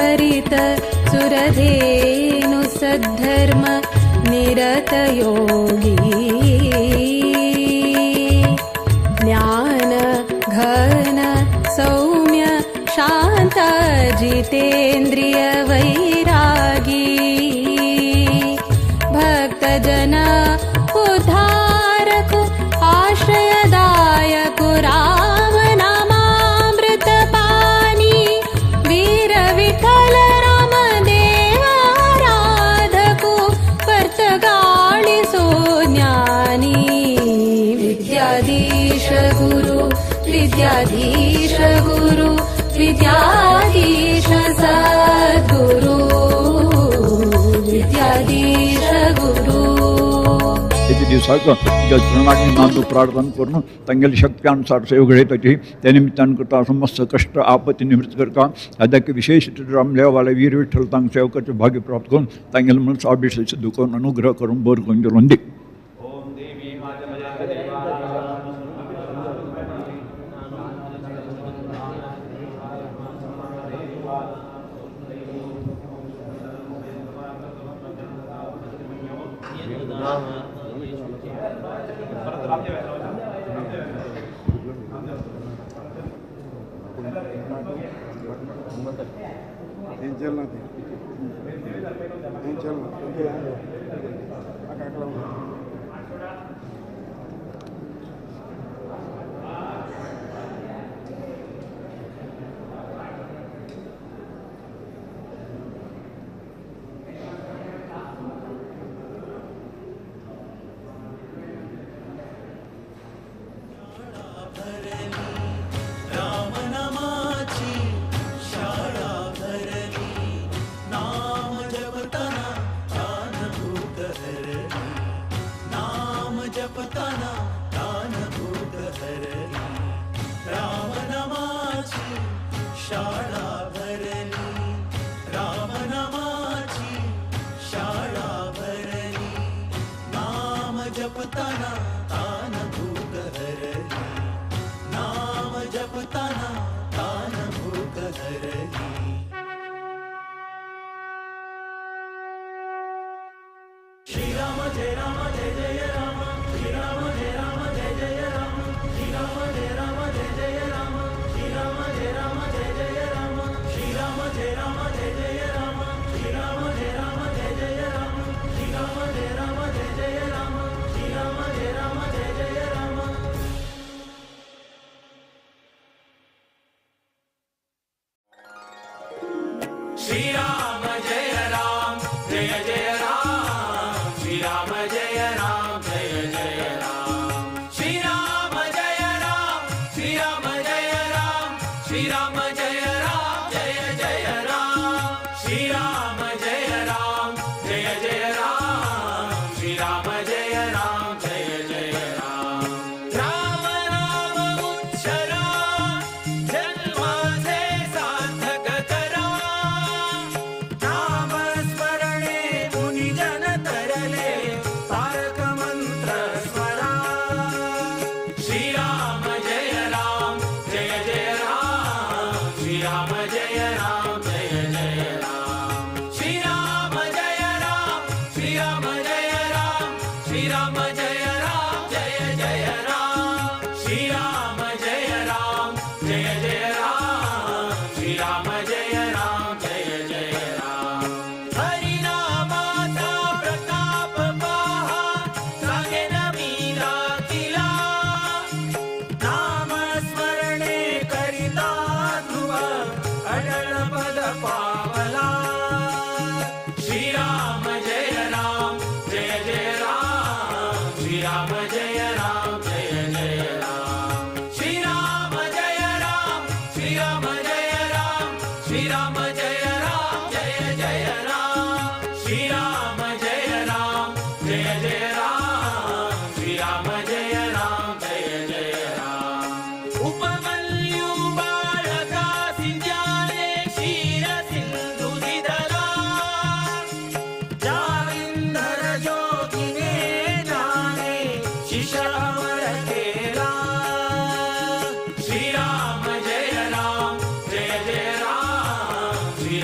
हरित सुरधेनु सद्धर्म निरत योगी ज्ञान घन सौम्य शांत जितेन्द्रिय वैरागी भक्त जन उद्धारक आश्रयदायक राम नामामृत पानी वीर विठ्ठल राम देव आराधको वर्तगाळिसो ज्ञानी विद्याधीश गुरु विद्याधीश गुरु विद्याधीश सद्गुरु विद्याधीश गुरु किती दिवसाचं जनाची नांदू प्रार्थना करून तांगेली शक्त्यानुसार सेवगडे त्याची त्या निमित्तानं करता समस्त कष्ट आपत्ती निवृत्त करता ಅದಕ್ಕೆ ವಿಶೇಷ ರಾಮಲೇವಾಲ वीर विठ्ठल तांग सेवकाचे भाग्य प्राप्त करून तांगेल मन अभिषेक दुखून अनुग्रह करून बोर ಗೊಂದಿರೊಂದಿ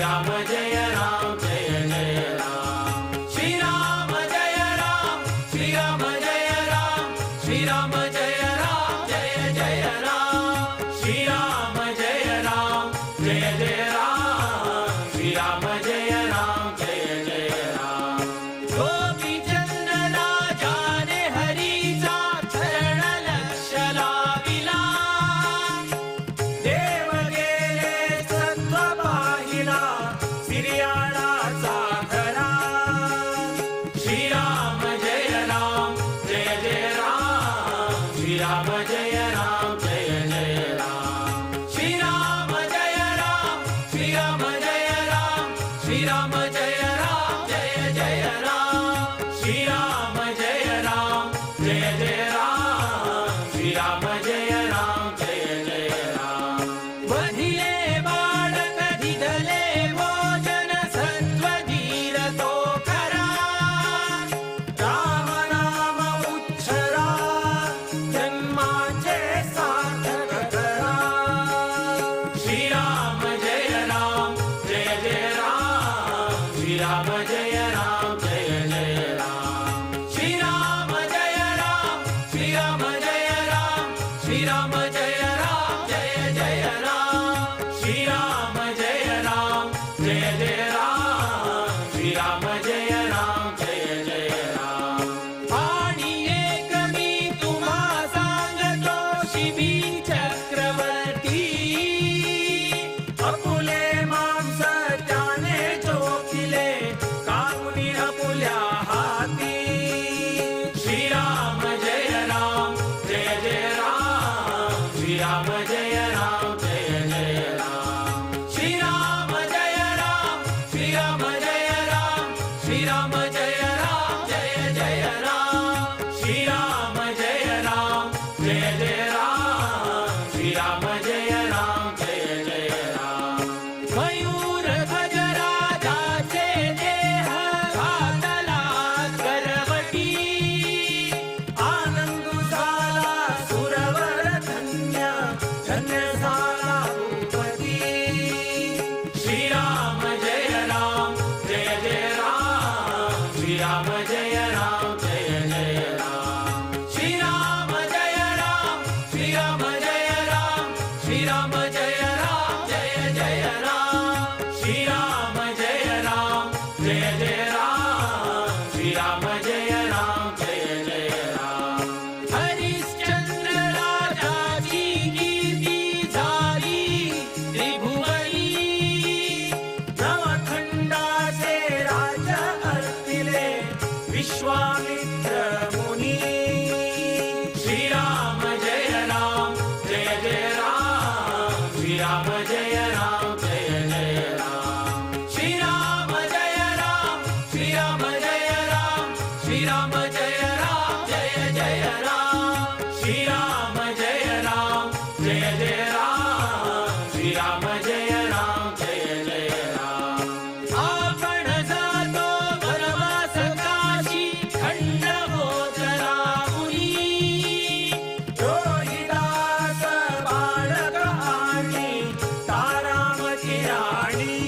श्रीराम जय राम जय जय राम श्रीराम जय राम श्रीराम जय राम श्रीराम जय राम जय जय राम श्रीराम जय राम जय जय राम श्रीराम जय राम जय जय राम गोपीचंद राजाने हरीचा चरण लक्ष लाविला देव गेले सत्व पाहिला सिरियाळाचा घरा श्रीराम जय राम जय जय राम श्रीराम जय राम जय जय राम श्रीराम जय राम श्रीराम जय राम श्रीराम जय राम जय जय राम श्रीराम जय राम जय जय राम श्रीराम जय राम जय जय राम वधिले बाळक दिदले भोजन सत्व धीर तो खरा राम नाम उच्चरा जन्माचे सार्थक करा श्रीराम जय राम जय जय राम श्रीराम जय राम जय जय राम श्रीराम जय राम श्रीराम जय राम श्रीराम जय राम जय जय राम श्रीराम जय राम जय जय राम श्रीराम जय राम जय जय राम आणि एक मी तुम्हा सांगतो शिबी चक्रवर्ती अपुले मांस त्याने चोखिले कामुनी अपुल्या हाती श्रीराम जय राम जय जय राम श्रीराम जय राम जय जय राम श्रीराम जय राम श्रीराम जय राम श्रीराम जय राम जय जय राम श्रीराम जय राम जय जय राम श्रीराम जय राम जय जय राम मयूर गजराजाचे देह घातला करवटी आनंद झाला सुरवर धन्य धन्य झाला भूपती श्रीराम जय राम जय जय राम श्रीराम जय राम जय जय राम श्रीराम जय राम श्रीराम जय राम श्रीराम जय राम जय जय राम श्रीराम जय राम जय जय राम श्रीराम जय राम जय जय राम हरिश्चंद्र राजाची कीर्ती झाली त्रिभुवनी नवखंडाचे राज अर्पिले विश्वामित्र मुनी श्रीराम जय राम जय जय राम श्रीराम जय राम जय जय राम श्रीराम जय राम श्रीराम जय राम श्रीराम जय राम जय जय राम श्रीराम जय राम जय जय राम श्रीराम जय राम जय जय राम आपण जातो वनवास काशी खंड होतला मुनी रोहिदास बाळक आणि तारामती राणी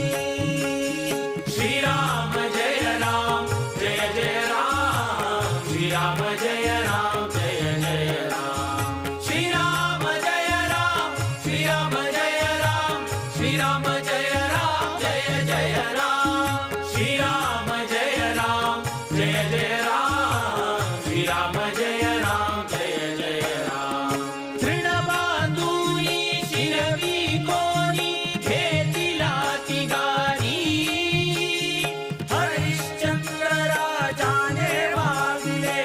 श्रीराम जय राम जय जय राम श्रीराम जय राम जय जय राम श्रीराम जय राम श्रीराम जय राम श्रीराम जय राम जय जय राम श्रीराम जय राम जय जय राम श्रीराम जय राम जय जय राम तृणबांधुनी शिरवी कोणी घेतिला ती गाणी हरिश्चंद्र राजाने वागले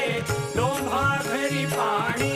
लोभा घरी पाणी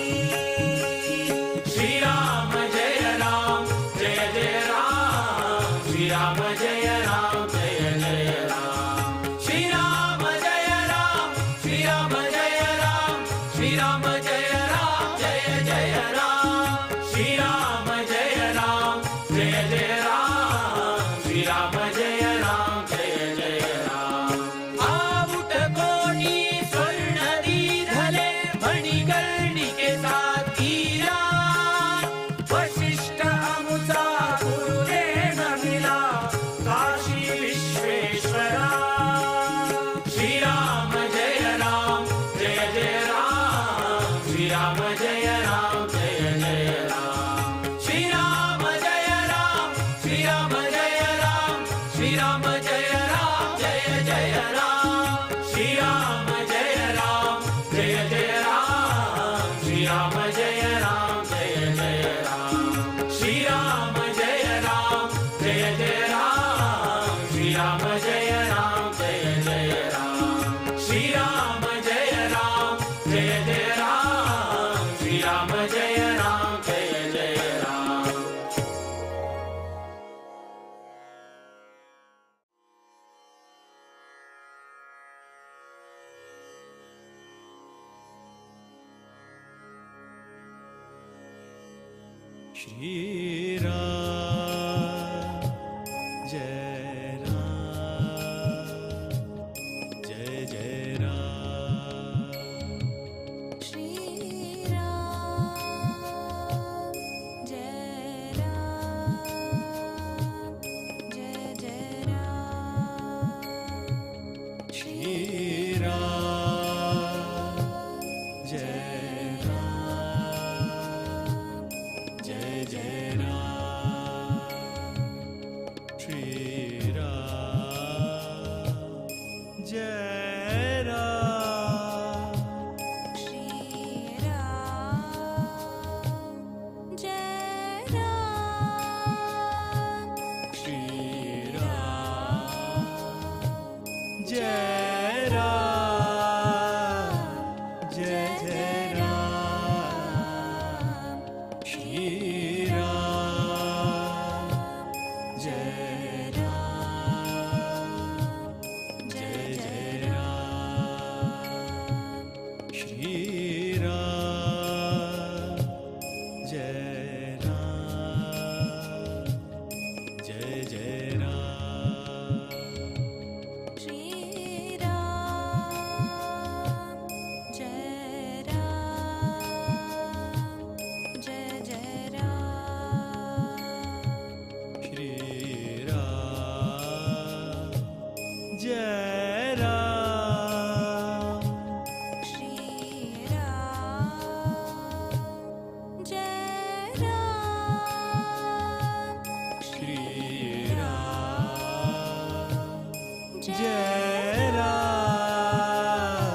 श्रीराम जय राम जय जय राम श्रीराम जय राम जय जय राम श्रीराम जय राम श्रीराम जय राम श्रीराम जय राम जय जय राम श्रीराम जय राम जय जय राम श्रीराम जय राम जय जय राम आवुट कोणी स्वर्ण दीधले मणिकर्णिके साथीला वशिष्ठ अमुचा गुरुने नमिला काशी श्रीराम जय राम जय जय राम श्रीराम जय राम जय जय राम श्रीराम जय राम जय जय राम श्रीराम जय राम जय जय राम श्रीराम जय राम जय जय राम श्रीराम जय राम जय जय राम श्रीराम जय राम जय जय राम श्री राम जय राम जय जय राम श्री राम जय राम जय जय राम श्री राम जय राम जय जय राम श्री राम जय राम श्री राम जय राम श्री राम जय राम जय जय राम श्री राम जय राम जय जय राम श्री राम जय राम जय जय राम श्री राम जय राम जय जय राम श्री राम जय राम श्री राम जय राम श्री राम जय जय राम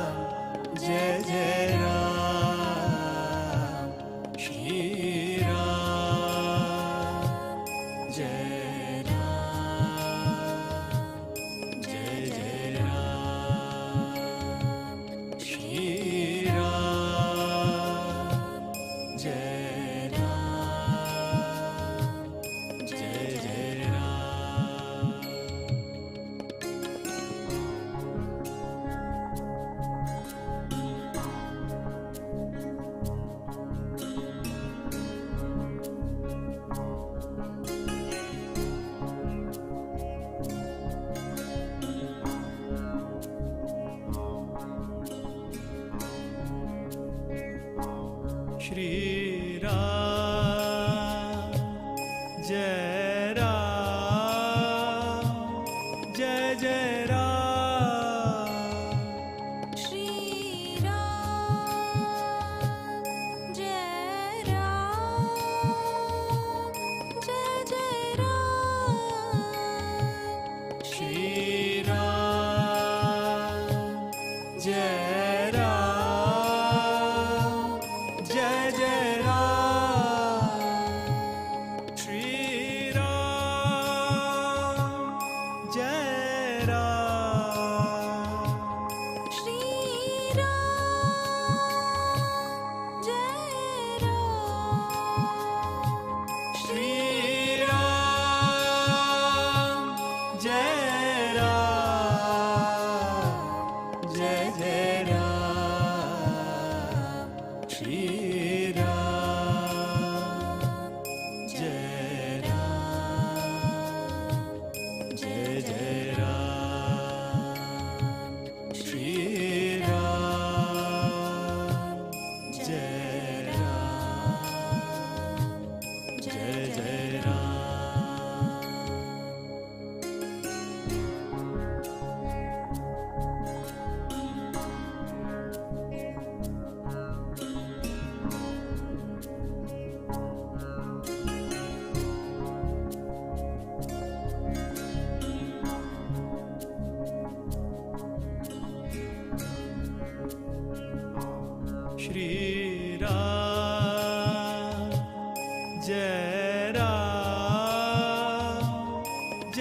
जय जय राम श्री राम जय राम जय जय राम श्री राम जय राम जय जय राम श्री राम जय राम जय जय राम श्री राम जय राम जय जय राम श्री राम जय राम जय जय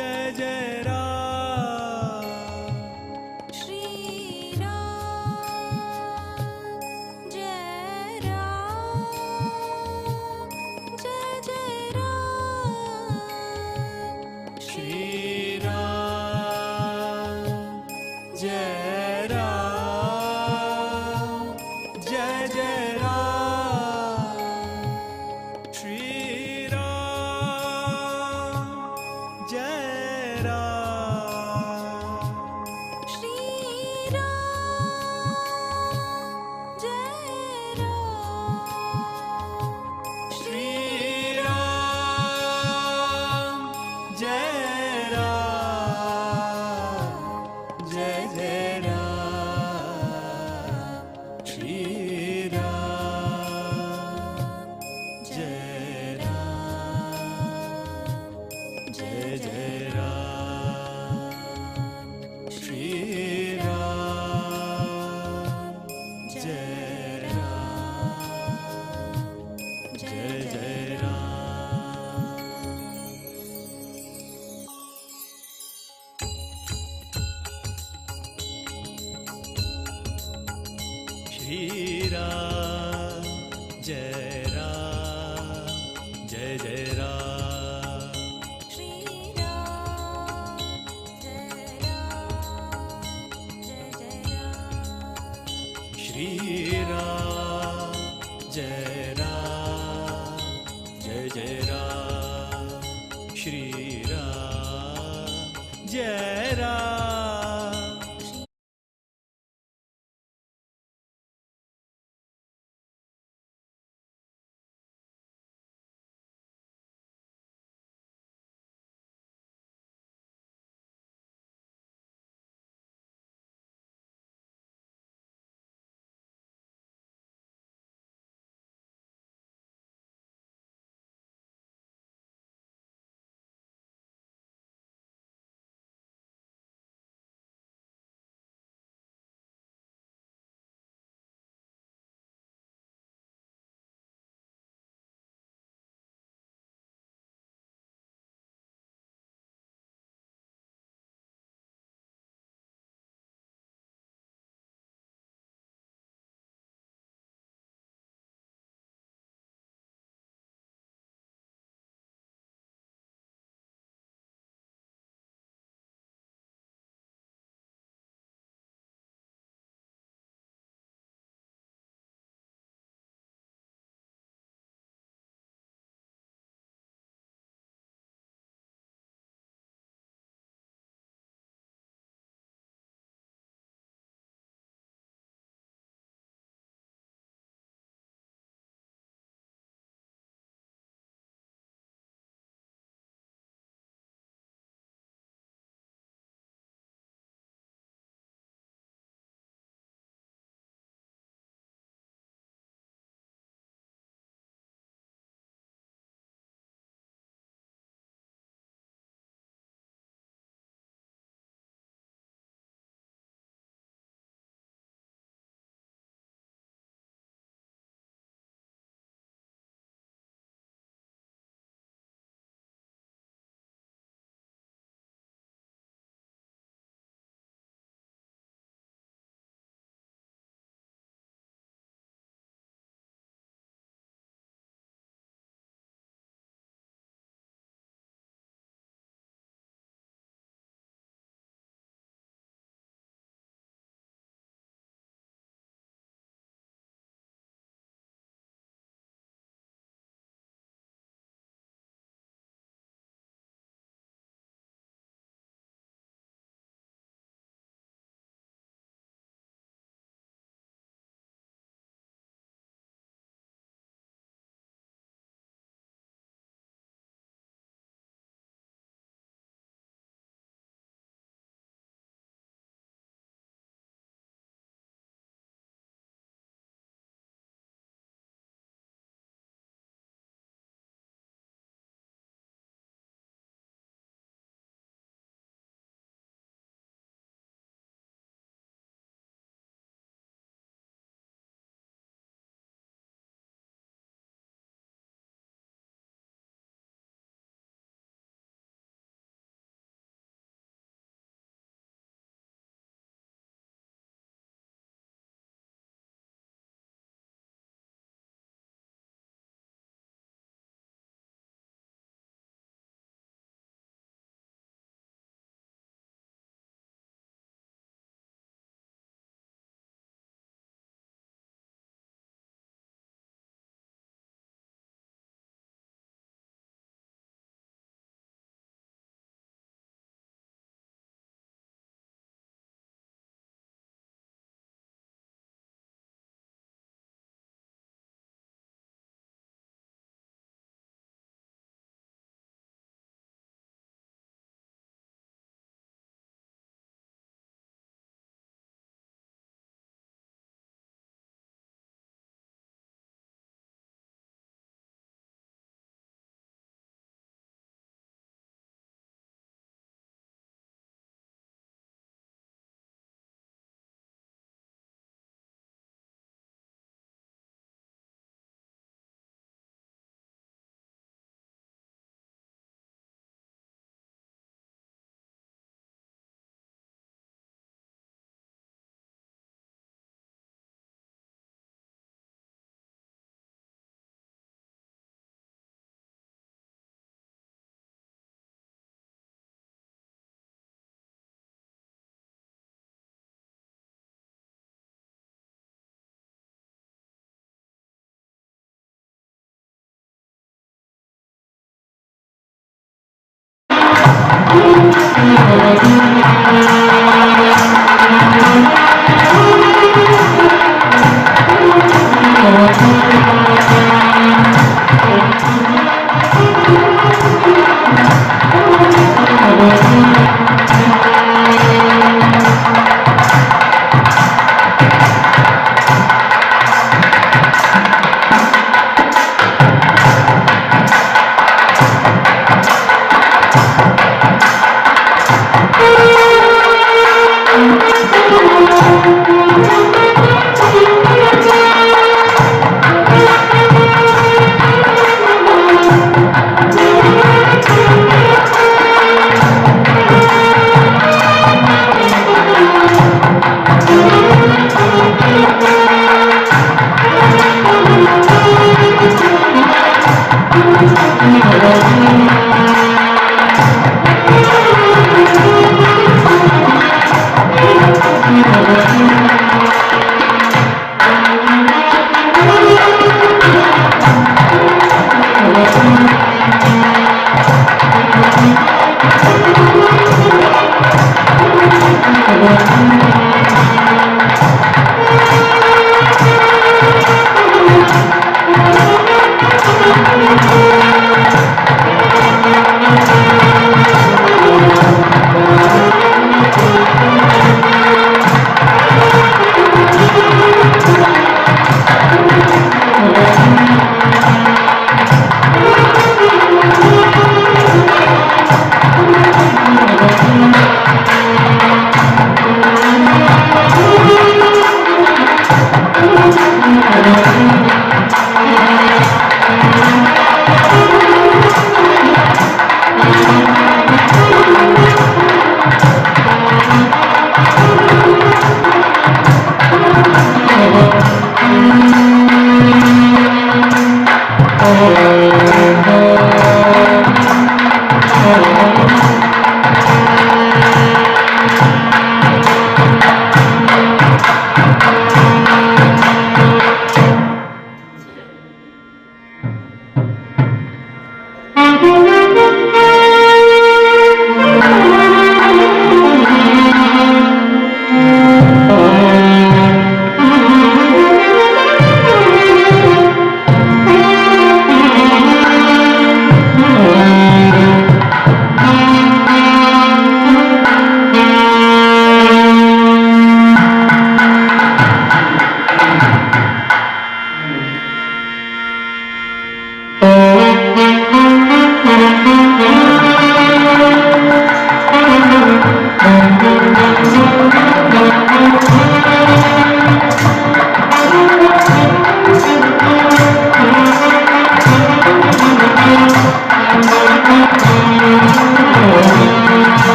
जय जय Ram Shri Ram, Jai Ram, Jai Jai Ram. Shri Ram जय राम जय जय राम श्री राम जय Ram Shri Ram, Jai Ram. Shri Ram जय राम जय जय राम श्री राम जय राम जय जय राम श्री राम जय राम जय जय श्री राम जय राम जय जय Ram Shri Ram, Jai Ram, Jai Jai Ram. Shri Ram जय राम जय जय राम श्री राम जय राम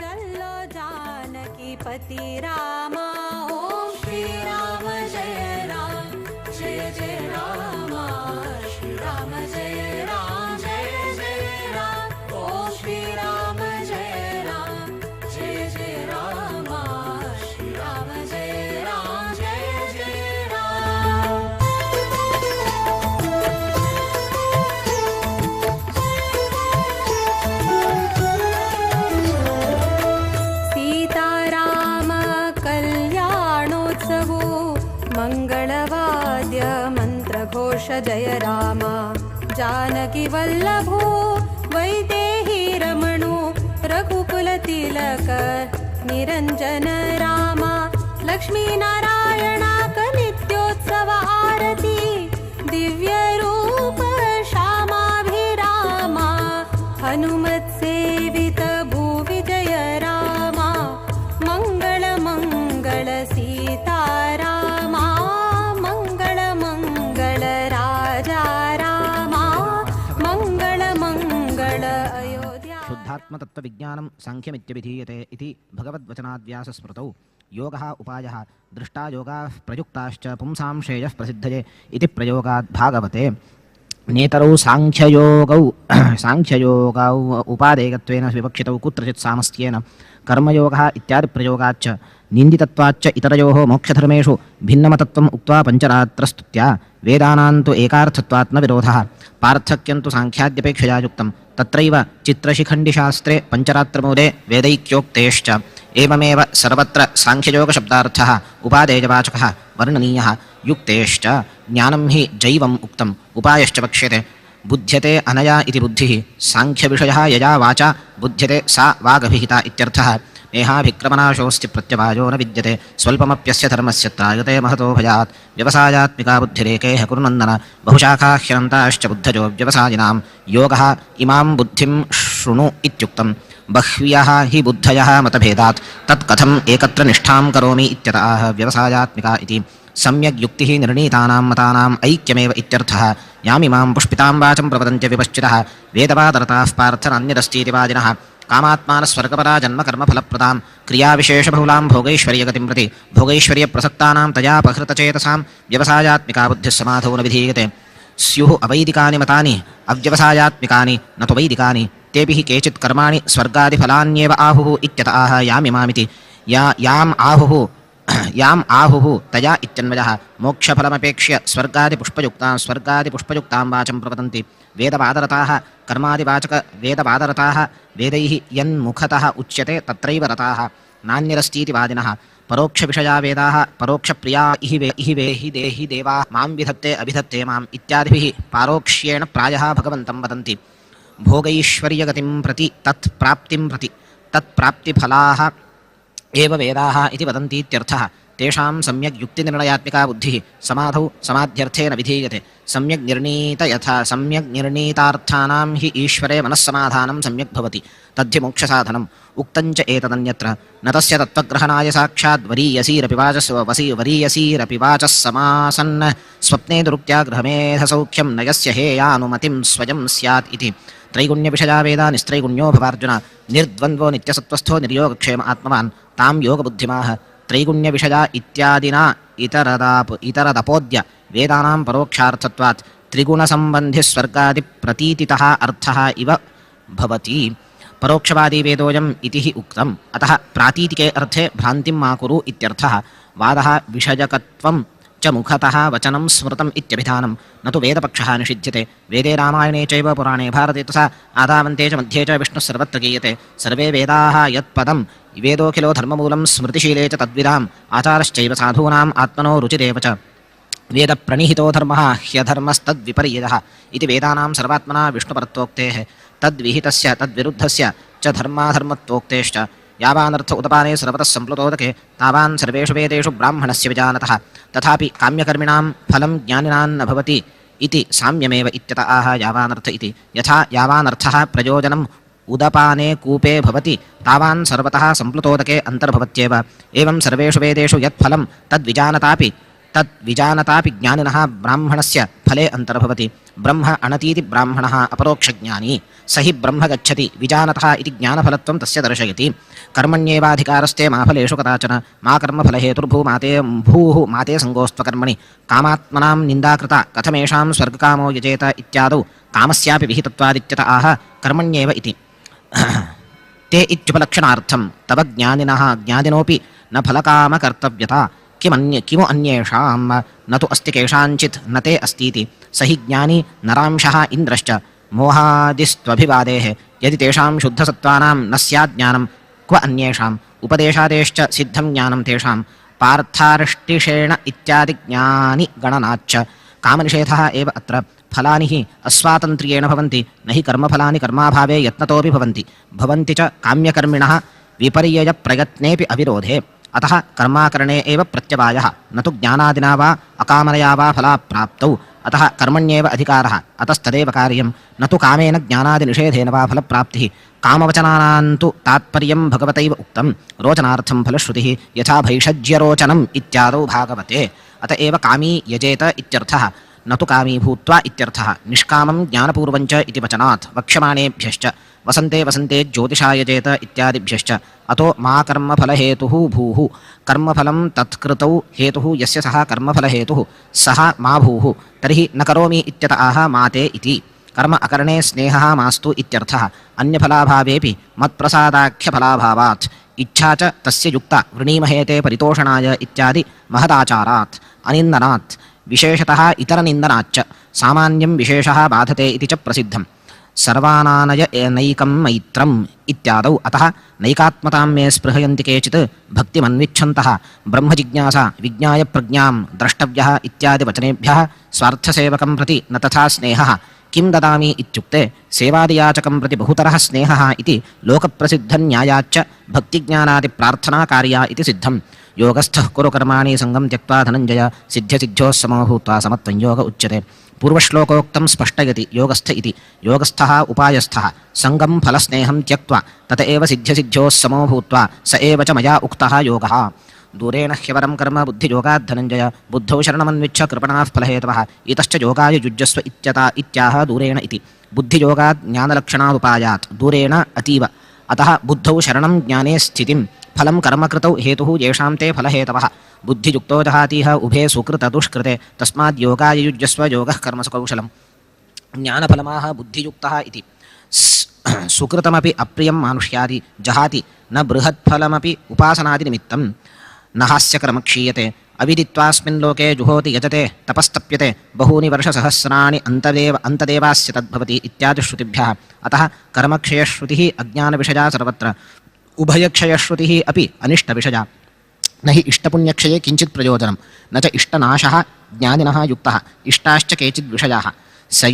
जल्लो जानकी पति रामा ओम श्री राम जय जय रामा श्री राम जय जय राम ओम श्री राम जय जय रामा श्री राम जय जय राम। सीताराम कल्याणोत्सवो मंगलवाद्य मंत्रघोष जय राम जानकी वल्लभो वैदेही रमणो रघुकुल तिलक निरंजन राम लक्ष्मी नारायणाक नित्योत्सव आरती दिव्य रूप श्यामाभिरामा हनुमत सेवित भूविजय रामा मंगल मंगल सीतारामा मंगल मंगल राजा रामा मंगल मंगल अयोध्या। शुद्धात्मतत्त्वविज्ञानं सांख्यमित्यभिधीयते इति भगवद्वचनाद्व्यासस्मृतौ योगः उपायः दृष्टा योगाः प्रयुक्ताश्च पुंसां श्रेयः प्रसिद्धये इति प्रयोगात् भागवते नेतरौ सांख्ययोगौ उपादेयत्वेन विवक्षितौ कुत्रचित् सामस्त्येन कर्मयोगः इत्यादि प्रयोगाच्च निन्दितत्वाच्च इतरयोः मोक्षधर्मेषु भिन्नमतत्वम् उक्त्वा पञ्चरात्रस्तुत्या वेदानां तु एकार्थत्वात् न विरोधः पार्थक्यं तु सांख्याद्यपेक्षया युक्तं तत्रैव चित्रशिखण्डिशास्त्रे पञ्चरात्रमूले वेदैक्योक्तेश्च एवमेव सर्वत्र साङ्ख्ययोगशब्दार्थः उपादेयवाचकः वर्णनीयः युक्तेश्च ज्ञानं हि जैवम् उक्तम् उपायश्च वक्ष्यते बुध्यते अनया इति बुद्धिः साङ्ख्यविषयः यया वाचा बुध्यते सा वागभिहिता इत्यर्थः नेहाभिक्रमनाशोऽस्ति प्रत्यवायो न विद्यते स्वल्पमप्यस्य धर्मस्य त्रायते महतो भयात् व्यवसायात्मिका बुद्धिरेकेह कुरुनन्दन बहुशाखाह्यन्ताश्च बुद्धजो व्यवसायिनां योगः इमां बुद्धिं शृणु इत्युक्तं बह्व्यः हि बुद्धयः मतभेदात् तत्कथम् एकत्र निष्ठां करोमि इत्यतः व्यवसायात्मिका इति सम्यग् युक्तिः निर्णीतानां मतानाम् ऐक्यमेव इत्यर्थः यामिमां पुष्पितां वाचं प्रवदन्त्य विपश्चितः वेदवादरताः पार्थनान्यदस्तीति वादिनः कामात्मानस्वर्गपरा जन्मकर्मफलप्रदां क्रियाविशेषबहुलां भोगैश्वर्यगतिं प्रति भोगैश्वर्यप्रसक्तानां तया अपहृतचेतसां व्यवसायात्मिका बुद्धिः समाधौ न विधीयते स्युः अवैदिकानि मतानि अव्यवसायात्मिकानि न तु वैदिकानि तेभिः केचित् कर्माणि स्वर्गादिफलान्येव आहुः इत्यतः यामिमामिति याम् आहुः तया इत्यन्वयः मोक्षफलमपेक्ष्य स्वर्गादिपुष्पयुक्तां वाचं प्रवदन्ति वेदवादरताः वेदवादरताः वेदैः यन्मुखतः उच्यते तत्रैव रताः नान्यरस्तीति वादिनः परोक्षविषया वेदाः परोक्षप्रिया इहि देहि देवा मां विधत्ते अभिधत्ते माम् इत्यादिभिः पारोक्ष्येण प्रायः भगवन्तं वदन्ति भोगैश्वर्यगतिं प्रति तत्प्राप्तिफलाः एव वेदाः इति वदन्तीत्यर्थः तेषां सम्यग् युक्तिनिर्णयात्मिका बुद्धिः समाधौ समाध्यर्थेन विधीयते सम्यग् निर्णीतार्थानां हि ईश्वरे मनस्समाधानं सम्यक् भवति तद्धि मोक्षसाधनम् उक्तञ्च एतदन्यत्र न तस्य तत्त्वग्रहणाय साक्षात् वरीयसीरपि वाचः समासन् स्वप्ने दुरुक्त्या गृहमेधसौख्यं न यस्य हेयानुमतिं स्वयं स्यात् इति त्रैगुण्यविषया वेदा निस्त्रैगुण्यो भवार्जुन निर्द्वन्द्वो नित्यसत्त्वस्थो निर्योगक्षेम आत्मवान् तां योगबुद्धिमाः त्रैगुण्यविषया इत्यादिना इतरदपोद्य वेदानां परोक्षार्थत्वात् त्रिगुणसम्बन्धिस्वर्गादिप्रतीतितः अर्थः इव भवति परोक्षवादी वेदोऽयम् इति हि उक्तम् अतः प्रातीतिके अर्थे भ्रान्तिं मा कुरु इत्यर्थः वादः विषयकत्वं च मुखतः वचनं स्मृतम् इत्यभिधानं न तु वेदपक्षः निषिध्यते वेदे रामायणे चैव पुराणे भारते तथा आदावन्ते च मध्ये च विष्णुः सर्वत्र गीयते सर्वे वेदाः यत्पदं वेदोऽखिलो धर्ममूलं स्मृतिशीले च तद्विदाम् आचारश्चैव साधूनाम् आत्मनो रुचिरेव च वेदप्रणिहितो धर्मः ह्यधर्मस्तद्विपर्ययः इति वेदानां सर्वात्मना विष्णुपरत्वोक्तेः तद्विहितस्य तद्विरुद्धस्य च धर्माधर्मत्वोक्तेश्च यावानर्थ उदपाने सर्वतः सम्प्लुतोदके तावान् सर्वेषु वेदेषु ब्राह्मणस्य विजानतः तथापि काम्यकर्मिणां फलं ज्ञानिनां न भवति इति साम्यमेव इत्यतः यावानर्थ इति यथा यावानर्थः प्रयोजनम् उदपाने कूपे भवति तावान् सर्वतः सम्प्लुतोदके अन्तर्भवत्येव एवं सर्वेषु वेदेषु यत् फलं तद्विजानतापि ज्ञानिनः ब्राह्मणस्य फले अन्तर्भवति ब्रह्म अनतीति ब्राह्मणः अपरोक्षज्ञानी स हि ब्रह्म गच्छति विजानतः इति ज्ञानफलत्वं तस्य दर्शयति कर्मण्येवाधिकारस्ते मा फलेषु कदाचन मा कर्मफलहेतुर्भूः माते सङ्गोस्त्वकर्मणि कामात्मनां निन्दाकृता कथमेषां स्वर्गकामो यजेत इत्यादौ कामस्यापि विहितत्वादित्यत आह कर्मण्येव इति ते इत्युपलक्षणार्थं तव ज्ञानिनोऽपि न फलकामकर्तव्यता किमु अन्येषां न तु अस्ति केषाञ्चित् न ते अस्तीति स हि ज्ञानी नरांशः इन्द्रश्च मोहादिस्त्वभिवादेः यदि तेषां शुद्धसत्त्वानां न स्याज्ञानं क्व अन्येषाम् उपदेशादेश्च सिद्धं ज्ञानं तेषां पार्थार्ष्टिषेण इत्यादि ज्ञानि गणनाच्च कामनिषेधः एव अत्र फलानि हि अस्वातन्त्र्येण भवन्ति न हि कर्मफलानि कर्माभावे यत्नतोऽपि भवन्ति च काम्यकर्मिणः विपर्ययप्रयत्नेऽपि अविरोधे अतः कर्माकरणे एव प्रत्यवायः न तु ज्ञानादिना वा अकामनया वा फलाप्राप्तौ अतः कर्मण्येव अधिकारः अतस्तदेव कार्यं न तु कामेन ज्ञानादिनिषेधेन वा फलप्राप्तिः कामवचनानां तु तात्पर्यं भगवतैव उक्तं रोचनार्थं फलश्रुतिः यथा भैषज्यरोचनम् इत्यादौ भागवते अत एव कामी यजेत इत्यर्थः न तु कामी भूत्वा इत्यर्थः निष्कामं ज्ञानपूर्वञ्च इति वचनात् वक्ष्यमाणेभ्यश्च वसन्ते वसन्ते ज्योतिषायजेत इत्यादिभ्यश्च अतो मा कर्मफलहेतुः भूः कर्मफलं तत्कृतौ हेतुः यस्य सः कर्मफलहेतुः सः मा भूः तर्हि न करोमि इत्यत आह माते इति कर्म अकरणे स्नेहः मास्तु इत्यर्थः अन्यफलाभावेऽपि मत्प्रसादाख्यफलाभावात् इच्छा च तस्य युक्ता वृणीमहेते परितोषणाय इत्यादि महदाचारात् अनिन्दनात् विशेषतः इतरनिन्दनाच्च सामान्यं विशेषः बाधते इति च प्रसिद्धम् सर्वानानय नैकं मैत्रम् इत्यादौ अतः नैकात्मतां मे स्पृहयन्ति केचित् भक्तिमन्विच्छन्तः ब्रह्मजिज्ञासा विज्ञाय प्रज्ञां द्रष्टव्यः इत्यादि वचनेभ्यः स्वार्थसेवकं प्रति न तथा स्नेहः किं ददामि इत्युक्ते सेवादियाचकं प्रति बहुतरः स्नेहः इति लोकप्रसिद्धन्यायाच्च भक्तिज्ञानादिप्रार्थनाकार्या इति सिद्धम् योगस्थः कुरु कर्माणि सङ्गं त्यक्त्वा धनञ्जय सिद्ध्यसिद्ध्योः समो भूत्वा समत्वं योग उच्यते पूर्वश्लोकोक्तं स्पष्टयति योगस्थ इति योगस्थः उपायस्थः सङ्गं फलस्नेहं त्यक्त्वा तत एव सिद्ध्यसिद्ध्योः समो भूत्वा स एव च मया उक्तः योगः दूरेण ह्यवरं कर्म बुद्धियोगात् धनञ्जय बुद्धौ शरणमन्विच्छ कृपणाः फलहेतवः इतश्च योगाय युज्यस्व इत्याह दूरेण इति बुद्धियोगात् ज्ञानलक्षणादुपायात् दूरेण अतीव अतः बुद्धौ शरणं ज्ञाने स्थितिं फलं कर्मकृतौ हेतुः येषां ते फलहेतवः बुद्धियुक्तो जहातीह उभे सुकृतदुष्कृते तस्माद् योगाय युज्यस्व योगः कर्मसु कौशलं ज्ञानफलमाह बुद्धियुक्तः इति सुकृतमपि अप्रियं मानुष्यादि जहाति न बृहत्फलमपि उपासनादिनिमित्तं न हास्यकर्म क्षीयते अविदित्वास्मिन् लोके जुहोति यजते तपस्तप्यते बहूनि वर्षसहस्राणि अन्तदेवास्य तद्भवति इत्यादिश्रुतिभ्यः अतः कर्मक्षयश्रुतिः अज्ञानविषया सर्वत्र उभयक्षयश्रुतिः अपि अनिष्टविषया न हि इष्टपुण्यक्षये किञ्चित् प्रयोजनं न च इष्टनाशः ज्ञानिनः युक्तः इष्टाश्च केचिद्विषयाः स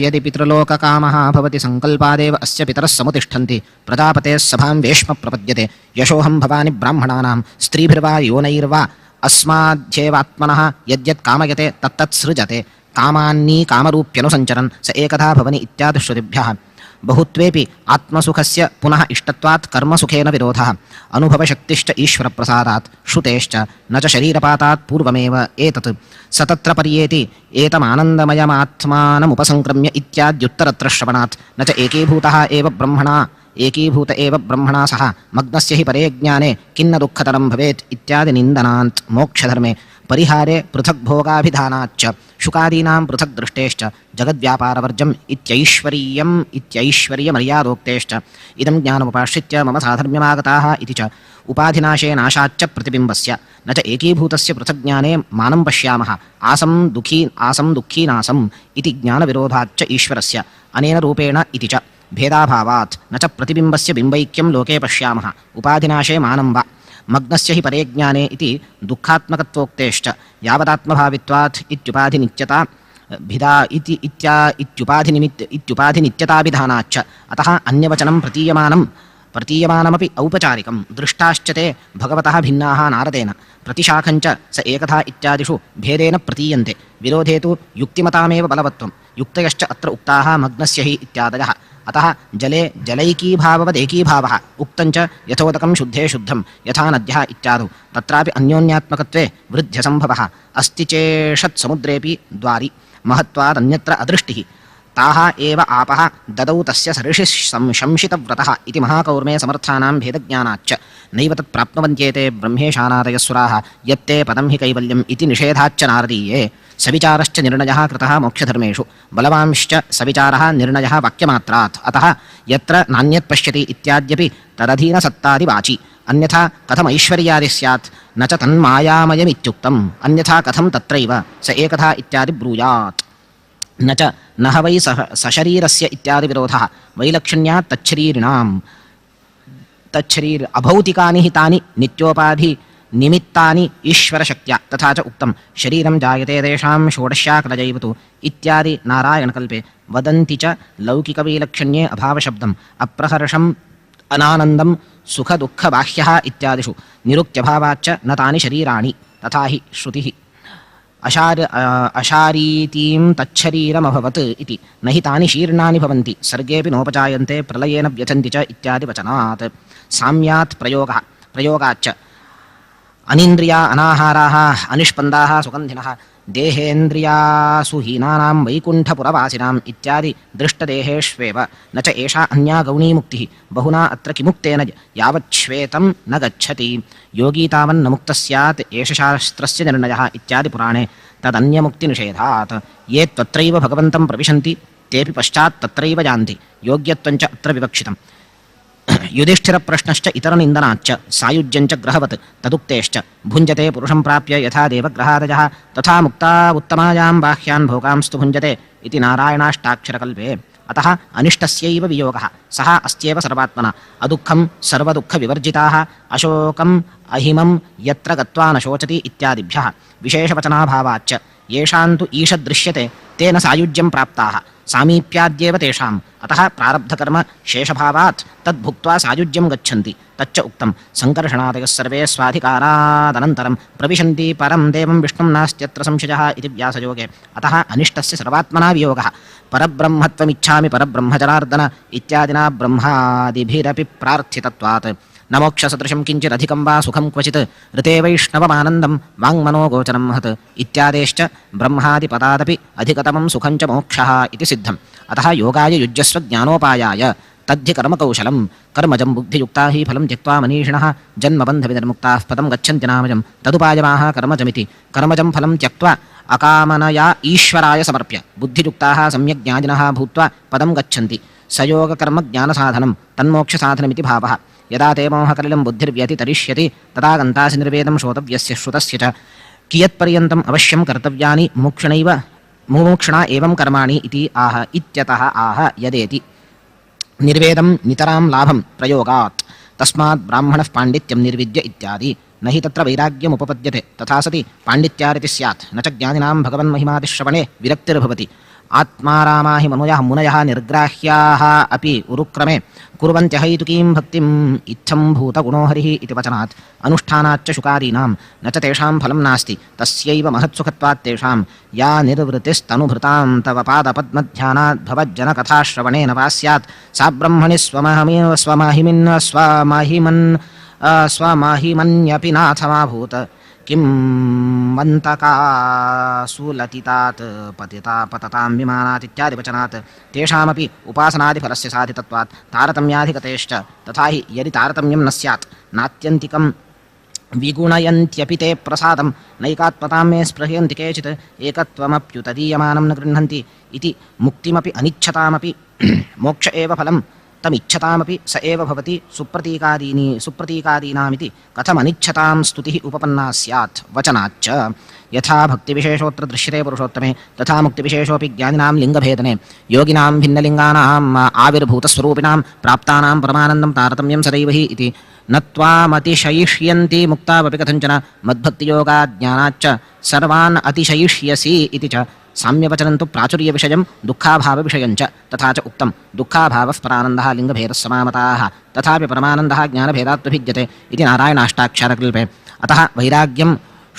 यदि पितृलोककामः भवति सङ्कल्पादेव अस्य पितरः समुतिष्ठन्ति प्रजापतेः सभां वेश्म प्रपद्यते यशोऽहं भवानि ब्राह्मणानां स्त्रीभिर्वा योनैर्वा अस्माध्येवात्मनः यद्यत् कामयते तत्तत् सृजते कामान्नी कामरूप्यनुसञ्चरन् स एकधा भवनि इत्यादिश्रुतिभ्यः बहुत्वेपि आत्मसुखस्य पुनः इष्टत्वात् कर्मसुखेन विरोधः अनुभवशक्तिश्च ईश्वरप्रसादात् श्रुतेश्च न च शरीरपातात् पूर्वमेव एतत् स तत्र पर्येति एतमानन्दमयमात्मानमुपसङ्क्रम्य इत्याद्युत्तरत्र श्रवणात् न च एकीभूत एव ब्रह्मणा सह मग्नस्य हि परे ज्ञाने किन्न दुःखतरं भवेत् इत्यादि निन्दनात् मोक्षधर्मे परिहारे पृथक् भोगाभिधानाच्च शुकादीनां पृथक् दृष्टेश्च जगद्व्यापारवर्जम् इत्यैश्वर्यमर्यादोक्तेश्च इदं ज्ञानमुपाश्रित्य मम साधर्म्यमागताः इति च उपाधिनाशे नाशाच्च प्रतिबिम्बस्य न च एकीभूतस्य पृथग्ज्ञाने मानं पश्यामः आसं दुःखीनासम् इति ज्ञानविरोधाच्च ईश्वरस्य अनेन रूपेण इति च भेदाभावात् न च प्रतिबिम्बस्य बिम्बैक्यं लोके पश्यामः उपाधिनाशे मानं वा मग्नस्य हि परे ज्ञाने इति दुःखात्मकत्वोक्तेश्च यावदात्मभावित्वात् इत्युपाधिनित्यता भिदा इत्युपाधिनित्यताभिधानाच्च अतः अन्यवचनं प्रतीयमानमपि औपचारिकं दृष्टाश्च ते भगवतः भिन्नाः नारदेन प्रतिशाखञ्च स एकथा इत्यादिषु भेदेन प्रतीयन्ते विरोधे तु युक्तिमतामेव बलवत्वं युक्तयश्च अत्र उक्ताः मग्नस्य हि इत्यादयः अतः जले जलैकीभाववदेकीभावः उक्तञ्च यथोदकं शुद्धे शुद्धं यथा नद्यः इत्यादौ तत्रापि अन्योन्यात्मकत्वे वृद्ध्यसम्भवः अस्ति चेषत्समुद्रेऽपि द्वारि महत्वादन्यत्र अदृष्टिः ताः एव आपः ददौ तस्य सऋषि शंसितव्रतः इति महाकौर्मे समर्थानां भेदज्ञानाच्च नैव तत् प्राप्नुवन्त्येते ब्रह्मेशानादयस्वराः यत्ते पदं हि कैवल्यम् इति निषेधाच्च नारदीये सविचारश्च निर्णयः कृतः मोक्षधर्मेषु बलवांश्च सविचारः निर्णयः वाक्यमात्रात् अतः यत्र नान्यत् पश्यति इत्याद्यपि तदधीनसत्तादिवाचि अन्यथा कथमैश्वर्यादि स्यात् न च तन्मायामयमित्युक्तम् अन्यथा कथं तत्रैव स एकथा इत्यादि ब्रूयात् न च न वै सशरीरस्य इत्यादि विरोधः वैलक्षण्यात् तच्छरीर अभौतिकानि हि तानि नित्योपाधि निमित्तानि ईश्वरशक्त्या तथा च उक्तं शरीरं जायते तेषां षोडशाकृतजैव तु इत्यादि नारायणकल्पे वदन्ति च लौकिकवैलक्षण्ये अभावशब्दम् अप्रहर्षम् अनानन्दं सुखदुःखबाह्यः इत्यादिषु निरुक्त्यभावाच्च न तानि शरीराणि तथा हि श्रुतिः अशारीतीं तच्छरीरमभवत् इति न हि तानि शीर्णानि भवन्ति सर्गेऽपि नोपजायन्ते प्रलयेन व्यथन्ति च इत्यादि वचनात् साम्यात् प्रयोगाच्च अनीन्द्रिया अनाहाराः अनिष्पन्दाः सुगन्धिनः देहेन्द्रियासु हीनानां वैकुण्ठपुरवासिनाम् इत्यादि दृष्टदेहेष्वेव न च एषा अन्या गौणीमुक्तिः बहुना अत्र किमुक्तेन यावच्छ्वेतं न गच्छति योगी तावन्न मुक्तः स्यात् एष शास्त्रस्य निर्णयः इत्यादि पुराणे तदन्यमुक्तिनिषेधात् ये त्वत्रैव भगवन्तं प्रविशन्ति तेऽपि पश्चात् तत्रैव यान्ति योग्यत्वञ्च अत्र विवक्षितम् युधिष्ठिरप्रश्नश्च इतरनिन्दनाच्च सायुज्यञ्च ग्रहवत् तदुक्तेश्च भुञ्जते पुरुषं प्राप्य यथा देवग्रहादयः तथा मुक्ता उत्तमायां बाह्यान् भोगांस्तु भुञ्जते इति नारायणाष्टाक्षरकल्पे अतः अनिष्टस्यैव वियोगः सः अस्त्येव सर्वात्मना अदुःखं सर्वदुःखविवर्जिताः अशोकम् अहिमं यत्र गत्वा न शोचति इत्यादिभ्यः विशेषवचनाभावाच्च येषां तु ईषदृश्यते तेन सायुज्यं प्राप्ताः सामीप्याद्येव तेषाम् अतः प्रारब्धकर्म शेषभावात् तद्भुक्त्वा सायुज्यं गच्छन्ति तच्च उक्तं सङ्कर्षणादयः सर्वे स्वाधिकारादनन्तरं प्रविशन्ति परं देवं विष्णुं नास्त्यत्र संशयः इति व्यासयोगे अतः अनिष्टस्य सर्वात्मना वियोगः परब्रह्मत्वमिच्छामि परब्रह्मजनार्दन इत्यादिना ब्रह्मादिभिरपि प्रार्थितत्वात् न मोक्षसदृशं किञ्चिदधिकं वा सुखं क्वचित् ऋते वैष्णवमानन्दं वाङ्मनोगोचरं महत् इत्यादेश्च ब्रह्मादिपदादपि अधिकतमं सुखं च मोक्षः इति सिद्धम् अतः योगाय युज्यस्व ज्ञानोपायाय तद्धि कर्मकौशलं कर्मजं बुद्धियुक्ता हि फलं त्यक्त्वा मनीषिणः जन्मबन्धविनिर्मुक्ताः पदं गच्छन्ति नामजं तदुपायमाः कर्मजमिति कर्मजं फलं त्यक्त्वा अकामनया ईश्वराय समर्प्य बुद्धियुक्ताः सम्यक् ज्ञानिनः भूत्वा पदं गच्छन्ति सयोगकर्मज्ञानसाधनं तन्मोक्षसाधनमिति भावः यदा ते मोहकलिलं बुद्धिर्व्यतितरिष्यति तदा गन्तासि निर्वेदं श्रोतव्यस्य श्रुतस्य च कियत्पर्यन्तम् अवश्यं कर्तव्यानि मुमुक्षुणा एवं कर्माणि इति आह इत्यतः आह यदेति निर्वेदं नितरां लाभं प्रयोगात् तस्मात् ब्राह्मणः पाण्डित्यं निर्विद्य इत्यादि न हि तत्र वैराग्यमुपपद्यते तथा सति पाण्डित्यादिति स्यात् न च ज्ञानिनां भगवन्महिमादिश्रवणे विरक्तिर्भवति आत्मारामा हि मुनयः निर्ग्राह्याः अपि उरुक्रमे कुर्वन्त्यहैतुकीं भक्तिम् इत्थं भूतगुणो हरिः इति वचनात् अनुष्ठानाच्च शुकादीनां न च तेषां फलं नास्ति तस्यैव महत्सुखत्वात् तेषां या निर्वृतिस्तनुभृतां तव पादपद्मध्यानात् भवज्जनकथाश्रवणेन वा स्यात् सा ब्रह्मणि स्वमाहिमन्यपि नाथमाभूत किं मन्तकासुलतितात् पततां विमानात् इत्यादिवचनात् तेषामपि उपासनादिफलस्य साधितत्वात् तारतम्याधिगतेश्च तथा हि यदि तारतम्यं न स्यात् नात्यन्तिकं विगुणयन्त्यपि ते प्रसादं नैकात्मतां मे स्पृहयन्ति केचित् एकत्वमप्युतदीयमानं न गृह्णन्ति इति मुक्तिमपि अनिच्छतामपि मोक्ष एव फलं तमिच्छतामपि स एव भवति सुप्रतीकादीनामिति कथमनिच्छतां स्तुतिः उपपन्ना स्यात् वचनाच्च यथा भक्तिविशेषोऽत्र दृश्यते पुरुषोत्तमे तथा मुक्तिविशेषोऽपि ज्ञानिनां लिङ्गभेदने योगिनां भिन्नलिङ्गानाम् आविर्भूतस्वरूपिणां प्राप्तानां परमानन्दं तारतम्यं सदैव हि इति न त्वामतिशयिष्यन्ति मुक्तावपि कथञ्चन मद्भक्तियोगाज्ञानाच्च सर्वान् अतिशयिष्यसि इति च साम्यवचनं तु प्राचुर्यविषयं दुःखाभावविषयं च तथा च उक्तं दुःखाभावः परानन्दः लिङ्गभेदः समामताः तथापि परमानन्दः ज्ञानभेदात् भिद्यते इति नारायणाष्टाक्षरकल्पे अतः वैराग्यं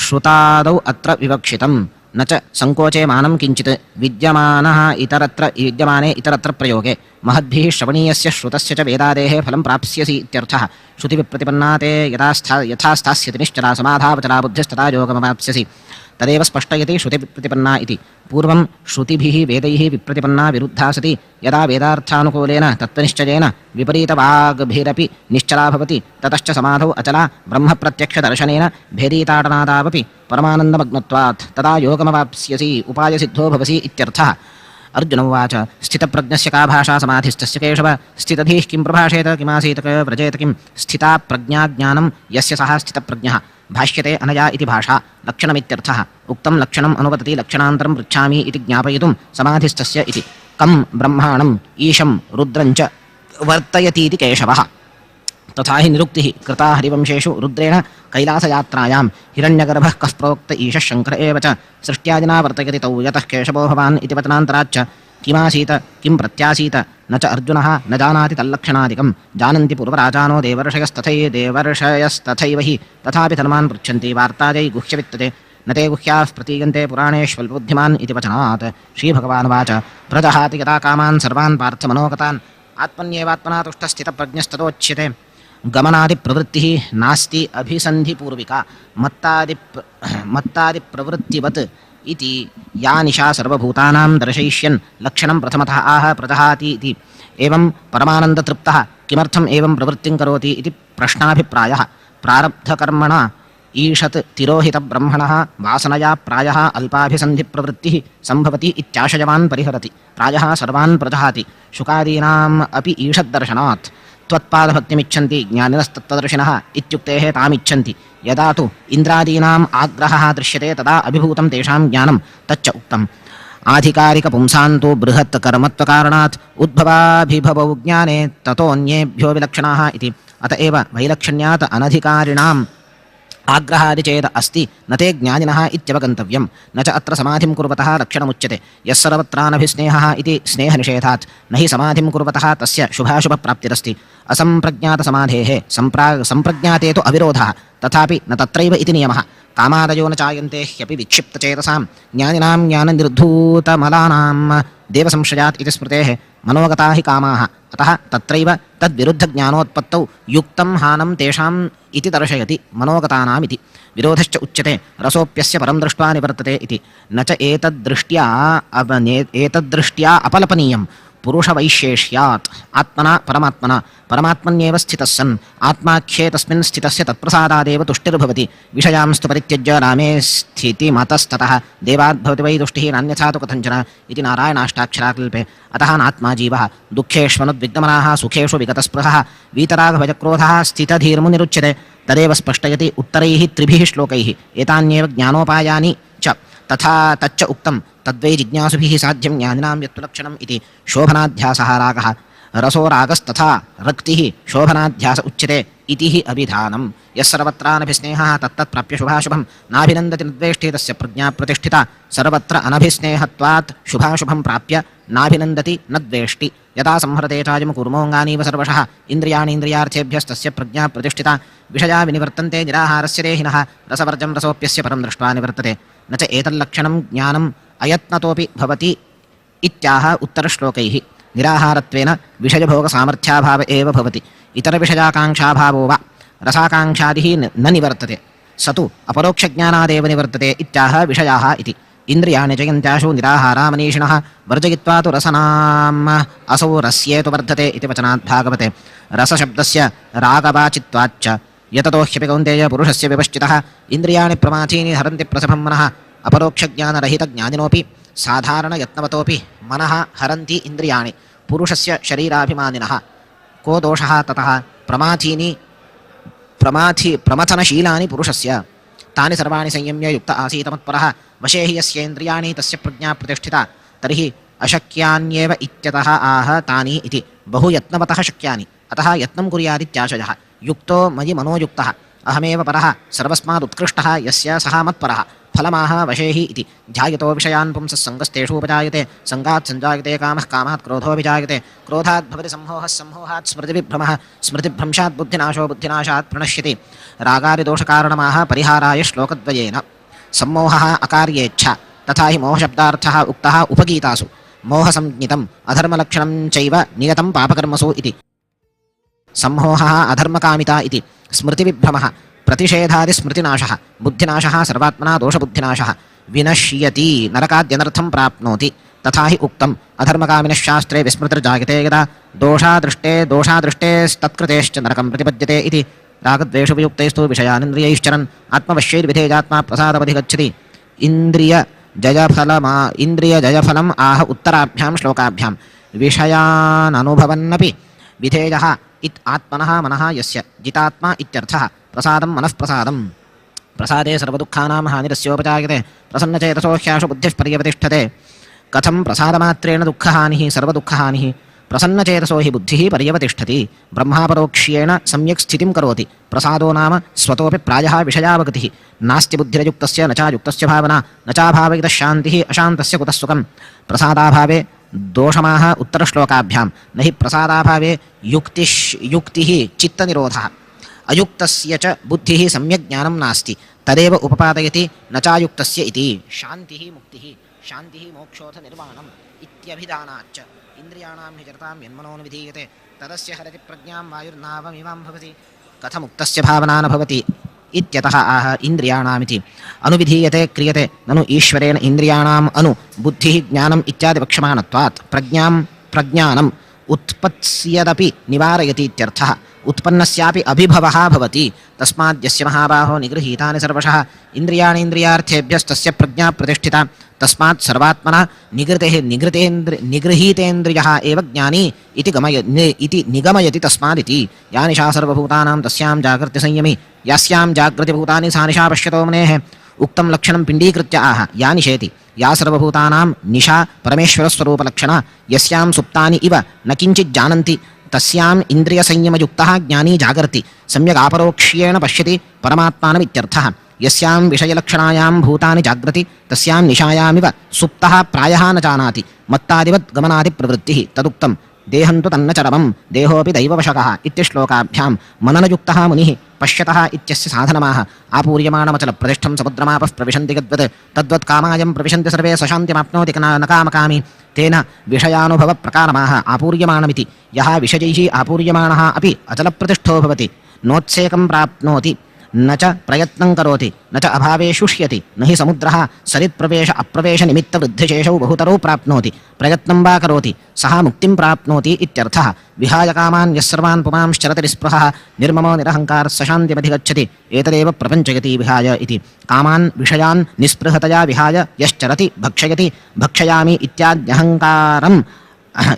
श्रुतादौ अत्र विवक्षितं न च संकोचे मानं किञ्चित् विद्यमाने इतरत्र प्रयोगे महद्भिः श्रवणीयस्य श्रुतस्य च वेदादेः फलं प्राप्स्यसि इत्यर्थः श्रुतिविप्रतिपन्ना ते यथा स्थास्यति निश्चला समाधावचला बुद्धिस्तथा योगमवाप्स्यसि तदेव स्पष्टयति श्रुतिप्रतिपन्ना इति पूर्वं श्रुतिभिः वेदैः विप्रतिपन्ना विरुद्धा सति यदा वेदार्थानुकूलेन तत्त्वनिश्चयेन विपरीतवाग्भिरपि निश्चला भवति ततश्च समाधौ अचला ब्रह्मप्रत्यक्षदर्शनेन भेदीताडनादावपि परमानन्दमग्नत्वात् तदा योगमवाप्स्यसि उपायसिद्धो भवसि इत्यर्थः अर्जुन उवाच स्थितप्रज्ञस्य का भाषा समाधिस्तस्य केशव स्थितधीः किं प्रभाषेत किमासीत व्रजेत किं स्थिता प्रज्ञाज्ञानं यस्य सः स्थितप्रज्ञः भाष्यते अनया इति भाषा लक्षणमित्यर्थः उक्तं लक्षणम् अनुवदति लक्षणान्तरं पृच्छामि इति ज्ञापयितुं समाधिस्तस्य इति कं ब्रह्माणम् ईशं रुद्रञ्च वर्तयतीति केशवः तथा हि निरुक्तिः कृता हरिवंशेषु रुद्रेण कैलासयात्रायां हिरण्यगर्भः कः प्रोक्त ईशः शङ्कर एव च सृष्ट्यादिना वर्तयति तौ यतः केशवो भवान् इति वचनान्तराच्च किमासीत किं प्रत्यासीत न च अर्जुनः न जानाति तल्लक्षणादिकं जानन्ति पूर्वराजानो देवर्षयस्तथैव हि तथापि धर्मान् पृच्छन्ति वार्तायै गुह्यवित्तते न ते गुह्याः प्रतीयन्ते पुराणेष्वल्पबुद्धिमान् इति वचनात् श्रीभगवानुवाच प्रजहाति यदा कामान् सर्वान् पार्थमनोगतान् आत्मन्येवात्मना तुष्टस्थितप्रज्ञस्ततोच्यते गमनादिप्रवृत्तिः नास्ति अभिसन्धिपूर्विका मत्तादिप्रवृत्तिवत् इति या निशा सर्वभूतानां दर्शयिष्यन् लक्षणं प्रथमतः आह प्रजहाति इति एवं परमानन्दतृप्तः किमर्थम् एवं प्रवृत्तिं करोति इति प्रश्नाभिप्रायः प्रारब्धकर्मणा ईषत् तिरोहितब्रह्मणः वासनया प्रायः अल्पाभिसन्धिप्रवृत्तिः सम्भवति इत्याशयवान् परिहरति प्रायः सर्वान् प्रजहाति शुकादीनाम् अपि ईषद्दर्शनात् त्वत्पादभक्तिमिच्छन्ति ज्ञानिनस्तत्त्वदर्शिनः इत्युक्तेः तामिच्छन्ति यदा तु इन्द्रादीनाम् आग्रहः दृश्यते तदा अभिभूतं तेषां ज्ञानं तच्च उक्तम् आधिकारिकपुंसान्तु बृहत् कर्मत्वकारणात् उद्भवाभिभवौ ज्ञाने ततोऽन्येभ्यो विलक्षणाः इति। अत एव वैलक्षण्यात् अनधिकारिणाम् आग्रहादि चेद अस्ति न ते ज्ञानिनः इत्यवगन्तव्यं। न च अत्र समाधिं कुर्वतः लक्षणमुच्यते। यः सर्वत्रानभिस्नेहः इति स्नेहनिषेधात् न हि समाधिं कुर्वतः तस्य शुभाशुभप्राप्तिरस्ति। असम्प्रज्ञातसमाधेः सम्प्रज्ञाते तु अविरोधः, तथापि न तत्रैव इति नियमः। कामादयो न चायन्ते ह्यपि विक्षिप्तचेतसां ज्ञानिनां ज्ञाननिर्धूतमलानां देवसंशयात् इति स्मृतेः मनोगता हि कामाः। अतः तत्रैव तद्विरुद्धज्ञानोत्पत्तौ युक्तं हानं तेषाम् इति दर्शयति मनोगतानाम् इति। विरोधश्च उच्यते रसोऽप्यस्य परं दृष्ट्वा निवर्तते इति। न च एतद्दृष्ट्या अपलपनीयं पुरुषवैशेष्यात् आत्मना परमात्मना परमात्मन्येव स्थितः सन् आत्माख्ये तस्मिन् स्थितस्य तत्प्रसादादेव तुष्टिर्भवति। विषयांस्तु परित्यज्य रामे स्थितिमतस्ततः देवाद्भवति वै तुष्टिः नान्यथा तु कथञ्चन इति नारायणाष्टाक्षराकल्पे। अतः नात्मा जीवः दुःखेष्वनुद्विग्नमनाः सुखेषु विगतस्पृहः वीतरागभजक्रोधः स्थितधीर्मुनिरुच्यते। तदेव स्पष्टयति उत्तरैः त्रिभिः श्लोकैः एतान्येव ज्ञानोपायानि च। तथा तच्च उक्तं तद्वै जिज्ञासुभिः साध्यं ज्ञानिनां यत्तुलक्षणम् इति। शोभनाध्यासः रागः रसो रागस्तथा रक्तिः शोभनाध्यास उच्यते इति हि अभिधानं। यः सर्वत्रानभिस्नेहः तत्तत्प्राप्य शुभाशुभं नाभिनन्दति नद्वेष्टि तस्य प्रज्ञा प्रतिष्ठिता। सर्वत्र अनभिस्नेहत्वात् शुभाशुभं प्राप्य नाभिनन्दति न द्वेष्टि। यदा संहरते चायं कूर्मोऽङ्गानीव सर्वशः इन्द्रियाणीन्द्रियार्थेभ्यस्तस्य प्रज्ञा प्रतिष्ठिता। विषया विनिवर्तन्ते निराहारस्य देहिनः रसवर्जं रसोऽप्यस्य परं दृष्ट्वा निवर्तते। न च एतल्लक्षणं ज्ञानम् अयत्नतोऽपि भवति इत्याह उत्तरश्लोकैः। निराहारत्वेन विषयभोगसामर्थ्याभाव एव भवति। इतरविषयाकाङ्क्षाभावो वा रसाकाङ्क्षादिः न निवर्तते। स तु अपरोक्षज्ञानादेव निवर्तते इत्याह विषयाः इति। इन्द्रियाणि जयन्त्याशु निराहारा मनीषिणः वर्जयित्वा तु रसनाम् असौ रस्येतु वर्धते इति वचनात् भागवते। रसशब्दस्य रागवाचित्वाच्च यततो ह्यपि कौन्तेय पुरुषस्य विपश्चितः इन्द्रियाणि प्रमाथीनि हरन्ति प्रसभं मनः। अपरोक्षज्ञानरहितज्ञानिनोऽपि साधारणयत्नवतोऽपि मनः हरन्ति इन्द्रियाणि पुरुषस्य शरीराभिमानिनः। को दोषः ततः? प्रमथनशीलानि पुरुषस्य तानि सर्वाणि संयम्य युक्त आसीत् मत्परः। वशे हि यस्येन्द्रियाणि तस्य प्रज्ञा प्रतिष्ठिता। तर्हि अशक्यान्येव इत्यतः आह तानि इति। बहुयत्नवतः शक्यानि, अतः यत्नं कुर्यादित्याशयः। युक्तो मयि मनोयुक्तः अहमेव परः सर्वस्मादुत्कृष्टः यस्य सः मत्परः। फलमाह वशे हि इति। ध्यायतो विषयान् पुंसः सङ्गस्तेषूपजायते। सङ्गात् सञ्जायते कामः, कामात् क्रोधोऽभिजायते। क्रोधात् भवति सम्मोहः, सम्मोहात् स्मृतिविभ्रमः, स्मृतिभ्रंशात् बुद्धिनाशो, बुद्धिनाशात् प्रणश्यति। रागादिदोषकारणमाह परिहाराय श्लोकद्वयेन। सम्मोहः अकार्येच्छा तथा हि मोहशब्दार्थः उक्तः उपगीतासु। मोहसंज्ञितम् अधर्मलक्षणं चैव नियतं पापकर्मसु इति। सम्मोहः अधर्मकामिता इति। स्मृतिविभ्रमः प्रतिषेधादिस्मृतिनाशः। बुद्धिनाशः सर्वात्मना दोषबुद्धिनाशः। विनश्यति नरकाद्यनर्थं प्राप्नोति। तथा हि उक्तम् अधर्मकामिनश्शास्त्रे विस्मृतिर्जायते यदा दोषादृष्टेस्तत्कृतेश्च नरकं प्रतिपद्यते इति। रागद्वेषुपयुक्तैस्तु विषयानिन्द्रियैश्चरन् आत्मवश्यैर्विधेयात्मा प्रसादमधिगच्छति। इन्द्रियजयफलम् आह उत्तराभ्यां श्लोकाभ्यां। विषयाननुभवन्नपि विधेयः इत् आत्मनः मनः यस्य जितात्मा इत्यर्थः। प्रसादं मनः प्रसादम्। प्रसादे सर्वदुःखानां हानिरस्योपजायते। प्रसन्नचेतसो ह्याशु बुद्धिः पर्यवतिष्ठते। कथं प्रसादमात्रेण दुःखहानिः सर्वदुःखहानिः? प्रसन्नचेतसो हि बुद्धिः पर्यवतिष्ठति। ब्रह्मापरोक्ष्येण सम्यक् स्थितिं करोति। प्रसादो नाम स्वतोऽपि प्रायः विषयावगतिः। नास्ति बुद्धिरयुक्तस्य न चायुक्तस्य भावना न चाभावयितः शान्तिः अशान्तस्य कुतः सुखम्। प्रसादाभावे दोषमाह उत्तरश्लोकाभ्यां। न हि प्रसादाभावे युक्तिः चित्तनिरोधः। अयुक्तस्य च बुद्धिः सम्यक् ज्ञानं नास्ति तदेव उपपादयति न चायुक्तस्य इति। शान्तिः मुक्तिः, शान्तिः मोक्षोऽथ निर्वाणम् इत्यभिधानाच्च। इन्द्रियाणां हि जरतां यन्मनोनुविधीयते तदस्य हरति प्रज्ञां वायुर्नावमिवां भवति। कथमुक्तस्य भावना न भवति इत्यतः आह इन्द्रियाणामिति। अनुविधीयते क्रियते ननु ईश्वरेण इन्द्रियाणाम् अनु बुद्धिः ज्ञानम् इत्यादि वक्ष्यमाणत्वात् प्रज्ञानम् उत्पत्स्यदपि निवारयति इत्यर्थः। उत्पन्नस्यापि अभिभवः भवति। तस्माद्यस्य महाबाहो निगृहीतानि सर्वशः इन्द्रियाणीन्द्रियार्थेभ्यस्तस्य प्रज्ञा प्रतिष्ठिता। तस्मात् सर्वात्मना निगृहीतेन्द्रियः एव ज्ञानी इति निगमयति तस्मादिति। या निशा सर्वभूतानां तस्यां जागृतिसंयमी। यस्यां जागृतिभूतानि सा निशा पश्यतो मुनेः। उक्तं लक्षणं पिण्डीकृत्य आह या निशेति या सर्वभूतानां निशा परमेश्वरस्वरूपलक्षणा यस्यां सुप्तानि इव न किञ्चित् जानन्ति तस्याम् इन्द्रियसंयमयुक्तः ज्ञानी जागर्ति सम्यगापरोक्ष्येण पश्यति परमात्मानमित्यर्थः यस्यां विषयलक्षणायां भूतानि जाग्रति तस्यां निशायामिव सुप्तः प्रायः न जानाति मत्तादिवत् गमनादिप्रवृत्तिः तदुक्तं देहं तु तन्न चरमं देहोऽपि दैववशकः इत्यश्लोकाभ्यां मननयुक्तः मुनिः पश्यतः इत्यस्य साधनमाह आपूर्यमाणमचलप्रतिष्ठं समुद्रमापः प्रविशन्ति गद्वत् तद्वत् कामायं प्रविशन्ति सर्वे सशान्तिमाप्नोति न कामकामी तेन विषयानुभवप्रकारमाह आपूर्यमाणमिति यः विषयैः आपूर्यमाणः अपि अचलप्रतिष्ठो भवति नोत्सेकं प्राप्नोति न च प्रयत्नं करोति न च अभावे शुष्यति न हि समुद्रः सरित्प्रवेश अप्रवेशनिमित्तवृद्धिशेषौ बहुतरौ प्राप्नोति प्रयत्नं वा करोति सः मुक्तिं प्राप्नोति इत्यर्थः विहाय कामान् यः सर्वान् पुमांश्चरति निःस्पृहः निर्ममो निरहङ्कारः सशान्तिमधिगच्छति एतदेव प्रपञ्चयति विहाय इति कामान् विषयान् निःस्पृहतया विहाय यश्चरति भक्षयति भक्षयामि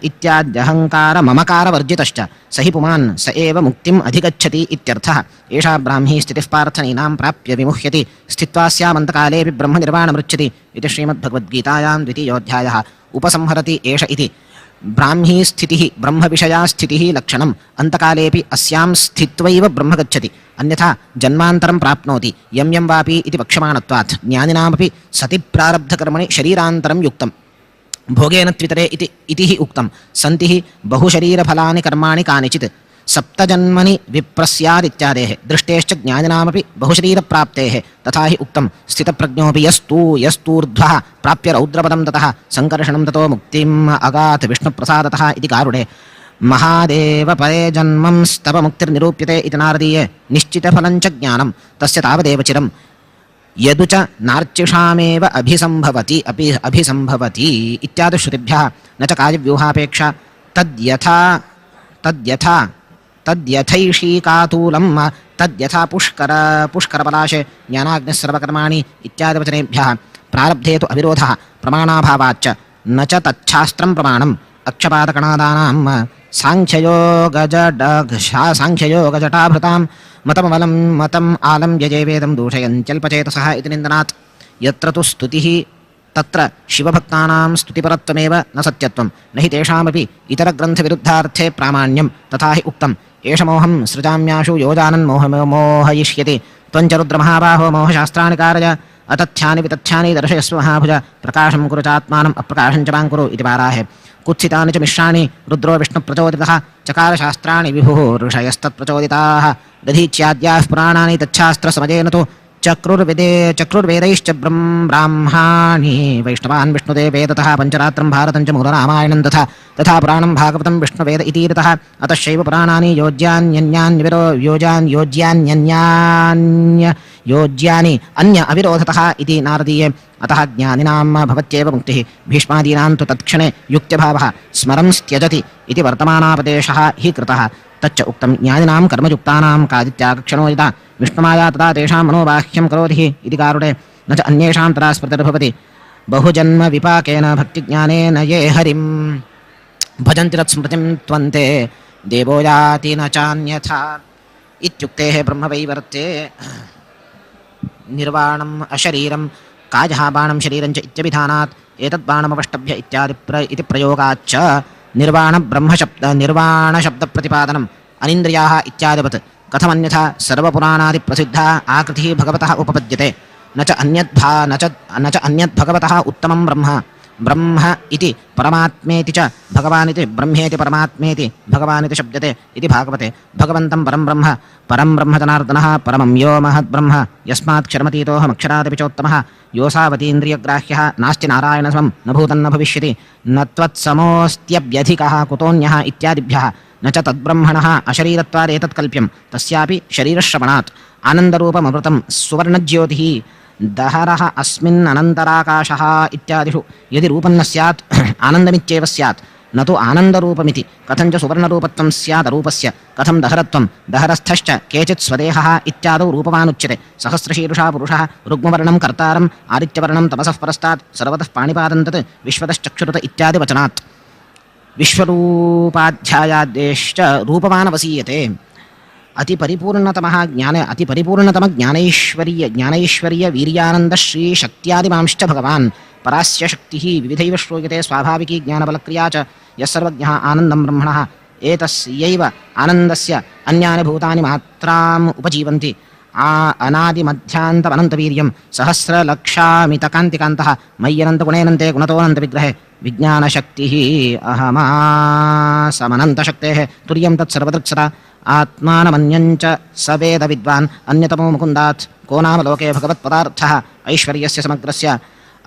इत्याद्यहङ्कारममकारवर्जितश्च स हि पुमान् स एव मुक्तिम् अधिगच्छति इत्यर्थः एषा ब्राह्मी स्थितिः पार्थनीनां प्राप्य विमुह्यति स्थित्वा स्यामन्तकालेऽपि ब्रह्मनिर्वाणमृच्छति इति श्रीमद्भगवद्गीतायां 2. उपसंहरति एष इति ब्राह्मी स्थितिः ब्रह्मविषया स्थितिः लक्षणम् अन्तकालेऽपि अस्यां स्थित्वैव ब्रह्म गच्छति अन्यथा जन्मान्तरं प्राप्नोति यं यं वापि इति वक्ष्यमाणत्वात् ज्ञानिनामपि सति प्रारब्धकर्मणि शरीरान्तरं युक्तम् भोगेन त्वितरे इति हि उक्तं सन्ति हि बहुशरीरफलानि कर्माणि कानिचित् सप्तजन्मनि विप्रस्यादित्यादेः दृष्टेश्च ज्ञानिनामपि बहुशरीरप्राप्तेः तथा हि उक्तं स्थितप्रज्ञोऽपि यस्तूर्ध्वः प्राप्य रौद्रपदं ततः सङ्कर्षणं ततो मुक्तिम् अगात् विष्णुप्रसादतः इति कारुणे महादेव परे जन्मं स्तवमुक्तिर्निरूप्यते इति नारदीये निश्चितफलं च ज्ञानं तस्य तावदेव चिरम् यदु च नार्चिषामेव अभिसंभवति इत्यादिश्रुतिभ्यः न च कार्यव्यूहापेक्षा तद्यथैषीकातूलं तद्यथा पुष्करपलाशे ज्ञानाग्निः सर्वकर्माणि इत्यादिवचनेभ्यः प्रारब्धे तु अविरोधः प्रमाणाभावाच्च न च तच्छास्त्रं प्रमाणम् अक्षपादकणादानां साङ्ख्ययोगजटाभृतां मतम् आलं यजेवेदं दूषयन्त्यल्पचेतसः इति निन्दनात् यत्र तु स्तुतिः तत्र शिवभक्तानां स्तुतिपरत्वमेव न सत्यत्वं न हि तेषामपि इतरग्रन्थविरुद्धार्थे प्रामाण्यं तथा हि उक्तम् एष मोहं सृजाम्याशु योजानन् मोहयिष्यति त्वञ्च रुद्रमहाबाहो मोहशास्त्राणि कारय अतथ्यानि वितथ्यानि दर्शयस्व महाभुज प्रकाशं कुरु चात्मानम् अप्रकाशं च मां कुरु इति पाराहे कुत्सितानि च मिश्राणि रुद्रो विष्णुप्रचोदितः चकारशास्त्राणि विभुः ऋषयस्तत्प्रचोदिताः दधीच्याद्याः पुराणानि तच्छास्त्रसमजेन तु चक्रुर्वेदैश्च ब्राह्माणि वैष्णवान् विष्णुदेवेदतः पञ्चरात्रं भारतं च मूलरामायणं तथा पुराणं भागवतं विष्णुवेद इतीरितः अतश्चैव पुराणानि योज्यानि अन्य अविरोधतः इति नारदीये अतः ज्ञानिनां भवत्येव मुक्तिः भीष्मादीनां तु तत्क्षणे युक्त्यभावः स्मरं त्यजति इति वर्तमानापदेशः हि कृतः तच्च उक्तं ज्ञानिनां कर्मयुक्तानां कादित्यागक्षणो यदा विष्णुमाया तदा तेषां मनोबाह्यं करोति इति कारुणे न च अन्येषां तदा स्मृतिर्भवति बहुजन्म विपाकेन भक्तिज्ञानेन ये हरिं भजन्ति तत्स्मृतिं त्वन्ते देवो याति न चान्यथा इत्युक्तेः ब्रह्मवैवर्ते निर्वाणम् अशरीरं काजः बाणं शरीरं च इत्यभिधानात् एतद्बाणमवष्टभ्य इति प्रयोगाच्च निर्वाणशब्दप्रतिपादनम् अनिन्द्रियाः इत्यादिवत् कथमन्यथा सर्वपुराणादिप्रसिद्धा आकृतिः भगवतः उपपद्यते न च अन्यद्भगवतः उत्तमं ब्रह्म इति परमात्मेति च भगवानिति ब्रह्मेति परमात्मेति भगवानिति शब्दते इति भागवते भगवन्तं परं ब्रह्म जनार्दनः परमं यो महद्ब्रह्म यस्मात् क्षरमतीतोऽहमक्षरादपि चोत्तमः योऽसावतीन्द्रियग्राह्यः नास्ति नारायणसमं न भूतन्न भविष्यति न त्वत्समोऽस्त्यभ्यधिकः कुतोऽन्यः इत्यादिभ्यः न च तद्ब्रह्मणः अशरीरत्वादेतत्कल्प्यं तस्यापि शरीरश्रवणात् आनन्दरूपममृतं सुवर्णज्योतिः दहरः अस्मिन् अनन्तराकाशः इत्यादिषु यदि रूपं न स्यात् आनन्दमित्येव स्यात् न तु आनन्दरूपमिति कथं च सुवर्णरूपत्वं स्यादरूपस्य कथं दहरत्वं दहरस्थश्च केचित् स्वदेहः इत्यादौ रूपवानुच्यते सहस्रशीर्षा पुरुषः रुग्मवर्णं कर्तारम् आदित्यवर्णं तपसः परस्तात् सर्वतः पाणिपादं तत् विश्वतश्चक्षुरुत अति परिपूर्णतम ज्ञानैश्वर्य वीर्यानंद श्री शक्त्यादिमांश्च भगवान् परास्य शक्तिः विविधैव श्रूयते स्वाभाविकी ज्ञानबलक्रिया च यस्सर्वज्ञः आनन्दं ब्रह्मणः एतस्यैव आनन्दस्य अन्यानि भूतानि मात्राम् उपजीवन्ति अनादिमध्यान्तमनन्तवीर्यं सहस्रलक्षामितकान्तिकान्तः मय्यनन्तगुणेनन्ते गुणतोऽनन्तविग्रहे विज्ञानशक्तिः अहमासमनन्तशक्तेः तुर्यं तत्सर्वदृक्सदा आत्मानमन्यञ्च स वेद विद्वान् अन्यतमो मुकुन्दात् को नाम लोके भगवत्पदार्थः ऐश्वर्यस्य समग्रस्य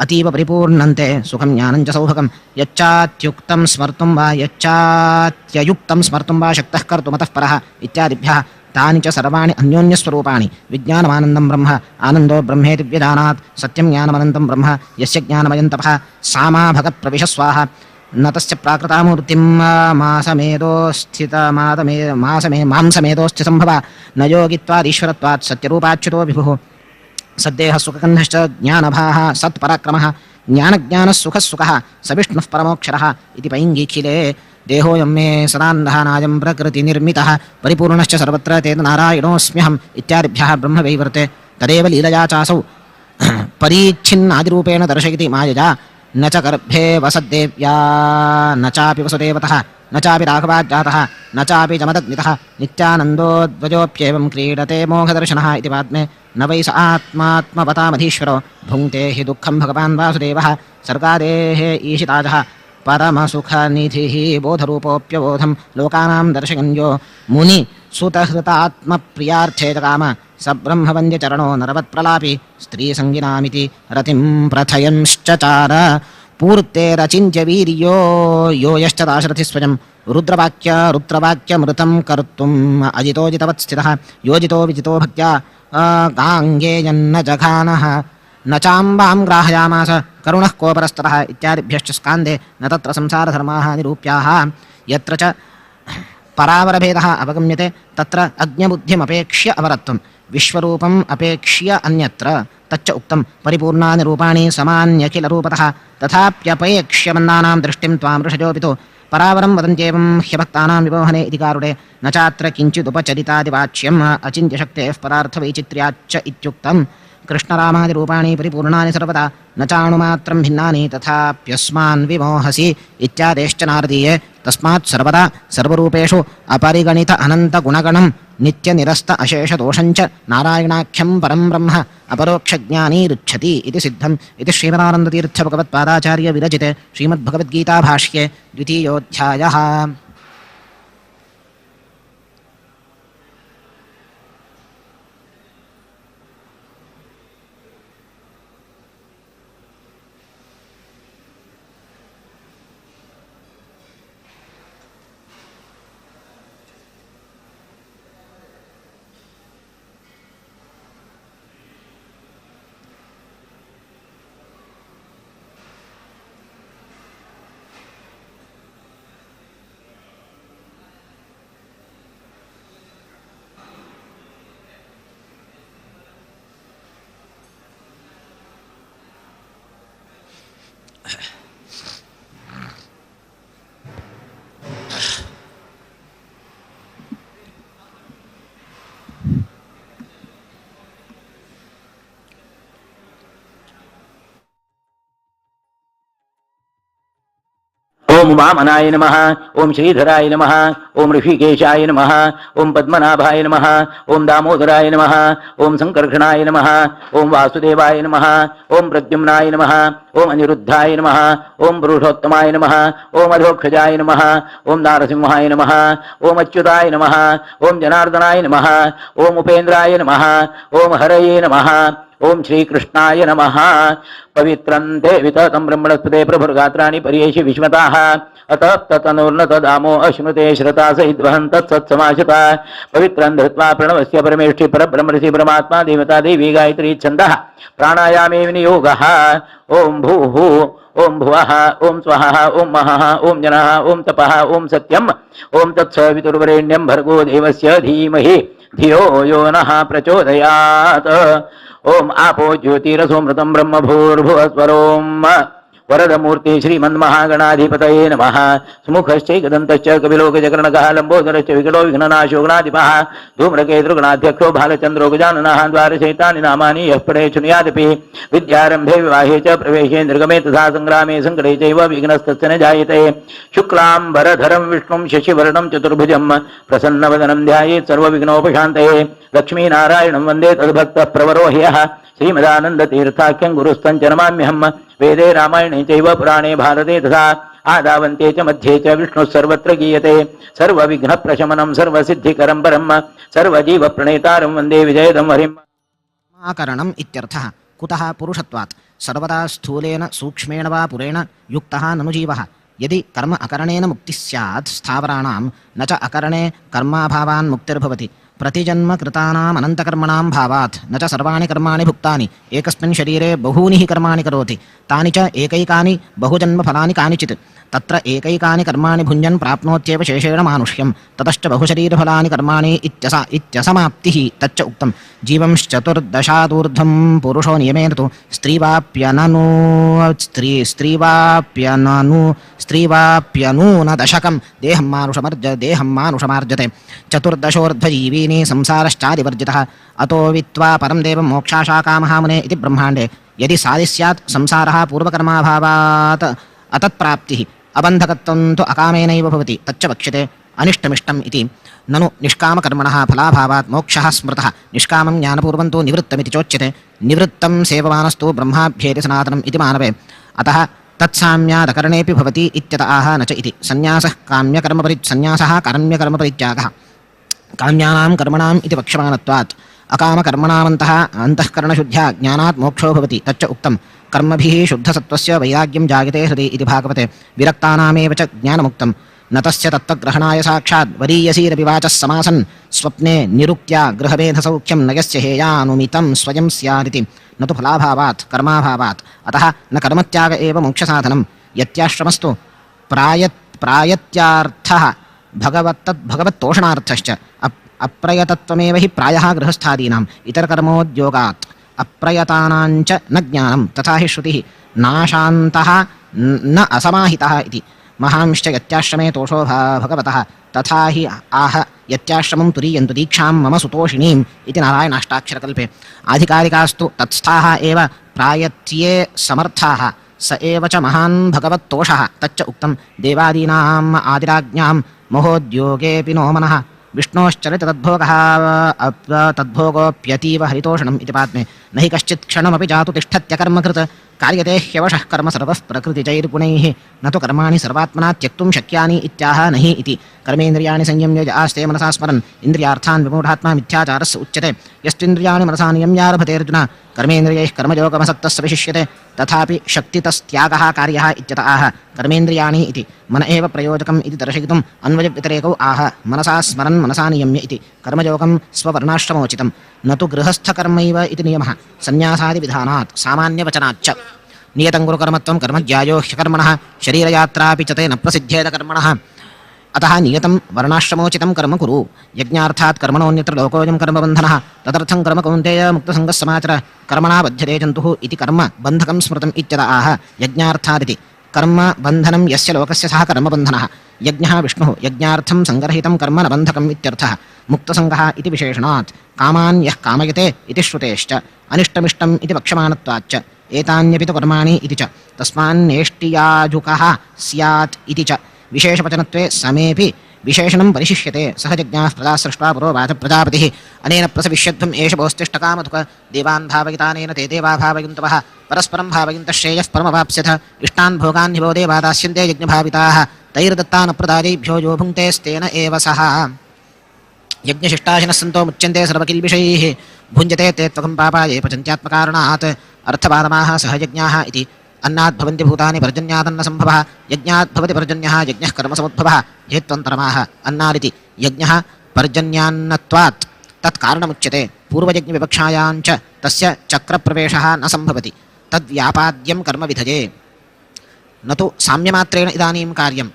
अतीव परिपूर्णन्ते सुखं ज्ञानं च सौभगं यच्चात्युक्तं स्मर्तुं वा यच्चात्ययुक्तं स्मर्तुं वा शक्तः कर्तुमतः परः इत्यादिभ्यः तानि च सर्वाणि अन्योन्यस्वरूपाणि विज्ञानमानन्दं ब्रह्म आनन्दो ब्रह्मेति व्यजानात् सत्यं ज्ञानमनन्तं ब्रह्म यस्य ज्ञानमयं तपः सामा भगप्रविश स्वाहा न तस्य प्राकृतामूर्तिं मांसमेधोऽस्थिसम्भवा न योगित्वादीश्वरत्वात् सत्यरूपाच्युतो विभुः सद्देह सुखगन्धश्च ज्ञानभाः सत्पराक्रमः ज्ञानज्ञानस्सुखः स विष्णुः परमोक्षरः इति पैङ्गीखिले देहोऽयं मे सदान्धनायं प्रकृतिनिर्मितः परिपूर्णश्च सर्वत्र तेन नारायणोऽस्म्यहम् इत्यादिभ्यः ब्रह्मवैवर्ते तदेव लीलया चासौ परीच्छिन्नादिरूपेण दर्शयति मायया न च गर्भे वसद्देव्या न चापि वसुदेवतः न चापि राघवाज्जातः न चापि जमदग्नितः नित्यानन्दोद्वयोऽप्येवं क्रीडते मोहदर्शनः इति पाद्मे न वै स आत्मात्मपतामधीश्वरो भुङ्क्ते हि दुःखं भगवान् वासुदेवः सर्गादेः ईशिताजः परमसुखनिधिः बोधरूपोऽप्यबोधं लोकानां दर्शयन् यो मुनि सुतहृतात्मप्रियार्थे जगाम स ब्रह्मवन्द्यचरणो नरवत्प्रलापि स्त्रीसङ्गिनामिति रतिं प्रथयंश्चचार पूर्तेरचिन्त्य वीर्यो यो यश्च दाशरथि स्वयं रुद्रवाक्यमृतं कर्तुम् अजितोजितवत् स्थितः योजितो विजितो भक्त्या गाङ्गेयन्न जघानः न चाम्बां ग्राहयामास करुणः कोपरस्ततः इत्यादिभ्यश्च स्कान्दे न तत्र संसारधर्माः निरूप्याः यत्र च परावरभेदः अवगम्यते तत्र अज्ञबुद्धिमपेक्ष्य अवरत्वं विश्वरूपम् अपेक्ष्य अन्यत्र तच्च उक्तं परिपूर्णानि रूपाणि समान्यखिलरूपतः तथाप्यपेक्ष्य मन्दानां दृष्टिं त्वां ऋषजोऽपितो परावरं वदन्त्येवं ह्यभक्तानां विमोहने इति कारुणे न चात्र किञ्चिदुपचरितादिवाच्यम् अचिन्त्यशक्तेः पदार्थवैचित्र्याच्च इत्युक्तं कृष्णरामादिरूपाणि परिपूर्णानि सर्वदा न चाणुमात्रं भिन्नानि तथाप्यस्मान् विमोहसि इत्यादेश्च नारदीये तस्मात् सर्वदा सर्वरूपेषु अपरिगणित अनन्तगुणगणं नित्यनिरस्त अशेषदोषञ्च नारायणाख्यं परं ब्रह्म अपरोक्षज्ञानी रुच्छति इति सिद्धम् इति श्रीमदानन्दतीर्थभगवत्पादाचार्य विरचिते श्रीमद्भगवद्गीताभाष्ये द्वितीयोऽध्यायः। ओम वामनाय नमः, ओम श्रीधराय नमः, ओम ऋषिकेशाय नमः, ओम पद्मनाभाय नमः, ओम दामोदराय नमः, ओम संकर्षणाय नमः, ओम वासुदेवाय नमः, ओम प्रद्युम्नाय नमः, ओम अनिरुद्धाय नमः, ओम पुरुषोत्तमाय नमः, ओम अधोक्षजाय नमः, ओम नारसिंहाय नमः, ओम अच्युताय नमः, ओम जनार्दनाय नमः, ओम उपेन्द्राय नमः, ओम हरये नमः, ओम श्रीकृष्णाय नमः। पवित्रन्ते विततं ब्रह्मणस्पते प्रभुर्गात्राणि पर्येषि विश्वताः अतः ततनुर्नतदामो अश्नुते श्रता सहिद्वहन् तत्सत्समाशता पवित्रं धृत्वा प्रणवस्य परमेष्ठि परब्रह्मणसि परमात्मा देवता देवी गायत्री छन्दः प्राणायामे विनियोगः। ओम भूः ओम भुवः ओम स्वः ओम महः ओम जनः ओम तपः ओम सत्यम् ओम तत्सवितुर्वरेण्यं भर्गो देवस्य धीमहि धियो यो नः प्रचोदयात्। ओम आपो ज्योतिरसोमृतं ब्रह्म भूर्भुवस्वरोम वरदमूर्ति श्रीमन्महागणाधिपतये नमः सुमुखश्चैकदन्तश्च कपिलोकचकर्णकः लम्बोदरश्च विकटो विघ्ननाशो गणाधिपः धूम्रकेतुर्गणाध्यक्षो भालचन्द्रो गजाननः द्वारशैतानि नामानि यः पठे शृणुयादपि विद्यारम्भे विवाहे च प्रवेशे निर्गमे तथा सङ्ग्रामे सङ्कटे चैव विघ्नस्तस्य न जायते शुक्लाम्बरधरं विष्णुं शशिवर्णं चतुर्भुजं प्रसन्नवदनं ध्यायेत् सर्वविघ्नोपशान्तये लक्ष्मीनारायणं वन्दे तद्भक्तः प्रवरो ह्यः श्रीमदानन्दतीर्थाख्यं गुरुस्तञ्च नमाम्यहम् वेदे रामायणे चैव पुराणे भारते तथा आदावन्ते च मध्ये च विष्णुः सर्वत्र गीयते सर्वविघ्नप्रशमनं सर्वसिद्धिकरं परं सर्वजीवप्रणेतारं वन्दे विजयदं हरिम् कर्माकरणम् इत्यर्थः कुतः पुरुषत्वात् सर्वदा स्थूलेन सूक्ष्मेण वा पुरेण युक्तः ननु जीवः यदि कर्म अकरणेन मुक्तिः स्यात् स्थावराणां न च अकरणे कर्माभावान् मुक्तिर्भवति प्रतिजन्म कृतानाम् अनन्तकर्मणां भावात् न च सर्वाणि कर्माणि भुक्तानि एकस्मिन् शरीरे बहूनि हि कर्माणि करोति तानि च एकैकानि बहुजन्मफलानि कानिचित् तत्र एकैकानि कर्माणि भुञ्जन् प्राप्नोत्येव शेषेण मानुष्यं ततश्च बहुशरीरफलानि कर्माणि इत्यसमाप्तिः तच्च उक्तं जीवंश्चतुर्दशादूर्ध्वं पुरुषो नियमेन तु स्त्रीवाप्यनून दशकं देहं मानुषमार्जते चतुर्दशोर्ध्वजीवीनि संसारश्चादिवर्जितः अतो वित्वा परं देवं मोक्षाशाकामः मुने इति ब्रह्माण्डे यदि साधि स्यात् संसारः पूर्वकर्माभावात् अतत्प्राप्तिः अबन्धकत्वं तु अकामेनैव भवति तच्च वक्ष्यते अनिष्टमिष्टम् इति ननु निष्कामकर्मणः फलाभावात् मोक्षः स्मृतः निष्कामं ज्ञानपूर्वं तु निवृत्तमिति चोच्यते निवृत्तं सेवमानस्तु ब्रह्माभ्येति सनातनम् इति मानवे अतः तत्साम्यादकरणेऽपि भवति इत्यत आह न च इति सन्न्यासः काम्यकर्मपरित्यागः काम्यानां कर्मणाम् इति वक्ष्यमाणत्वात् अकामकर्मणामन्तः अन्तःकरणशुद्ध्या ज्ञानात् मोक्षो भवति तच्च उक्तं कर्मभिः शुद्धसत्त्वस्य वैराग्यं जायते हृदि इति भागवते विरक्तानामेव च ज्ञानमुक्तं न तस्य तत्त्वग्रहणाय साक्षात् वरीयसीरपि वाचः समासन् स्वप्ने निरुक्त्या गृहभेदसौख्यं न यस्य हेयानुमितं स्वयं स्यादिति न तु फलाभावात् कर्माभावात् अतः न कर्मत्याग एव मोक्षसाधनं यत्याश्रमस्तु प्रायत्यार्थः भगवत्तोषणार्थश्च अप्रयतत्वमेव हि प्रायः गृहस्थादीनाम् इतरकर्मोद्योगात् अप्रयतानाञ्च न ज्ञानं तथा हि श्रुतिः नाशान्तः न असमाहितः इति महांश्च यत्याश्रमे तोषो भगवतः तथा हि आह यत्याश्रमं तुरीयन्तु दीक्षां मम सुतोषिणीम् इति नारायणाष्टाक्षरकल्पे आधिकारिकास्तु तत्स्थाः एव प्रायत्ये समर्थाः स एव च महान् भगवत्तोषः तच्च उक्तं देवादीनाम् आदिराज्ञां महोद्योगेऽपि नो मनः विष्णोश्चरित तद्भोगोऽप्यतीव हरितोषणम् इति पाद्मे न हि कश्चित् क्षणमपि जातु तिष्ठत्यकर्मकृत् कार्यते ह्यवशः कर्म सर्वः प्रकृतिजैर्गुणैः न तु कर्माणि सर्वात्मना त्यक्तुं शक्यानि इत्याह न हि इति कर्मेन्द्रियाणि संयम्य आस्ते मनसा स्मरन् इन्द्रियार्थान् विमूढात्मा मिथ्याचारस्य उच्यते यस्त्विन्द्रियाणि मनसा नियम्यारभतेऽर्जुन कर्मेन्द्रियैः कर्मयोगमसक्तः स विशिष्यते तथापि शक्तितस्त्यागः कार्यः इत्यत आह कर्मेन्द्रियाणि इति मन एव प्रयोजकम् इति दर्शयितुम् अन्वयव्यतिरेकौ आह मनसा स्मरन् मनसा नियम्य इति कर्मयोगं स्ववर्णाश्रमोचितं न तु गृहस्थकर्मैव इति नियमः सन्न्यासादिविधानात् सामान्यवचनाच्च नियतं गुरुकर्मत्वं कर्मज्यायो ह्यकर्मणः शरीरयात्रापि च ते न प्रसिद्धेत कर्मणः अतः नियतं वर्णाश्रमोचितं कर्म कुरु यज्ञार्थात् कर्मणोऽन्यत्र लोकोऽयं कर्मबन्धनः तदर्थं कर्म कौन्तेय मुक्तसङ्गः समाचर कर्मणा बध्यते जन्तुः इति कर्म बन्धकं स्मृतम् इत्यत आह यज्ञार्थादिति कर्म बन्धनं यस्य लोकस्य सः कर्मबन्धनः यज्ञः विष्णुः यज्ञार्थं सङ्गरहितं कर्म न बन्धकम् इत्यर्थः मुक्तसङ्गः इति विशेषणात् कामान् यः कामयते इति श्रुतेश्च अनिष्टमिष्टम् इति वक्ष्यमाणत्वाच्च एतान्यपि तु कर्माणि इति च तस्मान्नेष्टियाजुकः स्यात् इति च विशेषवचनत्वे समेऽपि विशेषणं परिशिष्यते सह जज्ञाः प्रजा सृष्ट्वा पुरोवाच प्रजापतिः अनेन प्रसविष्यध्वम् एष भोस्तिष्ठकामधुक देवान् भावयितानेन ते देवा भावयन्तवः परस्परं भावयन्तः श्रेयः परमवाप्स्यथ इष्टान् भोगान् निवो देवा दास्यन्ते यज्ञभाविताः तैर्दत्तानप्रदादेभ्यो यो भुङ्क्तेस्तेन एव सः यज्ञशिष्टाशिनः सन्तो मुच्यन्ते सर्वकिल्बिषैः भुञ्जते ते त्वकं पापा ये पचन्त्यात्मकारणात् अर्थपादमाः सहयज्ञाः इति अन्नात् भवन्ति भूतानि पर्जन्यादन्न सम्भवः यज्ञात् भवति पर्जन्यः यज्ञः कर्मसमुद्भवः हेत्वन्तरमाः अन्नादिति यज्ञः पर्जन्यान्नत्वात् तत्कारणमुच्यते पूर्वयज्ञविवक्षायाञ्च तस्य चक्रप्रवेशः न सम्भवति तद्व्यापाद्यं कर्म विधये न तु साम्यमात्रेण इदानीं कार्यं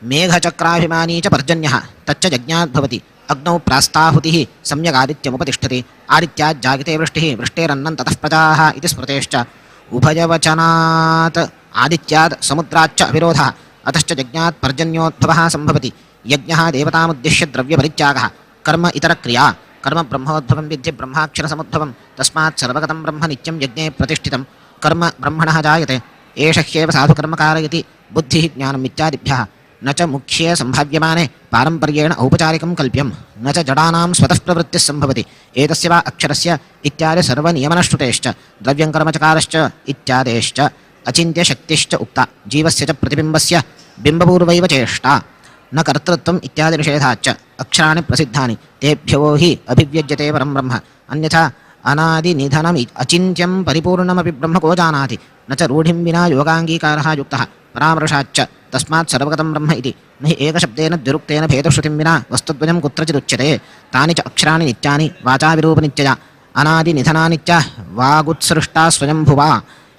मेघचक्राभिमानी च पर्जन्यः तच्च यज्ञात् भवति अग्नौ प्रास्ताहुतिः सम्यगादित्यमुपतिष्ठति आदित्याज्जायते वृष्टिः वृष्टेरन्नं ततः प्रजाः इति स्मृतेश्च उभयवचनात् आदित्याद् समुद्राच्च अविरोधः अतश्च यज्ञात् पर्जन्योद्भवः सम्भवति यज्ञः देवतामुद्दिश्य द्रव्यपरित्यागः कर्म इतरक्रिया कर्म ब्रह्मोद्भवं विद्धि ब्रह्माक्षरसमुद्भवं तस्मात् सर्वगतं ब्रह्म नित्यं यज्ञे प्रतिष्ठितं कर्म ब्रह्मणः जायते एष ह्येव साधुकर्म कारयति बुद्धिः ज्ञानम् इत्यादिभ्यः न च मुख्ये सम्भाव्यमाने पारम्पर्येण औपचारिकं कल्प्यं न च जडानां स्वतः प्रवृत्तिः सम्भवति एतस्य वा अक्षरस्य इत्यादि सर्वनियमनश्रुतेश्च द्रव्यं कर्मचकारश्च इत्यादेश्च अचिन्त्यशक्तिश्च उक्ता जीवस्य च प्रतिबिम्बस्य बिम्बपूर्वैव चेष्टा न कर्तृत्वम् इत्यादि निषेधाच्च अक्षराणि प्रसिद्धानि तेभ्यो हि अभिव्यज्यते परं ब्रह्म अन्यथा अनादिनिधनम् अचिन्त्यं परिपूर्णमपि ब्रह्म को जानाति न च रूढिं विना योगाङ्गीकारः युक्तः परामर्शाच्च तस्मात् सर्वगतं ब्रह्म इति न हि एकशब्देन द्विरुक्तेन भेदश्रुतिं विना वस्तुद्वयं कुत्रचिदुच्यते तानि च अक्षराणि नित्यानि वाचाविरूपनित्यया अनादिनिधनानित्य वागुत्सृष्टा स्वयंभुवा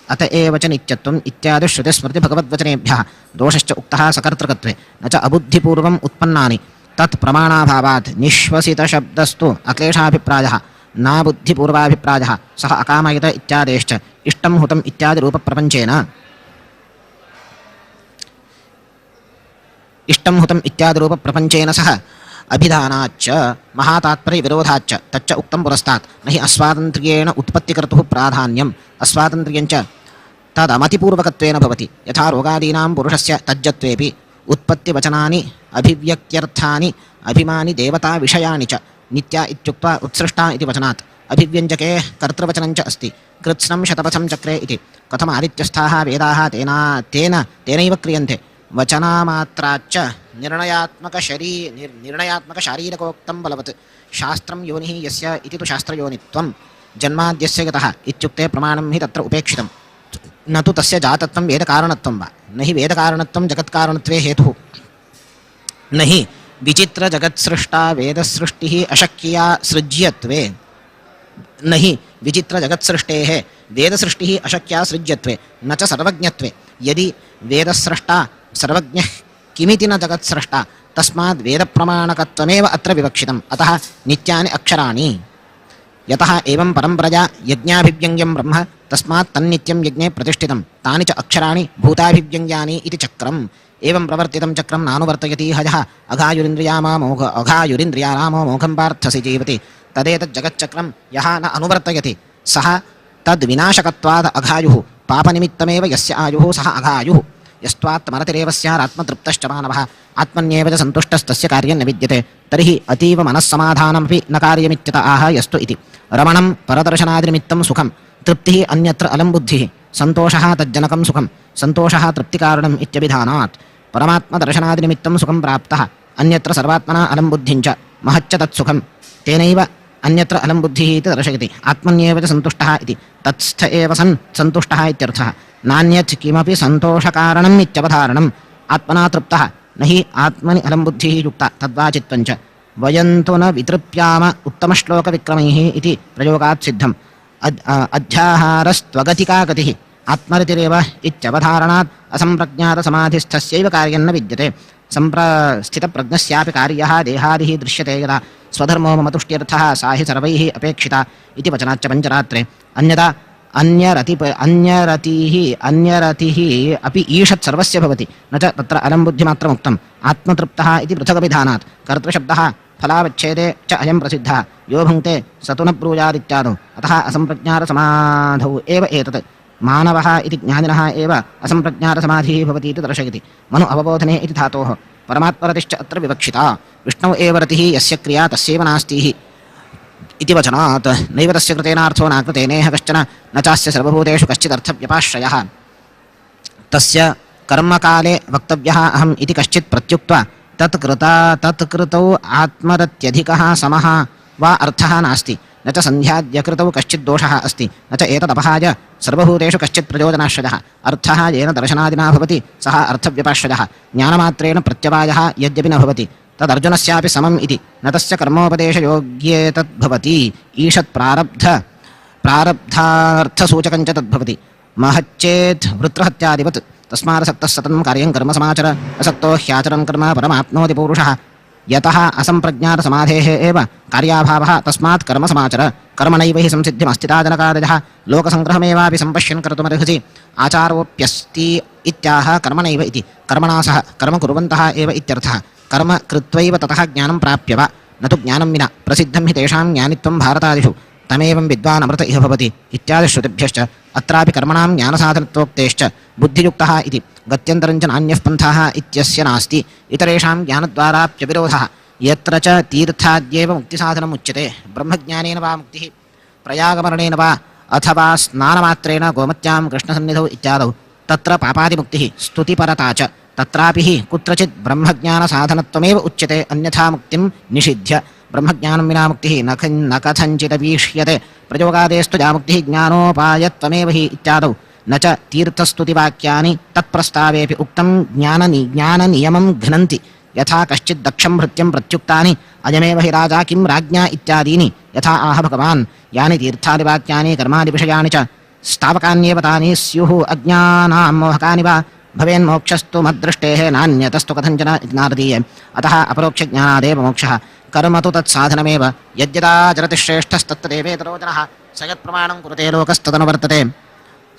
अत एव च नित्यत्वम् इत्यादि श्रुतिस्मृतिभगवद्वचनेभ्यः दोषश्च उक्तः सकर्तृकत्वे न च अबुद्धिपूर्वम् उत्पन्नानि तत् प्रमाणाभावात् निःश्वसितशब्दस्तु अक्लेशाभिप्रायः नाबुद्धिपूर्वाभिप्रायः सः अकामयत इत्यादेश्च इष्टं हुतम् इत्यादि रूपप्रपञ्चेन इष्टं हुतम् इत्यादि रूपप्रपञ्चेन सह अभिधानाच्च महातात्पर्यविरोधाच्च तच्च उक्तं पुरस्तात् न हि अस्वातन्त्र्येण उत्पत्तिकर्तुः प्राधान्यम् अस्वातन्त्र्यञ्च तदमतिपूर्वकत्वेन भवति यथा रोगादीनां पुरुषस्य तज्जत्वेपि उत्पत्तिवचनानि अभिव्यक्त्यर्थानि अभिमानि देवता विषयाणि च नित्या इत्युक्त्वा उत्सृष्टा इति वचनात् अभिव्यञ्जके कर्तृवचनञ्च अस्ति कृत्स्नं शतपथं चक्रे इति कथम् आदित्यस्थाः वेदाः तेनैव क्रियन्ते वचनामात्राच्च निर्णयात्मकशारीरकोक्तं बलवत् शास्त्रं योनिः यस्य इति तु शास्त्रयोनित्वं जन्माद्यस्य यतः इत्युक्ते प्रमाणं हि तत्र उपेक्षितं न तु तस्य जातत्वं वेदकारणत्वं वा न हि वेदकारणत्वं जगत्कारणत्वे हेतुः न हि विचित्रजगत्सृष्टा वेदसृष्टिः अशक्या सृज्यत्वे न हि विचित्रजगत्सृष्टेः वेदसृष्टिः अशक्या सृज्यत्वे न च सर्वज्ञत्वे यदि वेदस्रष्टा सर्वज्ञः किमिति न जगत्सृष्टा तस्माद् वेदप्रमाणकत्वमेव अत्र विवक्षितम् अतः नित्यानि अक्षराणि यतः एवं परम्परया यज्ञाभिव्यङ्ग्यं ब्रह्म तस्मात् तन्नित्यं यज्ञे प्रतिष्ठितं तानि च अक्षराणि भूताभिव्यङ्ग्यानि इति चक्रम् एवं प्रवर्तितं चक्रं नानुवर्तयति हयः अघायुरिन्द्रियारामो मोघं पार्थसि जीवति तदेतज्जगच्चक्रं यः न अनुवर्तयति सः तद्विनाशकत्वाद् अघायुः पापनिमित्तमेव यस्य आयुः सः अघायुः यस्त्वात्मरतिरेव स्यारात्मतृप्तश्च मानवः आत्मन्येव च सन्तुष्टस्तस्य कार्यं न विद्यते तर्हि अतीव मनस्समाधानमपि न कार्यमित्यत आह यस्तु इति रमणं परदर्शनादिनिमित्तं सुखं तृप्तिः अन्यत्र अलं बुद्धिः सन्तोषः तज्जनकं सुखं सन्तोषः तृप्तिकारणम् इत्यभिधानात् परमात्मदर्शनादिनिमित्तं सुखं प्राप्तः अन्यत्र सर्वात्मना अलं बुद्धिञ्च महच्च तत्सुखं तेनैव अन्यत्र अलं बुद्धिः इति दर्शयति आत्मन्येव च सन्तुष्टः इति तत्स्थ एव सन् सन्तुष्टः इत्यर्थः नान्यत् किमपि सन्तोषकारणम् इत्यवधारणम् आत्मना तृप्तः न हि आत्मनि अलं बुद्धिः युक्ता तद्वाचित्वञ्च वयं तु न वितृप्याम उत्तमश्लोकविक्रमैः इति प्रयोगात् सिद्धम् अध्याहारस्त्वगतिका गतिः आत्मरतिरेव इत्यवधारणात् असम्प्रज्ञातसमाधिस्थस्यैव कार्यं न विद्यते सम्प्रस्थितप्रज्ञस्यापि कार्यः देहादिः दृश्यते यदा स्वधर्मो मम तुष्ट्यर्थः सा हि सर्वैः अपेक्षिता इति वचनाच्च पञ्चरात्रे अन्यदा अन्यरतिः अपि ईषत् सर्वस्य भवति न च तत्र अलं बुद्धिमात्रमुक्तम् आत्मतृप्तः इति पृथगभिधानात् कर्तृशब्दः फलावच्छेदे च अयं प्रसिद्धः यो भुङ्क्ते स तु न ब्रूयादित्यादौ अतः असम्प्रज्ञातसमाधौ एव एतत् मानवः इति ज्ञानिनः एव असम्प्रज्ञातसमाधिः भवति इति दर्शयति मनु अवबोधने इति धातोः परमात्मरतिश्च अत्र विवक्षिता विष्णौ एव रतिः यस्य क्रिया तस्यैव नास्तिः इति वचनात् नैव तस्य कृतेनार्थो नाकृतेनेह कश्चन न चास्य सर्वभूतेषु कश्चिदर्थव्यपाश्रयः तस्य कर्मकाले वक्तव्यः अहम् इति कश्चित् प्रत्युक्त्वा तत्कृतौ आत्मरत्यधिकः समः वा अर्थः नास्ति न च सन्ध्याद्यकृतौ कश्चित् दोषः अस्ति न च एतदपहाय सर्वभूतेषु कश्चित् प्रयोजनाश्रयः अर्थः येन दर्शनादिना भवति सः अर्थव्यपाश्रयः ज्ञानमात्रेण प्रत्यवायः यद्यपि न भवति तदर्जुनस्यापि समम् इति न तस्य कर्मोपदेशयोग्ये तद्भवति ईषत् प्रारब्धार्थसूचकञ्च तद्भवति महच्चेत् वृत्रहत्यादिवत् तस्मादसक्तः सततं कार्यं कर्म समाचर असक्तो ह्याचरं कर्म परमाप्नोति पौरुषः यतः असम्प्रज्ञातसमाधेः एव कार्याभावः तस्मात् कर्मसमाचर कर्मणैव हि संसिद्धिमस्तिताजनकादयः लोकसङ्ग्रहमेवापि सम्पश्यन् कर्तुमर्हसि आचारोऽप्यस्ति इत्याह कर्मणैव इति कर्मणा सह कर्म कुर्वन्तः एव इत्यर्थः कर्म कृत्वैव ततः ज्ञानं प्राप्य वा न तु ज्ञानं विना प्रसिद्धं हि तेषां ज्ञानित्वं भारतादिषु तमेवं विद्वान् अमृत इह भवति इत्यादिश्रुतिभ्यश्च अत्रापि कर्मणां ज्ञानसाधनत्वोक्तेश्च बुद्धियुक्तः इति गत्यन्तरञ्च नान्यः पन्थाः इत्यस्य नास्ति इतरेषां ज्ञानद्वाराप्यविरोधः यत्र च तीर्थाद्यैव मुक्तिसाधनम् उच्यते ब्रह्मज्ञानेन वा मुक्तिः प्रयागमरणेन वा अथवा स्नानमात्रेण गोमत्यां कृष्णसन्निधौ इत्यादौ तत्र पापादिमुक्तिः स्तुतिपरता च तत्रापि हि कुत्रचित् ब्रह्मज्ञानसाधनत्वमेव उच्यते अन्यथा मुक्तिं निषिध्य ब्रह्मज्ञानं विना मुक्तिः न कथञ्चिदपीक्ष्यते प्रयोगादेस्तु या मुक्तिः ज्ञानोपायत्वमेव हि इत्यादौ न च तीर्थस्तुतिवाक्यानि तत्प्रस्तावेऽपि उक्तं ज्ञाननियमं घ्नन्ति यथा कश्चित् दक्षं भृत्यं प्रत्युक्तानि अयमेव हि राजा किं राज्ञा इत्यादीनि यथा आह भगवान् यानि तीर्थादिवाक्यानि कर्मादिविषयाणि च स्थावकान्येव तानि स्युः अज्ञानां मोहकानि वा भवेन्मोक्षस्तु मद्दृष्टेः नान्यतस्तु कथञ्चन इति नारदीये अतः अपरोक्षज्ञानादेव मोक्षः कर्म तु तत्साधनमेव यद्यदाचरति श्रेष्ठस्तत्तदेवेतरो जनः स यत्प्रमाणं कुरुते लोकस्तदनुवर्तते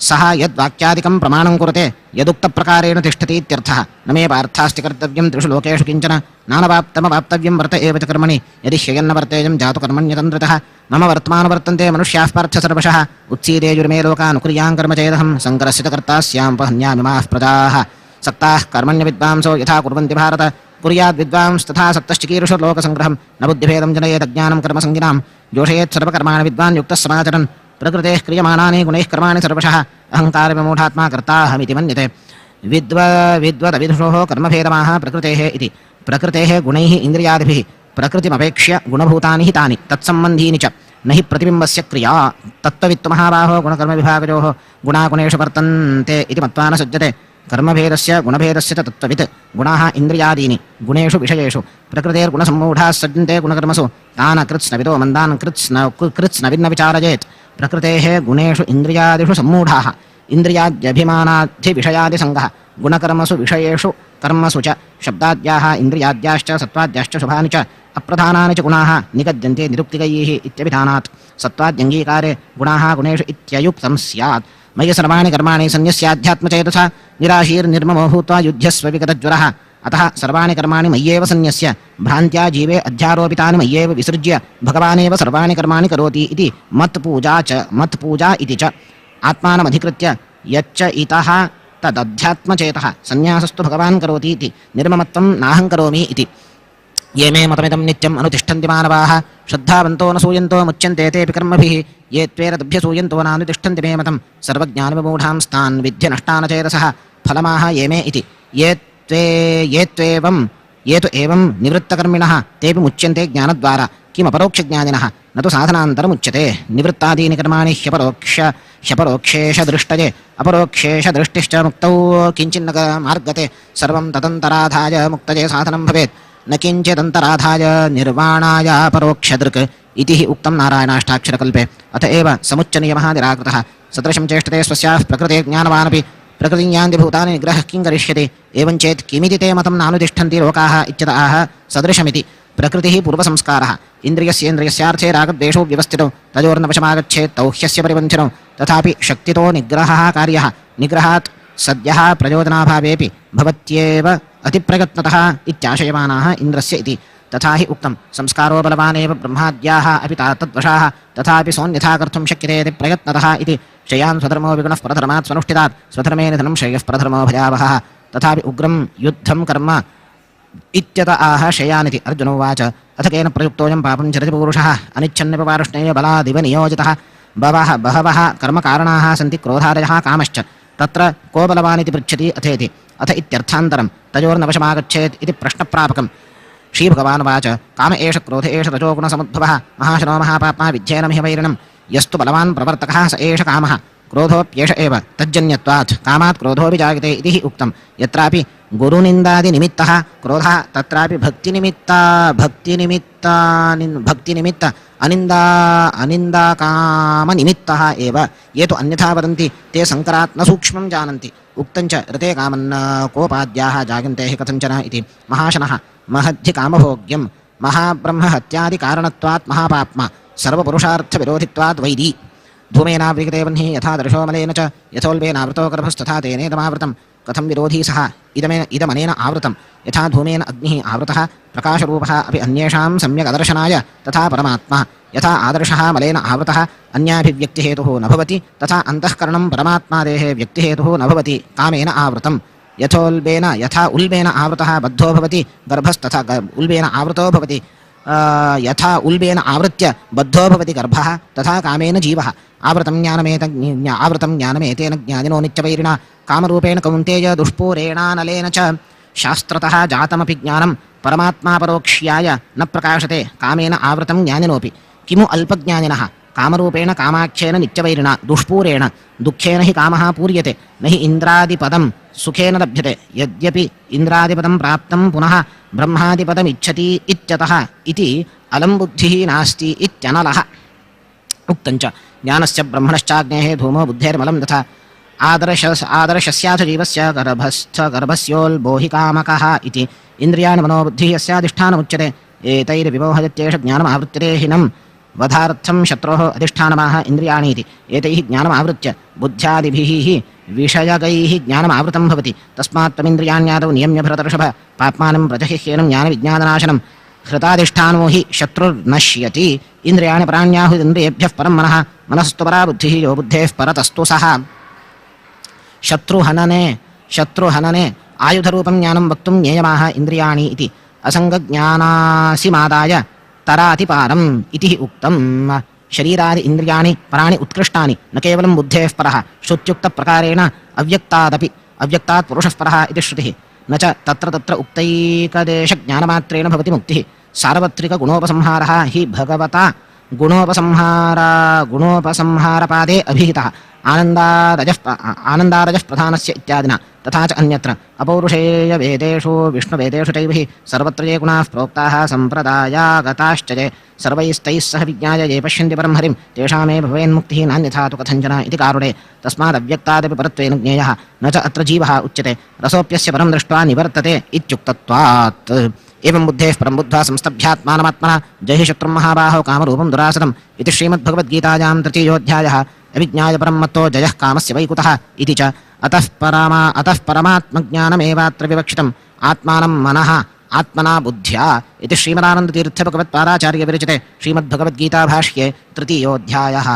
सः यद्वाक्यादिकं प्रमाणं कुरुते यदुक्तप्रकारेण तिष्ठतीत्यर्थः न मे पार्थास्ति कर्तव्यं त्रिषु लोकेषु किञ्चन नानवाप्तमवाप्तव्यं वर्त एव च कर्मणि यदि ह्ययन्न वर्तेयं जातु कर्मण्यतन्द्रतः मम वर्तमानवर्तन्ते मनुष्याः पार्थ सर्वशः उत्सीदेयुर्मे लोकानुकुर्यां कर्म चेदहं सङ्करस्यतकर्ता स्यामुपहन्यामिमाः प्रजाः सक्ताः कर्मण्यविद्वांसो यथा कुर्वन्ति भारत कुर्याद्विद्वांस्तथा सक्तश्चिकीर्षुर्लोकसङ्ग्रहं न बुद्धिभेदं जनयेदज्ञानं कर्मसङ्गिनां जोषयेत् सर्वकर्माणि विद्वान् युक्तः समाचरन् प्रकृतेः क्रियमाणानि गुणैः कर्माणि सर्वशः अहङ्कारविमूढात्मा कर्ताहमिति मन्यते विद्वदविदुषोः कर्मभेदमाः प्रकृतेः इति प्रकृतेः गुणैः इन्द्रियादिभिः प्रकृतिमपेक्ष्य गुणभूतानि हि तानि तत्सम्बन्धीनि च न हि प्रतिबिम्बस्य क्रिया तत्त्ववित्तमहाबाहो गुणकर्मविभागयोः गुणागुणेषु वर्तन्ते इति मत्वा न सज्जते कर्मभेदस्य गुणभेदस्य च तत्त्ववित् गुणाः इन्द्रियादीनि गुणेषु विषयेषु प्रकृतेर्गुणसम्मूढाः सज्जन्ते गुणकर्मसु तान् कृत्स्नविदो मन्दान् कृत्स्नविन्न विचारयेत् प्रकृतेः गुणेषु इन्द्रियादिषु सम्मूढाः इन्द्रियाद्यभिमानाद्धिविषयादिसङ्गः गुणकर्मसु विषयेषु कर्मसु च शब्दाद्याः इन्द्रियाद्याश्च सत्त्वाद्याश्च शुभानि च अप्रधानानि च गुणाः निगद्यन्ते निरुक्तिकैः इत्यभिधानात् सत्त्वाद्यङ्गीकारे गुणाः गुणेषु इत्ययुक्तं स्यात् मयि सर्वाणि कर्माणि सन्न्यस्याध्यात्मचेतसा निराशीर्निर्ममो भूत्वा युध्यस्व विगतज्वरः अतः सर्वाणि कर्माणि मय्येव सन्न्यस्य भ्रान्त्या जीवे अध्यारोपितानि मय्येव विसृज्य भगवानेव सर्वाणि कर्माणि करोति इति मत्पूजा इति च आत्मानमधिकृत्य यच्च इतः तदध्यात्मचेतः सन्न्यासस्तु भगवान् करोति इति निर्ममत्वं नाहं करोमि इति ये मे मतमिदं नित्यम् अनुतिष्ठन्ति मानवाः श्रद्धावन्तो न सूयन्तो मुच्यन्ते तेऽपि कर्मभिः ये त्वेरदभ्यसूयन्तो नानुतिष्ठन्ति मे मतं सर्वज्ञानविमूढां स्तान् विद्य नष्टानचेतसः फलमाह ये मे इति ये तु एवं निवृत्तकर्मिणः तेऽपि मुच्यन्ते ज्ञानद्वारा किमपरोक्षज्ञानिनः न तु साधनान्तरमुच्यते निवृत्तादीनि कर्माणि ह्यपरोक्षेषदृष्टये अपरोक्षेषदृष्टिश्च मुक्तौ किञ्चिन्न मार्गते सर्वं तदन्तराधाय मुक्तये साधनं भवेत् न किञ्चिदन्तराधाय निर्वाणाय परोक्षदृक् इति हि उक्तं नारायणाष्टाक्षरकल्पे अत एव समुच्चनियमः निराकृतः सदृशं चेष्टते स्वस्याः प्रकृतेर्ज्ञानवानपि प्रकृतिज्ञान्यभूतानि निग्रहः किं करिष्यति एवं चेत् किमिति ते मतं नानुतिष्ठन्ति लोकाः इत्यत आह सदृशमिति प्रकृतिः पूर्वसंस्कारः इन्द्रियस्येन्द्रियस्यार्थे रागद्वेषौ व्यवस्थितौ तयोर्नवशमागच्छेत् तौह्यस्य परिबन्धिनौ तथापि शक्तितो निग्रहः कार्यः निग्रहात् सद्यः प्रयोजनाभावेऽपि भवत्येव अतिप्रयत्नतः इत्याशयमानाः इन्द्रस्य इति तथा हि उक्तं संस्कारो बलवानेव ब्रह्माद्याः अपि तद्वशाः तथापि सोऽन्यथा कर्तुं शक्यते इति प्रयत्नतः इति श्रेयान् स्वधर्मो विगुणः परधर्मात् स्वनुष्ठितात् स्वधर्मे निधनं श्रेयः परधर्मो भयावहः तथापि उग्रं युद्धं कर्म इत्यत आह श्रेयानिति अर्जुनोवाच अथ केन प्रयुक्तोऽयं पापं चरति पूरुषः अनिच्छन्नपवारुष्णेय बलादिव नियोजितः बहवः कर्मकारणाः सन्ति क्रोधादयः कामश्च तत्र को बलवानिति पृच्छति अथेति अथ इत्यर्थान्तरं तयोर्नवशमागच्छेत् इति प्रश्नप्रापकं श्रीभगवानुवाच काम एष क्रोध एष रजोगुणसमुद्भवः महाशनो महापाप्मा विध्येन ह्यवैरिणं यस्तु बलवान् प्रवर्तकः स एष कामः क्रोधोऽप्येष एव तज्जन्यत्वात् कामात् क्रोधोऽपि जायते इति हि उक्तं यत्रापि गुरुनिन्दादिनिमित्तः क्रोधः तत्रापि भक्तिनिमित्त अनिन्दाकामनिमित्तः एव ये तु अन्यथा वदन्ति ते सङ्करात् न सूक्ष्मं जानन्ति उक्तञ्च ऋते कामन्न कोपाद्याः जायन्ते हि कथञ्चन इति महाशनः महद्धि कामभोग्यं महाब्रह्म हत्यादिकारणत्वात् महापाप्मा सर्वपुरुषार्थविरोधित्वात् वैरी धूमेनाव्रियते वह्निः यथा दर्शो मलेन च यथोल्बेनावृतो गर्भस्तथा तेनेदमावृतं कथं विरोधी सः इदमनेन आवृतं यथा धूमेन अग्निः आवृतः प्रकाशरूपः अपि अन्येषां सम्यक् अदर्शनाय तथा परमात्मा यथा आदर्शः मलेन आवृतः अन्याभिव्यक्तिहेतुः न भवति तथा अन्तःकरणं परमात्मादेः व्यक्तिहेतुः न भवति कामेन आवृतं यथा उल्बेन आवृतः बद्धो भवति गर्भस्तथा उल्बेन आवृतो भवति यथा उल्बेन आवृत्य बद्धो भवति गर्भः तथा कामेन जीवः आवृतं ज्ञानमेतेन ज्ञानिनो नित्यवैरिणा कामरूपेण कौन्तेय दुष्पूरेणानलेन च शास्त्रतः जातमपि ज्ञानं परमात्मा परोक्ष्याय न प्रकाशते कामेन आवृतं ज्ञानिनोऽपि किमु अल्पज्ञानिनः कामरूपेण कामाख्येन नित्यवैरिणा दुष्पूरेण दुःखेन हि कामः पूर्यते न हि इन्द्रादिपदं सुखेन लभ्यते यद्यपि इन्द्रादिपदं प्राप्तं पुनः ब्रह्मादिपदमिच्छति इत्यतः इति अलं बुद्धिः नास्ति इत्यनलः उक्तञ्च ज्ञानस्य ब्रह्मणश्चाग्नेः धूमो बुद्धेर्मलं तथा आदर्शस्याथ जीवस्य गर्भस्योल्बोहिकामकः इति इन्द्रियाणि मनोबुद्धिः यस्याधिष्ठानमुच्यते एतैर्विमोहयत्येष ज्ञानमावृत्तिरे हिनं वधार्थं शत्रोः अधिष्ठानमाह इन्द्रियाणि इति एतैः ज्ञानमावृत्य बुद्ध्यादिभिः विषयगैः ज्ञानमावृतं भवति तस्मात् तमिन्द्रियाण्यादौ नियम्य भरतर्षभ पाप्मानं प्रजहिह्येनं ज्ञानविज्ञाननाशनं हृताधिष्ठानो हि शत्रुर्नश्यति इन्द्रियाणि प्राण्याहुरिन्द्रियेभ्यः परं मनस्तु परा बुद्धिः यो बुद्धेः परतस्तु सः शत्रुहनने आयुधरूपं ज्ञानं वक्तुं ज्ञेयमाः इन्द्रियाणि इति असङ्गज्ञानासिमादाय तरातिपारम् इति उक्तं शरीरादि इन्द्रियाणि पराणि उत्कृष्टानि न केवलं बुद्धेः परः श्रुत्युक्तप्रकारेण अव्यक्तात् पुरुषः परः इति श्रुतिः न च तत्र उक्तैकदेशज्ञानमात्रेण भवति मुक्तिः सार्वत्रिकगुणोपसंहारः हि भगवता गुणोपसंहारपादे अभिहितः आनन्दारजः प्रधानस्य इत्यादिना तथा च अन्यत्र अपौरुषेयवेदेषु विष्णुवेदेषु चैव हि सर्वत्र ये गुणाः प्रोक्ताः सम्प्रदायागताश्च ये सर्वैस्तैः सह विज्ञाय ये पश्यन्ति परं हरिं तेषामेव भवेन्मुक्तिः नान्यथा तु कथञ्चन इति कारुणे तस्मादव्यक्तादपि परत्वेन ज्ञेयः न च अत्र जीवः उच्यते रसोऽप्यस्य परं दृष्ट्वा निवर्तते इत्युक्तत्वात् एवं बुद्धेः परं बुद्ध्वा संस्तभ्यात्मानमात्मना जहि शत्रुं महाबाहो कामरूपं दुरासदम् इति श्रीमद्भगवद्गीतायां तृतीयोऽध्यायः अविज्ञाय परं मत्तो जयः कामस्य वै कुतः इति च अतः परमात्मज्ञानमेवात्र विवक्षितम् आत्मानं मनः आत्मना बुद्ध्या इति श्रीमदानन्दतीर्थभगवत्पादाचार्यविरचिते श्रीमद्भगवद्गीताभाष्ये तृतीयोऽध्यायः।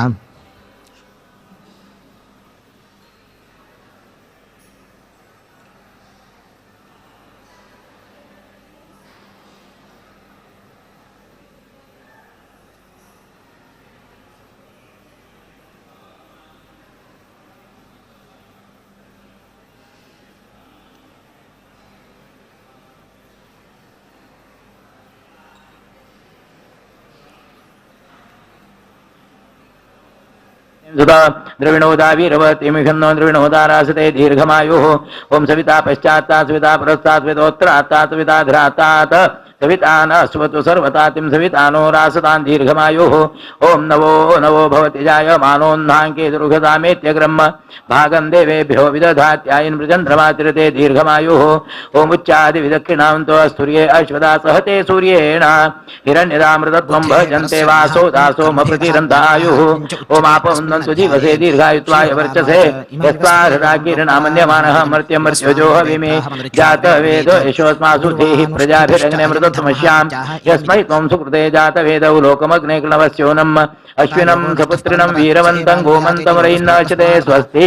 सुधा द्रविणोदावीरवतीमिषन्नो द्रविणोदारासते दीर्घमायुः ओं सविता पश्चात्तात् सविता पुरस्तात् सवितोत्तरात्तात् सविता घ्रातात् सविता न स्वतु सर्वतातिं सविता नो रासतान् दीर्घमायुः ओं नवो भवति जायमानोन्धाङ्के दुर्गतामेत्यग्रह्म भागं देवेभ्यो विदधात्यायन् प्रचन्द्रमातिरते दीर्घमायुः ओं उच्चादिविदक्षिणान्तो स्तुर्ये अश्वदा सहते सूर्येण हिरण्यदामृतत्वं भजन्ते वासो दासोमप्रतिरन्तायुः ओमापवन्दन्तु जीवसे दीर्घायुत्वाय वर्चसे यस्वाहृदाकीर्णामन्यमानः मर्त्यमर्त्योजो हविमे जातवेद यशोऽस्मासु धेः प्रजाभिरग्निमृतत्वमस्याम् यस्मै त्वं सुकृते जातवेदौ लोकमग्ने क्लवस्योनम् अश्विनं सपुत्रिणं वीरवन्तं गोमन्तमरैर्नचते स्वस्ति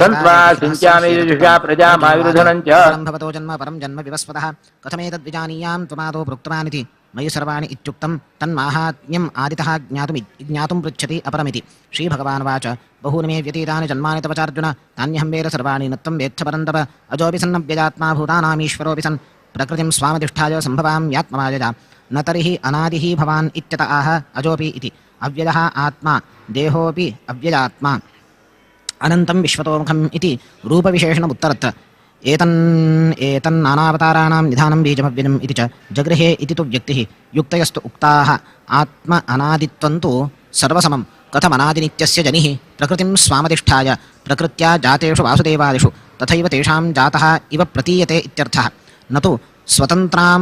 सन्त्वा सिञ्चामि युजुषा प्रजामायुर्धनं च भवतो जन्म परं जन्म विवस्वतः कथमेतद्विजानीयां त्वमादौ प्रोक्तवानिति मयि सर्वाणि इत्युक्तं तन्माहात्म्यम् आदितः ज्ञातुं पृच्छति अपरमिति श्रीभगवानुवाच बहूनि मे व्यतीतानि जन्मानि तव चार्जुन तान्यहं वेद सर्वाणि न त्वं वेत्थ परन्तप अजोऽपि सन्नव्ययात्मा भूतानामीश्वरोऽपि सन् प्रकृतिं स्वामधिष्ठाय सम्भवां यात्ममायजा न तर्हि अनादिः भवान् इत्यत आह अजोऽपि इति अव्ययः आत्मा देहोऽपि अव्ययात्मा अनन्तं विश्वतोमुखम् इति रूपविशेषणम् उत्तरत्र एतन्नानावताराणां निधानं बीजमव्ययम् इति च जगृहे इति तु व्यक्तिः युक्तयस्तु उक्ताः आत्म अनादित्वं तु सर्वसमं कथमनादिनित्यस्य जनिः प्रकृतिं स्वामधिष्ठाय प्रकृत्या जातेषु वासुदेवादिषु तथैव तेषां जातः इव प्रतीयते इत्यर्थः न तु स्वतन्त्रां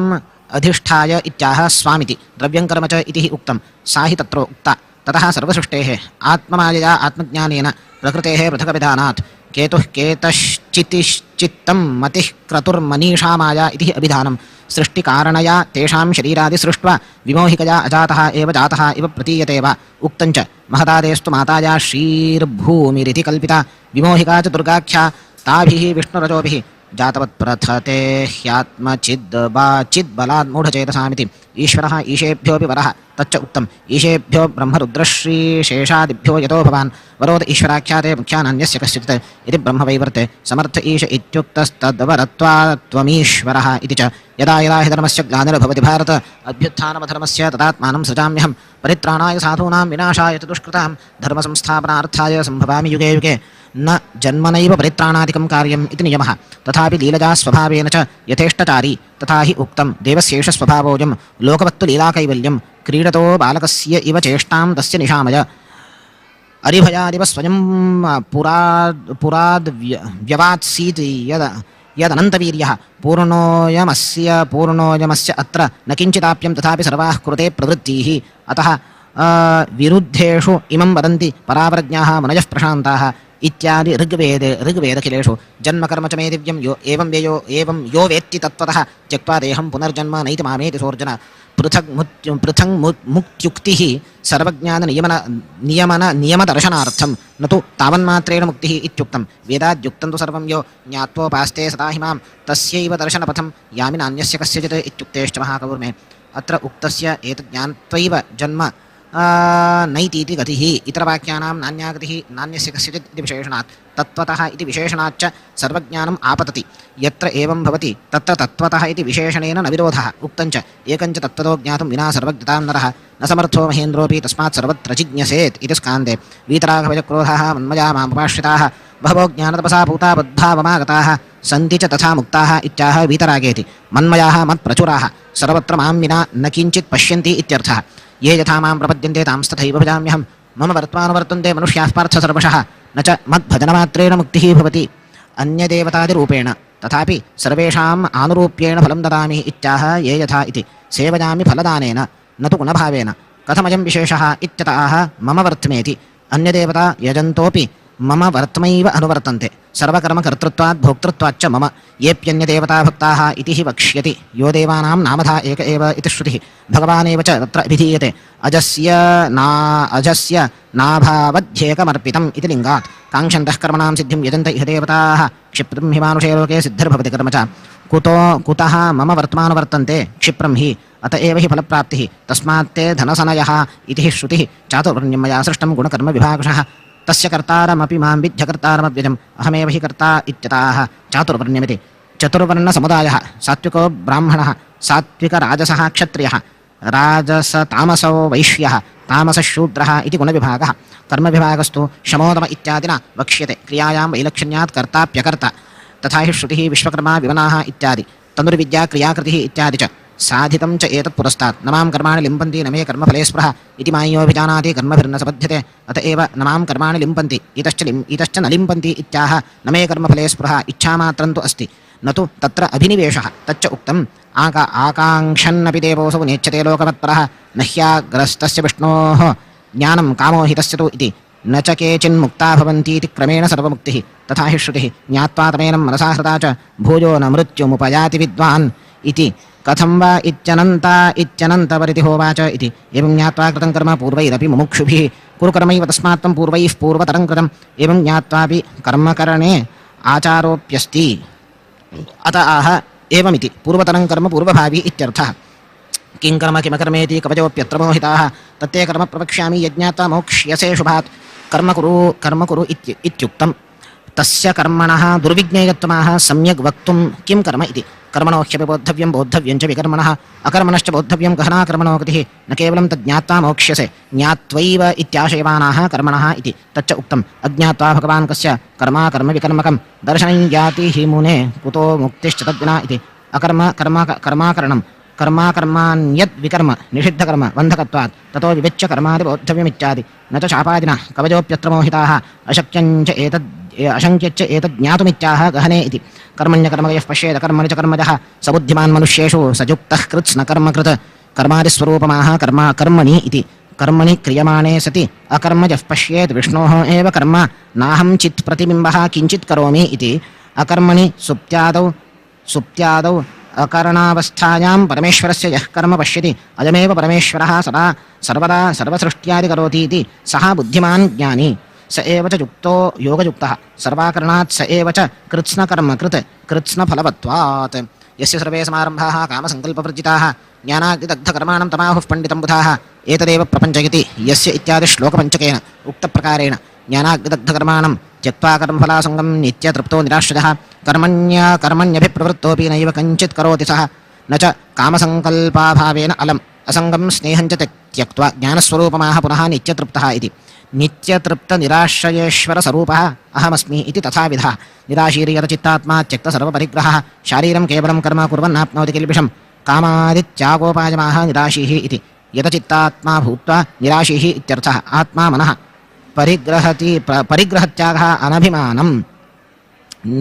अधिष्ठाय इत्याह स्वामिति द्रव्यं कर्म च इति हि उक्तं सा हि तत्र उक्ता ततः सर्वसृष्टेः आत्ममायया आत्मज्ञानेन प्रकृतेः पृथगभिधानात् केतुः केतश्चितिश्चित्तं मतिः क्रतुर्मनीषा माया इति हि अभिधानं सृष्टिकारणया तेषां शरीरादि सृष्ट्वा विमोहिकया अजातः एव जातः इव प्रतीयते वा उक्तञ्च महदादेस्तु माताया श्रीर्भूमिरिति कल्पिता विमोहिका च दुर्गाख्या ताभिः विष्णुरजोभिः जातवत्प्रथते ह्यात्मचिद्बलान्मूढचेतसामिति ईश्वरः ईशेभ्योऽपि वरः तच्च उक्तम् ईशेभ्यो ब्रह्मरुद्रश्रीशेषादिभ्यो यतो भवान् वरोद ईश्वराख्याते मुख्यानान्यस्य कश्चित् इति ब्रह्मवैवर्ते समर्थ ईश इत्युक्तस्तद्वरत्वात्वमीश्वरः इति च यदा यदा हि धर्मस्य ग्लानिर्भवति भारत अभ्युत्थानमधर्मस्य तदात्मानं सृजाम्यहं परित्राणाय साधूनां विनाशाय च दुष्कृतां धर्मसंस्थापनार्थाय सम्भवामि युगे युगे न जन्मनैव परित्राणादिकं कार्यम् इति नियमः तथापि लीलजा स्वभावेन च यथेष्टचारी तथा हि उक्तं देवस्येष स्वभावोऽयं लोकवत्तु लीलाकैवल्यं क्रीडतो बालकस्य इव चेष्टां तस्य निशामय अरिभयादिव स्वयं पुराद्व्यवात्सीति यदनन्तवीर्यः पूर्णोऽयमस्य अत्र न किञ्चिदाप्यं तथापि सर्वाः कृते प्रवृत्तिः अतः विरुद्धेषु इमं वदन्ति परावरज्ञाः मुनयः प्रशान्ताः इत्यादि ऋग्वेदखिलेषु जन्मकर्म च मे दिव्यं एवं यो वेत्ति तत्त्वतः त्यक्त्वा देहं पुनर्जन्म नैति मामेति सोऽर्जुन पृथङ् मुक्त्युक्तिः सर्वज्ञाननियमदर्शनार्थं न तु तावन्मात्रेण मुक्तिः इत्युक्तं वेदाद्युक्तं तु सर्वं यो ज्ञात्वोपास्ते सदा हि मां तस्यैव दर्शनपथं यामि नान्यस्य कस्यचित् इत्युक्तेश्च महाकौर्मे अत्र उक्तस्य एतत् ज्ञात्वैव जन्म नैतीति गतिः इतरवाक्यानां नान्या गतिः नान्यस्य कस्यचित् इति विशेषणात् तत्त्वतः इति विशेषणाच्च सर्वज्ञानम् आपतति यत्र एवं भवति तत्र तत्त्वतः इति विशेषणेन न विरोधः उक्तञ्च एकञ्च तत्त्वतो ज्ञातुं विना सर्वज्ञतां नरः न समर्थो महेन्द्रोऽपि तस्मात् सर्वत्र जिज्ञसेत् इति स्कान्दे वीतराघभयक्रोधाः मन्मया मामुपाश्रिताः बहवो ज्ञानतपसा भूता बुद्धावमागताः सन्ति च तथा मुक्ताः इत्याह वीतरागेति मन्मयाः मत्प्रचुराः सर्वत्र मां विना न किञ्चित् पश्यन्ति इत्यर्थः ये यथा मां प्रपद्यन्ते तांस्तथैव भजाम्यहं मम वर्त्मानुवर्तन्ते मनुष्याः पार्थ सर्वशः न च मद्भजनमात्रेण मुक्तिः भवति अन्यदेवतादिरूपेण तथापि सर्वेषाम् आनुरूप्येण फलं ददामि इत्याह ये यथा इति सेवयामि फलदानेन न तु गुणभावेन कथमयं विशेषः इत्यतः मम वर्त्मेति अन्यदेवता यजन्तोऽपि मम वर्त्मैव अनुवर्तन्ते सर्वकर्मकर्तृत्वात् भोक्तृत्वाच्च मम येऽप्यन्यदेवता भक्ताः इति हि वक्ष्यति यो देवानां नामधा एक एव इति श्रुतिः भगवानेव च तत्र अभिधीयते अजस्य नाभावध्येकमर्पितम् इति लिङ्गात् काङ्क्षन्तः कर्मणां सिद्धिं यजन्त इह देवताः क्षिप्रं हि मानुषे लोके सिद्धिर्भवति कर्म च कुतः मम वर्त्मानुवर्तन्ते क्षिप्रं हि अत एव हि फलप्राप्तिः तस्मात्ते धनसनयः इति हि श्रुतिः चातुर्वर्ण्यं मया सृष्टं गुणकर्मविभागशः तस्य कर्तारमपि मां विद्यकर्तारमव्यजम् अहमेव हि कर्ता इत्यताः चातुर्वर्ण्यमिति चतुर्वर्णसमुदायः सात्विको ब्राह्मणः सात्विकराजसः क्षत्रियः राजसतामसो वैश्यः तामसशूद्रः इति गुणविभागः कर्मविभागस्तु शमोदम इत्यादिना वक्ष्यते क्रियायां वैलक्षण्यात् कर्ताप्यकर्ता तथा हि श्रुतिः विश्वकर्मा विवनाः इत्यादि तनुर्विद्या क्रियाकृतिः इत्यादि च साधितं च एतत् पुरस्तात् न मां कर्माणि लिम्पन्ति न मे कर्मफले स्पृहः इति माय्योऽभिजानाति कर्मभिर्न सपद्यते अत एव न मां कर्माणि लिम्पन्ति इतश्च न लिम्पन्ति इत्याह न मे कर्मफले स्पृहः इच्छामात्रं तु अस्ति न तु तत्र अभिनिवेशः तच्च उक्तम् आकाङ्क्षन्नपि देवोऽसौ नेच्छते लोकमत्परः न ह्याग्रस्तस्य विष्णोः ज्ञानं कामो हि तस्य तु इति न च केचिन्मुक्ता भवन्तीति क्रमेण सर्वमुक्तिः तथा हि श्रुतिः ज्ञात्वा तमेनं मनसा हृता च भूयो न मृत्युमुपयाति विद्वान् इति कथं वा इत्यनन्तपरिति होवाच इति एवं ज्ञात्वा कृतं कर्म पूर्वैरपि मुमुक्षुभिः कुरु कर्मैव तस्मात् त्वं पूर्वैः पूर्वतरं कृतम् एवं ज्ञात्वापि कर्मकरणे आचारोऽप्यस्ति अत आह एवमिति पूर्वतरं कर्म पूर्वभावी इत्यर्थः किं कर्म किमकर्मेति कवचोऽप्यत्र मोहिताः तत्ते कर्म प्रवक्ष्यामि यज्ञात्वा मोक्ष्यसे शुभात् कर्म कुरु इत्युक्तं तस्य कर्मणः दुर्विज्ञेयत्वमाह सम्यग् वक्तुं किं कर्म इति कर्मणोह्यपि बोद्धव्यं च विकर्मणः अकर्मणश्च बोद्धव्यं गहना कर्मणो गतिः न केवलं तज्ज्ञात्वा मोक्ष्यसे ज्ञात्वैव इत्याशयवानाः कर्मणः इति तच्च उक्तम् अज्ञात्वा भगवान् कस्य कर्म विकर्मकं दर्शनं याति हि मुने कुतो मुक्तिश्च तद्विना इति कर्मान्यद्विकर्म निषिद्धकर्म बन्धकत्वात् ततो विविच्य कर्मादि बोद्धव्यमित्यादि न च शापादिना कवचोऽप्यत्र मोहिताः अशक्यञ्च अशङ्क्यच्च एतत् ज्ञातुमित्याह गहने इति कर्मण्यकर्मगयः पश्येद कर्मणि च कर्मजः स बुद्धिमान् मनुष्येषु सजुक्तः कृत्स्न कर्मकृत् कर्मादिस्वरूपमाह कर्मणि इति कर्मणि क्रियमाणे सति अकर्मजः पश्येत् विष्णोः एव कर्म नाहं चित् प्रतिबिम्बः किञ्चित् करोमि इति अकर्मणि सुप्त्यादौ अकरणावस्थायां परमेश्वरस्य यः कर्म पश्यति अयमेव परमेश्वरः सदा सर्वदा सर्वसृष्ट्यादि करोति इति सः बुद्धिमान् ज्ञानी स एव च युक्तो योगयुक्तः सर्वाकरणात् स एव च कृत्स्नकर्मकृत् कृत्स्नफलवत्वात् यस्य सर्वे समारम्भाः कामसङ्कल्पवर्जिताः ज्ञानाग्निदग्धकर्माणं तमाहुः पण्डितं बुधाः एतदेव प्रपञ्चयति यस्य इत्यादि श्लोकपञ्चकेन उक्तप्रकारेण ज्ञानाग्निदग्धकर्माणं त्यक्त्वा कर्मफलासङ्गं नित्यतृप्तो निराश्रयः कर्मण्यभिप्रवृत्तोऽपि नैव कञ्चित् करोति सः न च कामसङ्कल्पाभावेन अलम् असङ्गं स्नेहं च त्यक्त्वा ज्ञानस्वरूपमाह पुनः नित्यतृप्तः इति नित्यतृप्तनिराश्रयेश्वरस्वरूपः अहमस्मि इति तथाविधः निराशीर्यतचित्तात्मा त्यक्तसर्वपरिग्रहः शारीरं केवलं कर्म कुर्वन्नाप्नोति किल्बिषं कामादित्यागोपायमाह निराशीः इति यतचित्तात्मा भूत्वा निराशीः इत्यर्थः आत्मा मनः परिग्रहत्यागः अनभिमानं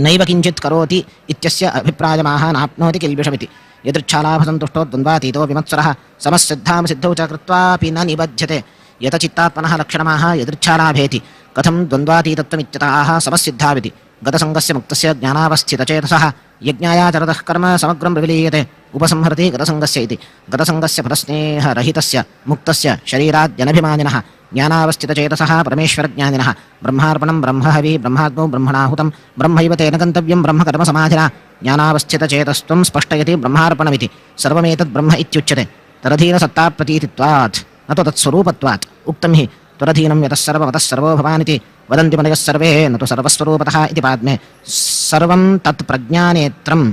नैव किञ्चित् करोति इत्यस्य अभिप्रायमाह नाप्नोति किल्बिषमिति यदृच्छालाभसन्तुष्टो द्वन्द्वातीतो विमत्सरः समस्सिद्धां सिद्धौ च कृत्वापि न निबध्यते यतचित्तात्मनः लक्षणमाह यदृच्छालाभेति कथं द्वन्द्वातीतत्वमित्यतः समस्सिद्धाविति गतसङ्गस्य मुक्तस्य ज्ञानावस्थितचेतसः यज्ञायाचरतः कर्म समग्रं प्रविलीयते उपसंहरति गतसङ्गस्य इति गतसङ्गस्य फलस्नेहरहितस्य मुक्तस्य शरीराद्यनभिमानिनः ज्ञानावस्थितचेतसः परमेश्वरज्ञानिनः ब्रह्मार्पणं ब्रह्महवि ब्रह्माग्नौ ब्रह्मणाहुतं ब्रह्मैव तेन गन्तव्यं ब्रह्मकर्मसमाधिना ज्ञानावस्थितचेतस्त्वं स्पष्टयति ब्रह्मार्पणमिति सर्वमेतद् ब्रह्म इत्युच्यते तरधीनसत्ताप्रतीतित्वात् न तु तत्स्वरूपत्वात् उक्तं हि त्वरधीनं यतः सर्वमतः सर्वो भवानिति वदन्ति मनयः सर्वे न तु सर्वस्वरूपतः इति पाद्मे सर्वं तत् प्रज्ञानेत्रम्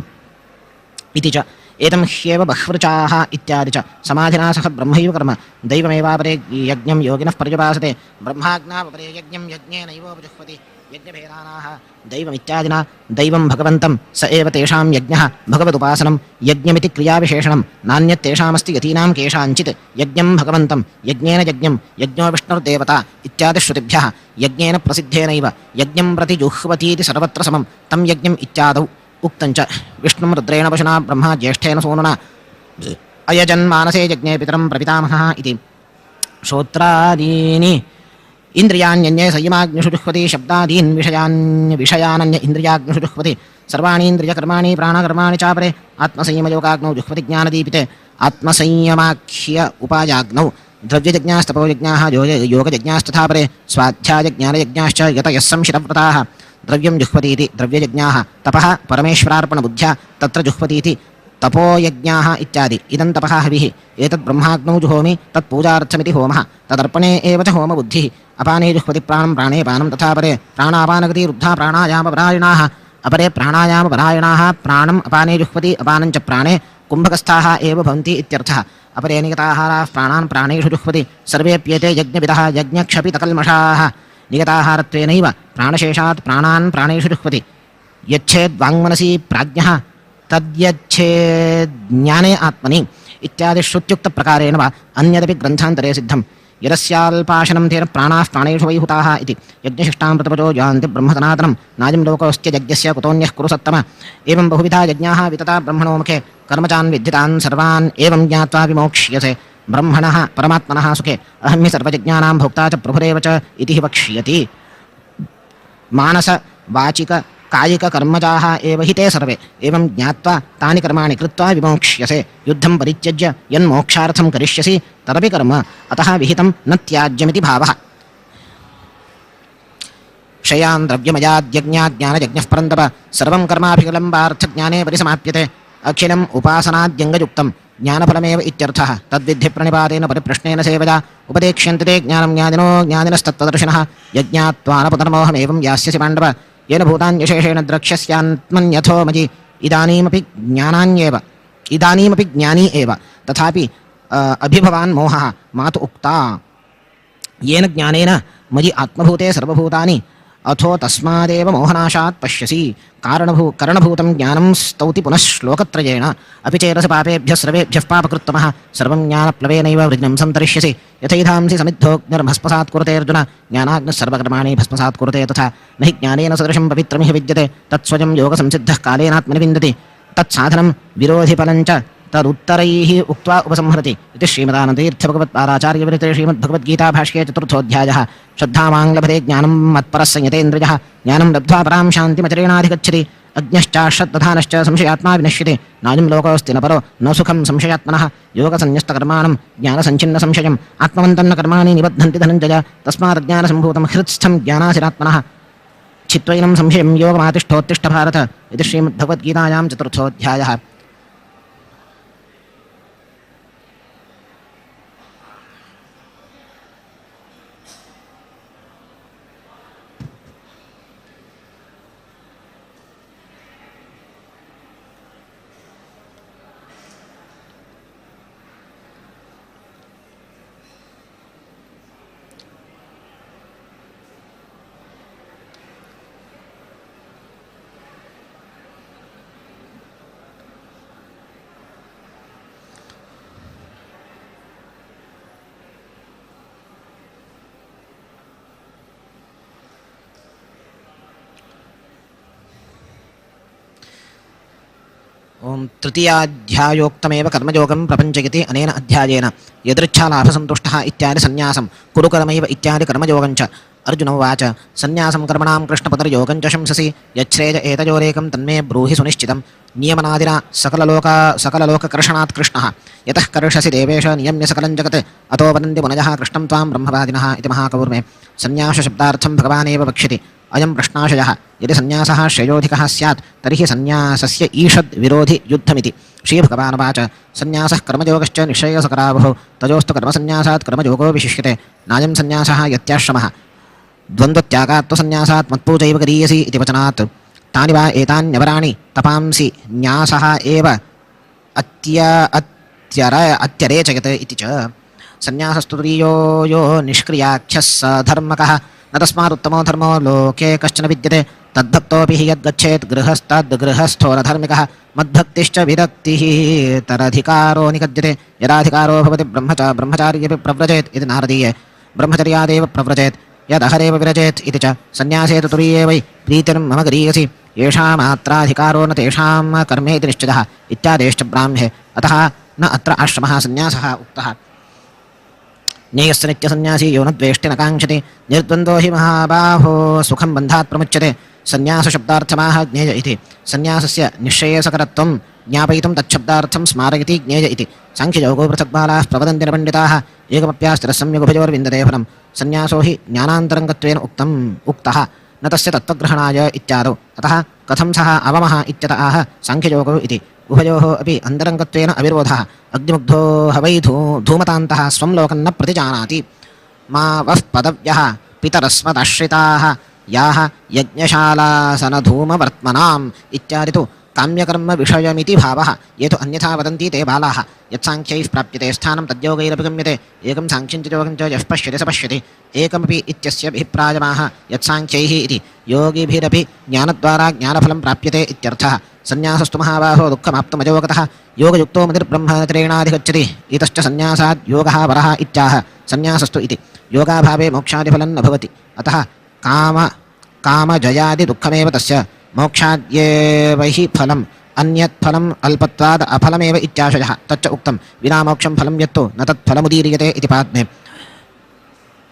इति च एतं ह्येव बह्वृचाः इत्यादि च समाधिना सह ब्रह्मैव कर्म दैवमेवापरे यज्ञं योगिनः पर्युपासते ब्रह्माज्ञापरे यज्ञं यज्ञेनैवोपजुह्वति यज्ञभेदानाः दैवमित्यादिना दैवं भगवन्तं स एव तेषां यज्ञः भगवदुपासनं यज्ञमिति क्रियाविशेषणं नान्यत् तेषामस्ति यतीनां केषाञ्चित् यज्ञं भगवन्तं यज्ञेन यज्ञं यज्ञो विष्णुर्देवता इत्यादिश्रुतिभ्यः यज्ञेन प्रसिद्धेनैव यज्ञं प्रति जुह्वतीति सर्वत्र समं तं यज्ञम् इत्यादौ उक्तञ्च विष्णुं रुद्रेण पशुना ब्रह्मा ज्येष्ठेन सूनुना अयजन्मानसे यज्ञे पितरं प्रपितामहः इति श्रोत्रादीनि इन्द्रियाण्यन्ये संयमाग्निषु जुह्वति शब्दादीन् विषयानन्य इन्द्रियाग्निषु जुह्वति सर्वाणीन्द्रियकर्माणि प्राणकर्माणि चापरे आत्मसंयमयोगाग्नौ जुह्वति ज्ञानदीपिते आत्मसंयमाख्य उपायाग्नौ द्रव्ययज्ञास्तपोयज्ञाः योगयज्ञास्तथा परे स्वाध्यायज्ञानयज्ञाश्च यतयः संशिरव्रताः द्रव्यं जुह्वतीति द्रव्ययज्ञाः तपः परमेश्वरार्पणबुद्ध्या तत्र जुह्वतीति तपोयज्ञाः इत्यादि इदं तपः हविः एतत् ब्रह्माग्नौ जुहोमि तत्पूजार्थमिति होमः तदर्पणे एव च होमबुद्धिः अपाने जुह्वति प्राणं प्राणे पानं तथा परे प्राणापानगति रुद्धा प्राणायामपरायणाः अपरे प्राणायामपरायणाः प्राणम् अपाने जुह्वति अपानं च प्राणे कुम्भकस्थाः एव भवन्ति इत्यर्थः अपरे निगताहाराः प्राणान् प्राणेषु जुह्वति सर्वेप्येते यज्ञविदः यज्ञक्षपितकल्मषाः निगताहारत्वेनैव प्राणशेषात् प्राणान् प्राणेषु जुह्वति यच्छेद्वाङ्मनसि प्राज्ञः तद्यच्छेज्ञाने आत्मनि इत्यादि श्रुत्युक्तप्रकारेण वा अन्यदपि ग्रन्थान्तरे सिद्धं यदस्याल्पाशनं तेन प्राणाः प्राणेषु वैहुताः इति यज्ञशिष्टां प्रतिपचो यान्ति ब्रह्मसनातनं नायं लोकोऽस्त्य यज्ञस्य कुतोऽन्यः कुरु सत्तम एवं बहुविधा यज्ञाः वितता ब्रह्मणो मुखे कर्मचान् विद्धितान् सर्वान् एवं ज्ञात्वा विमोक्ष्यसे ब्रह्मणः परमात्मनः सुखे अहं हि सर्वयज्ञानां भोक्ता च प्रभुरेव च इति वक्ष्यति मानस वाचिक कायिक कर्मजाः एव हि ते सर्वे एवं ज्ञात्वा तानि कर्माणि कृत्वा विमोक्ष्यसे युद्धं परित्यज्य यन्मोक्षार्थं करिष्यसि तदपि कर्म अतः विहितं न त्याज्यमिति भावः क्षयान् द्रव्यमयाद्यज्ञाज्ञानयज्ञः परन्तप सर्वं कर्माभिकलम्बार्थज्ञाने परिसमाप्यते अखिलम् उपासनाद्यङ्गयुक्तं ज्ञानफलमेव इत्यर्थः तद्विद्धि प्रणिपातेन परिप्रश्नेन सेवया उपदेक्ष्यन्ते ते ज्ञानं ज्ञानिनो ज्ञानिनस्तत्त्वदर्शिनः यज्ञात्वानपुनर्मोहमेवं यास्यसि पाण्डव येन भूतान्यशेषेण द्रक्ष्यस्यात्मन्यथो मयि इदानीमपि ज्ञानी एव तथापि अभिभवान् मोहः मातु उक्ता येन ज्ञानेन मयि आत्मभूते सर्वभूतानि अथो तस्मादेव मोहनाशात् पश्यसि करणभूतं ज्ञानं स्तौति पुनः श्लोकत्रयेण अपि चेरसि पापेभ्यः सर्वेभ्यः पापकृत्तमः सर्वं ज्ञानप्लवेनैव वृग्नं सन्तरिष्यसि यथैधांसि समिद्धोऽग्निर्भस्मसात् कुरुते अर्जुन ज्ञानाग्निः सर्वकर्माणि भस्मसात् कुरुते तथा न हि ज्ञानेन सदृशं पवित्रमिह विद्यते तत्स्वयं योगसंसिद्धः कालेनात्मनि विन्दति तत्साधनं विरोधिफलं च तदुत्तरैः उक्त्वा उपसंहरति इति श्रीमदानन्दतीर्थभगवत्पादाचार्यविरचिते श्रीमद्भगवद्गीताभाष्ये चतुर्थोऽध्यायः श्रद्धामाङ्लभते ज्ञानं मत्परः संयतेन्द्रियः ज्ञानं लब्ध्वा परां शान्तिमचिरेणाधिगच्छति अज्ञश्चाश्रद्दधानश्च संशयात्मा विनश्यति नायं लोकोऽस्ति न परो न सुखं संशयात्मनः योगसंन्यस्तकर्माणं ज्ञानसञ्छिन्नसंशयम् आत्मवन्तन्न कर्माणि निबध्नन्ति धनञ्जय तस्मादज्ञानसम्भूतं हृत्स्थं ज्ञानासिरात्मनः चित्वैनं संशयं योगमातिष्ठोत्तिष्ठ भारत इति श्रीमद्भगवद्गीतायां चतुर्थोऽध्यायः ओम तृतीयाध्यायोक्तमेव कर्मयोगं प्रपञ्चयति अनेन अध्यायेन यदृच्छालाभसन्तुष्टः इत्यादि सन्न्यासं कुरु कर्मैव इत्यादि कर्मयोगं च अर्जुन उवाच सन्न्यासं कर्मणां कृष्णपदयोगं च शंससि यच्छ्रेय एतयोरेकं तन्मे ब्रूहि सुनिश्चितं नियमनादिना सकललोककर्षणात् कृष्णः यतः कर्षसि देवेश नियम्य सकलं जगत् अतो वदन्ति मुनयः कृष्णं त्वां ब्रह्मवादिनः इति महाकौर्मे सन्न्यासशब्दार्थं भगवानेव वक्ष्यति अयं प्रश्नाशयः यदि सन्न्यासः श्रेयोधिकः स्यात् तर्हि सन्न्यासस्य ईषद् विरोधि युद्धमिति श्रीभगवानुवाच सन्न्यासः कर्मयोगश्च निःश्रेयसकरावुः तयोस्तु कर्मसन्न्यासात् कर्मयोगो विशिष्यते नायं सन्न्यासः यत्याश्रमः द्वन्द्वत्यागात् तु सन्न्यासात् मत्पूजैव गरीयसि इति वचनात् तानि वा एतान्यवराणि तपांसि न्यासः एव अत्यरेचयत् इति च सन्न्यासस्तु तुरीयो यो निष्क्रियाख्यः स धर्मकः न तस्मादुत्तमो धर्मो लोके कश्चन विद्यते तद्भक्तोऽपि हि यद्गच्छेत् गृहस्थो न धर्मिकः मद्भक्तिश्च विरक्तिः तरधिकारो निगद्यते यदाधिकारो भवति ब्रह्मचार्येऽपि प्रव्रजेत् इति नारदीये ब्रह्मचर्यादेव प्रव्रजेत् यदहरेव विरजेत् इति च सन्न्यासे तु तुरीये वै प्रीतिर्मम गरीयसि येषामात्राधिकारो न तेषां कर्मेति निश्चितः इत्यादेश्च ब्राह्म्ये अतः न अत्र आश्रमः सन्न्यासः उक्तः ज्ञेयस्य नित्यसन्न्यासी यो न द्वेष्टि न काङ्क्षति निर्द्वन्द्वो हि महाबाहो सुखं बन्धात् प्रमुच्यते सन्न्यासशब्दार्थमाह ज्ञेय इति सन्न्यासस्य निःश्रेयसकरत्वं ज्ञापयितुं तच्छब्दार्थं स्मारयति ज्ञेय इति साङ्ख्ययोगो पृथग्बालाः प्रवदन्ति न पण्डिताः एकमप्यास्तिरसंयोगभयोर्विन्दते फलं सन्न्यासो हि ज्ञानान्तरङ्गत्वेन उक्तः न तस्य तत्त्वग्रहणाय इत्यादौ अतः कथं सः अवमः इत्यत आह साङ्ख्ययोगो इति उभयोः अपि अन्तरङ्गत्वेन अविरोधः अग्निमुग्धो हवै धूमतान्तः स्वं लोकं न प्रतिजानाति मा वः पदव्यः पितरस्मदाश्रिताः याः यज्ञशालासनधूमवर्त्मनाम् इत्यादि तु काम्यकर्मविषयमिति भावः ये तु अन्यथा वदन्ति ते बालाः यत्साङ्ख्यैः प्राप्यते स्थानं तद्योगैरपि गम्यते एकं साङ्ख्यञ्च योगञ्च यः पश्यति स पश्यति एकमपि इत्यस्य अभिप्रायमाह यत्साङ्ख्यैः इति योगिभिरपि ज्ञानद्वारा ज्ञानफलं प्राप्यते इत्यर्थः सन्न्यासस्तु महाबाहो दुःखमाप्तुमजोगतः योगयुक्तो मतिर्ब्रह्मचरेणाधिगच्छति इतश्च सन्न्यासात् योगः वरः इत्याह सन्न्यासस्तु इति योगाभावे मोक्षादिफलं न भवति अतः कामजयादि दुःखमेव तस्य मोक्षाद्येव हि फलम् अन्यत् फलम् अल्पत्वाद् अफलमेव इत्याशयः तच्च उक्तं विना मोक्षं फलं यत्तु न तत्फलमुदीर्यते इति पाद्मे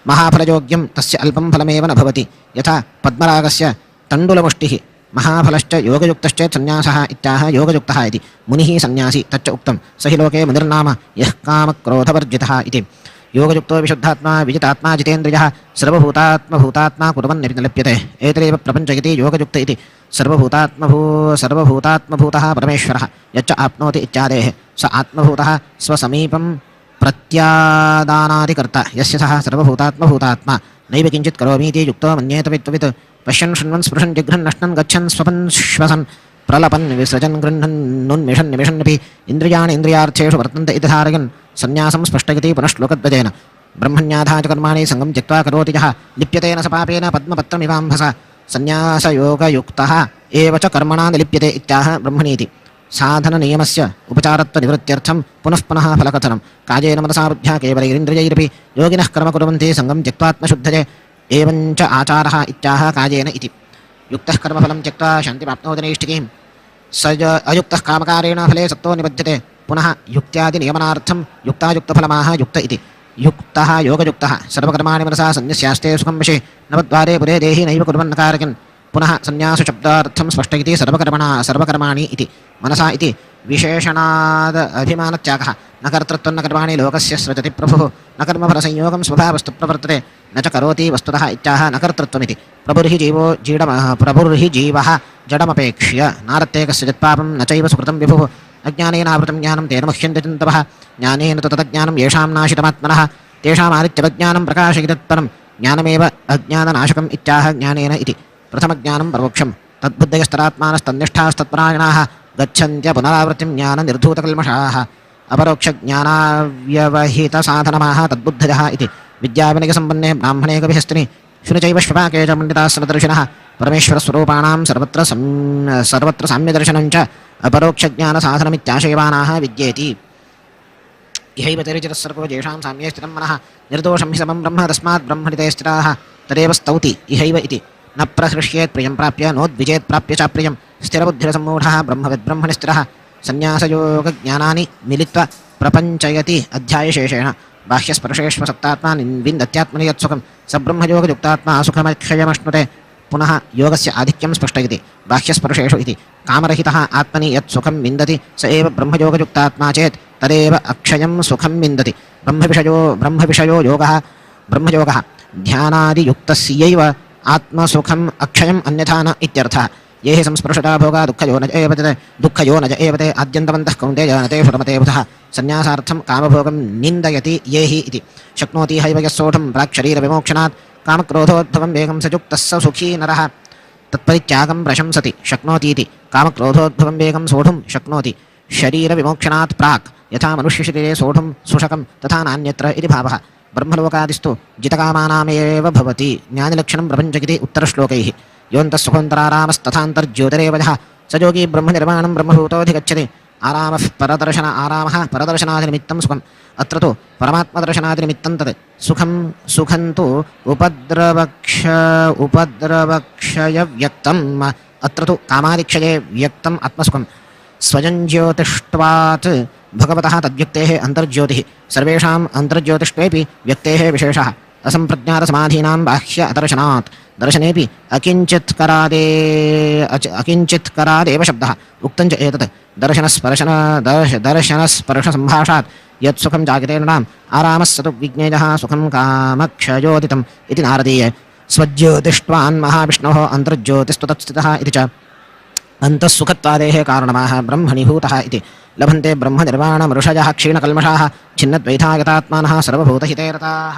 महाफलयोग्यं तस्य अल्पं फलमेव न भवति यथा पद्मरागस्य तण्डुलमुष्टिः महाफलश्च योगयुक्तश्चेत् सन्न्यासः इत्याह योगयुक्तः इति मुनिः सन्न्यासी तच्च उक्तं स हि लोके मुनिर्नाम यः कामक्रोधवर्जितः इति योगयुक्तो विशुद्धात्मा विजितात्मा जितेन्द्रियः सर्वभूतात्मभूतात्मा कुर्वन्नपि न लिप्यते एतदेव प्रपञ्चयति योगयुक्त इति सर्वभूतात्मभूतः परमेश्वरः यच्च आप्नोति इत्यादेः स आत्मभूतः स्वसमीपं प्रत्यादानादिकर्ता यस्य सः सर्वभूतात्मभूतात्मा नैव किञ्चित् करोमीति युक्तो मन्येत वित्तवित् पश्यन् शृण्वन् स्पृशन् जिघ्रन् नष्टन् गच्छन् स्वपन् श्वसन् प्रलपन् विसृजन् गृह्णन् नुन्मिषन् निमिषन्नपि इन्द्रियाणि इन्द्रियार्थेषु वर्तन्ते इति धारयन् सन्न्यासं स्पष्टयति पुनः श्लोकद्वयेन ब्रह्मण्याधा च कर्माणि सङ्गं त्यक्त्वा करोति यः लिप्यते न स पापेन पद्मपत्रमिवाम्भसा सन्न्यासयोगयुक्तः एव च कर्मणा निलिप्यते इत्याह ब्रह्मणीति साधननियमस्य उपचारत्वनिवृत्त्यर्थं पुनः पुनः फलकथनं कायेन मनसा बुद्ध्या केवलैरिन्द्रियैरपि योगिनः कर्म कुर्वन्ति सङ्गं त्यक्त्वात्मशुद्धये एवञ्च आचारः इत्याह कायेन इति युक्तः कर्मफलं त्यक्त्वा शान्तिमाप्नोति नैष्ठिकीं स अयुक्तः कामकारेण फले सत्तो निबध्यते पुनः युक्त्यादिनियमनार्थं युक्तायुक्तफलमाह युक्त इति युक्तः योगयुक्तः सर्वकर्माणि मनसा सन्न्यस्यास्ते सुखं विषये नवद्वारे पुरे देहि नैव कुर्वन् कारकन् पुनः सन्न्यासशब्दार्थं स्पष्ट इति सर्वकर्माणि इति मनसा इति विशेषणाद् अभिमानत्यागः न कर्तृत्वं न कर्माणि लोकस्य सृजति प्रभुः न कर्मफलसंयोगं स्वभावस्तु प्रवर्तते न च करोति वस्तुतः इत्याह न कर्तृत्वमिति प्रभुर्हि जीवः जडमपेक्ष्य नारत्ते कस्यचित् पापं न चैव सुकृतं विभुः अज्ञानेनावृतं ज्ञानं तेन मुह्यन्ते चिन्तवः ज्ञानेन तु ततज्ञानं येषां नाशितमात्मनः तेषामादित्यवज्ञानं प्रकाशयितत्परं ज्ञानमेव अज्ञाननाशकम् इत्याह ज्ञानेन इति प्रथमज्ञानं परोक्षं तद्बुद्धयस्तरात्मानस्तन्निष्ठास्तत्परायणाः गच्छन्त्य पुनरावृत्तिं ज्ञाननिर्धूतकल्मषाः अपरोक्षज्ञानाव्यवहितसाधनमाः तद्बुद्धयः इति विद्याविनयसम्पन्ने ब्राह्मणे कविहस्तिनि शुनिचैव श्वपाके च पण्डिताः समदर्शिनः परमेश्वरस्वरूपाणां सर्वत्र साम्यदर्शनं च अपरोक्षज्ञानसाधनमित्याशयवानाः विद्येति इहैव तेरिचिरस्सर्गो येषां साम्ये स्थितं मनः निर्दोषं हि समं ब्रह्म तस्मात् ब्रह्मणिते स्थिताः तदेव स्तौति इहैव इति न प्रहृष्येत् प्रियं प्राप्य नोद्विजेत् प्राप्य च प्रियं स्थिरबुद्धिरसम्मूढः ब्रह्मविद्ब्रह्मणि स्थिरः सन्न्यासयोगज्ञानानि मिलित्वा प्रपञ्चयति अध्यायशेषेण बाह्यस्पर्शेष्वसक्तात्मा विन्दत्यात्मनि यत्सुखं स ब्रह्मयोगयुक्तात्मा सुखमक्षयमश्नुते पुनः योगस्य आधिक्यं स्पष्ट इति बाह्यस्पर्शेषु इति कामरहितः आत्मनि यत् सुखं विन्दति स एव ब्रह्मयोगयुक्तात्मा चेत् तदेव अक्षयं सुखं विन्दति ब्रह्मविषयो ब्रह्मयोगः ध्यानादियुक्तस्यैव आत्मसुखम् अक्षयम् अन्यथा न इत्यर्थः ये हि संस्पृशता भोगा दुःखयो न ज एवते आद्यन्तवन्तः कौन्तेय न तेषु रमते बुधः सन्न्यासार्थं कामभोगं निन्दयति ये हि इति शक्नोति हैव यः सोढुं प्राक्शरीरविमोक्षणात् कामक्रोधोद्भवं वेगं स युक्तः स सुखी नरः तत्परित्यागं प्रशंसति शक्नोतीति कामक्रोधोद्भवं वेगं सोढुं शक्नोति शरीरविमोक्षणात् प्राक् यथा मनुष्यशरीरे सोढुं सुशकं तथा नान्यत्र इति भावः ब्रह्मलोकादिस्तु जितकामानामेव भवति ज्ञानलक्षणं प्रपञ्चकिति उत्तरश्लोकैः योऽन्तः सुखोऽन्तरारामस्तथान्तर्ज्योतिरेव यः स योगी ब्रह्मनिर्वाणं ब्रह्मभूतोऽधिगच्छति आरामः परदर्शनादिनिमित्तं सुखम् अत्र तु परमात्मदर्शनादिनिमित्तं तत् सुखं तु उपद्रवक्षयव्यक्तम् अत्र तु कामादिक्षये व्यक्तम् आत्मसुखं स्वयं ज्योतिष्ट्वात् भगवतः तद्व्यक्तेः अन्तर्ज्योतिः सर्वेषाम् अन्तर्ज्योतिष्वेपि व्यक्तेः विशेषः असम्प्रज्ञातसमाधीनां बाह्य अदर्शनात् दर्शनेपि अकिञ्चित्करादेव शब्दः उक्तं च एतत् दर्शनस्पर्शसम्भाषात् यत् सुखं जागतेनाम् आरामः स तु विज्ञेयः सुखं कामक्षयोदितम् इति नारदीये स्वज्योतिष्ट्वान् महाविष्णोः अन्तर्ज्योतिस्तु तत्स्थितः इति च अन्तःसुखत्वादेः कारणमाः ब्रह्मणीभूतः इति लभन्ते ब्रह्मनिर्वाणमृषयः क्षीणकल्मषाः छिन्नद्वैधागतात्मानः सर्वभूतहिते रताः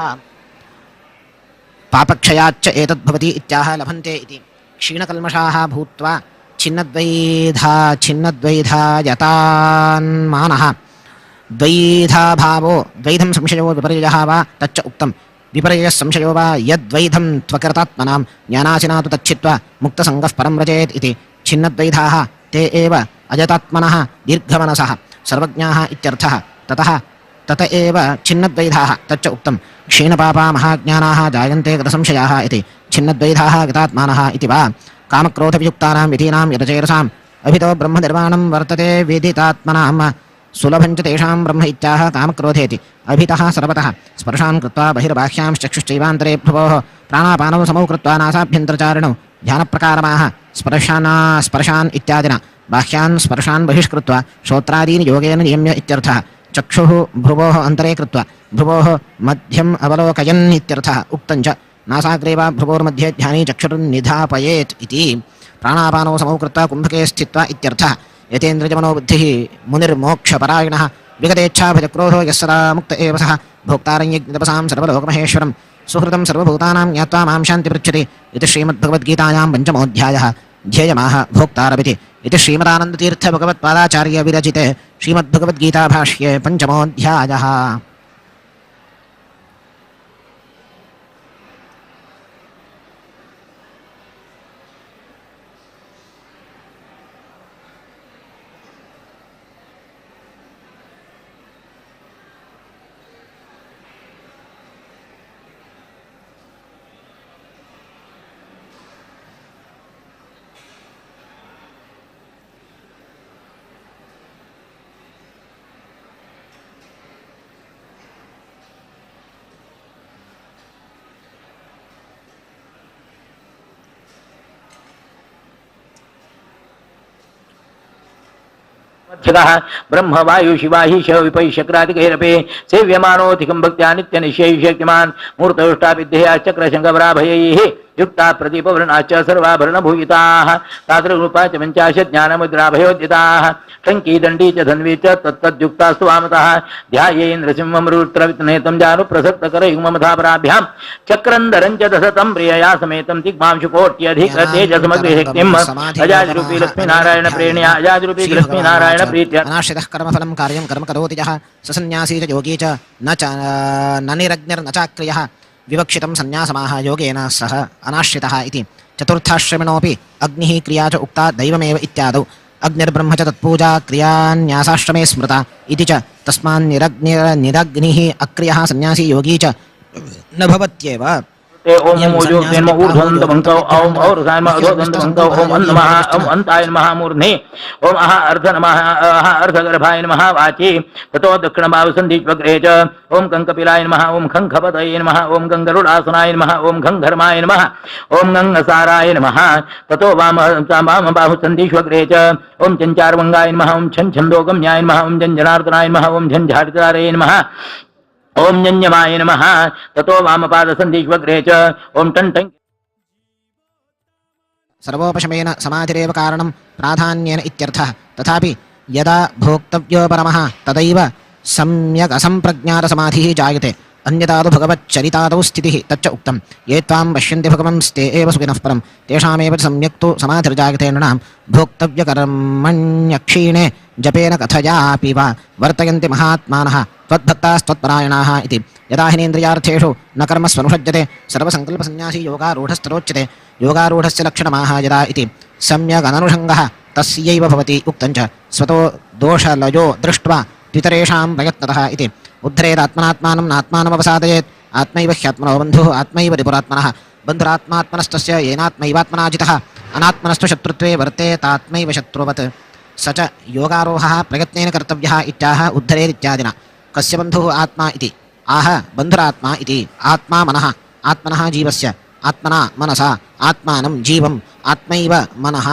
पापक्षयाच्च एतद्भवति इत्याह लभन्ते इति क्षीणकल्मषाः भूत्वा छिन्नद्वैधायतान्मानः द्वैधाभावो द्वैधं संशयो विपर्ययः वा तच्च उक्तं विपर्ययः संशयो वा यद्वैधं त्वकृतात्मनां ज्ञानासिना तु तच्छित्वा मुक्तसङ्गः परं व्रजेत् इति छिन्नद्वैधाः ते एव अजतात्मनः दीर्घमनसः सर्वज्ञाः इत्यर्थः तत एव छिन्नद्वैधाः तच्च उक्तं क्षीणपापा महाज्ञानाः जायन्ते गतसंशयाः इति छिन्नद्वैधाः गतात्मानः इति वा कामक्रोधवियुक्तानां विधीनां यतचेरसाम् अभितो ब्रह्मनिर्वाणं वर्तते विदितात्मनां सुलभं च तेषां ब्रह्म इत्याह कामक्रोधेति अभितः सर्वतः स्पर्शान् कृत्वा बहिर्बाह्यांश्चक्षुश्चैवान्तरे भ्रुवोः प्राणापानौ समौ कृत्वा नासाभ्यन्तरचारिणौ ध्यानप्रकारमाः स्पर्शान् इत्यादिना बाह्यान् स्पर्शान् बहिष्कृत्वा श्रोत्रादीन् योगेन नियम्य इत्यर्थः चक्षुः भ्रुवोः अन्तरे कृत्वा भ्रुवोः मध्यम् अवलोकयन् इत्यर्थः उक्तं च नासाग्रे वा भ्रुवोर्मध्ये ध्यानी चक्षुर्निधापयेत् इति प्राणापानौ समौ कृत्वा कुम्भके स्थित्वा इत्यर्थः यतेन्द्रियमनो बुद्धिः मुनिर्मोक्षपरायणः विगतेच्छाभजक्रोधो यः सदा मुक्त एव सः भोक्तारं यज्ञतपसां सर्वलोकमहेश्वरं सुहृदं सर्वभूतानां ज्ञात्वा मां शान्ति पृच्छति इति श्रीमद्भगवद्गीतायां पञ्चमोऽध्यायः ध्येयमाह भोक्तारमिति इति श्रीमदानन्दतीर्थभगवत्पादाचार्यविरचिते श्रीमद्भगवद्गीताभाष्ये पञ्चमोऽध्यायः। ब्रह्म वायु शिवा हि श विपै शक्रादिकैरपे सेव्यमानोऽधिकं भक्त्या नित्यनिश्चयी शक्तिमान् मूर्तयुष्टाभिद्धेया चक्रशङ्खभराभयैः युक्ता प्रदीपवर्णाश्च सर्वाभरणभूयिताः तादृरूपा च पञ्चाश ज्ञानमुद्राभयोद्यताः टङ्की दण्डी च धन्वी च तत्तद्युक्तास्तु वामतः ध्यायेन्द्रसिंहं रुद्रवित्नेतं जानुप्रसक्तकरयुग्ममधापराभ्यां चक्रन्दरं च दशतं प्रियया समेतं दिग्मांशुकोट्यधिकतेजसमग्रशक्तिम् अजादिरूपी लक्ष्मीनारायण प्रेण्या अजादिरूपी लक्ष्मीनारायण प्रीत्या अनाश्रितः कर्मफलं कार्यं कर्म करोति यः स सन्न्यासी च योगी च न निरग्निर्न चाक्रियः विवक्षितं सन्न्यासमाह योगेन सह अनाश्रितः इति चतुर्थाश्रमिणोऽपि अग्निः क्रिया च उक्ता दैवमेव इत्यादौ अग्निर्ब्रह्म च तत्पूजा क्रियान्यासाश्रमे स्मृता इति च तस्मान्निरग्निः अक्रियः सन्न्यासी योगी च न भवत्येव ओम ओजोग्नेन ऊर्ध्वन्तमङ्कौ ओम औरसायनमधोदन्तमङ्कौ ओम अन्नमः ओम अन्ताय नमः मूर्ध्नि ओम अह अर्ध नमः अह अर्धगर्भाय नमः वाचि ततो दक्षिणभावसन्धिष्वग्रे च ओम कंकपिलाय नमः ओम खङ्खपतये नमः ओम गङ्गरुडासनाय नमः ओम खङ्घर्माय नमः ओम गङ्गसाराय नमः ततो वामबाहुसन्धिष्वग्रे च ओम चञ्चारवङ्गाय नमः ओम छन्दोगम्याय नमः ओम जञ्जनार्दनाय नमः ओम झञ्झाटितारये नमः ओम जन्यमाय नमः ततो वामपादसन्धिष्वग्रे च ओम टंटं सर्वोपशमेन समाधिरेव कारणं प्राधान्येन इत्यर्थः तथापि यदा भोक्तव्यो परमः तदैव सम्यक् असम्प्रज्ञातसमाधिः जायते अन्यदादौ भगवच्चरितादौ स्थितिः तच्च उक्तं ये त्वां पश्यन्ति भगवंस्ते एव सुखिनः परं तेषामेव सम्यक् तु समाधिर्जायते नृणां भोक्तव्यकर्मण्यक्षीणे जपेन कथयापि वा वर्तयन्ति महात्मानः त्वद्भक्तास्त्वत्परायणाः इति यदा हिनेन्द्रियार्थेषु न कर्मस्वनुषज्यते सर्वसङ्कल्पसन्न्यासी योगारूढस्तरोच्यते योगारूढस्य लक्षणमाह यदा इति सम्यगननुषङ्गः तस्यैव भवति उक्तञ्च स्वतो दोषलयो दृष्ट्वा पितरेषां प्रयत्नतः इति उद्धरेदात्मनात्मानं नात्मानमवसादयेत् आत्मैव ह्यात्मनो बन्धुः आत्मैव रिपुरात्मनः बन्धुरात्मात्मनस्तस्य येनात्मैवात्मना जितः अनात्मनस्तु शत्रुत्वे वर्तेतात्मैव शत्रुवत् स च योगारोहः प्रयत्नेन कर्तव्यः इत्याह उद्धरेरित्यादिना कस्य बन्धुः आत्मा इति आह बन्धुरात्मा इति आत्मा मनः आत्मनः जीवस्य आत्मना मनसा आत्मानं जीवम् आत्मैव मनः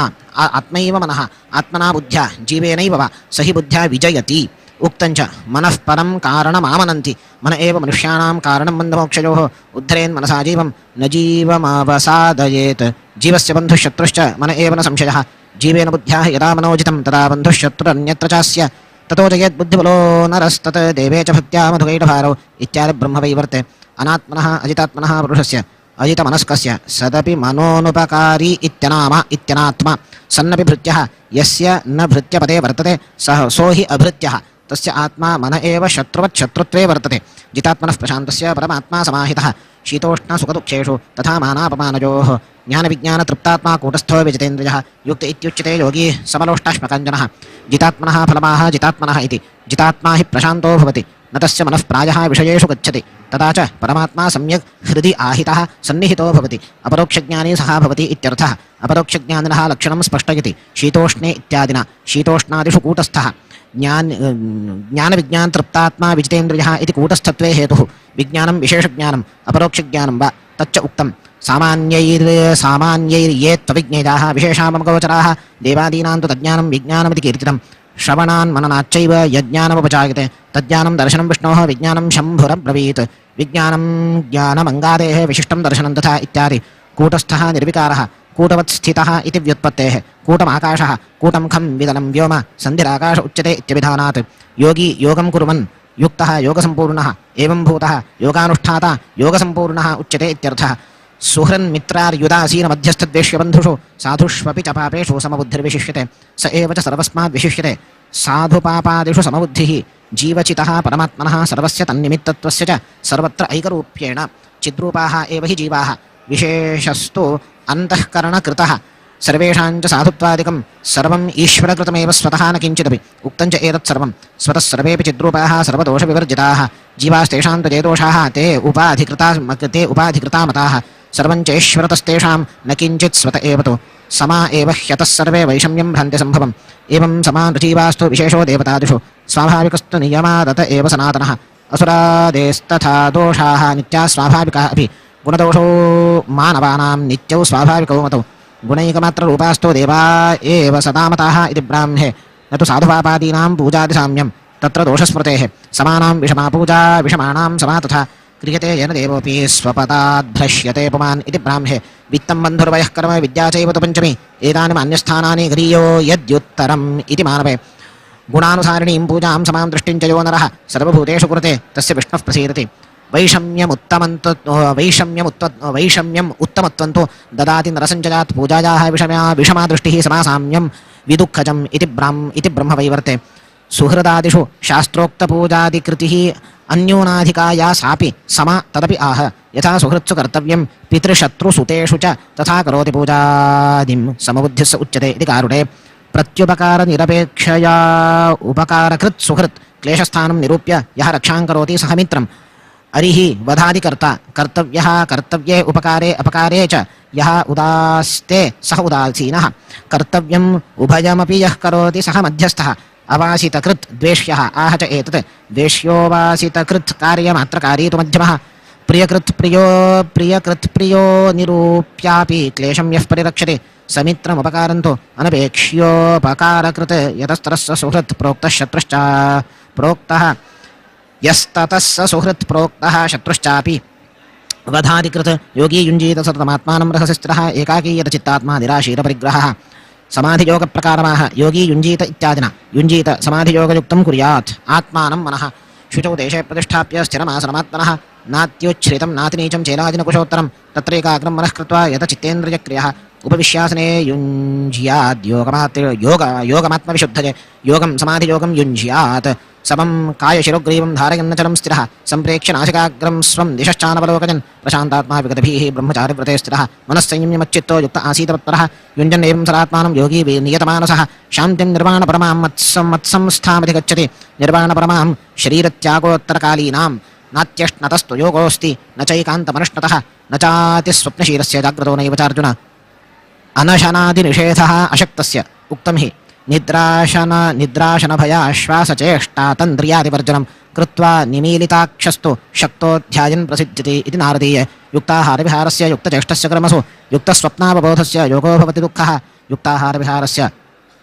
आत्मना बुद्ध्या जीवेनैव वा स हि बुद्ध्या विजयति उक्तञ्च मनः परं कारणमामनन्ति मन एव मनुष्याणां कारणं बन्धमोक्षयोः उद्धरेन् मनसा जीवं न जीवमवसादयेत् जीवस्य बन्धुशत्रुश्च मन एव न संशयः जीवेन बुद्ध्या यदा मनोजितं तदा बन्धुशत्रुरन्यत्र चास्य ततो जयेद्बुद्धिबलो नरस्तत् देवे च भक्त्या मधुकैटभारौ इत्यादि ब्रह्मवैवर्ते अनात्मनः अजितात्मनः पुरुषस्य अजितमनस्कस्य सदपि मनोनुपकारी इत्यनात्मा सन्नपि भृत्यः यस्य न भृत्यपदे वर्तते सः सो हि अभृत्यः तस्य आत्मा मन एव शत्रुवत् शत्रुत्वे वर्तते जितात्मनः प्रशान्तस्य परमात्मा समाहितः शीतोष्णसुखदुःखेषु तथा मानापमानयोः ज्ञानविज्ञानतृप्तात्मा कूटस्थो विजितेन्द्रियः युक्त इत्युच्यते योगी समलोष्टाश्मकाञ्जनः जितात्मनः फलमाः जितात्मनः इति जितात्मा हि प्रशान्तो भवति न तस्य मनः प्रायः विषयेषु गच्छति तथा च परमात्मा सम्यक् हृदि आहितः सन्निहितो भवति अपरोक्षज्ञानी सः भवति इत्यर्थः अपरोक्षज्ञानिनः लक्षणं स्पष्टयति शीतोष्णे इत्यादिना शीतोष्णादिषु कूटस्थः ज्ञानविज्ञानतृप्तात्मा विजितेन्द्रियः इति कूटस्थत्वे हेतुः विज्ञानं विशेषज्ञानम् अपरोक्षज्ञानं वा तच्च उक्तं सामान्यैर्ये त्वविज्ञेयाः विशेषामगोचराः देवादीनां तु तज्ज्ञानं विज्ञानमिति कीर्तितं श्रवणान् मननाच्चैव यज्ञानमुपचायते तज्ज्ञानं दर्शनं विष्णोः विज्ञानं शम्भुरब्रवीत् विज्ञानं ज्ञानमङ्गादेः विशिष्टं दर्शनं तथा इत्यादि कूटस्थः निर्विकारः कूटवत् स्थितः इति व्युत्पत्तेः कूटमाकाशः कूटं खं विदलं व्योम सन्धिराकाश उच्यते इत्यभिधानात् योगी योगं कुर्वन् युक्तः योगसम्पूर्णः एवं भूतः योगानुष्ठाता योगसम्पूर्णः उच्यते इत्यर्थः सुहृन्मित्रार्युदासीनमध्यस्थद्वेष्यबन्धुषु साधुष्वपि च पापेषु समबुद्धिर्विशिष्यते स एव च सर्वस्माद्विशिष्यते साधुपापादिषु समबुद्धिः जीवचितः परमात्मनः सर्वस्य तन्निमित्तत्वस्य च सर्वत्र ऐकरूप्येण चिद्रूपाः एव हि जीवाः विशेषस्तु अन्तःकरणकृतः सर्वेषां च साधुत्वादिकं सर्वम् ईश्वरकृतमेव स्वतः न किञ्चिदपि उक्तं च एतत् सर्वं स्वतः सर्वेऽपि चिद्रूपाः सर्वदोषविवर्जिताः जीवास्तेषां तजे दोषाः ते उपाधिकृता मताः सर्वं चैश्वरतस्तेषां न किञ्चित् स्वत एव तु समा एव ह्यतः सर्वे वैषम्यं भ्रान्ति सम्भवम् एवं समानजीवास्तु विशेषो देवतादिषु स्वाभाविकस्तु नियमादत एव सनातनः असुरादेस्तथा दोषाः नित्याः स्वाभाविकाः अपि गुणदोषो मानवानां नित्यौ स्वाभाविकौ मतौ गुणैकमात्ररूपास्तु देवा एव सदामताः इति ब्राह्मणे न तु साधुपापादीनां पूजादिसाम्यं तत्र दोषस्मृतेः समानां विषमा पूजा विषमाणां समा तथा क्रियते येन देवोऽपि स्वपदाद्भ्रश्यते पुमान् इति ब्राह्मे वित्तं बन्धुर्वयः कर्म विद्या चैव तु पञ्चमी एतानि अन्यस्थानानि गरीयो यद्युत्तरम् इति मानवे गुणानुसारिणीं पूजां समां दृष्टिं च यो नरः सर्वभूतेषु कुरुते तस्य विष्णुः प्रसीदति वैषम्यम् उत्तमत्वं तु ददाति नरसञ्चयात् पूजायाः विषमा दृष्टिः समासाम्यं विदुःखजम् इति ब्रह्मवैवर्ते सुहृदादिषु शास्त्रोक्तपूजादिकृतिः अन्योनाधिका या सापि समा तदपि आह यथा सुहृत्सु कर्तव्यं पितृशत्रुसुतेषु च तथा करोति पूजादिं समबुद्धिः उच्यते इति कारुणे प्रत्युपकारनिरपेक्षया उपकारकृत् सुहृत् क्लेशस्थानं निरूप्य यः रक्षां करोति सः मित्रम् अरिहि वधादिकर्ता कर्तव्यः कर्तव्ये उपकारे अपकारे च यः उदास्ते सः उदासीनः कर्तव्यम् उभयमपि यः करोति सः मध्यस्थः अवासितकृत् द्वेष्यः आह च एतत् द्वेष्योवासितकृत् कार्यमात्रकारी तु मध्यमः प्रियकृत्प्रियो निरूप्यापि क्लेशं यः परिरक्षति समित्रमुपकारन्तु अनपेक्ष्योपकारकृत् यतस्तरः स सुहृत् प्रोक्तः शत्रुश्च प्रोक्तः यस्ततः स सुहृत् प्रोक्तः शत्रुश्चापि वधादिकृत् योगी युञ्जीत सततमात्मानं रहसि स्थिरः एकाकी यतचित्तात्मा निराशीरपरिग्रहः समाधियोगप्रकारमाः योगी युञ्जीत इत्यादिना युञ्जीत समाधियोगयुक्तं कुर्यात् आत्मानं मनः शुचौ देशे प्रतिष्ठाप्य स्थिरमासनमात्मनः नात्युच्छ्रितं नातिनीचं चेलाजिनकुशोत्तरं तत्रैकाग्रं मनः कृत्वा यतचित्तेन्द्रियक्रियः उपविश्यासने युञ्ज्याद् योगमात्मविशुद्धये योगं समाधियोगं युञ्ज्यात् समं कायशिरोग्रीवं धारयन्नचलं स्थिरः सम्प्रेक्ष्य नासिकाग्रं स्वं दिशश्चानवलोकयन् प्रशान्तात्मा विगतभिः ब्रह्मचारिव्रते स्थिरः मनस्संयम्यमच्चित्तो युक्त आसीतवत्परः युञ्जन्नेवं सदात्मानं योगी नियतमानसः शान्तिं निर्वाणपरमां मत्संस्थामधिगच्छति निर्वाणपरमां शरीरत्यागोत्तरकालीनां नात्यष्णतस्तु योगोऽस्ति न चैकान्तमनुष्णतः न चातिस्वप्नशीलस्य जाग्रतो नैव चार्जुन अनशनादिनिषेधः अशक्तस्य उक्तं हि निद्राशनभयाश्वासचेष्टातन्द्रियादिवर्जनं कृत्वा निमीलिताक्षस्तु शक्तोऽध्यायन् प्रसिद्ध्यति इति नारदीये युक्ताहारविहारस्य युक्तचेष्टस्य क्रमसु युक्तस्वप्नावबोधस्य योगो भवति दुःखः युक्ताहारविहारस्य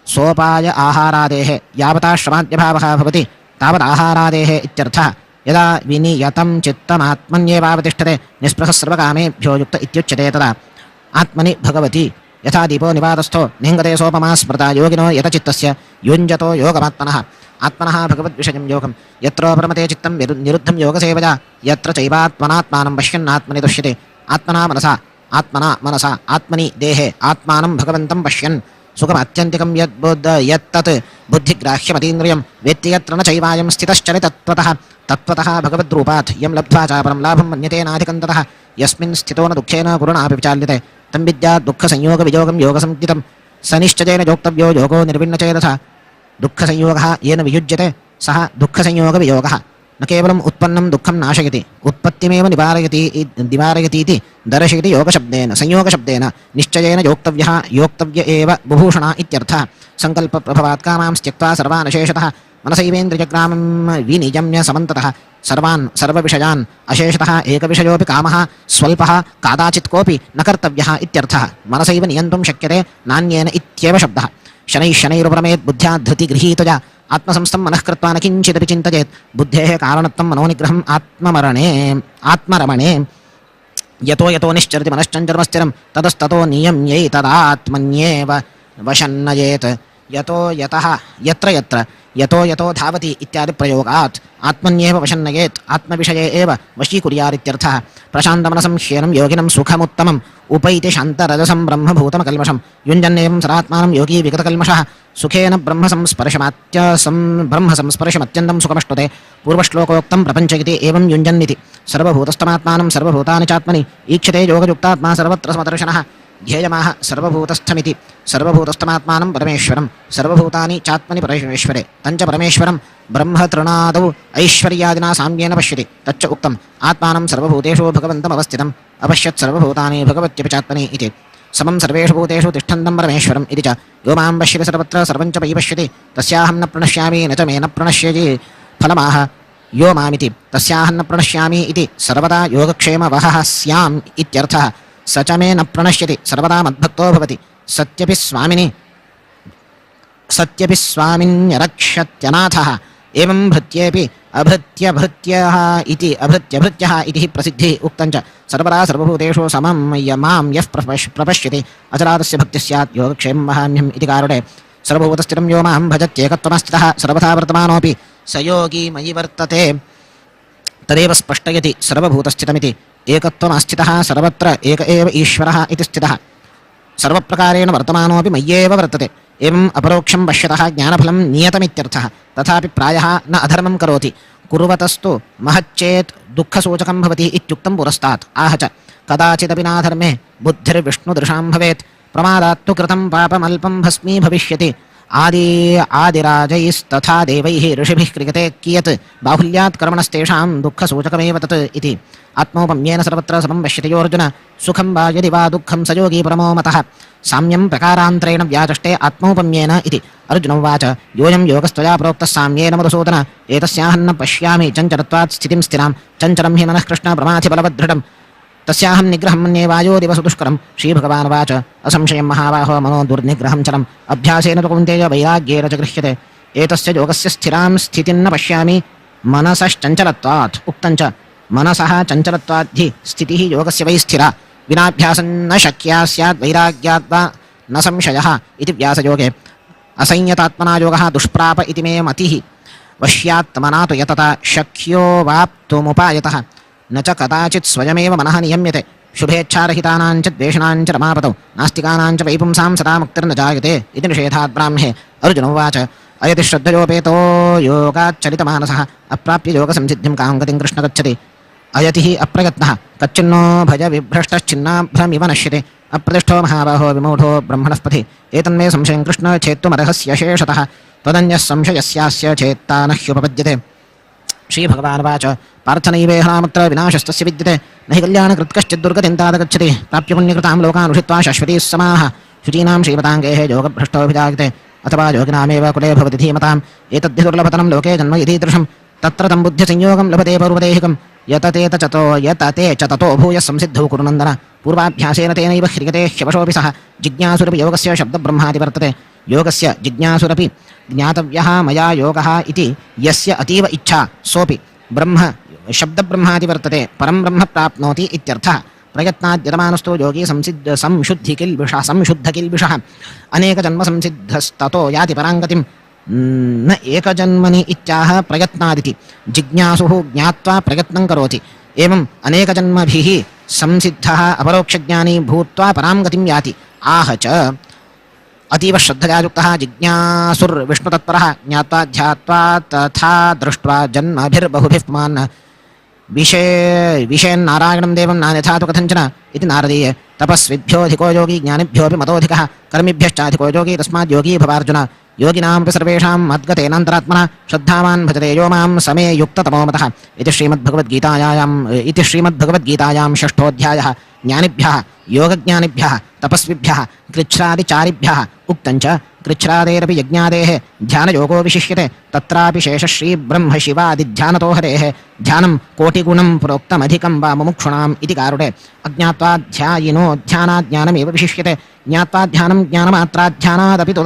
सोपाय आहारादेः यावता श्रमाद्यभावः भवति तावदाहारादेः इत्यर्थः यदा विनियतं चित्तमात्मन्येवावतिष्ठते निःस्पृहः सर्वकामेभ्यो युक्त इत्युच्यते तदा आत्मनि भगवति यथा दीपो निवातस्थो निङ्गते सोपमा स्मृता योगिनो यतचित्तस्य युञ्जतो योगमात्मनः आत्मनः भगवद्विषयं योगं यत्र प्रमते चित्तं निरुद्धं योगसेवया यत्र चैवात्मनात्मानं पश्यन्नात्मनि तुष्यते आत्मना मनसा आत्मनि देहे आत्मानं भगवन्तं पश्यन् सुखमात्यन्तिकं यत्तत् बुद्धिग्राह्यमतीन्द्रियं वेत्ति यत्र न चैवायं स्थितश्चरि तत्त्वतः भगवद्रूपात् यं लब्ध्वा चापरं लाभं मन्यते नाधिकं ततः यस्मिन् स्थितो न दुःखेन गुरुणापि विचाल्यते तं विद्यात् दुःखसंयोगवियोगं योगसंज्ञितं स निश्चयेन योक्तव्यो योगो निर्विण्णचेतसा दुःखसंयोगः येन वियुज्यते सः दुःखसंयोगवियोगः न केवलम् उत्पन्नं दुःखं नाशयति उत्पत्तिमेव निवारयतीति दर्शयति योगशब्देन संयोगशब्देन निश्चयेन योक्तव्य एव बुभूषणा इत्यर्थः सङ्कल्पप्रभवात् कामांस् त्यक्त्वा सर्वान् अशेषतः मनसैवेन्द्रियग्रामं विनियम्य समन्ततः सर्वान् सर्वविषयान् अशेषतः एकविषयोऽपि कामः स्वल्पः कादाचित् कोऽपि न कर्तव्यः इत्यर्थः मनसैव नियन्तुं शक्यते नान्येन इत्येव शब्दः शनैरुपरमेत् बुद्ध्या धृतिगृहीतया आत्मसंस्थं मनः कृत्वा न किञ्चिदपि चिन्तयेत् बुद्धेः कारणत्वं मनोनिग्रहम् आत्मरमणे यतो निश्चरति मनश्चञ्चलमस्थिरं ततस्ततो नियम्यैतदात्मन्येव वशन्नयेत् यतो धावति इत्यादि प्रयोगात् आत्मन्येव वशन्नयेत् आत्मविषये एव वशीकुर्यादित्यर्थः प्रशान्तमनसं ह्येनं योगिनं सुखमुत्तमम् उपैति शान्तरजसं ब्रह्मभूतमकल्मषं युञ्जन्नेवं सदात्मानं योगी विगतकल्मषः सुखेन ब्रह्मसंस्पर्शमत्यन्तं सुखमष्टुते पूर्वश्लोकोक्तं प्रपञ्च इति एवं युञ्जन्निति सर्वभूतस्थमात्मानं सर्वभूतानि चात्मनि ईक्षते योगयुक्तात्मा सर्वत्र समदर्शनः ध्येयमाह सर्वभूतस्थमिति सर्वभूतस्थमात्मानं परमेश्वरं सर्वभूतानि चात्मनि परमेश्वरे तञ्च परमेश्वरं ब्रह्मतृणादौ ऐश्वर्यादिना साम्येन पश्यति तच्च उक्तम् आत्मानं सर्वभूतेषु भगवन्तमवस्थितम् अपश्यत् सर्वभूतानि भगवत्यपि चात्मनि इति समं सर्वेषु भूतेषु तिष्ठन्तं परमेश्वरम् इति च यो मां पश्यति सर्वत्र सर्वं च मयि पश्यति तस्याहं न प्रणश्यामि न च मे न प्रणश्यति फलमाह यो मामिति तस्याहं न प्रणश्यामि इति सर्वदा योगक्षेमवहः स्याम् इत्यर्थः स च मे न प्रणश्यति सर्वदा मद्भक्तो भवति सत्यपि स्वामिनि सत्यपि स्वामिन्यरक्षत्यनाथः एवं भृत्येपि अभृत्यभृत्यः इति प्रसिद्धिः उक्तं च सर्वदा सर्वभूतेषु समं मां यः प्रपश्यति अचलातस्य भक्तिः स्यात् योगक्षेमं वहाम्यहम् इति कारणे सर्वभूतस्थितं यो मां भजत्येकत्वमस्थितः सर्वथा वर्तमानोऽपि स योगी मयि वर्तते तदेव स्पष्टयति सर्वभूतस्थितमिति एकत्वमस्थितः सर्वत्र एक एव ईश्वरः इति स्थितः सर्वप्रकारेण वर्तमानोऽपि मय्येव वर्तते एवम् अपरोक्षं पश्यतः ज्ञानफलं नियतमित्यर्थः तथापि प्रायः न अधर्मं करोति कुर्वतस्तु महच्चेत् दुःखसूचकं भवति इत्युक्तं पुरस्तात् आह च कदाचिदपि नाधर्मे बुद्धिर्विष्णुदृशां भवेत् प्रमादात्तु कृतं पापमल्पं भस्मी भविष्यति आदिराजैस्तथा देवैः ऋषिभिः क्रियते कियत् बाहुल्यात् कर्मणस्तेषां दुःखसूचकमेव तत् इति आत्मौपम्येन सर्वत्र समं पश्यति योऽर्जुन सुखं वा यदि वा दुःखं स योगी परमो मतः साम्यं प्रकारान्तरेण व्याचष्टे आत्मौपम्येन इति अर्जुन उवाच योऽयं योगस्त्वया प्रोक्तः साम्येन मधुसूदन एतस्याहन्न पश्यामि चञ्चलत्वात् स्थितिं स्थिरां चञ्चलं हि मनः कृष्ण प्रमाथिबलवदृढम् तस्याहं निग्रहं मन्ये वायोदिवसु दुष्करं श्रीभगवानुवाच असंशयं महाबाहो मनो दुर्निग्रहं चलम् अभ्यासेन तु कौन्तेय वैराग्येन च गृह्यते एतस्य योगस्य स्थिरां स्थितिं न पश्यामि मनसश्चञ्चलत्वात् उक्तं च मनसः चञ्चलत्वाद्धि स्थितिः योगस्य वै स्थिरा विनाभ्यासं न शक्या स्यात् वैराग्यात् वा न संशयः इति व्यासयोगे असंयतात्मना योगः दुष्प्राप इति मे मतिः वश्यात्मना तु यतता शक्यो वाप्तुमुपायतः न च कदाचित् स्वयमेव मनः नियम्यते शुभेच्छारहितानां च द्वेषणां च रमापतौ नास्तिकानां च वैपुंसां सदा मुक्तिर्न जायते इति निषेधात् ब्राह्मे अर्जुन उवाच अयति श्रद्धयोपेतो योगाच्चलितमानसः अप्राप्य योगसंसिद्धिं कां गतिं कृष्ण गच्छति अयतिः अप्रयत्नः कच्चिन्नो भज विभ्रष्टश्चिन्नाभ्रमिव नश्यते अप्रतिष्ठो महाबाहो विमूढो ब्रह्मणः पथि एतन्मे संशयं कृष्ण छेत्तुमर्हस्य शेषतः त्वदन्यः संशयस्यास्य चेत्ता न ह्युपपद्यते श्रीभगवानुवाच पार्थनैवेहामत्र विनाशस्तस्य विद्यते न हि कल्याणकृत्कश्चिद्दुर्गतिन्तादगच्छति प्राप्य पुण्यकृतां लोकान् उषित्वा शाश्वतीः समाः शुचीनां श्रीमताङ्गेः योगभ्रष्टोऽभिजायते अथवा योगिनामेव कुले भवति धीमताम् एतद्धि दुर्लभतनं लोके जन्म यदीदृशं तत्र तं बुद्धिसंयोगं लभते पौर्वदेहिकं यतते च ततो भूयः संसिद्धौ कुरुनन्दन पूर्वाभ्यासेन तेनैव ह्रियते ह्यवशोऽपि सः जिज्ञासुरपि योगस्य शब्दब्रह्मादि वर्तते योगस्य जिज्ञासुरपि ज्ञातव्यः मया योगः इति यस्य अतीव इच्छा सोऽपि ब्रह्म शब्दब्रह्मादि वर्तते परं ब्रह्म प्राप्नोति इत्यर्थः प्रयत्नाद्यतमानस्तु योगी संशुद्धकिल्बिषः अनेकजन्मसंसिद्धस्ततो याति पराङ्गतिं न एकजन्मनि इत्याह प्रयत्नादिति जिज्ञासुः ज्ञात्वा प्रयत्नं करोति एवम् अनेकजन्मभिः संसिद्धः अपरोक्षज्ञानी भूत्वा पराङ्गतिं याति आह च अतीव श्रद्धया युक्तः जिज्ञासुर्विष्णुतत्परः ज्ञात्वा ध्यात्वा तथा दृष्ट्वा जन्मभिर्बहुभिः पुमान् विषेन्नारायणं देवं नान्यथा तु कथञ्चन इति नारदीये तपस्विभ्योऽधिको योगी ज्ञानिभ्योऽपि मतोऽधिकः कर्मिभ्यश्चाधिको योगी तस्माद् योगी भवार्जुन योगिनामपि सर्वेषां मद्गतेनान्तरात्मना श्रद्धावान् भजते यो मां समे युक्ततमोमतः इति श्रीमद्भगवद्गीतायां षष्ठोऽध्यायः ज्ञानिभ्यः योगज्ञानिभ्यः तपस्विभ्यः कृच्छ्रादिचारिभ्यः उक्तं च कृच्छ्रादेरपि यज्ञादेः ध्यानयोगो विशिष्यते तत्रापि शेषश्रीब्रह्मशिवादिध्यानतो हरेः ध्यानं कोटिगुणं प्रोक्तमधिकं वा मुमुक्षूणाम् इति कारुणे अज्ञात्वा ध्यायिनो ध्यानाज्ञानमेव विशिष्यते ज्ञात्वा ध्यानं ज्ञानमात्राध्यानादपि तु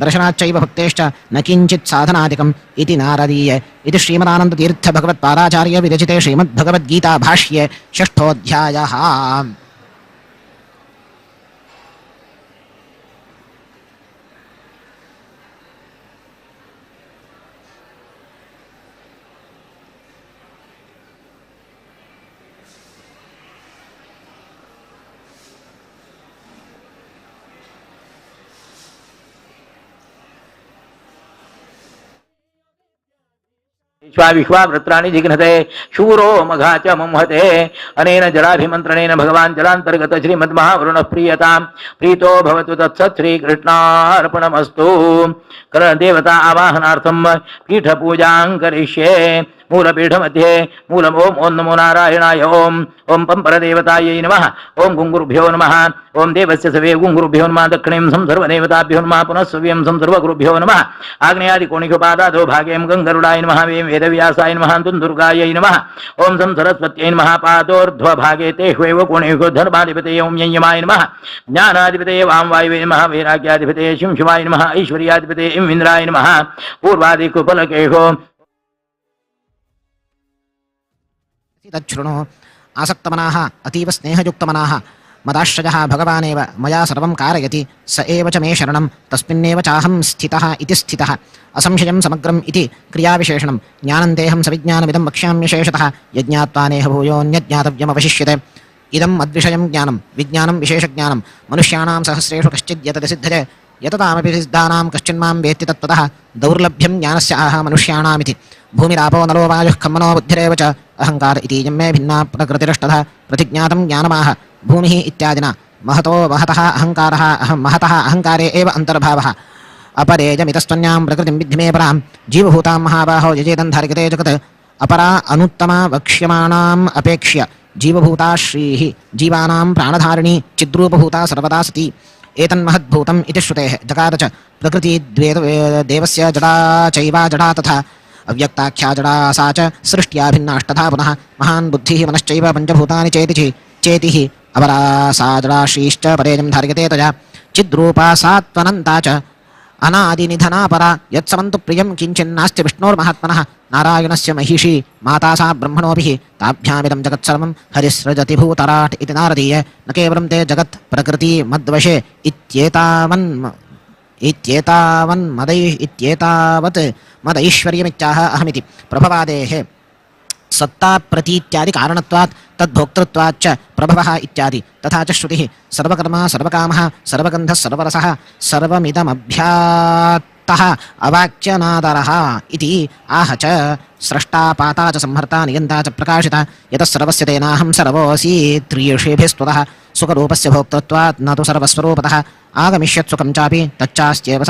दर्शनाच्चैव भक्तेश्च न किञ्चित् साधनादिकम् इति नारदीये इति श्रीमदानन्दतीर्थभगवत्पादाचार्य विरचिते श्रीमद्भगवद्गीता भाष्ये षष्ठोऽध्यायः। विश्वावृत्राणि जिघ्नते शूरो मघा च मुंहते अनेन जलाभिमन्त्रणेन भगवान् जलान्तर्गत श्रीमद्महावरुणः प्रीयतां प्रीतो भवतु तत्सत् श्रीकृष्णार्पणमस्तु। देवता आवाहनार्थं पीठपूजां करिष्ये। मूलपीठमध्ये मूलम् ॐ नमो नारायणाय ॐ पंपरदेवतायै नमः ॐ गुङ्गुरुभ्यो नमः ॐ देवस्य सवे गुङ्गुरुभ्यो नमः दक्षिणीं सर्वदेवताभ्यो नमः पुनः सव्यं सर्वगुरुभ्यो नमः आग्नेयादिकोणिकोपादादो भागें गङ्गरुडाय नमः वेदव्यासाय नमः दुर्गायै नमः ॐ सरस्वत्यै नमः पादोर्ध्वभागे तेष्वेव कोणेषु धर्माधिपते ॐ ययमाय नमः ज्ञानाधिपते वां वायवे नमः वैराग्याधिपते शिंशिवाय नमः ऐश्वर्याधिपते इन्द्राय नमः पूर्वादिकुपलकेषु तच्छृणु आसक्तमनाः अतीव स्नेहयुक्तमनाः मदाश्रयः भगवानेव मया सर्वं कारयति स एव च मे शरणं तस्मिन्नेव चाहं स्थितः इति स्थितः असंशयं समग्रम् इति क्रियाविशेषणं ज्ञानन्तेऽहं सविज्ञानमिदं वक्ष्याम्यशेषतः यज्ञात्वानेह भूयोऽन्यज्ञातव्यमवशिष्यते इदम् अद्विषयं ज्ञानं विज्ञानं विशेषज्ञानं मनुष्याणां सहस्रेषु कश्चिद् यतति सिद्धते यततामपि सिद्धानां कश्चिन्मां वेत्ति तत्त्वतः दौर्लभ्यं ज्ञानस्य आह मनुष्याणामिति भूमिरापो नलो वायुः खम्मनो बुद्धिरेव च अहङ्कार इतीयं मे भिन्ना प्रकृतिरष्टधा प्रतिज्ञातं ज्ञानमाह भूमिः इत्यादिना महतः अहङ्कारे एव अन्तर्भावः अपरेजमितस्त्वन्यां प्रकृतिं विद्धि मे परां जीवभूतां महाबाहो यजेदं धार्यते जगत् अपरा अनुत्तमा वक्ष्यमाणाम् अपेक्ष्य जीवभूता श्रीः जीवानां प्राणधारिणी चिद्रूपभूता सर्वदा सती एतन्महद्भूतम् इति श्रुतेः जगाद च प्रकृति देवस्य जडा चैवा जडा तथा अव्यक्ताख्या जडा सा च सृष्ट्या भिन्नाष्टधा पुनः महान् बुद्धिः मनश्चैव पञ्चभूतानि चेतिः अपरा सा जडा श्रीश्च परेजं धार्यते तया चिद्रूपा सा त्वनन्ता च अनादिनिधना परा यत्समन्तु प्रियं किञ्चिन्नास्ति विष्णोर्महात्मनः नारायणस्य महिषी माता सा ब्रह्मणोभिः ताभ्यामिदं जगत्सर्वं हरिसृजति भूतराट् इति नारदीय न केवलं ते जगत् प्रकृति मद्वशे इत्येतावत् मदैश्वर्यमित्याह अहमिति प्रभवादेः सत्ता प्रतीत्यादि कारणत्वात् तद्भोक्तृत्वाच्च प्रभवः इत्यादि तथा च श्रुतिः सर्वकर्मा सर्वकामः सर्वगन्धः सर्वरसः सर्वमिदमभ्यात्तः अवाक्यनादरः इति आह च स्रष्टा पाता च संहर्ता नियन्ता च प्रकाशिता यतः सर्वस्य तेनाहं सर्वोऽसि त्रियषेभिस्तुतः सुखरूपस्य भोक्तृत्वात् न तु सर्वस्वरूपतः आगमिष्यत्सुखं चापि तच्चास्त्येव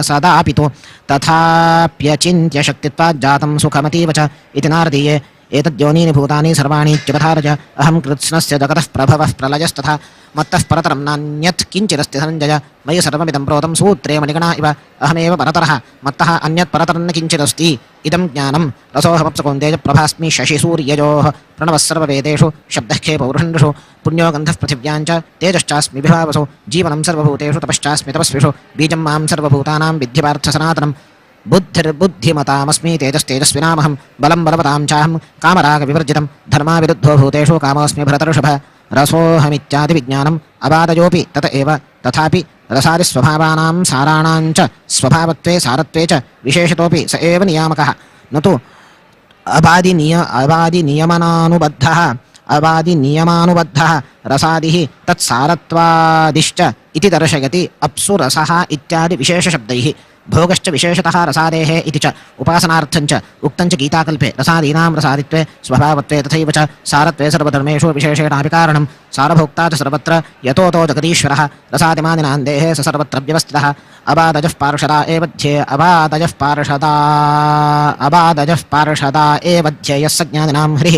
सदापि तु तथाप्यचिन्त्य शक्तित्वात् जातं सुखमतीव च इति नारदीये एतद्योनीनि भूतानि सर्वाणि इत्युपधारय अहं कृत्स्नस्य जगतः प्रभवः प्रलयस्तथा मत्तः परतरं नान्यत् किञ्चिदस्ति धनञ्जय मयि सर्वमिदं प्रोतं सूत्रे मणिगणा इव अहमेव परतरः मत्तः अन्यत् परतरन्न किञ्चिदस्ति इदं ज्ञानं रसोऽहमप्सकौन्तेय प्रभास्मि शशिसूर्ययोः प्रणवः सर्ववेदेषु शब्दः खे पौरुषण्डुषु पुण्यो गन्धः पृथिव्याञ्च तेजश्चास्मि विभावसु जीवनं सर्वभूतेषु तपश्चास्मि तपस्विषु बीजं मां सर्वभूतानां विद्धिपार्थसनातनं बुद्धिर्बुद्धिमतामस्मि तेजस्तेजस्विनामहं बलं बलवतां चाहं कामरागविवर्जितं धर्माविरुद्धो भूतेषु कामोऽस्मि भरतर्षभ रसोऽहमित्यादिविज्ञानम् अबाधयोऽपि तत एव तथापि रसादिस्वभावानां साराणाञ्च स्वभावत्वे सारत्वे च विशेषतोऽपि स एव नियामकः न तु अबाधिनियमानुबद्धः रसादिः तत्सारत्वादिश्च इति दर्शयति अप्सु रसः इत्यादि विशेषशब्दैः भोगश्च विशेषतः रसादेः इति च उपासनार्थञ्च उक्तञ्च गीताकल्पे रसादीनां रसादित्वे स्वभावत्वे तथैव च सारत्वे सर्वधर्मेषु विशेषेणापि कारणं सारभोक्ता च सर्वत्र यतोतो जगदीश्वरः रसादिमानिनान्देः स सर्वत्र व्यवस्थितः अबाधजः पार्षदा एव ध्येयः स ज्ञानिनां हरिः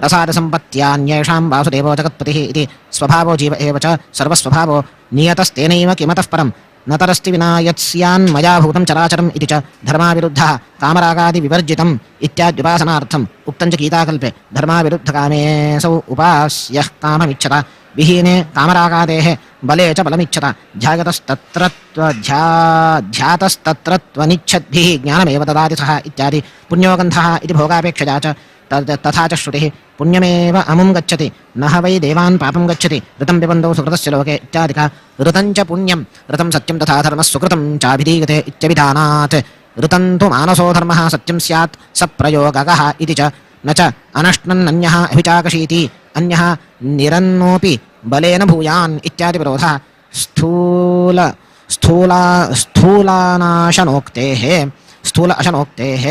रसादिसम्पत्त्यान्येषां वासुदेवो जगत्पतिः इति स्वभावो जीव एव च सर्वस्वभावो नियतस्तेनैव किमतः परं न तरस्ति विना यत्स्यान्मया भूतं चराचरम् इति च धर्माविरुद्धः कामरागादिविवर्जितम् इत्याद्युपासनार्थम् उक्तं च गीताकल्पे धर्माविरुद्धकामेऽसौ उपास्यः काममिच्छत विहीने कामरागादेः बले च बलमिच्छत ध्यातस्तत्रत्वनिच्छद्भिः ज्ञानमेव ददाति सः इत्यादि पुण्योगन्धः इति भोगापेक्षया च तथा च श्रुतिः पुण्यमेव अमुं गच्छति न ह वै देवान् पापं गच्छति ऋतं पिबन्धौ सुकृतस्य लोके इत्यादिका ऋतं च पुण्यं ऋतं सत्यं तथा धर्मः सुकृतं चाभिधीयते इत्यभिधानात् ऋतं तु मानसो धर्मः सत्यं स्यात् स प्रयोगकः इति च न च अनश्नन्नन्यः अभिचाकशीति अन्यः निरन्नोऽपि बलेन भूयान् इत्यादि विरोधः स्थूल अशनोक्तेः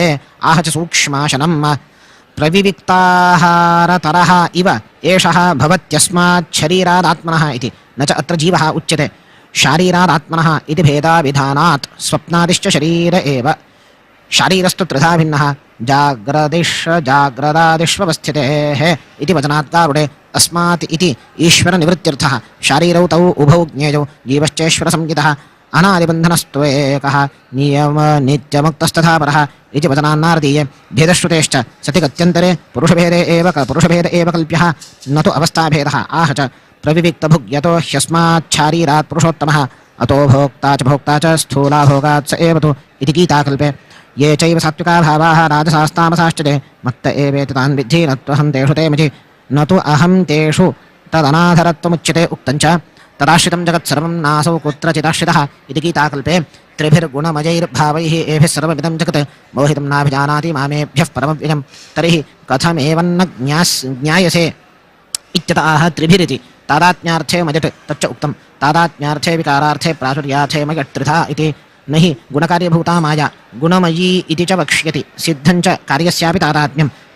आह च सूक्ष्माशनम् प्रविविक्ताहारतरः इव एषः भवत्यस्मात् शरीरादात्मनः इति न च अत्र जीवः उच्यते शारीरादात्मनः इति भेदाविधानात् स्वप्नादिश्च शरीर एव शारीरस्तु त्रिधा भिन्नः जाग्रदादिष्वस्थितेः इति वचनात् गारुडे अस्मात् इति ईश्वरनिवृत्त्यर्थः शारीरौ तौ उभौ ज्ञेयौ जीवश्चेश्वरसंज्ञितः अनादिबन्धनस्त्वेकः नित्यमुक्तस्तथा परः इति वचनान्नारदीये भेदश्रुतेश्च सति गत्यन्तरे पुरुषभेद एव कल्प्यः न तु अवस्थाभेदः आह च प्रविविक्तभुग्यतो ह्यस्माच्छारीरात् पुरुषोत्तमः अतो भोक्ता च स्थूला भोगात् स एव तु इति गीताकल्पे ये चैव सात्विका भावाः राजसास्तामसाश्च ते मत्त एवेति तान् विद्धि न त्वहं तेषु ते मिति न तु अहं तेषु तदनाधरत्वमुच्यते उक्तञ्च तदाश्रितं जगत्सर्वं नासौ कुत्रचिदाश्रितः इति गीताकल्पे त्रिभिर्गुणमयैर्भावैः एभिः सर्वमिदं जगत् मोहितं नाभिजानाति मामेभ्यः परमव्ययं तर्हि कथमेवन्न ज्ञायसे इत्यतः त्रिभिरिति तादात्म्यार्थे मजट् तच्च उक्तं तादात्म्यार्थे विकारार्थे प्राचुर्यार्थे मयट् त्रिधा इति न हि गुणकार्यभूता माया गुणमयी इति च वक्ष्यति सिद्धं च कार्यस्यापि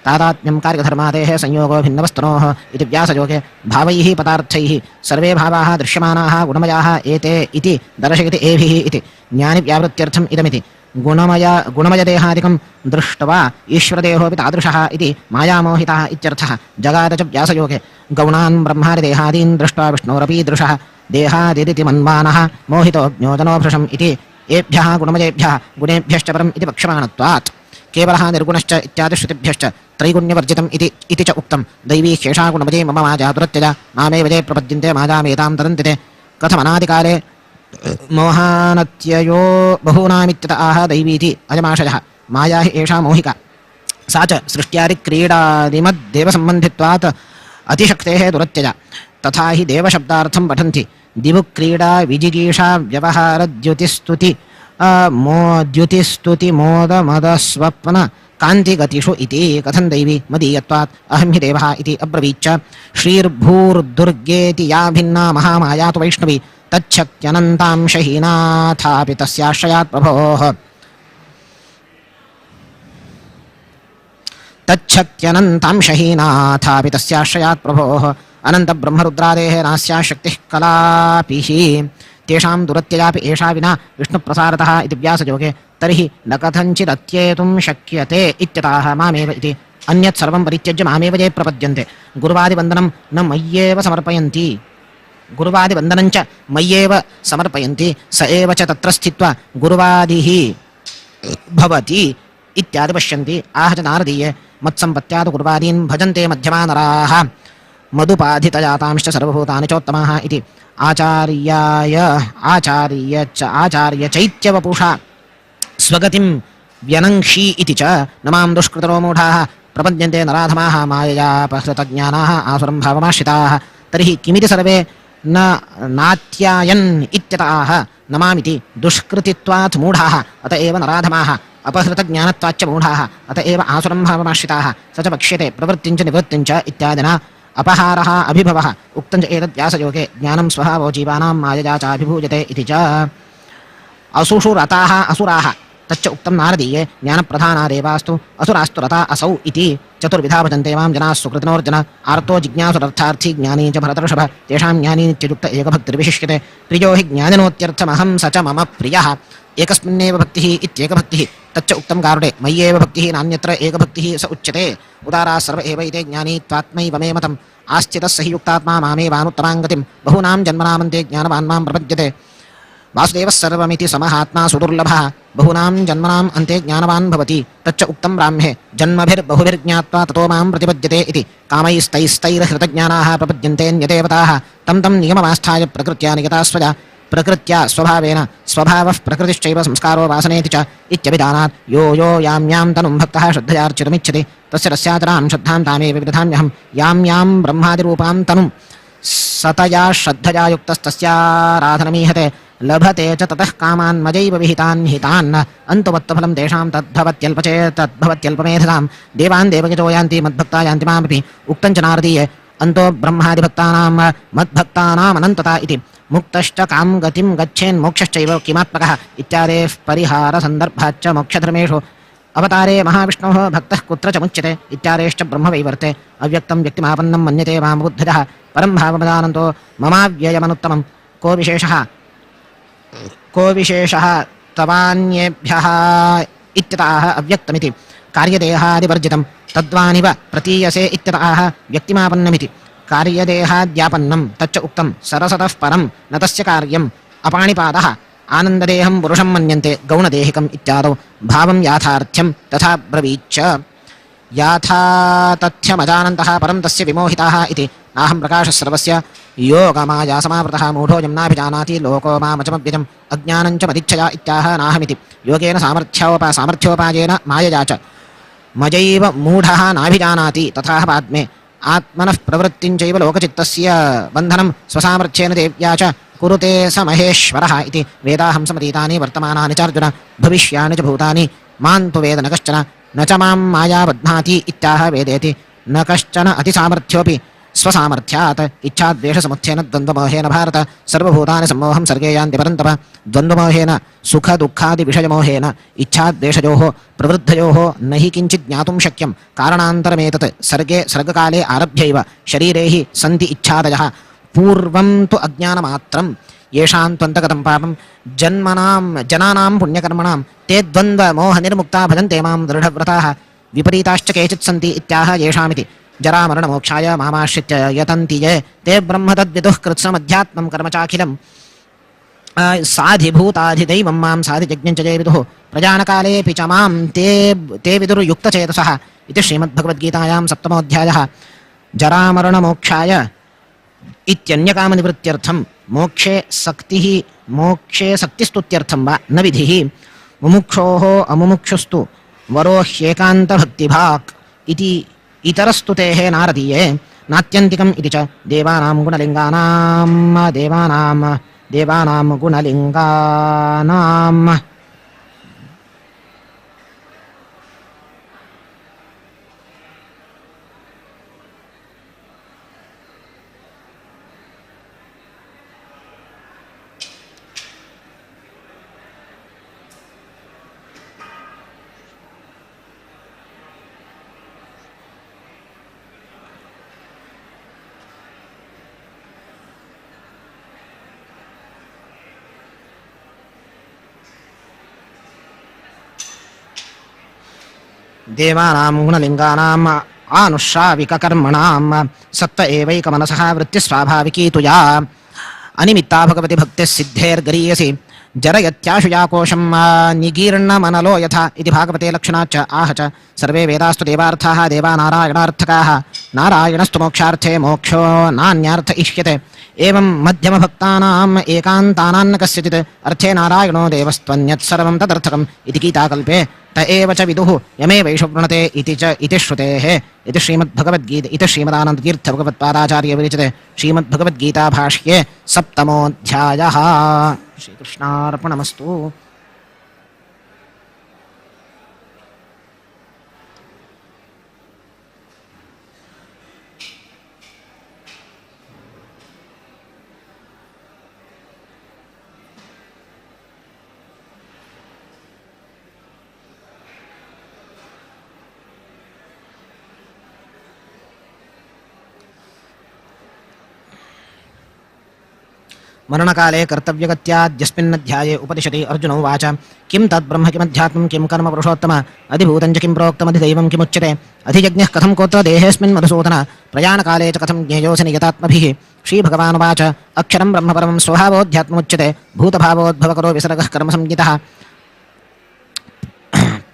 तादात्म्यं कार्यधर्मादेः संयोगो भिन्नवस्तुनोः इति व्यासयोगे भावैः पदार्थैः सर्वे भावाः दृश्यमानाः गुणमयाः एते इति दर्शयति एभिः इति ज्ञानिव्यावृत्त्यर्थम् इदमिति गुणमयदेहादिकं दृष्ट्वा ईश्वरदेहोऽपि तादृशः इति मायामोहितः इत्यर्थः जगाद च व्यासयोगे गौणान् ब्रह्मादिदेहादीन् दृष्ट्वा विष्णोरपीदृशः देहादिरिति मन्वानः मोहितो ज्ञोजनो भृशम् इति एभ्यः गुणमयेभ्यः गुणेभ्यश्च परम् इति वक्ष्यमाणत्वात् केवलः निर्गुणश्च इत्यादिश्रुतिभ्यश्च त्रैगुण्यवर्जितम् इति च उक्तं दैवी ह्येषा गुणमये मम माया दुरत्यजा मामेव ये प्रपद्यन्ते मायामेतां तदन्ति ते कथमनादिकाले मोहानत्ययो बहूनामित्यत आह दैवीति अयमाशयः माया हि एषा मोहिका सा च सृष्ट्यादिक्रीडादिमद्देवसम्बन्धित्वात् अतिशक्तेः दुरत्यजा तथा हि देवशब्दार्थं पठन्ति दिवुक्रीडा विजिगीषा व्यवहारद्युतिस्तुति द्युतिस्तुति मोदमदस्वप्न कान्तिगतिषु इति कथं दैवी मदीयत्वात् अहं हि देवः इति अब्रवीच्च श्रीर्भूर्दुर्गेति या भिन्ना महामाया तु वैष्णवी तच्छक्त्यनन्तांशहीनाथापि तस्याश्रयात् प्रभोः तच्छक्त्यनन्तांशहीनाथापि तस्याश्रयात् प्रभोः अनन्तब्रह्मरुद्रादेः नास्या शक्तिः कलापि हि तेषां दुरत्ययापि एषा विना विष्णुप्रसारतः इति व्यासयोगे तर्हि न कथञ्चिदत्येतुं शक्यते इत्यतः मामेव इति अन्यत् सर्वं परित्यज्य मामेव ये प्रपद्यन्ते गुरुवादिवन्दनं न मय्येव समर्पयन्ति गुरुवादिवन्दनं च मय्येव समर्पयन्ति स एव च तत्र स्थित्वा गुरुवादिः भवति इत्यादि पश्यन्ति आह च नारदीये मत्सम्पत्यात् गुरुवादीन् भजन्ते मध्यमा नराः मधुपाधितजातांश्च सर्वभूतानि चोत्तमाः इति आचार्य चैत्यवपुषा स्वगतिं व्यनङ्क्षी इति च न मां दुष्कृतरो मूढाः प्रपद्यन्ते नराधमाः माययापहृतज्ञानाः आसुरं भावमाश्रिताः तर्हि किमिति सर्वे न नात्यायन् इत्यतः न मामिति दुष्कृतित्वात् मूढाः अत एव नराधमाः अपहृतज्ञानत्वाच्च मूढाः अत एव आसुरं भावमाश्रिताः स च वक्ष्यते प्रवृत्तिञ्च निवृत्तिञ्च इत्यादिना अपहारः अभिभवः उक्तञ्च एतद्व्यासयोगे ज्ञानं स्वभावो जीवानां मायया चाभिभूयते इति च असुषु रताः असुराः तच्च उक्तं नारदीये ज्ञानप्रधानादेवास्तु असुरास्तु रता असौ इति चतुर्विधा भजन्ते मां जनाः सुकृतिनोऽर्जुन आर्तो जिज्ञासुरर्थार्थी ज्ञानी च भरतर्षभ तेषां ज्ञानी नित्ययुक्त एकभक्तिर्विशिष्यते प्रियो हि ज्ञानिनोत्यर्थमहं स च मम प्रियः एकस्मिन्नेव भक्तिः इत्येकभक्तिः तच्च उक्तं गारुडे मय्येव भक्तिः नान्यत्र एकभक्तिः स उच्यते उदाराः सर्व एव इते ज्ञानी त्वात्मैव मे मतम् आस्थितः स हि युक्तात्मा मामेवानुत्तमां गतिं बहूनां जन्मनामन्ते ज्ञानवान् मां प्रपद्यते वासुदेवः सर्वमिति समहात्मा सुदुर्लभः बहूनां जन्मनाम् अन्ते ज्ञानवान् भवति तच्च उक्तं ब्राह्मे जन्मभिर्बहुभिर्ज्ञात्वा ततो मां प्रतिपद्यते इति कामैस्तैस्तैर्हृतज्ञानाः प्रपद्यन्तेऽन्यदेवताः तं नियममास्थाय प्रकृत्या नियता स्वजा प्रकृत्या स्वभावेन स्वभावः प्रकृतिश्चैव संस्कारो वासनेति च इत्यभिधानात् यो यां तनुं भक्तः श्रद्धयार्चितुमिच्छति तस्य तस्याचरां श्रद्धां तामेव विदधाम्यहं यां ब्रह्मादिरूपां तनुं सतया श्रद्धया युक्तस्तस्याराधनमीहते लभते च ततः कामान् मजैव विहितान् हितान् अन्तवत्तफलं तेषां तद्भवत्यल्पमेधसां देवान् देवगिजो यान्ति मद्भक्ता यान्ति मामपि उक्तं च नारदीये अन्तो ब्रह्मादिभक्तानां मद्भक्तानामनन्तता इति मुक्तश्च कां गतिं गच्छेन्मोक्षश्चैव किमात्मकः इत्यादेः परिहारसन्दर्भाच्च मोक्षधर्मेषु अवतारे महाविष्णोः भक्तः कुत्र च मुच्यते इत्यादेश्च ब्रह्मवैवर्ते अव्यक्तं व्यक्तिमापन्नं मन्यते मामुद्धतः परं भावमदानन्तो ममाव्ययमनुत्तमं को विशेषः तवान्येभ्यः इत्यतः अव्यक्तमिति कार्यदेहादिवर्जितं तद्वानिव प्रतीयसे इत्यतः व्यक्तिमापन्नमिति कार्यदेहाद्यापन्नं तच्च उक्तं सरसतः परं न तस्य कार्यम् अपाणिपादः आनन्ददेहं पुरुषं मन्यन्ते गौणदेहिकम् इत्यादौ भावं याथार्थ्यं तथा ब्रवीच्च याथा तथ्यमजानन्तः परं तस्य विमोहिताः इति नाहं प्रकाशः सर्वस्य योगमाया समावृतः मूढोऽयं नाभिजानाति लोको मामचमव्यजम् अज्ञानं च मदिच्छया इत्याह नाहमिति योगेन सामर्थ्योपायेन मायया च मजैव मूढः नाभिजानाति तथा पाद्मे आत्मनः प्रवृत्तिञ्चैव लोकचित्तस्य बन्धनं स्वसामर्थ्येन देव्या च कुरुते स महेश्वरः इति वेदाहंसमतीतानि वर्तमानानि च अर्जुन भविष्याणि च भूतानि मां तु वेद न कश्चन न च मां माया बध्नाति इत्याह वेदेति न कश्चन अतिसामर्थ्योऽपि स्वसामर्थ्यात् इच्छाद्वेषसमुत्थेन द्वन्द्वमोहेन भारत सर्वभूतानि सम्मोहं सर्गे यान्ति परन्तप द्वन्द्वमोहेन सुखदुःखादिविषयमोहेन इच्छाद्वेषयोः प्रवृद्धयोः न हि किञ्चित् ज्ञातुं शक्यं कारणान्तरमेतत् सर्गे सर्गकाले आरभ्यैव शरीरे हि सन्ति इच्छादयः पूर्वं तु अज्ञानमात्रं येषां त्वन्तगतं पापं जनानां पुण्यकर्मणां ते द्वन्द्वमोहनिर्मुक्ता भजन्ते मां दृढव्रताः विपरीताश्च केचित् सन्ति इत्याह येषामिति जरामरणमोक्षाय मामाश्रित्य यतन्ति ये ते ब्रह्म तद्विदुः कृत्स्नमध्यात्मं कर्म चाखिलं साधिभूताधिदैवं मां साधिजज्ञं च ये विदुः प्रजानकालेऽपि च मां ते विदुर्युक्तचेतसः इति श्रीमद्भगवद्गीतायां 7मोऽध्यायः जरामरणमोक्षाय इत्यन्यकामनिवृत्त्यर्थं मोक्षे सक्तिस्तुत्यर्थं वा न विधिः मुमुक्षोः अमुमुक्षुस्तु वरो ह्येकान्तभक्तिभाक् इति इतरस्तुतेः नारदीये नात्यन्तिकम् इति च देवानां गुणलिङ्गानाम् देवानां गुणलिङ्गानाम् आनुश्राविककर्मणां सत्त्व एवैकमनसः वृत्तिस्वाभाविकी तु या अनिमित्ता भगवति भक्तिः सिद्धेर्गरीयसि जरयत्याशुयाकोशं निगीर्णमनलो यथा इति भागवते लक्षणाच्च आह च सर्वे वेदास्तु देवार्थाः देवानारायणार्थकाः नारायणस्तु मोक्षार्थे मोक्षो नान्यार्थ इष्यते एवं मध्यमभक्तानाम् एकान्तानान्न कस्यचित् अर्थे नारायणो देवस्त्वन्यत् सर्वं तदर्थकम् इति गीताकल्पे त एव च विदुः यमेवैष वृणते इति श्रुतेः इति श्रीमद्भगवद्गीता इति श्रीमदानन्दतीर्थभगवत्पादाचार्य विरचिते श्रीमद्भगवद्गीताभाष्ये 7मोऽध्यायः। श्रीकृष्णार्पणमस्तु। मरणकाले कर्तव्यगत्याद्यस्मिन्नध्याये उपदिशति अर्जुन उवाच किं तद्ब्रह्म किमध्यात्मं किं कर्म पुरुषोत्तम अधिभूतं च किं प्रोक्तमधिदैवं किमुच्यते अधियज्ञः कथं कोत्र देहेऽस्मिन् मधुसूदन प्रयाणकाले च कथं ज्ञेयोऽसि नियतात्मभिः श्रीभगवानुवाच अक्षरं ब्रह्म परमं स्वभावोऽध्यात्ममुच्यते भूतभावोद्भवकरो विसर्गः कर्मसंज्ञितः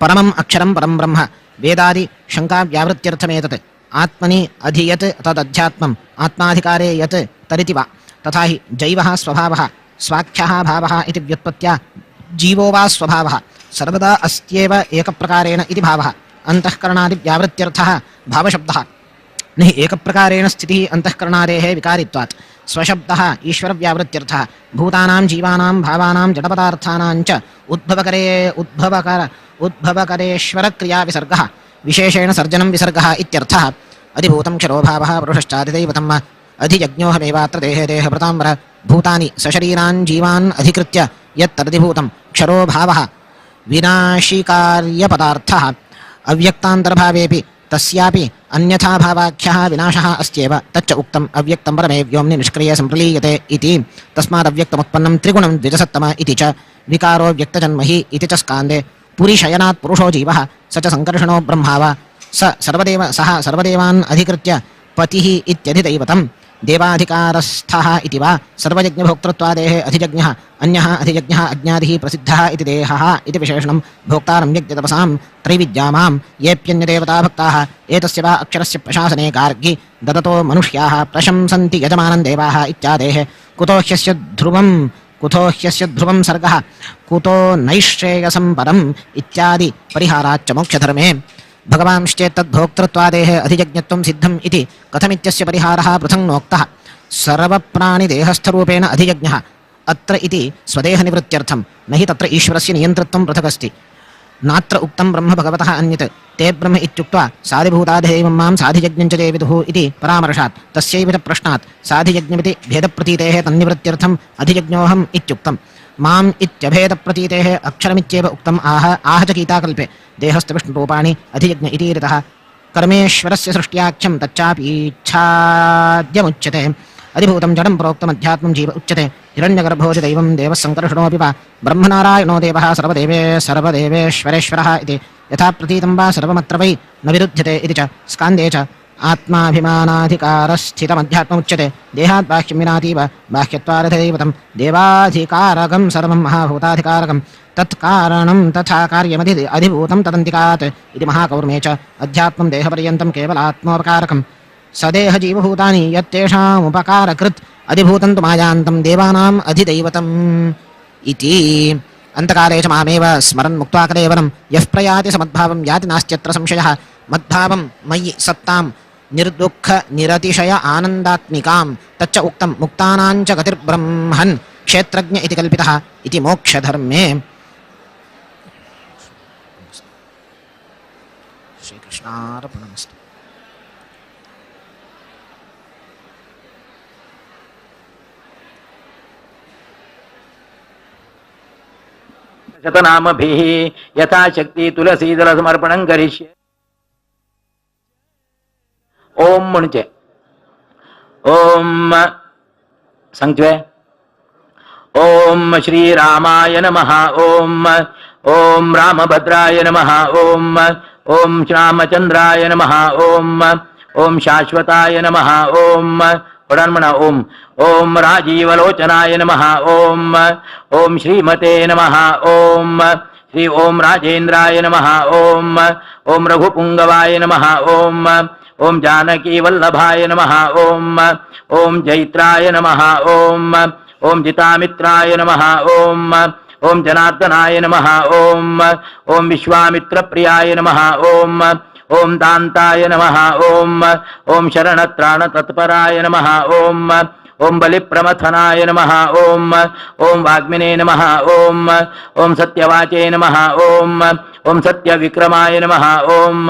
परमम् अक्षरं परं ब्रह्म वेदादि शङ्काव्यावृत्त्यर्थमेतत् आत्मनि अधियत् तदध्यात्मम् आत्माधिकारे यत् तरिति वा तथा हि जैवः स्वभावः स्वाख्यः भावः इति व्युत्पत्त्या जीवो वा स्वभावः सर्वदा अस्त्येव एकप्रकारेण इति भावः अन्तःकरणादिव्यावृत्त्यर्थः भावशब्दः न हि एकप्रकारेण स्थितिः अन्तःकरणादेः विकारित्वात् स्वशब्दः ईश्वरव्यावृत्त्यर्थः भूतानां जीवानां भावानां जडपदार्थानां च उद्भवकरेश्वरक्रियाविसर्गः विशेषेण सर्जनं विसर्गः इत्यर्थः अधिभूतं क्षरोभावः पुरुषश्चादिदैवतम् अधियज्ञोऽहमेवात्र देहे देहभृताम्बर भूतानि सशरीरान् जीवान् अधिकृत्य यत्तदधिभूतं क्षरो भावः विनाशिकार्यपदार्थः अव्यक्तान्तर्भावेऽपि तस्यापि अन्यथा भावाख्यः विनाशः अस्त्येव तच्च उक्तम् अव्यक्तं परमेव्योम्नि निष्क्रिये सम्प्रलीयते इति तस्मादव्यक्तमुत्पन्नं त्रिगुणं द्विजसत्तम इति च विकारो व्यक्तजन्महि इति च स्कान्दे पुरीशयनात् पुरुषो जीवः स च सङ्कर्षणो ब्रह्मा वा सः सर्वदेवान् अधिकृत्य पतिः इत्यधिदैवतम् देवाधिकारस्थः इति वा सर्वयज्ञभोक्तृत्वादेः अधिजज्ञः अन्यः अधिजज्ञः अज्ञादिः प्रसिद्धः इति देहः इति विशेषणं भोक्तारं यज्ञतपसां त्रैविद्यामां येऽप्यन्यदेवताभक्ताः एतस्य वा अक्षरस्य प्रशासने गार्गी ददतो मनुष्याः प्रशंसन्ति यजमानं देवाः इत्यादेः कुतो ह्यस्य ध्रुवं सर्गः कुतो नैश्रेयसं परम् इत्यादि परिहाराच्च मोक्षधर्मे भगवांश्चेत्तद्भोक्तृत्वादेः अधिजज्ञत्वं सिद्धम् इति कथमित्यस्य परिहारः पृथङ्नोक्तः सर्वप्राणिदेहस्थरूपेण अधिजज्ञः अत्र इति स्वदेहनिवृत्त्यर्थं न हि तत्र ईश्वरस्य नियन्तृत्वं पृथगस्ति नात्र उक्तं ब्रह्म भगवतः अन्यत् ते ब्रह्म इत्युक्त्वा साधिभूताधिदैवं मां साधियज्ञञ्च ते विदुः इति परामर्शात् तस्यैव च प्रश्नात् साधियज्ञमिति भेदप्रतीतेः तन्निवृत्त्यर्थम् अधिजज्ञोऽहम् इत्युक्तम् माम् इत्यभेदप्रतीतेः अक्षरमित्येव उक्तम् आह च गीताकल्पे देहस्थविष्णुरूपाणि अधियज्ञ इति ऋतः कर्मेश्वरस्य सृष्ट्याख्यं तच्चापीच्छाद्यमुच्यते अधिभूतं जडं प्रोक्तमध्यात्मं जीव उच्यते हिरण्यगर्भोऽधि दैवं देवः सङ्कर्षणोऽपि वा ब्रह्मनारायणो देवः सर्वदेवेश्वरेश्वरः इति यथा प्रतीतं वा सर्वमत्र वै न विरुध्यते इति च स्कान्दे च आत्माभिमानाधिकारस्थितमध्यात्ममुच्यते देहात् बाह्यं विनातीव बाह्यत्वारथदैवतं देवाधिकारकं सर्वं महाभूताधिकारकं तत्कारणं तथा कार्यमधि अधिभूतं तदन्तिकात् इति महाकौर्मे च अध्यात्मं देहपर्यन्तं केवलात्मोपकारकं सदेहजीवभूतानि यत्तेषामुपकारकृत् अधिभूतं तु मायान्तं देवानाम् अधिदैवतम् इति अन्तकाले च मामेव स्मरन् मुक्त्वा कलेवरं यः प्रयाति समद्भावं याति नास्त्यत्र संशयः मद्भावं मयि सत्तां निर्दुःख निरतिशय आनन्दात्मिकां तच्च उक्तं मुक्तानां च गतिर्ब्रह्मन् क्षेत्रज्ञ इति कल्पितः इति मोक्षधर्मे श्रीकृष्णार्पणमस्तु। शतनामभिः यथाशक्ति तुलसीदलसमर्पणं करिष्ये। ओम म्हणचे ओम सांगते ओम श्रीरामाय नमः ओम ओम रामभद्राय नमः ओम ओम रामचंद्राय नमः ओम ओम शाश्वताय नमः ओम म्हणा ओम ओम राजीवलोचनाय नमः ओम ओम श्रीमते नमः ओम श्री ओम राजेन्द्राय नमः ओम ओम रघुपुंगवाय नमः ओम ओम जानकी वल्लभाय नमः ओम ओम जैत्राय नमः ओम ओम जितामित्राय नमः ओम ओम जनार्दनाय नमः ओम ओम विश्वामित्रप्रियाय नमः ओम ओम दान्ताय नमः ओम ओम शरणत्राणतत्पराय नमः ओम ओम बलिप्रमथनाय नमः ओम ओम वाग्मिने नमः ओम ओम सत्यवाचे नमः ओम ओम सत्यविक्रमाय नमः ओम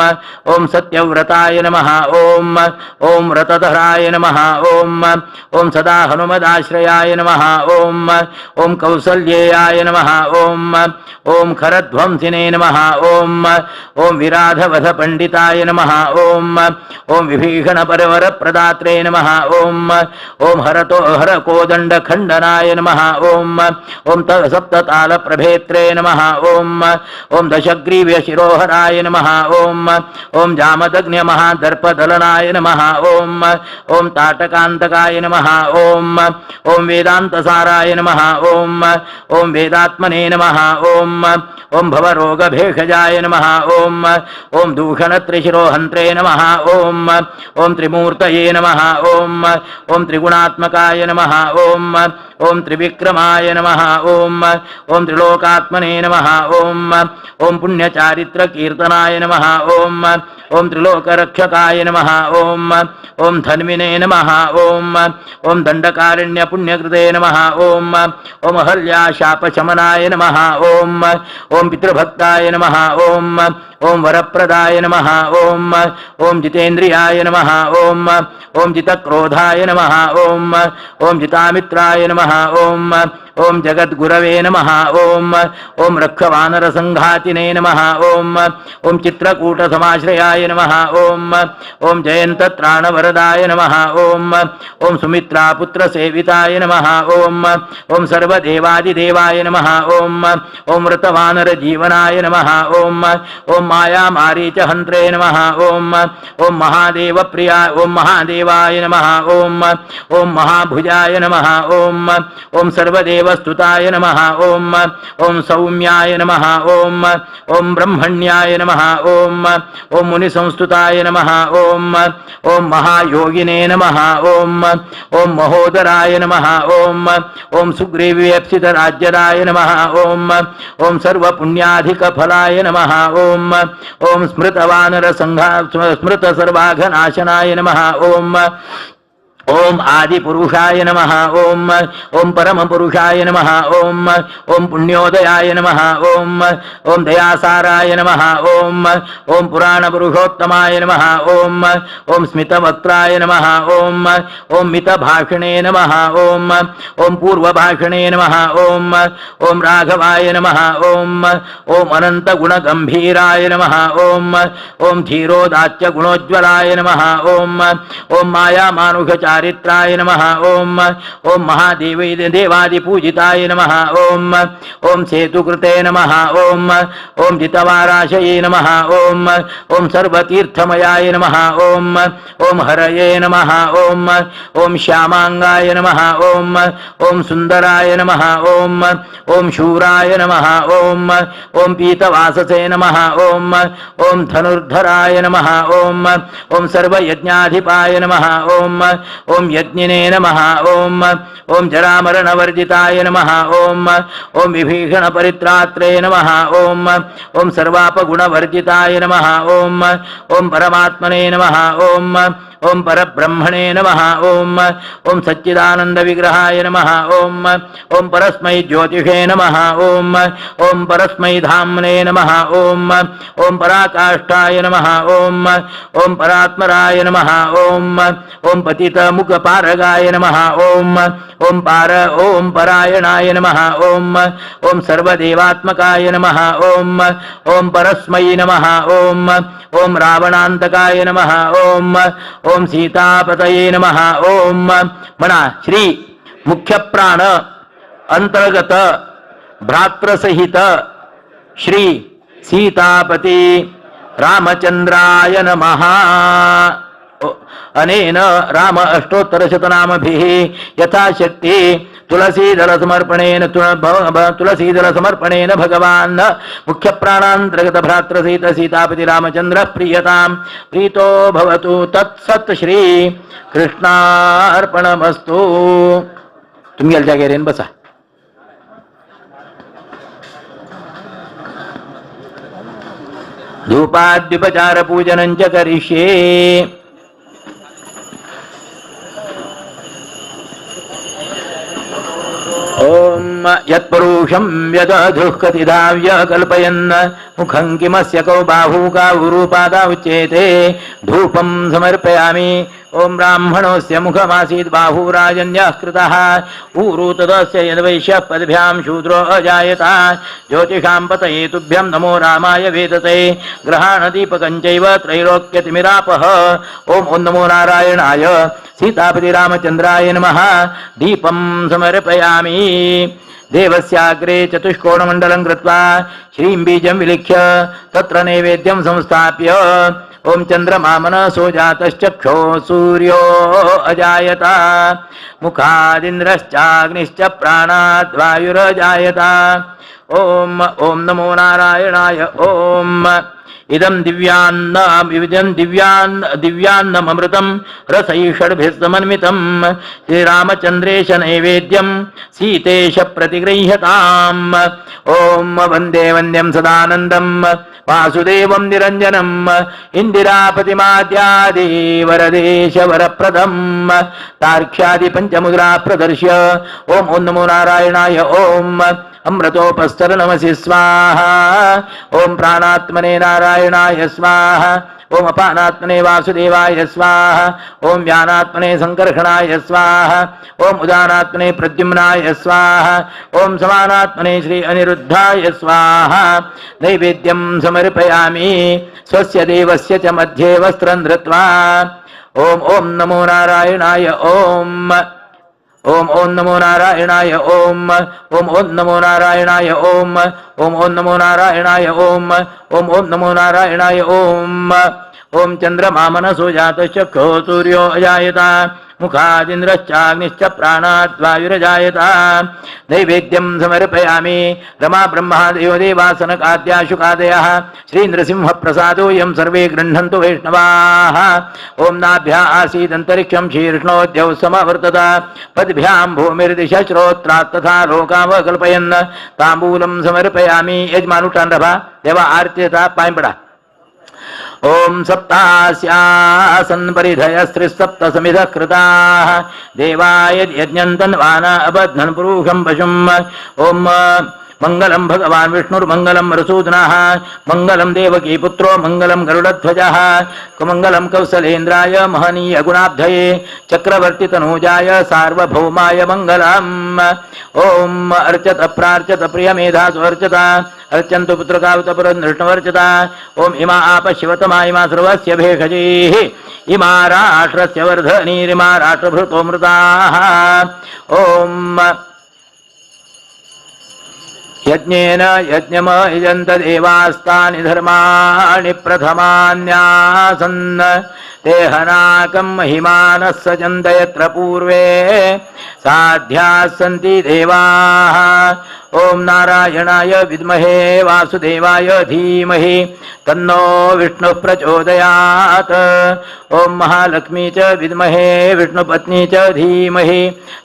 ओम सत्यव्रताय नमः ओम ओम व्रतधराय नमः ओम ओम सदा हनुमदाश्रयाय नमः ओम ओम कौसल्येयाय नमः ओम ओम खरध्वंसिने नमः ओम ओम विराधवध पंडिताय नमः ओम ओम विभीषण परवरप्रदात्रे नमः ओम ओम हरतो हरकोदंड खंडनाय नमः ओम ओम सप्तताल प्रभेत्रे नमः ओम ओम दशग्रीव्य शिरोहराय नमः ओम ओम जामदग्न्य महादर्पदलनाय नमः ओम ओम ताटकांतकाय नमः ओम ओम वेदांतसाराय नमः ओम ओम वेदात्मने नमः ओम ओम भवरोगभेषजाय नमः ओम ओम दूषणत्रिशिरोहन्त्रे नमः ओम ओम त्रिमूर्तये नमः ओम ओम त्रिगुणात्मकाय नमः ओम ओम त्रिविक्रमाय नमः ओम ओम त्रिलोकात्मने नमः ओम ओम पुण्यचारित्रकीर्तनाय नमः ओम ओम त्रिलोकरक्षकाय नमः ओम ओम धन्विने नमः ओम ओम दंडकारिण्य पुण्यकृते नमः ओम ओम अहल्याशापशमनाय नमः ओम ओम पितृभक्ताय नमः ओम ओम वरप्रदाय नमः ओम ओम जितेन्द्रियाय नमः ओम ओम जितक्रोधाय नमः ओम ओम जितामित्राय नमः ओम ಓಂ ಜಗದ್ಗುರವೇ ನಮಃ ಓಂ ಓಂ ರಕ್ಷವಾನರ ಸಂಘಾತಿನೇ ನಮಃ ಓಂ ಓಂ ಚಿತ್ರಕೂಟ ಸಮಾಶ್ರಯಾಯ ನಮಃ ಓಂ ಓಂ ಜಯಂತ ತ್ರಾಣವರದಾಯ ನಮಃ ಓಂ ಓಂ ಸುಮಿತ್ರಾ ಪುತ್ರ ಸೇವಿತಾಯ ನಮಃ ಓಂ ಓಂ ಸರ್ವದೇವಾದಿದೇವಾಯ ನಮಃ ಓಂ ಓಂ ವೃತವಾನರ ಜೀವನಾಯ ನಮಃ ಓಂ ಓಂ ಮಾಯಾ ಮಾರೀಚ ಹಂತ್ರೇ ನಮಃ ಓಂ ಓಂ ಮಹಾದೇವ ಪ್ರಿಯ ಓಂ ಮಹಾದೇವಾಯ ನಮಃ ಓಂ ಓಂ ಮಹಾಭುಜಾಯ ನಮಃ ಓಂ ಓಂ ಸರ್ವದೇವಸ್ತುತಾಯ ನಮಃ ಓಂ ಓಂ ಸೌಮ್ಯಾಯ ನಮಃ ಓಂ ಓಂ ಬ್ರಹ್ಮಣ್ಯಾಯ ನಮಃ ಓಂ ಓಂ ಮುನಿಸಂಸ್ತುತಾಯ ನಮಃ ಓಂ ಓಂ ಮಹಾಯೋಗಿನೇ ನಮಃ ಓಂ ಓಂ ಮಹೋದರಾಯ ನಮಃ ಓಂ ಓಂ ಸುಗ್ರೀವ್ಯಪ್ಸಿತ ರಾಜ್ಯದಾಯ ನಮಃ ಓಂ ಓಂ ಸರ್ವಪುಣ್ಯಾಧಿಕ ಫಲಾಯ ನಮಃ ಓಂ ಓಂ ಸ್ಮೃತವಾನರ ಸ್ಮೃತ ಸರ್ವಾಘನಾಶನಾಯ ನಮಃ ಓಂ ಓಂ ಆದಿಪುರುಷಾಯ ನಮಃ ಓಂ ಓಂ ಪರಮಪುರುಷಾಯ ನಮಃ ಓಂ ಓಂ ಪುಣ್ಯೋದಯಾಯ ನಮಃ ಓಂ ಓಂ ದಯಾಸಾರಾಯ ನಮಃ ಓಂ ಓಂ ಪುರಾಣಪುರುಷೋತ್ತಮಾಯ ನಮಃ ಓಂ ಓಂ ಸ್ಮಿತವಕ್ತ್ರಾಯ ನಮಃ ಓಂ ಓಂ ಮಿತಭಾಷಣೇ ನಮಃ ಓಂ ಓಂ ಪೂರ್ವಭಾಷಣೇ ನಮಃ ಓಂ ಓಂ ರಾಘವಾಯ ನಮಃ ಓಂ ಓಂ ಅನಂತಗುಣಗಂಭೀರಾಯ ನಮಃ ಓಂ ಓಂ ಧೀರೋದಾಚ್ಯ ಗುಣೋಜ್ವಲಾಯ ನಮಃ ಓಂ ಓಂ ಮಾಯಾಮಾನುಷ चारित्राय नमः ओम ओम महादेवै देवादिपूजिताय नमः ओम ओम सेतुकृते नमः ओम ओम जितवाराशये नमः ओम ओम सर्वतीर्थमयाय नमः ओम ओम हरये नमः ओम ओम श्यामांगाय नमः ओम ओम सुंदराय नमः ओम ओम शूराय नमः ओम ओम पीतवाससे नमः ओम ओम धनुर्धराय नमः ओम ओम सर्वयज्ञाधिपाय नमः ओम ओम यज्ञिने नमः ओम ओम जरामरणवर्जिताय नमः ओम ओम विभीषण परित्रात्रे नमः ओम ओम सर्वापगुणवर्जिताय नमः ओम ओम परमात्मने नमः ओम ओम परब्रह्मणे नमः ओम ओम सच्चिदानंद विग्रहाय नमः ओम ओम परस्मै ज्योतिषे नमः ओम ओम परस्मै धाम्ने नमः ओम ओम पराकाष्ठाय नमः ओम ओम परात्मराय नमः ओम ओम पतित मुख पारगाय नमः ओम ओम परायणाय नमः ओम ओम सर्वदेवात्मकाय नमः ओम ओम परस्मै नमः ओम ओम रावणांतकाय नमः ओम ओम सीतापतये नमः ओम म्हणा श्री मुख्य प्राण अंतर्गत भ्रातृसहित श्री सीतापति रामचंद्राय नमः अनेन राम अष्टोत्तरशतनामभिः यथाशक्ति तुलसीदल समर्पणेन भगवान् मुख्य प्राणांतर्गत भ्रातृसहित सीतापति रामचंद्र प्रियतां प्रीतो भवतु तत्सत् श्री कृष्णार्पणमस्तु. तुम्ही याल जागेवर येऊन बसा. धूपाद्युपचार पूजनं च करिष्ये. ओम यत्पुरुषं व्यदधुःकतिधाव्य कल्पयन् मुखं किमस्य कौ बाहू गावुरूपादा उच्येते धूपं समर्पयामि. ओम ब्राह्मणोऽस्य मुखमासीत् बाहुराजन्यः कृतः ऊरु तदस्य यद्वैश्यः पद्भ्यां शूद्रो अजायता ज्योतिषां पतये तुभ्यं नमो रामाय वेदसे ग्रहाणदीपकं चैव त्रैलोक्यतिमिरापः. ओम नमो नारायणाय सीतापति रामचंद्राय नमः. दीपं समर्पयामि. देवस्याग्रे चतुष्कोणमण्डलं कृत्वा श्रीं बीजं विलिख्य तत्र नैवेद्यं संस्थाप्य ओम चंद्रमा मनसो जातश्चक्षो सूर्यो अजायता मुखादिन्द्रश्चाग्निश्च प्राणाद् वायुरजायता. ओम ओम नमो नारायणाय. ओम इदं दिव्यान्नमृतं रसैषड्भिः समन्वितं श्रीरामचन्द्रेश नैवेद्यं सीतेश प्रतिगृह्यताम्. ओम वन्दे वन्द्यं सदानन्दं वासुदेवं निरञ्जनं इन्दिरापतिमाद्यादि वरदेश वरप्रदं तार्क्ष्यादि पञ्चमुद्रा प्रदर्श्य ओम नमो नारायणाय. ओम अमृतोपस्तर नमसि स्वाहा. ओम प्राणात्मने नारायणाय स्वाहा. ओम अपानात्मने वासुदेवाय स्वाहा ओम व्यानात्मने संकर्षणाय स्वाहा ओम उदानात्मने प्रद्युम्नाय स्वाहा ओम समानात्मने श्री अनिरुद्धाय स्वाहा नैवेद्यं समर्पयामि स्वस्य देवस्य च मध्ये वस्त्रं धृत्वा ओम ओम नमो नारायणाय ओम ओम ओम नमो नारायणाय ओम ओम ओम नमो नारायणाय ओम ओम ओम नमो नारायणाय ओम ओम ओम नमो नारायणाय ओम ओम चंद्रमा मनसो जातश्चक्षो सूर्यो अजायत मुखादिन्द्रश्चाग्निश्च प्राणात् वायुरजायत नैवेद्यं समर्पयामि रमा ब्रह्मा देवो देवासनकाद्याशुकादयः श्रीनृसिंहप्रसादोऽयं सर्वे गृह्णन्तु वैष्णवाः ॐ नाभ्या आसीदन्तरिक्षं शीर्ष्णोद्यौ समवर्तत पद्भ्यां भूमिर्दिशश्रोत्रात् तथा लोकावकल्पयन् ताम्बूलं समर्पयामि यजमानुष्ठान रभा देवा आरत्यता पाय पडा ओम सप्तास्यासन परिधयस्त्रिसप्त समिधः कृताः देवाय यज्ञन्तन्वाना अबध्नन् पुरुषं पशुम् ओम मंगलम भगवान विष्णुर्मंगलम मरुसूदनः मंगलम देवकी पुत्रो मंगलम गरुडध्वजः मंगलम कौसलेन्द्राय महनीय गुणाब्धये चक्रवर्ती तनूजाय सार्वभौमाय मंगलम ओम अर्चत प्रार्चत प्रिय मेधासु अर्चत अर्चन्तु पुत्रकावतपुरनृष्णवर्चता ओम इमा आप शिवतमा इमा सर्वस्य भेषजीः इमा राष्ट्रस्य वर्धनीरिमा राष्ट्रभृतोमृताः ओम यज्ञेन यज्ञमयजन्त देवास्तानि धर्माणि प्रथमान्यासन् तेहनाकं महिमानः सजन्त यत्र पूर्वे साध्याः सन्ति देवाः ओम नारायणाय विद्महे वासुदेवाय धीमहि तन्नो विष्णुः प्रचोदयात् ओम महालक्ष्मी च विद्महे विष्णुपत्नी च धीमहि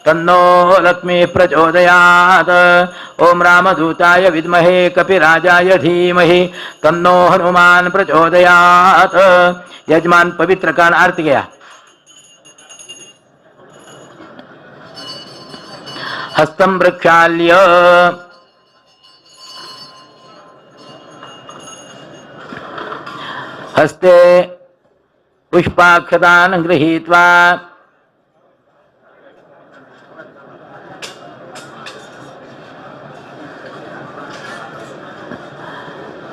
तन्नो लक्ष्मी प्रचोदयात् ओम रामदूताय विद्महे कपिराजाय धीमहि तन्नो हनुमान प्रचोदयात् यजमान पवित्र कान आरती गया हस्तं प्रक्षाल्य हस्ते पुष्पाक्षतान् गृहीत्वा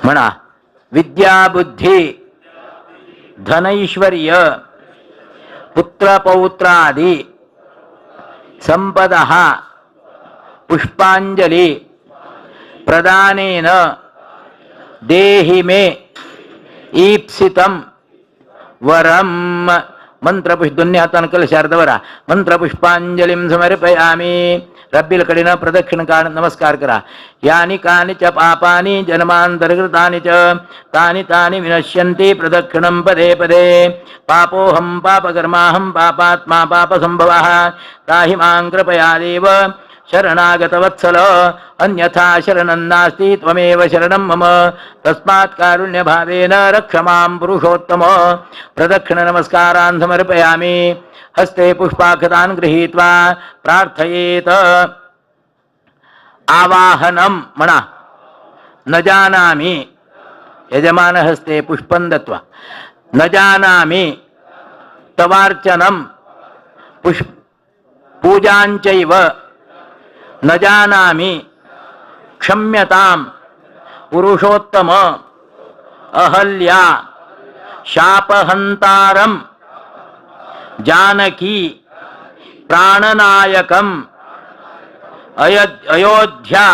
म्हणा विद्या बुद्धी धनैश्वर्य पुत्रपौत्रादि संपदः पुष्पांजलि प्रदानेन देहि मे ईप्सितं वरम मंत्र पुष्प दोन्ही हातानं कलश अर्धवरा मंत्र पुष्पांजलिं समर्पयामि रब्बील कडेन प्रदक्षिण काढ नमस्कार करा यानि कानि च पापानि जन्मान्तर्गतानि च तानि तानि विनश्यन्ति प्रदक्षिणं पदे पदे पापोऽहं पापकर्माहं पापात्मा पापसम्भवः ताहि मां कृपयादेव शरणागतवत्सल अन्यथा शरणं नास्ति त्वमेव शरणं मम तस्मात् कारुण्यभावेन रक्ष मां पुरुषोत्तम प्रदक्षिण नमस्कारान् समर्पयामि हस्ते पुष्पाक्षतान् गृहीत्वा प्रार्थयेत आवाहनं म्हणा न जानामि यजमान हस्ते पुष्पं दत्वा न जानामि तवार्चनं पूजाञ्चैव न जानामि क्षम्यतां पुरुषोत्तम अहल्या शापहन्तारं जानकी प्राणनायकम् अयोध्या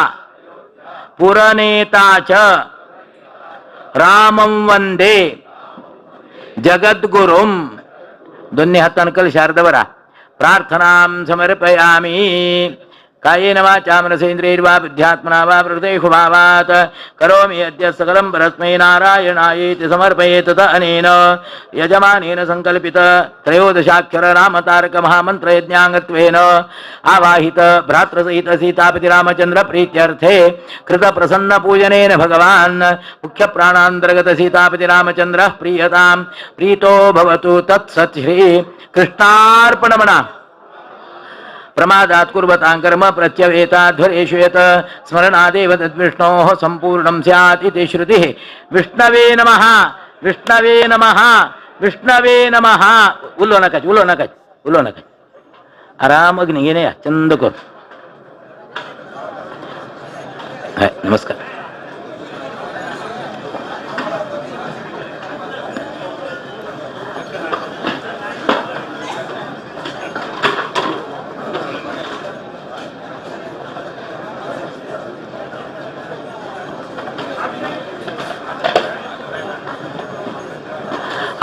पुरनेता च रामं वंदे जगद्गुरुं दोन्ही हातानं कलश अर्धवरा प्रार्थनां समर्पयामि कायेन वाचा मनसेन्द्रियैर्वा बुद्ध्यात्मना वा प्रकृतेषु भावात् करोमि यद्यत् सकलं परस्मै नारायणायेति समर्पयेत् तत अनेन यजमानेन संकल्पित त्रयोदशाक्षर रामतारक महामन्त्र यज्ञाङ्गत्वेन आवाहित भ्रातृसहित सीतापति रामचन्द्र प्रीत्यर्थे कृत प्रसन्न पूजनेन भगवान् मुख्य प्राणान्तर्गत सीतापति रामचन्द्रः प्रीयतां प्रीतो भवतु तत्सत् श्री कृष्णार्पणमणा प्रमादात् कुर्वतां कर्म प्रत्यवेताध्वरेषु यत् स्मरणादेव तद्विष्णोः सम्पूर्णं स्यात् इति श्रुतिः विष्णवे नमः विष्णवे नमः विष्णवे नमः उल्लो नका आराम अग्नी घेणे या चंद कर नमस्कार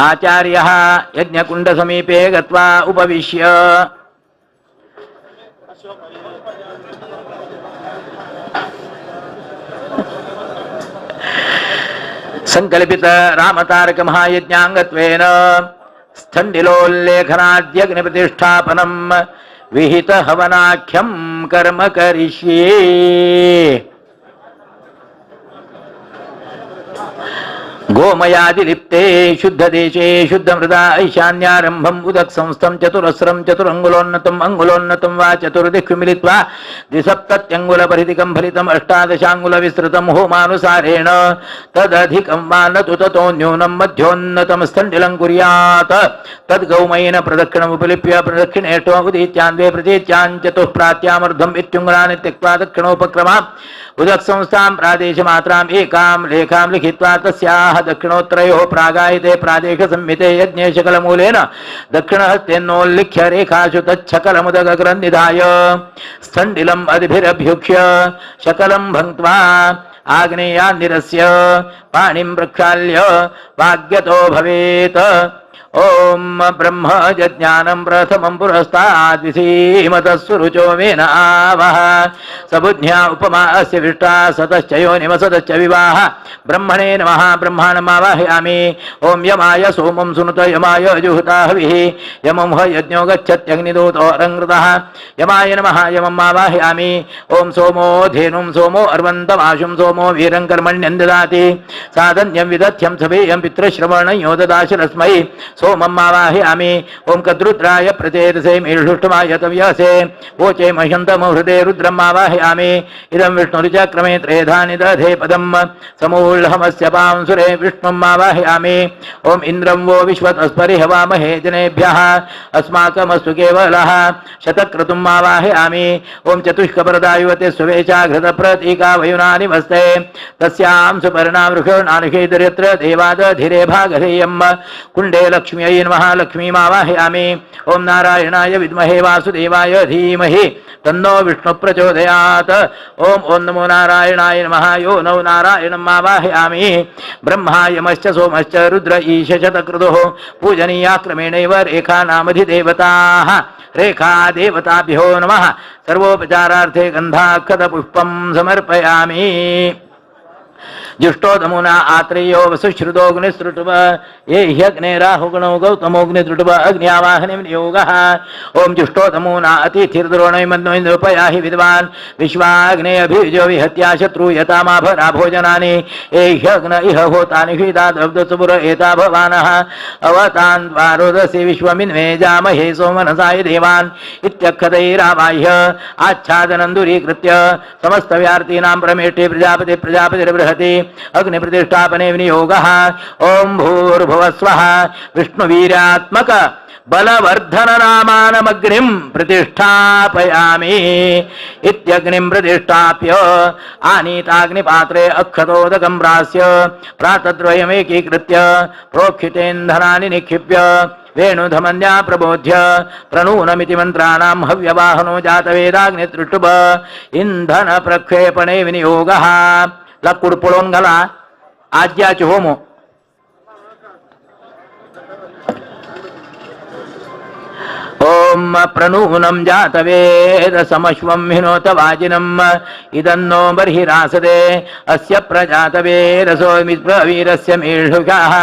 आचार्यः यज्ञकुंड समीपे गत्वा उपविश्य संकल्पित रामतारक महायज्ञांगत्वेन स्थण्डिलोल्लेखनाद्यग्निप्रतिष्ठापनं विहित हवनाख्यं कर्म करिष्ये। गोमयादिलिप्ते शुद्धदेशे शुद्धमृदा ईशान्यारम्भम् उदक संस्थं चतुरस्रं चतुरङ्गुलोन्नतम् अङ्गुलोन्नतं वा चतुर्दिक् मिलित्वा द्विसप्तत्यङ्गुलपरिधिकं फलितम् अष्टादशाङ्गुलविस्तृतं होमानुसारेण तदधिकं वा न तु ततो न्यूनं मध्योन्नतं स्थण्डिलं कुर्यात् तद्गौमयेन प्रदक्षिणमुपलिप्य प्रदक्षिणेष्टो उदीत्यान्वे प्रतीत्यान् चतुः प्रात्यामर्धम् इत्युङ्गलानि त्यक्त्वा दक्षिणोपक्रमाम् उदक संस्थां प्रादेशमात्राम् एकां लेखां लिखित्वा तस्याः दक्षिणोत्तरयोः प्रागायिते प्रादेशसंहिते यज्ञे शकलमूलेन दक्षिणहस्तेनोल्लिख्य रेखासु तच्छकलमुदकग्रन्निधाय स्थण्डिलम् अधिभिरभ्युक्ष्य शकलं भङ्क्त्वा आग्नेयान्निरस्य पाणिं प्रक्षाल्य वाग्यतो भवेत्। ओम ब्रह्म ज्ञानं प्रथमं पुरस्ताद्विसीमतस्वरुचो मेन आवह सबुद्ध्या उपमा अस्य विष्टा सतश्च योनिमसतश्च विवाह ब्रह्मणे नमः ब्रह्माणमावाहयामि। ओम यमाय सोमं सुनुत यमाय जुहुता हविः यमं ह यज्ञो गच्छत्यग्निदूतो रङ्कृतः यमाय नमः यमम् आवाहयामि। ओम सोमो धेनुं सोमो अर्वन्तमाशुं सोमो वीरं कर्मण्यं ददाति साधन्यं विदध्यं सभेयं पितृश्रवणयो ददाशरस्मै सोमम् आवाहयामि। ओम कद्रुद्राय प्रचेतसे मेषुष्टमाय तव्यसे वोचे मह्यन्तम हृदे रुद्रम् आवाहयामि। इदं विष्णुरिचक्रमे त्रेधानि दधे पदं समूढमस्य पांसुरे विष्णुम् आवाहयामि। ओम इन्द्रं वो विश्वतस्परि हवामहे जनेभ्यः अस्माकमस्तु केवलः शतक्रतुम् आवाहयामि। ओम चतुष्कप्रदायुवते स्वेचा घृतप्रतीका वयुनानि वस्ते तस्यां सुपर्णां वृषणानिषेदर्यत्र देवादधिरे भागधेयं कुण्डे लक्ष्म्यै नमः लक्ष्मीमावाहयामि। ओम नारायणाय विद्महे वासुदेवाय धीमहि तन्नो विष्णु प्रचोदयात्। ओम नमो नारायणाय नमः यो नौ नारायणम् आवाहयामि। ब्रह्मा यमश्च सोमश्च रुद्र ईश शतक्रतुः पूजनीया क्रमेणैव रेखा नामधिदेवताः रेखा देवताभ्यो नमः। सर्वोपचारार्थे गन्धाक्षतपुष्पं समर्पयामि। जुष्टोदमुना आत्रेयो वसुश्रुतोऽग्निसृटुव ये ह्यग्नेराहुगणो गौतमोऽग्निसृटुव अग्न्यावाहने विनियोगः। ओम जुष्टोदमुना अतिथिर्द्रोणैमन्नोपयाहि विद्वान् विश्वाग्ने अभिजो विहत्या शत्रु यतामाभरा भोजनानि ये ह्यग्न इह होतानि ह्विदा द्रब्धसुपुर एता भवानः अवतान् द्वारोदसी विश्वमिन्वे जामहे सोमनसाय देवान् इत्यक्षतैरावाह्य आच्छादनं दूरीकृत्य समस्तव्यार्तीनां प्रमेष्टे प्रजापतिर्बृहति अग्निप्रतिष्ठापने विनियोगः। ओम भूर्भुवस्वः विष्णुवीर्यात्मक बलवर्धननामानमग्निं प्रतिष्ठापयामि। इत्यग्निं प्रतिष्ठाप्य आनीताग्निपात्रे अक्षतोदकं प्रास्य प्रातद्वयमेकीकृत्य प्रोक्षितेन्धनानि निक्षिप्य वेणुधमन्या प्रबोध्य प्रणूनमिति मन्त्राणां हव्यवाहनो जातवेदाग्नितृष्टुभ इंधन प्रक्षेपणे विनियोगः। लक्कुड पळून घाला आज्याचे होमो ओम प्रणूनं जातवेद समश्वं हिनोत वाजिनम् इदन्नो बर्हिरासदे अस्य प्रजातवेदसो मित्रवीरस्य मेषुषः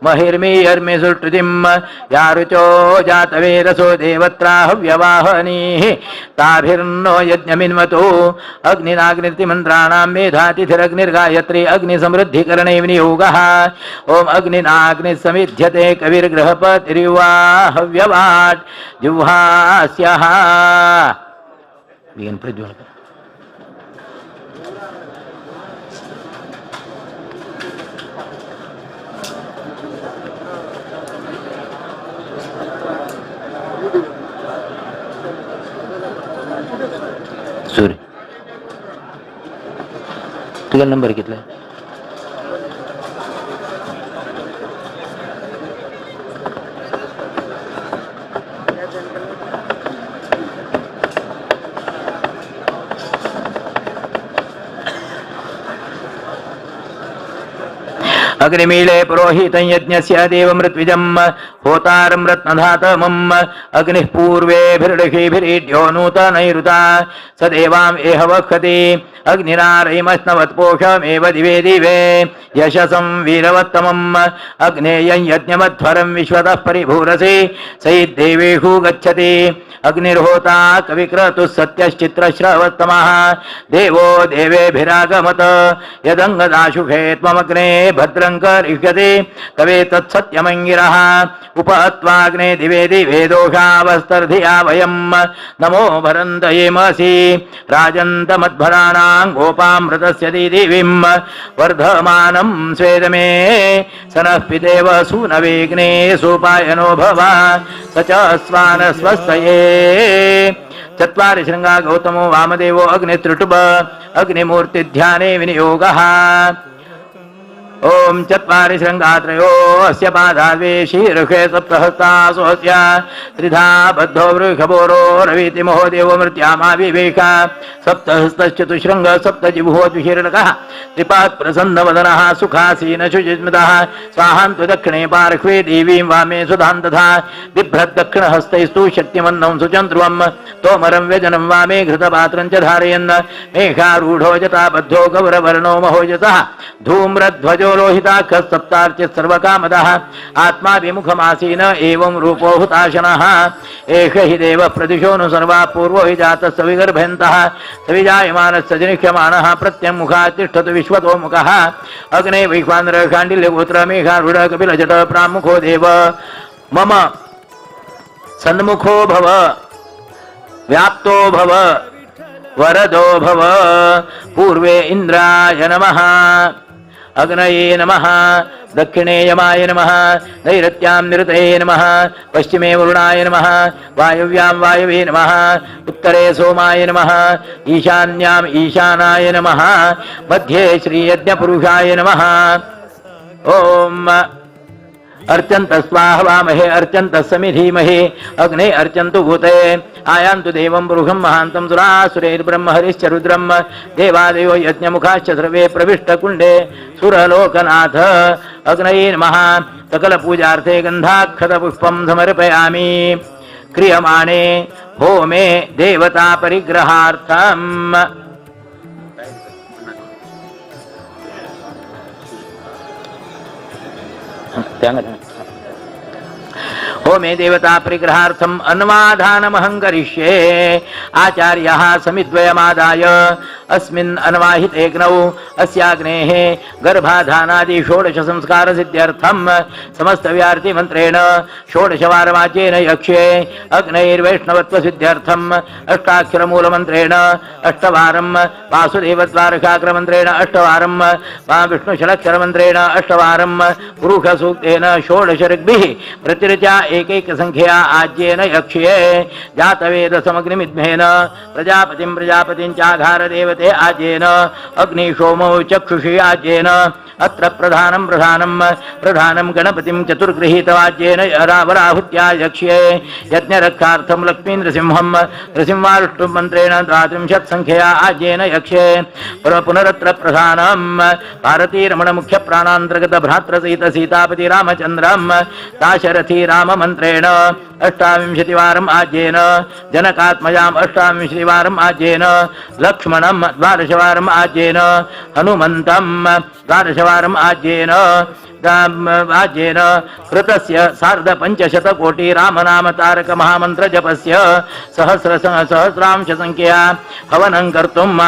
महिर्मीयर्मि सुष्टुतिं यारुचो जातवेदसो देवत्राहव्यवाहनीः ताभिर्नो यज्ञमिन्वतो अग्निनाग्निर्तिमन्त्राणां मेधातिथिरग्निर्गायत्री अग्निसमृद्धिकरणे विनियोगः। ओम अग्निनाग्निसमिध्यते कविर्गृहपतिर्युवाहव्यवाट् जुह्वास्यः प्रज्वल तुझा नंबर घेतला अग्निमीळे पुरोहितं यज्ञस्य देवमृत्विजम् होतारं रत्नधातमम् अग्निः पूर्वेभिर्षिभिरीड्यो नूतनैरुता स देवाम् एह वक्षति अग्निरारयमस्नवत्पोषमेव दिवे दिवे यशसं वीरवत्तमम् अग्नेयं यज्ञमध्वरं विश्वतः परिभूरसि सैद्देवेषु गच्छति अग्निर्होता कविक्रतुः सत्यश्चित्रश्रवत्तमः देवो देवेभिरागमत यदङ्गदाशुषे त्वमग्ने भद्रं करिष्यति कवे तत्सत्यमङ्गिरः उपहत्वाग्ने दिवे दिवे दोषावस्तर्धिया वयं नमो भरन्तयेमसि राजन्तमध्वराणां गोपामृतस्य दिदिविं वर्धमानं स्वेदमे सनः पितेव सूनवेग्ने सोपायनो भव स च स्वानस्वस्तये चत्वारि शृङ्गा गौतमो वामदेवो अग्नित्रिटुब अग्निमूर्तिध्याने विनियोगः ओम चत्वारि शृङ्गात्रयो अस्य पादाद्वे शीर्षे सप्तहस्ता स्वस्य त्रिधा बद्धो वृषभोरो रवीति महोदेवो मृत्यामाविवेश सप्तहस्तश्चतुशृङ्ग सप्तजिह्वो द्विशीर्णकः त्रिपात् प्रसन्नवदनः सुखासीन शुचिस्मितः स्वाहान्तु दक्षिणे पार्श्वे देवीं वामे सुधां तथा बिभ्रद्दक्षिणहस्तैस्तु शक्तिमन्नं सुचन्द्रुवं तोमरं व्यजनं वामे घृतपात्रं च धारयन् मेघारूढो जटा बद्धो गौरवर्णो महोजसः धूम्रध्वजो लोहिताक्षः सप्तार्चिः सर्वकामदः आत्मा विमुखमासीन एवं रूपो हुताशनः एष हि देवः प्रदिशोऽनु सर्वा पूर्वो हि जातः सविगर्भयन्तः सविजायमानस्य जनिष्यमाणः प्रत्यङ्मुखात् तिष्ठतु विश्वतोमुखः अग्ने वैश्वानर शाण्डिल्यगोत्र मेघारूढ कपिलजट प्रामुखो देव मम सन्मुखो भव व्याप्तो भव वरदो भव पूर्वे इन्द्राय नमः अग्नये नमः दक्षिणे यमाय नमः नैऋत्यां निरतये नमः पश्चिमे वरुणाय नमः वायव्यां वायवे नमः उत्तरे सोमाय नमः ईशान्याम् ईशानाय नमः मध्ये श्रीयज्ञपुरुषाय नमः ओम अर्चन्त स्वाहा वामहे अर्चन्त समिधीमहे अग्ने अर्चन्तु भूते आयान्तु देवं पुरुषं महान्तं सुरासुरैर्ब्रह्म हरिश्च रुद्रं देवादेवो यज्ञमुखाश्च सर्वे प्रविष्टकुण्डे सुरलोकनाथ अग्नये नमः सकलपूजार्थे गन्धाक्षतपुष्पं समर्पयामि क्रियमाणे होमे देवता परिग्रहार्थम् होमे देवता परिग्रहार्थम अन्वाधानमहं करिष्ये आचार्यः समिद्वयमादाय अस्मिन् अन्वाहितेऽग्नौ अस्याग्नेः गर्भाधानादि षोडश संस्कार सिद्ध्यर्थं समस्तव्यार्ति मंत्रेण षोडशवारमाच्येन यक्ष्ये अग्नैर्वैष्णवत्व सिद्ध्यर्थं अष्टाक्षरमूलमन्त्रेण अष्टवारं वासुदेवद्वारकाग्रमन्त्रेण अष्टवारं विष्णुषडक्षरमन्त्रेण अष्टवारं पुरुषसूक्तेन षोडश ऋग्भिः प्रतिरचा एकैक संख्या आज्येन यक्ष्ये जातवेद समग्निमिद्मेन प्रजापतिं प्रजापतिं चाघार देवते आज्येन अग्निशोमो चक्षुषी आज्येन अत्र प्रधानं गणपतिं चतुर्गृहीतवाज्येन रावराहुत्या यक्ष्ये यज्ञरक्षार्थं लक्ष्मीन्द्रसिंहं नृसिंहारुष्टुमन्त्रेण द्वात्रिंशत् संख्या आज्येन यक्ष्ये पुनरत्र प्रधानं भारतीरमण मुख्य प्राणान्तर्गत भ्रातृसहित सीतापति रामचन्द्रं दाशरथी राममन्त्रेण अष्टाविंशतिवारम् आज्येन जनकात्मजाम् अष्टाविंशतिवारम् आज्येन लक्ष्मणं द्वादशवारम् आज्येन हनुमन्तं द्वादशवारम् आज्येन आज्येन कृतस्य सार्धपञ्चशतकोटि रामनाम तारक महामन्त्र जपस्य सहस्रांश संख्या हवनं कर्तुम्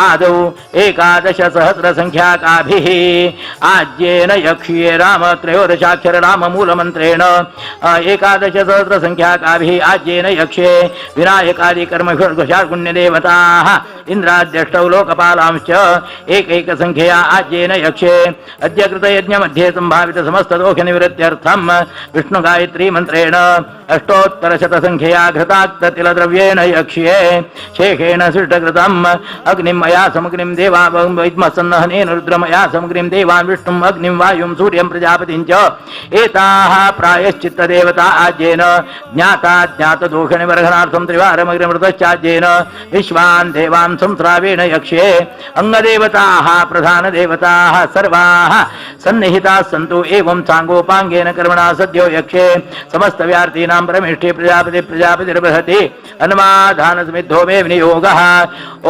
आदौ एकादश सहस्र संख्याकाभिः आज्येन यक्ष्ये राम त्रयोदशाक्षर राम मूलमन्त्रेण एकादश सहस्र संख्याकाभिः आज्येन यक्ष्ये विनायकादि कर्मषुण्यदेवताः इंद्राद्यष्टौ लोकपालांश्च एकैक संख्या आज्येन यक्ष्ये अद्य कृतयज्ञ मध्ये संभावित समस्त दोष निवृत्त्यर्थम विष्णु गायत्री मंत्रेण अष्टोत्तर शत संख्यया घृताक्त तिल द्रव्येण यक्ष्ये शेखेण सृष्टकृतम अग्निं मया समग्निं देवा विद्मसन्नहनेन रुद्रमया समग्निं देवान् विष्णुं अग्निं वायुं सूर्यं प्रजापतिं च एताः प्रायश्चित्त देवता आज्येन ज्ञाता ज्ञात दोष निवर्हनार्थं त्रिवारमग्निमृतश्चाज्येन विश्वान् देवान् संस्रावेण यक्ष्ये अंगदेवताः प्रधान देवताः सर्वाः सन्निहिताः सन्तु एवं सांगोपांगेन कर्मणा सद्यो यक्ष्ये समस्त व्यार्थीनां परमेष्ठे प्रजापतिर्बृहति अन्माधान समिद्धो मे विनियोगः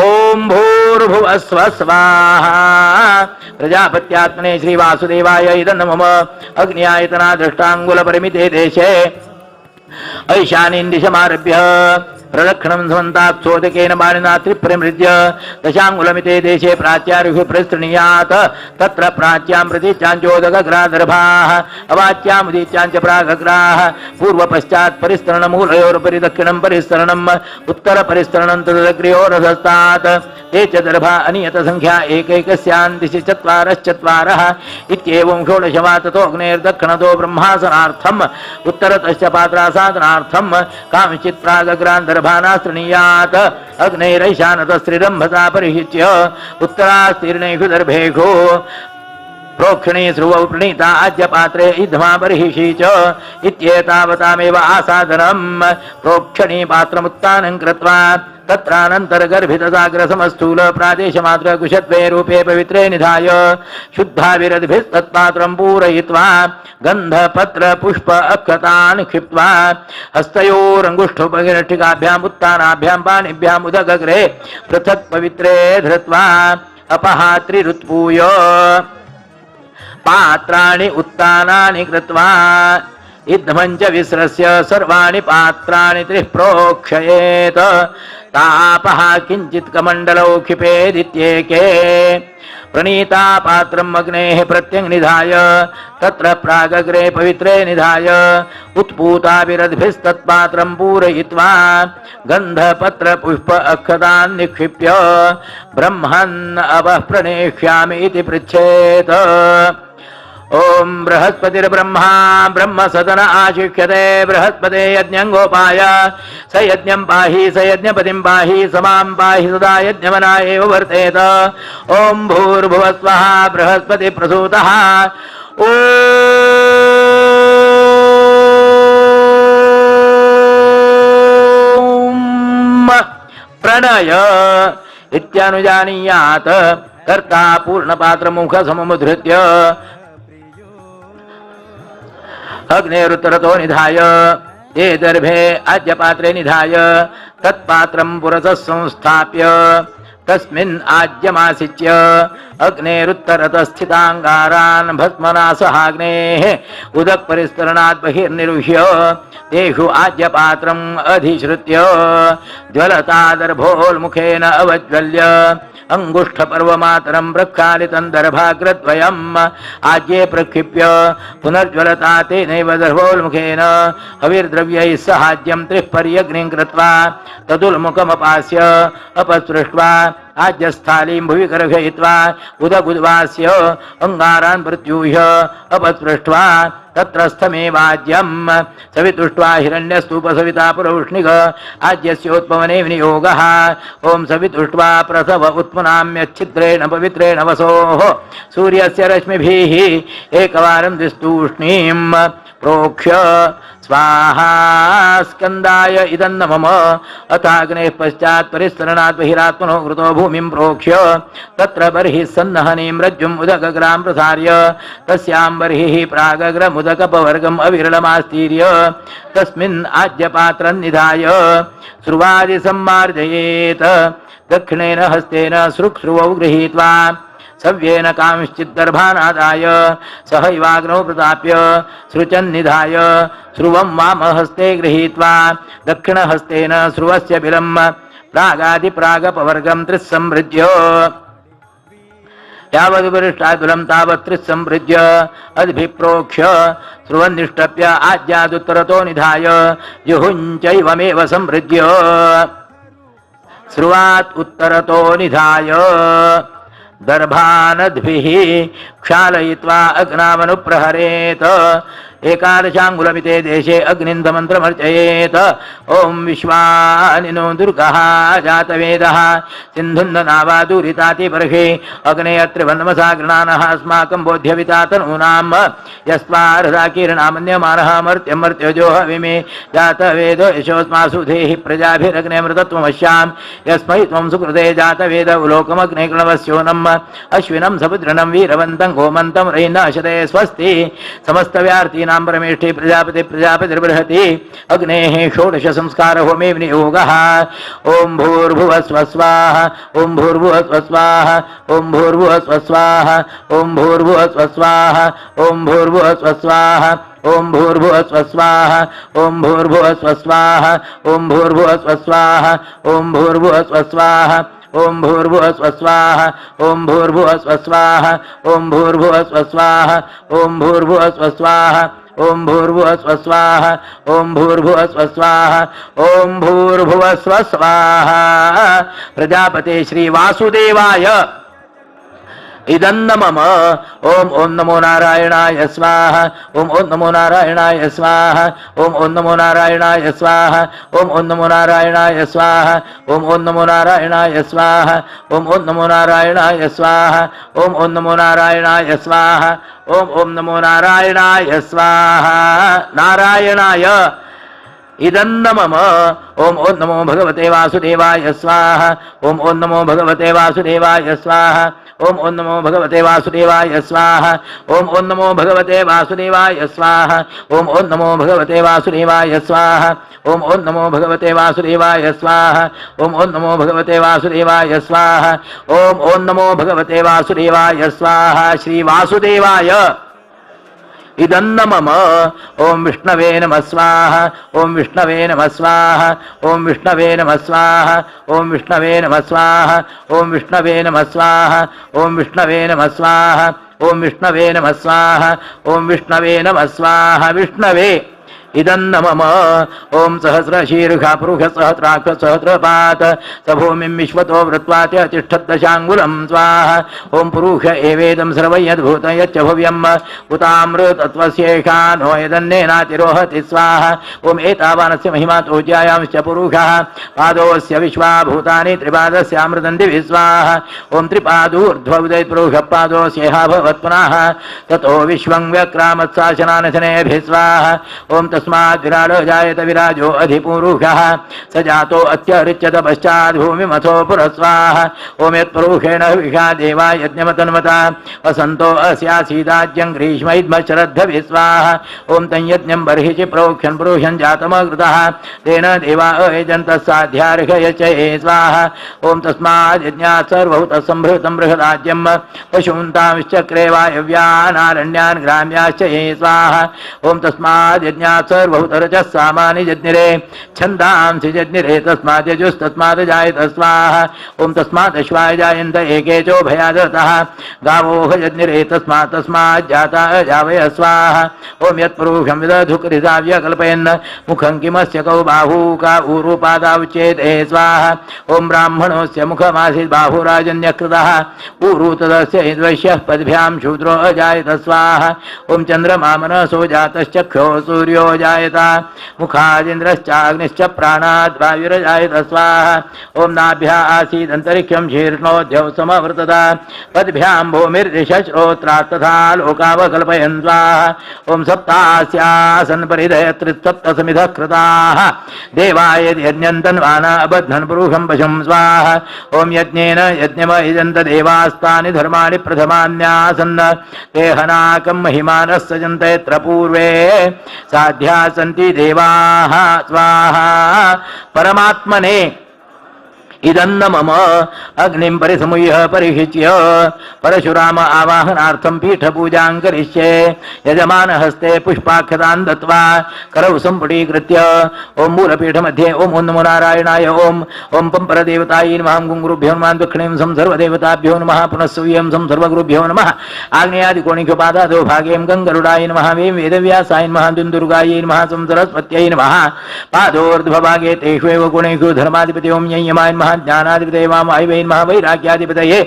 ओम भूर्भुवः स्वः स्वाहा प्रजापत्यात्मने श्रीवासुदेवाय इदं मम अग्न्यायतना दृष्टाङ्गुल परिमिते देशे ऐशानीं दिशमारभ्य प्रदक्षिणं समन्तात्सोदकेन बाणिना त्रिप्रमृज्य दशाङ्गुलमिते देशे प्राच्यार्युः प्रस्तृणीयात् तत्र प्राच्यां प्रतीचाञ्चोदकग्रादर्भाः अवाच्यामुदीच्याञ्च प्रागग्राः पूर्वपश्चात् परिस्तरणमूलयोरुपरि दक्षिणं परिस्तरणम् उत्तरपरिस्तरणं तदग्र्योरधस्तात् ते च दर्भा अनियतसङ्ख्या एकैकस्यां दिशि चत्वारश्चत्वारः इत्येवं षोडशवा ततोऽग्नेर्दक्षिणतो ब्रह्मासनार्थम् उत्तरतश्च पात्रासादनार्थं कांश्चित् प्रागग्रान् दर्भानास्तृणीयात् अग्नेरैशानतस्त्रिरम्भसा परिहिच्य उत्तरास्तीर्णेषु दर्भेषु प्रोक्षणी श्रुवौ प्रणीता आज्यपात्रे इध्मा बर्हिषी च इत्येतावतामेव आसादनं प्रोक्षणी पात्रमुत्तानं कृत्वा तत्रानन्तरगर्भितसाग्रसमस्थूल प्रादेशमात्र कुशत्वे रूपे पवित्रे निधाय शुद्धाविरद्भिस्तत्पात्रं पूरयित्वा गन्धपत्र पुष्प अक्षतान् क्षिप्त्वा हस्तयोरङ्गुष्ठोपगिरष्टिकाभ्याम् उत्तानाभ्यां पाणिभ्याम् उदगग्रे पृथक् पवित्रे धृत्वा अपहात्रिरुत्पूय पात्राणि उत्तानानि कृत्वा इद्धमञ्च विस्रस्य सर्वाणि पात्राणि त्रिः प्रोक्षयेत् तापः किञ्चित् कमण्डलौ क्षिपेदित्येके प्रणीता पात्रम् अग्नेः प्रत्यङ्निधाय तत्र प्रागग्रे पवित्रे निधाय उत्पूताभिरद्भिस्तत्पात्रं पूरयित्वा गन्धपत्र पुष्प अक्षतान् निक्षिप्य ब्रह्मन् अवः प्रणेष्यामि इति पृच्छेत् ओम बृहस्पतिर्ब्रह्मा ब्रह्मसदन आशिष्यते बृहस्पते यज्ञंगोपाय स यज्ञं पाहि स यज्ञपतिं पाहि समां पाहि सदा यज्ञमना एव वर्तेत ओम भूर्भुवः स्वः बृहस्पति प्रसूतः ओम प्रणय इत्यानुजानीयात् कर्ता पूर्णपात्रमुख सममुद्धृत्य अग्नेरुत्तरतो निधाय ते दर्भे आज्यपात्रे निधाय तत्पात्रं पुरतः संस्थाप्य तस्मिन् आज्यमासिच्य अग्नेरुत्तरतः स्थिताङ्गारान् भस्मनासहाग्नेः उदक्परिस्तरणात् बहिर्निरुह्य तेषु आज्यपात्रम् अधिश्रुत्य ज्वलतादर्भोल्मुखेन अवज्वल्य अंगुष्ठपर्वमातरं प्रक्षालितं दर्भाग्रद्वयम् आज्ये प्रक्षिप्य पुनर्ज्वलता तेनैव दर्भोल्मुखेन हविर्द्रव्यैः सहाज्यं त्रिः पर्यग्निं कृत्वा तदुल्मुखमपास्य अपस्पृष्ट्वा आज्यस्थालीं भुवि कर्षयित्वा उदगुद्वास्य अंगारान् प्रत्यूह्य अपस्पृष्ट्वा तत्रस्थमेवाज्यं सवितुष्ट्वा हिरण्यस्तूपसविता पुरौष्णिक आज्यस्योत्पवने विनियोगः ओम सवितुष्ट्वा प्रसव उत्पन्नाम्यच्छिद्रेण पवित्रेण वसोः सूर्यस्य रश्मिभिः एकवारं दिस्तूष्णीं प्रोक्ष्य स्वाहा स्कन्दाय इदं मम अथाग्नेः पश्चात् परिस्तरणात् बहिरात्मनो कृतो भूमिं प्रोक्ष्य तत्र बर्हिः सन्नहनीं रज्जुम् उदकग्रां प्रसार्य तस्यां बर्हिः प्रागग्रमुदकपवर्गम् अविरलमास्तीर्य तस्मिन् आज्यपात्रं निधाय श्रुवादिसम्मार्जयेत् दक्षिणेन हस्तेन सृक्श्रुवौ गृहीत्वा सव्येन कांश्चिद्दर्भानादाय सहैवाग्नौ प्रताप्य सृचन्निधाय श्रुवं वामहस्ते गृहीत्वा दक्षिणहस्तेन श्रुवस्य बिलं प्रागादिप्रागपवर्गं त्रिस्संवृज्य यावदुपरिष्टादुलं तावत् त्रिस्संवृज्य अद्भिप्रोक्ष्य श्रुवन्निष्टप्य आज्यादुत्तरतो निधाय जुहुञ्चैवमेव संवृज्य श्रुवात् उत्तरतो निधाय दर्भानद्भिः क्षालयित्वा अग्नामनुप्रहरेत एकादशाङ्गुलमिते देशे अग्निन्दमन्त्रमर्चयेत ॐ विश्वानिनो दुर्गः जातवेदः सिन्धुन्दनावादूरितातिपर्षे अग्नेयत्रिवन्नमसा गृणानः अस्माकं बोध्यवितातनूनां यस्मारदाकीर्णामन्यमानः मर्त्यमर्त्यजो हविमे जातवेदो यशोऽस्मासु धेहि प्रजाभिरग्नेमृतत्वमश्यां यस्मै त्वं सुकृते जातवेद उलोकमग्ने कृणवस्योनम् अश्विनं समुद्रणं वीरवन्तं गोमन्तं रैनाशते स्वस्ति समस्तव्यार्तीनां परमेष्ठि प्रजापति प्रजापतिर्बृहति अग्नेः षोडश संस्कार होमे विनियोगः ॐ भूर्भुवः स्वः स्वाहा ॐ भूर्भुवः स्वः स्वाहा ॐ भूर्भुवः स्वः स्वाहा ॐ भूर्भुवः स्वः स्वाहा ॐ भूर्भुवः स्वः स्वाहा ॐ भूर्भुवः स्वः स्वाहा ॐ भूर्भुवः स्वः स्वाहा ॐ भूर्भुवः स्वः स्वाहा ॐ भूर्भुवः स्वः स्वाहा ॐ भूर्भुवः स्वः स्वाहा ॐ भूर्भुवः स्वः स्वाहा ॐ भूर्भुवः स्वः स्वाहा ॐ भूर्भुवः स्वः स्वाहा ॐ भूर्भुवः स्वः स्वाहा ॐ भूर्भुवः स्वः स्वाहा ॐ भूर्भुवः स्वः स्वाहा प्रजापते श्री वासुदेवाय इदन्न मम ओम ओम नमो नारायणाय स्वाहा ओम ओम नमो नारायणाय स्वाहा ओम ओम नमो नारायणाय स्वाहा ओम ओम नमो नारायणाय स्वाहा ओम ओम नमो नारायणाय स्वाहा ओम ओम नमो नारायणाय स्वाहा ओम ओम नमो नारायणाय स्वाहा ओम ओम नमो नारायणाय स्वाहा नारायणाय इदन्न मम ओम ओम नमो भगवते वासुदेवाय स्वाहा ओम ओम नमो भगवते वासुदेवाय स्वाहा ओम ओम नमो भगवते वासुदेवाय स्वाहा ओम ओम नमो भगवते वासुदेवाय स्वाहा ओम ओम नमो भगवते वासुदेवाय स्वाहा ओम ओम नमो भगवते वासुदेवाय स्वाहा ओम ओम नमो भगवते वासुदेवाय स्वाहा ओम ओम नमो भगवते वासुदेवाय स्वाहा श्री वासुदेवाय इदन्न मम ओम विष्णवे नमः स्वाहा ओम विष्णवे नमः स्वाहा ओम विष्णवे नमः स्वाहा ओम विष्णवे नमः स्वाहा ओम विष्णवे नमः स्वाहा ओम विष्णवे नमः स्वाहा ओम विष्णवे नमः स्वाहा ओम विष्णवे नमः स्वाहा विष्णवे इदन्न मम ओम सहस्रशीर्षा पुरुष सहस्राक्ष सहस्रपात सभूमिं विश्वतो वृत्वाच तिष्ठद्दशाङ्गुलं स्वाहा ओम पुरुष एवेदं सर्वयद्भूतं यच्च भव्यम् उतामृतत्वस्येषा नो यदन्नेनातिरोहति स्वाहा ओम एतावानस्य महिमा तोज्यायांश्च पुरुषः पादोऽस्य विश्वाभूतानि त्रिपादस्यामृतन्ति विस्वाहा ओम त्रिपादूर्ध्वोदय पुरुषः पादोऽस्येहा भवत् पुनः ततो विश्वं व्यक्रामत्साशनानशनेभिः स्वाहा ओम तस्मात् विराडो जायत विराजो अधिपुरुषः स जातो अत्यरिच्यत पश्चात् भूमिमथो पुरस्वाहा ओम यत्पुरुषेण विषा देवा यज्ञमतन्वता वसन्तो अस्यासीदाज्यं ग्रीष्मैद्मशरद्धभिः स्वाहा ओम तं यज्ञं बर्हिषि प्रोक्षन् पुरुषं जातमकृतः तेन देवा अयजन्तः साध्यार्घयचये स्वाहा ओम तस्मात् यज्ञात् सर्वभूतः सम्भृतं बृहदाज्यं पशून्तांश्चक्रे वायव्यानारण्यान् ग्राम्याश्च ये स्वाहा ओम तस्मात् यज्ञात् सर्वभूतरजः सामानि यज्ञिरे छन्दांसि यज्ञिरे तस्मात् यजुस्तस्मात् जायत स्वाहा ओम तस्मात् अश्वाय जायन्त एकेचो भयादतः गावोह यज्ञिरे तस्मात् जाता जावय स्वाहा ओम यत्पुरुषं विदधुकृताव्य कल्पयन् मुखं किमस्य कौ बाहू का ऊरुपादावचेते स्वाहा ओम ब्राह्मणोऽस्य मुखमासीत् बाहुराजन्यकृतः ऊरु तदस्य द्वैश्यः पद्भ्यां शूद्रो अजायत स्वाहा ओम चन्द्रमा मनसो जातश्चक्षो सूर्यो जायत मुखादिन्द्रश्चाग्निश्च प्राणाद् वायुरजायत स्वाहा ओम नाभ्या आसीदन्तरिक्षं शीर्ष्णोऽध्यौ समवर्तत पद्भ्यां भूमिर्दिशश्रोत्रात् तथा लोकावकल्पयन् स्वाहा ओम सप्तास्यासन् परिधयत्रिसप्तसमिधः कृताः देवाय यज्ञन्तन्वाना अबध्नन् पुरुषं पशुं स्वाहा ओम यज्ञेन यज्ञमयजन्त देवास्तानि धर्माणि प्रथमान्यासन् ते हनाकं महिमानः सजन्त यत्र पूर्वे साध्या सन्ति देवाः स्वाहा परमात्मने इदन्न मम अग्निं परिसमुह्य परिहिच्य परशुराम आवाहनार्थं पीठपूजां करिष्ये यजमानहस्ते पुष्पाक्षतान् दत्त्वा करौ सम्पुटीकृत्य ओम मूलपीठमध्ये ओम नमो नारायणाय ओम ओम पंपरदेवतायै नमः गुरुभ्यो नमः दक्षिणं सर्वदेवताभ्यो नमः पुनः सूर्यं सर्वगुरुभ्यो नमः आग्नेयादिकोणिकपादादो भागें गङ्गरुडाय नमः वें वेदव्यासाय नमः दुन्दुर्गायै नमः सरस्वत्यै नमः पादोर्ध्वभागे तेष्वेव गुणेषु धर्माधिपति ओम ययमाय नमः ज्ञानाधिपतये वाम वायवे नमः वैराग्याधिपतये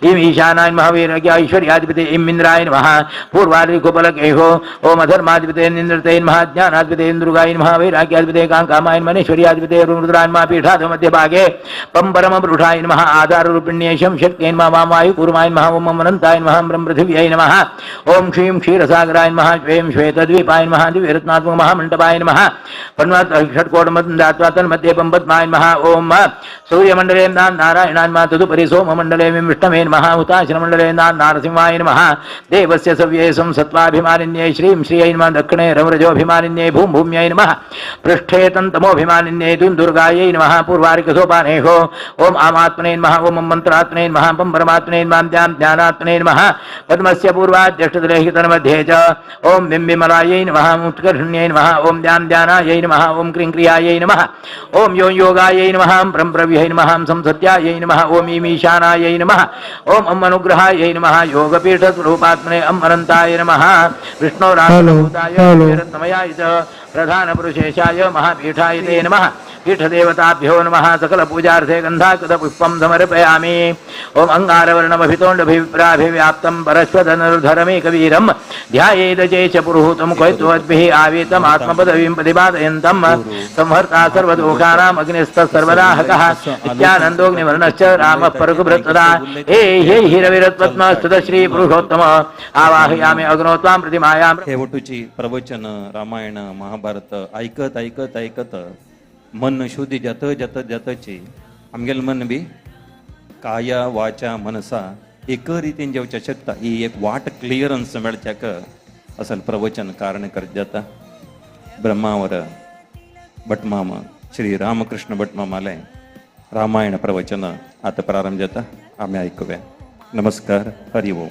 इम ईशानाय नमः वैराग्य ऐश्वर्याधिपतये इम इंद्राय नमः पूर्वादिकुपलकेहो ओम अधर्माधिपतये निन्द्रतये नमः ज्ञानाधिपतये इंद्रुगाय नमः वैराग्याधिपतये कांकामाय नमः ऐश्वर्याधिपतये रुद्राय नमः पीठाध मध्यभागे पंपरमपुरुषाय नमः आधाररूपिण्येशं शक्त्यै नमः वाम वायुपूर्वाय नमः ओम अनन्ताय नमः ब्रह्म पृथिव्यै नमः ओम क्षीं क्षीरसागराय नमः श्वें श्वेतद्वीपाय नमः दिव्यरत्नात्मक महामण्डपाय नमः षट्कोटमदात्वा तन्मध्ये पद्माय नमः ओम सूर्यमण्डले नारायणाय नमः तदुपरि सोममण्डले विष्णवे नमः हुताशनमण्डले नारसिंहाय नमः देवस्य सव्ये संसत्त्वाभिमानिन्ये श्रीं श्रियै नमः दक्षिणे रमरजोभिमानिन्ये भूम्यै नमः पृष्ठे तन्तमोभिमानिन्ये दुर्गायै नमः पूर्वारिकसोपानेहो ओम आमात्मने नमः ओम मन्त्रात्मने नमः परमात्मने नमः ज्ञानात्मने नमः पद्मस्य पूर्वाद्यष्टतले तन्मध्ये च ओम बिम्बिमलायै नमः उत्कर्षण्यै नमः ओम ध्यानायै नमः ओम क्रीं क्रियायै नमः ओम योगायै नमः ब्रह्मप्रव्यै नमः संसत्यायै नमः ओम ईशानायै नमः ओम अनुग्रहायै नमः योगपीठस्वरूपात्मने अनन्ताय नमः विष्णोराजभूताय रत्नमयाय च प्रधानपुरुषेशाय महापीठाय ते नमः पीठदेवताभ्यो नमः सकलपूजार्थे गन्धाकृतपुष्पं समर्पयामि ओम अंगारवर्णमभितोण्डभिप्राभिव्याप्तं परश्वधनुर्धरमेकवीरं ध्यायेत चेच पुरुहूतं कैत्वद्भिः आवेतम् आत्मपदवीं प्रतिपादयन्तं संहर्ता सर्वदोषाणाम् अग्निस्तत्सर्वदाहकः नित्यानन्दोऽग्निवर्णश्च रामः परकुभृत्तदा हे हिरविरत्पद्मस्तुत श्रीपुरुषोत्तम आवाहयामि अग्नोत्वां प्रतिमायां शेवटूची प्रवचन रामायण महाभारत ऐकत ऐकत ऐकत मन शुद्धी जत जत जतची आमगेल मन बी काया वाचा मनसा एक रितीन जेवच्या शकता ही एक वाट क्लिअरन्स मेळच्याक असल प्रवचन कारण करत जाता ब्रह्मावर भटमाम श्री रामकृष्ण भटमामाले रामायण प्रवचन आता प्रारंभ जाता आम्ही ऐकूया. नमस्कार. हरि ओम.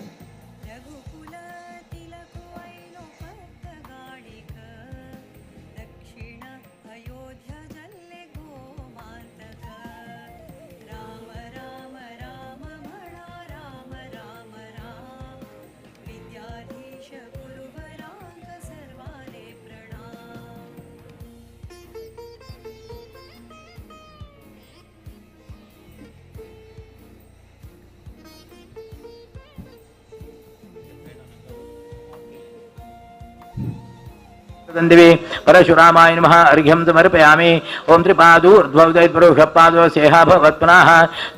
दिवे परशुरामाय नमः अर्घ्यं समर्पयामि ओम त्रिपादूर्ध्वोदयपुरुषपादो सेहा भवत्पुनः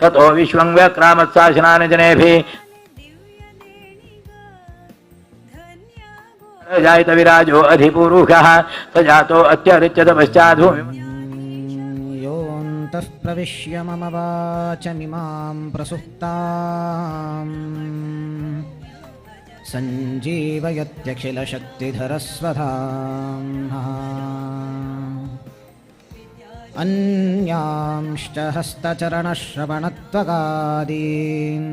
ततो विश्वं व्यक्रामत्साशनानि जनेभिः जायत विराजो अधिपुरुषः स जातो अत्यरिच्यत पश्चाद्भूमिं योऽन्तः प्रविश्य मम वाचमिमां प्रसुप्ताम् सञ्जीवयत्यखिलशक्तिधरस्वधाम्ना अन्यांश्च हस्तचरणश्रवणत्वगादीन्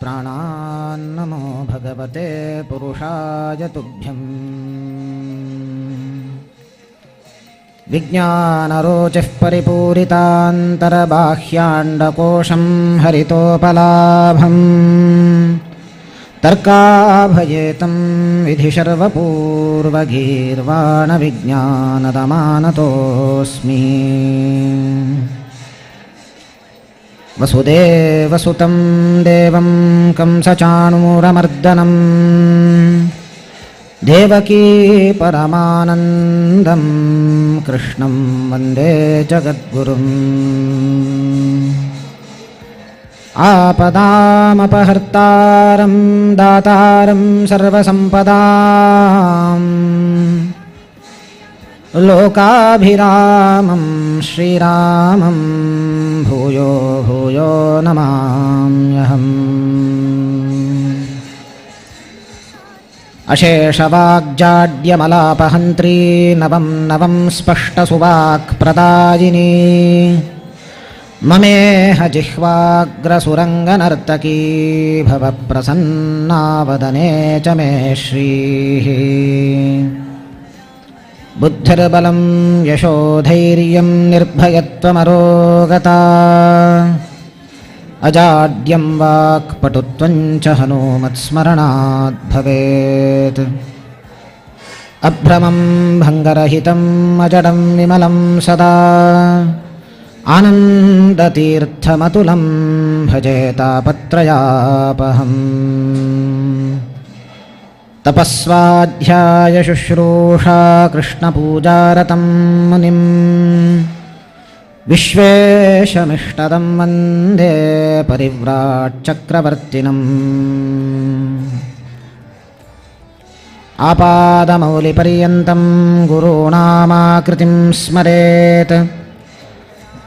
प्राणान्नमो भगवते पुरुषाय तुभ्यम् विज्ञानरोचिः परिपूरितान्तरबाह्याण्डकोशं हरितोपलाभम् तर्काभयेतं विधिशर्वपूर्वगीर्वाणविज्ञानदमानतोऽस्मि वसुदेवसुतं देवं कंसचाणूरमर्दनम् देवकी परमानन्दं कृष्णं वन्दे जगद्गुरुम् आपदामपहर्तारं दातारं सर्वसम्पदां लोकाभिरामं श्रीरामं भूयो भूयो नमाम्यहम् अशेषवाग्जाड्यमलापहन्त्री नवं नवं स्पष्टसुवाक्प्रदायिनी ममेह जिह्वाग्रसुरङ्गनर्तकी भवप्रसन्नावदने च मे श्रीः बुद्धिर्बलं यशोधैर्यं निर्भयत्वमरोगता अजाड्यं वाक्पटुत्वं च हनूमत्स्मरणात् भवेत् अभ्रमं भङ्गरहितम् अजडं विमलं सदा आनन्दतीर्थमतुलं भजे तापत्रयापहम् तपस्वाध्यायशुश्रूषा कृष्णपूजारतं मुनिं विश्वेशमिष्टदं वन्दे परिव्राट्चक्रवर्तिनम् आपादमौलिपर्यन्तं गुरूणामाकृतिं स्मरेत्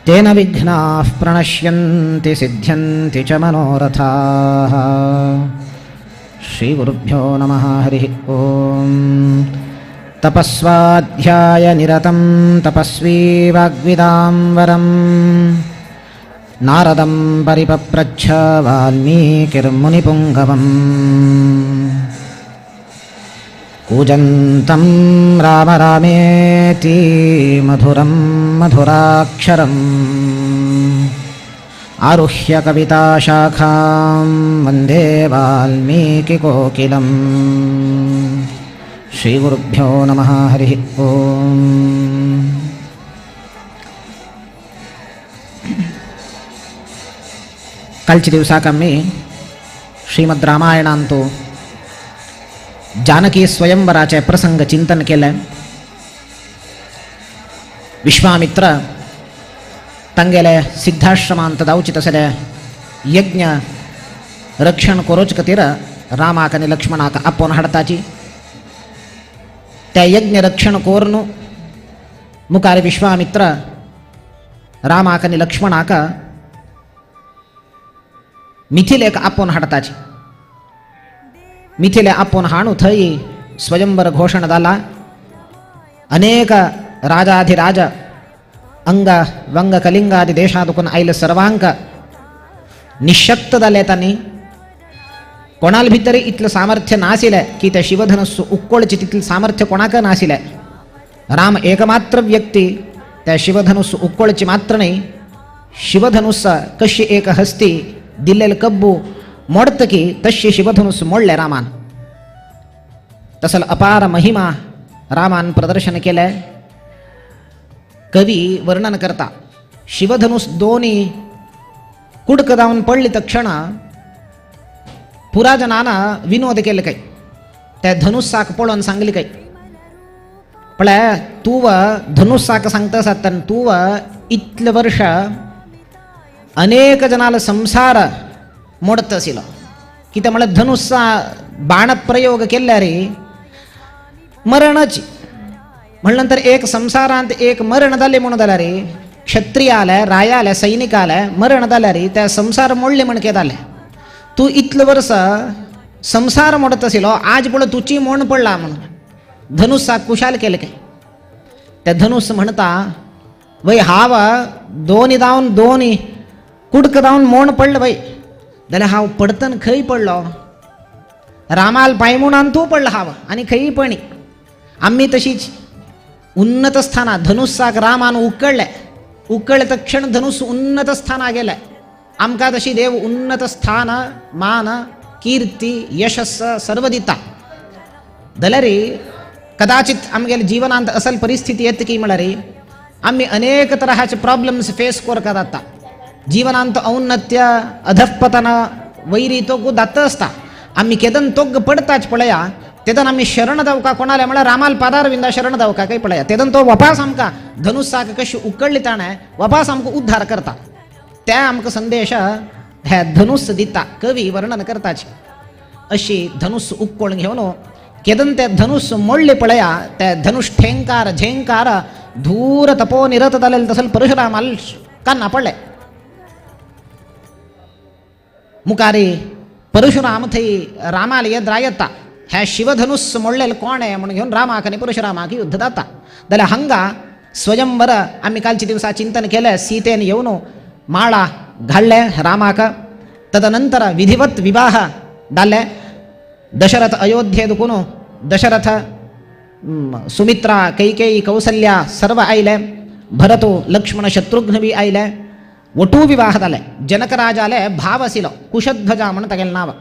तेन विघ्नाः प्रणश्यन्ति सिद्ध्यन्ति च मनोरथाः श्रीगुरुभ्यो नमः हरिः ॐ तपस्वाध्यायनिरतं तपस्वी वाग्विदाम्बरं नारदं परिपप्रच्छ वाल्मीकिर्मुनिपुङ्गवम् कूजन्तं राम रामेति मधुरं मधुराक्षरम् आरुह्य कविताशाखां वन्दे वाल्मीकिकोकिलम् श्रीगुरुभ्यो नमः हरिः ॐ कालच्या दिवसाक आम्ही श्रीमद रामायणांतू जानकी स्वयंवराचे प्रसंग चिंतन केले. विश्वामित्र तंगेले सिद्धाश्रमांत जावची तसले यज्ञ रक्षण करूच खातीर रामाक आनी लक्ष्मणाक आपोवन हाडताची. त्या यज्ञ रक्षण करून मुखार विश्वामित्र रामाक आनी लक्ष्मणाक मिथिलेक आपोवन हाडताची. मिथिले आपोवन हाडून थंय स्वयंवर घोषण जाला. अनेक राजाधिराज अंग वंग कलिंगादी देशातून आयले सर्वांक निशक्त जाले. तांणी कोणाल भितर इतलं सामर्थ्य नाशिले की ते शिवधनुस उक्कोळचे तितलं सामर्थ्य कोणाक नाशिले. राम एकमात्र व्यक्ती त्या शिवधनुस उक्कोळचे मात्र नाही. शिवधनुस कशी एक हस्ती दिल्लेल कब्बू मोडत की तशी शिवधनुस मोडले रामान. तसल अपार महिमा रामान प्रदर्शन केले. कवी वर्णन करता शिवधनुस दोन्ही कुडक जाऊन पडली तक्षण पुराजनाना विनोद केले काही. त्या धनुस्साक पळोवन सांगली काही पळय तूव धनुस्साक सांगता सातन तूव इतले वर्ष अनेक जनाला संसार मोडत आशिल्लो. कित्याक म्हळ्यार धनुस्सा बाण प्रयोग केल्यार मरणाची म्हणल्यानंतर एक संसारांत एक मरण जाले म्हणून जाल्यार क्षत्रियाले रायाले सैनिकाले मरण जाल्यार त्या संसार मोडले म्हण केदाले. तू इतले वर्ष संसार मोडत आशिल्लो आज पळय तुची मोड पडला म्हणून धनुस्साक कुशाल केले काय. त्या धनुस म्हणता वय हांव दोनी जावन दोनी कुडक जावन मोड पडलं वय जाल्यार हांव पडतन खंय पडलो. रामाल पायमुणान तूं पडलो हांव आनी खंय पणी. आम्ही तशीच उन्नत स्थाना धनुस्साक रामान उकळले. उकळले तक्षण धनुस उन्नत स्थाना गेले. आमकां तशी देव उन्नत स्थान मान कीर्ती यशस्स सर्व दिता. जाल्यार कदाचित आमगेल्या जिवनांत असल परिस्थिती येता की म्हळ्यार आम्ही अनेक तराचे प्रॉब्लेम्स फेस करता जाता. जीवनांत औन्नत्य अधःपतन वैरी तो दात असता. आम्ही केदन तोग पडताच पळया तेदन आम्ही शरण जावका कोणाले म्हळ्यार रामाल पादार विंदा शरण जावका काही पळया. तेदन तो वापास आमकां धनुस्साक कशी उकळली ताणें वापास आमकां उद्धार करता. त्या आमकां संदेश हे धनुस दिता. कवी वर्णन करताच अशी धनुस उक्कोळून घेवन केदन ते धनुस मोडले पळया ते धनुष ठेंकार झेंकार धूर तपो निरत जालेले तसल परशुरामाल कान्ना पडले. मुखारी परशुराम थंय रामाल येद्रा येता. ह्या शिवधनुस मोडलेले कोण आहे म्हणून घेऊन रामाक आनी परशुरामाक युद्ध जाता. जाल्यार हांगा स्वयंवर आम्ही कालच्या दिवसा चिंतन केले. सीतेन येवन माळा घाल्ले रामाक. तदनंतर विधिवत विवाह जाल्ले. दशरथ अयोध्येतून दशरथ सुमित्रा कैकेयी कौसल्या सर्व आयले. भरत लक्ष्मण शत्रुघ्न बी आयले. वटू विवाह जाले. जनक राजाले भाव आशिल्लो कुशध्वजा म्हणून तागेलें नांव.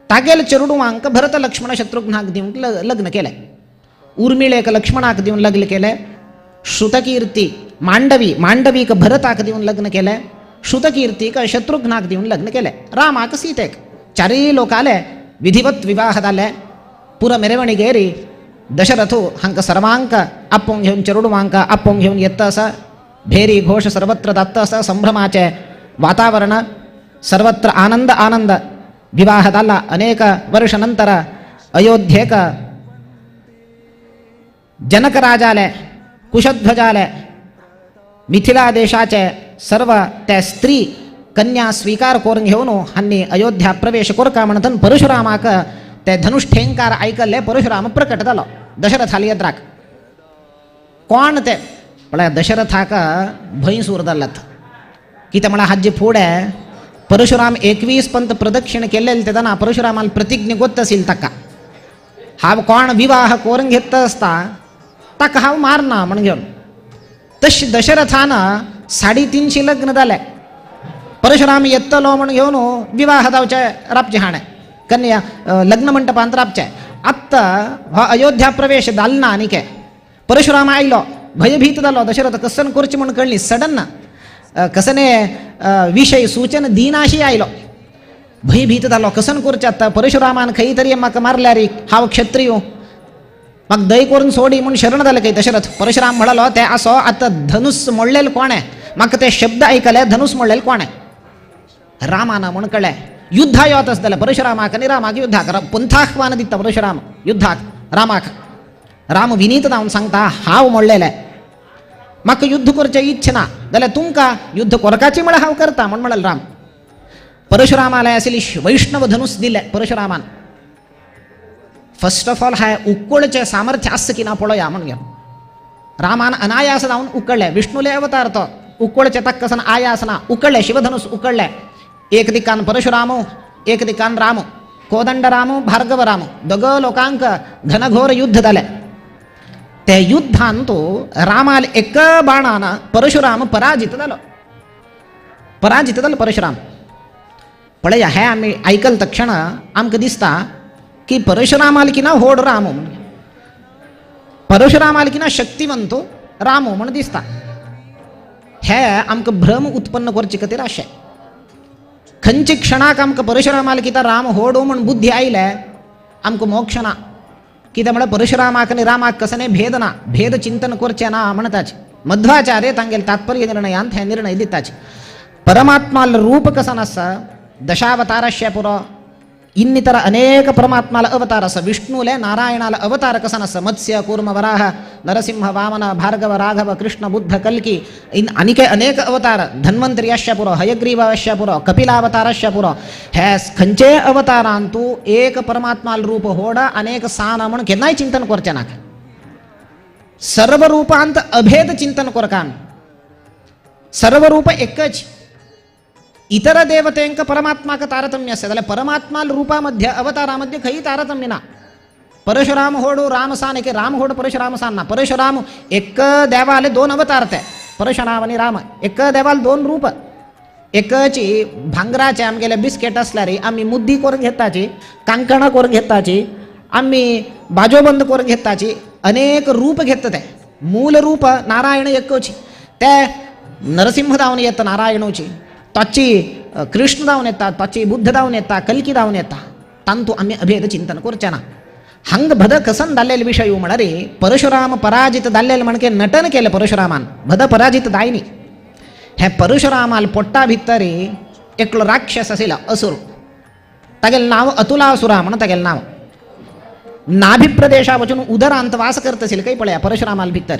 तागेल चेडूवांक भरत लक्ष्मण शत्रुघ्नाक दिवंक लग्न केले. उर्मिळेक लक्ष्मणाक दिवन लग्न केले. श्रुतकीर्ती मांडवीक भरताक देऊन लग्न केलंय, श्रुतकीर्तीक शत्रुघ्नाक देऊन लग्न केलंय, रामाक सीतेक. चारही लोक आले, विधिवत विवाह जाले. पुरा ಮೆರವಣಿಗೆರಿ दशरथो हांका सर्वांक आपोवंक घेवन चेडूवांक आपोवंक घेवन येता असा. भेरी घोष सर्वत्र जाता असा. संभ्रमाचे वातावरण, सर्वत्र आनंद. विवाह झाला. अनेक वर्षानंतर अयोध्येक जनक राजाले, कुशध्वजाले, मिथिला देशाचे सर्व त्या स्त्री कन्या स्वीकार करून घेऊन हांनी अयोध्या प्रवेश कोरका म्हणतन परशुरामाक ते धनुष ठेंकार ऐकले. परशुराम प्रकट जालो दशरथाली येद्राक. कोण ते म्हळ्यार दशरथाक भंयसूर जाल्यात. कितें म्हळ्यार हाजे फुडें परशुराम 21 पंत प्रदक्षिण केलेले तेदना परशुरामाल प्रतिज्ञा गोत्त आशिल्ली ताका, हांव कोण विवाह करून घेता आसता ताका हांव मारना म्हण घेवन. तशी दशरथान 350 लग्न जाले. परशुराम येतलो म्हण घेवन विवाह जावचे राबचे हाणे कन्या लग्न मंडपांत राबचे. आत्ता हो अयोध्या प्रवेश जालना आनीक परशुराम आयलो, भयभीत जालो. दशरथ कसन करचें म्हण कळ्ळी. सडन कसने विषय सूचना दिनाशी आयलो. भयभीत जालो, कसन करचें आतां. परशुरामान खंय तरी म्हाका मारल्या रे, हांव क्षत्रिय, म्हाका दय करून सोडी म्हूण शरण जाले खंय दशरथ. परशुराम म्हणलो ते आसो, आतां धनुस मोडलेले कोणे, म्हाका ते शब्द ऐकले धनुस मोडलेले कोणे. रामान म्हण कळ्ळें. युद्धा येत आसतलें परशुरामाक आनी रामाक युद्धाक. पंथाह्वान दिता परशुराम युद्धाक रामाक. राम विनीत जावन सांगता हांव मोडलेलें, म्हाका युद्ध करचें इच्छा ना, जाल्यार तुमकां युद्ध करपाची म्हळ्यार हांव करता म्हण म्हळें राम. परशुरामाला आशिल्ली वैष्णव धनुस दिले परशुरामान. फर्स्ट ऑफ ऑल हाय उकळचें सामर्थ्य आसा की ना पळोवया म्हण घेवन रामान अनायास जावन उकळ्ळें. विष्णुले अवतार तो, उकळचें ताका कसन आयास ना. उकळ्ळें, शिवधनुस उकळ्ळें. एक दिकान परशुराम, एक दिकान राम, कोदंड राम, भार्गव राम, दोग लोकांक घनघोर युद्ध जालें. ते युद्धांत रामाल एक बाणान परशुराम पराजित जालो. परशुराम. पळया हें आमी आयकले तक्षण आमकां दिसता की परशुरामाल की ना व्हड राम म्हण, परशुरामाल की ना शक्तिवंत राम म्हण दिसता. हे आमकां भ्रम उत्पन्न करचे खातीर अशें. खंयचे क्षणाक आमकां परशुरामाल कितें राम व्हड म्हण बुद्धी आयले आमकां मोक्ष ना. कितें म्हळ्यार परशुरामाक आनी रामाक कसले भेद ना, भेद चिंतन करचें ना म्हणटाचे. मध्वाचार्य तांगेले तात्पर्य निर्णयांत हे निर्णय दिताचे. परमात्माल रूप कसन आसा, दशावतारस्य पुरो ಇನ್ನಿತರ ಅನೇಕ ಪರಮಾತ್ಮಲ ಅವತಾರ ಸ. ವಿಷ್ಣುಲೆ ನಾರಾಯಣಾಲ ಅವತಾರ ಕಸನ ಸ. ಮತ್ಸ್ಯ ಕೂರ್ಮ ವರಾಹ ನರಸಿಂಹ ವಾಮನ ಭಾರ್ಗವ ರಾಘವ ಕೃಷ್ಣ ಬುದ್ಧ ಕಲ್ಕಿ ಇನ್ ಅನೇಕ ಅವತಾರ. ಧನ್ವಂತರಿ ಅಶ್ಯ ಪುರೋ, ಹಯಗ್ರೀವ ಅಶ್ಯ ಪುರೋ, ಕಪಿಲಾವತಾರ ಅಶ್ಯ ಪುರೋ. हे खंयचे अवतारांतू एक परमात्माल रूप होड अनेक सान म्हण केन्नाय चिंतन करचें ना. सर्व रूपांत अभेद चिंतन करकान. सर्व रूप एकच. इतर देवतेंक परमात्माक तारतम्य आसा जाल्यार परमात्माल रूपामध्ये अवतारामध्ये खंय तारतम्य ना. परशुराम होड राम सान एक, राम होड परशुराम सान ना. परशुराम एक देवाले 2 अवतार ते परशुराम आनी राम. एक देवाल 2 रूप. एकची भांगराचे आमगेले बिस्केट आसल्यार आमी मुद्दी करून घेताची, कांकणां करून घेताची, आमी बाजोबंद करून घेताची. अनेक रूप घेता ते. मूल रूप नारायण एकची. ते नरसिंह जावन येता नारायणोची, ताची कृष्ण जावन येता, ताची बुद्ध जावन येता, कल्की जावन येता. तांतू आमी अभेद चिंतन करचें ना. हंग भद कसन जाल्लेले विशय म्हळ्यार परशुराम पराजित जाल्लेले म्हणके नटन केलें परशुरामान. भद पराजित जायनी. हे परशुरामाल पोट्टा भितर एकलो राक्षस आशिल्लो असुर. तागेलें नांव अतुलासुरा म्हणून तागेलें नांव. नाभी प्रदेशा वचून उदरांत वास करता आशिल्लो काही पळया परशुरामाल भितर.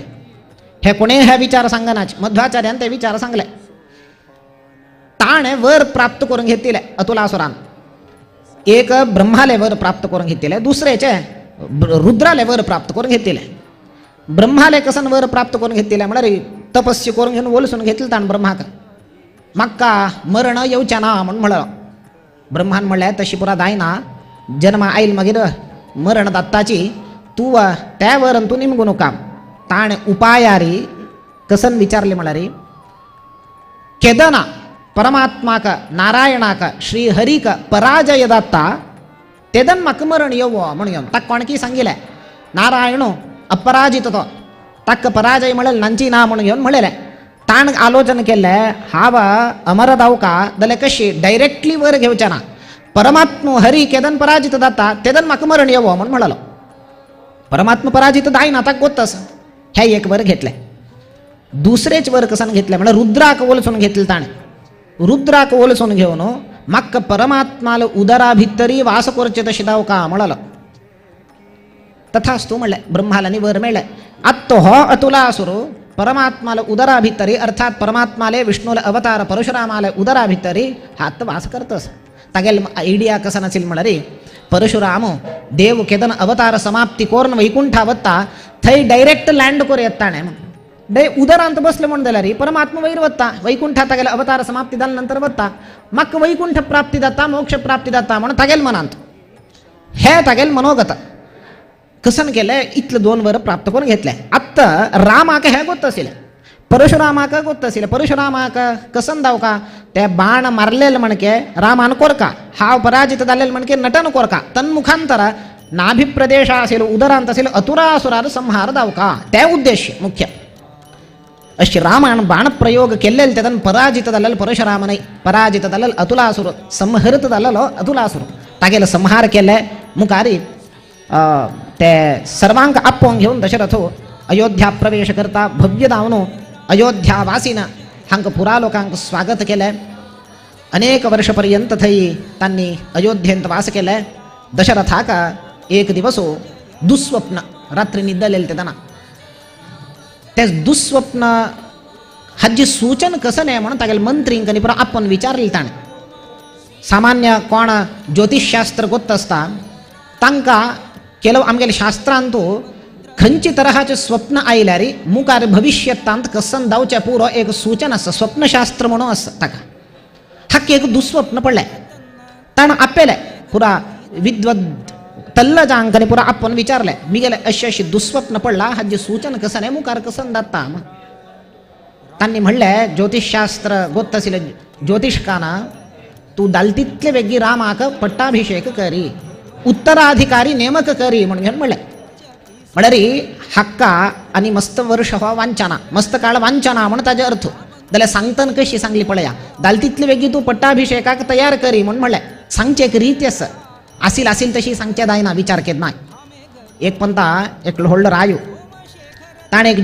हे कोणें हे विचार सांगनाच. मध्वाचार्यान ते विचार सांगले. ताणें वर प्राप्त करून घेतिले अतुलासुरान. एक ब्रह्माले वर प्राप्त करून घेतिले, दुसरेचे रुद्राले वर प्राप्त करून घेतिले. ब्रह्माले कसन वर प्राप्त करून घेतिले म्हळ्यार तपस्या करून घेवन वलसून घेतले ताण ब्रह्माक. म्हाका मरण येवचें ना म्हण म्हणलो. ब्रह्मान म्हणलें तशी पुरा जायना. जन्म आयल मागीर मरण जाताची. तूं त्या वर तूं निमगू नका. ताणें उपायारी कसन विचारले म्हळ्यार केदना परमात्माक नारायणाक श्रीहरीक पराजय जाता तेदन म्हाका मरण येवो म्हण घेवन. ताका कोणकी सांगिल्लें नारायण अपराजित तो. ताक पराजय मिळेल नांची ना म्हणून घेऊन म्हणले ताण आलोचन केलं हावा अमर दावका जाल्यार कशी डायरेक्टली वर घेवच्या ना परमात्म हरी केदन पराजित जाता तेदन म्हाका मरण येवो म्हणून म्हणलो परमात्मा पराजित जायना ताका गोत्तस हे एक वर घेतले दुसरेच वर कसन घेतले म्हणजे रुद्राक ओलसून घेतले ताणे रुद्राक ओलसून घेवन म्हाका परमात्माला उदरा भितरी वास करचे तशें दावका म्हणलो तथास्तु म्हणले ब्रह्माला वर मेळ्ळे आत्तो हो अतुलासुर परमात्माला उदरा भितरी अर्थात परमात्माले विष्णूला अवतार परशुरामाले उदरा भितरी हात वास करतस तागेल आयडिया कसा नसेल म्हणरे परशुराम देव केदन अवतार समाप्ती कोरून वैकुंठा वत्ता थंय डायरेक्ट लँड कर येताणे उदरांत बसले म्हणून जाल्यार परमात्मा वयर वत्ता वैकुंठा तागेले अवतार समाप्ती जाले नंतर वत्ता म्हाका वैकुंठ प्राप्ती जाता मोक्ष प्राप्ती जाता म्हणून तागेल मनांत हे तागेल मनोगत कसन केले इतले 2 वर प्राप्त करून घेतले आत्ता रामाक हे गोत्त आशिल्लें परशुरामाक गोत्त आशिल्लें परशुरामाक कसन दावका ते बाण मारलेले म्हणके रामान कोरका हाव पराजित जाल्लेले म्हणके नटन कोरका तन्मुखांतर नाभी प्रदेश आशिल्लो उदरांत आशिल्लो अतुरासुरार संहार दावका ते उद्देश मुख्य अशी रामायण बाण प्रयोग केल्लेले तेदन पराजित जाल्लेलो परशुराम नाही पराजित जाल्लेलो अतुलासुर संहृत जाल्लेलो अतुलासुर तागेलो संहार केले मुखारी ते सर्वांक आपोवन घेवन दशरथो अयोध्या प्रवेश करता भव्य दावनो अयोध्या वासीन हांकां पुरा लोकांक स्वागत केलें अनेक वर्ष पर्यंत थंय तांणी अयोध्येंत वास केले दशरथाक एक दिवस दुस्वप्न रात्री निद्दलेले तेदना ते दुस्वप्न हाजी सूचन कसं नाही म्हणून तागेले मंत्रींक न्ही पुरो आपोवन विचारलें ताणें सामान्य कोण ज्योतिषशास्त्र गोत्त आसता तांकां केलो आमगेले शास्त्रांतू खंयची तराचे स्वप्न आयल्यार मुखार भविष्यतांत कसन जावचें पुरो एक सूचन आसा स्वप्नशास्त्र म्हणून आसा ताका हाका एक दुस्वप्न पडलें ताणें आपेलें पुरा विद्वद तल्लजांक न्ही पुरो आपोवन विचारलें मिगेले अशी दुस्वप्न पडला हाजी सूचन कसन आहे मुखार कसन जाता तांणी म्हणलें ज्योतिषशास्त्र गोत्त आशिल्ले ज्योतिषकाना तूं जाल तितले बेगी रामाक पट्टाभिषेक करी उत्तराधिकारी नेमक करी म्हणून म्हणलें म्हळ्यार हक्का आनी मस्त वर्ष हो वांचना मस्त काळ वांचना म्हण ताजे अर्थ जाल्यार सांगतना कशी सांगली पळया जाल तितले बेगी तूं पट्टाभिषेकाक तयार करी म्हणून म्हणलें सांगचे एक रीत आसा आसील तशी सांगचे जायना विचार केद ना एक पंता एक व्हडलो रायो ताणें एक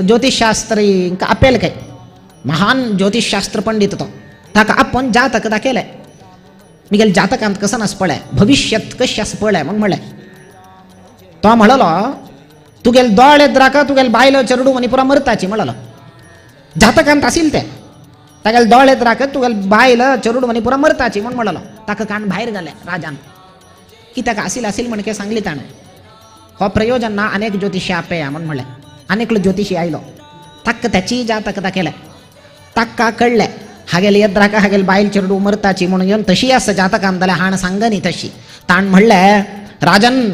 ज्योतिषशास्त्री आपेल काय महान ज्योतिषशास्त्र पंडित तो ताका आपोवन जातक दाखयलें मिगेल जातकांत कसन आस पळय भविष्यात कशें आस पळय म्हूण म्हणलें तो म्हणलो तुगेले दोळ येद्राका तुगेले बायलो चेडू मनी पुरो मरताची म्हणलो जातकांत आशिल्लें तें तागेले दोळ येद्राका तुगेले बायल चेडू मनी पुरो मरताची म्हूण म्हणलो ताका काण भायर घालें राजान कित्याक आसील म्हणके सांगली ताणें हो प्रयोजन ना अनेक ज्योतिशी आपेया म्हूण म्हणलें आनेक ज्योतिशी आयलो ताका त्याची जातक दाखयलें ताका कळलें हागेले येद्राका हागेले बायल चेडू मरताची म्हणून घेवन तशी आसा जातकांत जाल्यार हाण सांग न्ही तशी ताण म्हणलें राजन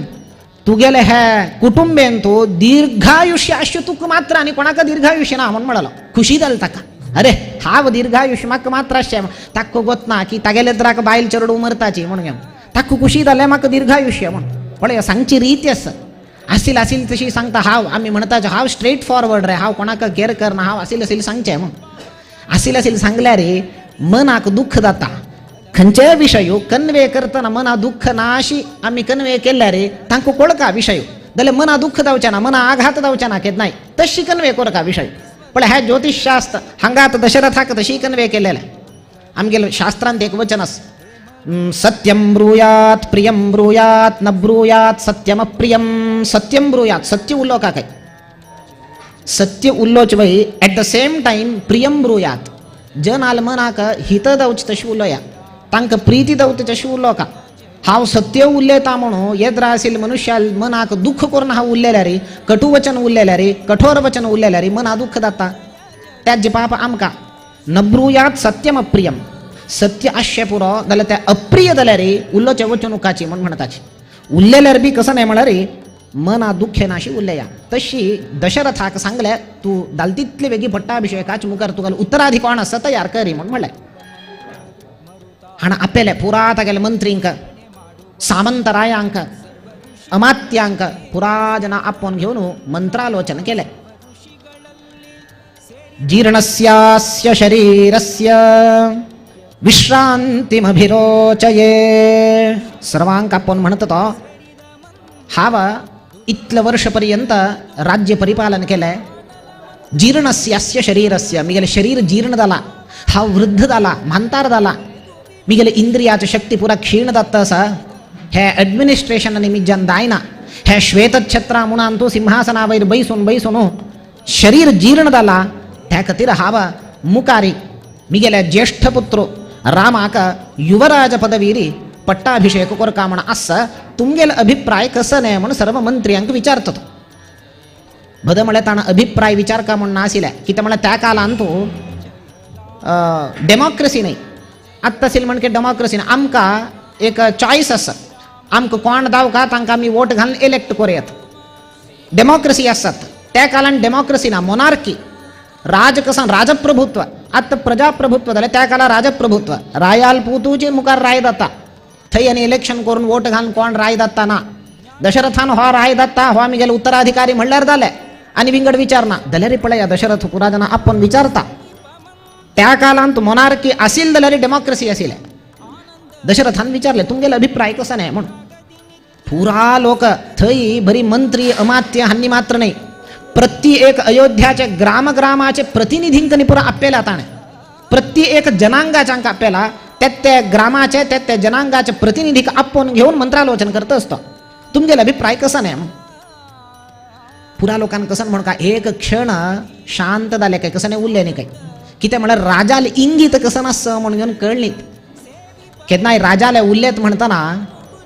तुगेले हे कुटुंबेन तूं दीर्घायुष्य आशु तुका मात्र आनी कोणाक दीर्घायुष्य ना म्हणून म्हणलो खुशी जाली ताका अरे हांव दीर्घायुष्य म्हाका मात्र आसचें ताका गोत ना की तागेले येद्राक बायल चेडू मरताची म्हणून घेवन ताका खुशी जालें म्हाका दीर्घायुष्य म्हण पळय सांगची रीत आसा आसील तशी सांगता हांव आमी म्हणटा हांव स्ट्रेट फॉरवर्ड रे हांव कोणाक केअर करना हांव आसील सांगचें म्हण आसील सांगल्यार मनाक दुख्ख जाता खंयचेय विशय कन्वे करतना मना दुख्ख ना अशी आमी कन्वे केल्यार तांकां कळका विशय जाल्यार मना दुख्ख जावचें ना मना आघात जावचें ना केद नाय तशी कन्वे करका विशय पण हे ज्योतिषशास्त्र हांगात दशरथाक तशी कन्वे केलेलें आमगेले शास्त्रांत एक वचन आसा सत्यं ब्रूयात प्रियं ब्रूयात न ब्रूयात सत्यम अप्रियं सत्यं ब्रूयात सत्य उलोवका काय सत्य उल्लोच वय एट द सेम टाइम प्रियं ब्रूयात जनाल मनाक हित जावची तशी उलोया तांकां प्रिती जावची तशी उलोवका हांव सत्य उलयता म्हणून येद्रा आशिल्ल्या मनुष्या मनाक दुख्ख करून हांव उरलेल्यार कटुवचन उरलेल्यार कठोर वचन उरलेल्यार मना दुख्ख जाता त्याज पाप आमकां न ब्रूयात सत्यम अप्रियम सत्य आसचें पुरो जाल्यार तें अप्रिय जाल्यार उल्लोचें वचन उकाची म्हण म्हणटाची उरलेल्यार बी कसं नाही म्हळ्यार मना दुख्खे नाशी उरलेया तशी दशरथाक सांगलें तूं जाल तितले बेगी पट्टाभिषेकाचे मुखार तुका उत्तराधी कोण आसा तयार करी म्हण म्हणलें हाणें आपेलें पुरा तागेले मंत्रींक सामंतरायांक अमात्यांक पुराजना आपण घेऊन मंत्रालोचन केले. जीर्णस्यास्य शरीरस्य विश्रांतिमभिरोचये. सर्वांक आपण म्हणत होतो हाव इतलं वर्षपर्यंत राज्य परिपालन केलंय. जीर्णस्यास्य शरीरस्य मिगेले शरीर जीर्ण झाला, हा वृद्ध झाला, म्हातार झाला, मिगेले इंद्रियाची शक्ती पुरा क्षीण जात असा. हे ॲडमिनिस्ट्रेशन निमित्तान दायना हे श्वेतछत्रा म्हणून तो सिंहासनावर बैसून शरीर जीर्ण झाला. त्या खातीर हावा मुकारी मिगेल्या ज्येष्ठ पुत्र रामाक युवराज पदवीरी पट्टाभिषेक करका म्हण असं तुमगेल अभिप्राय कसं नाही म्हणून सर्व मंत्र्यांक विचारत होतो. भद म्हळे ताणा अभिप्राय विचार का म्हणून नासिल्या की ते म्हळे त्या कालांतू डेमोक्रेसी नाही. आत्तासील म्हणके डेमोक्रेसी नाही. आमका एक चॉईस असं आमक कोण दाव का तांकां आमी वोट घालून इलेक्ट करूयात. डेमोक्रेसी असत त्या कालान डेमोक्रेसी ना मोनार्की राज कसन राजप्रभुत्व. आत्ता प्रजाप्रभुत्व झाले त्या काला राजप्रभुत्व. रायाल पुतूचे मुखार राय जाता थंय आणि इलेक्शन करून वोट घालून कोण राय जाता ना. दशरथान हो राय जाता हो आमी गेले उत्तराधिकारी म्हणल्यार जाले आणि विंगड विचारना जाल्यार पळया दशरथ पुराजना आपण विचारता. त्या कालांत मोनार्की आसील जाल्यार डेमोक्रेसी आशिल्ले. दशरथान विचारले तुमगेले अभिप्राय कसा नाही म्हणून. पुरा लोक थंय बरी मंत्री अमात्य हानी मात्र नाही प्रत्येक अयोध्याचे ग्रामाचे प्रतिनिधींकनी पुरा आपल्याला ताणे प्रत्येक जनांगाच्या आपल्याला त्या ग्रामाचे त्या जनांगाचे प्रतिनिधी आपण घेऊन मंत्रालोचन करत असतो. तुमगेले अभिप्राय कसा नाही म्हणून. पुरा लोकांना कसं म्हणून का एक क्षण शांत झाले काय कसं नाही उरले नाही काय की ते म्हणा राजाला इंगित कसं नसं म्हणून घेऊन कळलीत की नाही राजाला उल्लेत म्हणताना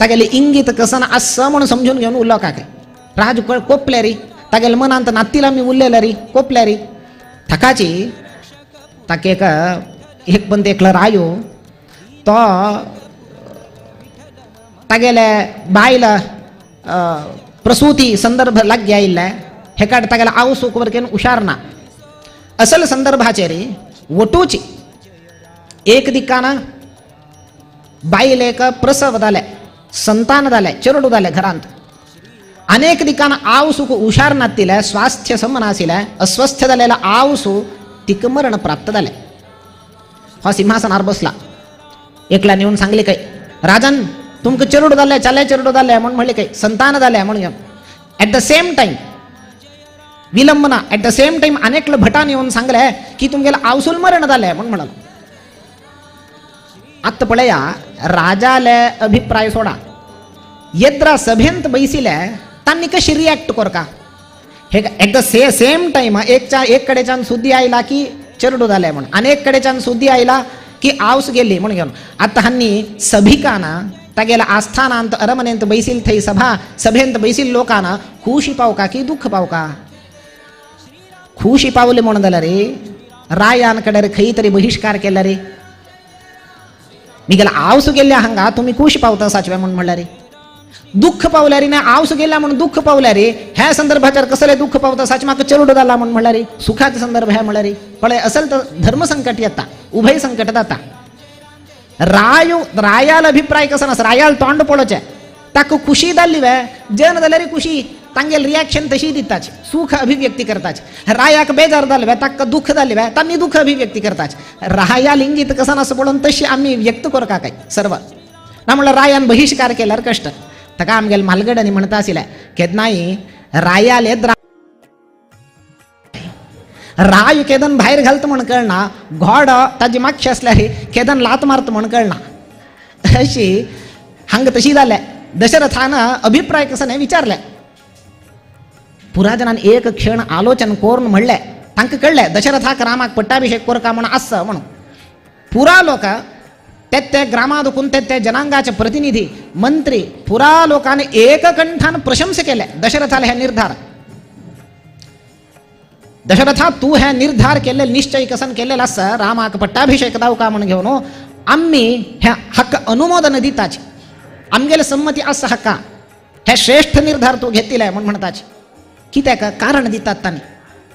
तागेले इंगित कसं ना असं म्हणून समजून घेऊन उरलो का काय. राज कोपल्या री तागेले मनांत नातीला मी उरलेला री कोपल्या री थकाची ताके एक पण एकला रायो तो तागेले बायला प्रसूती संदर्भ लाग आयिल्ले हे काड तागेला आवस वरकेन हुशार ना असल संदर्भाचे रे वटूची एक दिक्काना बाईल एक प्रसव जाले संतान जाले चेरडू जाले घरांत. अनेक दिक्काना आवसूक हुशार नातिले स्वास्थ्य समन आशिले अस्वस्थ जालेला आवसू तिक मरण प्राप्त जाले. हो सिंहासनार बसला एकला नेऊन सांगले काय राजन तुमक चेरडू जाले चाले चेरडू जाले म्हणून म्हणले काय संतान जाले म्हणून ॲट द सेम टाइम विलंबना ॲट द सेम टाइम अनेक भटान येऊन सांगले की तुमगेला आवसूल मरण झाले म्हणून म्हणाल. आत्ता पळया राजाले अभिप्राय सोडा येद्रा सभेंत बैसिले तांनी कशी रिॲक्ट करका हे ॲट द सेम टाइम एक कडेच्यान सुद्दी आयला की चेरडू जाले म्हणून अनेक कडेच्यान सुद्दी आयला की आवस गेली म्हणून घेऊन. आता हांनी सभिकाना तागेला आस्थानांत अरमनेंत बैसील थंय सभेंत बैसील लोकांना खुशी पावका की दुःख पावका. खुशी पावले म्हणून जाल्यार रे रायान कडे रे खंय तरी बहिष्कार केला रे मी गेला आवस गेल्या हांगा तुम्ही खुशी पावता साचव्या म्हणून म्हणला रे. दुःख पावल्या रे नाही आवस गेल्या म्हणून दुःख पावल्या रे ह्या संदर्भाच्यार कसले दुःख पावता साच म्हाका चेरडू जाला म्हणून म्हणला रे. सुखाचे संदर्भ ह्या म्हणला रे पण असल तर धर्म संकट येता उभय संकट जाता. रायाल अभिप्राय कसं नस रायाल तोंड पडोचे ताका खुशी जाल्ली वे जन जाल्यार खुशी तांगेल रिॲक्शन तशी दिताच सुख अभिव्यक्ती करताच. रायाक बेजार जाले वे ताका दुःख जाले वे तांणी दुःख अभिव्यक्ती करताच. राया लिंगीत कसं नस पडून तशी आम्ही व्यक्त करका काय सर्व ना म्हणलं रायान बहिष्कार केल्यार कष्ट ताका आमगेल म्हालगड्यांनी म्हणता आशिल्ले केदनाई रायाल येद राय केदन भायर घालता म्हण कळना घोड ताजी मागशी असल्यार केदन लात मारता म्हण कळना अशी हांग तशी जाले. दशरथान अभिप्राय कसं नाही विचारले. पुराजनान एक क्षण आलोचन करून म्हणले तांकां कळले दशरथाक रामाक पट्टाभिषेक करका म्हण आसा म्हणून. पुरा लोक त्या ग्रामादुकून त्या जनांगाचे प्रतिनिधी मंत्री पुरा लोकांनी एककंठान प्रशंस केले दशरथाला हे निर्धार. दशरथा तू हे निर्धार केले निश्चय कसन केलेला आसा रामाक पट्टाभिषेक जावका म्हणून घेवन आम्ही ह्या हक्क अनुमोदन दिताची आमगेले संमती आसा हक्का हे श्रेष्ठ निर्धार तू घेतिले म्हणून म्हणताची. कित्याक कारण दितात तांणी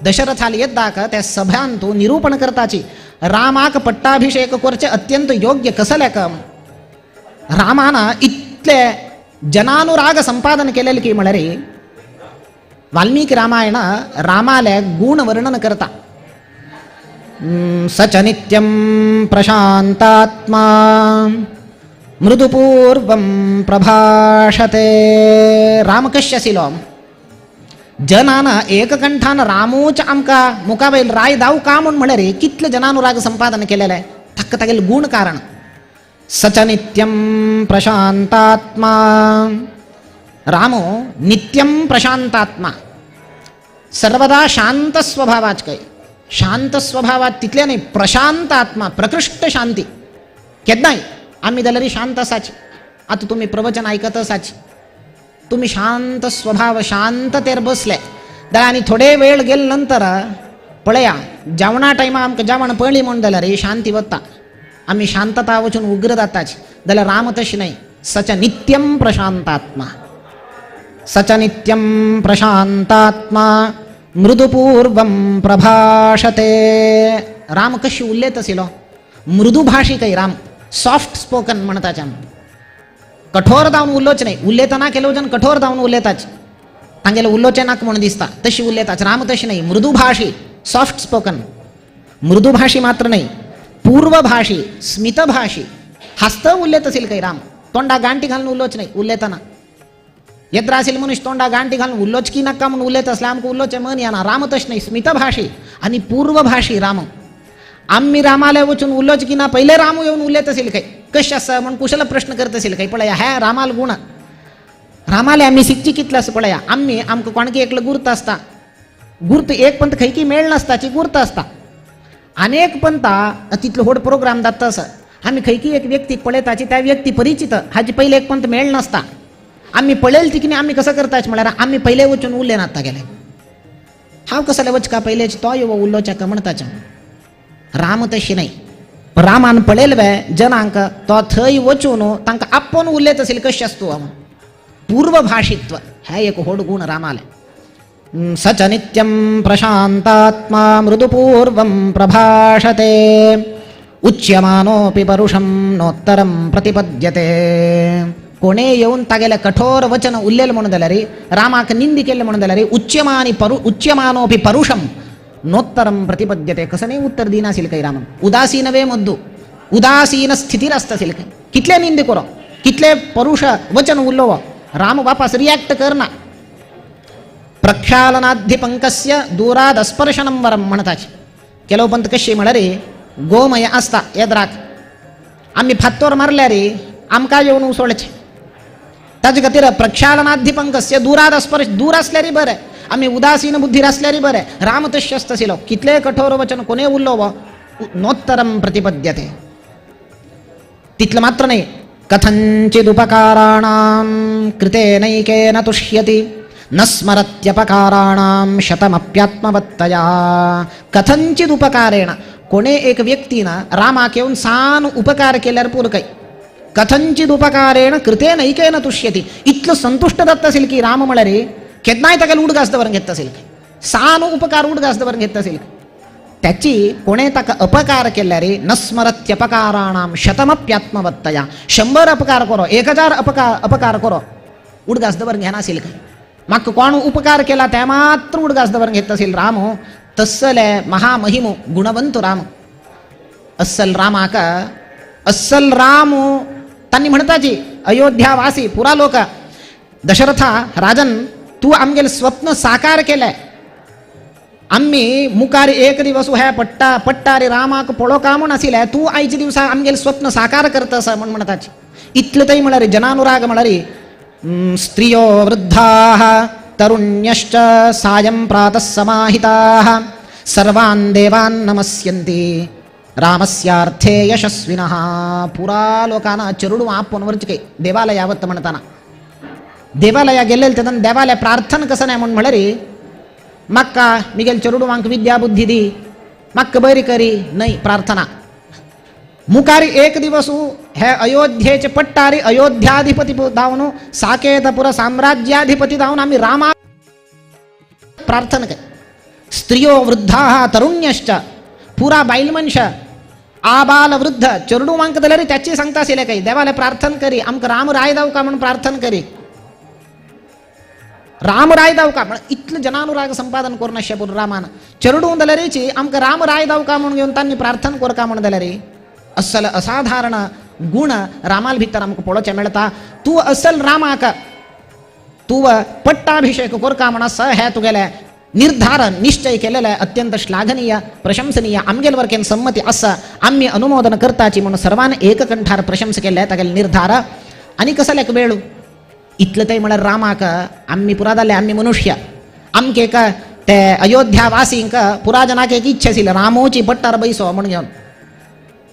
दशरथाला येद्दाक त्या सभ्यान तू निरूपण करताची रामाक पट्टाभिषेक करचे अत्यंत योग्य कसल्याक रामाना इतले जनानुराग संपादन केलेलं की म्हणारे वाल्मिकी रामायण रामाला गुण वर्णन करता. सच नित्यं प्रशांतात्मा मृदुपूर्वं प्रभाषते. राम कशे आशिलो जनान एककंठान रामोच आमका मुकाबैल राय दाव का म्हणून म्हणे रे कितलं जनानुराग संपादन केलेलं आहे. थक्क तागेल गुण कारण. सच नित्यं प्रशांतात्मा रामो नित्यं प्रशांतात्मा सर्वदा शांत स्वभावाच काय. शांत स्वभावात तिथल्या नाही प्रशांत आत्मा प्रकृष्ट शांती केदनाय आम्ही जाल्यार शांत असाची. आता तुम्ही प्रवचन ऐकत असाची तुम्ही शांत स्वभाव शांततेर बसले जाल्यार आनी थोडे वेळ गेले नंतर पळया जेवणा टायमा आमकां जेवण पळली म्हणून जाल्यार शांती वता. आम्ही शांतता वचून उग्र जाताची. जाल्यार राम तशी नाही. सच नित्यं प्रशांतात्मा सच नित्यं प्रशांतात्मा मृदुपूर्वं प्रभाषते. राम कशी उल्लेत आशिलो मृदुभाषी काही राम सॉफ्ट स्पोकन म्हणताचे. कठोर जावन उल्लोच नाही. उल्लेतना केलो जण कठोर जावन उलयताचे तांगेले उल्लोचे नाक म्हणून दिसता तशी उल्लेताच. राम तशी नाही मृदुभाषी सॉफ्ट स्पोकन. मृदुभाषी मात्र नाही पूर्वभाषी स्मितभाषी हस्त उल्लेत असेल काही राम. तोंडा गांठी घालून उल्लोच नाही उल्लेताना. येत्र असेल मनुष्य तोंडा गांठी घालून उल्लोच की नका म्हणून उल्लेत असले आमक उल्लोचे मन येणार. राम तश नाही स्मितभाषी आणि पूर्वभाषी राम. आम्ही रामाला वचून उल्लोच की ना पहिले राम येऊन उल्लेत असेल काही कश असं म्हणून कुशल प्रश्न करत असेल काही. पळया ह्या रामाल गुण रामाले आम्ही शिकची कितलं असं पळया आम्ही आमक कोणकी एकलं गुर्त असता. गुर्त एक पंत खैकी मेळ नसताची गुर्त असता. अनेक पंता तिथलं होड प्रोग्राम जात असं आम्ही खैकी एक व्यक्ती पळयताची त्या व्यक्ती परिचित हाजी पहिले एक पंत मेळ नसता. आम्ही पळेल तिकने आम्ही कसं करताच म्हळ्यार आम्ही पहिले वचून उरले नाता गेले. हांव कसले वचका पहिलेच तो येवो उल्लोच्या का म्हणताचे. राम तशी नाही. रामान पळेल वे जनांक तो थंय वचून तांकां आपोवन उलयत असेल कशें असतो पूर्वभाषित्व हे एक होड गुण रामाले. सच नित्यं प्रशांतात्मा मृदुपूर्वं प्रभाषते उच्यमानोऽपि परुषं नोत्तरं प्रतिपद्यते. कोणे येऊन तागेले कठोर वचन उल्लेल म्हणून जाल्यार रामाक निंदी केले म्हणून जाल्यार उच्यमानोऽपि परुषं नोत्तरं प्रतिपद्यते. कसं नाही उत्तर दिना असेल काही राम. उदासीनवे मद्दू उदासीन स्थितीर असतसेल काही कितले निंदे करो कितले परुष वचन उल्लोव राम वापस रिॲक्ट करना. प्रक्षालनाधिपंकस्य दूरादस्पर्शनं वरं म्हणताचे. ಕೆಲವು पंत कशी म्हणारे गोमय असता येद्राक आम्ही फातोर मारल्या रे आमका येऊन उसोळचे. ताजे खातीर प्रक्षालनाधिपंकस्य दूरादस्पर्श दूर असल्यारी बरें आम्ही उदासीन बुद्धीर असल्यारी बरें. राम तस्य असतशिलो कितले कठोर वचन कोणे उल्लोव नोत्तरं प्रतिपद्यते. तिथलं मात्र नाही कथंचिदुपकाराणां कृतेनैकेन तुष्यति न स्मरत्यपकाराणां शतमप्यात्मवत्तया. कथंचित उपकारेण कोणे एक व्यक्तीनं रामाक येऊन सान उपकार केल्यार पूर काही. कथंचित उपकारेण कृतेनैकेन तुष्यति इतलं संतुष्ट जात असेल की राम म्हणारे केदनाय ताका उडगास दवरून घेत असेल सान उपकार उडगास दवरून घेत असेल. त्याची कोणे ताका अपकार केल्यार न स्मरत्यपकाराणां शतमप्यात्मवत्तया 100 अपकार करो 1000 अपकार करो उडगास दवरून घेना असेल काही. म्हाका कोण उपकार केला त्या मात्र उडगास दवरून घेत असेल राम. तस्सले महामहिमो गुणवंत राम. अस्सल रामाक अस्सल राम तांणी म्हणताची अयोध्यावासी पुरा लोक दशरथा राजन तू आमगेले स्वप्न साकार केले. आम्ही मुखार एक दिवस ह्या पट्टारे रामाक पळो का म्हण आशिल्ले तू आयच्या दिवसा आमगेले स्वप्न साकार करतस म्हण म्हणताची. इतले तरी म्हळ्यार जनानुराग म्हळ्यार स्त्रियो वृद्धाः तरुण्यश्च सायं प्रातः समाहिताः सर्वान् देवान् नमस्यन्ति रामस्यार्थे यशस्विनः. पुरा लोकांना चरुडू आपण वरच काही देवालयावत म्हणताना देवालया गेलेले तेदन देवालय प्रार्थना कसं नाही म्हणून म्हळ्यार म्हाका मिगेल चरुडू वांक विद्या बुद्धी दी म्हाका बरी करी नाही प्रार्थना. मुखार एक दिवस हे अयोध्येचे पट्टारी अयोध्याधिपती जावन साकेतपुर साम्राज्याधिपती जावन आम्ही रामा प्रार्थना केली. स्त्रियो वृद्धाः तरुण्यश्च पुरा बायल मनशा आबाल वृद्ध चरडू मांक दलरी त्याची सांगता असेल काही देवाला प्रार्थना करी आमक राम राय दाव का म्हणून प्रार्थना करी राम राय दाव का पण इतलं जनानुराग संपादन करून शपूर रामान चरडू दलरीची आमक राम राय दाव का म्हणून घेऊन त्यांनी प्रार्थना कोर का म्हणून दलरी असल असाधारण गुण रामाल भितर आमक पळोच्या मिळता तू असल रामाक तू पट्टाभिषेक कोर का म्हणा स हे तुगेले निर्धार निश्चय केलेला आहे अत्यंत श्लाघनीय प्रशंसनीय आमगेलवर केन संमती असं आम्ही अनुमोदन करताची म्हणून सर्वांना एककंठार प्रशंस केले तागेल निर्धार आणि कसं एक वेळू इतलं ते म्हणा रामाक आम्ही पुरादाले आम्ही मनुष्य आमके का ते अयोध्यावासींक पुराजनाक एक इच्छा असेल रामोची पट्टार बैसो म्हणून घेऊन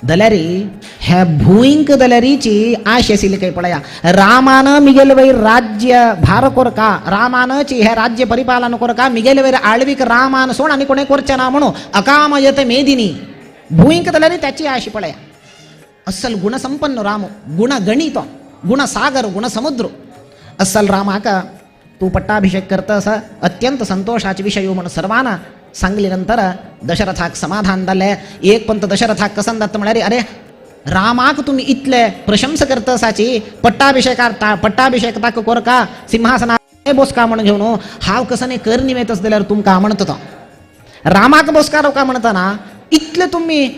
दलरी ह्या भूईंक दलरीची आश असेल काही पळया रामानं मिगेल वैर राज्य भार कोर का रामानची हे राज्य परिपालन कोर का मिगेल वैर आळविक रामान सोड आणि कोणे कोरच्या ना म्हणू अकामयत मेदिनी भूईंक दलरी त्याची आशी पळया अस्सल गुणसंपन्न राम गुणगणित गुणसागर गुणसमुद्र अस्सल रामाका तू पट्टाभिषेक करतस अत्यंत संतोषाचे विषय म्हणून सर्वांना सांगलीनंतर दशरथाक समाधान झाले एक पंत दशरथाक कसन दत्त म्हणाले अरे रामाक तुम्ही इतले प्रशंस करतसाची पट्टाभिषेक ताक कोर का सिंहासना बोसका म्हणून घेऊन हाव कसने कर निवेतच दिल्यावर तुमका म्हणत होता रामाक बोसकार का म्हणताना इतले तुम्ही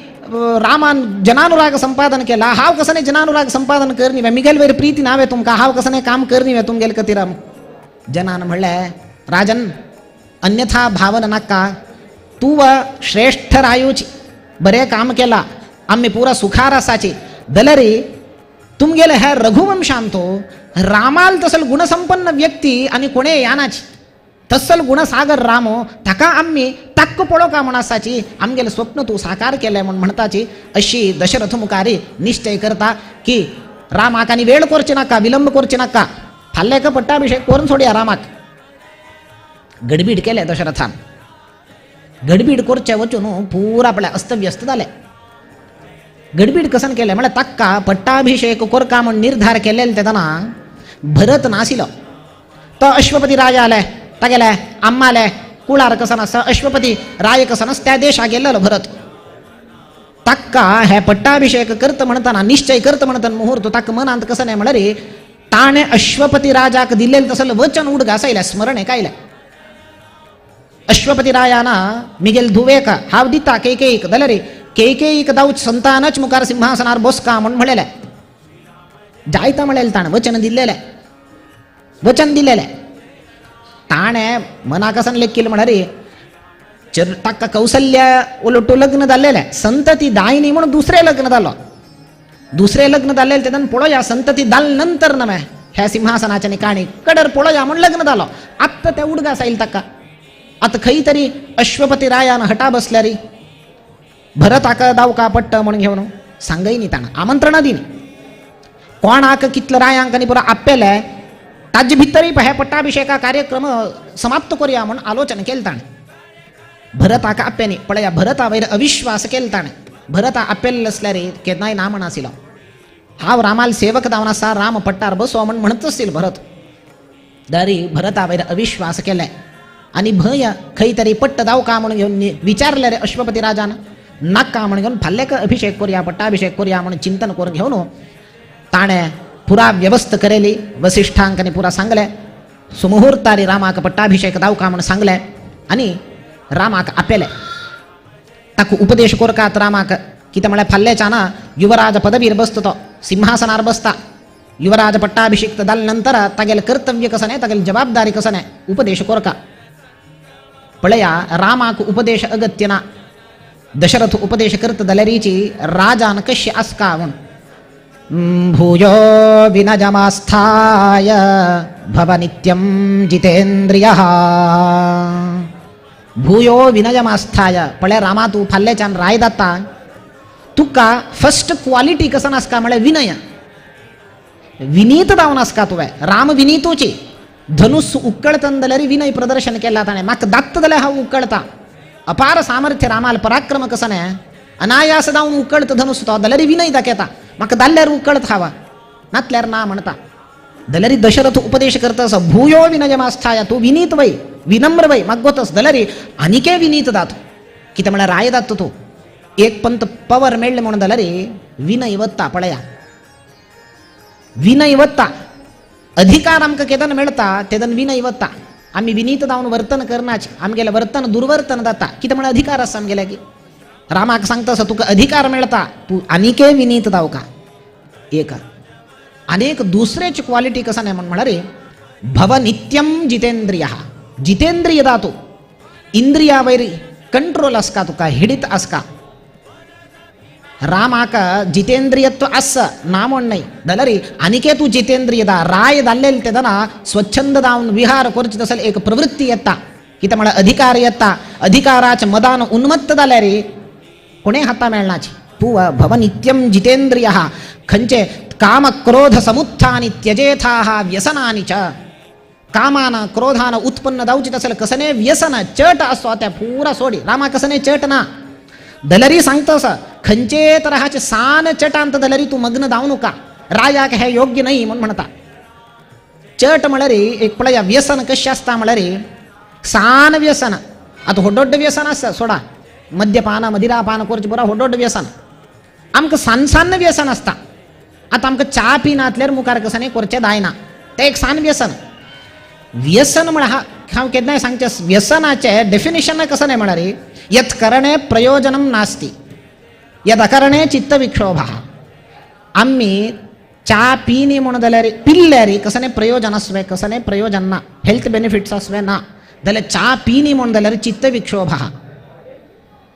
रामान जनानुराग संपादन केला हाव कसने जनानुराग संपादन करनिवे मिगेल वेर प्रीती नावे तुमका हाव कसने काम करनिवे तुम गेल कतिराम जनान म्हणले राजन अन्यथा भावन नका तू व श्रेष्ठ रायूची बरे काम केला आम्ही पुरा सुखारसाची दलरी तुम गेले हे रघुवंशांतो रामाल तसल गुणसंपन्न व्यक्ती आणि कोणे यानाची तसल गुणसागर रामो ताका आम्ही ताक्क पडो का म्हणासाची आमगेले स्वप्न तू साकार केलंय म्हणून म्हणताची अशी दशरथ मुखारी निश्चय करता की रामाकानी वेळ कोरची नका विलंब कोरची नका फाल्ले का पट्टाभिषेक करून सोडया रामाक गडबीड केले दशरथान गडबीड कोरच्या वचून पूरा आपल्या अस्तव्यस्त झाले गडबीड कसन केले म्हणजे तक्का पट्टाभिषेक कोरका म्हणून निर्धार केलेले तेताना भरत नासिल तर अश्वपती राजा आले ता गेले आम्हाले कुळार कसन असं अश्वपती राय कसनस त्या देशा गेलेलो भरत तक्का हे पट्टाभिषेक करत म्हणताना निश्चय करत म्हणताना मुहूर्त ताक मनांत कसं नाही म्हणले ताणे अश्वपती राजाक दिलेलं तसं वचन उड घासायला स्मरण आहे कायला अश्वपती रायाना मिगेल धुवेक हाव दिता केकेक दलरे केकेक दाऊच संतानच मुखार सिंहासनार बोसका म्हणून म्हणलेलं जायता म्हणेल ताण वचन दिलेलं ताणे मना कसन लेखील म्हणारे ताका कौशल्य उलटू लग्न झालेलं संतती दायनी म्हणून दुसरे लग्न झालेलं तेदन पळोया संतती दाल नंतर नव्हे ह्या सिंहासनाच्या निकाणी कडर पळोया म्हणून लग्न झालं आत्ता त्या उडगा साईल तक्का आता खई तरी अश्वपती रायानं हटा बसल्यारी भरत आका दाव का पट्ट म्हणून घेऊन सांगई नी ताण आमंत्रणा दिनी कोण आक कितलं रायांकानी पुरा आपेलाय ताजे भितरी ह्या पट्टाभिषेका कार्यक्रम समाप्त करूया म्हणून आलोचन केलं ताण भरत आका आप्यानी पळया भरता वैर अविश्वास केलं ताण भरता आपेल असल्यारे केदनाय ना म्हणासिला हाव रामाल सेवक दावनासा राम पट्टार बसो म्हणून म्हणत असतील भरत दारी भरता वैर अविश्वास केलाय आणि भय खई तरी पट्ट दाव का म्हणून घेऊन विचारले रे अश्वपती राजानं नाका म्हणून घेऊन फाल्ले का अभिषेक करूया पट्टाभिषेक करूया म्हणून चिंतन करून घेऊन ताणे पुरा व्यवस्था करेली वसिष्ठांकाने पुरा सांगले सुमुहूर्तारी रामाक पट्टाभिषेक दाव का म्हणून सांगले आणि रामाक आपेले ताकू उपदेश कोरकात रामाक किती म्हळे फाल्ल्याच्या ना युवराज पदवीर बसतो तो सिंहासनार बसता युवराज पट्टाभिषेक दाल नंतर तागेल कर्तव्य कसं नाही तागेल जबाबदारी कसं नाही उपदेश कोरका पळया रामाक उपदेश अगत्यना दशरथ उपदेश करत दलरीची राजान कशी आस्कावून भूयो विनजमास्थाय भव नित्यं जितेंद्रियः भूयो विनजमास्थाय पळ्या रामा तू फाल्ल्याच्यान राय दाता तुका फर्स्ट क्वालिटी कसं नासका म्हळे विनय विनीत दावन आसका तुवे राम विनीतोची धनुष उकळतन दलरी विनय प्रदर्शन केला ताणे माक दात्त दले हा उकळता अपार सामर्थ्य रामाल पराक्रम कसं नाही अनायास दावून उकळत धनुष तो दलरी विनय दाखेता माक दाल्ल्यार उकळत हवा नातल्यार ना म्हणता दलरी दशरथ उपदेश करतस भूयो विनयमास्थाय तू विनीत वै विनम्र वै मागोतस दलरी अनिके विनीत दातो किती म्हणा राय दातो तो एक पंत पवर मेळ्ळे म्हणून जाल्यार विनय वत्ता पळया. विनय वत्ता अधिकार आमकां केदन मेळटा तेदन विनय वत्ता. आमी विनीत जावन वर्तन करनाचे, आमगेलें वर्तन दुर्वर्तन जाता. कितें म्हण अधिकार आसा आमगेल्या की रामाक सांगता आसा तुका अधिकार मेळटा, तूं आनिकय विनीत जाव का. एक अनेक दुसरेच क्वालिटी कसा नाही म्हणारे भव नित्यम जितेंद्रिय. जितेंद्रिय दातो इंद्रिया वैरी कंट्रोल आसका तुका हिडित आसका. रामाक जितेंद्रियत्व अस ना म्हण नाही जाल्यार आनिके तू जितेंद्रिय दा राय जाल्लेले तेदना स्वच्छंद जावन विहार करचे तसले एक प्रवृत्ती येता. कितें म्हळ्यार अधिकार येता. अधिकाराचे मदान उन्मत्त जाल्यार कोणे हाता मेळनाची. तू भव नित्यम जितेंद्रिय. खंयचे काम क्रोध समुत्थानी त्यजेथाः व्यसनानि च. कामान क्रोधान उत्पन्न जावची तसले कसने व्यसन चट असो त्या पुरा सोडी. रामा कसने चट ना दलरी सांगतस खंयचे तऱ्हाचे सान चटांत दलरी तू मग्न जाऊ नका. रायाक हे योग्य नाही म्हणून म्हणता. चट म्हळ्यार एक पळया व्यसन कशें आसता म्हळ्यार सान व्यसन. आतां व्हडोड्ड व्यसन आसा सोडा, मद्यपान मदिरापान करचें पुरा व्हडोड्ड व्यसन. आमकां सान सान व्यसन आसता. आतां आमकां च्या पिनातल्यार मुखार कसने करचें जायना तें एक सान व्यसन. व्यसन म्हळ्यार हांव केन्नाय सांगचें व्यसनाचें डेफिनेशन कसं नाही म्हळ्यार यत् करणे प्रयोजनम नास्ति यद अकरणे चित्त विक्षोभः. आम्ही च्या पिनी म्हणून जाल्यार पिल्ल्यार कसने प्रयोजन आसवे कसने प्रयोजन ना, हेल्थ बेनिफिट्स आसवे ना जाल्यार च्या पिनी म्हणून जाल्यार चित्त विक्षोभः.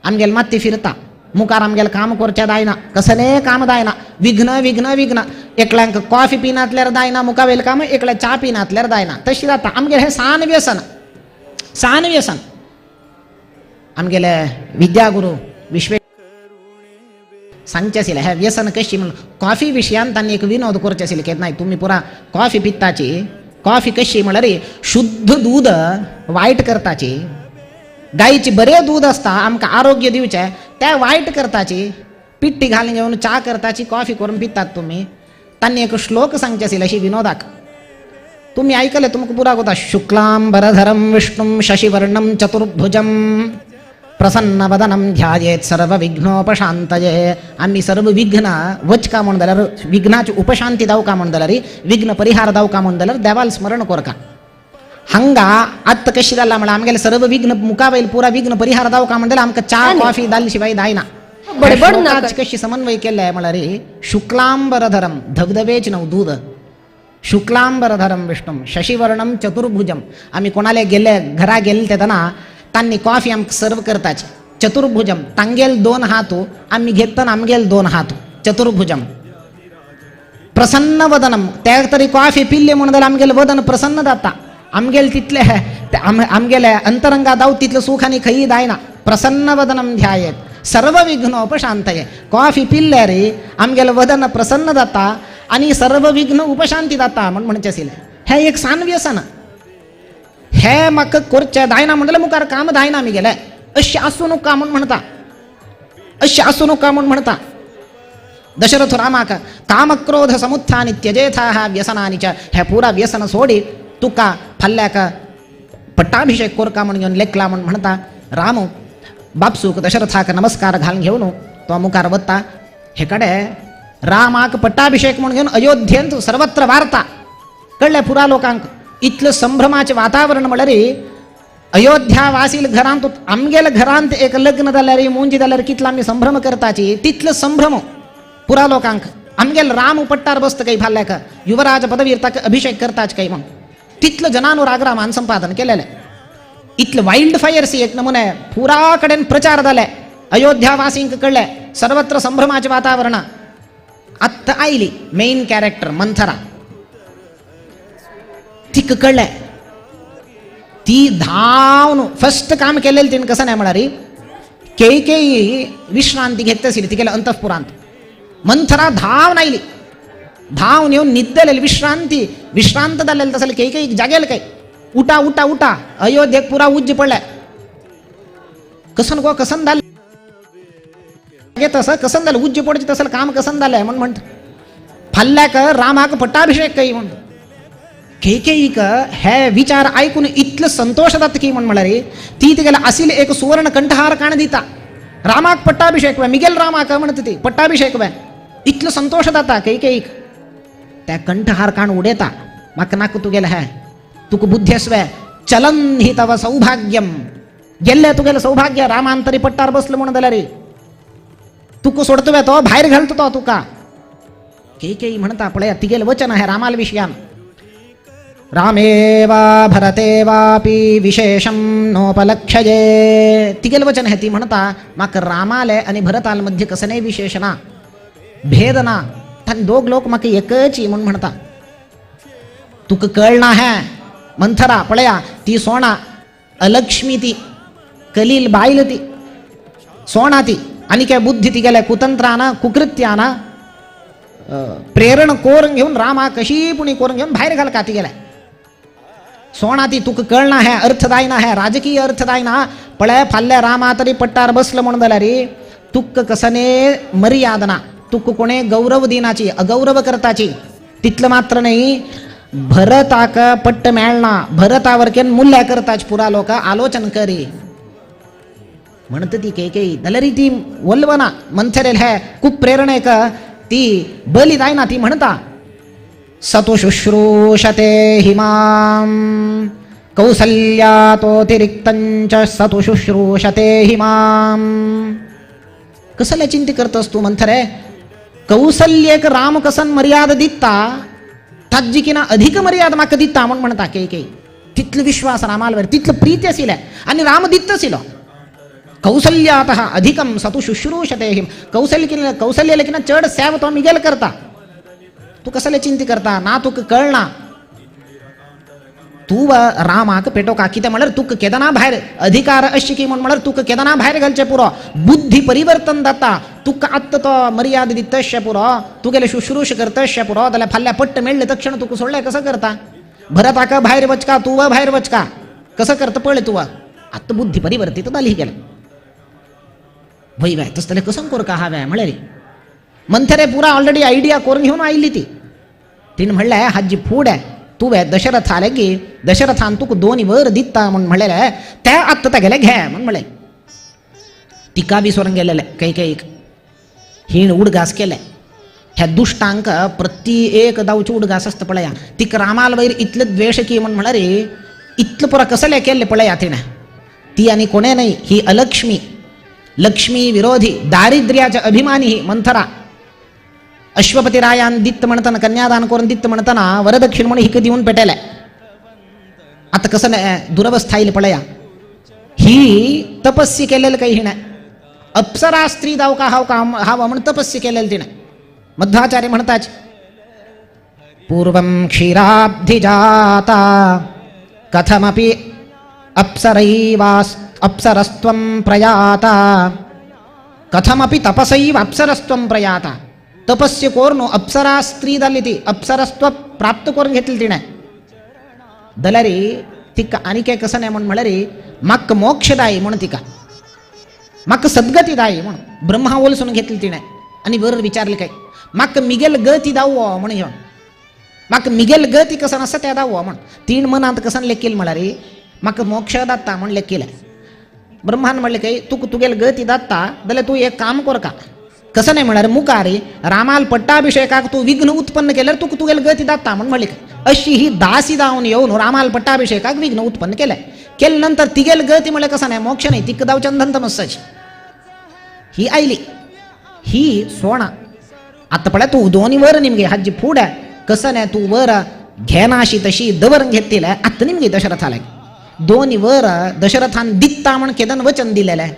आमगेल मात्ती फिरता मुखार आमगेल काम करचें जायना, कसने काम जायना. विघ्न विघ्न विघ्न. एकल्यांक कॉफी पिनातल्यार जायना मुखा वयलें काम, एकल्या च्या पिनातल्यार जायना. तशी जाता आमगेलें हें सान व्यसन. सान व्यसन. आमगेले विद्यागुरू विश्वे सांगचे आशिल्ले हें व्यसन कशी म्हणून. कॉफी विशयान तांणी एक विनोद करचे आशिल्ले केन्नाय तुमी पुरा कॉफी पिताची. कॉफी कशी म्हळ्यार शुद्ध दूद वायट करताची. गायीची बरें दूध आसता आमकां आरोग्य दिवचें तें वायट करताची. पिट्टी घालून घेवन च्या करताची कॉफी करून पितात तुमी. तांणी एक श्लोक सांगचे आशिल्ले अशी विनोदाक तुमी आयकले तुमकां पुरा कोता. शुक्लांबरधरं विष्णुं शशिवर्णं चतुर्भुजं प्रसन्नवदनं ध्यायेत् सर्वविघ्नोपशान्तये. आमी सर्व विघ्न वचका म्हणून जाल्यार विघ्नाची उपशांती जावका म्हणून जाल्यार विघ्न परिहार जावका म्हणून जाल्यार देवाल स्मरण करका. हांगा आत्त कशी जालां म्हळ्यार आमगेले सर्व विघ्न मुखा वयल पुरा विघ्न परिहार जावका म्हणून जाल्यार आमकां च्या कॉफी जाल्ले शिवाय जायना. बडबड नाका. कशी समन्वय केले म्हळ्यार शुक्लांबरधरम धबधबेच न्हू दूध. शुक्लांबरधरम विष्णुम शशिवर्णम चतुर्भुजम. आमी कोणाले गेले घरा गेले तेदना तांणी कॉफी आमकां सर्व करताची. चतुर्भुजम तांगेल दोन हात आमी घेतना आमगेल दोन हात. चतुर्भुजम प्रसन्न वदनम. त्या तरी कॉफी पिल्ली म्हणून जाल्यार आमगेलें वदन प्रसन्न जाता. आमगेल तितले आमगेले अंतरंगा जाव तितलें सुख आनी खंयी जायना. प्रसन्न वदनम ध्यायेत् सर्व विघ्नोपशांतये. कॉफी पिल्ल्यार आमगेलें वदन प्रसन्न जाता आनी सर्व विघ्न उपशांती जाता म्हण म्हणचें आशिल्लें. हें एक सान व्यसन. हें म्हाका करचें जायना म्हणल्यार मुखार काम जायना आमगेलें. अशें आसूं नका म्हण म्हणटा. अशें आसूं नका म्हण म्हणटा. दशरथ रामाक कामक्रोध समुत्थानी त्यजेथाः व्यसनानि च. हें पुरा व्यसन सोडी तुका फाल्ल्याक पट्टाभिषेक कोरका म्हण घेवन लेखला म्हण म्हणटा. राम बापसूक दशरथाक नमस्कार घालून घेवन तो मुखार वता. हे कडेन रामाक पट्टाभिषेक म्हण घेवन अयोध्येंत सर्वत्र वार्ता कळ्ळें पुरा लोकांक. इतलें संभ्रमाचें वातावरण म्हळ्यार अयोध्या वासील घरांत आमगेल्या घरांत एक लग्न जाल्यार मुंजी जाल्यार कितलो आमी संभ्रम करताची तितलो संभ्रम पुरा लोकांक. आमगेल राम पट्टार बसता काही फाल्ल्याक युवराज पदवीर ताका अभिषेक करताच काही म्हण तितलो जनानुराग रामान संपादन केलेलें. इतले वायल्ड फायर्स एक नमुने पुरा कडेन प्रचार जाले. अयोध्या वासींक कळ्ळें सर्वत्र संभ्रमाचें वातावरण. आत्ता आयली मेन कॅरेक्टर मंथरा. तिका कळ्ळें ती धांवन फस्ट काम केलेलें तिणें कसं नाही म्हळ्यार केकेयी विश्रांती घेतली आशिल्ली तिगेल्या अंतःपुरांत. मंथरा धांवन आयली. धांवन येवन न्हिदलेली विश्रांत जालेली तसले केकेयीक जागेल काय उठा उठा उठा. अयोध्येक पुरा उज्ज पडले. कसन कसन जालें तसं कसन जालें उज्ज पडचें तसलें काम कसन जालें म्हण म्हणटा. फाल्ल्याक रामाक पट्टाभिषेक कई म्हण. केकेयीक हे विचार आयकून इतलो संतोष जाता की म्हण म्हळ्यार ती तिगेले आशिल्ले एक सुवर्ण कंठहार काण दिता. रामाक पट्टाभिषेक वे मिगेल रामाक म्हणत ती पट्टाभिषेक वे इतलं संतोष जाता कैकेयीक त्या कंठहार काण उडेता म्हाका नाका तुगेले हे तुका बुद्धी असवे चलन ही तव सौभाग्यम गेल्ले तुगेले सौभाग्य रामान तरी पट्टार बसलं म्हणून जाल्यार तुका सोडतोवे तो भायर घालतो तो तुका कैकेयी म्हणता पळया तिगेले वचन आहे रामाल विशयान रामे वा भरते वापि विशेषम नोपलक्षये तिगेले वचन आहे ती म्हणता म्हाका रामाले आणि भरताल मध्ये कसं नाही विशेषणा भेद ना तान दोग लोक म्हाका एकच म्हणून म्हणता तुका कळना है मंथरा पळया ती सोणा अलक्ष्मी ती कलील बायल ती सोणा ती आणि काय बुद्धी ती गेल्या कुतंत्राना कुकृत्याना प्रेरण कोरून घेऊन रामा कशी पुणी कोरून घेऊन बाहेर घाल का ती गेल्या सोणा ती तुका कळना है अर्थदाय ना है राजकीय अर्थदाय ना पळय फाल्ल्या रामा तरी पट्टार बसलं म्हणून जाल्यार तुक कसने मर्यादना तुक कोणे गौरव दिनाची अगौरव करताची तिथलं मात्र नाही भरताक पट्ट मेळना भरतावर केन मूल्य करताच पुरा लोक आलोचन करी म्हणत ती कैकेयी जाल्यार ती वल्वना मंथरेल है खूप प्रेरणेक ती बली जायना ती म्हणता सतु शुश्रूषते हिमाम कौसल्यातोतिरिक्तंच सतु शुश्रूषते हिमाम कसल्या चिंती करतस तू मंथरे कौसल्येक राम कसन मर्यादा दिता ताजी किना अधिक मर्यादा म्हाका दिता म्हणून म्हणता कैकेयी तितलं विश्वास रामालवर तितलं प्रीती आशिल्लें आणि राम दित आशिल्लो कौसल्यातः अधिकम सतु शुश्रूषते हिम कौसल्य किना चड सेव तो मिगेल करता तू कसले चिंती करता ना तुका कळना तू रामाक पेटोका कितें म्हळ्यार तुका केदना भायर अधिकार अशी की म्हळ्यार तुका केदना भायर घालचे पुरो बुद्धी परिवर्तन जाता तुका आत्ता तो मर्यादा दितशे पुरो तुगेले शुश्रूष करतशे पुरो जाल्यार फाल्यां पट्ट मेळ्ळे तक्षण तुका सोडलें कसं करता भरताका भायर वचका तू भायर वचका कसं करता पळय तू आत्ता बुद्धी परिवर्तीत जाली गेले वय वय तस जाल्यार कसं कोरका हांवें म्हळ्यार मंथरे पुरा ऑलरेडी आयडिया करून घेऊन आयिल्ली ती तिने म्हणलें हाजी फूड आहे तुवें दशरथाले की दशरथान तुका दोन वर दिता म्हणून म्हणलेलें ते आत्ता तेगेले घे म्हणून म्हणलें तिका विसरून गेलेले कैकेयीक हिण उडगास केले ह्या दुश्टांक प्रति एक दावची उडगास आसता पळया तिका रामाल वयर इतलें द्वेष की म्हणून म्हळ्यार इतलें पुरा कसलें केल्लें पळया तिणें ती आनी कोणें न्हय ही अलक्ष्मी लक्ष्मी विरोधी दारिद्र्याचे अभिमानी ही मंथरा अश्वपती रायान दित्त म्हणताना कन्यादान करून दित्त म्हणताना वरदक्षिण म्हणून हिक दिवून पेटयले आता कसं दुरवस्था येईल पळया ही तपस्वी केलेलं काही हिने अप्सरा स्त्री जाव का हाव म्हणून तपस्वी केलेलं तिने मध्वाचार्य म्हणतात पूर्वं क्षीराब्धिजाता कथमपि अप्सरस्त्वं प्रयाता कथमपि तपसैव अप्सरस्त्वं प्रयाता तपस्या करून अप्सरा स्त्री जाली ती अप्सरस्त्व प्राप्त करून घेतली तिने जाल्यार तिका आनी काय कसं नाही म्हणून म्हळ्यार म्हाका मोक्षदायी म्हणून तिका म्हाका सद्गतीदायी म्हणून ब्रह्मा वलसून घेतली तिने आणि वर विचारले काय म्हाका मिगेल गती दावो म्हणून घेवन म्हाका मिगेल गती कसं आसा त्या दावो म्हण तीन मनांत कसं लेखील म्हळ्यार म्हाका मोक्ष दाता म्हणून लेखील ब्रह्मान म्हणले काय तुगेल गती दाता जाल्यार तूं एक काम कर का कसं नाही म्हणारे मुखारी रामाल पट्टाभिषेकाक तू विघ्न उत्पन्न केल्यार तुका तुगेल गती दाता म्हणून म्हणले अशी ही दासी जावन येऊन रामाल पट्टाभिषेकाक विघ्न उत्पन्न केले नंतर तिगेल गती म्हळ्यार कसं नाही मोक्ष नाही तिक दावचंद धंतमस्साची ही आयली ही सोणा आता पळय तू दोन्ही वर निमगे हाजी फूड कसं नाही तू वर घेनाशी तशी दवरून घेतली आत्ता निमगे दशरथाला दोन्ही वर दशरथान दित्ता म्हणून केदन वचन दिलेलं आहे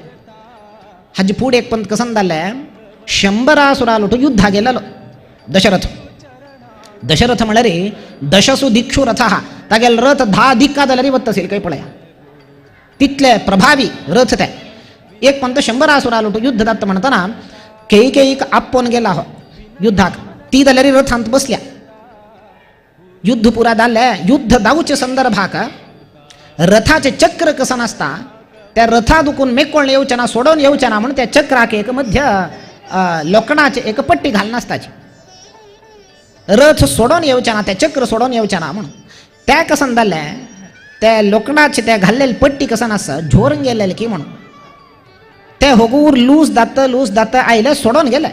हाजी फूड एक पंत कसं जाल्लें 100 सुरालो तो युद्धा गेलेलो दशरथ म्हळ्यार दशसु दिक्षु रथः तागेल रथ 10 दिक्का जाल्यार वत असेल काही पळया तितले प्रभावी रथ ते एक पंत 100 सुरालो तो युद्ध जाता म्हणताना कैकेयीक आपोवन गेला हो युद्धाक ती जाल्यार रथांत बसल्या युद्ध पुरा जाल्लें युद्ध जावचे संदर्भाक रथाचे चक्र कसं नासता त्या रथा दुखून मेकोळण येवचें ना सोडून येवचें ना म्हणून त्या चक्राक एक मध्य लोखणाचे एक पट्टी घालून आसताची रथ सोडून येवचें ना त्या चक्र सोडून येवचें ना म्हणून त्या कसं जाल्लें त्या लोखणाचे त्या घाल्लेली पट्टी कसं आसा झोरून गेलेली की म्हणून ते होगूर लूज जातं आईला सोडून गेलं.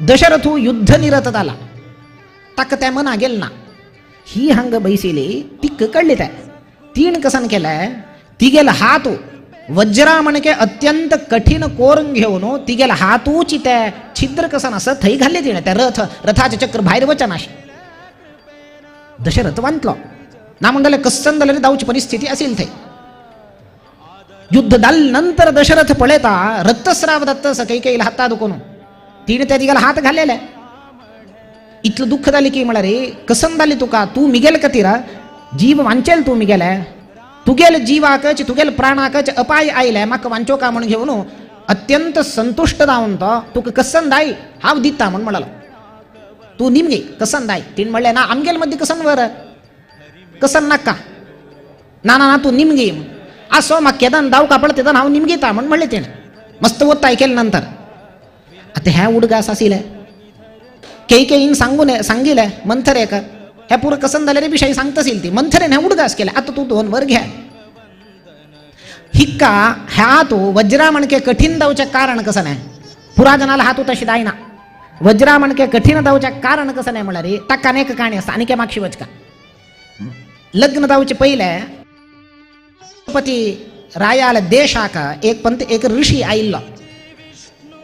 दशरथू युद्ध निरत झाला ताक त्या मना गेल ना. ही हंग बैसिली तिक कळली त्या तीन कसन केलंय तिगेल हातू वज्रामणके अत्यंत कठीण कोरंग घेऊन तिगेल हातूची त्या छिद्र कसन असं थई घालले तिने त्या रथाचे चक्र बाहेर वचनाशी. दशरथ वांतलो ना म्हणले कसन जाल्यार जावची परिस्थिती असेल थंय. युद्ध जाल नंतर दशरथ पळयता रक्तस्राव दत्त कैकेयीला हाता दुखून तिने त्या तिगेला हात घालेले. इतलं दुःख झाली की म्हणा रे कसन झाली तुका तू मिगेल का तिरा जीव वांचेल तू मिगेले तुगेल जीवाकच तुगेल प्राणाकच अपाय आयले म्हाका वांचो का म्हणून घेऊन अत्यंत संतुष्ट जावन तो तुका कसन दाय हांव दिता म्हणून म्हणालो. तू निमगे कसन दाय तिने म्हणले ना आमगेल मध्ये कसन वर कसन नाका ना तू निमगे असो म्हाका केदान दाव कापड तेदान हांव निमगेता म्हणून म्हणले तिने. मस्त वत ऐकेल नंतर आता ह्या उडगास आसिले कैकेयीन सांगिले मंथरे का ह्या पुरं कसन झालेल्या विषयी सांगतसील ती मंथरेन ह्या उडगास केला. आता तू 2 वर घ्या हिक्का ह्या तो वज्रामणके कठीण दावचे कारण कसं नाही पुराजनाला हातू तशी दायना. वज्रामणके कठीण दावचे कारण कसं नाही म्हणा रे ताका अनेक काणी असतात. आणि काय मागशी वचका लग्न दावचे पहिले पती रायाला देशाक एक ऋषी आईल्लो.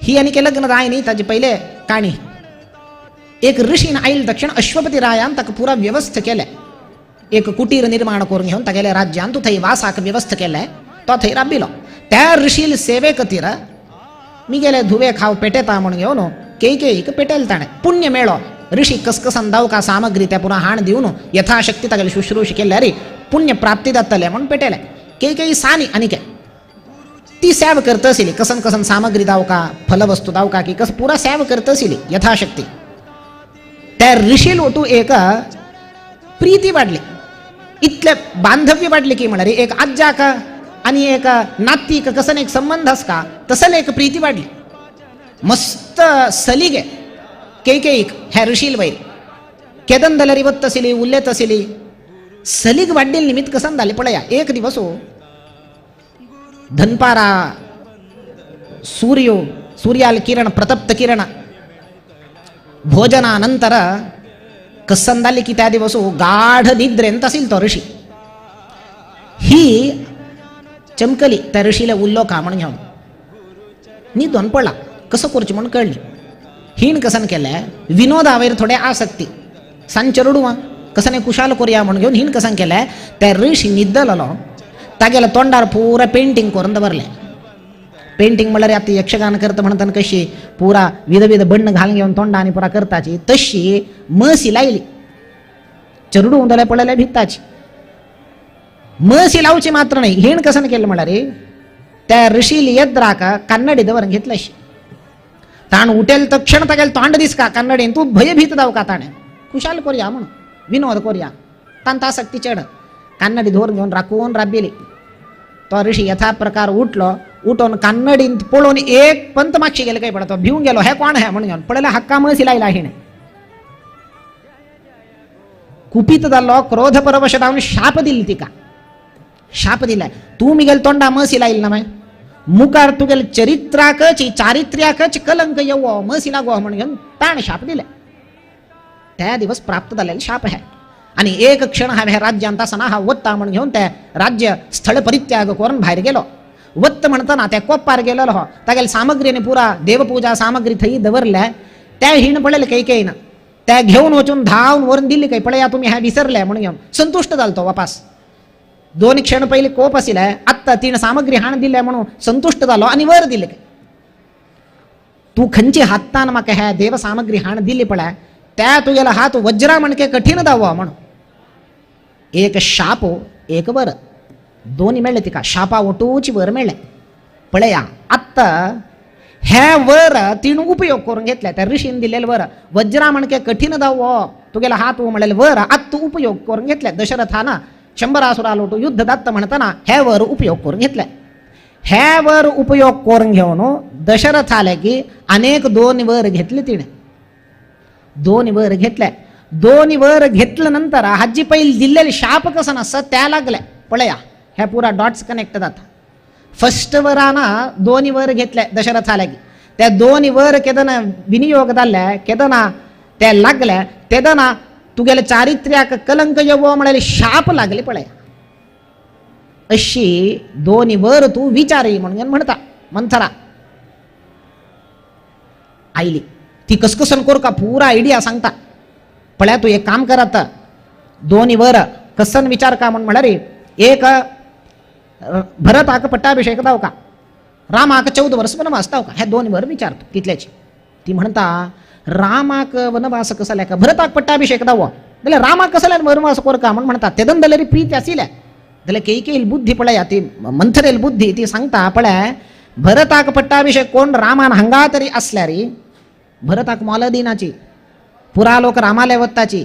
ही आणि के लग्न दाय नाही ताजे पहिले काणी एक ऋषीन आईल दक्षिण अश्वपती रायान ताका पुरा व्यवस्था केल्या. एक कुटीर निर्माण करून घेऊन तागेल्या राज्यान तू थंय वासाक व्यवस्था केलाय तो थंय राबिलो. त्या ऋषील सेवे खातीर मी गेले धुवे खाव पेटेता म्हणून घेऊन कैकेयीक पेटेल ताणे पुण्य मेळो. ऋषी कसकसन दावका सामग्री त्या पुन्हा हाण दिवन यथाशक्ती तागेले शुश्रूष केल्या रे पुण्य प्राप्ती जातले म्हणून पेटेले. कैकेयी सानी आणि काय ती सेव करत आशिल्ली कसन कसन सामग्री दावका फलवस्तू दावका की कस पुरा सेव करत आशिल्ली यथाशक्ती. त्या ऋषील ओटू एक प्रीती वाढली इतले बांधव्य वाढले की म्हणा रे एक आज्जा का आणि एक नाती का कसन एक संबंध अस का तसल एक प्रीती वाढली. मस्त सलीगे कैकेयीक ह्या ऋषील वैर केदन दलरी वत्त आशिल्ली उल्लेत आशिल्ली सलीग वाढलेली निमित्त कसन झाले पळया. एक दिवस धनपारा सूर्याल किरण प्रतप्त किरण भोजनानंतर कसन झाले की त्या दिवस गाढ निद्रेंत असेल तो ऋषी. ही चमकली त्या ऋषीला उल्लो का म्हणून घेऊन निधन पडला कसं करची म्हणून कळली. हिण कसन केलंय विनोदावैर थोडे आसक्ती सांचरडू कसं कुशाल करूया म्हणून घेऊन हिण कसन केलंय त्या ऋषी निद्दलो तागेला तोंडार पुरा पेंटिंग करून दवरले. पेंटिंग म्हणल्यार आता यक्षगान करता म्हणताना कशी पुरा विध बण्ण घालून घेऊन तोंडा आणि पुरा करताची तशी मसी लायली चरडू उंदल्या पडलेल्या भित्ताची. मसी लावची मात्र नाही हिण कसन केलं म्हणा रे त्या ऋषील यद्राक कन्नडी दवर घेतलं ताण उठेल तक्षण तागेल तोंड दिस का कन्नडीन तू भयभीत दाव का ताणे कुशाल करूया म्हणून विनोद करूया तांत आसक्ती चढ कन्नडी धोरण घेऊन राखून राबिली. तो ऋषी यथा प्रकार उठून कन्नडीन पळून एक पंत मागशी गेले काही पडतो भिवून गेलो हे कोण है म्हणून घेऊन पडला हक्का मळसी लायला हिणे. कुपित जालो क्रोध परवश जाऊन शाप दिली तिका. शाप दिलाय तू मिगेल तोंडा मसी लाईल ना माय मुकार तुगेल चारित्र्याकच कलंक येवो मसी लागो म्हणून घेऊन ताण शाप दिले. त्या दिवस प्राप्त झालेला शाप आहे. आणि एक क्षण हा ह्या राज्यांत असताना हा वत्ता म्हणून घेऊन त्या राज्य स्थळ परित्याग करून बाहेर गेलो. वत्त म्हणताना त्या कोप्पार गेलेलो हो तागेल सामग्रीने पुरा देवपूजा सामग्री थई दवरल्या. त्या हिण पडेल कैकेयीन त्या घेऊन वचून धावून वरून दिली काही पळया तुम्ही ह्या विसरल्या म्हणून घेऊन संतुष्ट झालतो वापास. 2 क्षण पहिले कोप आशिल्ले आत्ता तिने सामग्री हाण दिल्या म्हणून संतुष्ट झालो आणि वर दिले. तू खंची हातान म्हाका ह्या देव सामग्री हाण दिली पळय त्या तुगेला हात वज्रा म्हणके कठीण दावो म्हणून. एक शाप एक वर दोन्ही मेळले तिका शापा ओटूची वर मेळले पळया. आत्ता ह्या वर तिने उपयोग करून घेतल्या त्या ऋषीन दिलेलं वर वज्रा म्हणके कठीण दावो तुगेला हात म्हणलेलं वर आत्ता उपयोग करून घेतल्या. दशरथाना शंभरासुरा लोटू युद्ध दत्त म्हणताना ह्या वर उपयोग करून घेतलाय. ह्या वर उपयोग करून घेऊन दशरथ आले की अनेक 2 वर घेतले तिने 2 वर घेतल्या. 2 वर घेतल्यानंतर हज्जी पहिल दिलेले शाप कसं नसतं त्या लागल्या पळया ह्या पुरा डॉट्स कनेक्ट जातात. फस्ट वरानं 2 वर घेतल्या दशरथाला की त्या 2 वर केदना विनियोग जाल्ल्या केदना त्या लागल्या तेदना तुगेले चारित्र्याक कलंक येवो म्हणाले शाप लागले पळय अशी 2 वर तू विचारी म्हणून म्हणता मंथरा आईली ती कसकसन कोर का पुरा आयडिया सांगता पळ्या तू एक काम करत 2 वर कसन विचार का म्हणून म्हणारे एक भरताक पट्टाभिषेक दाव का रामाक 14 वर्ष वनवास दाव का ह्या 2 वर विचारतो तिथल्याची ती म्हणता रामाक वनवास कसल्या का भरताक पट्टाभिषेक दाव जाल्यार रामाक कसल्या वनवास कोर का म्हणून म्हणता तेदन जाल्यार प्रीती आशिल्या जाल्यार केकेल बुद्धी पळया ती मंथरेल बुद्धी ती सांगता पळय भरताक पट्टाभिषेक कोण रामान हांगा तरी असल्या रे भरताक मोल दिनाची पुरा लोक रामाले वत्ताची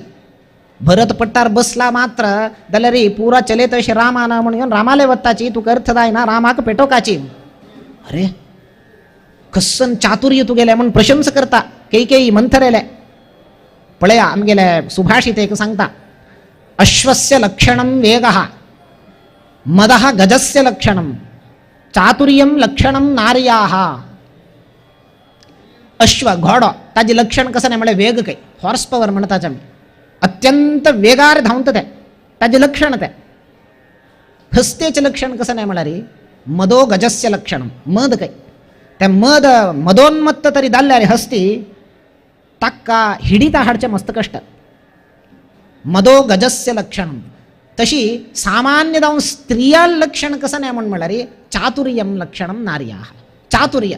भरत पट्टार बसला मात्र जाल्यार रे पुरा चले तशी रामाना म्हणून रामाले वत्ताची तू अर्थ दाय ना रामाक पेटोकाची अरे कसन चातुर्य तू गेल्या म्हणून प्रशंस करता केई मंथरेले पळया आमगेले सुभाषित एक सांगता अश्वस्य लक्षणं वेगः मदः गजस्य लक्षणं चातुर्यं लक्षणं नार्याः अश्व घोडो ताजे लक्षण कसं नाही म्हणजे वेग काही हॉर्स पॉवर म्हणतात आम्ही अत्यंत वेगार धावत ते ताजे लक्षण ते हस्तेचे लक्षण कसं नाही म्हणा रे मदो गजस्य लक्षण मद काही त्या मदोन्मत्त तरी दाल्ल्या रे हस्ती ताक्का हिडिता हाडचे मस्त कष्ट मदो गजस्य लक्षण तशी सामान्य जाऊन स्त्रिया लक्षण कसं नाही म्हणून म्हणा रे चातुर्यम लक्षणम नार्या चातुर्य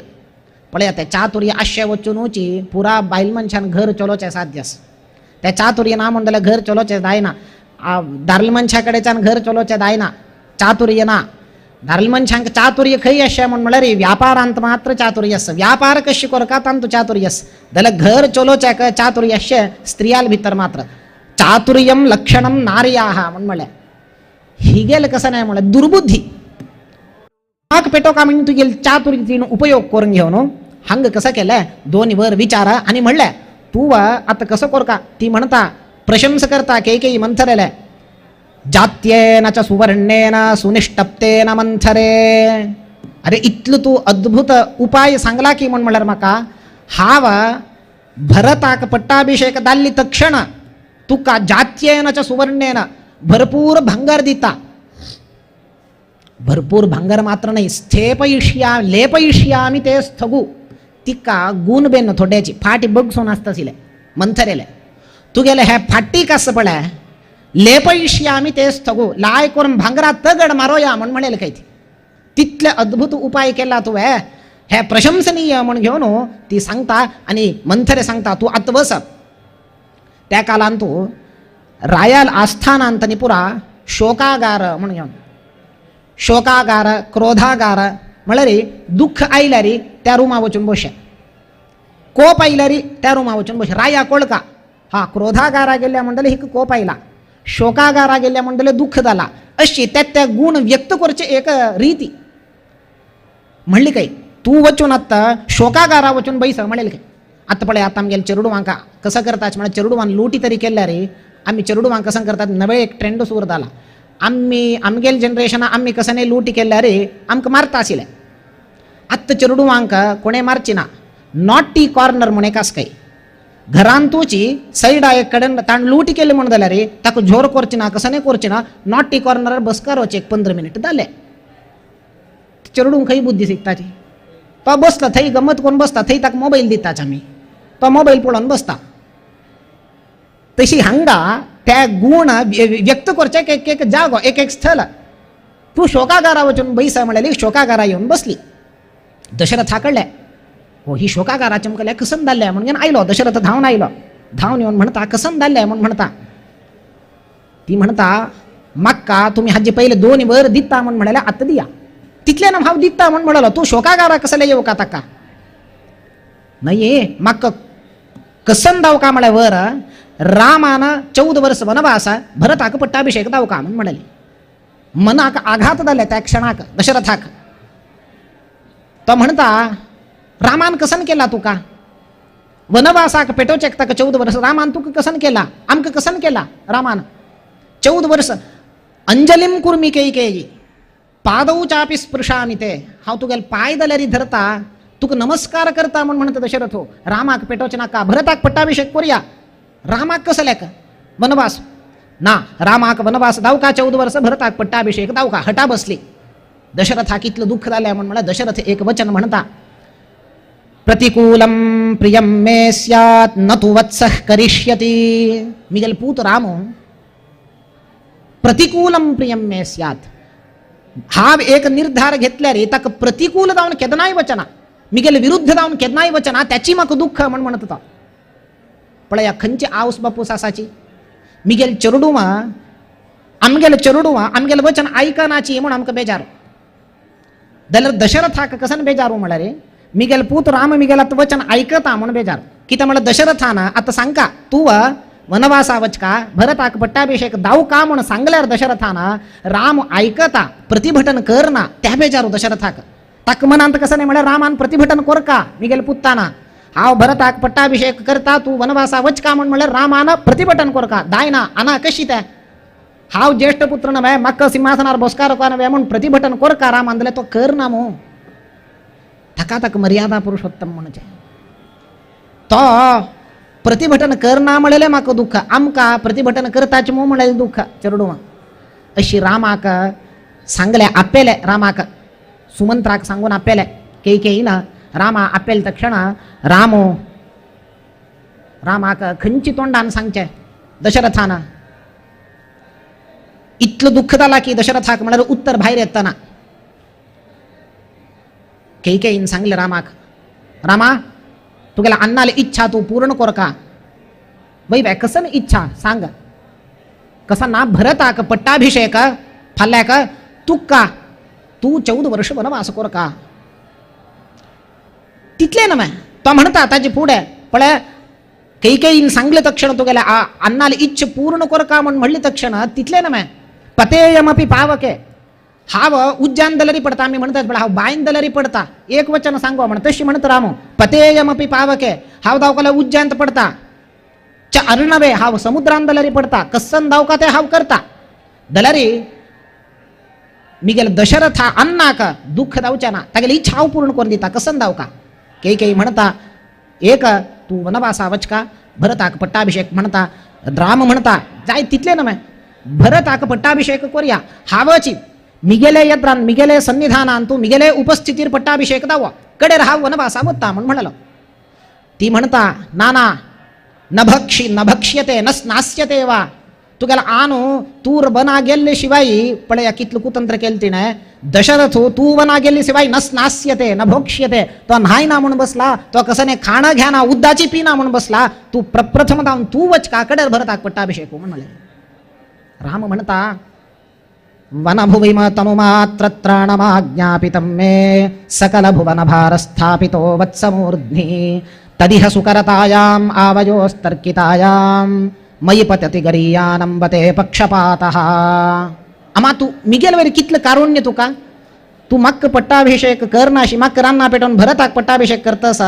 पळया त्या चातुर्य आशय वचूनची पुरा बायल मनशान घर चलोचे साध्यस त्या चातुर्य ना म्हणून जाल्यार घर चलोचे जायना दादल मनशाकडेच्यान घर चलोचे जायना चातुर्य ना दादल मनशांक चातुर्य खंय अशें म्हणून म्हळ्यार व्यापारांत मात्र चातुर्य आस व्यापार कशें करता तांतू चातुर्य आस जाल्यार घर चलोवचेक चातुर्य अशें स्त्रियाल भितर मात्र चातुर्यम लक्षणम नार्याः म्हणून म्हळ्यार ही गेल कसं नाही म्हळ्यार दुर्बुद्धी आग पेटो का म्हणून तुझे चातुर्यतीन उपयोग करून घेऊन हंग कसं केलं 2 वर विचारा आणि म्हणल्या तू आता कसं कर का ती म्हणता प्रशंस करता केई मंथरेले जात्येन च सुवर्णेन सुनिष्टप्तेन मंथरे अरे इतलं तू अद्भुत उपाय सांगला की म्हणून म्हळ्यार म्हाका हाव भरताक पट्टाभिषेक दाल्ली तक्षण तुका जात्येन च सुवर्णेन भरपूर भांगर दिता भरपूर भांगर मात्र नाही लेपयिष्यामी ते स्थगू तिका गुण बेन थोड्याची फाटी बगसून आसतसिले मंथरेले तू गेले हे फाटी कस पळय लेपयिष्यामी ते स्थगू लाय करून भांगरा तगड मारोया म्हणून म्हणेल काही तितले अद्भुत उपाय केला तू हे प्रशंसनीय म्हणून घेऊन ती सांगता आणि मंथरे सांगता तू आत्वस त्या कालान तू रायाल आस्थानांतनी पुरा शोकागार म्हणून घेऊन शोकागार क्रोधागार म्हळ्यार दुःख आयल्या रे त्या रुमा वचून बशे कोप आयल्या रे त्या रुमा वचून बशे राया कोळका हा क्रोधागारा गेल्या म्हणटले हिक कोप आयला शोकागारा गेल्या म्हणटले दुःख जाला अशी त्या गुण व्यक्त करचे एक रीती म्हणली काही तू वचून आत्ता शोकागारा वचून बैस म्हणेल काय आता पळय आता आमगेल चेरुडवांका कसं करताच म्हळ्यार चेरुडवान लुटी तरी केल्या रे आम्ही चेरुडवांक कसं करतात नवे एक ट्रेंड सुरू जाला आमगेल जनरेशन आम्ही कसं नाही लुटी केल्या रे आमकां मारता आशिल्ले आत्ता चेरुडवांक कोणे मारची ना नॉटी कॉर्नर म्हणे कास काही घरान तुची सायडा एक कडेन ताण लुटी केली म्हणून जाल्यार रे ताका जोर करची ना कसं नाही करची ना नॉटी कॉर्नर बसकार वचे 15 मिनिट जाले चेरुडूंक खंय बुद्धी शिकताची तो बसला थंय गमत करून बसता थंय ताका मोबाईल दिताच आमी तो मोबाईल पळोवन बसता तशी हांगा त्या गुण व्यक्त करचे एक जागो एक स्थळ तू शोकागारा वचून बैसा म्हळ्यार शोकागारा येवन बसली दशरथ हाकडले हो ही शोकागारा चमकल्या कसन जाल्ल्या म्हणून आयलो दशरथ धांवन आयलो धांवन येवन म्हणता कसन जाल्ल्या म्हणून म्हणता ती म्हणता म्हाका तुम्ही हाजी पहिले 2 वर दिता म्हणून म्हणाल्या आत्ता दिया तितल्यान हांव दिता म्हणून म्हणालो तू शोकागारा कसले येऊ का ताका नाही म्हाका कसन दाव का म्हळ्यार वर रामान 14 वर्ष वनवास भरताक पट्टाभिषेक दाव का म्हणून म्हणाले मनाक आघात जाले त्या क्षणाक दशरथाक तो म्हणता रामान कसन केला तुका वनवासाक पेटोवचेक ताका 14 वर्ष रामान तुका कसन केला आमकां कसन केला रामान 14 वर्ष अंजलीम कुर्मी केई पादौ चापी स्पृशामी ते हांव तुगेले पाय जाल्यार धरता तुका नमस्कार करता म्हण म्हणटा दशरथ हो रामाक पेटोवचे नाका भरताक पट्टाभिषेक करूया रामाक कसल्याक वनवास ना रामाक वनवास दावका 14 वर्ष भरताक पट्टाभिषेक दावका हटा बसली दशरथाक इतलं दुःख जालें म्हण म्हणल्यार दशरथ एक वचन म्हणता प्रतिकूलम प्रियम मे स्यात् न तु वत्सः करिष्यति मिगेल पूत रामो प्रतिकूलम प्रियम मे स्यात् हाव एक निर्धार घेतल्यार ताका प्रतिकूल जावन केदनाय वचना मिगेल विरुद्ध जावन केदनाय वचना त्याची म्हाका दुःख म्हण म्हणत होता पळया खंयची आवस बापूस आसाची मिगेल चेडूवा आमगेल वचन आयकनाची म्हण आमकां बेजार जाल्यार दशरथाक कसन बेजारू म्हळ्यार मिगेल पूत राम मिगेलात वचन ऐकता म्हण बेजार कित्याक म्हळ्यार दशरथान आता सांगका तू वनवासा वचका भरताक पट्टाभिषेक दाव का म्हण सांगल्यार दशरथान राम ऐकता प्रतिभटन करना त्या बेजारू दशरथाक ताक मनांत कसं नाही म्हळ्यार रामान प्रतिभटन करका मिगेल पुत्ताना हांव भरताक पट्टाभिषेक करता तू वनवासा वचका म्हण म्हळ्यार रामान प्रतिभटन करका दायना आना कशी ते हांव ज्येष्ठ पुत्र नव्हे म्हाका सिंहासनार बसकार नव्हे म्हण प्रतिभटन करका राम आंदले तो करना मो ताका ताका मर्यादा पुरुषोत्तम म्हणचे तो प्रतिभटन करना म्हणले म्हाका दुःख आमकां प्रतिभटन करताचे मो म्हणले दुःख चेडूवा अशी रामाक सांगले आपेले रामाक सुमंत्राक सांगून आपेले केईना रामा आपेल तक्षण रामाक खंयची तोंडान सांगचे दशरथान इतलं दुःख जाला की दशरथाक म्हळ्यार उत्तर भायर येतना कैकेयीन सांगले रामाक रामा तुगेला अन्नाले इच्छा तू पूर्ण करका वै कसन इच्छा सांग कसा ना भरताक पट्टाभिषेक फाल्याक तुका तू 14 वर्ष वनवास करका तितले नव्हे तो म्हणता ताचे फुडें पळय कैकेयीन सांगले तक्षण तुगेल्या अन्नाले इच्छ पूर्ण करका म्हण म्हणले तक्षण तितले नव्हे पतेयमपि पावके हाव उज्जान दलरी पडता आम्ही म्हणतात पण हाव बायन दलरी पडता एक वचन सांगवा म्हण तशी म्हणत रामो पतेयमपि पावके हाव दावकाला उज्जांत पडता च अर्णवे हाव समुद्रान दलरी पडता कसन दावका ते हाव करता दलरी मिगेल दशरथ अन्नाक दुःख दावच्या ना तागेली इच्छा हाव पूर्ण करून दिता कसन दावका केई म्हणता एक तू वनवासा वचका भरताक पट्टाभिषेक म्हणता राम म्हणता जाय तितले नव्हे भरताक पट्टाभिषेक करूया हावची मिगेले यद्रान मिगेले सन्निधानान तू मिगेले उपस्थितीर पट्टाभिषेक दावा कडेर हाव वनवासा वत्ता म्हण म्हणलो ती म्हणता नाना नभक्ष्यते न स्नास्यते वा तुगेला आनु तूर बना गेल्ले शिवाय पळया कितलं कुतंत्र केलं तिने दशरथ तू बना गेल्ले शिवाय न स्नास्यते न भोक्ष्यते तो न्हाय ना म्हणून बसला तो कसने खाणं घ्याना उद्दाची पिना म्हणून बसला तू प्रप्रथम जाऊन तू वचका कडेर भरताक पट्टाभिषेक म्हणले राम म्हणता वनभुविम तनुमात्रत्राणमाज्ञापितं मे सकल भुवन भार स्थापितो वत्समूर्ध्नि तदिह सुकरतायाम् आवयोस्तर्कितायाम् मयि पतति गरीयानंबते पक्षपातः अमा तू मिगेल वैर कितलं कारुण्य तुका तू मक्क पट्टाभिषेक करनाशी मक्क रान्ना पेटोवन भरताक पट्टाभिषेक करतस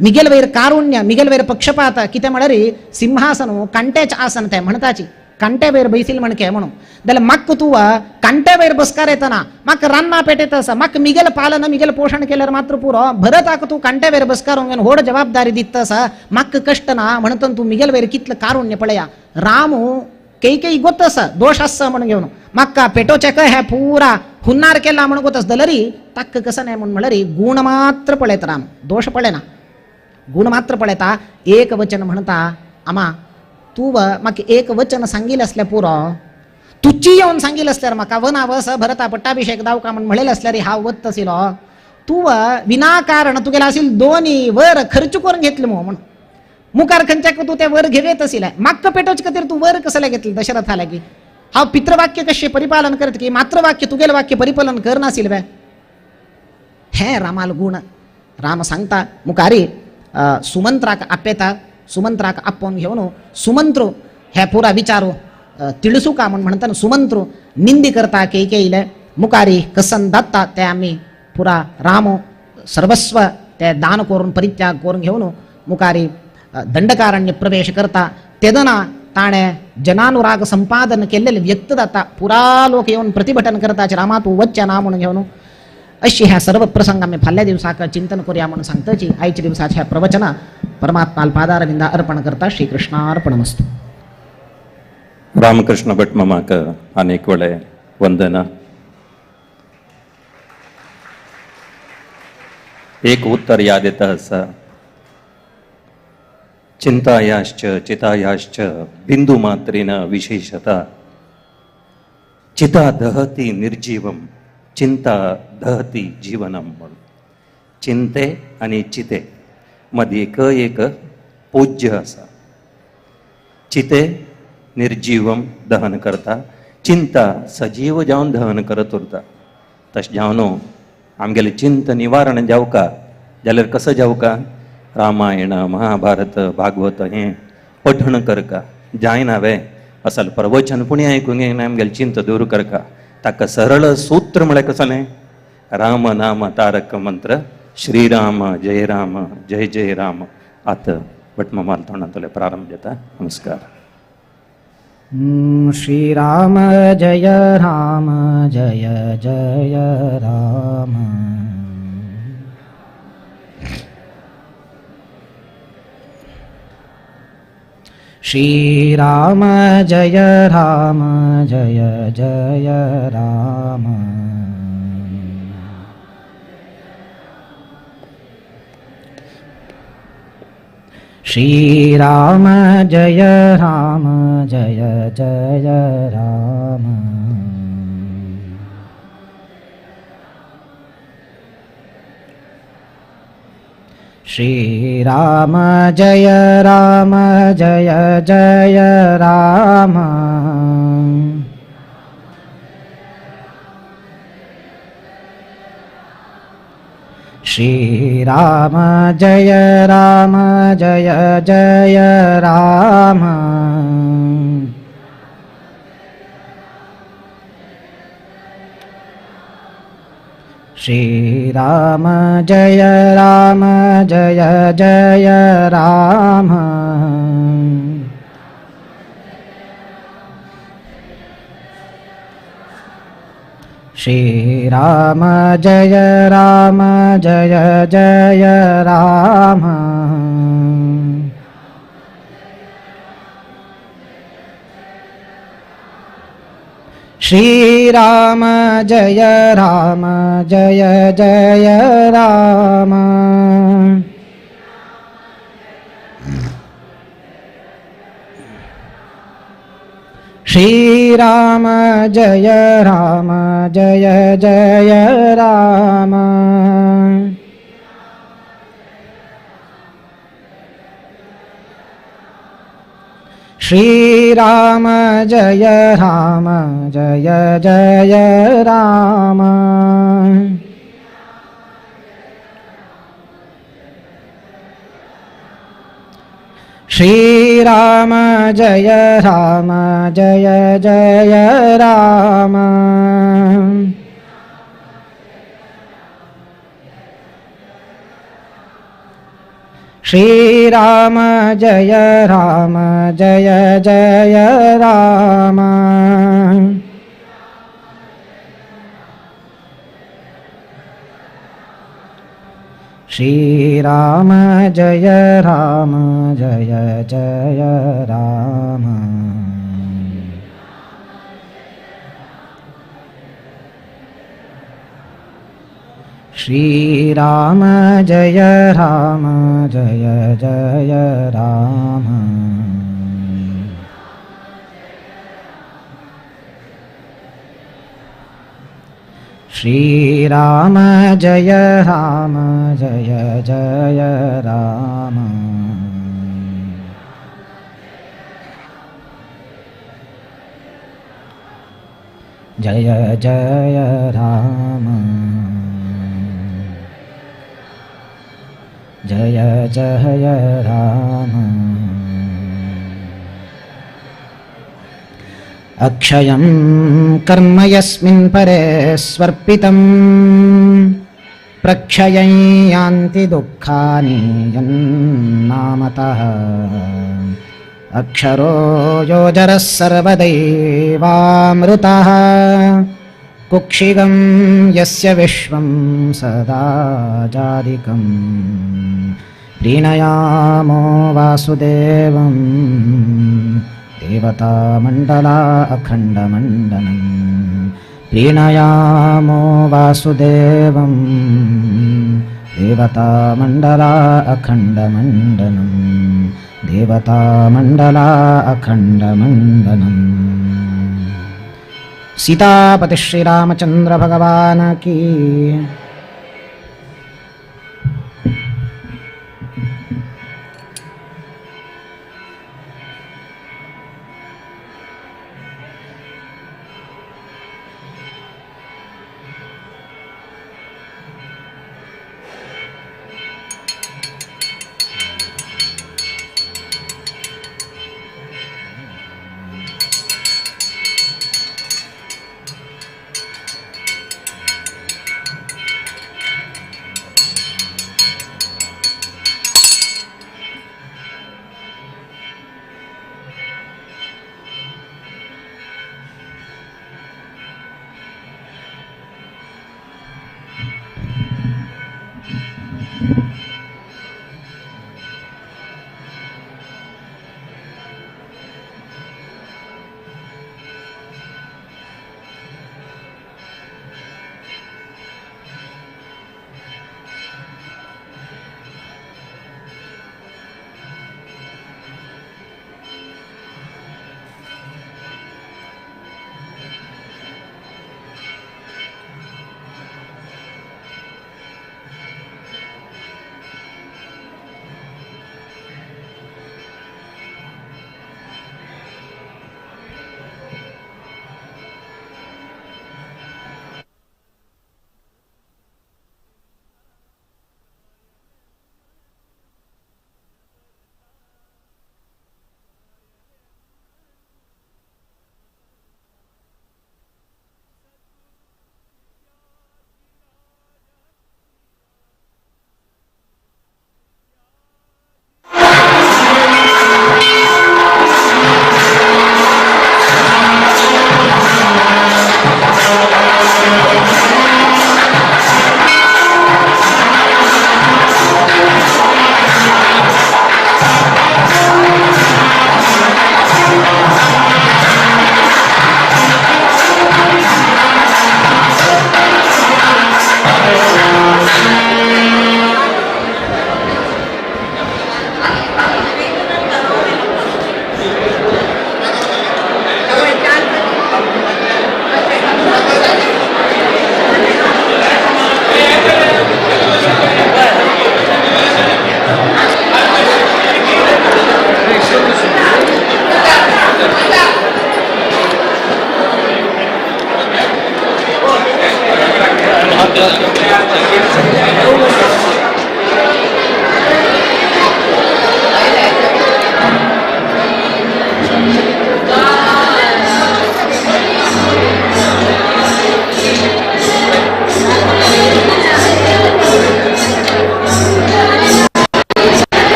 मिगेल वैर कारुण्य मिगेल वैर पक्षपात कितें म्हळ्यार सिंहासन कांटेच आसन ते म्हणताची कांटे वैर बैसील म्हणके म्हणून जाल्यार म्हाका तू कांटे वैर बसकार येतना म्हाका रान्ना पेटयतस म्हाका मिगेल पालन मिगेल पोषण केल्यार मात्र पुरो भरताक तू कांटे वैर बसकार घेवन व्हड जबाबदारी दितस म्हाका कष्ट ना म्हणून तू मिगेल वैर कितलं कारुण्य पळया रामू केई गोतस दोष आस म्हणून घेवन म्हाका पेटोवचे हे पुरा हुन्नार केला म्हणून गोतस दलरी ताक कसं नाही म्हणून म्हळ्यार गुण मात्र पळयत राम दोष पळयना गुण मात्र पळयता एक वचन म्हणता आमा तू म्हाका एक वचन सांगिल असल्या पुरो तुची येवन सांगिल असल्यार म्हाका वना वस भरता पट्टाभिषेक दावका म्हण म्हणलेले असल्यार हांव वत आशिलो तू विनाकारण तुगेला आशिल दोन्ही वर खर्च करून घेतले म्हण मुखार खंयच्याक तू ते वर घेवेत आशिल्ले म्हाका पेटोवचे खातीर तू वर कसले घेतले दशरथाला की हांव पितृवाक्य कशें परिपालन करत की मातृवाक्य तुगेले वाक्य परिपालन करनाशिल्ले हे रामाल गुण राम सांगता मुखारी सुमंत्राक आपेता सुमंत्राक आपोवन घेवन सुमंत्रू हे पुरा विचारू तिळसू का म्हण म्हणटा सुमंत्रू निंदी करता केईले मुखारी कसन दाता ते आमी पुरा राम सर्वस्व ते दान करून परित्याग करून घेवन मुखारी दंडकारण्य प्रवेश करता तेदना ताणे जनानुराग संपादन केलेले व्यक्त जाता पुरा लोक येऊन प्रतिभटन करताचे रामा तू वच्च्या ना म्हणून घेऊन अशी ह्या सर्व प्रसंग आम्ही फाल्या दिवसाक चिंतन करूया म्हणून सांगताची आईच्या दिवसाच्या ह्या प्रवचना परमात्मा पादारविंदा अर्पण करता श्रीकृष्णार्पणमस्तु. रामकृष्ण भट मामाक अनेक वेळे वंदना. एक उत्तर याद येतं असं, चिंतायाश्च चितायाश्च बिंदू मात्रेन विशेषता चिता दहती निर्जीवम चिंता दहती जीवनम. म्हणून चिंते आणि चिते मध्ये एक पूज्य असा. चिते निर्जीवम दहन करता, चिंता सजीव जावन दहन करत उरता. तशें जावनू आमगेले चिंत निवारण जावका जाल्यार कसं जावका, रामायण महाभारत भागवत हें पठण करका जायना हांवें असल प्रवचन पुणी आयकूंक येना आमगेलें चिंत दूर करका. ताका सरळ सूत्र म्हळ्यार कसलें, राम नाम तारक मंत्र श्रीराम जय राम जय जय राम. आतां भटमामाल तोंडांतले प्रारंभ जाता. नमस्कार. श्रीराम जय राम जय जय राम. श्रीराम जय राम जय जय राम. श्रीराम जय राम जय जय राम. श्रीराम जय राम जय जय राम. श्रीराम जय राम जय जय राम. श्रीराम जय राम जय जय राम. श्रीराम जय राम जय जय राम. श्रीराम जय राम जय जय राम. श्रीराम जय राम जय जय राम. श्रीराम जय राम जय जय राम. श्रीराम जय राम जय जय राम. श्रीराम जय राम जय जय राम. श्रीराम जय राम जय जय राम. श्रीराम जय राम जय जय राम. श्रीराम जय राम जय जय राम. जय जय राम. जय जय राम. अक्षयं कर्म यस्मिन् परे स्वर्पितं प्रक्षयं यान्ति दुःखानि यन्नामतः. अक्षरो योजरः सर्वदैवामृतः कुक्षिगं यस्य विश्वं सदा जादिकम् प्रीणयामो वासुदेवं देवतामण्डला अखण्डमण्डनं प्रीणयामो वासुदेवं देवतामण्डला अखण्डमण्डनं देवतामण्डला अखण्डमण्डनम् सीतापति श्रीरामचंद्र भगवान की।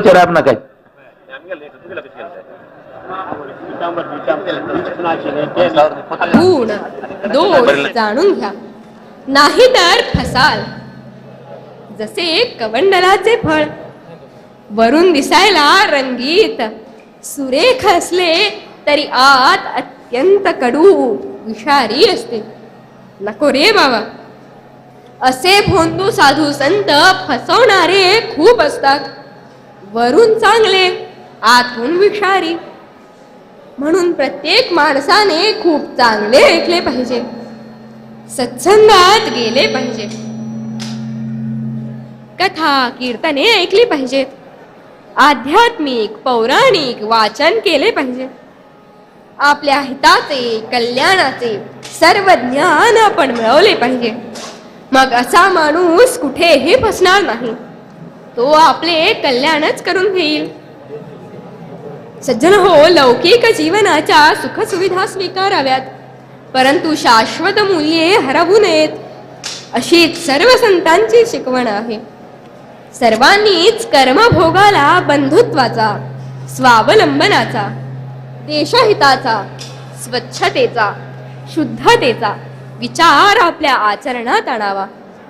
चराब ना काय गुण दोष जाणून घ्या नाही तर फसाल. जसे कवंडलाचे फळ वरून दिसायला रंगीत सुरेख असले तरी आत अत्यंत कडू विषारी असते. नको रे बाबा, असे भोंदू साधू संत फसवणारे खूप असतात. वरून चांगले आतून विषारी. म्हणून प्रत्येक माणसाने खूप चांगले ऐकले पाहिजे, सत्संगात गेले पाहिजे, कथा कीर्तने ऐकली पाहिजेत, आध्यात्मिक पौराणिक वाचन केले पाहिजे. आपल्या हिताचे कल्याणाचे सर्व ज्ञान आपण मिळवले पाहिजे. मग असा माणूस कुठेही फसणार नाही, तो आपले कल्याणच करून घेईल. सज्जन हो, लौकिक जीवनाच्या सुखसुविधा स्वीकाराव्यात, परंतु शाश्वत मूल्ये हरवू नयेत, अशी सर्व संतांची शिकवण आहे. सर्वांनीच कर्मभोगाला बंधुत्वाचा, स्वावलंबनाचा, देशहिताचा, स्वच्छतेचा, शुद्धतेचा विचार आपल्या आचरणात आणावा.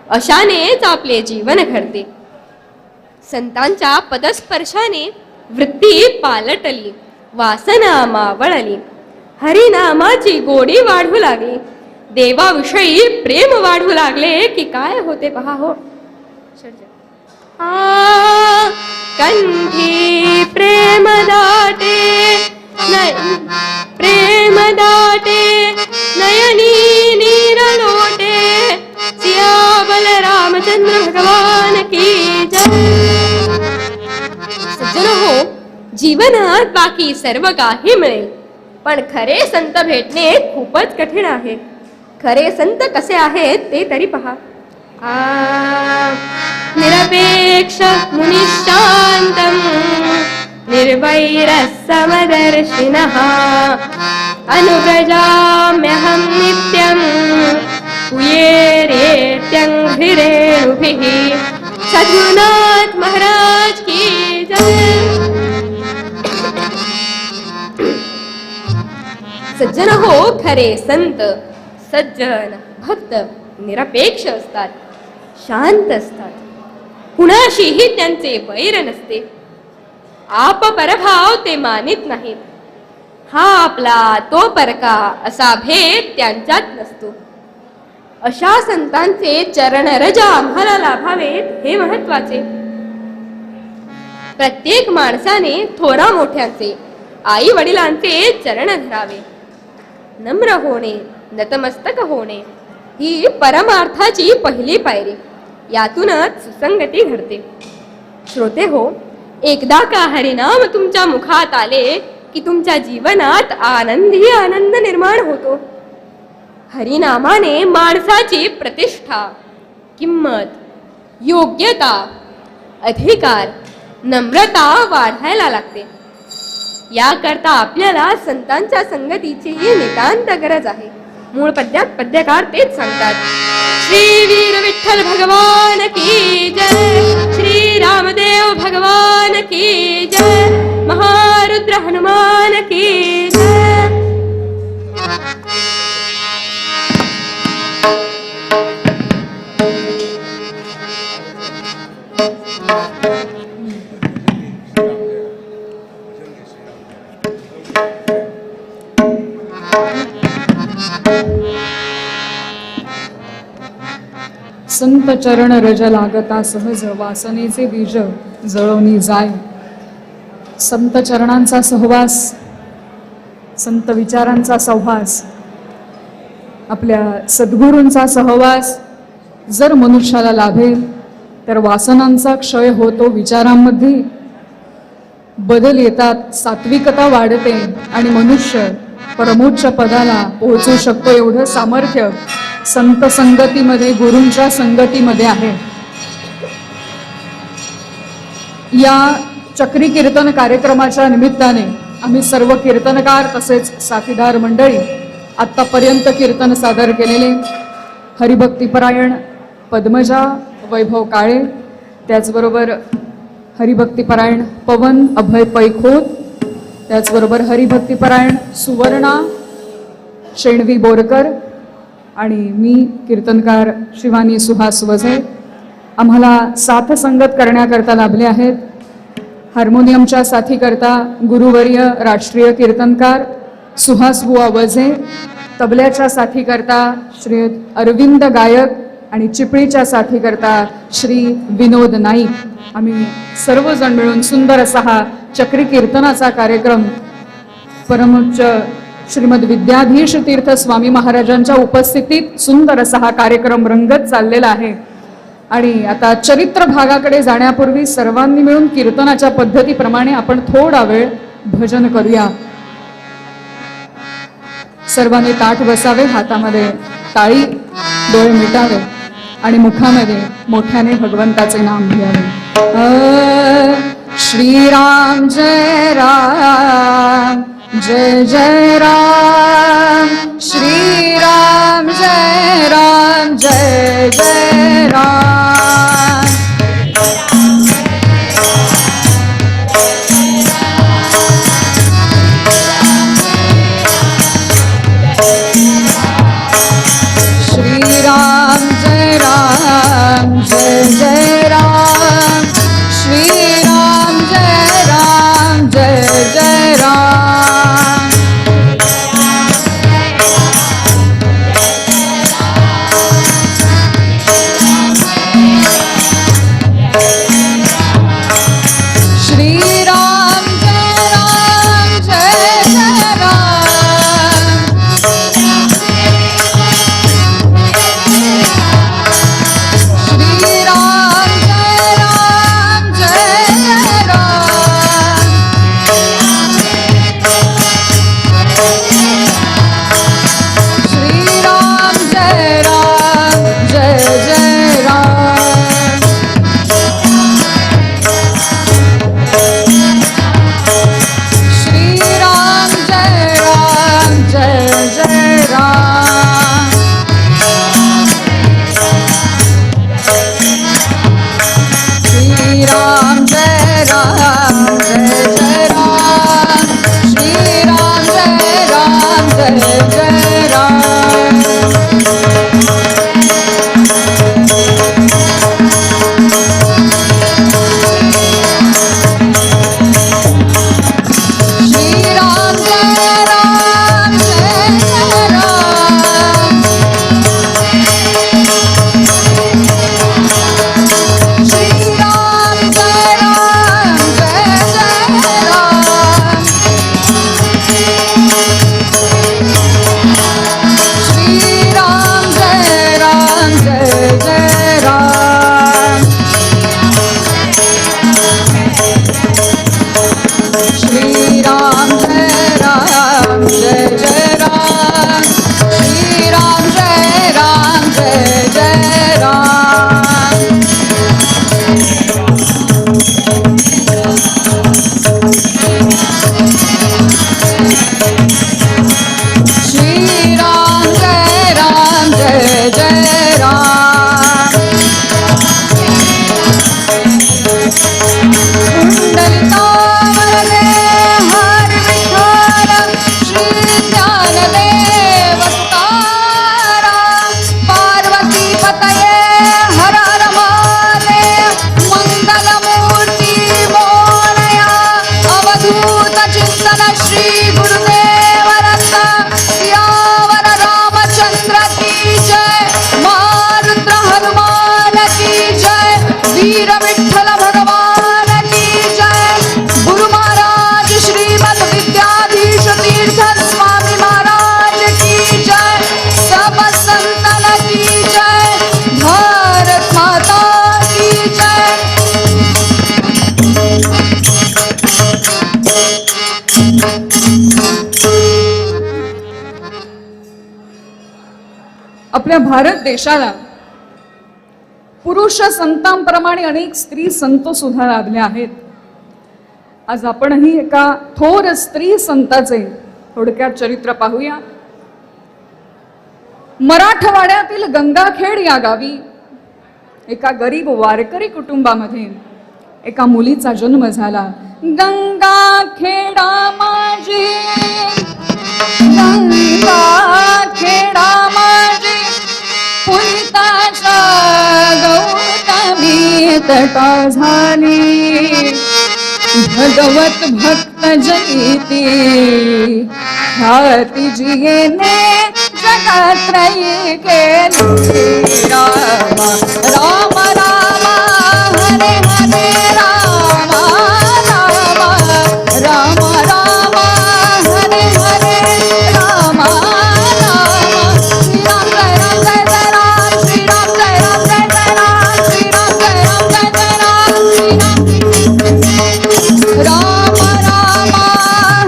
अशानेच आपले जीवन घडते. संतांच्या पदस्पर्शाने वृत्ती पालटली, वासना मावळली, हरिनामाची गोडी वाढू लागली, देवाविषयी प्रेम वाढू लागले की काय होते पहा हो. कंठी प्रेम दाटे प्रेम दाटे नयनी नीर लोटे, सियाबल रामचंद्र भगवान की जय. सज्जन हो, जीवनात बाकी सर्व काही मिळेल, पण खरे संत भेटणे खूपच कठीण आहे. खरे संत कसे आहेत ते तरी पहा. निरपेक्ष मुनिशांतम निर्वैर समदर्शिनः अनुव्रजाम्यहं नित्यं कुयेरेत्यङ्घ्रिरेणुभिः. सद्गुरुनाथ महाराज की जय. सज्जन हो, खरे संत, सज्जन, भक्त निरपेक्ष असतात, शांत असतात, कुणाशीही त्यांचे वैर नसते. आप परभाव ते मानित नाहीत. हा आपला तो परका असा भेद त्यांच्यात नसतो. अशा संतांचे चरणरज आम्हाला लाभावेत हे महत्वाचे. प्रत्येक माणसाने थोरा मोठ्यांचे, आई वडिलांचे चरण धरावे. नम्र होणे, नतमस्तक होणे ही परमार्थाची पहिली पायरी. यातूनच सुसंगती घडते. श्रोते हो, एकदा का हरिनाम तुमच्या मुखात आले की तुमच्या जीवनात आनंदी आनंद निर्माण होतो. हरिनामाने माणसाची प्रतिष्ठा, किंमत, योग्यता, अधिकार, नम्रता वाढायला लागते. याकरता आपल्याला संतांच्या संगतीची नितांत गरज आहे. मूळ पद्यात पद्यकार तेच सांगतात. श्री वीर विठ्ठल भगवान की जय, श्री रामदेव भगवान की जय, महारुद्र हनुमान की जय. संत चरण रज लागता सहज, वासनेचे बीज जळवणी जाय. संत चरणांचा सहवास, संत विचारांचा सहवास, आपल्या सद्गुरूंचा सहवास जर मनुष्याला लाभेल तर वासनांचा क्षय होतो, विचारांमध्ये बदल येतात, सात्विकता वाढते आणि मनुष्य परमोच्च पदाला पोहोचू शकतो. एवढं सामर्थ्य संत संगतीमध्ये, गुरूंच्या संगतीमध्ये आहे. या चक्री कीर्तन कार्यक्रमाच्या निमित्ताने आम्ही सर्व कीर्तनकार तसेच साथीदार मंडळी आत्तापर्यंत कीर्तन सादर केलेले हरिभक्तीपरायण पद्मजा, वैभव काळे, त्याचबरोबर हरिभक्तीपरायण पवन अभय पैखोत, त्याचबरोबर हरिभक्तीपरायण सुवर्णा शेणवी बोरकर आणि मी कीर्तनकार शिवानी सुहास वझे. आम्हाला साथ संगत करण्याकरता लाभले आहेत हार्मोनियमच्या साथीकरता गुरुवर्य राष्ट्रीय कीर्तनकार सुहास बुवा वझे, तबल्याच्या साथीकरता श्री अरविंद गायक आणि चिपळीच्या साथीकरता श्री विनोद नाईक. आम्ही सर्वजण मिळून सुंदर असा हा चक्री कीर्तनाचा कार्यक्रम परमोच्च श्रीमद विद्याधीश तीर्थ स्वामी महाराजांच्या उपस्थितीत सुंदर असा हा कार्यक्रम रंगत चाललेला आहे. आणि आता चरित्र भागाकडे जाण्यापूर्वी सर्वांनी मिळून कीर्तनाच्या पद्धतीप्रमाणे आपण थोडा वेळ भजन करूया. सर्वांनी ताठ बसावे, हातामध्ये टाळी, डोळे मिटावे आणि मुखामध्ये मोठ्याने भगवंताचे नाम घ्यावे. श्रीराम जय राम, जय जय राम, श्रीराम जय राम, जय जय राम. वीर विठ्ठल भगवान की जय. गुरु महाराज श्रीमद विद्याधीश तीर्थ स्वामी महाराज की जय. सब संतन की जय. भारत माता की जय. आपल्या भारत देशाला पुरुष संतांप्रमाणे अनेक स्त्री संत सुद्धा लाभले आहेत. आज आपणही एका थोर स्त्री संताचे थोडक्यात चरित्र पाहूया. मराठवाड्यातील गंगाखेड या गावी एका गरीब वारकरी कुटुंबामध्ये एका मुलीचा जन्म झाला. गंगाखेडा माझी, गंगाखेडा माझी, पुनिताच्या गौतमी तटा झाली. भगवत भक्त जनिती ख्याती जियेने जगत्रयी केली. राम राम राम हरे हरे राम राम राम राम हरे हरे राम राम. श्रीराम जय राम जय जय राम. श्रीराम जय राम जय जय राम. श्रीराम जय राम जय जय राम. राम राम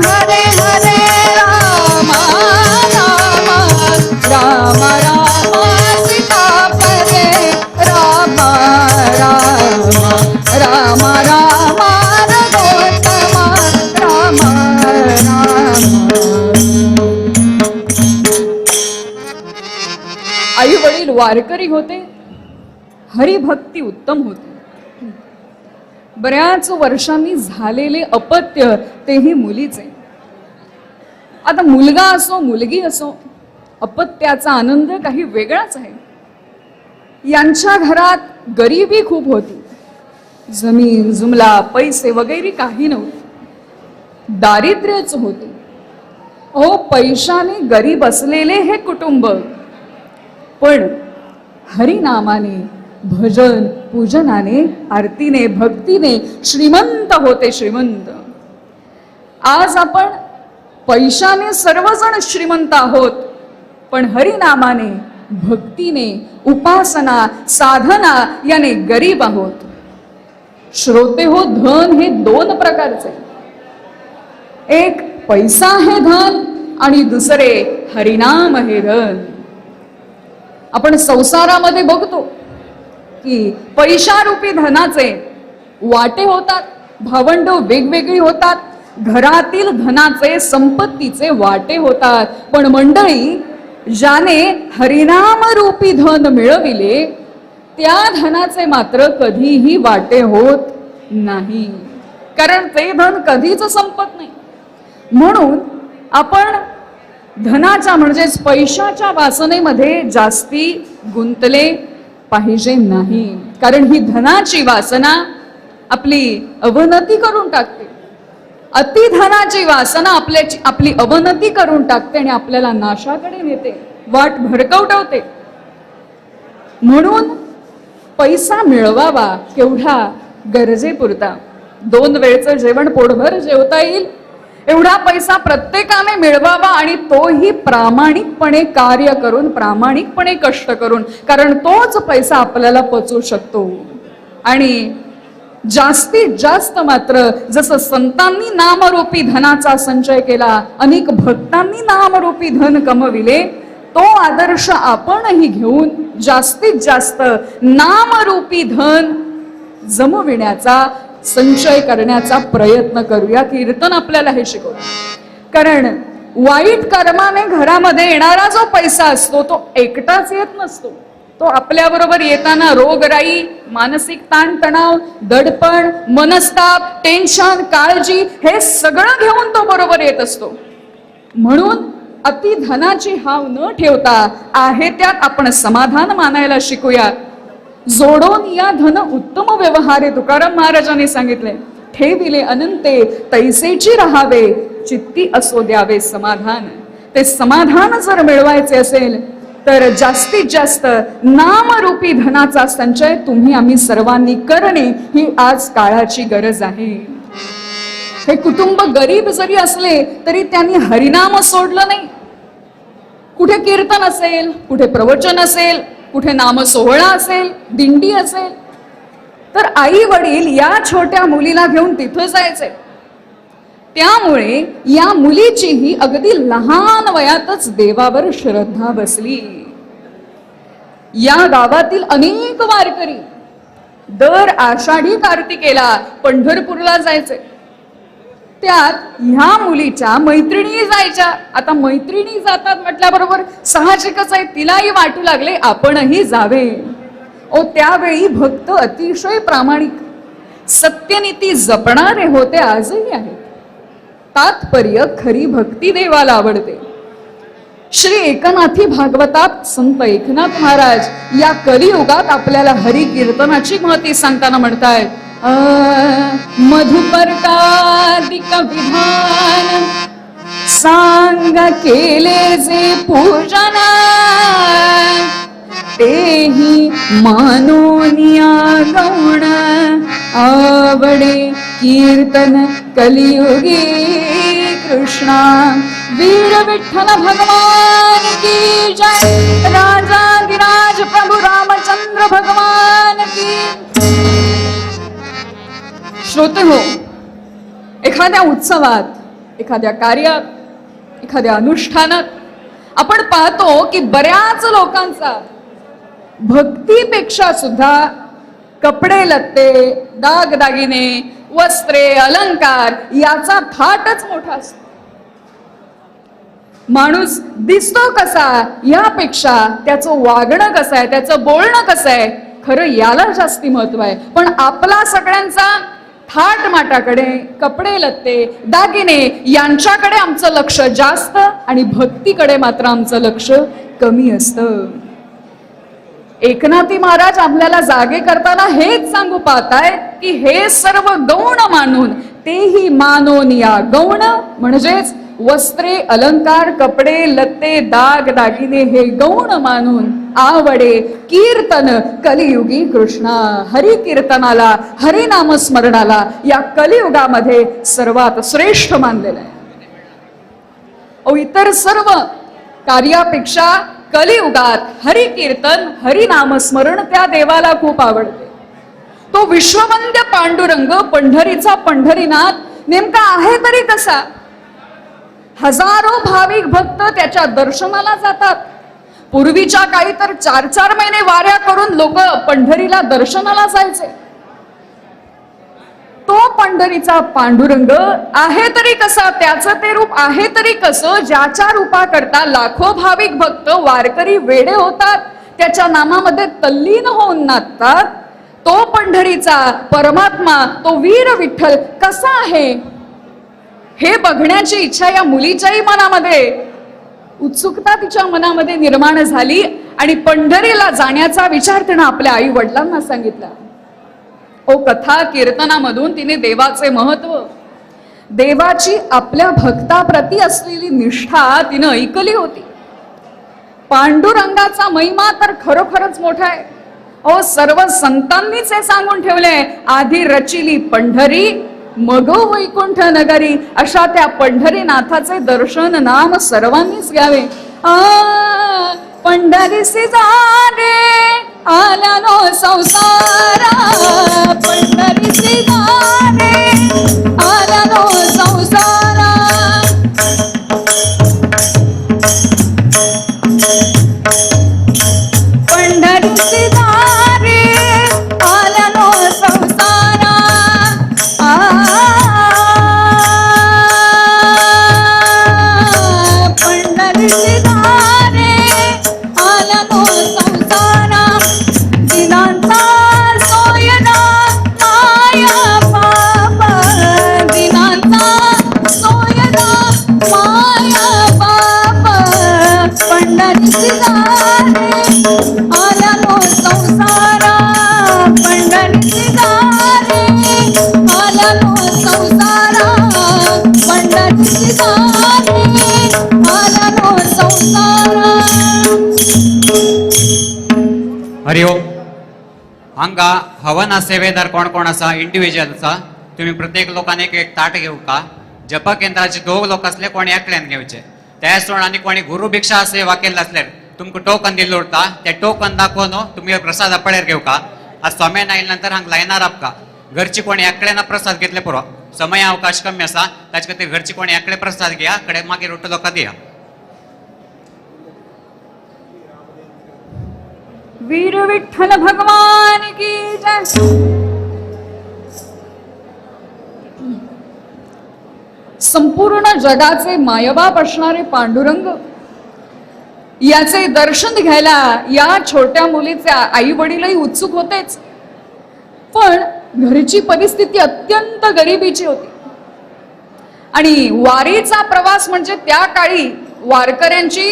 हरे हरे राम राम राम राम सीतापते राम राम राम राम रघुत्तम राम राम. आई वडील वारकरी होते, हरिभक्ती उत्तम होती. बऱ्याच वर्षांनी झालेले अपत्य तेही मुलीचे. आता मुलगा असो मुलगी असो, अपत्याचा आनंद काही वेगळाच आहे. यांच्या घरात गरिबी खूप होती. जमीन जुमला पैसे वगैरे काही नव्हते, दारिद्र्यच होते. हो, पैशाने गरीब असलेले हे कुटुंब, पण हरिनामाने भजन पूजनाने आरतीने भक्तीने श्रीमंत होते, श्रीमंत. आज आपण पैशाने सर्वजण श्रीमंत आहोत, पण हरिनामाने भक्तीने उपासना साधना याने गरीब आहोत. श्रोते हो, धन हे दोन प्रकारचे. एक पैसा हे धन आणि दुसरे हरिनाम हे धन. आपण संसारामध्ये बघतो की पैशारूपी धनाचे वाटे होतात, भावंड वेगवेगळी होतात, घरातील धनाचे संपत्तीचे वाटे होतात. पण मंडळी, ज्याने हरिनाम रूपी धन मिळविले त्या धनाचे मात्र कधीही वाटे होत नाही, कारण ते धन कधीच संपत नाही. म्हणून आपण धनाच्या म्हणजेच पैशाच्या वासनेमध्ये जास्ती गुंतले पाहिजे नाही, कारण ही धनाची वासना आपली अवनती करून टाकते. अति धनाची वासना आपली अवनती करून टाकते आणि आपल्याला नाशाकडे नेते, वाट भरकवटवते. म्हणून पैसा मिळवावा केवढा गरजेपुरता, 2 वेळचं जेवण पोटभर जेवता येईल एवढा पैसा प्रत्येकाने मिळवावा, आणि तोही प्रामाणिकपणे कार्य करून, प्रामाणिकपणे कष्ट करून, कारण तोच पैसा आपल्याला पचू शकतो. आणि जास्तीत जास्त मात्र जसं संतांनी नामरूपी धनाचा संचय केला, अनेक भक्तांनी नामरूपी धन कमविले, तो आदर्श आपणही घेऊन जास्तीत जास्त नामरूपी धन जमविण्याचा, संचय करण्याचा प्रयत्न करूया. कीर्तन आपल्याला हे शिकवतं. कारण वाईट कर्माने घरामध्ये येणारा जो पैसा असतो तो एकटाच येत नसतो. तो आपल्याबरोबर येताना रोगराई, मानसिक ताणतणाव, दडपण, मनस्ताप, टेन्शन, काळजी हे सगळं घेऊन तो बरोबर येत असतो. म्हणून अति धनाची हाव न ठेवता आहे त्यात आपण समाधान मानायला शिकूया. जोडून या धन उत्तम व्यवहारे तुकाराम महाराजांनी सांगितले. ठेविले अनंते तैसेची राहावे, चित्ती असो द्यावे समाधान. ते समाधान जर मिळवायचे असेल तर जास्तीत जास्त नामरूपी धनाचा संचय तुम्ही आम्ही सर्वांनी करणे ही आज काळाची गरज आहे. हे कुटुंब गरीब जरी असले तरी त्यांनी हरिनाम सोडलं नाही. कुठे कीर्तन असेल, कुठे प्रवचन असेल, कुठे नाम सोहळा असेल, दिंडी असेल, तर आई वडील या छोट्या मुलीला घेऊन तिथं जायचे. त्यामुळे या मुलीचीही अगदी लहान वयातच देवावर श्रद्धा बसली. या गावातील अनेक वारकरी दर आषाढी कार्तिकेला पंढरपूरला जायचे. त्यात ह्या मुलीच्या मैत्रिणी जायच्या. आता मैत्रिणी जातात म्हटल्याबरोबर साहजिकच आहे, तिलाही वाटू लागले आपणही जावे. त्यावेळी भक्त अतिशय प्रामाणिक सत्यनीती जपणारे होते, आजही आहेत. तात्पर्य खरी भक्ती देवाला आवडते. श्री एकनाथी भागवतात संत एकनाथ महाराज या कलियुगात आपल्याला हरी कीर्तनाची महती सांगताना म्हणतायत, मधुपर्कादिक विधान सांग केले जे पूजन तेही मानोनिया गौण आवडे कीर्तन कलियुगी कृष्णा. वीर विठ्ठल भगवान की जय. राजाधिराज प्रभु रामचंद्र भगवान की. श्रोते हो, एखाद्या उत्सवात, एखाद्या कार्यात, एखाद्या अनुष्ठानात आपण पाहतो की बऱ्याच लोकांचा भक्तीपेक्षा सुद्धा कपडे लत्ते, दागदागिने, वस्त्रे, अलंकार याचा थाटच मोठा असतो. माणूस दिसतो कसा यापेक्षा त्याचं वागणं कसं आहे, त्याचं बोलणं कसं आहे, खरं याला जास्ती महत्व आहे. पण आपला सगळ्यांचा थाट माटाकडे, कपडे लत्ते, दागिने यांच्याकडे आमचं लक्ष जास्त आणि भक्तीकडे मात्र आमचं लक्ष कमी असतं. एकनाथी महाराज आपल्याला जागे करताना हेच सांगू पाहतायत की हे सर्व गौण मानून, तेही मानोनिया गौण म्हणजेच वस्त्रे, अलंकार, कपडे, लत्ते, दाग दागिने हे गौण मानून आवडे कीर्तन कलियुगी कृष्णा. हरी कीर्तनाला, हरी नामस्मरणाला या कलियुगामध्ये सर्वात श्रेष्ठ मानलेलं आहे. इतर सर्व कार्यापेक्षा कलियुगात हरी कीर्तन, हरी नामस्मरण त्या देवाला खूप आवडते. तो विश्ववंद्य पांडुरंग, पंढरीचा पंढरीनाथ नेमका आहे तरी कसा? हजारो भाविक भक्त त्याच्या दर्शनाला जातात. पूर्वीच्या काळी तर 4-4 महिने वाऱ्या करून लोक पंढरीला दर्शनाला जायचे. तो पंढरीचा पांडुरंग आहे तरी कसा, त्याचं ते रूप आहे तरी कसं, ज्याच्या रूपाकरता लाखो भाविक भक्त वारकरी वेडे होतात, त्याच्या नामामध्ये तल्लीन होऊन नाचतात. तो पंढरीचा परमात्मा, तो वीर विठ्ठल कसा आहे हे बघण्याची इच्छा या मुलीच्याही मनामध्ये, उत्सुकता तिच्या मनामध्ये निर्माण झाली आणि पंढरीला जाण्याचा विचार तिने आपल्या आई वडिलांना सांगितला. कथा कीर्तनामधून तिने देवाचे महत्व, देवाची आपल्या भक्ताप्रती असलेली निष्ठा तिने ऐकली होती. पांडुरंगाचा महिमा तर खरोखरच मोठा आहे. सर्व संतांनीच हे सांगून ठेवले, आधी रचिली पंढरी मग वैकुंठ नगरी. अशा त्या पंढरीनाथाचे दर्शन नाम सर्वांनीच घ्यावे. पंढरीसी जाणे आल्यानो संसारा, पंढरीसी जाणे आल्यानो संसारा. पंढरीसी जाणे आल्यानो संसारा. पंढरीसी जाणे आल्यानो संसारा. दिनांचा सोयना लोकांना सेवेदार कोण कोण आसा इंडिव्हिज्युअल आसा तुम्ही प्रत्येक लोकांनी एक ताट घेवका. जप केंद्राचे 2 लोक असले कोणी एकल्यान घेवचे. त्या सोडून आनी कोणी गुरु भिक्षा सेवा केल्ले असल्यार तुमकां टोकन दिल्लो उरता. ते टोकन दाखोवन तुम्ही प्रसाद पळेर घेवका. आज स्वाम्यान आयले नंतर हांगा लायनार आपका घरची कोणी एकल्यान प्रसाद घेतले पुरो. समय अवकाश कमी आसा ताचे खातीर घरची कोणी एकले प्रसाद घेया कडे मागीर उरतो लोकां दिया. वीर विठ्ठल भगवान की जय. संपूर्ण जगाचे मायबाप असणारे पांडुरंग याचे दर्शन घ्यायला या छोट्या मुलीचे आई वडीलही उत्सुक होतेच. पण घरची परिस्थिती अत्यंत गरिबीची होती आणि वारीचा प्रवास म्हणजे त्या काळी वारकऱ्यांची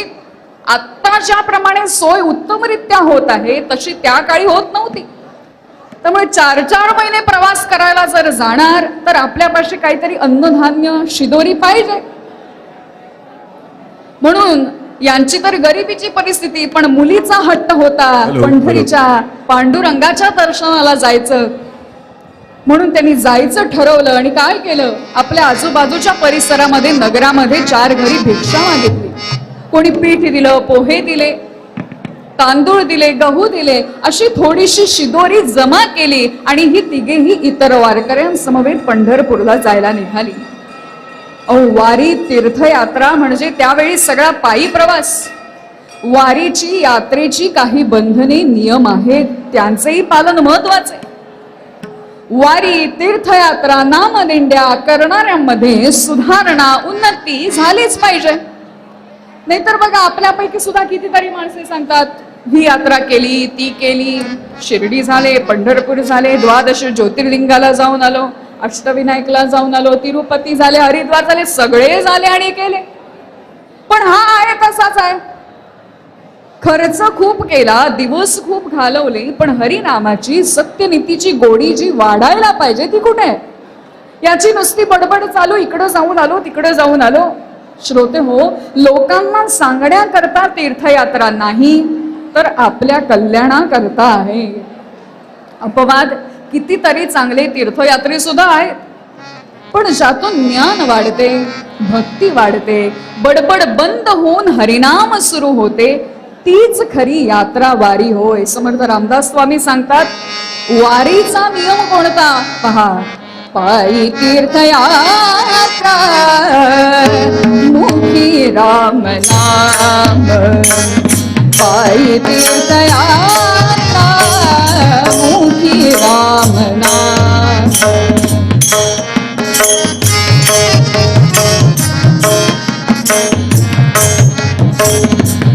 आत्ता ज्याप्रमाणे सोय उत्तमरित्या होत आहे तशी त्या काळी होत नव्हती. त्यामुळे 4-4 महिने प्रवास करायला जर जाणार तर आपल्यापाशी काहीतरी अन्नधान्य शिदोरी पाहिजे. म्हणून यांची तर गरिबीची परिस्थिती, पण मुलीचा हट्ट होता पंढरीच्या पांडुरंगाच्या दर्शनाला जायचं. म्हणून त्यांनी जायचं ठरवलं आणि काय केलं, आपल्या आजूबाजूच्या परिसरामध्ये नगरामध्ये 4 घरी भिक्षा मागितली. कोणी पीठ दिलं, पोहे दिले, तांदूळ दिले, गहू दिले, अशी थोडीशी शिदोरी जमा केली आणि ही तिघेही इतर वारकऱ्यांसमवेत पंढरपूरला जायला निघाली. वारी तीर्थयात्रा म्हणजे त्यावेळी सगळा पायी प्रवास. वारीची यात्रेची काही बंधने नियम आहेत, त्यांचेही पालन महत्वाचे. वारी तीर्थयात्रा नामदिंड्या करणाऱ्यांमध्ये सुधारणा उन्नती झालीच पाहिजे. नाहीतर बघा आपल्यापैकी सुद्धा कितीतरी माणसे सांगतात ही यात्रा केली, ती केली, शिर्डी झाले, पंढरपूर झाले, 12 ज्योतिर्लिंगाला जाऊन आलो, अष्टविनायकला जाऊन आलो, तिरुपती झाले, हरिद्वार झाले, सगळे झाले आणि केले. पण हा आहे तसाच आहे. खर्च खूप केला, दिवस खूप घालवले, पण हरिनामाची सत्यनीतीची गोडी जी वाढायला पाहिजे ती कुठे आहे? याची नुसती बडबड चालू, इकडं जाऊन आलो, तिकडे जाऊन आलो. श्रोते हो, लोकांना सांगण्याकरता तीर्थयात्रा नाही तर आपल्या कल्याणाकरता आहे. अपवाद कितीतरी चांगले तीर्थयात्रे सुद्धा आहेत, पण ज्यातून ज्ञान वाढते, भक्ती वाढते, बडबड बंद होऊन हरिनाम सुरू होते, तीच खरी यात्रा वारी होय. समर्थ रामदास स्वामी सांगतात, वारीचा नियम कोणता पहा. पायी तीर्थयात्रा मुखी राम नाम. पायी तीर्थयात्रा मुखी राम नाम.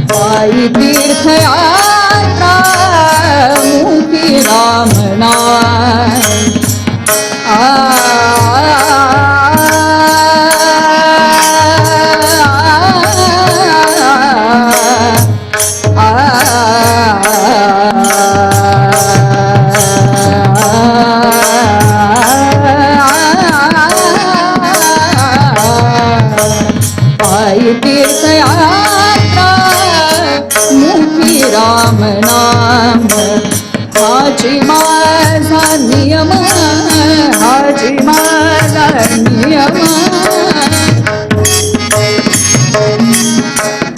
पायी तीर्थयात्रा मुखी राम नाम. पायी तीर्थयात्रा मुखी राम नाम. हाजी माझा नियम, हाजी माझा नियम,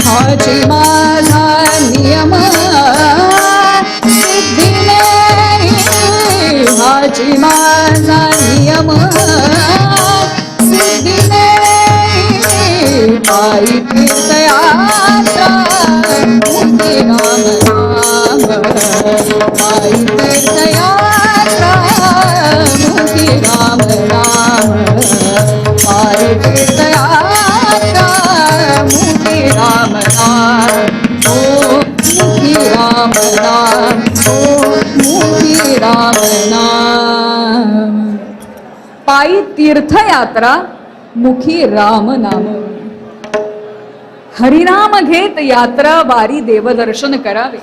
हाजी माझा नियम. सिद्धीने हाजी माझा नियम, सिद्धीने. पायी तीर्थयात्रा मुखी राम नाम. पायी तीर्थयात्रा मुखी राम नाम. पायी तीर्थयात्रा मुखी राम नाम. ओ मुखी राम नाम, ओ मुखी राम नाम. पायी तीर्थयात्रा मुखी राम नाम. हरिनाम घेत यात्रा वारी देवदर्शन करावे.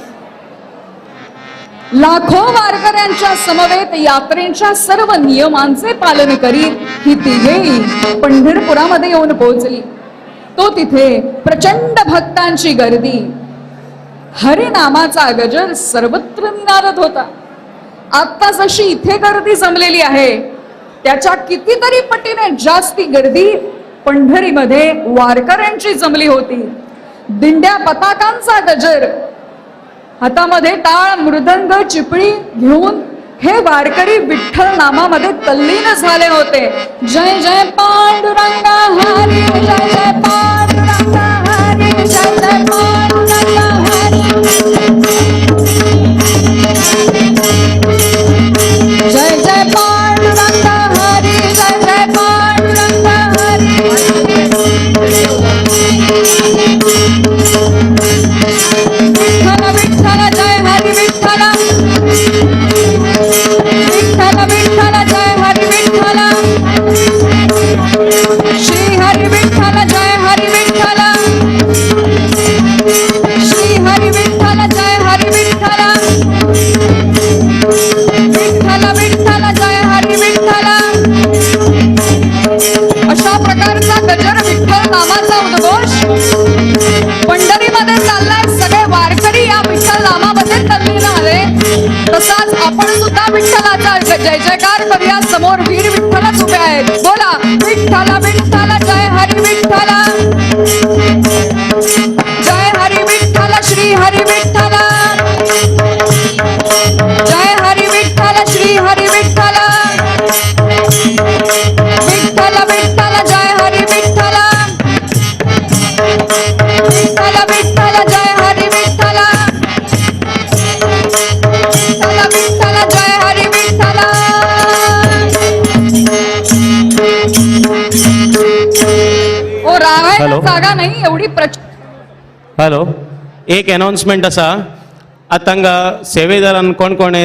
लाखो वारकऱ्यांच्या समवेत यात्रेच्या सर्व नियमांचे पालन करीत ही तिघेही पंढरपुरामध्ये येऊन पोहोचली. तो तिथे प्रचंड भक्तांची गर्दी, हरिनामाचा गजर सर्वत्र निनादत होता. आता जशी इथे गर्दी जमलेली आहे त्याच्या कितीतरी पटीने जास्ती गर्दी पंढरीमध्ये वारकऱ्यांची जमली होती. दिंड्या पताकांचा गजर, हातामध्ये टाळ मृदंग चिपळी घेऊन हे वारकरी विठ्ठल नामामध्ये तल्लीन झाले होते. जय जय पांडुरंगा हरी, जय जय पांडुरंगा हरी, जय जय पांडुरंगा हरी, जय जय पांडुरंगा हरी, जय जय पांडुरंगा हरी. विठ्ठल विठ्ठल जय हरी विठ्ठल, विठ्ठल विठ्ठल जय हरी विठ्ठल, श्री हरी विठ्ठल जय हरी विठ्ठल, श्री हरी विठ्ठल जय हरी विठ्ठल, विठ्ठल विठ्ठल जय हरी विठ्ठल. अशा प्रकारचा गजर विठ्ठल नामाचा उद्घोष पंढरीमध्ये चाललाय. सगळे वारकरी या विठ्ठल नामामध्ये तल्लीन आले. तसाच आपण सुद्धा विठ्ठलाचा जय जयकार करूया. समोर वीर विठ्ठलच उभे आहेत. बोला विठ्ठल विठ्ठल जय हरी विठ्ठल, जय हरी विठ्ठल, श्री हरी विठ्ठल, जय हरी विठ्ठल, श्री हरी विठ्ठल, विठ्ठल विठ्ठल जय हरी विठ्ठल, विठ्ठल विठ्ठल जय हरी विठ्ठल, विठ्ठल विठ्ठल जय हरी विठ्ठल. ओ राहायला जागा नाही एवढी हॅलो, एक अनाउन्समेंट असा. आता हांगा सेवेदारान कोण कोणे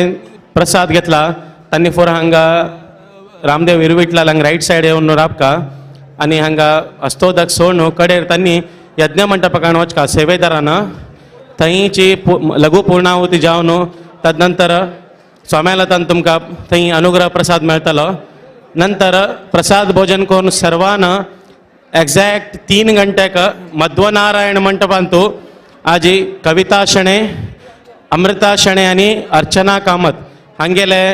प्रसाद घेतला तांणी फोर हांगा रामदेव विरविटला हांगा राईट सायड येवन राबका आनी हांगा अस्तोदक सोडून कडेर तांणी यज्ञ मंडपाकान वचका सेवेदारान थंयची लघु पूर्णाहुती जावन तदनंतर स्वाम्यालतान तुमकां थंय अनुग्रह प्रसाद मेळटलो. नंतर प्रसाद भोजन करून सर्वान एक्झॅक्ट 3 गंटेक मध्वनारायण मंटपांतू आजी कविता शेणे, अमृता शेणे आनी अर्चना कामत हांगेले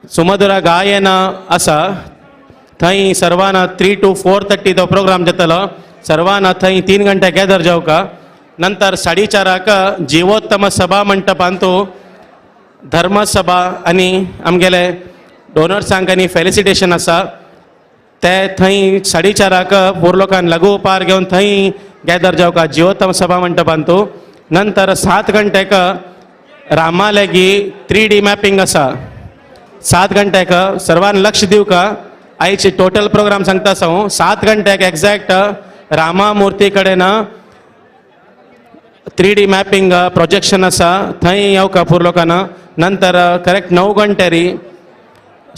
सुमधुरा गायन आसा. थंय सर्वान 3 to 4:30 तो प्रोग्राम जातलो. सर्वान थंय 3 गंटे गॅदर जावका. नंतर 4:30 जीवोत्तम सभा मंटपांतू धर्मसभा आनी आमगेले डोनर्सांक आनी फेलिसिटेशन आसा ते थंय 4:30 पूर लोकांक लघु उपहार घेवन थंय गॅदर जावका जीवोत्तम सभा मंटपांतू. नंतर 7 गंटेक रामा लेगी 3D मॅपिंग आसा. 7 गंटेक सर्वान लक्ष दिवका. आयचे टोटल प्रोग्राम सांगता हांव. 7 गंटेक एक्झॅक्ट रामा मुर्ती कडेन 3D मॅपिंग प्रोजेक्शन आसा थंय येवका पूर लोकांना. नंतर करेक्ट 9 गंटेरी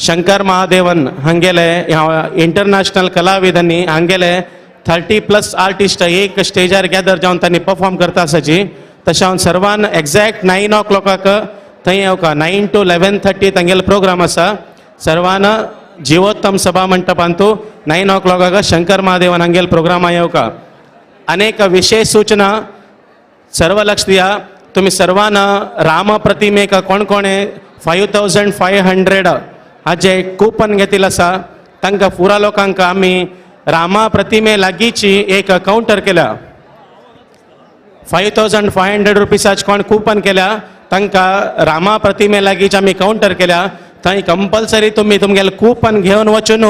शंकर महादेवन हांगेले इंटरनॅशनल कलाविदांनी हांगेले 30+ आर्टिस्ट एक स्टेजार गॅदर जावन तांणी परफॉर्म करता आसाची. तशें हांव सर्वान एक्झॅक्ट 9 o'clock थंय येवका. 9 to 11:30 तांगेलो प्रोग्राम आसा. सर्वान जीवोत्तम सभा मंटपांतू 9 o'clock शंकर महादेवन हांगेलो प्रोग्रामा येवका. अनेक विशेष सूचना सर्व लक्ष दिया. तुम्ही सर्वान राम प्रतिमेक कोण कोणे 5500 हाजे कूपन घेतिल्लो आसा तांकां पुरा लोकांक आमी रामा प्रतिमे लागींची एक काउंटर केल्या. 5500 रुपीसाचे कोण कूपन केल्या तांकां रामा प्रतिमे लागींची आमी काउंटर केल्या. थंय कंपल्सरी तुम्ही तुमगेलें कूपन घेवन वचून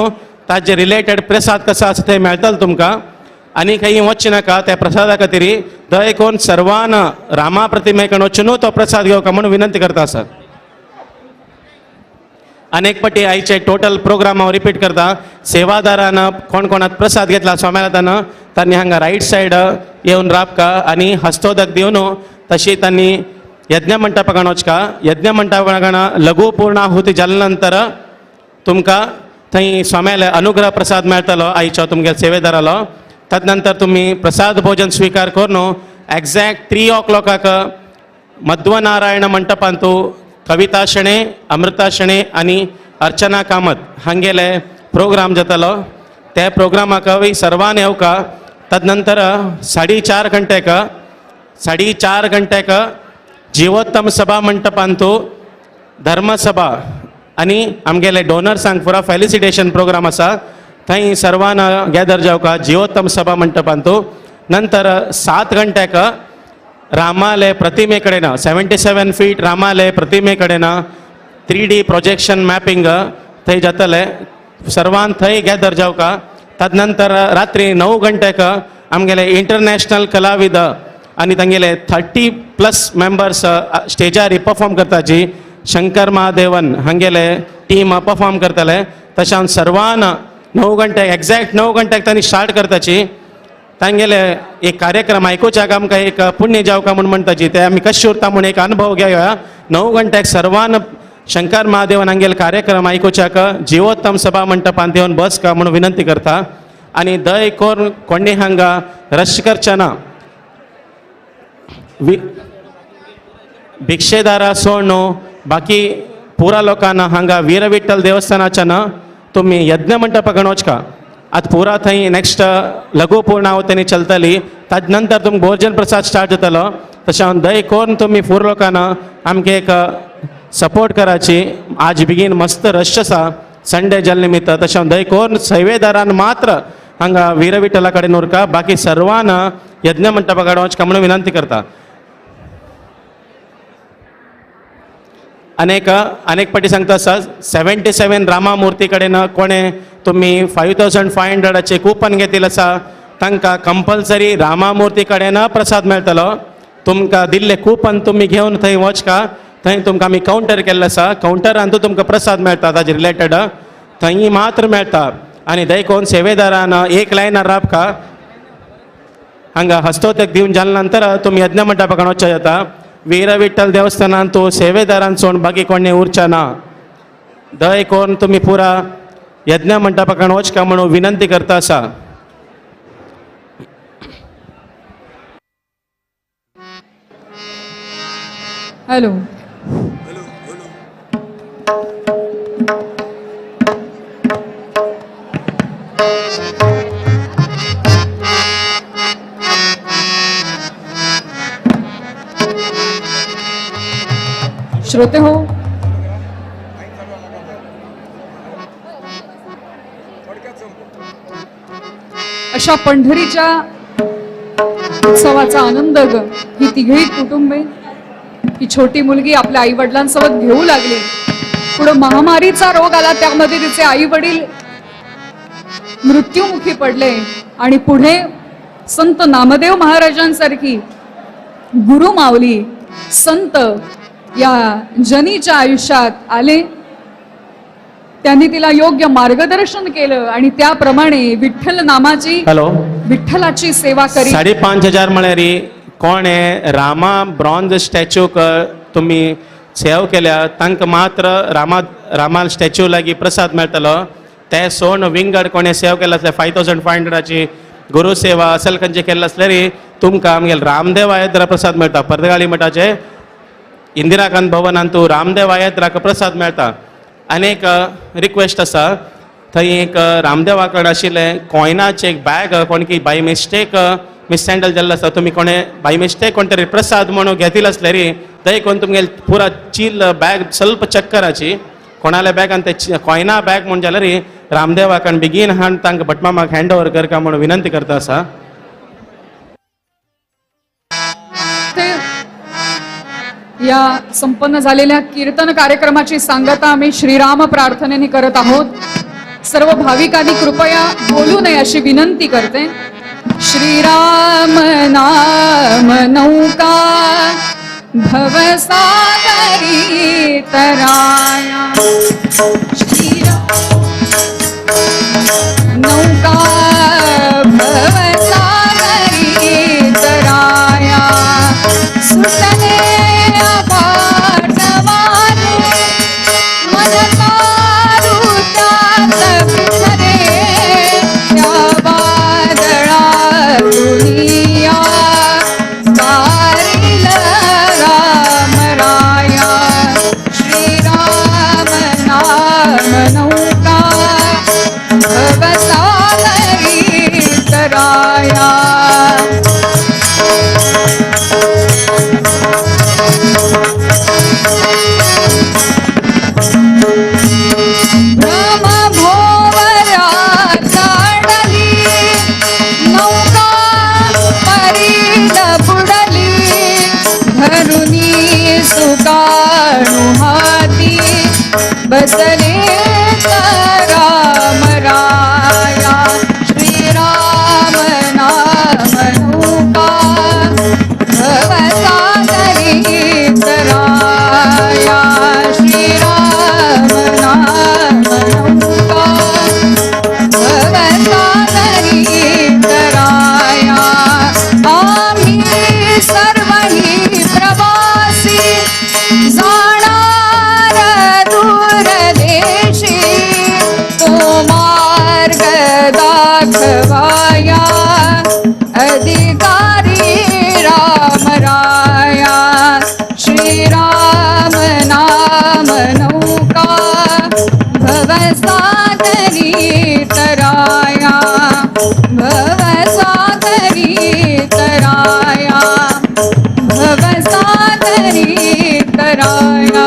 ताजे रिलेटेड प्रसाद कसो आसा ते मेळटलो तुमकां. आनी खंय वचचे नाका त्या प्रसादा खातीर. दय करून सर्वान रामा प्रतिमे कडेन वचून तो प्रसाद घेवका म्हणून विनंती करता सर. अनेक पटी आयचे टोटल प्रोग्राम हांव रिपीट करता. सेवादारान कोण कोणात प्रसाद घेतला स्वाम्यालतान तांणी हांगा राईट सायड येवन राबका आनी हस्तोदक दिवन तशी तांणी यज्ञ मंडपाकान वचका. यज्ञ मंडपाकान लघु पूर्णाहुती जाल्या नंतर तुमकां थंय स्वाम्याले अनुग्रह प्रसाद मेळटलो आयचो तुमगे सेवेदारालो. तदनंतर तुम्ही प्रसाद भोजन स्वीकार करून एक्झॅक्ट 3 o'clock मध्वनारायण मंटपांतू कविता शेणे, अमृता शेणे आनी अर्चना कामत हांगेले प्रोग्राम जातलो. त्या प्रोग्रामाक सर्वान येवका. तदनंतर 4:30 जीवोत्तम सभा मंटपांतू धर्मसभा आनी आमगेले डोनर्सांक पुरा फेलिसिटेशन प्रोग्राम आसा. थंय सर्वांना गॅदर जावका जिवोत्तम सभा मंडपांतू. नंतर 7 गंटेक रामालय प्रतिमे कडेन 77 फीट रामालय प्रतिमे कडेन 3D प्रोजेक्शन मॅपिंग थंय जातले. सर्वान थंय गॅदर जावका. तदनंतर रात्री 9 गंटेक आमगेले इंटरनॅशनल कलाविद आनी तांगेले 30+ मेंबर्स स्टेजार परफॉर्म करताची. शंकर महादेवन हांगेले टीम परफॉर्म करतले. तशें सर्वान 9 गंटेक एक्झॅक्ट 9 गंटेक तांणी स्टार्ट करताची. तांगेले एक कार्यक्रम आयकुच्याक आमकां एक पुण्य जावका म्हूण म्हणटाची. ते आमी कशें उरता म्हूण एक अनुभव घेवया. 9 गंटेक सर्वान शंकर महादेवन हांगेले कार्यक्रम आयकुच्याक जिवोत्तम सभा मंडपांत येवन बसका म्हणून विनंती करता. आनी दय कोण कोणी हांगा रश करचना. भिक्षेदारा सोड न्हू बाकी पुरा लोकांना हांगा वीर विठ्ठल देवस्थानाच्या न तुमी यज्ञ मंडपाकडेन वचका. आतां पुरा थंय नेक्स्ट लघु पूर्णाहुती चलतली. ताजे नंतर तुमकां भोजन प्रसाद स्टार्ट जातलो. तशें हांव दय करून तुमी पुर लोकांना आमकां एक सपोर्ट कराची. आज बेगीन मस्त रश आसा संडे जाल्ले निमित्त. तशें हांव दय करून सेवेदारान मात्र हांगा वीर विठ्ठला कडेन उरका. बाकी सर्वान यज्ञ मंडपा कडेन वचका म्हणून विनंती करता. अनेक पाटी सांगता आसा 77 रामा मुर्ती कडेन कोणे तुमी 5500चे कुपन घेतिल्ले आसा तांकां कंपल्सरी रामा मुर्ती कडेन प्रसाद मेळटलो. तुमकां दिल्ले कुपन तुमी घेवन थंय वचका. थंय तुमकां आमी कावंटर केल्लो आसा. कावंटरांतू तुमकां प्रसाद मेळटा ताजे रिलेटेड थंय मात्र मेळटा. आनी दय कोण सेवेदारान एक लायनार रावका. हांगा हस्तोदक दिवन जाल्या नंतर तुमी यज्ञ मंडपा कडेन वचचें जाता. वीर विठ्ठल देवस्थानांत तूं सेवेदारान सोड बाकी कोणी उरचें ना. दय कोरून तुमी पुरा यज्ञ मंडपा कडेन वचका म्हणून विनंती करता आसा. हॅलो. श्रोते हो, अशा पंढरीच्या उत्सवाचा आनंद ही तिघही कुटुंबे, ही छोटी मुलगी आपल्या आई वडिलांसोबत घेऊ लागली. पुढे महामारीचा रोग आला, त्यामध्ये तिचे आई वडील मृत्युमुखी पडले आणि पुढे संत नामदेव महाराजांसारखी गुरु माऊली संत या जनीच्या आयुष्यात आले. त्यांनी तिला योग्य मार्गदर्शन केलं आणि त्याप्रमाणे विठ्ठल नामाची विठ्ठलाची सेवा करी. 5,500 म्हळ्यार कोण रामा ब्रॉन्झ स्टॅच्यूक तुम्ही सेव केल्या तांकां मात्र रामा स्टॅच्यू लागीं प्रसाद मेळटलो. ते सोन विंगड कोणें सेव केला असल्यार 5,500ची गुरु सेवा असल खंयचे केल्ले असल्यार तुमकां आमगेले रामदेव आयद्रा प्रसाद मेळटा. पर्दगाळी मठाचे इंदिराकांत भवनांतू रामदेव आयद्राक प्रसाद मेळटा. आनीक रिक्वेस्ट आसा, थंय एक रामदेवा कडेन आशिल्लें कॉयनाचें एक बॅग कोणकी बाय मिस्टेक मिसहँडल जाल्लो आसा. तुमी कोणें बाय मिस्टेक कोण तरी प्रसाद म्हणून घेतिल्लो असल्यार थंय कोण तुमगेले पुरा चील बॅग स्वल्प चॅक कराची. कोणाल्या बॅगान ते कॉयना बॅग म्हण जाल्यार रामदेवा कडेन बेगीन हाड तांकां भटमामाक हँड ओवर करका म्हणून विनंती करता आसा. या संपन्न झालेल्या कीर्तन कार्यक्रमाची सांगता आम्ही श्रीराम प्रार्थनेने करत आहोत. सर्व भाविकांनी कृपया बोलू नये अशी विनंती करते. श्रीराम नाम नौका भवसागरी तराया. नौका भवसागरी तराया. सुटले श्रीराम नाम नौका भवसागरी भवसागरी तराया भवसागरी तराया भवसागरी तराया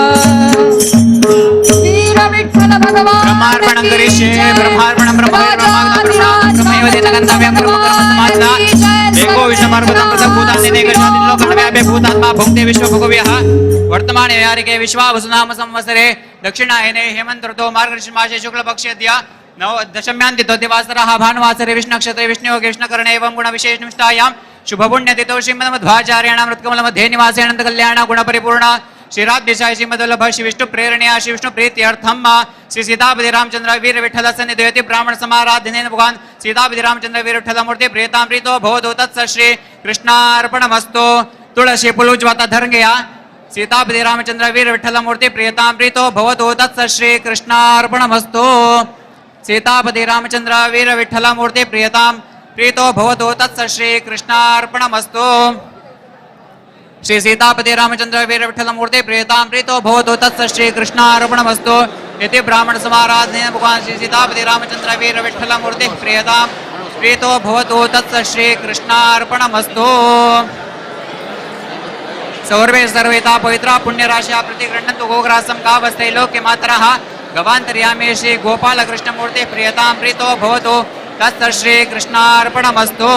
वीर विठ्ठल भगवान ब्रह्मार्पणं करिष्ये ब्रह्मार्पणं ब्रह्मैवतेनगन्धव्यं कर्मकर्मसमाधिना एको विश्वपर्वतं प्रथमभूतानि नेकशादिन लोकनव्यापे भूतात्मा भुङ्क्ते विश्वभुगव्यः वर्तमाने व्याहरिके विश्वावसुनाम संवत्सरे दक्षिणायने हेमन्त ऋतो मार्गशीर्षमासे शुक्लपक्षेद्य दशम्यान्तितो दिवासरः भानुवासरे विष्णुनक्षत्रे विष्णुयोगे विष्णुकरणे एवं गुणविशेषनिष्ठायां शुभपुण्यतिथौ श्रीमन्मध्वाचार्याणां रत्कमलमध्ये निवासे अनन्तकल्याण गुणपरिपूर्ण श्रीराद्विषाय श्रीमदुल्लभ श्री विष्णु प्रेरणया श्री विष्णु प्रीत्यर्थम श्री सीतापति रामचंद्र वीर विठ्ठल सन्निधेयति ब्राह्मण समाराधनेन भगवान सीतापति रामचंद्र वीर विठ्ठल मूर्ति प्रियतां प्रीतो भवतु तत्स श्री कृष्णार्पणमस्तु तुळशी पुलुज्वाता धरण गया सीतापति रामचंद्र वीर विठ्ठल मूर्ति प्रियतां प्रीतो भवतु तत्स श्री कृष्णार्पणमस्तु सीतापति रामचंद्र वीर विठ्ठल मूर्ति प्रियतां प्रीतो भवतु तत्स श्री कृष्णार्पणमस्तु श्री सीतापति रामचंद्र वीर विठ्ठल मूर्ति प्रियतां प्रीतो भवतु तत्स श्री कृष्णार्पणमस्तु इति ब्राह्मण समाराधनेन भगवान श्री सीतापति रामचंद्र वीर विठ्ठल मूर्ति प्रियतां प्रीतो भवतु तत्स श्री कृष्णार्पणमस्तु सर्वेता पवित्रा पुण्यराशा प्रतिगृह्णन्तु गोग्रासं कावस्ते लोके मातरः गवान्तर्यामे श्री गोपालकृष्णमूर्ति प्रियतां प्रीतो भवतु तत्स श्री कृष्णार्पणमस्तु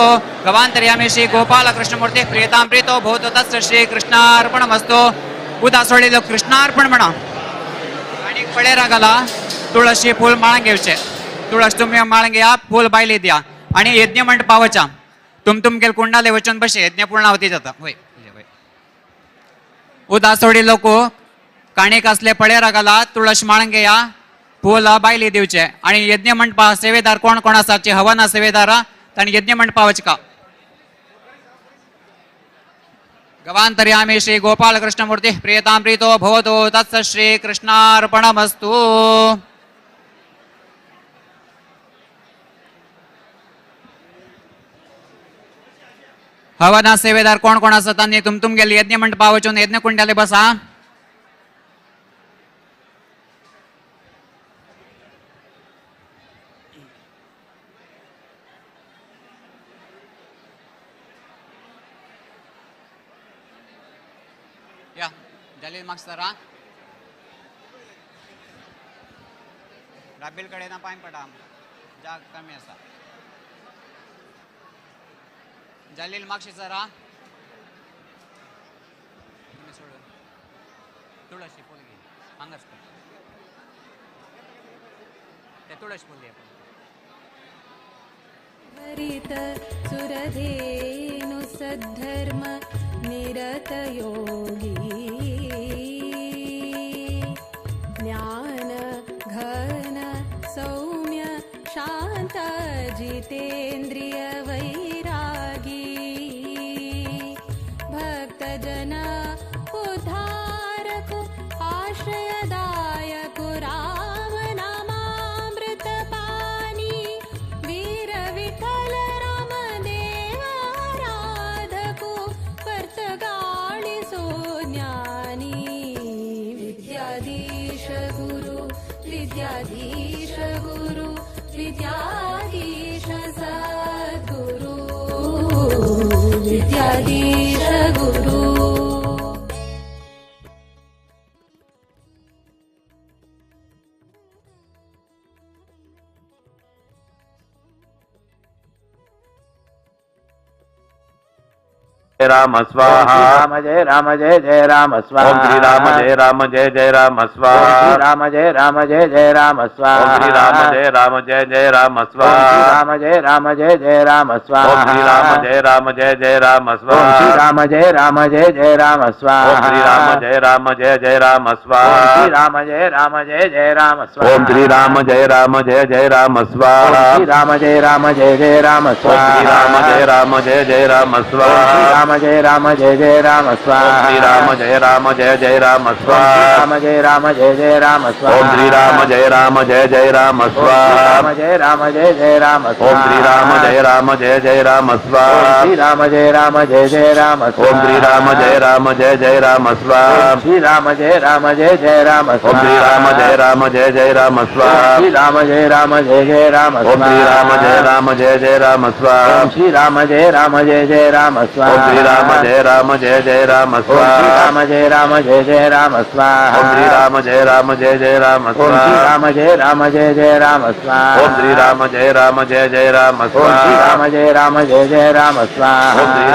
गवान्तर्यामे श्री गोपालकृष्णमूर्ति प्रियतां प्रीतो भवतु तत्स श्री कृष्णार्पणमस्तु उदा सोडलेलो कृष्णार्पण म्हणा आणि फळे रागाला तुळशी फूल माळंग घेवचे तुळस तुम्ही माळंग घ्या फूल बायले द्या आणि यज्ञ मंडपावच्या तुम गेल कुंडाले वचन बसे यज्ञ पूर्णावती जाता होय उदा सोडी लोक काणीक असले फळे रागाला तुळस माळंग घ्या फूल बायले दिवचे आणि यज्ञ मंडपा सेवेदार कोण कोण आसाचे हवना सेवेदारा ताणी यज्ञ मंडपा वचका गवान्तर्यामे श्री गोपालकृष्णमूर्ति प्रियतां प्रीतो भवतु तत्स श्री कृष्णार्पणमस्तु हवना सेवेदार कोण कोण आसा तांणी तुम गेले यज्ञ मंडपा वचून यज्ञ कुंडाले बसा जलील मागसरा राबील कडे ना पाय पडा जाग कमी असा जलील मागशी जरा तुळशी फुल घे अंगच ते तुळशी फुल घे वरित सुरधेनु सद्धर्म निरत योगी ज्ञान घन सौम्य शांत जितेन्द्रिय वैरागी भक्तजन उद्धारक आश्रयदायक राम नामामृत पानी वीर विठ्ठल राम देव आराधको वर्तगाळिसो ज्ञानी विद्याधीश गुरु विद्याधीश गुरु विद्याधीश सद्गुरु विद्याधीश गुरु राम स्वाहा राम जय जय राम स्वाहा ओम श्री राम जय जय राम स्वाहा राम जय जय राम स्वाहा ओम श्री राम जय राम स्वाहा राम जय जय राम स्वाहा ओम श्री राम जय राम स्वाहा राम जय जय राम स्वाहा ओम श्री राम जय राम स्वाहा राम जय राम स्वाहा ओम श्री राम जय राम स्वाहा राम जय जय राम स्वाहा राम जय जय राम स्वाहा राम जय राम जय जय राम स्वाहा श्री राम जय राम जय जय राम स्वाहा राम जय राम जय जय राम स्वाहा ओम श्री राम जय राम जय जय राम स्वाहा राम जय राम जय जय राम ओम श्री राम जय राम जय जय राम स्वाहा श्री राम जय राम जय जय राम ओम श्री राम जय राम जय जय राम स्वाहा श्री राम जय राम जय जय राम ओम श्री राम जय राम जय जय राम स्वाहा श्री राम जय राम जय जय राम ओम श्री राम जय राम जय जय राम स्वाहा श्री राम जय राम जय जय राम स्वाहा ओम श्री राम जय राम जय जय राम स्वाहा राम जय राम जय जय राम स्वाहा ओम श्री राम जय राम जय जय राम स्वाहा राम जय राम जय जय राम स्वाहा ओम श्री राम जय राम जय जय राम स्वाहा राम जय राम जय जय राम स्वाहा ओम श्री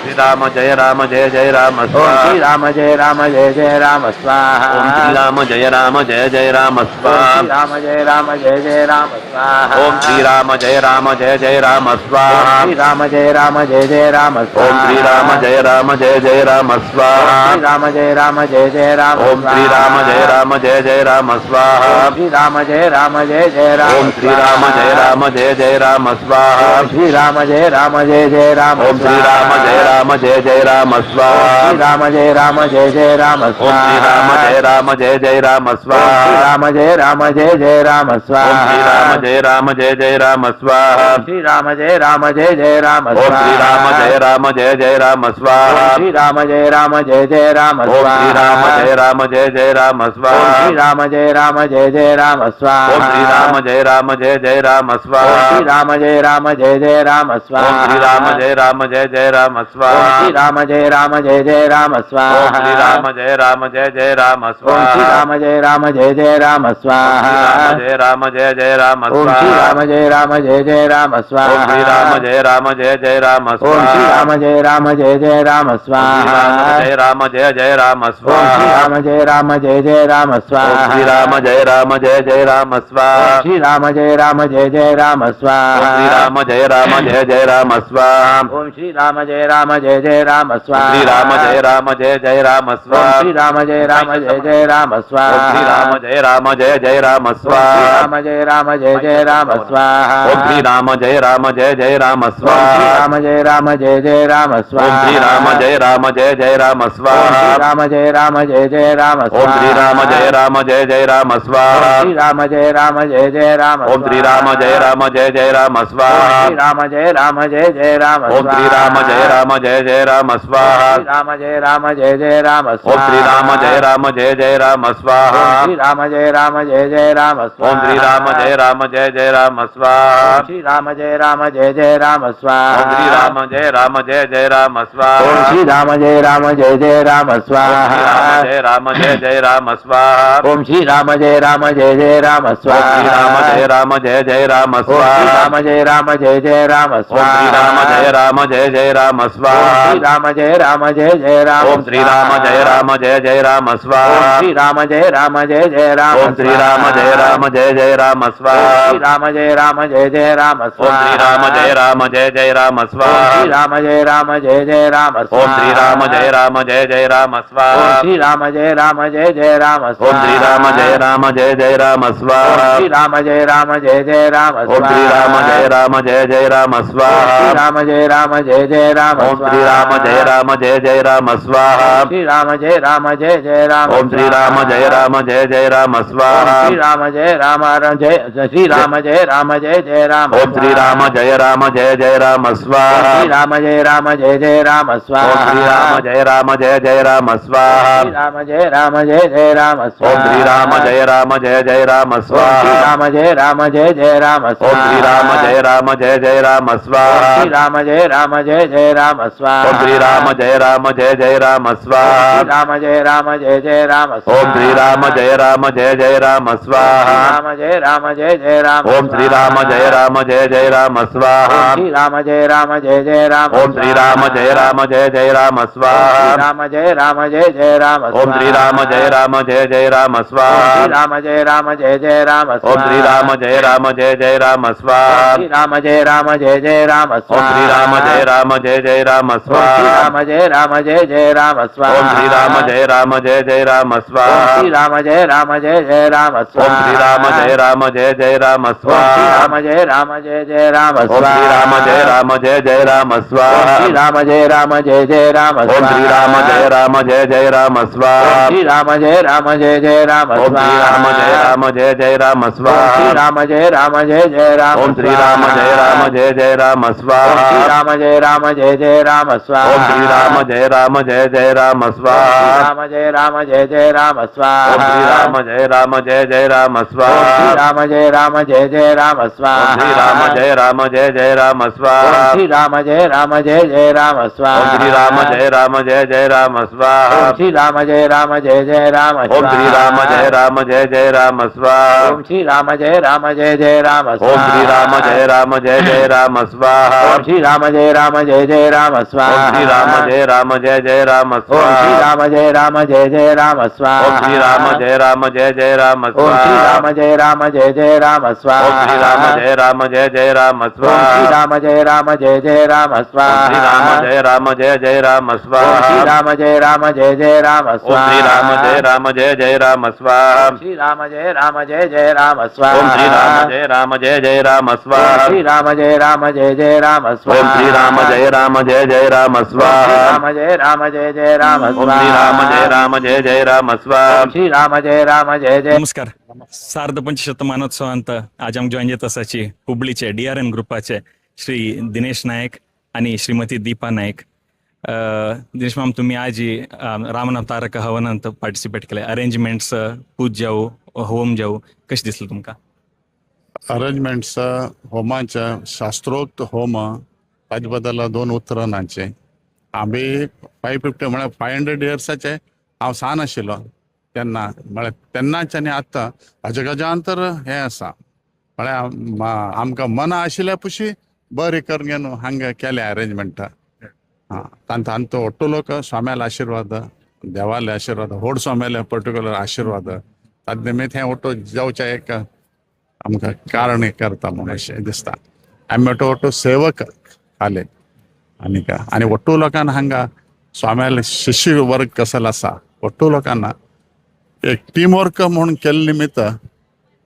राम जय राम जय जय राम स्वाहा श्री राम जय राम जय जय राम स्वाहा ओम श्री राम जय राम जय जय राम स्वाहा राम जय राम जय जय राम स्वाहा ओम श्री राम जय राम जय जय राम स्वाहा श्री राम जय राम जय जय राम ओम श्री राम जय राम जय जय राम स्वाहा राम जय राम जय जय राम ओम श्री राम जय राम जय जय राम स्वाहा श्री राम जय राम जय जय राम ओम श्री राम जय राम जय जय राम स्वाहा श्री राम जय राम जय जय राम ओम श्री राम जय राम जय जय राम स्वाहा श्री राम जय राम जय जय राम ओम श्री राम जय राम जय जय राम स्वाहा राम जय राम जय जय राम ओम श्री राम जय राम जय जय राम स्वाहा श्री राम जय राम जय जय राम ओम श्री राम जय राम जय जय राम स्वाहा श्री राम जय राम जय जय राम ओम श्री राम जय राम जय जय राम स्वाहा श्री राम जय राम जय जय राम स्वाहा ओम श्री राम जय राम जय जय राम स्वाहा श्री राम जय राम जय जय राम स्वाहा ओम श्री राम जय राम जय जय राम स्वाहा श्री राम जय राम जय जय राम स्वाहा ओम श्री राम जय राम जय जय राम स्वाहा श्री राम जय राम जय जय राम स्वाहा जय राम जय जय राम ओम श्री स्वाहा राम जय राम जय जय राम ओम स्वाहा श्री राम जय राम जय जय राम ओम श्री स्वाहा राम जय राम जय जय राम स्वाहा जय राम जय जय राम ओम श्री स्वाहा राम जय राम जय जय राम स्वाहा श्री राम जय राम जय जय राम स्वाहा श्री राम जय राम जय जय राम स्वाहा श्री राम जय राम जय जय राम स्वाहा ओम श्री राम जय राम जय जय राम स्वाहा श्री राम जय राम जय जय राम स्वाहा श्री राम जय राम जय जय राम स्वाहा श्री राम जय राम जय जय राम स्वाहा राम जय राम जय जय राम स्वाहा ओम श्री राम जय राम जय जय राम स्वाहा राम जय राम जय जय राम ओम स्वाहा श्री राम जय राम जय जय राम स्वाहा राम जय राम जय जय राम ओम श्री राम जय राम जय जय राम स्वाहा श्री राम जय राम जय जय राम ओम श्री राम जय राम जय जय राम स्वाहा राम जय राम जय जय राम ओम श्री राम जय राम जय जय राम स्वाहा राम जय राम जय जय राम ओम श्री राम जय राम जय जय राम स्वाहा श्री राम जय राम जय जय राम ओम श्री राम जय राम जय जय राम स्वाहा श्री राम जय राम जय जय राम स्वाहा ओम श्री राम जय राम जय जय राम स्वाहा श्री राम जय राम जय जय राम स्वाहा जय राम जय जय राम स्वाहा ओम श्री राम जय राम जय जय राम ओम श्री स्वाहा राम जय राम जय जय राम श्री स्वाहा राम जय राम जय जय राम ओम श्री स्वाहा राम जय राम जय जय राम स्वाहा श्री राम जय राम जय जय राम ओम श्री राम जय राम जय जय राम स्वाहा श्री राम जय राम जय जय राम ओम श्री राम जय राम जय जय राम स्वाहा श्री राम जय राम जय जय राम ओम श्री राम जय राम जय जय राम स्वाहा श्री राम जय राम जय जय राम ओम श्री राम जय राम जय जय राम स्वाहा श्री राम जय राम जय जय राम ओम श्री राम जय राम जय जय राम स्वाहा श्री राम जय राम जय जय राम ओम श्री राम जय राम जय जय राम स्वाहा श्री राम जय राम जय जय राम ओम श्री राम जय राम जय जय राम स्वाहा श्री राम जय राम जय जय राम ओम श्री राम जय राम जय जय राम स्वाहा श्री राम जय राम जय श्री राम जय राम जय जय राम ओम श्री राम जय राम जय जय राम स्वाहा श्री राम जय राम जय जय राम ओम स्वाहा श्री राम जय राम जय जय राम स्वाहा श्री राम जय राम जय जय राम ओम श्री राम जय राम जय जय राम स्वाहा राम जय राम जय जय राम ओम श्री राम जय राम जय जय राम स्वाहा श्री राम जय राम जय जय राम स्वाहा ओम श्री राम जय राम जय जय राम स्वाहा राम जय राम जय जय राम ओम श्री राम जय राम जय जय राम स्वाहा राम जय राम जय जय राम ओम श्री राम जय राम जय जय राम स्वाहा श्री राम जय राम जय जय राम ओम श्री राम जय राम जय जय राम स्वाहा राम जय राम जय जय राम ओम श्री राम जय राम जय जय राम स्वाहा राम जय राम जय जय राम ओम श्री राम जय राम जय जय राम स्वाहा राम जय राम जय जय राम ओम श्री राम जय राम जय जय राम स्वाहा राम जय राम जय जय राम ओम श्री राम जय राम जय जय राम स्वाहा राम जय राम जय जय राम ओम श्री राम जय राम जय जय राम स्वाहा राम जय राम जय जय राम ओम श्री राम जय राम जय जय राम स्वाहा राम जय राम जय जय राम ओम श्री राम जय राम जय जय राम स्वाहा श्री राम जय राम जय जय राम ओम श्री राम जय राम जय जय राम स्वाहा श्री राम जय राम जय जय राम ओम श्री राम जय राम जय जय राम स्वाहा श्री राम जय राम जय जय राम स्वाहा ओम श्री राम जय राम जय जय राम स्वाहा राम जय राम जय जय राम स्वाहा ओम श्री राम जय राम जय जय राम स्वाहा श्री राम जय राम जय जय राम स्वाहा श्री राम जय राम जय जय राम स्वाहा श्री राम जय राम जय जय राम स्वाहा श्री राम जय राम जय जय राम स्वाहा श्री राम जय राम जय जय राम ओम श्री राम जय राम जय जय राम स्वाहा श्री राम जय राम जय जय राम ओम श्री राम जय राम जय जय राम स्वाहा श्री राम जय राम जय जय राम स्वाहा श्री राम जय राम जय जय राम स्वाहा श्री राम जय राम जय जय राम स्वाहा श्री राम जय राम जय जय राम श्री स्वाहा राम जय राम जय जय राम स्वाहा श्री राम जय राम जय जय राम स्वाहा श्री राम जय राम जय जय राम स्वाहा श्री राम जय राम जय जय राम स्वाहा श्री राम जय राम जय जय राम स्वाहा श्री राम जय राम जय जय राम स्वाहा श्री राम जय राम जय जय राम ओम स्वाहा श्री राम जय राम जय जय राम स्वाहा श्री राम जय राम जय जय राम स्वाहा ओम श्री राम जय राम जय जय राम स्वाहा राम जय राम जय जय राम ओम श्री राम जय राम जय जय राम स्वाहा श्री राम जय राम जय जय नमस्कार सार्ध पंचशतमानोत्सवांत आज आमच्या जॉईन तसाची हुबळीचे DRN ग्रुपाचे श्री दिनेश नायक आणि श्रीमती दीपा नायक दिनेश मॅम तुम्ही आज रामनवतारक हवनांत पार्टिसिपेट केले अरेंजमेंट्स पूज जाऊ होम जाऊ कशी दिसलं तुमका अरेंजमेंट्स होमाच्या शास्त्रोक्त होम ताजे बद्दल 2 उतरां नांचे आम्ही 550 म्हळ्यार 500 इयर्साचे हांव सान आशिल्लो तेन्ना म्हळ्यार तेन्नाचे आनी आतां हाजे गजांतर हें आसा म्हळ्यार आमकां मना आशिल्ल्या पुशी बरें करून हांगा केले अरेंजमेंट तांतो ಒಟ್ಟು लोक ಸ್ವಾಮ್ಯಾಲ ಆಶೀರ್ವಾದ देवाले आशीर्वाद व्हड स्वाम्याले पर्टिक्युलर आशीर्वाद ताजे निमित्त हें ಒಟ್ಟು जावचें एक आमकां कारण करता म्हणून अशें दिसता आमी ಒಟ್ಟು सेवक आले आनी ಒಟ್ಟು लोकांना हांगा स्वाम्याले शिष्य वर्ग कसो आसा ಒಟ್ಟು लोकांना एक टीम वर्क म्हणून केले निमित्त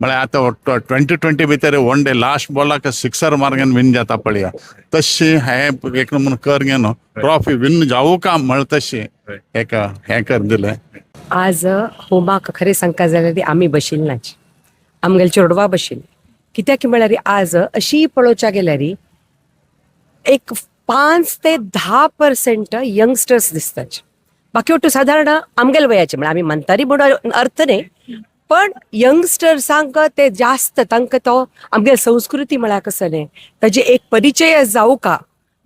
म्हळ्यार आतां 2020 भितर 1 डे लास्ट बॉलाक 6 मार्गन विन जाता पळया तशी हें एक म्हणून कर घेवन ट्रॉफी विन जावं का म्हण तशी एक हें कर दिलें आज होमाक खरें सांगता जाल्यार आमी बशिल्नाच आमगेले चेडवां बशिल्ले कित्याक म्हळ्यार आज अशी पळोवच्या गेल्यार एक 5 ते 10% यंगस्टर्स दिसतात बाकी ಒಟ್ಟು साधारण आमगेले वयाचे म्हळ्यार आमी म्हणटारी म्हणून अर्थ न्ही पण यंगस्टर्सांक ते जास्त तांकां तो आमगे संस्कृती म्हळ्यार कसो न्ही ताजे एक परिचय जावं का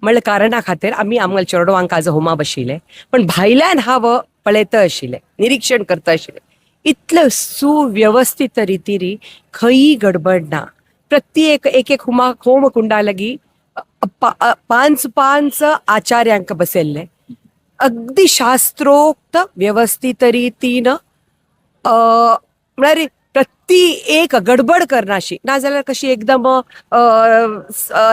म्हणल्या कारणा खातीर आमी आमगेले चेडवांक आज होमा बशिल्ले पण भायल्यान हांव पळयता आशिल्लें निरीक्षण करता आशिल्लें इतले सुव्यवस्थीत रितीरी खंयी गडबड ना प्रत्येक एक होम कुंडा लागीं 5 आचार्यांक बसयल्ले अगदी शास्त्रोक्त व्यवस्थित रितीन म्हळ्यार प्रती एक गडबड करनाशी नाजाल्यार कशी एकदम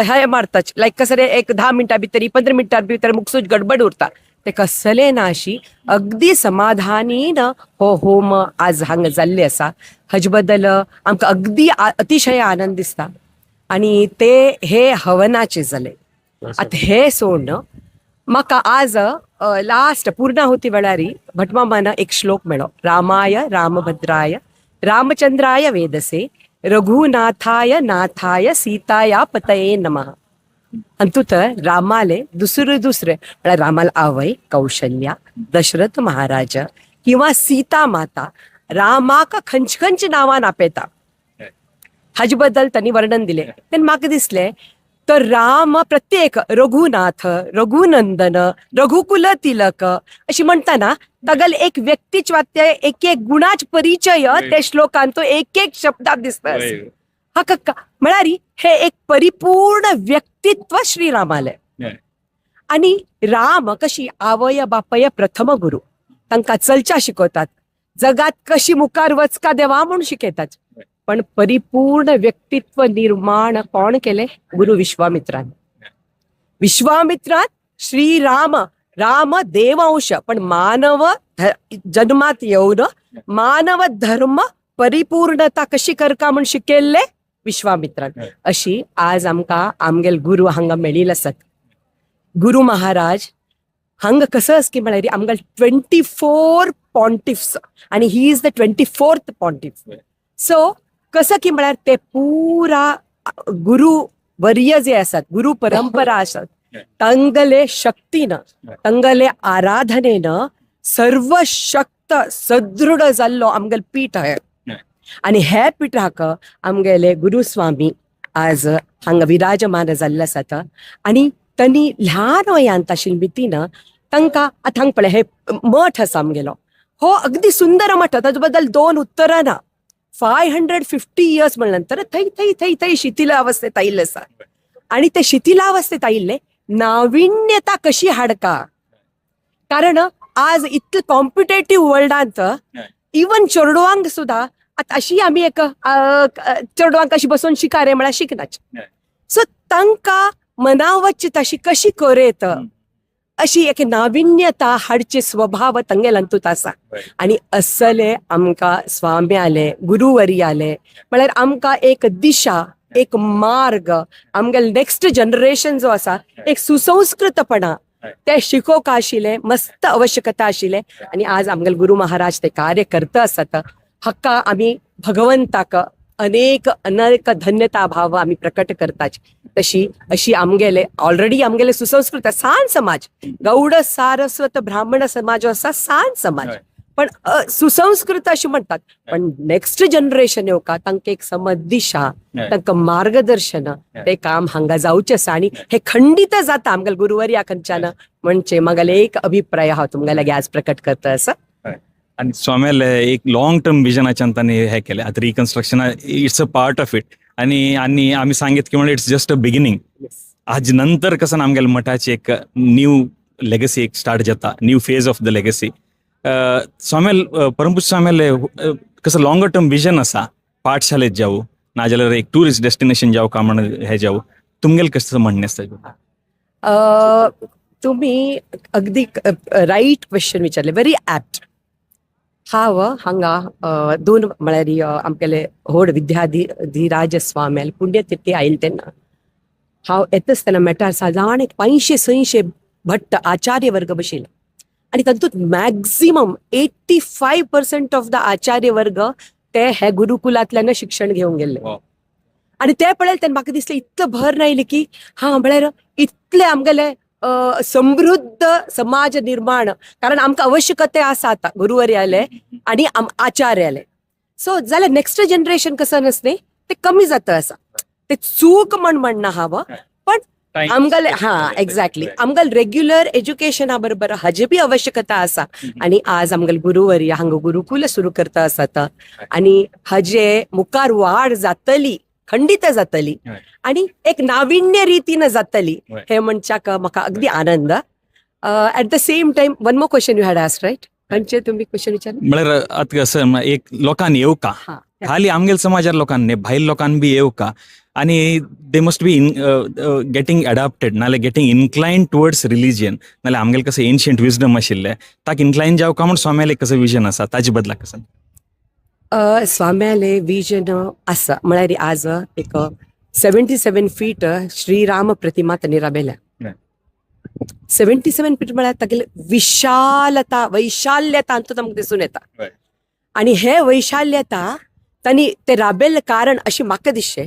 हे मारतात लायक कसं एक 10 मिनटां भितर 15 मिनटां भितर मुखसूच गडबड उरता ते कसले नाशी अगदी समाधानीन हो होम आज हांगा जाल्ले आसा हाजे बद्दल आमकां अगदी अतिशय आनंद दिसता आनी ते हे हवनाचे जाले आतां हे सोड म्हाका आज लास्ट पूर्णाहुती वेळार भटमामान एक श्लोक मेळ्ळो रामाय रामभद्राय रामचंद्राय वेदसे रघुनाथाय नाथाय सीताया पतये नमः अंतुत रामाले दुसरे म्हळ्यार रामाला आवय कौशल्या दशरथ महाराज किंवा सीता माता रामाक खंच नांवान आपयता हाजे बद्दल तांणी वर्णन दिले तेन्ना म्हाका दिसले तर राम प्रत्येक रघुनाथ रघुनंदन रघुकुल तिलक अशी म्हणटाना तागेले एक व्यक्तित्वाचे एक गुणाच परिचय ते श्लोकान तो एक शब्दात दिसता हाका म्हळ्यार हे एक परिपूर्ण व्यक्तित्व श्रीरामाले आणि राम कशी आवय बापय प्रथम गुरु तांकां चलच्या शिकवतात जगात कशी मुखार वचका देवा म्हणून शिकयतात पण परिपूर्ण व्यक्तित्व निर्माण कोण केले गुरु विश्वामित्रान श्रीराम राम देवंश पण मानव जन्मात येऊन मानव धर्म परिपूर्णता कशी करका म्हणून शिकयल्ले विश्वामित्रान अशी आज आमकां आमगेल गुरु हांगा मेळिल्ले आसात गुरु महाराज हांगा कसं की म्हळ्यार आमकां 24 पॉन्टिफ्स आणि he is the 24th pontiff. So कसं की म्हळ्यार ते पुरा गुरु वर्य जे आसात, गुरु परंपरा आसात, तंगले शक्तीनं तंगले आराधनेनं सर्वशक्त सदृढ जाल्लो आमगेल पीठ आहे. आणि हे पिठाक आमगेले गुरुस्वामी आज हांगा विराजमान जाल्ले आसात. आणि तांणी ल्हान वयांत आशिल्ली मितीनं तांकां आतां हांगा पळय हे मठ आसा आमगेलो, हो अगदी सुंदर मठ, ताजे बद्दल 2 उतरां ना. 550 years म्हणल्या नंतर थंय थंय थंय थंय शिथिलावस्थेत आयिल्ले आसा. आणि ते शिथिलावस्थेत आयिल्ले नाविन्यता कशी हाडका, कारण आज इतले कॉम्पिटेटिव्ह वर्ल्डांत इवन चेडवांक सुद्धा आता अशी आम्ही एक चेडवांक अशी बसून शिका रे म्हळ्यार शिकनाच. सो तांकां मनावच्ची तशी कशी करेत अशी एक नाविन्यता हाडचे स्वभाव तांगेलांतूच आसा. आणि असले आमकां स्वामी आले, गुरुवरी आले म्हळ्यार आमकां एक दिशा, एक मार्ग, आमगेल नेक्स्ट जनरेशन जो आसा एक सुसंस्कृतपणा ते शिकोवका आशिल्ले, मस्त आवश्यकता आशिल्ले. आणि आज आमगेल गुरु महाराज ते कार्य करता आसात. हक्का आम्ही भगवंताक अनेक अनेक धन्यता भाव आम्ही प्रकट करताच. तशी अशी आमगेले ऑलरेडी आमगेले सुसंस्कृत सान समाज, गौड सारस्वत ब्राह्मण समाज असा सान समाज, पण सुसंस्कृत अशी म्हणतात. पण नेक्स्ट जनरेशन येवका तांकां एक समज दिशा, तांकां मार्गदर्शन, ते काम हांगा जावचें आसा. आणि हे खंडित जाता आमगेल गुरुवर्या खंयच्यान म्हणजे म्हागेले एक अभिप्राय हांव तुमगे लागी आज प्रकट करता आसा. आणि स्वाम्याला एक लॉंग टर्म विजनाच्यान तांणी हे केले. आता reconstruction it's a part of it. आणि आम्ही सांगित की म्हणजे इट्स जस्ट अ बिगिनिंग. आज नंतर कसं आमगेल्या मठाची एक न्यू लेगसी एक स्टार्ट जाता, new phase of the legacy. स्वाम्याल परमपूज्य स्वाम्याल कसं लॉंगर टर्म विजन असा, पाठशाळेत जाऊ नाजाल्यार एक टुरिस्ट डेस्टिनेशन जाऊ का म्हणून हे जाऊ, तुमगेल कसं म्हणणें आसता? तुम्ही अगदी राईट क्वेश्चन विचारले, व्हेरी ऍप्ट. हांव हांगा 2 म्हळ्यार आमगेले व्हड विद्याधीराज स्वाम्याल पुण्यतिथी आयिल्ली तेन्ना हांव येता आसतना मेटार सादारण एक 500-600 भट्ट आचार्य वर्ग बशिल्लो. आणि तातूंत मॅक्झिमम 85% ऑफ द आचार्य वर्ग ते हे गुरुकुलांतल्यान शिक्षण घेवन गेल्ले. आणि ते पळयले तेन्ना म्हाका दिसलें इतलें भर नायलें की म्हळ्यार इतले आमगेले समृद्ध समाज निर्माण, कारण आमकां आवश्यकते आसा आतां गुरुवर्याले आणि आचार्याले. सो जाल्यार नेक्स्ट जनरेशन कसं नसते ते कमी जाता आसा. ते चूक म्हणना हांव, पण आमगेले एक्झॅक्टली आमगेल रेग्युलर एज्युकेशना बरोबर हाजी बी आवश्यकता आसा. आणि आज आमगेल गुरुवर्य हांगा गुरुकुल सुरू करता आसात आणि हाजे मुखार वाड जातली, खंडित जातली आणि एक नाविन्य रीतीनं जातली हे म्हणच्याक म्हाका अगदी आनंद. At the same time one more question you had asked, right? खंयचे तुम्ही क्वेश्चन विचारले? म्हळ्यार आता कसं एक लोकांनी येऊ का, खाली आमगेल समाजार लोकांनी भायल लोकांनी बी येऊ का, आणि they must be getting adapted नाल्यार गेटिंग इन्क्लायन टुवर्ड्स रिलिजन, नाल्यार आमगेल कसं एन्शियंट विजडम आशिल्ले ताका इन्क्लायन जावं का म्हणून स्वाम्याले कसं विजन आसा ताजे बदला कसं? स्वाम्याले विजन आसा म्हळ्यार आज एक 77 फीट श्रीराम प्रतिमा त्यांनी राबयल्या. 77 फीट म्हळ्यार तागेले विशालता, वैशाल्यता हातूंत आमकां दिसून येता. आणि हे वैशाल्यता तांणी ते राबयल्ले कारण अशी म्हाका दिसचे,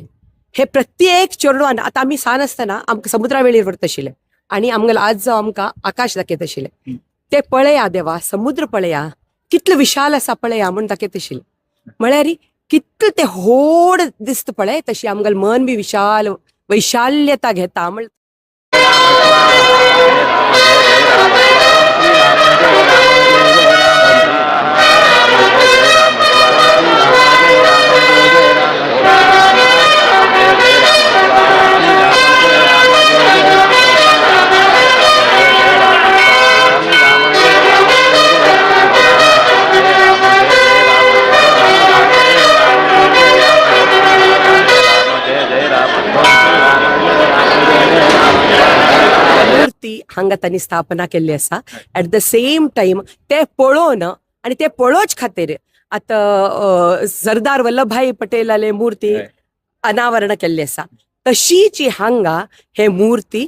हे प्रत्येक चेडवान आतां आमी सान आसतना आमकां समुद्रा वेळेर व्हरत आशिल्ले आणि आमगेलो आज जो आमकां आकाश दाखयत आशिल्ले, ते पळया देवा, समुद्र पळया कितलो विशाल आसा पळया म्हूण दाखयत आशिल्ले. म्हळ्यार कितले ते होड दिसता पळय, तशी आमगेल मन बी विशाल वैशाल्यता घेता. हांगा तांणी स्थापना केल्ली आसा. ऍट द सेम टाइम ते पळोवन आणि ते पळोवच खातीर आता सरदार वल्लभभाई पटेलाले मूर्ती अनावरण केल्ली आसा. तशीच हांगा हे मूर्ती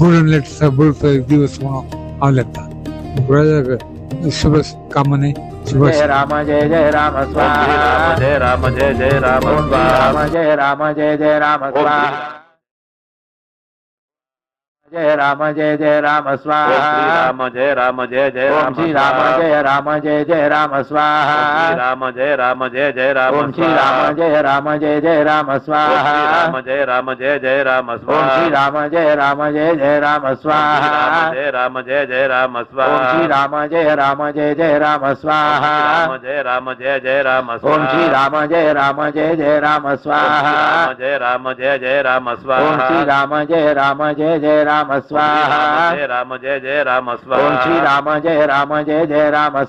ಗೋಲ್ಡನ್ ಲೆಟರ್ಸ್ ಬರುತ್ತ ದಿವಸ ಅವಲೆತ್ತ ಶುಭ ಕಾಮನೆ ಶುಭ जय राम जय जय राम स्वाहा जय राम जय जय राम राम जय राम जय जय राम स्वाहा जय राम जय जय राम स्वाहा राम जय राम जय जय ओम श्री राम जय राम जय जय राम स्वाहा राम जय जय राम ओम श्री राम जय जय राम स्वाहा राम जय जय राम ओम श्री राम जय जय राम स्वाहा राम जय जय राम ओम श्री राम जय जय राम स्वाहा राम जय जय राम ओम श्री राम जय जय राम स्वाहा राम जय जय राम ओम श्री राम जय जय राम स्वाहा राम जय जय राम ओम श्री राम जय जय राम स्वाहा राम जय जय राम ओम श्री राम जय जय राम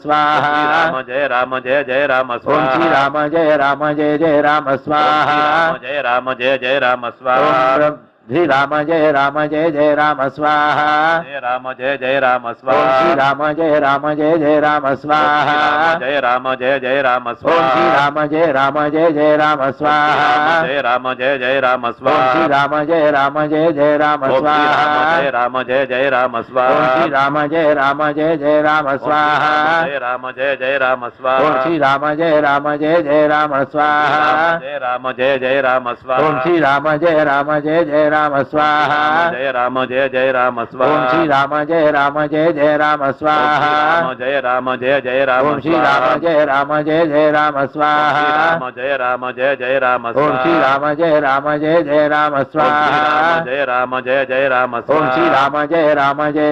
स्वाहा राम जय जय राम स्वाहा श्री राम जय जय राम स्वाहा राम जय जय राम ओम श्री राम जय राम स्वाहा राम जय जय राम ओम श्री राम जय राम स्वाहा राम जय जय राम ओम श्री राम जय राम स्वाहा राम जय जय राम ओम श्री राम जय राम स्वाहा राम जय जय राम ओम श्री राम जय राम स्वाहा राम जय जय राम ओम श्री राम जय जय राम स्वाहा राम जय जय राम ओम श्री राम जय राम स्वाहा राम जय जय राम ओम श्री राम जय राम स्वाहा राम जय जय राम ओम श्री राम जय राम स्वाहा राम जय जय राम ओम श्री राम जय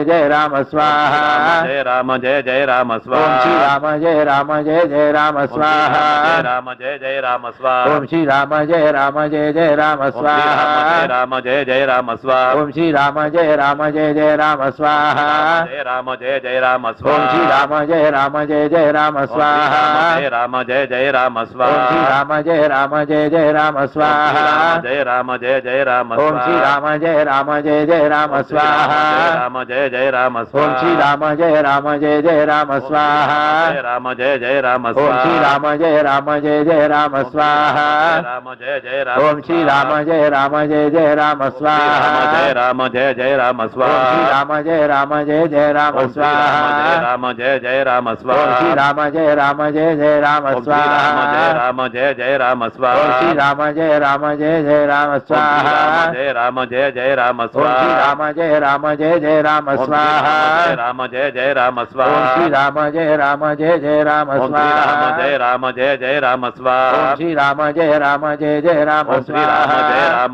राम स्वाहा राम जय जय राम ओम श्री राम जय राम स्वाहा राम जय जय राम स्वाहा ओम श्री राम जय जय राम स्वाहा राम जय जय राम स्वाहा ओम श्री राम जय जय राम स्वाहा राम जय जय राम ओम श्री राम जय जय राम स्वाहा राम जय जय राम ओम श्री राम जय जय राम स्वाहा राम जय जय राम ओम श्री राम जय जय राम स्वाहा राम जय जय राम ओम श्री राम जय जय राम स्वाहा राम जय जय राम ओम श्री राम जय जय राम स्वाहा राम जय जय राम ओम श्री राम जय जय राम स्वाहा राम जय जय राम ओम श्री राम जय जय राम स्वाहा राम जय जय राम ओम श्री राम जय जय राम स्वाहा राम जय जय राम ओम श्री राम जय जय राम स्वाहा राम जय जय राम ओम श्री राम जय जय राम स्वाहा राम जय जय राम ओम श्री राम जय जय राम स्वाहा राम जय जय राम ओम श्री राम जय जय राम स्वाहा राम जय जय राम ओम श्री राम जय जय राम स्वाहा राम जय जय राम ओम श्री राम जय जय राम स्वाहा राम जय जय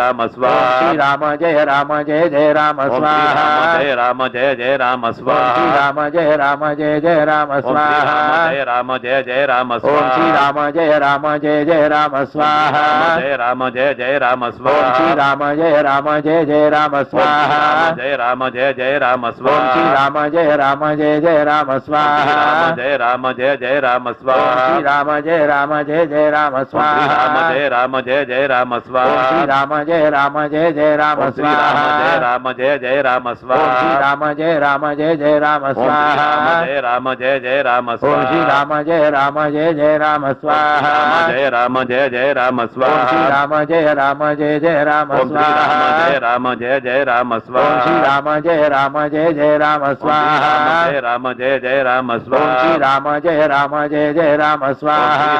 राम ओम श्री राम जय जय राम स्वाहा राम जय जय राम ओम श्री राम जय जय राम स्वाहा राम जय जय राम ओम श्री राम जय जय राम स्वाहा राम जय जय राम ओम श्री राम जय जय राम स्वाहा राम जय जय राम ओम श्री राम जय जय राम स्वाहा राम जय जय राम ओम श्री राम जय जय राम स्वाहा राम जय जय राम ओम श्री राम जय जय राम स्वाहा राम जय जय राम ओम श्री राम जय जय राम स्वाहा राम जय जय राम ओम श्री राम जय जय राम स्वाहा राम जय जय राम ओम श्री राम जय जय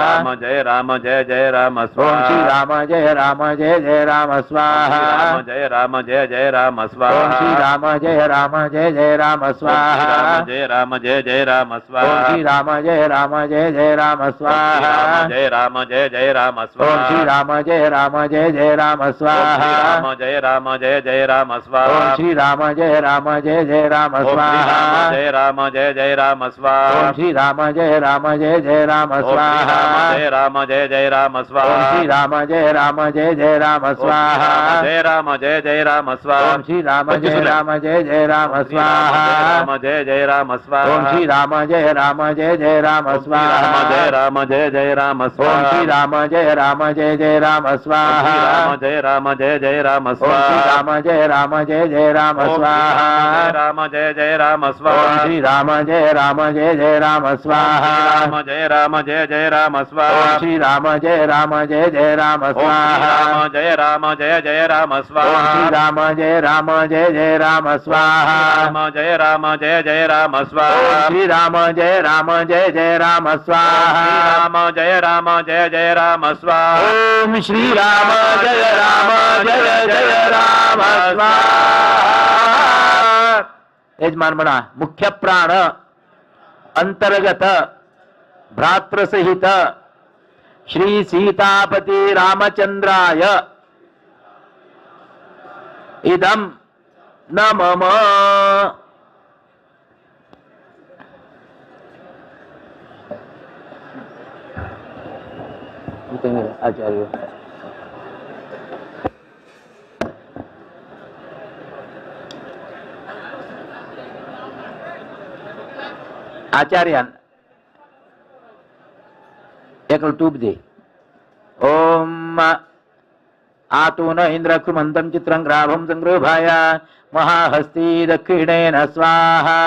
राम स्वाहा राम जय जय राम ओम श्री राम जय जय राम स्वाहा राम जय जय राम ओम श्री राम जय जय राम स्वाहा राम जय जय राम ओम श्री राम जय जय राम स्वाहा राम जय जय राम ओम श्री राम जय जय राम स्वाहा राम जय जय राम स्वाहा ओम श्री राम जय जय राम स्वाहा राम जय जय राम स्वाहा ओम श्री राम जय जय राम स्वाहा राम जय जय राम स्वाहा ओम श्री राम जय जय राम स्वाहा राम जय जय राम स्वाहा ओम श्री राम जय जय राम स्वाहा राम जय जय राम स्वाहा ओम श्री राम जय जय राम स्वाहा राम जय जय राम ओम स्वाहा श्री राम जय जय राम स्वाहा राम जय जय राम ओम श्री राम जय जय राम स्वाहा राम जय जय राम ओम स्वाहा श्री राम जय जय राम स्वाहा राम जय जय राम स्वाहा ओम श्री राम जय जय राम स्वाहा राम जय जय राम ओम स्वाहा श्रीराम जय राम जय जय राम स्वाहा राम जय राम जय जय राम ओम स्वाहा श्रीराम जय राम जय जय राम स्वाहा राम जय राम जय जय राम स्वाहा ओम श्रीराम जय राम जय जय राम स्वाहा यजमान म्हणा मुख्य प्राण अंतर्गत भ्रातृसहित श्री सीतापती रामचंद्राय इदं न मम आचार्य आचार्यान एक टूप दे ओम आतून इंद्रकृमंतं चित्रं ग्राभं संगृभाय महाहस्ती दक्षिणेन स्वाहा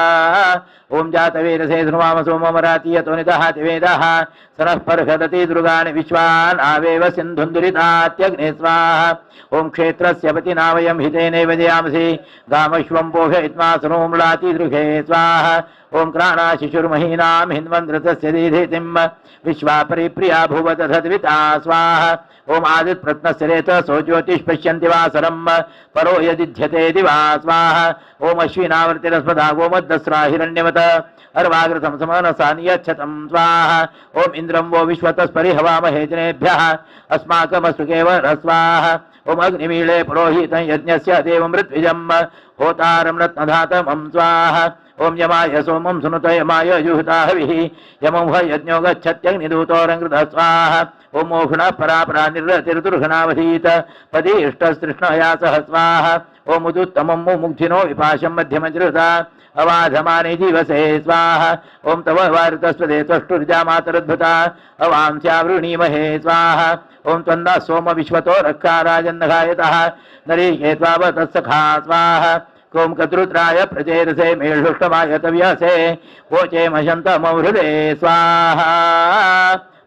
ओम जातवेदसे ध्रुवाम सोममराति यतो निदहाति वेदः सनः पर्षदति दुर्गाणि विश्वान् आवेव सिन्धुन्दुरितात्यग्ने स्वाहा ओम क्षेत्रस्य पतिना वयं हितेनैव जयामसि गामश्वं पोषयित्वा सनोम्लाति दृघे स्वाहा ओम क्राणा शिशुर्महीनां हिन्वन्द्रतस्य दीधितिं विश्वा परिप्रिया भुव तथद्विता स्वाहा ओम आदित प्रत्नस्य रेतः सो ज्योतिष पश्यन्ति वासरं परो यदिध्यते दिवा स्वाहा ओम अश्विनावर्तिरस्मदा गोमद्दस्रा हिरण्यवत अर्वाग्रतं समनसानियच्छतं स्वाहा ओम इन्द्रं वो विश्वतस्परि हवामहे जनेभ्यः अस्माकमस्तुकेव स्वाहा ओम अग्निमीळे पुरोहितं यज्ञस्य देवमृत्विजं होतारं रत्नधातमं स्वाहा ओम यमाय सोमं सुनुत यमाय जुहुता हविः यमं ह यज्ञो गच्छत्यग्निदूतोरङ्कृतः स्वाहा ओम मोघ्न परापरा निर्रतिर्दुर्घनावधीत पदीष्टस्तृष्णया सह स्वाहा ओम उदुत्तमं मुग्धिनो विपाशं मध्यमजृता अवाधमाने जीवसे स्वाहा ओम तव वारुतस्वदे त्वष्टुर्जा मातरद्भुता अवांस्यावृणीमहे स्वाहा ओम त्वन्दा सोम विश्वतो रक्षाराजन्नघायतः नरीकेत्वावतत्सखा स्वाहा ओम कद्रुद्राय प्रचेरसे मेषुष्टमाय तव्यसे वोचे मशंतमौहृदे स्वाहा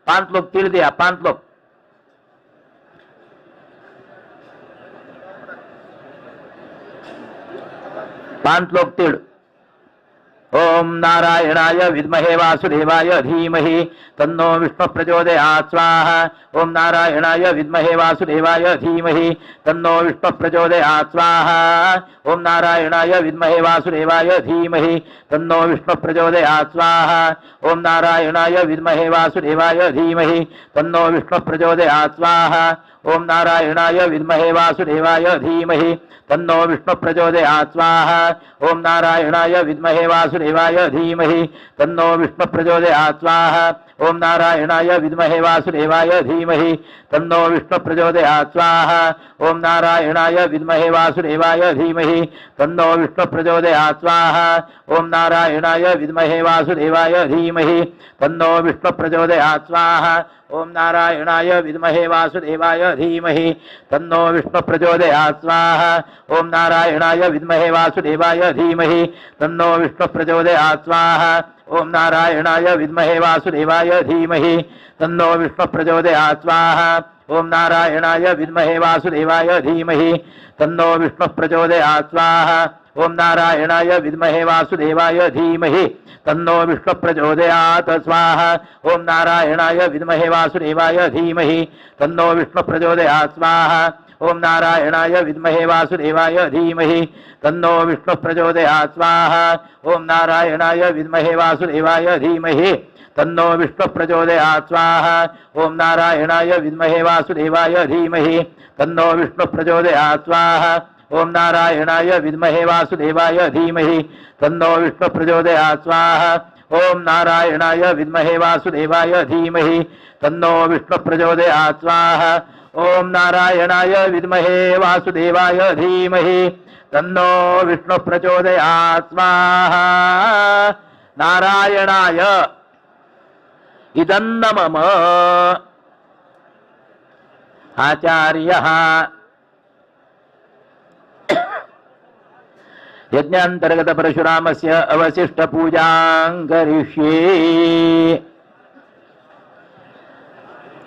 5 लोग तिल दिया 5 लोग तिल ओम नारायणाय विद्महे वासुदेवाय धीमहि तन्नो विष्णु प्रचोदयात् स्वाहा ओम नारायणाय विद्महे वासुदेवाय धीमहि तन्नो विष्णु प्रचोदयात् स्वाहा ओम नारायणाय विद्महे वासुदेवाय धीमहि तन्नो विष्णु प्रचोदयात् स्वाहा ओम नारायणाय विद्महे वासुदेवाय धीमहि तन्नो विष्णु प्रचोदयात् स्वाहा ओम नारायणाय विद्महे वासुदेवाय धीमहि तन्नो विष्णु प्रचोदयात् स्वाहा ओम नारायणाय विद्महे वासुदेवाय धीमहि तन्नो विष्णु प्रचोदयात् स्वाहा ओम नारायणाय विद्महे वासुदेवाय धीमहि तन्नो विष्णु प्रचोदयात् स्वाहा ओम नारायणाय विद्महे वासुदेवाय धीमहि तन्नो विष्णु प्रचोदयात् स्वाहा ओम नारायणाय विद्महे वासुदेवाय धीमहि तन्नो विष्णु प्रचोदयात् स्वाहा ओम नारायणाय विद्महे वासुदेवाय धीमहि तन्नो विष्णु प्रचोदयात् स्वाहा ओम नारायणाय विद्महे वासुदेवाय धीमहि तन्नो विष्णु प्रचोदयात् स्वाहा ओम नारायणाय विद्महे वासुदेवाय धीमहि तन्नो विष्णु प्रचोदयात् स्वाहा ओम नारायणाय विद्महे वासुदेवाय धीमहि तन्नो विष्णु प्रचोदयात् स्वाहा ओम नारायणाय विद्महे वासुदेवाय धीमहि तन्नो विष्णु प्रचोदयात् स्वाहा ओम नारायणाय विद्महे वासुदेवाय धीमहि तन्नो विष्णु प्रचोदयात् स्वाहा ओम नारायणाय विद्महे वासुदेवाय धीमहि तन्नो विष्णु प्रचोदयात् स्वाहा ओम नारायणाय विद्महे वासुदेवाय धीमहि तन्नो विष्णु प्रचोदयात् स्वाहा ओम नारायणाय विद्महे वासुदेवाय धीमहि तन्नो विष्णु प्रचोदयात् स्वाहा ओम नारायणाय विद्महे वासुदेवाय धीमहि तन्नो विष्णु प्रचोदयात् स्वाहा ओम नारायणाय विद्महे वासुदेवाय धीमहि तन्नो विष्णु प्रचोदयात् स्वाहा ओम नारायणाय विद्महे वासुदेवाय धीमहि तन्नो विष्णु प्रचोदयात् स्वाहा नारायणाय इदन्न मम आचार्यः यज्ञांतर्गत परशुरामस्य अवशिष्ट पूजां करिष्ये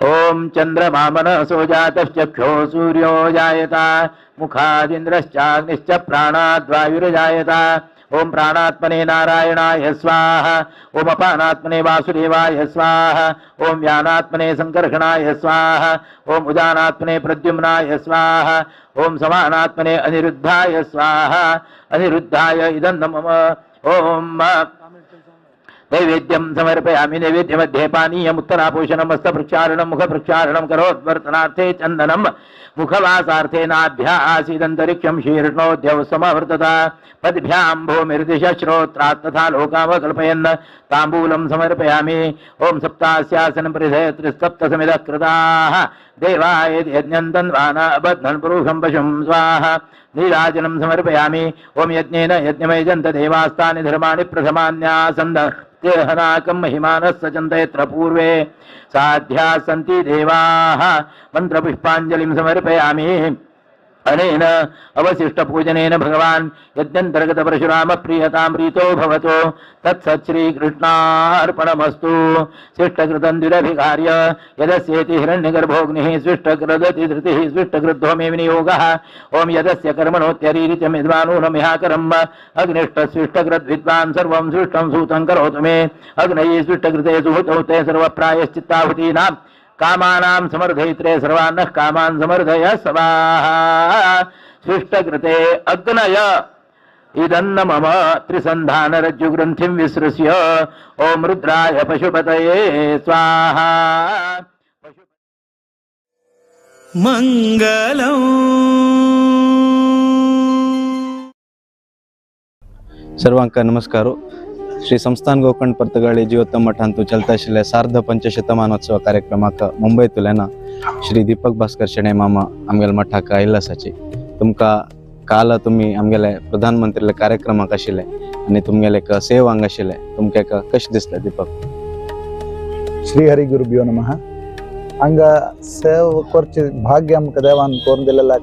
ओम ॐ चन्द्रमा मनसो जातश्चक्षो सूर्यो जायता मुखादिन्द्रश्चाग्निश्च प्राणाद्वायुर्जायत ओम प्राणात्मने नारायणाय स्वाहा ओम अपानात्मने वासुदेवाय स्वाहा ओम व्यानात्मने संकर्षणाय स्वाहा ओम उदानात्मने प्रद्युम्नाय स्वाहा ओम समानात्मने अनिरुद्धाय स्वाहा अनिरुद्धाय इदं नमः ओम नैवेद्यं समर्पयामि नैवेद्यमध्ये पानीयम् उत्तरापोषणम् हस्तप्रक्षालनं मुखप्रक्षालनं करोद्वर्तनार्थे चन्दनं मुखवासार्थे नाभ्यासीदन्तरिक्षं शीर्णोद्यौ समवर्तता पद्भ्यां भूमिर्दिशश्रोत्रात् तथा लोकावकल्पयन् ताम्बूलं समर्पयामि ॐ सप्तास्यासनं परिधे त्रिसप्तसमिदः कृताः देवाय यज्ञन्तन्वाना अबध्नन् पुरुषं पशुं स्वाहा नीराजनं समर्पयामि ॐ यज्ञेन यज्ञमयजन्त देवास्तानि धर्माणि प्रथमान्यासन्द तेहनाकं महिमानः सचन्त यत्र पूर्वे साध्याः सन्ति देवाः मन्त्रपुष्पाञ्जलिं समर्पयामि अनेन अवशिष्टपूजनेन भगवान् यज्ञन्तर्गत परशुराम प्रियतां प्रीतो भवतो तत्सत् श्रीकृष्णार्पणमस्तु शिष्टकृतं द्विरभिकार्य यदस्येति हिरण्यगर्भोऽग्निः स्विष्टकृदति धृतिः स्विष्टकृद्धो मे विनियोगः ॐ यदस्य कर्मणोत्यरीरिचं यद्वानूनमिहाकरम् अग्निष्टस्विष्टकृद्विद्वान् सर्वं स्विष्टं सूतं करोतु मे अग्नये स्विष्टकृते सुहृतौ ते सर्वप्रायश्चित्ताहुतीनां कामानां समर्धयित्रे सर्वान्नः कामान् समर्धय स्वाहा सृष्टकृते अग्नय इदन्न मम त्रिसन्धानरज्जुग्रन्थिं विसृज्य ॐ रुद्राय पशुपतये स्वाहा मंगलम सर्वांका नमस्कार श्री संस्थान गोकर्ण पर्तगाळी जीवोत्तम मठांतू चलता आशिल्ल्या सार्ध पंचशतमानोत्सव कार्यक्रमाक मुंबयतल्यान श्री दीपक भास्कर शेणे मामा आमगेल मठाक आयिल्ले आसाचे तुमकां काल तुमी आमगेले प्रधानमंत्रीले कार्यक्रमाक आशिल्ले आनी तुमगेले एक सेव हांगा आशिल्ले तुमकां एक कशें दिसलें दीपक श्री हरि गुरुभ्यो नमः हंग सेव करचे भाग्य आमकां देवान करून दिलेला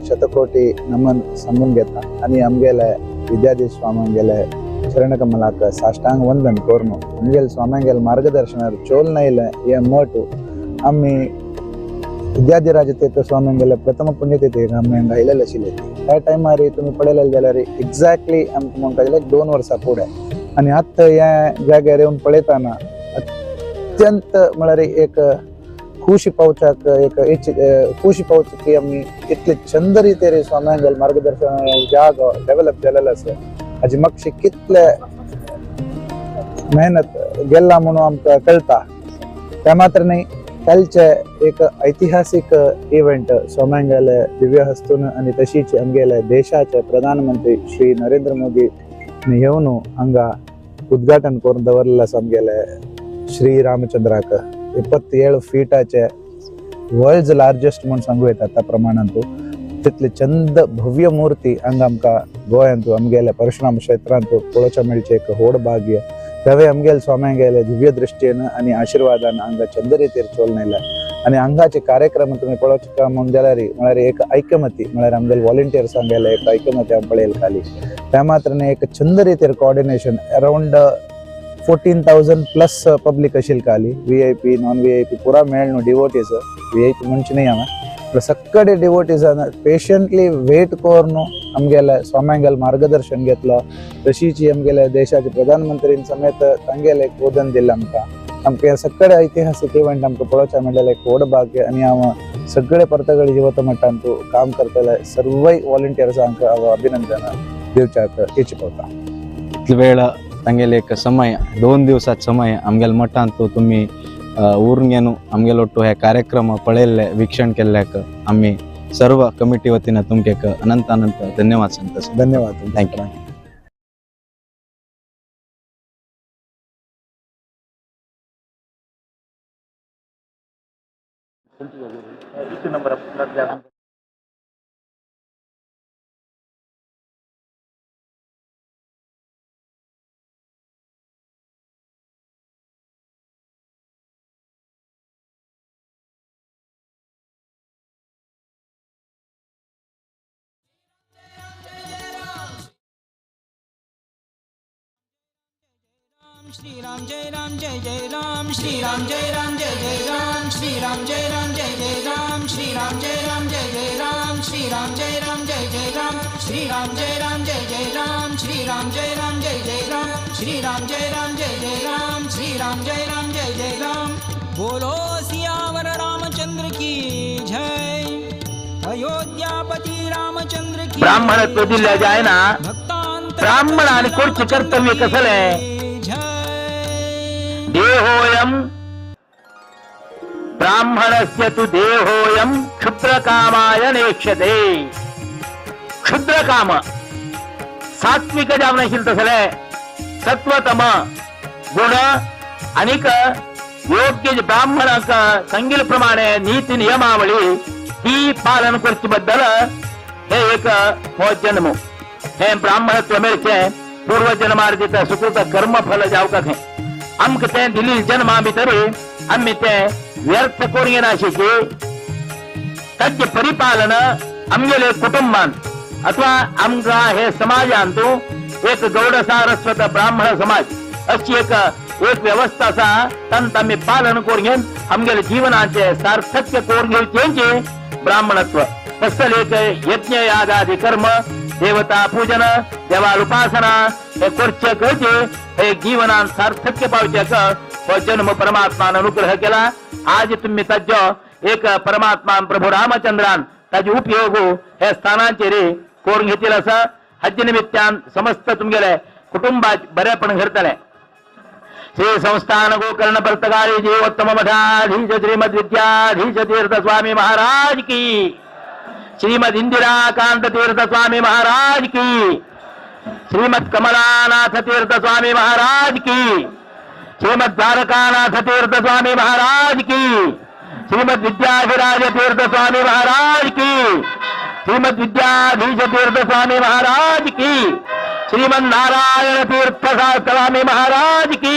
शतकोटी नमन सांगून घेता आनी आमगेले विद्याधीश स्वामांगेले चरणकमलाक साष्टांग वंदन करून आमगेल स्वामांगेल मार्गदर्शनार चोल नायले हे मठ आमी विद्याधिराज तीर्थ स्वामांगेले प्रथम पुण्यतिथीक आमी हांगा आयिल्ले आशिल्ले त्या टायमार तुमी पळयलें जाल्यार एक्झॅक्टली आमकां म्हणटा जाल्यार 2 वर्सां फुडें आनी आतां ह्या जाग्यार येवन पळयतना अत्यंत म्हळ्यार एक खुशी पावच्याक खुशी पावची की आमी इतले छंद रितीर स्वामांगेल मार्गदर्शन जागो डेव्हलप जालेलो आसा हाजी म्हाका कितले मेहनत गेला म्हणून आमकां कळटा त्या मात्र न्ही कालचे एक ऐतिहासीक इव्हेंट स्वामांगेले दिव्य हस्तून आनी तशीच आमगेले देशाचे प्रधानमंत्री श्री नरेंद्र मोदी येवन हांगा उद्घाटन करून दवरलेले आसा आमगेले श्री रामचंद्राक 27 फिटाचे वर्ल्ड लार्जस्ट म्हणून सांगू येता त्या प्रमाणांत तितले चंद भव्य मूर्ती हांगा आमकां गोंयांत आमगेल्या परशुराम क्षेत्रांत पळोवच्या मेळचे एक व्हड भाग्य तेवे आमगेले स्वाम्यांगेले दिव्य दृश्टेन आनी आशिर्वादान हांगा चंद रितीर चोल आयला आनी हांगाचे कार्यक्रम तुमी पळोवचे म्हणून जाल्यार म्हळ्यार एक ऐक्यमती म्हळ्यार आमगेले वॉलंटियर्स हांगेले एक ऐक्यमती हांव पळयलें खाली त्या मात्र न्ही एक चंद रितीर कोऑर्डिनेशन अराउंड 14,000 प्लस पब्लिक आशिल्ली खाली VIP नॉन VIP पुरा मेळ न्हू डिवोटीज VIP म्हणचे न्ही हांवें सगळे डिवोटीजान पेशंटली वेट करून आमगेले स्वाम्यांगेले मार्गदर्शन घेतलो तशीच आमगेले देशाचे प्रधानमंत्रीन समेत तांगेले एक बोधन दिलें आमकां हे सगळे ऐतिहासीक इव्हेंट आमकां पळोवच्या मेळलेले एक व्हड भाग्य आनी हांव सगळे पर्तगाळी जिवोत मठांत काम करतले सर्वय वॉलंटियर्सांक हांव अभिनंदन दिवच्याक इच्छा पडटा वेळ तांगेले एक समय 2 दिवसात समय आमगेल मठांत तुम्ही उरून घेवन आमगेलो ओट्टू हे कार्यक्रम पळयल्ले वीक्षण केल्ल्याक आमी सर्व कमिटी वतीन तुमकां एक अनंत अनंत धन्यवाद सांगता धन्यवाद थँक्यू श्रीराम जय राम जय जय राम श्रीराम जय राम जय जय राम श्रीराम जय राम जय जय राम श्रीराम जय राम जय जय राम श्रीराम जय राम जय जय राम श्रीराम जय राम जय जय राम श्रीराम जय राम जय जय राम श्रीराम जय राम जय जय राम श्रीराम जय राम जय जय राम बोलो सियावर रामचंद्र की जय अयोध्यापती रामचंद्र की ब्राह्मणत्व दिलं जाय ना ब्राह्मण आणि कोणचे कर्तव्य कसले देहोयम ब्राह्मणस्य तु देहोयम क्षुद्रकामाय नेक्षते क्षुद्रकाम सात्विक जामनशील तसले सत्वतम गुण अनिक योग्य ब्राह्मण संगील प्रमाणे नीती नियमावली ही पालन करची बद्दल हे एक हो जन्म हे ब्राह्मणत्व मिळते पूर्वजन्मार्जित सुकृत कर्म फल जाऊ का आमक ते दिली जन्म आम्ही तरी आम्ही ते व्यर्थ करून नाशिकी त्याचे परिपालन आमगेले कुटुंबान अथवा आमचा हे समाजान तू एक गौड सारस्वत ब्राह्मण समाज अशी एक व्यवस्था असा तंत आम्ही पालन करून घेऊन आमगेले जीवनाचे सार्थक्य करून घेऊचे ब्राह्मणत्व तसल एक यज्ञ यागादी कर्म देवता पूजन देवाल उपासना हे करचे करचे हे जीवनात सार्थक्य पावचे जन्म परमात्मान अनुग्रह केला आज तुम्ही तज्जो एक परमात्मा प्रभू रामचंद्रान ताजे उपयोग हे स्थानांचे रे करून घेतील असं हज निमित्तान समस्त तुमगेले कुटुंबात बरेपण घडतले श्री संस्थान गोकर्ण पर्तगाळी जीवोत्तम मठाधीश श्रीमद विद्याधीश तीर्थ स्वामी महाराज की श्रीमद इंदिरा कांत तीर्थ स्वामी महाराज की श्रीमद कमलानाथ तीर्थ स्वामी महाराज की श्रीमद द्वारकानाथ तीर्थ स्वामी महाराज की श्रीमद विद्याधिराज तीर्थ स्वामी महाराज की श्रीमद विद्याधीश तीर्थ स्वामी महाराज की श्रीमद नारायण तीर्थ स्वामी महाराज की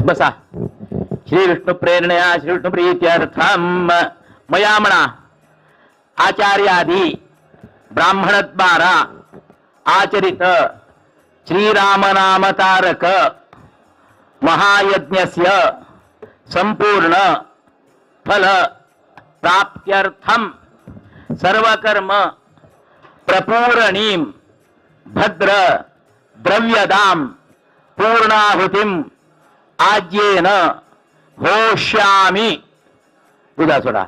बसा श्री विष्णु प्रेरणया श्री विष्णु प्रीत्यर्थम मया म्हणा आचार्यादि ब्राह्मणद्वारा आचरित श्रीराम नाम तारक महायज्ञस्य संपूर्ण फल प्राप्त्यर्थम सर्वकर्म प्रपूरणीं भद्र द्रव्यदाम पूर्णाहुतिम आज्येन होष्यामि उदा सोडा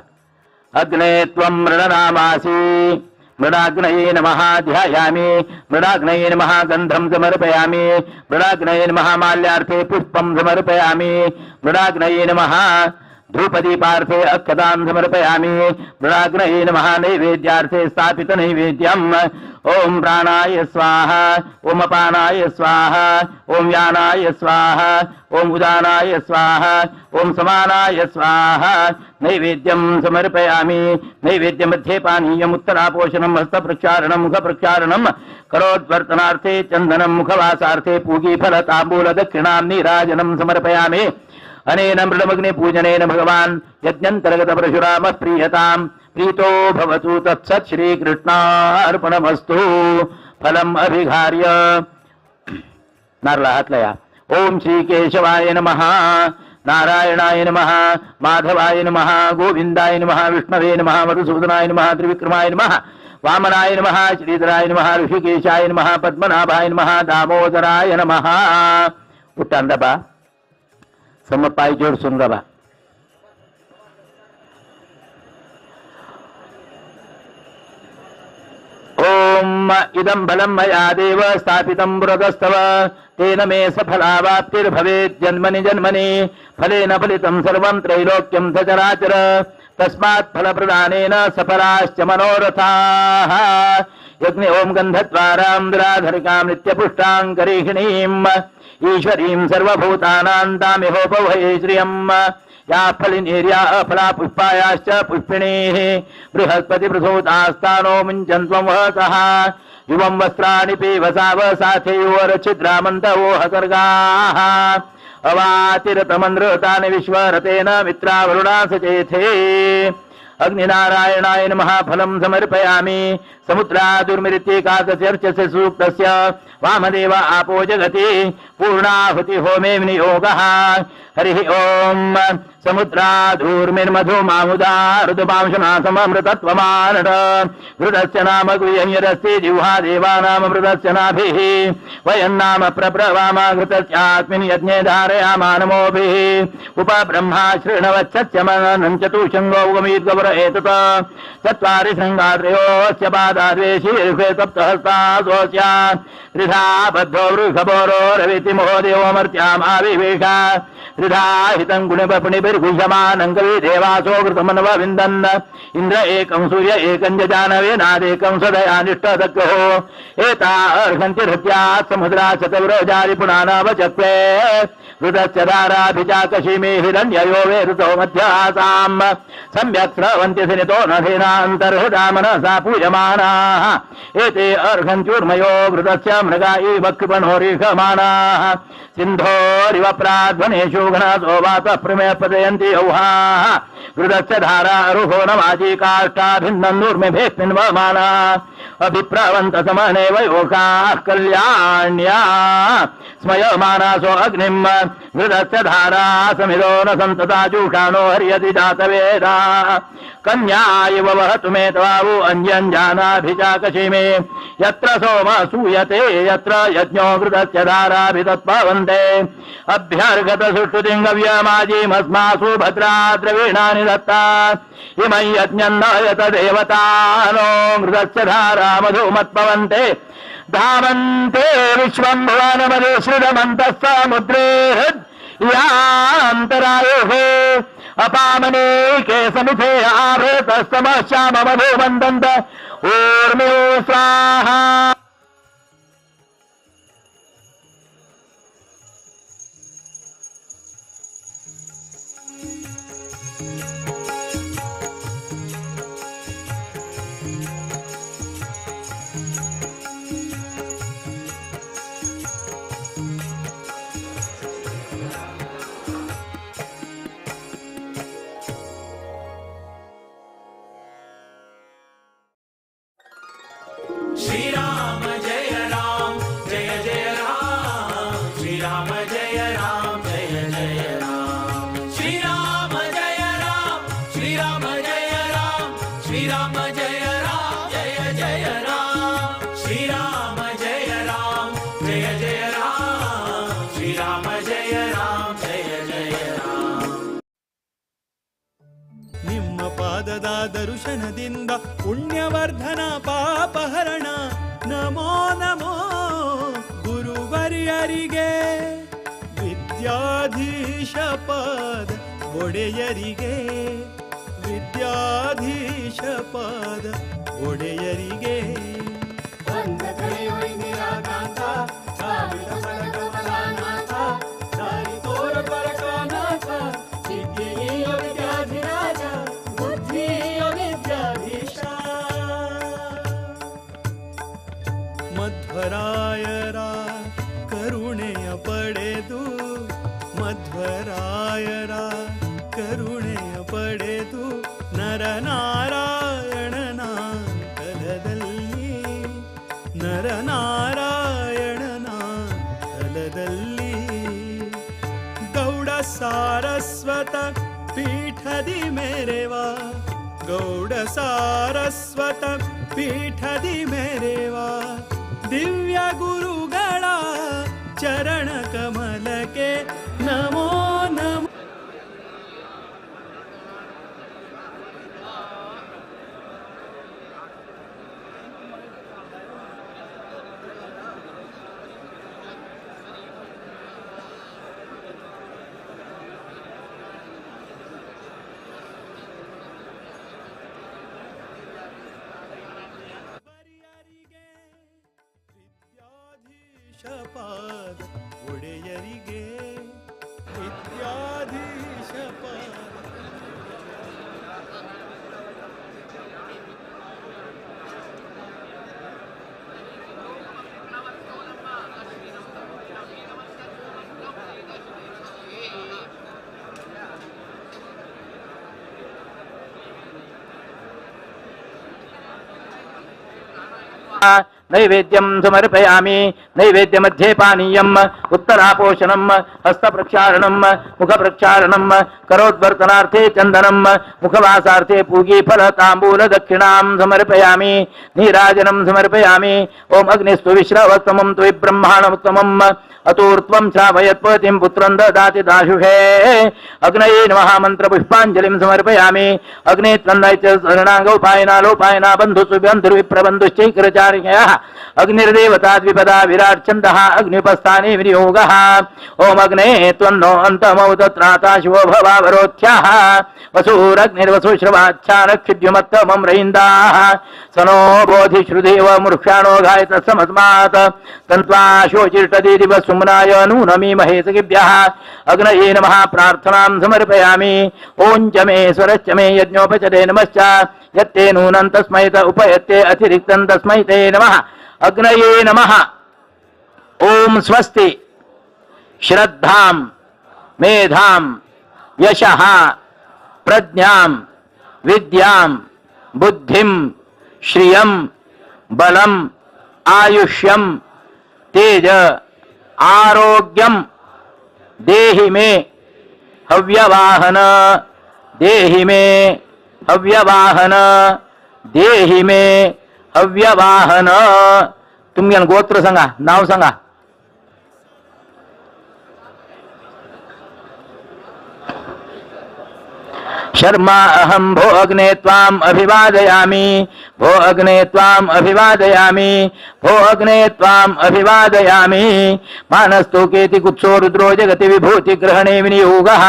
अग्ने त्वं मृडनामासि मृडाग्नये नमः ध्यायामि मृडाग्नये नमः गन्धं समर्पयामि मृडाग्नये नमः माल्यार्थे पुष्पं समर्पयामि मृडाग्नये नमः धूपदीपार्थे अक्षतां समर्पयामि मृडाग्नये नमः नैवेद्यार्थे स्थापित नैवेद्यम् ओम प्राणाय स्वाहा ओम अपानाय स्वाहा ओम यानाय स्वाहा ओम उदानाय स्वाहा ओम समानाय स्वाहा नैवेद्यं समर्पयामि नैवेद्य मध्ये पानीयम् उत्तरापोषणम् हस्तप्रक्षालनं मुखप्रक्षालनं करोद्वर्तनार्थे चन्दनं मुखवासार्थे पूगीफल ताम्बूल दक्षिणां नीराजनं समर्पयामि अनेन मृडमग्नि पूजनेन भगवान् यज्ञन्तर्गत परशुरामः प्रीयताम् प्रीतो भवतु तत्सत् श्रीकृष्णार्पणमस्तु फलम् अभिघार्य नारळ हातलया ओम श्री केशवाय नमः नारायणाय नमः माधवाय नमः गोविंदाय नमः विष्णवे नमः मधुसूदनाय नमः त्रिविक्रमाय नमः वामनाय नमः श्रीधराय नमः ऋषिकेशाय नमः पद्मनाभाय नमः दामोदराय नमः उट्टांडबा समपाय जोड सुंगबा ओम इदं बलं मया देव स्थापितं पुरतस्तव तेन मे सफलावाप्तिर्भवेत् जन्मनि जन्मनि फलेन फलितं सर्वं त्रैलोक्यं सचराचर तस्मात् फलप्रदानेन सफलाश्च मनोरथाः यज्ञ ओम गन्धद्वारां दुराधरिकां नित्यपुष्टां करीहिणीम् ईश्वरीं सर्वभूतानां तामिहोपवहे श्रियम् या फलिनीर्या अफला पुष्पायाश्च पुष्पिणीः बृहस्पतिप्रसूतास्तानो मुञ्चन्त्वं वहसः युवं वस्त्राणि पीवसाव साथैवरच्छिद्रामन्तवो हसर्गाः अवातिरतमनृतानि विश्वरतेन मित्रावरुणा सचेथे अग्निनारायणाय नमः फलं समर्पयामि समुद्रादुर्मिरित्येकादशर्चस्य सूक्तस्य वामदेव आपो जगति पूर्णाहुति होमे विनियोगः हरिः ओम समुद्राधूर्मिर्मधुमामुदा ऋतुपांशुनासममृतत्वमानट घृतस्य नाम गुह्यरस्ति जिह्वा देवानामृतस्य नाभिः वयं नाम प्रब्रवाम घृतस्यास्मिन् यज्ञे धारयामा नमोभिः उपब्रह्मा शृण्वच्छस्य मननं चतुष्षङ्गो गमीद्गवर एतत् चत्वारि शृङ्गात्रयोस्य पादाद्वेषीर्घे सप्तहस्तासोऽस्य त्रिधा बद्धो वृषभोरो रविति महोदेवमर्त्यामाविवेश त्रिधा हितं गुणपपुणिभिर्घुषमानं कवि देवासो घृतमनवविन्दन् इन्द्र एकं सूर्य एकं जानवे नादेकं सदयानिष्टदग्रहो एता अर्हन्ति हृत्यात् समुद्रा शतव्रजारि पुनानावचक्रे ऋतस्य धाराभिचाकशिमे हिरण्ययो वेरुतो मध्यासाम् सम्यक् स्रवन्ति सिनितो नधीनान्तर्हृदा मनसा पूयमानाः एते अर्हन्त्युर्मयो घृतस्य मृगा इव कृपणोरीषमाणाः सिन्धोरिव प्राध्वनेषु घनासो वातः प्रमेपदयन्ति यौहाः घृतस्य धारा अरुहो नमाजी काष्ठाभिन्नन्नुर्मिभिन्वमाना अभिप्रवन्त समनेव योगाः कल्याण्या स्मयमानासो अग्निम् घृतस्य धारा समिदो न सन्तता जूषाणो हर्यति जातवेदा कन्या इव वहतु मे त्वावु अन्यञ्जानाभिचाकशिमे यत्र सोम सूयते यत्र यज्ञो घृतस्य धाराभितत्पवन्ते अभ्यर्गत सुष्ठुतिङ्गव्यमाजीमस्मासु भद्रा द्रवीणानि दत्ता इमं यज्ञन्नयत देवतानो घृतस्य धारा मधुमत्पवन्ते धावन्ते विश्वं भुवनमधुश्रितमन्तः समुद्रे यान्तरायुः अपामनेके समिथे आवृतस्तमश्याम मधुवन्दन्त ऊर्मिः स्वाहा श्रीराम जय राम जय जय राम श्रीराम जय राम जय जय राम श्रीराम जय राम श्रीराम जय राम श्रीराम जय राम जय जय राम श्रीराम जय राम जय जय राम श्रीराम जय राम जय जय राम ನಿಮ್ಮ ಪಾದದ ದರ್ಶನದಿಂದ ಪುಣ್ಯವರ್ಧನ ಪಾಪಹರಣ ನಮೋ ನಮೋ ಗುರುವರ್ಯರಿಗೆ ವಿದ್ಯಾಧೀಶ ಪಾದ ಒಡೆಯರಿಗೆ ವಿದ್ಯಾಧೀಶ ಪಾದ ಒಡೆಯರಿಗೆ ಮಧ್ವರಾಯರ ಕರುಣೆಯ ಪಡೆದು ಮಧ್ವರಾಯರ ಕರುಣೆಯ ಪಡೆದು ನರನಾರಾಯಣನ ತಲದಲ್ಲಿ ನರನಾರಾಯಣನ ತಲದಲ್ಲಿ ಗೌಡ ಸಾರಸ್ವತ ಪೀಠದಿ ಮೆರೆವ ಗೌಡ ಸಾರಸ್ವತ ಪೀಠದಿ ಮೆರೆವ ದಿವ್ಯ ಗುರುಗಳ ಚರಣ ಕಮಲಕ್ಕೆ ನಮೋ ನಮೋ नैवेद्यं समर्पयामि नैवेद्यमध्ये पानीयम् उत्तरापोषणं हस्तप्रक्षालनं मुखप्रक्षालनं करोद्वर्तनार्थे चन्दनं मुखवासार्थे पूगीफलताम्बूलदक्षिणां समर्पयामि नीराजनं समर्पयामि ओम अग्निस्तु विश्रवस्तमं त्वयि ब्रह्माणमुत्तमम् अतोर्त्वं श्रावयत्पतिं पुत्रं ददाति दाशुषे अग्नये नमः मन्त्रपुष्पाञ्जलिं समर्पयामि अग्ने त्वन्दाय च शरणागोपायना बन्धुसुबन्धुविप्रबन्धुश्चैकरचारिणयः अग्निर्देवताद्विपदा विराट छन्दः अग्निपस्थाने विनियोगः ओम अग्ने त्वन्नो अन्तमौ तत्राता शिवो भवावरोध्याः वसुरग्निर्वसुश्रवाच्छा नक्षिद्युमत्तमं रयिन्दाः सनो बोधिश्रुदेव मूर्ख्याणो गायतस्समस्मात् तन्त्वाशोचिष्टदीदिव सुम्नाय नूनमी महेशगिभ्यः अग्नये नमः प्रार्थनां समर्पयामि ॐ च मे स्वरश्च मे यज्ञोपचरे नमश्च यत्ते नूनं तस्मै त उपयत्ते अतिरिक्तं तस्मै ते नमः अग्नये नमः ॐ स्वस्ति श्रद्धां मेधां यशः प्रज्ञां विद्यां बुद्धिं श्रियं बलम् आयुष्यं तेज आरोग्यं देहि मे हव्यवाहन देहि मे हव्यवाहन देहि मे हव्यवाहन तुमगेन गोत्र सांगा नाव सांगा शर्मा अहम भो अग्ने त्वाम अभिवादयामि भो अग्ने त्वाम अभिवादयामि भो अग्ने त्वाम अभिवादयामि मानस्तोकेति कुत्सो रुद्रो जगति विभूति ग्रहणे विनियोगः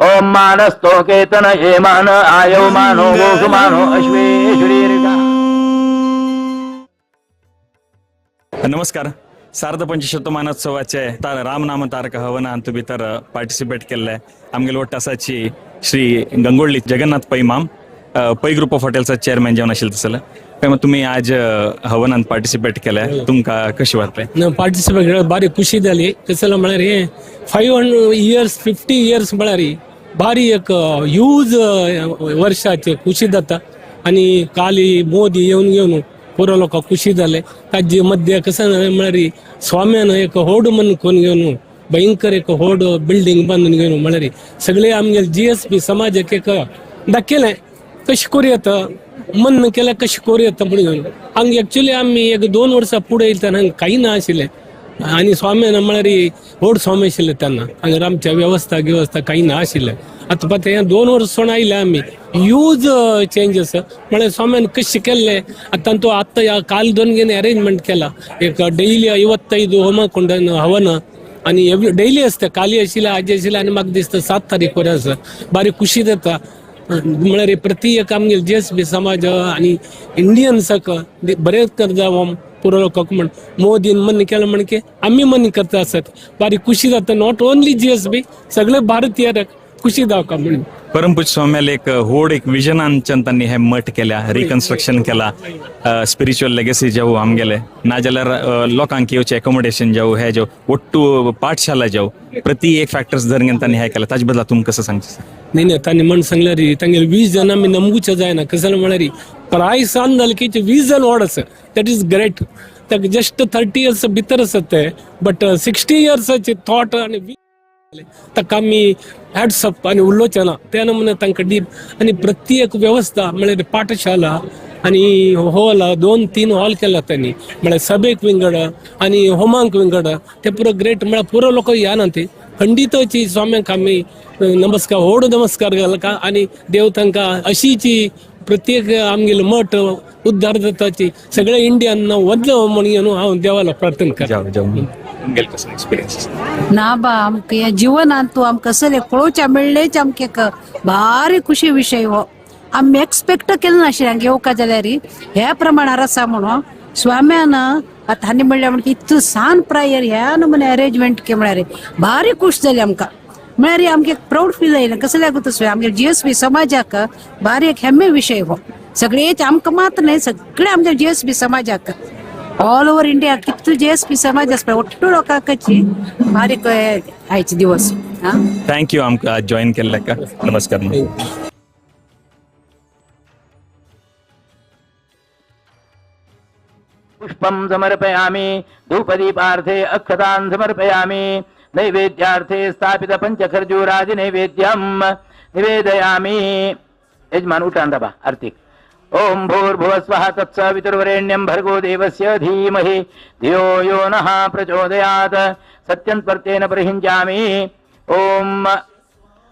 ओम मानस्तोकेतन ये मान आयो मानो गोषु मानो अश्वेश्वरीर्गा। नमस्कार. सार्ध पंचशतमानोत्सवाचे रामनाम तारक हवनान तुम्ही तर पार्टिसिपेट केल्ले आमगेल वट्टासाची श्री गंगोळी जगन्नाथ पै माम पै ग्रुप ऑफ हॉटेलचा चेअरमॅन जेवण आशिल्लो तसले काय मग तुम्ही आज हवनान पार्टिसिपेट केले तुमका कशी वाटले पार्टिसिपेट केल्यार बारी खुशी जाली कसं म्हळ्यार हे 500 years 50 years म्हळ्यार बारी एक ह्यूज वर्षाचे खुशी जाता आणि काली मोदी येऊन घेऊन पुरो लोक खुशी जाले ताजे मध्ये कसं म्हळ्यार स्वाम्यान एक होड मन कोण घेऊन भयंकर एक होड बिल्डिंग बांधून घेऊन म्हळ्यार सगळे आमगे GSB समाजाक एक दाखयलें कशें करूं मन केल्यार कशें करूं म्हणून हांगा एक्चुली आमी एक 2 वर्सां फुडें येतना हांगा काही ना आशिल्लें आणि स्वाम्यान म्हळ्यार व्हड स्वामी आशिल्ले तेन्ना हांगा आमच्या वेवस्था काही ना आशिल्लें आतां पळय हे 2 वर्सां आयले आमी ह्यूज चेंजीस म्हळ्यार स्वाम्यान कशें केल्लें आतां तो आत्तां काल 2 गेन अरेंजमेंट केला एक डेली 55 होमकुंड हवन आणि डेली असतं काली आशिल्लें आज आशिल्लें आनी म्हाका दिसता 7 तारीख वरें आसा बारी खुशी जाता म्हळ्यार प्रति एक आमगे GSB समाज आणि इंडियन्साक बरें कर जावं पुरो लोकांक म्हण मोदीन मन केलं म्हण की आमी मन करता आसत बारी खुशी जाता नॉट ओन्ली GSB सगळे भारतीयाक खुशी जावका म्हणून परमपूज्य स्वाम्याल एक व्हड एक विजनांच्यान तांणी हे मठ केल्या रिकन्स्ट्रक्शन केला स्पिरिच्युअल लेगसी जावं आमगेले नाजाल्यार लोकांक येवचे एकोमोडेशन जावं हे जावं ओट्टू पाठशाला जावं प्रति एक फॅक्टर्स धरून तांणी हे केला ताजे बद्दल तुमकां कसं सांगचे नाही तांणी म्हण सांगल्यार तांगेले 20 जण आमी नमगुचे जायना कसं म्हळ्यार प्रायस सान जालें की 20 जण व्हड आसा दॅट इज ग्रेट ताका जस्ट 30 years भितर आसा ते बट 60 yearsचे थॉट आणि ताका आमी हॅड्सअप आणि उल्लोचना त्या नमुने तांकां डीप आणि प्रत्येक वेवस्था म्हळ्यार पाठशाला आणि हॉल 2-3 हॉल केला त्यांनी म्हळ्यार सभेक विंगड आणि होमांक विंगड ते पुरो ग्रेट म्हळ्यार पुरो लोक याना ते खंडितची स्वाम्यांक आमी नमस्कार व्हड नमस्कार घालका आणि देव तांकां अशीची प्रत्येक आमगेलो मठ उद्धार जाताची सगळे इंडियान वदलो म्हणून हांव देवाला प्रार्थना करता ना बा आमकां ह्या जिवनांत तूं आमकां कसले पळोवच्या मेळ्ळेच आमकां एक भारी खुशी विशय हो आमी एक्सपेक्ट केलें नाशिल्लें हांगा येवका जाल्यार ह्या प्रमाणार आसा म्हणून स्वाम्यान आतां हांणी म्हणलें म्हणून इतू सान प्रायर ह्या नमुने अरेंजमेंट केलें म्हळ्यार भारी खूश जाली आमकां म्हळ्यार आमकां एक प्राऊड फील जालें कसं लागता स्वामी आमगे GSB समाजाक भारी एक हेम्मे विशय हो सगळे आमकां मात्र न्हय सगळे आमच्या GSB समाजाक ऑल ओव्हर इंडिया कितलो GSB समाज आसता ಒಟ್ಟು लोकांची भारी आयचे दिवस थँक्यू आमकां आज जॉईन केल्ल्याक नमस्कार पुष्पं समर्पयामि धूपदीपार्थे अक्षतान् समर्पयामि नैवेद्यार्थे स्थापित पंचखर्जूरादि नैवेद्यं निवेदयामि यजमान उठान दाबा आर्थिक ओम भूर्भुवस्वः तत्सवितुर्वरेण्यं भर्गो देवस्य धीमहि धियो यो नः प्रचोदयात् सत्यन्त्वर्तेन प्रहिञ्जामि ओम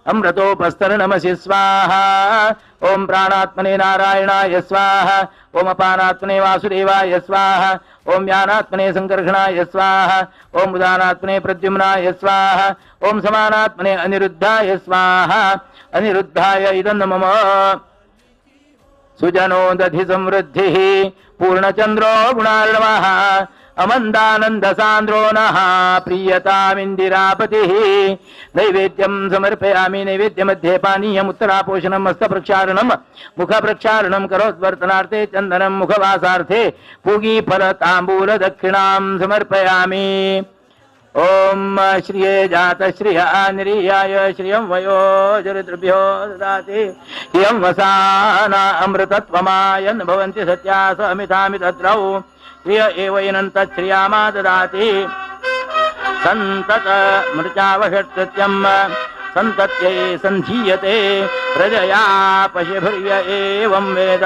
अमृतोपस्तरणमसि स्वाहा ओम प्राणात्मने नारायणाय स्वाहा ओम अपानात्मने वासुदेवाय स्वाहा ओम ज्ञानात्मने संकर्षणाय स्वाहा ओम उदानात्मने प्रद्युम्नाय स्वाहा ओम समानात्मने अनिरुद्धाय स्वाहा अनिरुद्धाय इदं मम सुजनो दधि समृद्धिः पूर्णचंद्रो गुणार्णवः अमन्दानंद सांद्रो नः प्रियतामिन्दिरापतिः नैवेद्यं समर्पयामि नैवेद्यमध्ये पानीयम् उत्तरापोषणम् हस्तप्रक्षालनम् मुखप्रक्षालनम् करोद्वर्तनार्थे चन्दनम् मुखवासार्थे पूगीफलताम्बूलदक्षिणां समर्पयामि ओम श्रिये जात श्रिय निरीयाय श्रियं वयो जरितृभ्यो ददाति यं वसाना अमृतत्वमायन् भवन्ति सत्या समितामितद्रौ श्रिय एवैनन्त श्रियामा ददाति सन्तत मृचावषट्सत्यं सन्तत्यै सन्धीयते प्रजया पशुभिर्य एवं वेद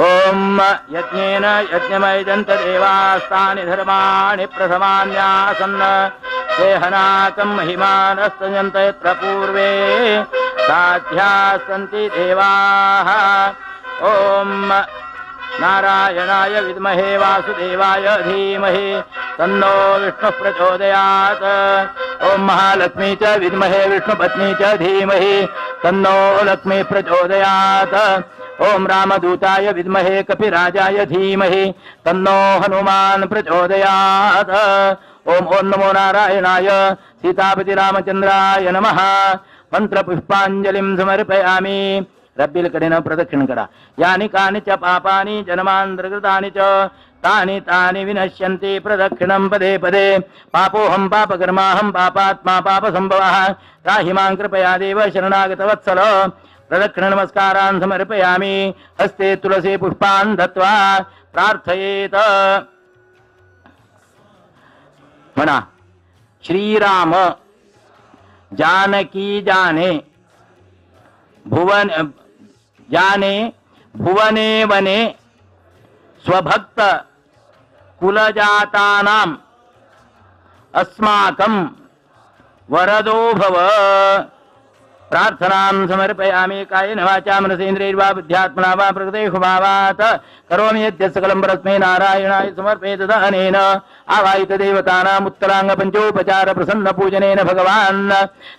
ओम यज्ञेन यज्ञमयजन्त देवास्तानि धर्माणि प्रथमान्यासन् देहनाकं महिमानस्तयन्त यत्र पूर्वे साध्याः सन्ति देवाः ओम नारायणाय विद्महे वासुदेवाय धीमहि तन्नो विष्णुः प्रचोदयात् ओम महालक्ष्मी च विद्महे विष्णुपत्नी च धीमहि तन्नो लक्ष्मी प्रचोदयात् ओम रामदूताय विद्महे कपिराजाय धीमहि तन्नो हनुमान् प्रचोदयात् ओम नमो नारायणाय सीतापति रामचंद्राय नमः मंत्रपुष्पांजलिं समर्पयामि रब्बिल कडेन प्रदक्षिण करा यानि कानि च पापानि जन्मान्तरकृतानि च तानि तानि विनश्यन्ति प्रदक्षिणं पदे पदे पापोऽहं पापकर्माहं पापात्मा पापसम्भवः त्राहि मां कृपया देव शरणागतवत्सल प्रदक्षिण नमस्कारान् समर्पयामि हस्ते तुलसी पुष्पान् दत्वा प्रार्थयेत म्हणा श्रीराम जानकी जाने भुवन जाने भुवने वने स्वभक्त कुलजातानाम् अस्माकं वरदो भव प्रार्थनां समर्पयामि कायेन वाचा मनसेन्द्रियैर्वा बुद्ध्यात्मना वा प्रकृतेषु भावात् करोमि यद्यत् सकलं परस्मै नारायणाय समर्पये तदनेन आवाहित देवतानाम् उत्तरांग पंचोपचार प्रसन्न पूजनेन भगवान्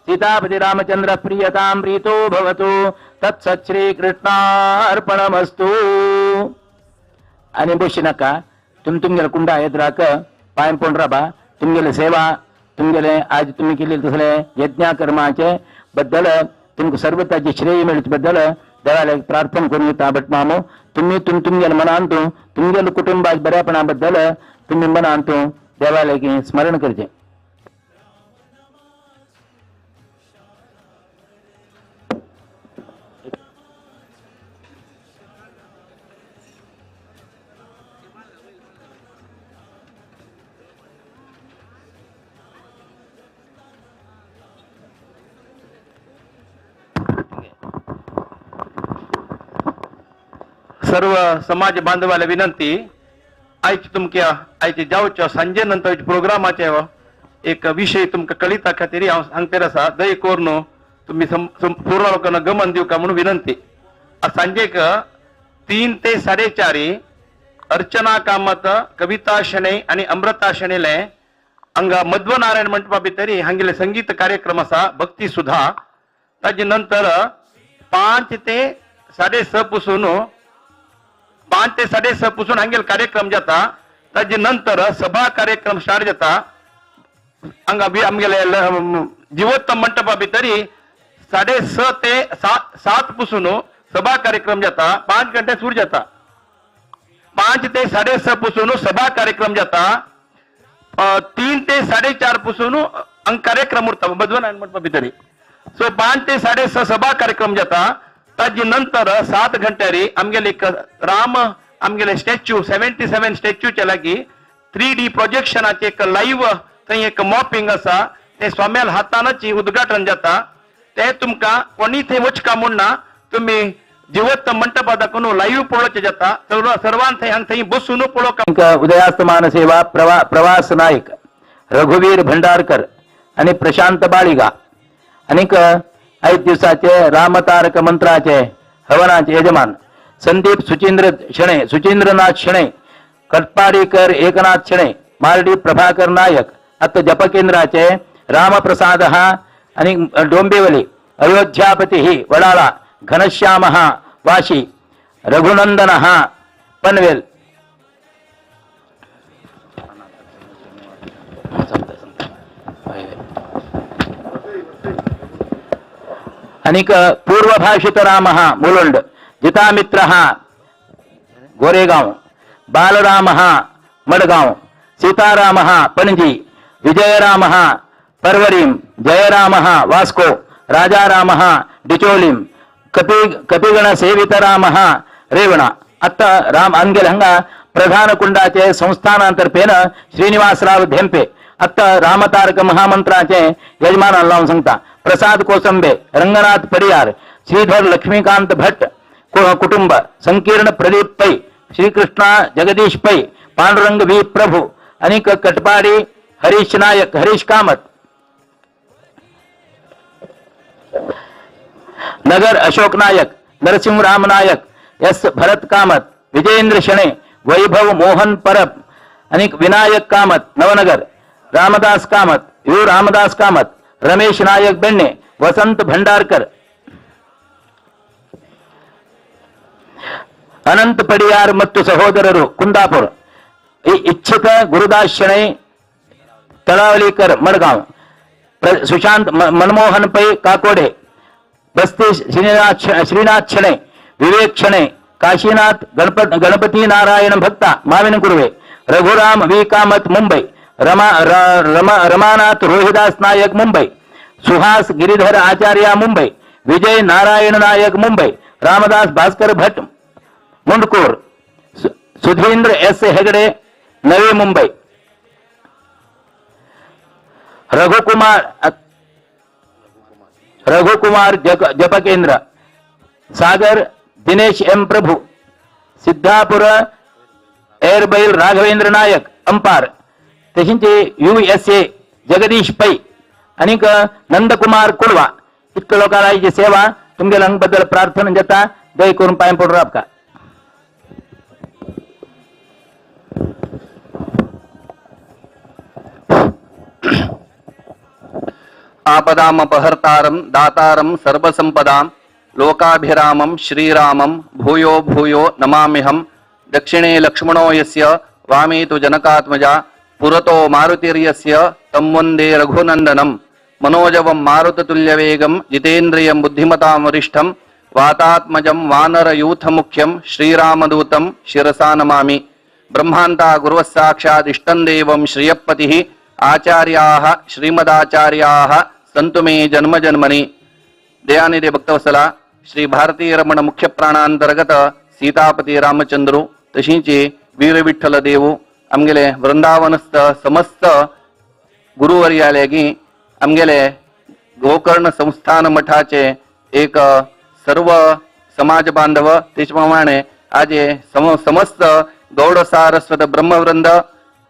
सीतापति रामचंद्र प्रियतां प्रीतो भवतु तत्सत् श्रीकृष्णार्पणमस्तु आणि बोशी नका तुमगेले कुंडा येद्राक पायम पोंड्रा बा तुमगेले सेवा तुमगेले आज तुम्ही केलेले तसले यज्ञ कर्माचे बद्दल तुमकां सर्वताची श्रेय मेळचे बद्दल देवाला प्रार्थना करून येता बट मामो तुम्ही तुमगेले मनान तूं तुमगेले कुटुंबाच्या बऱ्यापणा बद्दल तुम्ही मनान तूं देवाला स्मरण करचे सर्व समाज बांधवाला विनंती आयची तुमच्या आयची जावच्या सांजे नंतर प्रोग्रामाचे एक विषय तुमका कळिता खातीर हांव सांगते आसा दय करून तुम्ही पूर्ण लोकांना गमन दिवका म्हणून विनंती आज सांजेक 3 ते 4:30 अर्चना कामत कविता शणै आणि अमृता शणैले हांगा मध्व नारायण मंडपा भितर हांगेले संगीत कार्यक्रम आसा भक्ती सुधा ताजे नंतर 5 ते 6:30 पासून 5 ते 6:30 पासून हांगेल कार्यक्रम जाता ताजे नंतर सभा कार्यक्रम स्टार्ट जाता हांगा आमगेले जीवोत्तम मंडपा भितर 6:30 ते 7 पासून सभा कार्यक्रम जाता 5 घंटे सुरू जाता 5 ते 6:30 पासून सभा कार्यक्रम जाता 3 ते 4:30 पासून कार्यक्रम उरता बदवन म्हणतो भितरी सो 5 ते 6:30 सभा कार्यक्रम जाता ताजे नंतर 7 घंट्यारी आमगेले एक राम आमगेले स्टॅच्यू 77 स्टॅच्यूच्या लागी 3D प्रोजेक्शनाचे एक लाईव्ह थंय एक मॉपिंग असा ते स्वाम्याल हातानच उद्घाटन जाता ते तुमका कोणी थंय वचका म्हणना तुम्ही जिवंत मंटपात दाखवून लाईव्ह पळोवचे जाता सर्वांत थंय बसून पळोवक उदयास्तमान सेवा प्रवास नाईक रघुवीर भंडारकर आणि प्रशांत बाळिगा अनेक 5 दिवसाचे रामतारक मंत्राचे हवनाचे यजमान संदीप सुचींद्रनाथ शणे कटपाडीकर एकनाथ शणे मार्डी प्रभाकर नायक अत जपकेंद्राचे रामप्रसाद आणि डोंबिवली अयोध्यापती वडाळा घनश्याम वाशी रघुनंदन पनवेल अनेक पूर्वभाषित राम मुलुंड जितामित्र गोरेगाव बालराम मडगाव सीताराम पणजी विजयराम परवरीम जयराम वास्को राजाराम डिचोलीम कपिगण सेवितराम रेवणा अत्त राम अंगेल हंगा प्रधान कुंडाचे संस्थानांतर्फेन श्रीनिवासराव धेंपे अत्त रामतारक महामंत्राचे यजमान लावून सांगता प्रसाद कोसंबे रंगनाथ पडियार श्रीधर लक्ष्मीकांत भट्ट कुटुंब संकीर्ण प्रदीप पै श्रीकृष्णा जगदीश पै पांडुरंग वी प्रभू अनेक कटपाडी हरीश नायक हरीश कामत नगर अशोक नायक नरसिंहराम नायक एस भरत कामत विजेंद्र शणे वैभव मोहन परब अनेक विनायक कामत नवनगर रामदास कामत यू रामदास कामत रमेश नायक बेण्णे वसंत भंडारकर अनंत पडियार ಮತ್ತು ಸಹೋದರರು ಕುಂದಾಪುರ इच्छित गुरुदास शणे तळावलीकर मडगाव सुशांत मनमोहन पै काकोडे बस्ती श्रीनाथ शणे विवेक शणे काशीनाथ गणपती नारायण भक्ता माविन कुर्वे रघुराम वी कामत मुंबई रमानाथ रोहिदास नायक मुंबई सुहास गिरीधर आचार्य मुंबई विजय नारायण नायक मुंबई रामदास भास्कर भट्ट मुंडकोर सुधींद्र एस हेगडे नवी मुंबई रघुकुमार जपकेंद्र सागर दिनेश एम प्रभु सिद्धापुर एअरबैल राघवेंद्र नायक अंपार तशींचे USA जगदीश पै आणि नंदकुमार कुलवा इतक्या लोकांची सेवा तुमच्या बद्दल प्रार्थना जाता दय करून पाय पडू आपका आपदामपहर्तारं दातारं सर्वसंपदां लोकाभिरामं श्रीरामं भूयो भूयो नमाम्यहं दक्षिणे लक्ष्मणो यस्य वामे तु जनकात्मजा पुरतो मारुतिर्यस्य तं वन्दे रघुनन्दनं मनोजवं मारुततुल्यवेगं जितेन्द्रियं बुद्धिमतां वरिष्ठं वातात्मजं वानरयूथमुख्यं श्रीरामदूतं शिरसा नमामि ब्रह्मान्ता गुरुवस्साक्षात् इष्टं देवं श्रियपतिः आचार्याः श्रीमदाचार्याः संतु मे जन्म जन्मनि दयानिधे भक्तवत्सला श्री भारतीय रमण मुख्य प्राणांतर्गत सीतापती रामचंद्र तशींचे वीर विठ्ठल देव आमगेले वृंदावनस्थ समस्त गुरुवर्यालेगी आमगेले गोकर्ण संस्थान मठाचे एक सर्व समाज बांधव त्याचप्रमाणे आज समस्त गौड सारस्वत ब्रह्मवृंद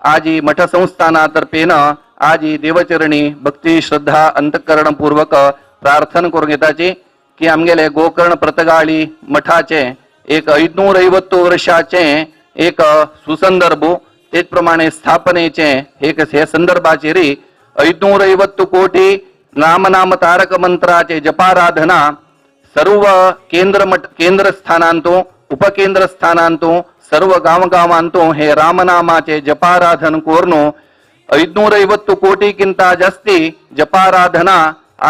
आज मठ संस्थानातर्फेन आज देवचरणी भक्ती श्रद्धा अंतःकरण पूर्वक प्रार्थना करून घेताची की आमगेले गोकर्ण प्रतगाळी मठाचे एक 550 वर्षाचे एक सुसंदर्भ त्याचप्रमाणे स्थापनेचे एक हे संदर्भाचेरी 550 कोटी नामनाम तारक मंत्राचे जपाराधना सर्व केंद्र स्थानांतो उपकेंद्र स्थानांतो सर्व गावगावांतो हे रामनामाचे जपाराधन कोरनो 550 कोटीकिंत जास्ती जपाराधना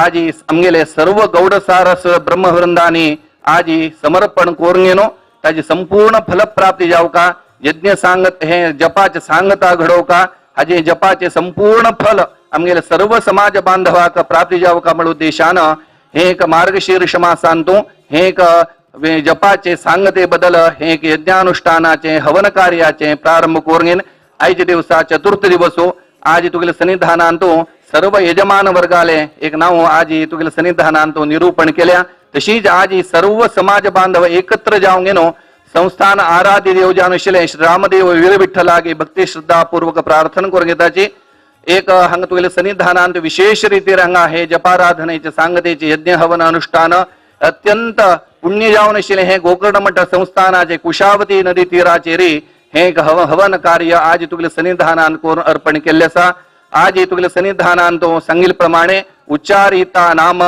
आज आमगेले सर्व गौड सारस ब्रह्मवृंदानी आज समर्पण कोरंगेनो त्याची संपूर्ण फलप्राप्ती जावका यज्ञ सांगत हे जपाचे सांगता घडवका हाजे जपाचे संपूर्ण फल आमगेले सर्व समाज बांधवाक प्राप्ती जावं का म्हणून उद्देशानं हे एक मार्गशीर्ष मासांतून हे एक जपाचे सांगते बदल हे एक यज्ञानुष्ठानाचे हवन कार्याचे प्रारंभ करून आयचे दिवसा चतुर्थ दिवस आज तुगेले सन्निधानांतून सर्व यजमान वर्गाले एक नाव आज तुगेले सन्निधानांतून निरूपण केल्या तशीच आज सर्व समाज बांधव एकत्र जाऊन गेनो संस्थान आराध्य देवजानुशिले श्री रामदेव वीर विठ्ठलागे भक्ती श्रद्धा पूर्वक प्रार्थना करून घेताची एक हंग तुगेले सन्निधानांत विशेष रीतीर हंगा हे जपाराधनेचे सांगतेचे यज्ञ हवन अनुष्ठान अत्यंत पुण्य जावनशिले हे गोकर्ण मठ संस्थानाचे कुशावती नदी तीराचेरी हे एक हवन कार्य आज तुगेले सन्निधानांत करून अर्पण केले असा आज तुगेले सन्निधानांत सांगिल प्रमाणे उच्चारिता नाम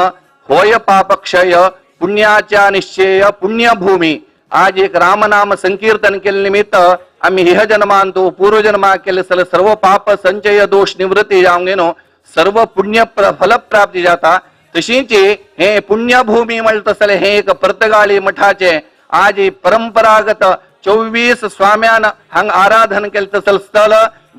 होय पापक्षय पुण्याच्या निश्चय पुण्यभूमी आज एक रामनाम संकीर्तन केले निमित्त आम्ही इह जन्मांतो पूर्वजन्मा केले सर्व पाप संचय दोष निवृत्ती जाऊन गेनो सर्व पुण्य फल प्राप्ती जाता तशीच हे पुण्यभूमी म्हणत असले हे एक पर्तगाळी मठाचे आज परंपरागत 24 स्वाम्यान हंग आराधन केलं तसल स्थळ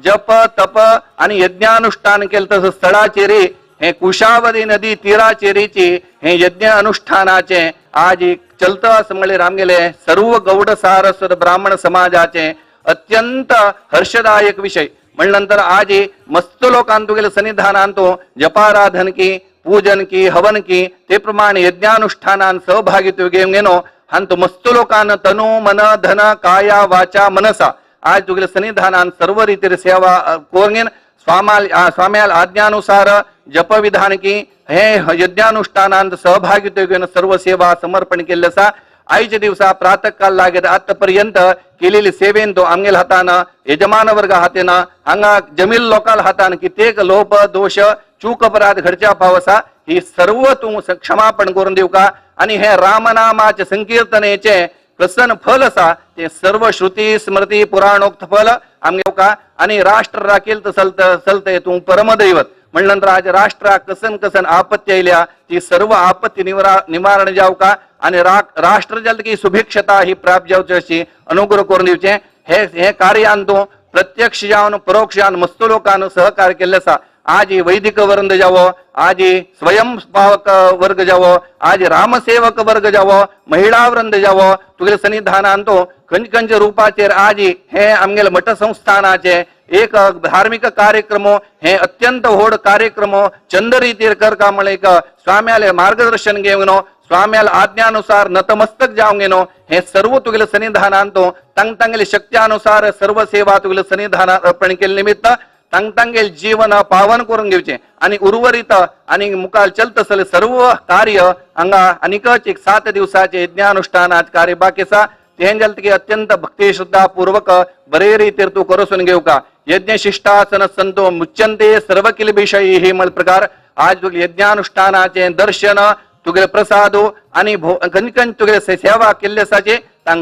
जप तप आणि यज्ञानुष्ठान केलं तसं स्थळाचेरी हे कुशावती नदी तीराचेरीची हे यज्ञ अनुष्ठानाचे आज चलतं असं म्हणले रामगेले सर्व गौड सारस्वत ब्राह्मण समाजाचे अत्यंत हर्षदायक विषय म्हणल्यानंतर आज मस्त लोकांतू गेले सन्निधानांतो जपाराधन की पूजन की हवन की ते प्रमाणे यज्ञानुष्ठानान सहभागित्व घेऊन गेनो हंत मस्त लोकांना तनु मन धन काया वाचा मनसा आज तुगेले सन्निधानान सर्व रीतीर सेवा कोरगेन स्वाम्याल आज्ञानुसार जप विधान की हे यज्ञानुष्ठानांत सहभागित्व घेऊन सर्व सेवा समर्पण केले असा आईच्या दिवसा प्रातःकाल लागेल आतापर्यंत केलेली सेवेन तो आमगेल हातानं यजमान वर्ग हातेनं हांगा जमील लोकाल हातान कित्येक लोप दोष चूक अपराध घडच्या पावसा ही सर्व तू क्षमापण करून देऊ का आणि हे रामनामाचे संकीर्तनेचे प्रसन्न फल असा ते सर्व श्रुती स्मृती पुराणोक्त फल आमगे का आणि राष्ट्र राखेल तर चलते तू परमदैवत म्हणल्यानंतर आज राष्ट्राक कसन कसन आपत्ती आयल्या ती सर्व आपत्ती निवारण जाऊ का आणि राष्ट्र जल की सुभिक्षता ही प्राप्त जावची अशी अनुग्रह करून दिवचे हे कार्यांतून प्रत्यक्ष जाऊन परोक्ष जाऊन मस्त लोकांना सहकार्य केले असा आज वैदिक वृंद जावो आज स्वयंपावक वर्ग जावो आज रामसेवक वर्ग जावो महिला वृंद जावो तुगेले सन्निधानांतो कंच रूपाचेर आज हे आमगेले मठ संस्थानाचे एक धार्मिक कार्यक्रम हे अत्यंत होड कार्यक्रम चंद रीतीर करका म्हळे एक स्वाम्याले मार्गदर्शन घेऊन स्वाम्याला आज्ञानुसार नतमस्तक जाऊन गेनो हे सर्व तुगेले सन्निधानांतो तंगतंगेले शक्त्यानुसार सर्व सेवा तुगेले सन्निधान अर्पण केले निमित्त तंगतंगेल जीवन पावन करून घेवचे आणि उर्वरित आणि मुखाल चलत असले सर्व कार्य अंगा अनिकच एक 7 दिवसाचे यज्ञानुष्ठानाचे कार्य बाकीसा तेंजल की अत्यंत भक्ती श्रद्धा पूर्वक बरे रीतीर तू करोसून घेऊ का यज्ञ शिष्टासन संतो मुच्यंते सर्व किलबिषयी हे मल प्रकार आज तुगेले यज्ञानुष्ठानाचे दर्शन तुगेले प्रसादो आणि कणकण तुगेले सेवा केल्लेसाचे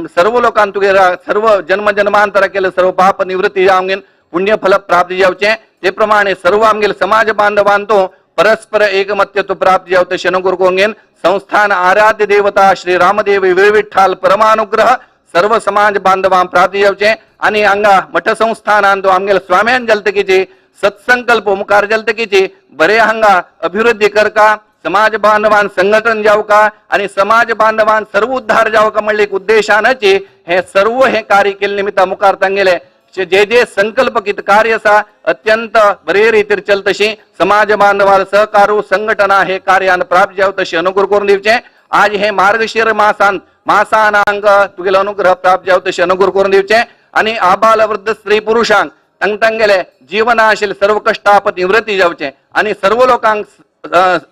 सर्व लोकांना तुगेले सर्व जन्म जन्मांतर केले सर्व पाप निवृत्ती जावंगेन पुण्य फल प्राप्ती जावचे ते प्रमाणे सर्व आमगेले समाज बांधवांतो परस्पर एकमत्यत्व प्राप्ती जावते शनगुरु कोंगेन संस्थान आराध्य देवता श्री रामदेव वीर विठ्ठल परमानुग्रह सर्व समाज बांधवां प्राप्ती जावचे आणि अंगा मठ संस्थानांतो आमगेले स्वाम्यान जलतकीचे सत्संकल्प मुखार जलतकीचे बरे हंगा अभिवृद्धी करका समाज बांधवान संघटन जाऊ का आणि समाज बांधवान सर्व उद्धार जाऊ का म्हणले उद्देशानचे हे सर्व हे कार्य केले निमित्त मुखार तांगेले जे संकल्प कित कार्य असा अत्यंत बरे रीतीर चलतशी समाज बांधवाल सहकारू संघटना हे कार्यान प्राप्त जाव तशी अनुग्रह करून दिवचे आज हे मार्गशीर मासानांग तुगेले अनुग्रह प्राप्त जाव तशी अनुग्रह करून दिवचे आणि आबाल वृद्ध स्त्री पुरुषांक तंगतंगेले जीवनाशील सर्व कष्टापत निवृत्ती जावचे आणि सर्व लोकांक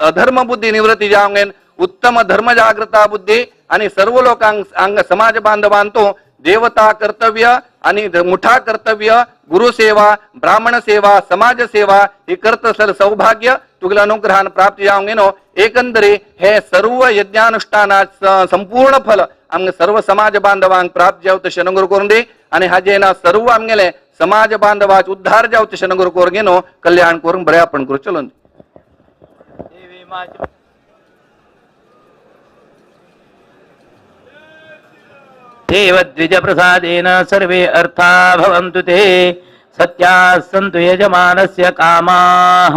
अधर्म बुद्धी निवृत्ती जावंगेन उत्तम धर्म जागृता बुद्धी आणि सर्व लोकांक अंग समाज बांधवांतो देवता कर्तव्य आणि मुठा कर्तव्य गुरुसेवा ब्राह्मण सेवा समाज सेवा हे करत असल सौभाग्य तुगेले अनुग्रहान प्राप्ती जावंगेनो एकंदरी हे सर्व यज्ञानुष्ठानात संपूर्ण फल आमगे सर्व समाज बांधवांक प्राप्त जाव तशें अनुग्रह करून दे आणि हाजेना सर्व आमगेले समाज बांधवाच उद्धार जाव तशें अनुग्रह करून घेनो कल्याण करून बरे आपण करू चलो देव द्विज प्रसादेन सर्वे अर्था भवन्तु ते सत्याः सन्तु यजमानस्य कामाः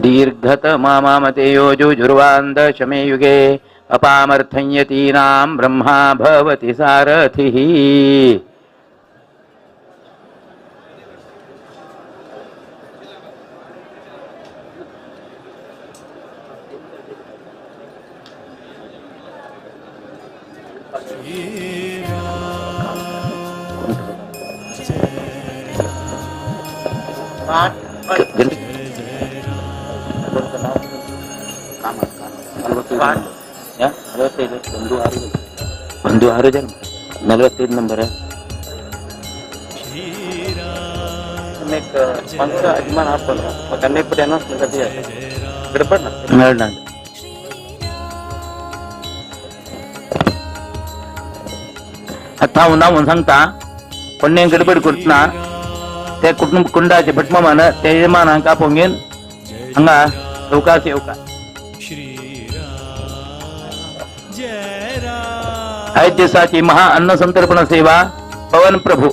दीर्घत मामामते योजुर्वान्द शमे युगे अपामर्थं यतीनां ब्रह्मा भवति सारथिः ಒಂದು 6 ಜನ 45 ನಂಬರ್ ಅಭಿಮಾನ ಹಾಕ್ಕೊಂಡ್ರ ಮತ್ತೆ ಅನೇಕ ಪುಟ ಅನ್ನಿಸ್ತು ಗಡಬಡ್ आता नाव सांगता कोणी गडबड करतना ते कुटुंब कुंडाचे भटमामान ते यजमान हांका पोंगेन हांगा येवकास येवका आयज दिसाची महा अन्न संतर्पण सेवा पवन प्रभू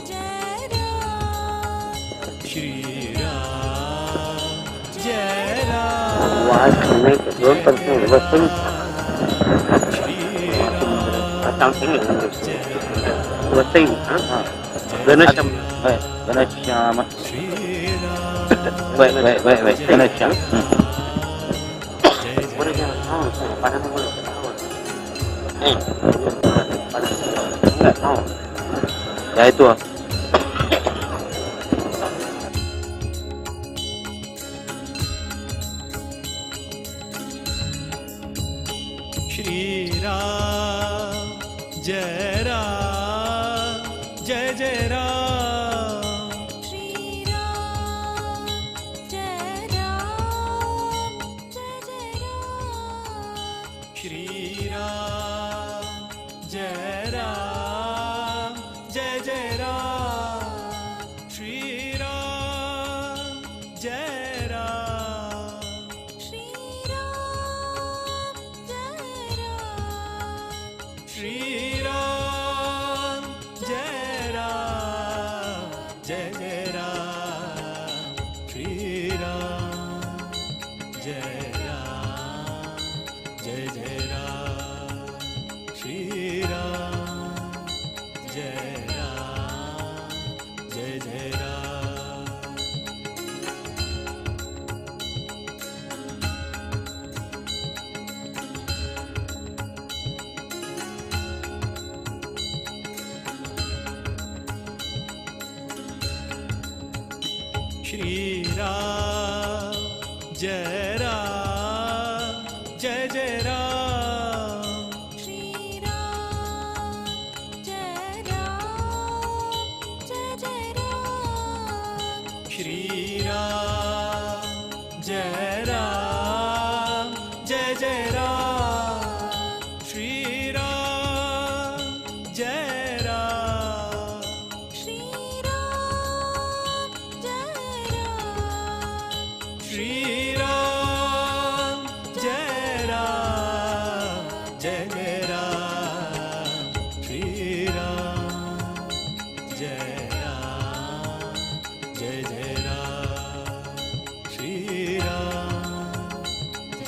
घनश्याम घनश्याम घनश्याम ಆಯ್ತು श्रीराम जय राम जय जय राम श्रीराम जय राम जय जय राम श्रीराम जय राम जय जय राम श्रीराम जय राम श्रीराम जय राम श्रीराम जय राम जय जय राम श्रीराम जय राम जय जय राम श्रीराम जय राम जय जय राम श्रीराम जय राम जय जय राम श्रीराम जय राम जय जय राम श्रीराम जय राम जय जय राम श्रीराम जय राम श्रीराम जय राम श्रीराम जय राम जय जय राम श्रीराम जय राम जय जय राम श्रीराम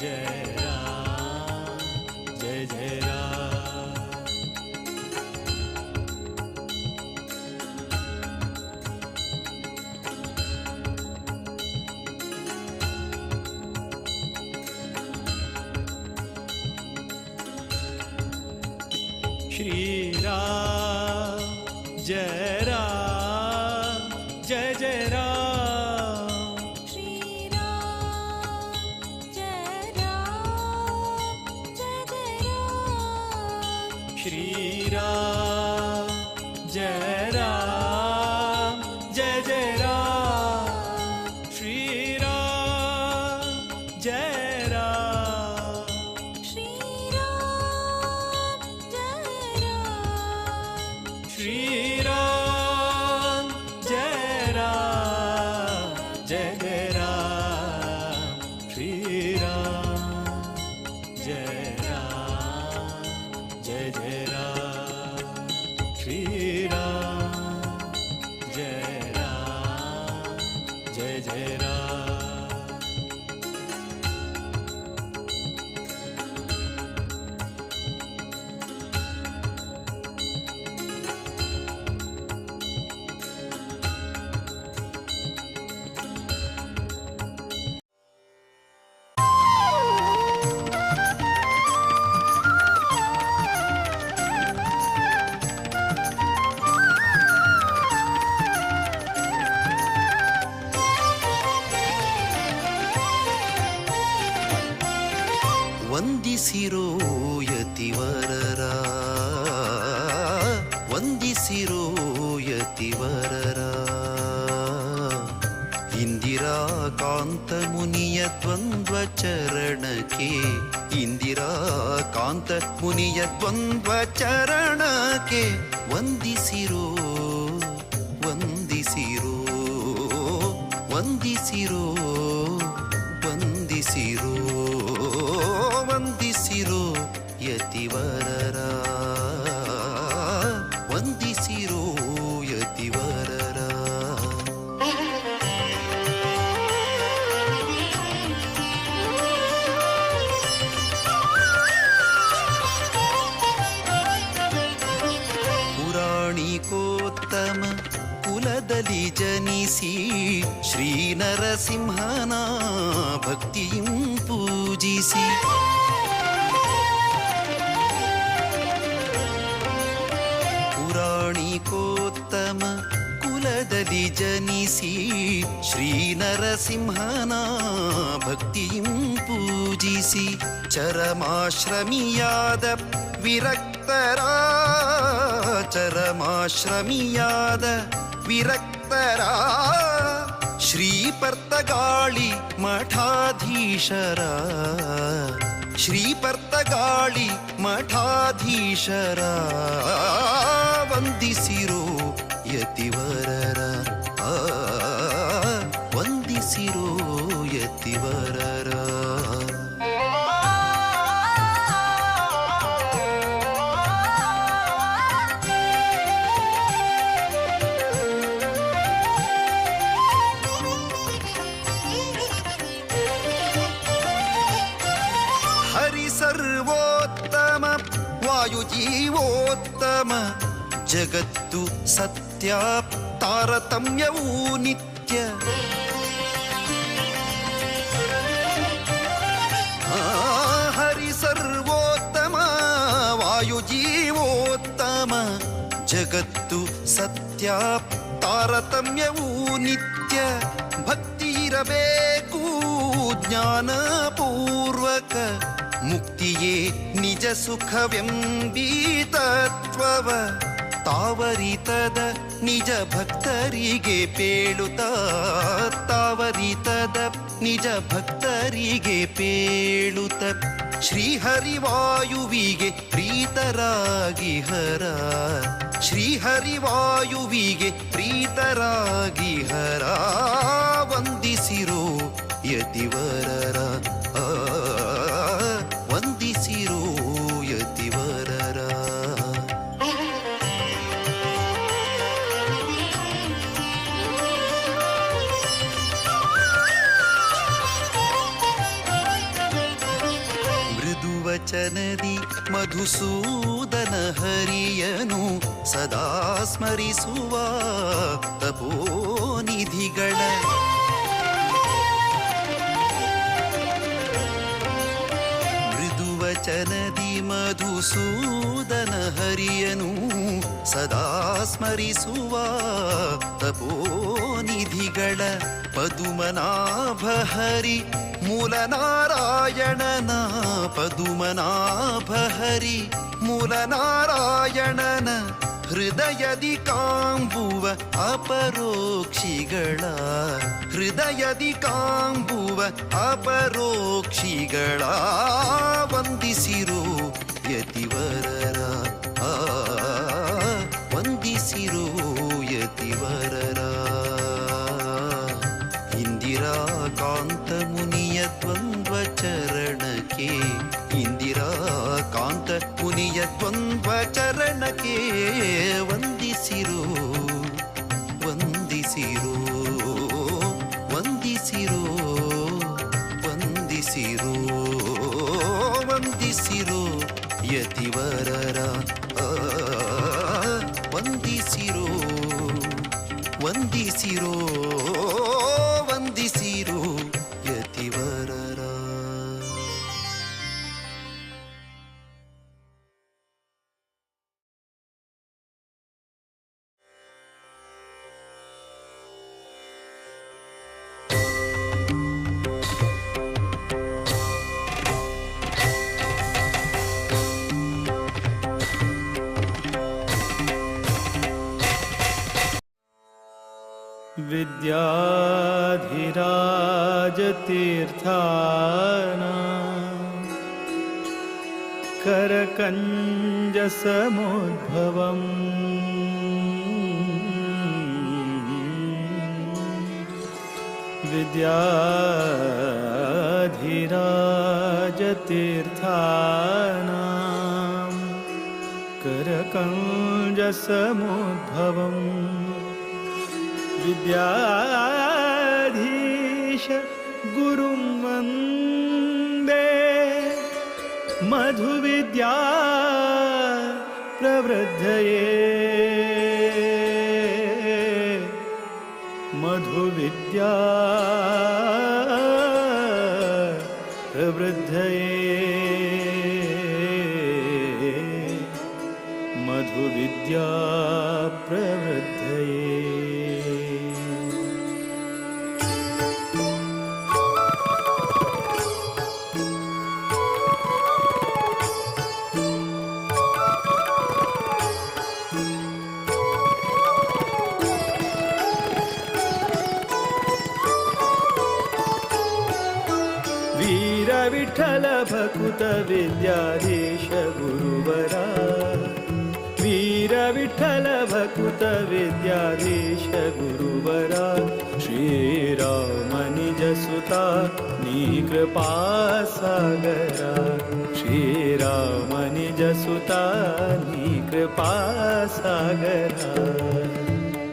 जय राम जय जय राम श्रीराम जय राम जय जय राम श्रीराम जय राम ಯತಿವರರ ಇಂದಿರಾ ಕಾಂತ ಮುನಿಯ ದ್ವಂದ್ವ ಚರಣಕ್ಕೆ ಇಂದಿರಾ ಕಾಂತ ಮುನಿಯ ದ್ವಂದ್ವ ಚರಣಕ್ಕೆ ವಂದಿಸಿರೋ ವಂದಿಸಿರೋ ವಂದಿಸಿರೋ ವಂದಿಸಿರೋ ವಂದಿಸಿರೋ ಯತಿವರರ ವಂದಿಸಿರೋ ಯತಿವರರ ಪುರಾಣಿಕೋತ್ತಮ ಕುಲದಲ್ಲಿ ಜನಿಸಿ ಶ್ರೀ ನರಸಿಂಹನ ಭಕ್ತಿಯಂ ಪೂಜಿಸಿ ಪುರಾಣಿಕೋತ್ತಮ ಕುಲದಲ್ಲಿ ಜನಿಸಿ ಶ್ರೀ ನರಸಿಂಹನ ಭಕ್ತಿಯಂ ಪೂಜಿಸಿ ಚರಮಾಶ್ರಮಿಯಾದ ವಿರಕ್ತರ ಚರಮಾಶ್ರಮಿಯಾದ ವಿರಕ್ತರ ಶ್ರೀಪರ್ತಗಾಳಿ ಮಠಾಧೀಶರ ಶ್ರೀಪರ್ತಗಾಳಿ ಮಠಾಧೀಶರ ವಂದಿಸಿರೋ ಯತಿವರರ ವಂದಿಸಿರೋ ಯತಿವರರ ಸರ್ವೋತ್ತಮ ವಾಯುಜೀವೋತ್ತಮ ಜಗತ್ತು ಸತ್ಯ ತಾರತಮ್ಯವೂ ನಿತ್ಯ ಹರಿ ಸರ್ವೋತ್ತಮ ವಾಯುಜೀವೋತ್ತಮ ಜಗತ್ತು ಸತ್ಯ ತಾರತಮ್ಯವೂ ನಿತ್ಯ ಭಕ್ತಿ ಇರಬೇಕು ಜ್ಞಾನಪೂರ್ವಕ ಮುಕ್ತಿಯೇ ನಿಜ ಸುಖವೆಂಬೀತತ್ವವ ತಾವರಿತದ ನಿಜ ಭಕ್ತರಿಗೆ ಪೇಳುತ್ತ ತಾವರಿತದ ನಿಜ ಭಕ್ತರಿಗೆ ಪೇಳುತ್ತ ಶ್ರೀಹರಿವಾಯುವಿಗೆ ಪ್ರೀತರಾಗಿ ಹರ ಶ್ರೀಹರಿವಾಯುವಿಗೆ ಪ್ರೀತರಾಗಿ ಹರ ವಂದಿಸಿರೋ ಯತಿವರರ ವಂದಿಸಿರೋ ಯತಿವರರ ಮೃದುವಚನದಿ ಮಧುಸೂದನ ಹರಿಯನು ಸದಾ ಸ್ಮರಿಸುವ ತಪೋನಿಧಿಗಳ ವಚನದಿ ಮಧುಸೂದನ ಹರಿಯನು ಸದಾ ಸ್ಮರಿಸುವ ತಪೋನಿಧಿಗಳ ಪದುಮನಾಭ ಹರಿ ಮೂಲನಾರಾಯಣನ ಪದುಮನಾಭ ಹರಿ ಮೂಲನಾರಾಯಣನ ಹೃದಯದಿ ಕಾಂಬುವ ಅಪರೋಕ್ಷಿಗಳ ಹೃದಯದಿ ಕಾಂಬುವ ಅಪರೋಕ್ಷಿಗಳ ವಂದಿಸಿರೋ ಯತಿವರರ ವಂದಿಸಿರೋ ಯತಿವರರ ಇಂದಿರಾ ಕಾಂತ ಮುನಿಯ ದ್ವಂದ್ವ ಚರಣಕ್ಕೆ ಇಂದಿರಾ ಕಾಂತ ಮುನಿಯ ದ್ವಂದ್ವ ಚರಣಕ್ಕೆ ವಂದಿಸಿರೋ ವಂದಿಸಿರೋ ವಂದಿಸಿರೋ ವಂದಿಸಿರೋ ವಂದಿಸಿರೋ ಯತಿವರರ ವಂದಿಸಿರೋ ವಂದಿಸಿರೋ ವಂದಿಸಿರೋ ಯತಿವರರ विद्याधिराजतीर्थाना करकञ्जसमुद्भवम् विद्याधिराजतीर्थानां करकञ्जसमुद्भवम् विद्याधीश गुरुं वन्दे मधुविद्या प्रवृद्धये मधुविद्या प्रवृद्धये मधुविद्या प्रवृद्धये विठ्ठल भकुत विद्याधीश गुरुवरा वीर विठ्ठल भकुत विद्याधीश गुरुवरा श्रीराम निज सुता नी कृपा सागरा श्रीराम निज सुता नी कृपा सागरा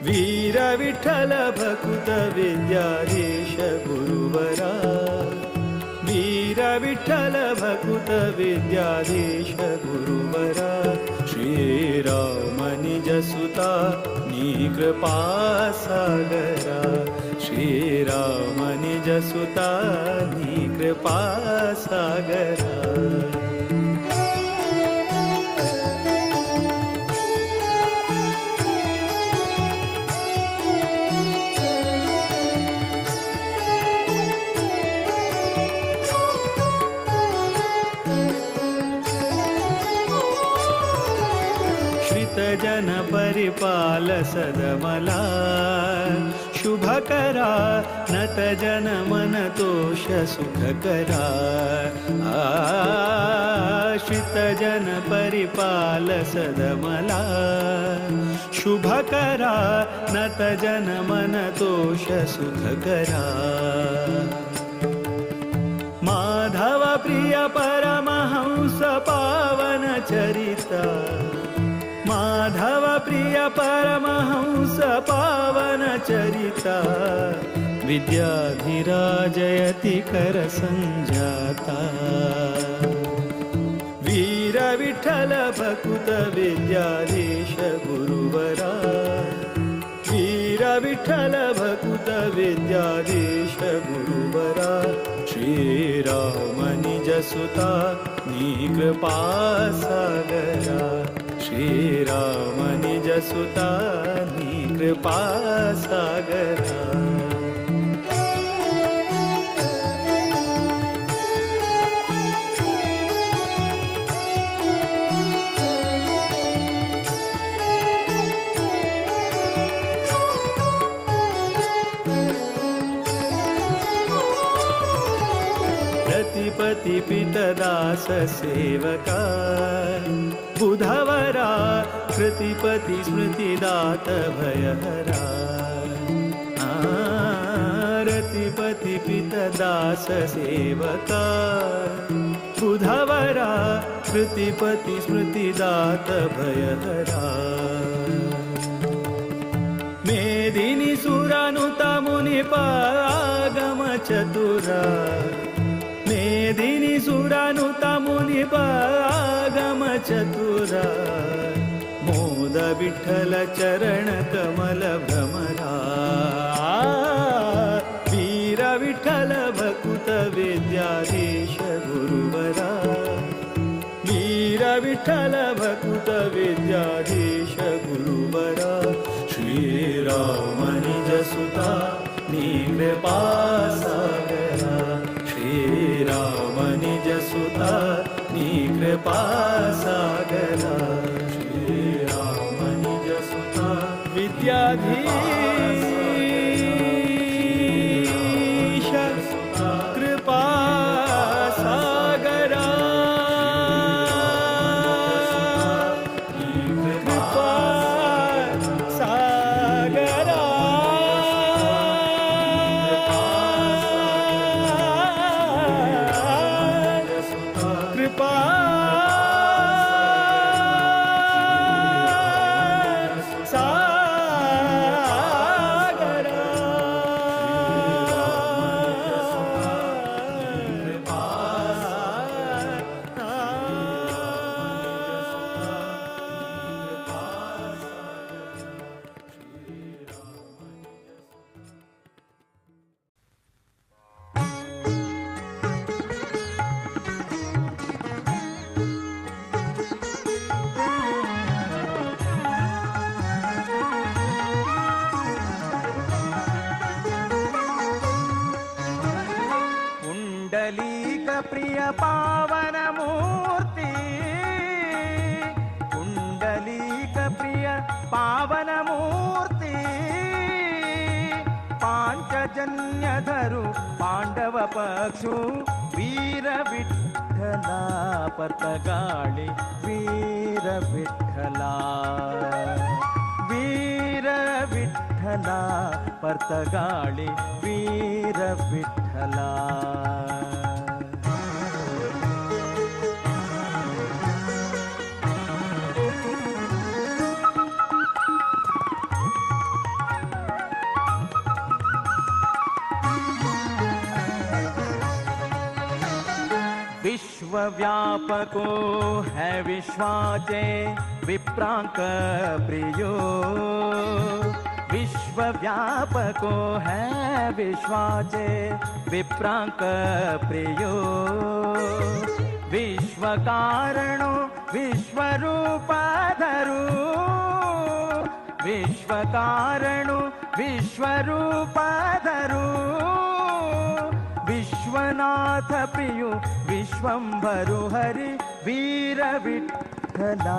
वीर विठ्ठल भकुत विद्याधीश गुरुवरा वीर विठ्ठल भकुत विद्याधीश गुरुवरा श्रीराम निज सुता नी कृपा सागरा श्रीराम निज सुता नी कृपा सागरा जन परिपाल सदमला शुभकरा नत जन मन तोष सुखकरा आश्रित जन परिपाल सदमला शुभकरा नत जन मन तोष सुखकरा माधव प्रिय परमहंस पावन चरिता माधव प्रिय परमहंस पावन चरिता विद्याधिराजयति कर संजाता वीर विठ्ठल भकुत विद्याधीश गुरुवरा वीर विठ्ठल भकुत विद्याधीश गुरुवरा श्रीराम निज सुता नी कृपा सागरा श्रीराम निज सुता नी कृपा सागरा प्रतिपति पितदास सेवका बुधवरा कृतिपति स्मृतिदात भयहरा रतिपति पितदास सेवका बुधवरा कृतिपति स्मृतिदात भयहरा मेदिनी सुरानुता मुनिपागम चतुरा मेदिनी सुरानुता मुनिपागम चतुरा मोद विठ्ठल चरण कमल भ्रमरा वीर विठ्ठल भकुत विद्याधीश गुरुवरा वीर विठ्ठल भकुत विद्याधीश गुरुवरा श्रीराम निज सुता नी कृपा सागरा श्रीराम निज सुता नी कृपा सागरा श्रीराम निज सुता विद्याधीश पावन मूर्ति कुंडलीक प्रिय पावन मूर्ति पांचजन्यधरु पांडव पक्षु वीर विठ्ठला पतगाळी वीर विठ्ठला वीर विठ्ठला पतगाळी वीर विठ्ठला विश्वव्यापको है विश्वाचे विप्रांक प्रियो विश्वव्यापको है विश्वाचे विप्रांक प्रियो विश्वकारणो विश्वरूपाधरो विश्वकारणो विश्वरूपाधरो विश्वनाथ प्रियो विश्वंभरो हरि वीर विठ्ठला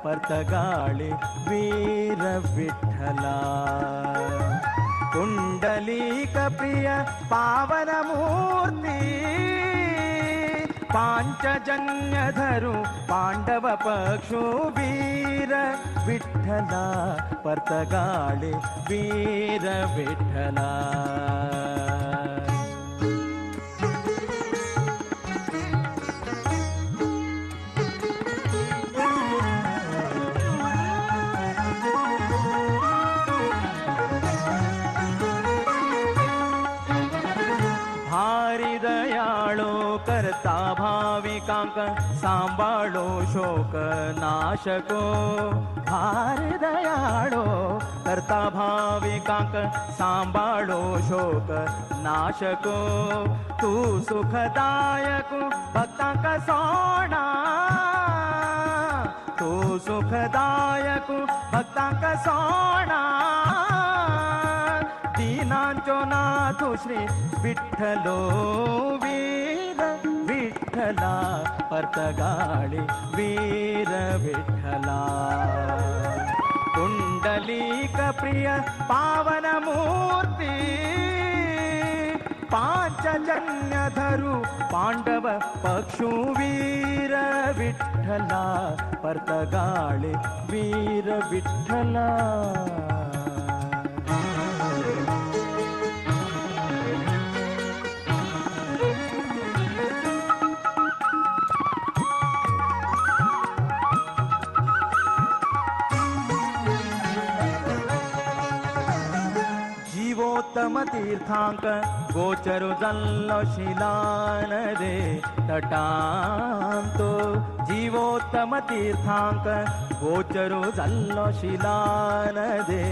पतगाळी वीर विठ्ठला कुंडलीक प्रिय पावन मूर्ति पांचजन्यधरु पांडव पक्षो वीर विठ्ठला पतगाळी वीर विठ्ठला भारी दयाळो करता भाविकांक सांभाळो शोक नाशको भारी दयाळो करता भाविकांक सांभाळो शोक नाशको तू सुखदायक भक्तांक सोडा तू सुखदायक भक्तांक सोडा दीनांचो नाथो श्री विठ्ठलो वीर विठ्ठला पतगाळी वीर विठ्ठला कुंडलीक प्रिय पावन मूर्ति पांचजन्यधरु पांडव पक्षु वीर विठ्ठला पतगाळी वीर विठ्ठला जीवोत्तम तीर्थांक गोचरो जल्लो शिलान रे तटांतो जीवोत्तम तीर्थांक गोचरो जल्लो शिलान रे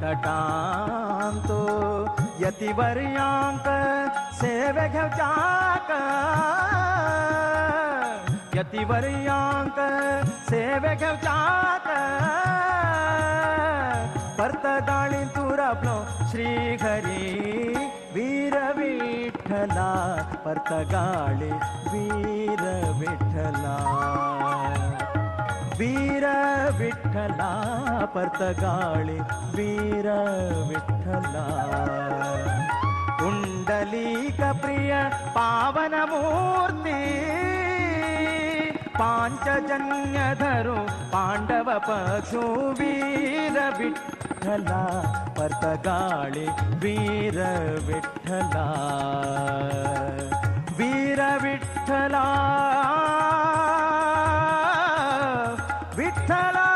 तटांतो यतिवर्यांक सेवे घेवच्याक यतिवर्यांक सेवे घेवच्याक परतगाळी तुरपलो श्री हरी वीर विठ्ठला परतगाळी वीर विठ्ठला वीर विठ्ठला परतगाळी वीर विठ्ठला कुंडलीक प्रिय पावन मूर्ति पांचजन्यधरो पांडव पक्षो वीर विठ्ठला परतगाळी वीर विठ्ठला वीर विठ्ठला विठ्ठला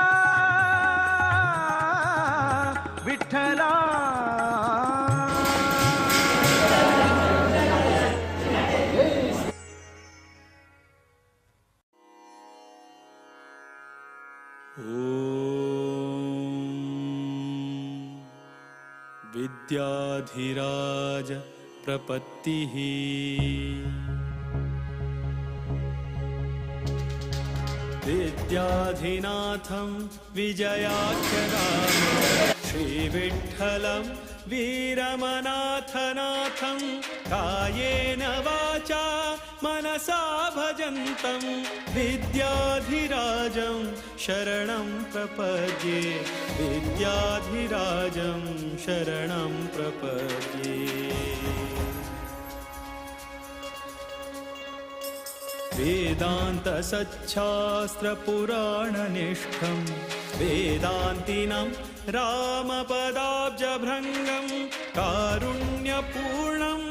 विठ्ठला विद्याधिराज प्रपत्तिः विद्याधिनाथं विजयाख्यराम श्रीविठ्ठलं वीरमनाथनाथं कायेन वाचा मनसा भजन्तं विद्याधिराजं शरणं प्रपद्ये विद्याधिराजं शरणं प्रपद्ये वेदान्तसच्छास्त्रपुराणनिष्ठं वेदान्तिनं रामपदाब्जभृङ्गं कारुण्यपूर्णं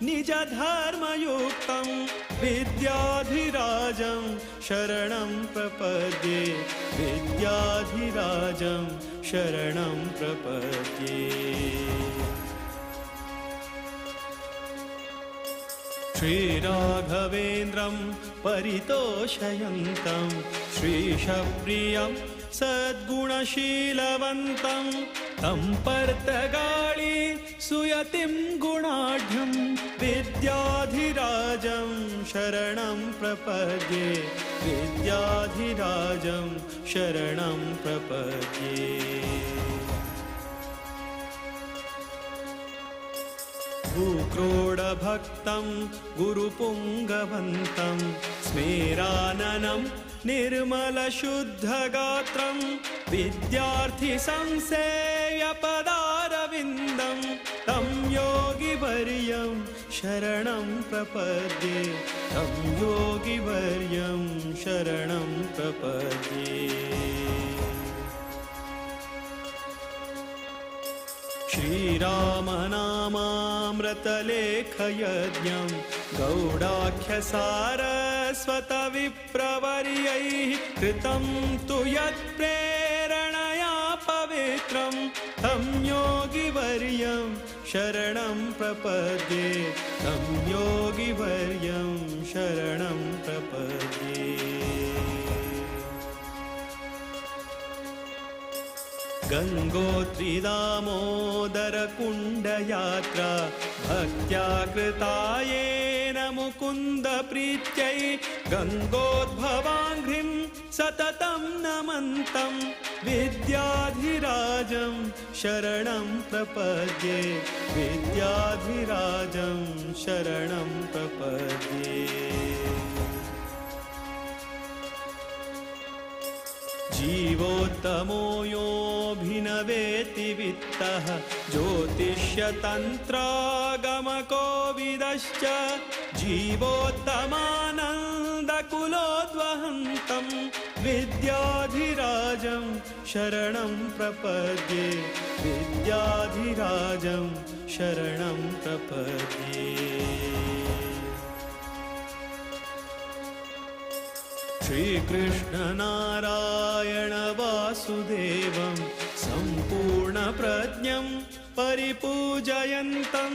निजधर्मयुक्तं विद्याधिराजं शरणं प्रपद्ये विद्याधिराजं शरणं प्रपद्ये श्रीराघवेन्द्रं परितोषयन्तं श्रीशप्रियं सद्गुणशीलवन्तं तं पर्तगाळी सुयतिं गुणाढ्यं विद्याधिराजं शरणं प्रपद्ये विद्याधिराजं शरणं प्रपद्ये भूक्रोडभक्तं गुरुपुङ्गवन्तं स्मेराननं निर्मलशुद्धगात्रं विद्यार्थिसंसेव्यपदारविन्दं तं योगिवर्यं शरणं प्रपद्ये तं योगिवर्यं शरणं प्रपद्ये श्रीरामनामामृतलेखयज्ञं गौडाख्यसारस्वतविप्रवर्यैः कृतं तु यत्प्रेरणया पवित्रं तं योगिवर्यं शरणं प्रपद्ये तं योगिवर्यं शरणं प्रपद्ये गङ्गोत्रीदामोदरकुण्डयात्रा भक्त्या कृतायेन मुकुन्दप्रीत्यै गङ्गोद्भवाङ्घ्रिं सततं नमन्तं विद्याधिराजं शरणं प्रपद्ये विद्याधिराजं शरणं प्रपद्ये जीवोत्तमो योऽभिनवेति वित्तः ज्योतिष्यतन्त्रागमकोविदश्च जीवोत्तमानन्दकुलोद्वहन्तं विद्याधिराजं शरणं प्रपद्ये विद्याधिराजं शरणं प्रपद्ये श्रीकृष्णनारायण वासुदेवं सम्पूर्णप्रज्ञं परिपूजयन्तं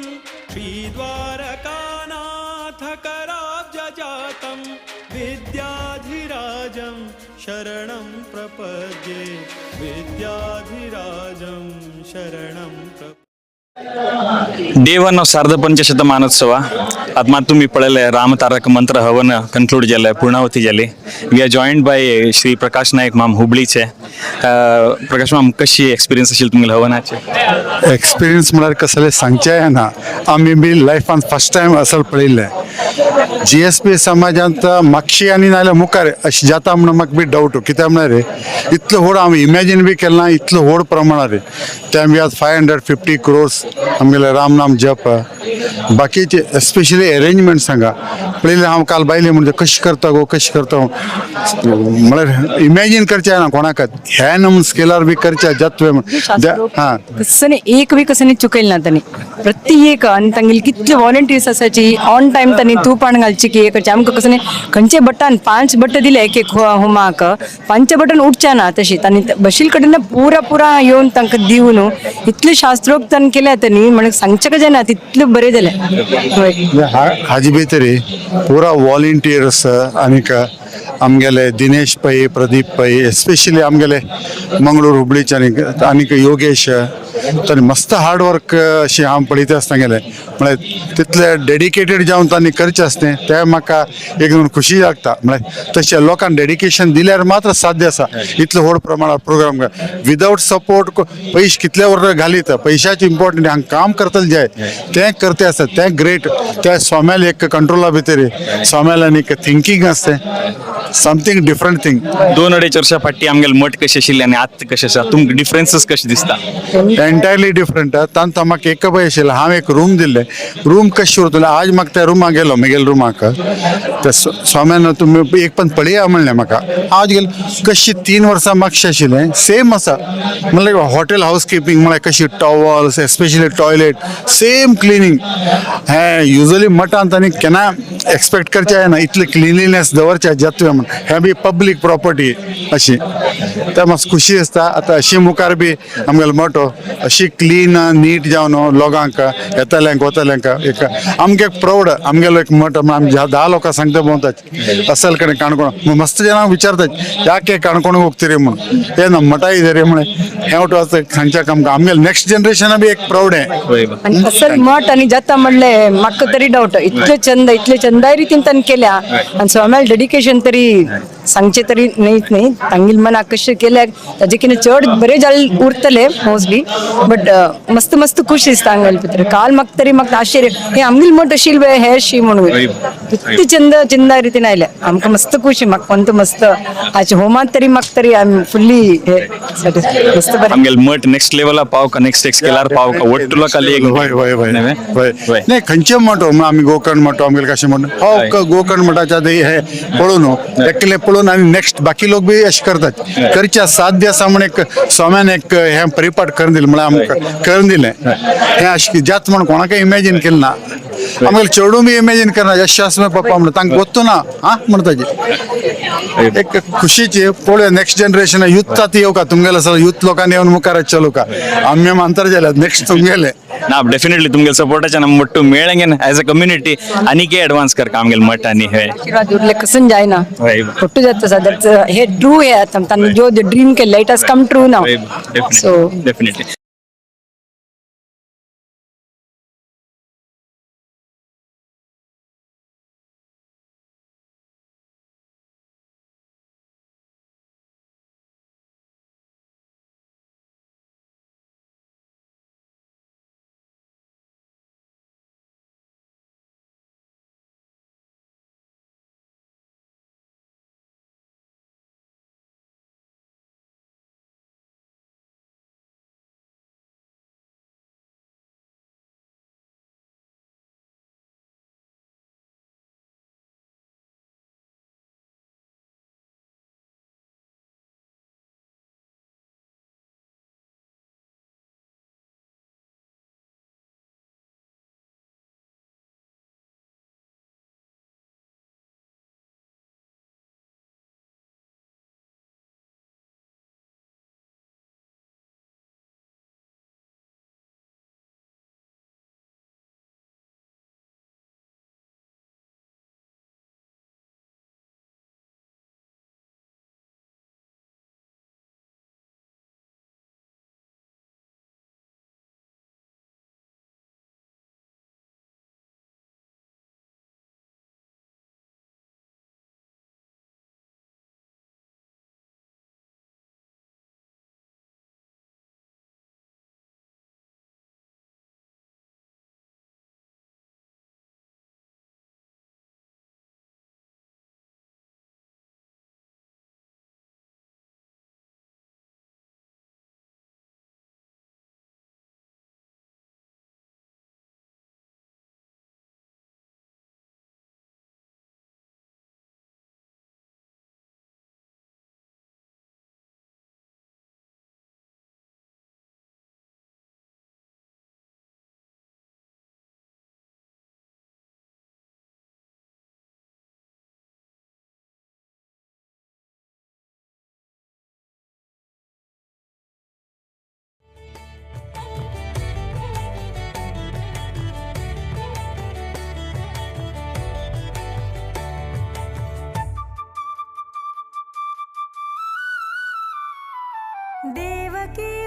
श्रीद्वारकानाथकराब्जजातं विद्याधिराजं शरणं प्रपद्ये विद्याधिराजं शरणं प्रपद्ये डे 1 ऑफ सार्ध पंचशतमानोत्सव आत्मा तुम्ही पळयले रामतारक मंत्र हवन कन्क्लूड जाले पूर्णावती जाली we are joined by Shri Prakash Nayak माम हुबळीचे प्रकाश माम कशी एक्सपिरियन्स आशिल्ली तुमगेले हवनाचे एक्सपिरियन्स म्हळ्यार कसले सांगचे ना आमी बी लायफान फर्स्ट टायम असल पळयल्ले GSP समाजांत मागशी आनी नाल्यार मुखार अशें जाता म्हणून म्हाका बी डावट कित्याक म्हळ्यार इतलो व्हड हांव इमॅजीन बी केला इतलो व्हड प्रमाणार ते आमी आज 550 crores आमगेले राम नाम जप बाकीचे एस्पेशली अरेंजमेंट सांगा पळयलें हांव काल बायलें म्हणजे कशें करता म्हळ्यार इमॅजीन करचें ना कोणाकच ह्या नमून स्केलार बी करचें जातवे हां कसं एक बी कसं चुकयलें ना तांणी प्रत्येक आनी तांगेली कितले वॉलंटियर्स आसाची ऑन टायम तांणी तुपाण घालची की करचे आमकां कसं खंयचे बटन 5 बट्ट दिले एक होमाक 5 बटन उठचे ना तशी तांणी बशील कडेन पुरा येवन तांकां दिवन इतले शास्त्रोक्तान केल्या तांणी म्हणजे सांगचें कशें ना तितलें बरें जालें हाजे भितर पुरा वॉलंटियर्स आनीक आमगेले दिनेश पै प्रदीप पै एस्पेशली आमगेले मंगळूर हुबळीचे आनीक योगेश तांणी मस्त हार्ड वर्क अशी हांव पळयता आसता गेले म्हळ्यार तितले डेडिकेटेड जावन तांणी करचें आसतें तें म्हाका एकदम खुशी लागता म्हळ्यार तशें लोकांक डेडिकेशन दिल्यार मात्र साध्य आसा इतले व्हड प्रमाणात प्रोग्राम विदाउट सपोर्ट पयशे कितले वर्स घालीत पयशाचे इम्पॉर्टंट हांगा काम करतले जाय तें करते आसता तें ग्रेट त्या सोम्याल एक कंट्रोला भितर सोम्यालान एक थिंकींग आसतें समथींग डिफरंट थिंग 2-2.5 वर्सां फाटी आमगेले मठ कशे आशिल्ले आनी आतां कशे आसा तुमकां डिफरन्सीस कशे दिसता एंटायरली डिफरंट तांकां म्हाका एक पळय आशिल्लें हांव एक रूम दिल्लें रूम कशें उरतलें आज म्हाका त्या रुमाक गेलो म्हगेल्या रुमाक त्या सोम्यान तुमी एक पण पळया म्हणलें म्हाका हांव गेलो कशी 3 वर्सां म्हाका आशिल्लें सेम आसा म्हणल्यार हॉटेल हाऊस किपींग म्हळ्यार कशी towels especially toilet same cleaning हें युजली मठांत आनी केन्ना एक्सपेक्ट करचें जायना इतले क्लिनिनेस दवरचे जेतून म्हण हें बी पब्लीक प्रॉपर्टी अशी तर मातसो खुशी आसता आतां अशी मुखार बी आमगेलो मोठो अशी क्लीन नीट जावन लोकांक येतल्यांक वतल्यांक एक आमगे प्राऊड आमगेलो एक मोठो आमी 10 लोकांक सांगता भोंवतात असल कडेन काणकोण मस्त जाणांक विचारतात याके काणकोण होगतरी म्हणून हे ना मठा इधरे म्हणे हे वटो सांगच्याक आमकां आमगेले नेक्स्ट जनरेशन बी एक प्राऊड आहे आणि असल मठ आणि जाता म्हणले म्हाका तरी डावट इतले चंदाय रितीन ताणें केल्या आणि सोम्याल डेडिकेशन तरी सांगचे तरी नाही तांगेल मनाक कशें केल्याक ताजे कितें चड बरें जाल्ले उरतले मोस्टली बट मस्त मस्त खुशी दिसता आंगेल भितर काल म्हाका आश्चर्य हे आमगेल मठ आशिल्ले हे शी म्हणून इतली चंदा रितीन आयल्या आमकां मस्त खुशी म्हाका पंत मस्त हाचे होमांत तरी म्हाका तरी आय एम फुल्ली हे मस्त बरें आमगेले मठ नेक्स्ट लेवला पावका नेक्स्ट स्केलार पावका ಒಟ್ಟು ಕಲಿ नाही खंयचे मठ आमी गोकर्ण मठ आमगेले कशें मठ हो गोकर्ण मठाच्या हे पळोवन एकले पळोवन आनी नेक्स्ट बाकी लोक बी अशें करतात करच्या साध्य आसा म्हण एक सोम्यान एक हे परिपाट करून दिलें म्हळ्यार आमकां करून दिलें हें अशें जात म्हण कोणाकय इमॅजीन केलें ना आमगेले चेडू बी इमॅजीन करना यशास्म पप्पा म्हणटा तांकां गोत्तू ना म्हणटा ताजें एक खुशीची पळोवया नेक्स्ट जनरेशन यूथ आतां येवका तुमगेले सगळे यूथ लोकांनी येवन मुखार चलो का आमी अंतर जाल्यात नेक्स्ट तुमगेले ना डेफिनेटली तुमगे सपोर्टाच्या नम मट्टू मेळंगे एज अ कम्युनिटी आनीक एडवांस करका आमगेले मठ आनी हे आशीर्वाद उरले कसून जायना फोटो जाता सर हे ट्रू हे आता तांणी जो ड्रीम केले it has come true now so definitely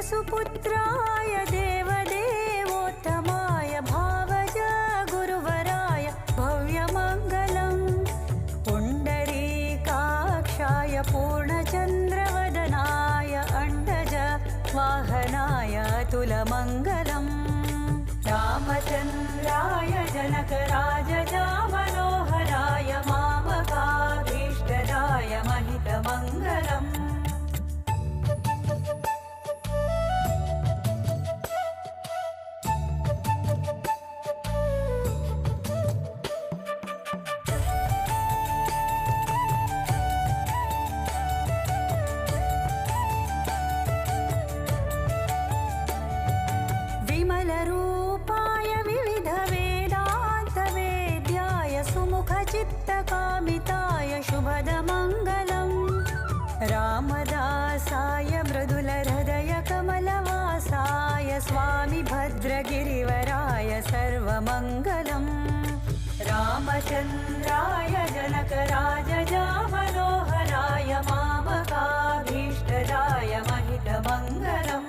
वसुपुत्राय देवदेवोत्तमाय भावज गुरुवराय भव्यमङ्गलम् पुण्डरीकाक्षाय पूर्णचन्द्रवदनाय अण्डज वाहनाय अतुलमङ्गलम् रामचन्द्राय जनकराजजामनोहराय मामकाभीष्टदाय महितमङ्गलम् विमलरूपाय विविधवेदान्तवेद्याय सुमुखचित्तकामिताय शुभदमङ्गलम् रामदासाय मृदुलहृदयकमलवासाय स्वामी भद्रगिरिवराय सर्वमङ्गलम् रामचन्द्राय जनकराजजामनोहराय मामकाभीष्टदाय महितमङ्गलम्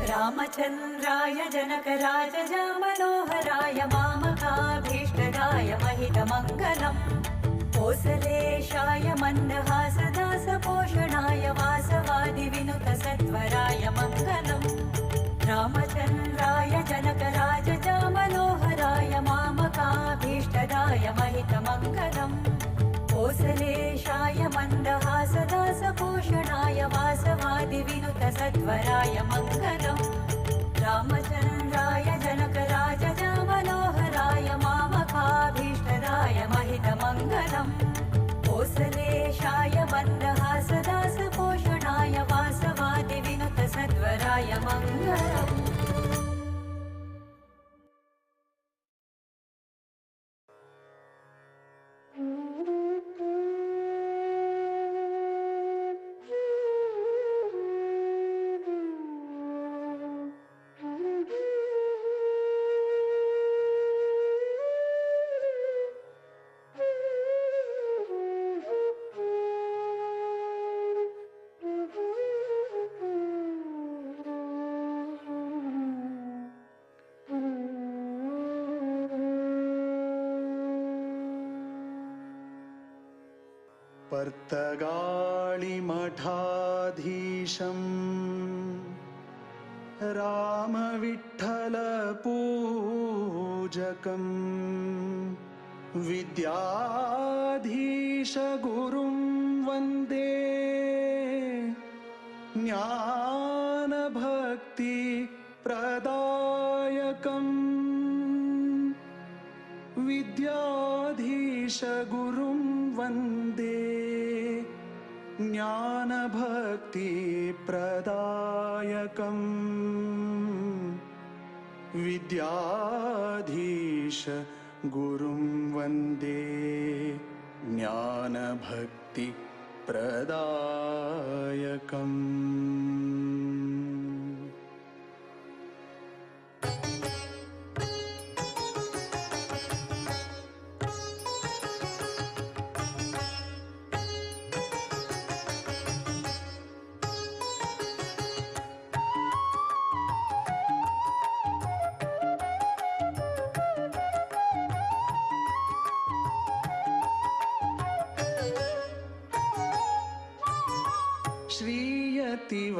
रामचन्द्राय जनकराजजामनोहराय मामकाभीष्टदाय महितमङ्गलम् कोसलेशाय मन्दहासदासपोषणाय वासवादिविनुतसत्वराय मङ्गलम् रामचन्द्राय जनकराजजामनोहराय मामकाभीष्टदाय महितमङ्गलम् कोसलेशाय मन्दहासदासपोषणाय वासवादिविनुतसत्वराय मङ्गलम् रामचन्द्राय जनकराजजामनोहराय मामकाभीष्टदाय महितमङ्गलम् कोसलेशाय मन्दहासदासपोषणाय वासवादिविनुतसत्वराय मङ्गलम् पर्तगाळिमठाधीशम् रामविठ्ठलपूजकम् विद्याधीशगुरुं वन्दे ज्ञानभक्तिप्रदायकम् विद्याधीशगुरुं वन्दे ज्ञानभक्तिप्रदायकम् विद्याधीश गुरुं वन्दे ज्ञानभक्तिप्रदायकम्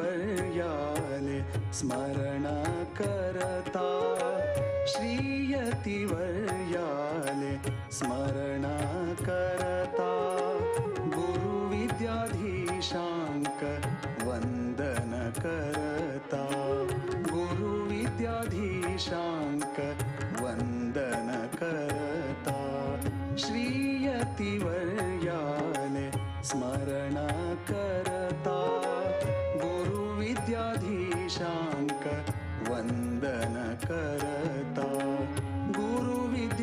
श्रीयतिवर्याले स्मरण करता श्रीयतिवर्याले स्मरण करता गुरुविद्याधीशांक वंदन करता गुरुविद्याधीशांक वंदन करता श्रीयतिवर्याले स्मरण करता गुरुविद्याधीशांक वंदन करता गुरुविद्याधीशांक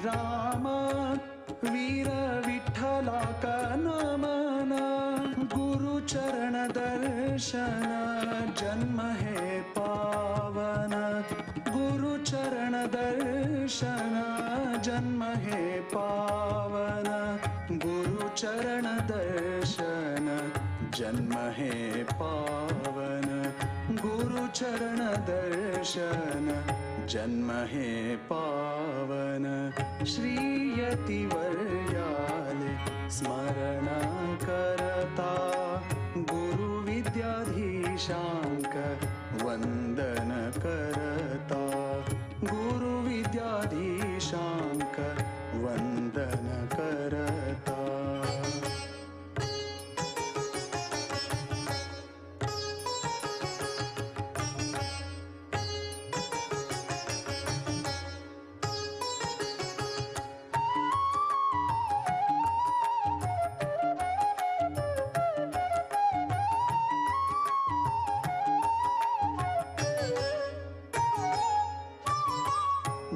राम वीर विठ्ठला का नमन गुरु चरण दर्शन जन्म है पावन गुरु चरण दर्शन जन्म है पावन गुरु चरण दर्शन जन्म है पावन गुरु चरण दर्शन जन्म है पावन श्री यतिवर्याले स्मरण करता गुरु विद्याधीशांक वंदन करता गुरु विद्याधीशांक वंदन करता.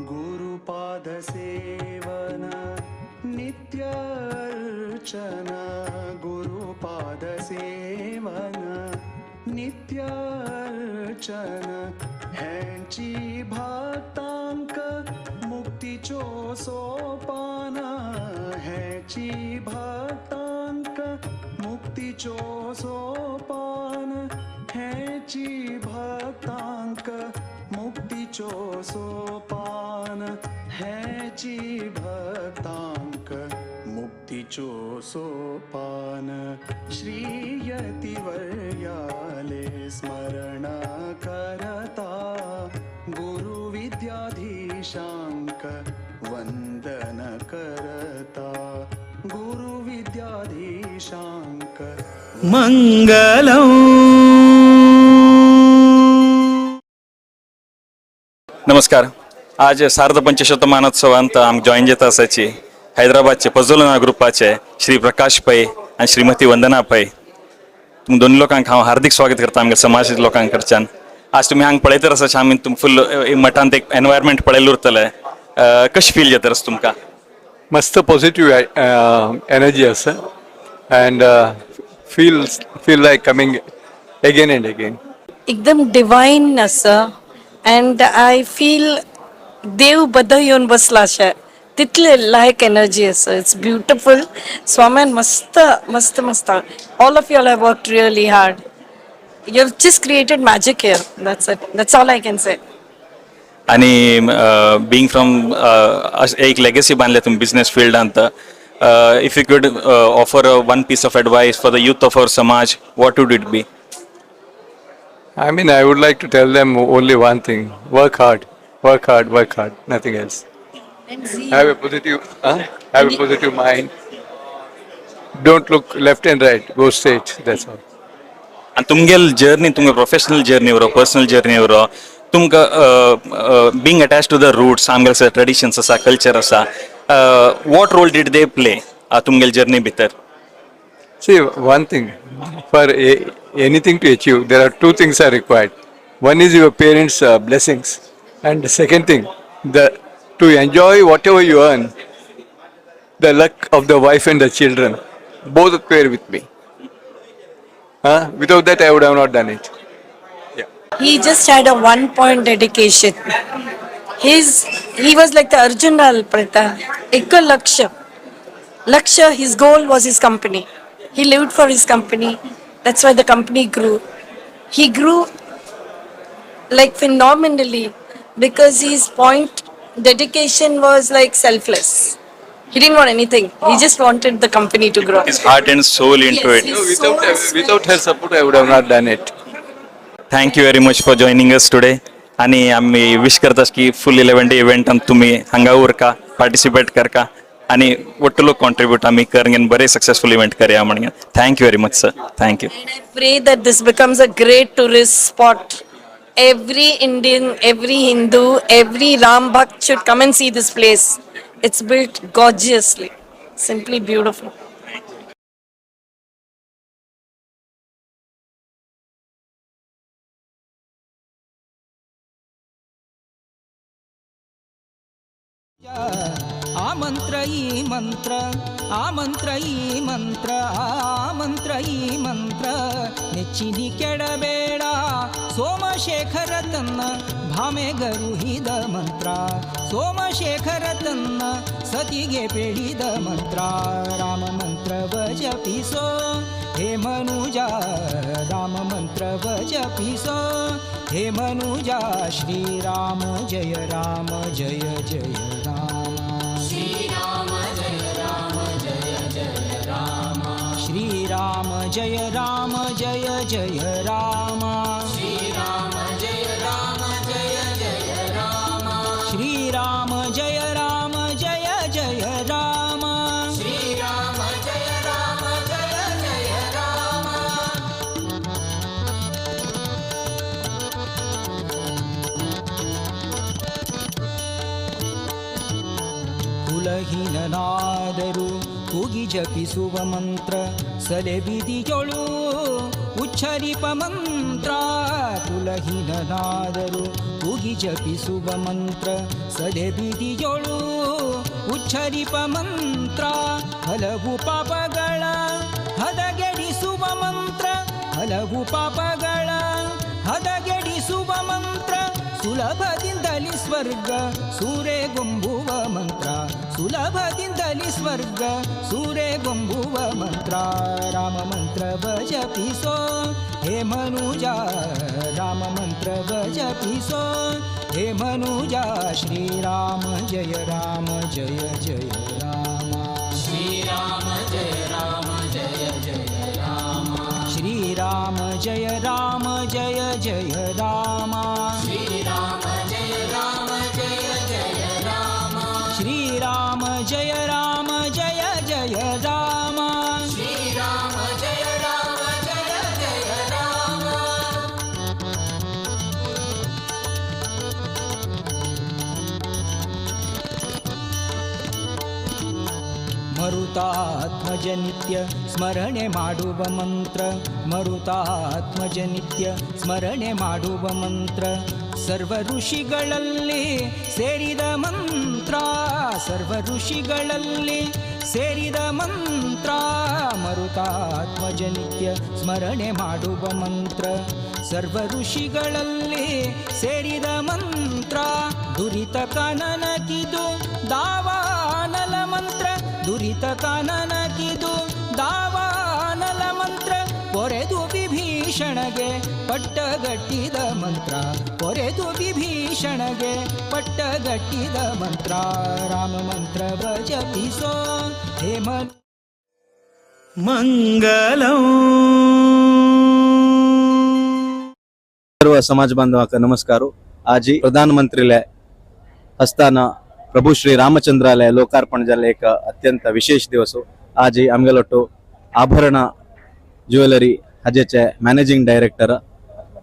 गुरुपाद सेवन नित्य अर्चन गुरुपाद सेवन नित्य अर्चन ह्यांची भक्तांक मुक्तीचो सोपान ह्याची भक्तांक मुक्तीचो सोपान ह्याची भक्तांक मुक्तीचो सोपान ह्याची भक्तांक मुक्तीचो सोपान श्री यतिवर्याले स्मरण करता गुरु विद्याधीशांक वंदन करता गुरु विद्याधीशांक मंगलम. नमस्कार. आज सार्ध पंचशतमानोत्सवांत आमक जॉईन जाता आसाची हैदराबादचे पजोलना ग्रुपाचे श्री प्रकाश पै आणि श्रीमती वंदना पै. तुम दोन लोकांक हांव हार्दिक स्वागत करता आमच्या समाजीक लोकां कडच्यान. आज तुम्ही हांगा पळयतर आसा आमी तुम फुल मठांत एक एनवायरमेंट पळयल्लो उरतले. कशें फील जाता रस तुमकां? मस्त पॉझिटिव्ह एनर्जी आसा and feel like coming again and again. एकदम डिवाइन आसा अँड आय फील देव बद्द येवन बसला अशें तितले लायक एनर्जी आसा. It's beautiful. स्वाम्यान मस्त मस्त मस्त. All of you all have worked really hard. You have just created magic here. That's it. That's all I can say. आणि बीइंग फ्रॉम एक लेगसी बांधले तुम्ही बिझनेस फील्डांत. If you could offer one piece of advice for the youth of our samaj, what would it be? I mean, I would like to tell them only one thing: work hard, work hard, work hard. Nothing else. Have a positive mind. Don't look left and right. Go straight. That's all. आणि तुमगेल journey तुमगे professional journey वरो personal journey वरो तुमकां being attach to the roots आमगेल traditions आसा culture आसा. What role did they play तुमगेल जर्नी भितर? See, one thing, for anything to achieve, there are two things are required. One is your parents' blessings, and the second thing, to enjoy whatever you earn, the luck of the wife and the children, both were with me. Without that, I would have not done it. He just had a 1 point dedication. He was like the Arjuna Alprata. Ekka Lakshya, his goal was his company. He lived for his company. That's why the company grew. He grew like phenomenally because his point dedication was like selfless. He didn't want anything. He just wanted the company to grow. His heart and soul into it. No, without her support, I would have not done it. Thank you very much for joining us today. आणि आम्ही wish करतात की फुल 11 day event तुम्ही हांगा उरका, participate करका आणि वट्टलो contribute आम्ही करेंगे बरे सक्सेसफुल इव्हेंट करूया म्हणून. Thank you very much sir. Thank you. I pray that this becomes a great tourist spot. Every Indian, every Hindu, every Ram Bhakt should come and see this place. It's built gorgeously. Simply beautiful. Yeah. ಆ ಮಂತ್ರ ಈ ಮಂತ್ರ ಆ ಮಂತ್ರ ಈ ಮಂತ್ರ ಆ ಮಂತ್ರ ಈ ಮಂತ್ರ ನೆಚ್ಚಿನಿ ಕೆಡಬೇಡ ಸೋಮಶೇಖರ ತನ್ನ ಭಾಮೆಗರುಹಿದ ಮಂತ್ರ ಸೋಮಶೇಖರ ತನ್ನ ಸತಿಗೆ ಬೇಡಿದ ಮಂತ್ರ ರಾಮ ಮಂತ್ರವ ಜಪಿಸೋ ಹೇ ಮನುಜ ರಾಮ ಮಂತ್ರವ ಜಪಿಸೋ ಹೇ ಮನುಜ ಶ್ರೀರಾಮ ಜಯ ರಾಮ ಜಯ ಜಯ ರಾಮ ಶ್ರೀರಾಮ ಜಯ ರಾಮ ಜಯ ಜಯ ರಾಮ ಶ್ರೀರಾಮ ಜಯ ರಾಮ ಜಯ ಜಯ ರಾಮ ಶ್ರೀರಾಮ ಜಯ ರಾಮ ಜಯ ಜಯ ರಾಮ ಶ್ರೀರಾಮ ಜಯ ರಾಮ ಜಯ ಜಯ ರಾಮ ಶ್ರೀರಾಮ ಜಯ ರಾಮ ಜಯ ಜಯ ರಾಮ ಕುಲಹೀನನಾದರೂ ಕೂಗಿ ಜಪಿಸುವ ಮಂತ್ರ ಸಲೆ ಬಿದಿಯೊಳು ಉಚ್ಚರಿಪ ಮಂತ್ರ ಕುಲಹೀನನಾದರೂ ಕೂಗಿ ಜಪಿಸುವ ಮಂತ್ರ ಸಲೆ ಬಿದಿಯೊಳು ಉಚ್ಚರಿಪ ಮಂತ್ರ ಹಲವು ಪಾಪಗಳ ಹದಗೆಡಿಸುವ ಮಂತ್ರ ಹಲವು ಪಾಪಗಳ ಹದಗೆಡಿಸುವ ಮಂತ್ರ ಸುಲಭದಿಂದಲಿ ಸ್ವರ್ಗ ಸೂರೆಗೊಂಬುವ ಮಂತ್ರ ಸುಲಭದಿಂದಲಿ ಸ್ವರ್ಗ ಸೂರೆಗೊಂಬುವ ಮಂತ್ರ ರಾಮ ಮಂತ್ರವ ಜಪಿಸೋ ಹೇ ಮನುಜ ರಾಮ ಮಂತ್ರವ ಜಪಿಸೋ ಹೇ ಮನುಜ ಶ್ರೀರಾಮ ಜಯ ರಾಮ ಜಯ ಜಯ ರಾಮ ಶ್ರೀರಾಮ ಜಯ ರಾಮ ಜಯ ಜಯ ರಾಮ ಶ್ರೀರಾಮ ಜಯ ರಾಮ ಜಯ ಜಯ ರಾಮ ಶ್ರೀರಾಮ ಜಯ ರಾಮ ಜಯ ಜಯ ರಾಮ ಶ್ರೀರಾಮ ಜಯ ರಾಮ ಜಯ ಜಯ ರಾಮ ಶ್ರೀರಾಮ ಜಯ ರಾಮ ಜಯ ಜಯ ರಾಮ ಮರುತಾತ್ಮಜ ನಿತ್ಯ ಸ್ಮರಣೆ ಮಾಡುವ ಮಂತ್ರ ಮರುತಾತ್ಮಜ ನಿತ್ಯ ಸ್ಮರಣೆ ಮಾಡುವ ಮಂತ್ರ ಸರ್ವ ಋಷಿಗಳಲ್ಲಿ ಸೇರಿದ ಮಂತ್ರ ಸರ್ವ ಋಷಿಗಳಲ್ಲಿ ಸೇರಿದ ಮಂತ್ರ ಮರುತಾತ್ಮಜ ನಿತ್ಯ ಸ್ಮರಣೆ ಮಾಡುವ ಮಂತ್ರ ಸರ್ವ ಋಷಿಗಳಲ್ಲಿ ಸೇರಿದ ಮಂತ್ರ ದುರಿತ ಕಾನನಕಿದು ದಾವಾನಲ ಮಂತ್ರ ದುರಿತ ಕಾನನಕಿದು ದಾವಾನಲ ಮಂತ್ರ ಪೊರೆದು ವಿಭೀಷಣಗೆ ಪಟ್ಟಗಟ್ಟಿದ ಮಂತ್ರ ಪೊರೆದು ವಿಭೀಷಣಗೆ ಪಟ್ಟಗಟ್ಟಿದ ಮಂತ್ರ ರಾಮ ಮಂತ್ರವ ಜಪಿಸೋ ಹೇಮ मंगलम सर्व समाज बांधवांका नमस्कार आज प्रधानमंत्रीले हस्ताना प्रभू श्री रामचंद्रालय लोकार्पण झाले एक अत्यंत विशेष दिवस आज आमगेलोटो आभरण ज्वेलरी हाजेचे managing director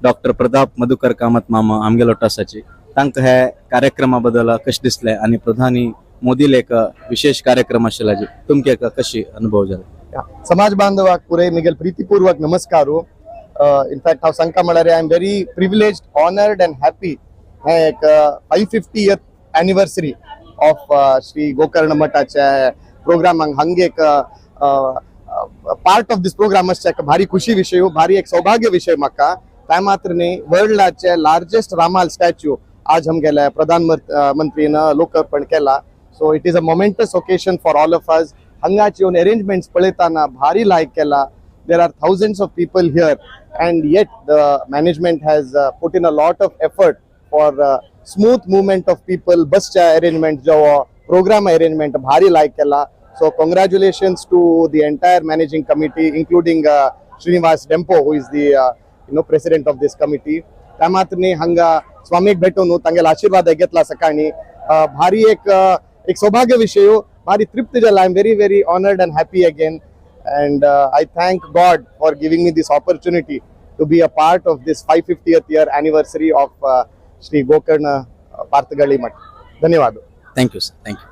doctor Pratap Madhukar Kamat मामा आमगेलोट आसाची तांकां हे कार्यक्रमा बद्दल कशें दिसलें आनी प्रधानी मोदीले एक विशेष कार्यक्रम आशिल्लो तुमकां कशी अनुभव जालो समाज बांधवाक पुरे मिगेल प्रीतीपूर्वक नमस्कारू इनफॅक्ट हांव सांगता म्हळ्यार I am very privileged honoured end happy हे एक 550th anniversary of Shri Gokarna मठाचे प्रोग्रामांक हांगा एक पार्ट ऑफ दिस प्रोग्राम एक भारी खुशी विषय भारी एक सौभाग्य विषय म्हाका त्या मात्र न्ही वर्ल्डाचे लार्जेस्ट रामाल स्टॅच्यू आज आमगेले प्रधानमंत्रीन लोकार्पण केला so it is a momentous occasion for all of us हांगाची अरेंजमेंट्स पळयताना भारी लायक केला there are thousands of people here and yet the management has put in a lot of effort for smooth movement of people बसच्या arrangement जो program arrangement भारी लायक केला so congratulations to the entire managing committee including Shrinivas Dempo who is the president of this committee त्या मात्र न्ही हांगा स्वामीक भेटून तांगेलो आशीर्वाद घेतला सकाळी भारी एक सौभाग्य विषय भारी तृप्त जाला I am very very honoured end happy again and I thank God for giving me this opportunity to be a part of this 550th year anniversary of Shri Gokarna Parthagali Math. धन्यवाद. Thank you, sir. Thank you.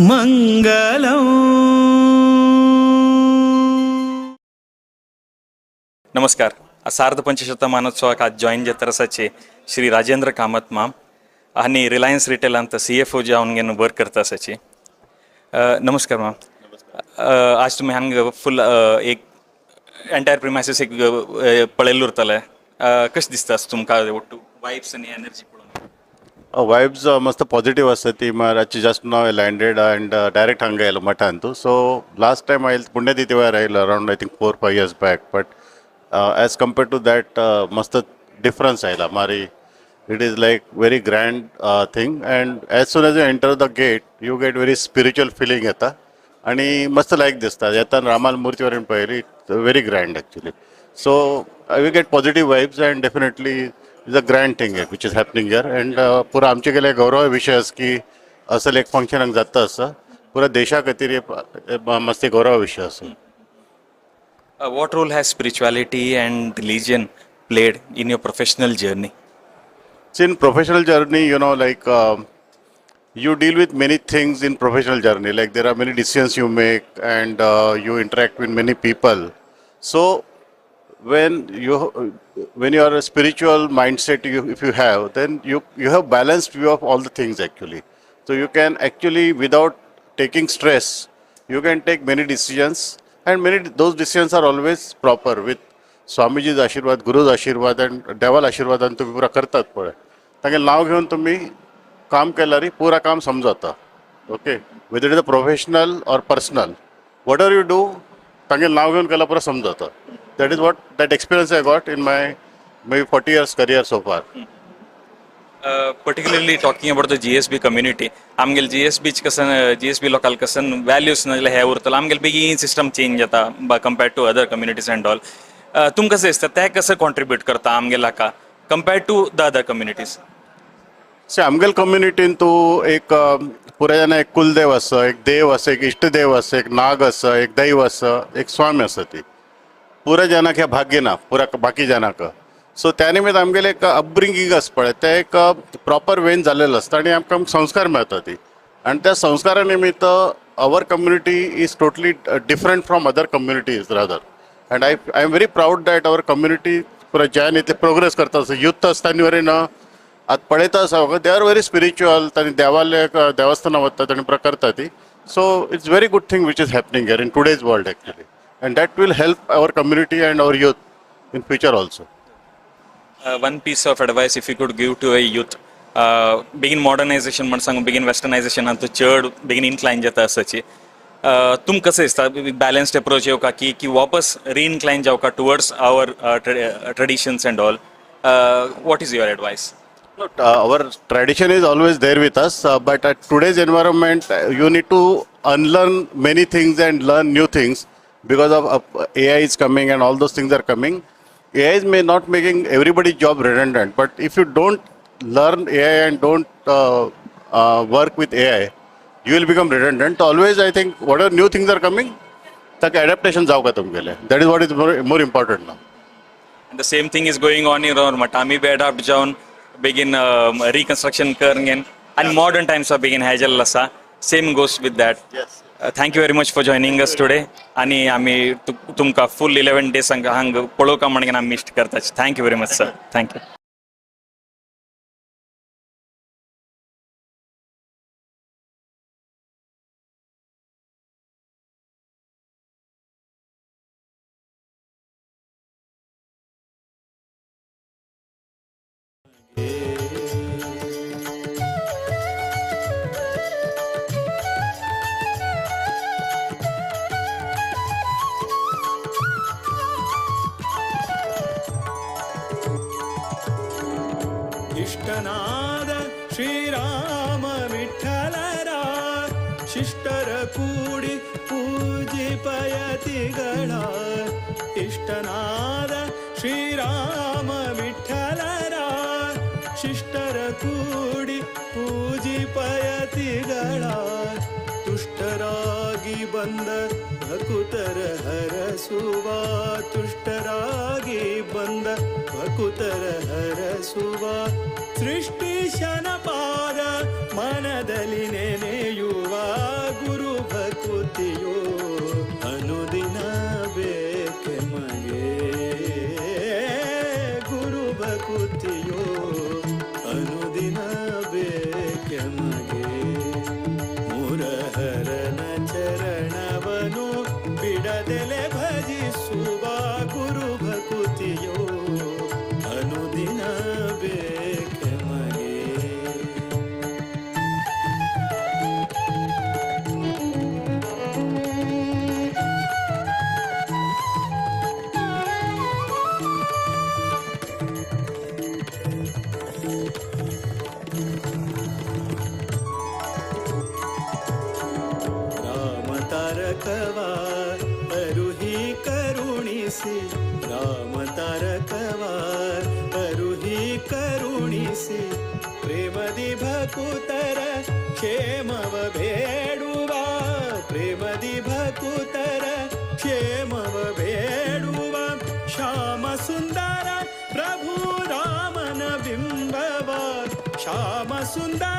मङ्गलम्। नमस्कार. सार्ध पंचशतमानोत्सवाक आज join जाता आसाचे Shri Rajendra Kamat ma'am आणि Reliance retail अंत CFO जावन घेवन वर्क करता आसाचे. नमस्कार माम. आज तुम्ही हांगा फुल एक एंटायर प्रिमायसीस एक पळयल्लो उरतले. कशें दिसता तुमकां वायब्स आनी एनर्जी पळोवन? वायब्स मस्त पॉझिटिव्ह असता ती रातची just now landed and direct हांगा येयलो मठान तूं. सो लास्ट टायम आयिल्लो पुण्यतिथी वेळार आयिल्लो around I think 4-5 years back. But as compared to that मस्त डिफरन्स आयला मारी. It is like very grand thing, and as soon as you enter the gate you get very spiritual feeling येता आणि मस्त लायक दिसता. येताना रामाल मूर्ती वरून पळयली, very grand actually. So we get positive vibes and definitely it's a grand thing which is happening here. And पुरा आमचे गेले गौरव विषय आसा की असले एक फंक्शन जाता आसा पुरा देशा खातीर मस्त गौरव विषय आसा. What role has spirituality and religion played in your professional journey? So in professional journey, you know, like you deal with many things in professional journey. Like there are many decisions you make, and you interact with many people. So when you are a spiritual mindset, if you have, then you have balanced view of all the things actually. So you can actually, without taking stress, you can take many decisions. And those decisions are always proper with Swamiji's आशीर्वाद, गुरु's आशीर्वाद and देवाल आशीर्वादान तुम्ही पुरा करतात पळय. तांगे नाव घेवन तुम्ही काम केल्यार पुरा काम समजता. Okay, whether it is a professional और personal, whatever you do तांगे नाव घेवन केल्यार पुरा समजता. That is what that experience I got in my maybe 40 years career so far. Particularly talking about the GSB community, आमगेल GSB local कसन values नाजले हे उरतल आमगेल बेगीन सिस्टम चेंज जाता compared to other communities and all. तुम कसे दिसता ते कसं contribute करता आमगेला का compared to the other communities? आमगेल कम्युनिटीन तू एक पुऱ्या जाणां एक कुलदेव आसा, एक देव आसा, एक इष्टदेव आसा, एक नाग आसा, एक दैव आसा, एक स्वामी आसा. ती पुऱ्या जाणांक ह्या भाग्य ना पुऱ्या बाकी जाणांक. सो त्या निमित्त आमगेले एक अपब्रिंगींग आसा पळय ते एक प्रॉपर वेन जाल्लेलो आसता आनी आमकां संस्कार मेळटा ती. आनी त्या संस्कारा निमित्त our community is totally different from other communities rather. And I am very proud that our community पुरा ज्यान इतले प्रोग्रेस करता आसा यूथ आसतना वरेन आतां पळयता आसा दे आर व्हेरी स्पिरिच्युअल. तांणी देवाले देवस्थानां वतात आनी पुरा करता ती. So it's very good thing which is happening here in today's world actually. And that will help our community and our youth in future also. One piece of advice if you could give to a youth, begin modernization म्हणून सांगू begin westernization आणि तो चड begin incline जाता आसाची. तुम कसं दिसता balanced approach येवका की वापस re-incline जावका towards our traditions and all. What is your advice? Our tradition is always there with us, but at today's environment, you need to unlearn many things and learn new things because of AI is coming and all those things are coming. AI is may not making everybody's job redundant, but if you don't learn AI and don't work with AI, you will become redundant. So always I think whatever new things are coming, tak adaptation जावका तुमगेले. That is what is more important now. And the same ththing is going on in our matami be adapt जावन begin reconstruction करणेन and modern times are begin हायजल आसा. Same goes with that. Yes. Thank you very much for joining us today. आणि आम्ही तुमका full 11 days हांग पळोवका म्हणून आमी miss करता. Thank you very much sir. Thank you. इष्टनाद श्रीराम विठ्ठलरा शिष्टर कूडी पूजी पयतिगळ. इष्टनाद श्रीराम विठ्ठलरा शिष्टर कूडी पूजी पयतिगळ. तुष्टरागी बंद भकुतर हरसुवा. तुष्टरागी बंद भकुतर हरसुवा. सृष्टी शनपाद मनदली नेನೆಯುವ करुणिसी राम तारकवार करुही करुणिसी प्रेमदि भकुतर क्षेमव भेडुवा प्रेमदि भकुतर क्षेमव भेडुवा श्याम सुंदर प्रभु रामन बिंबवा श्याम सुंदर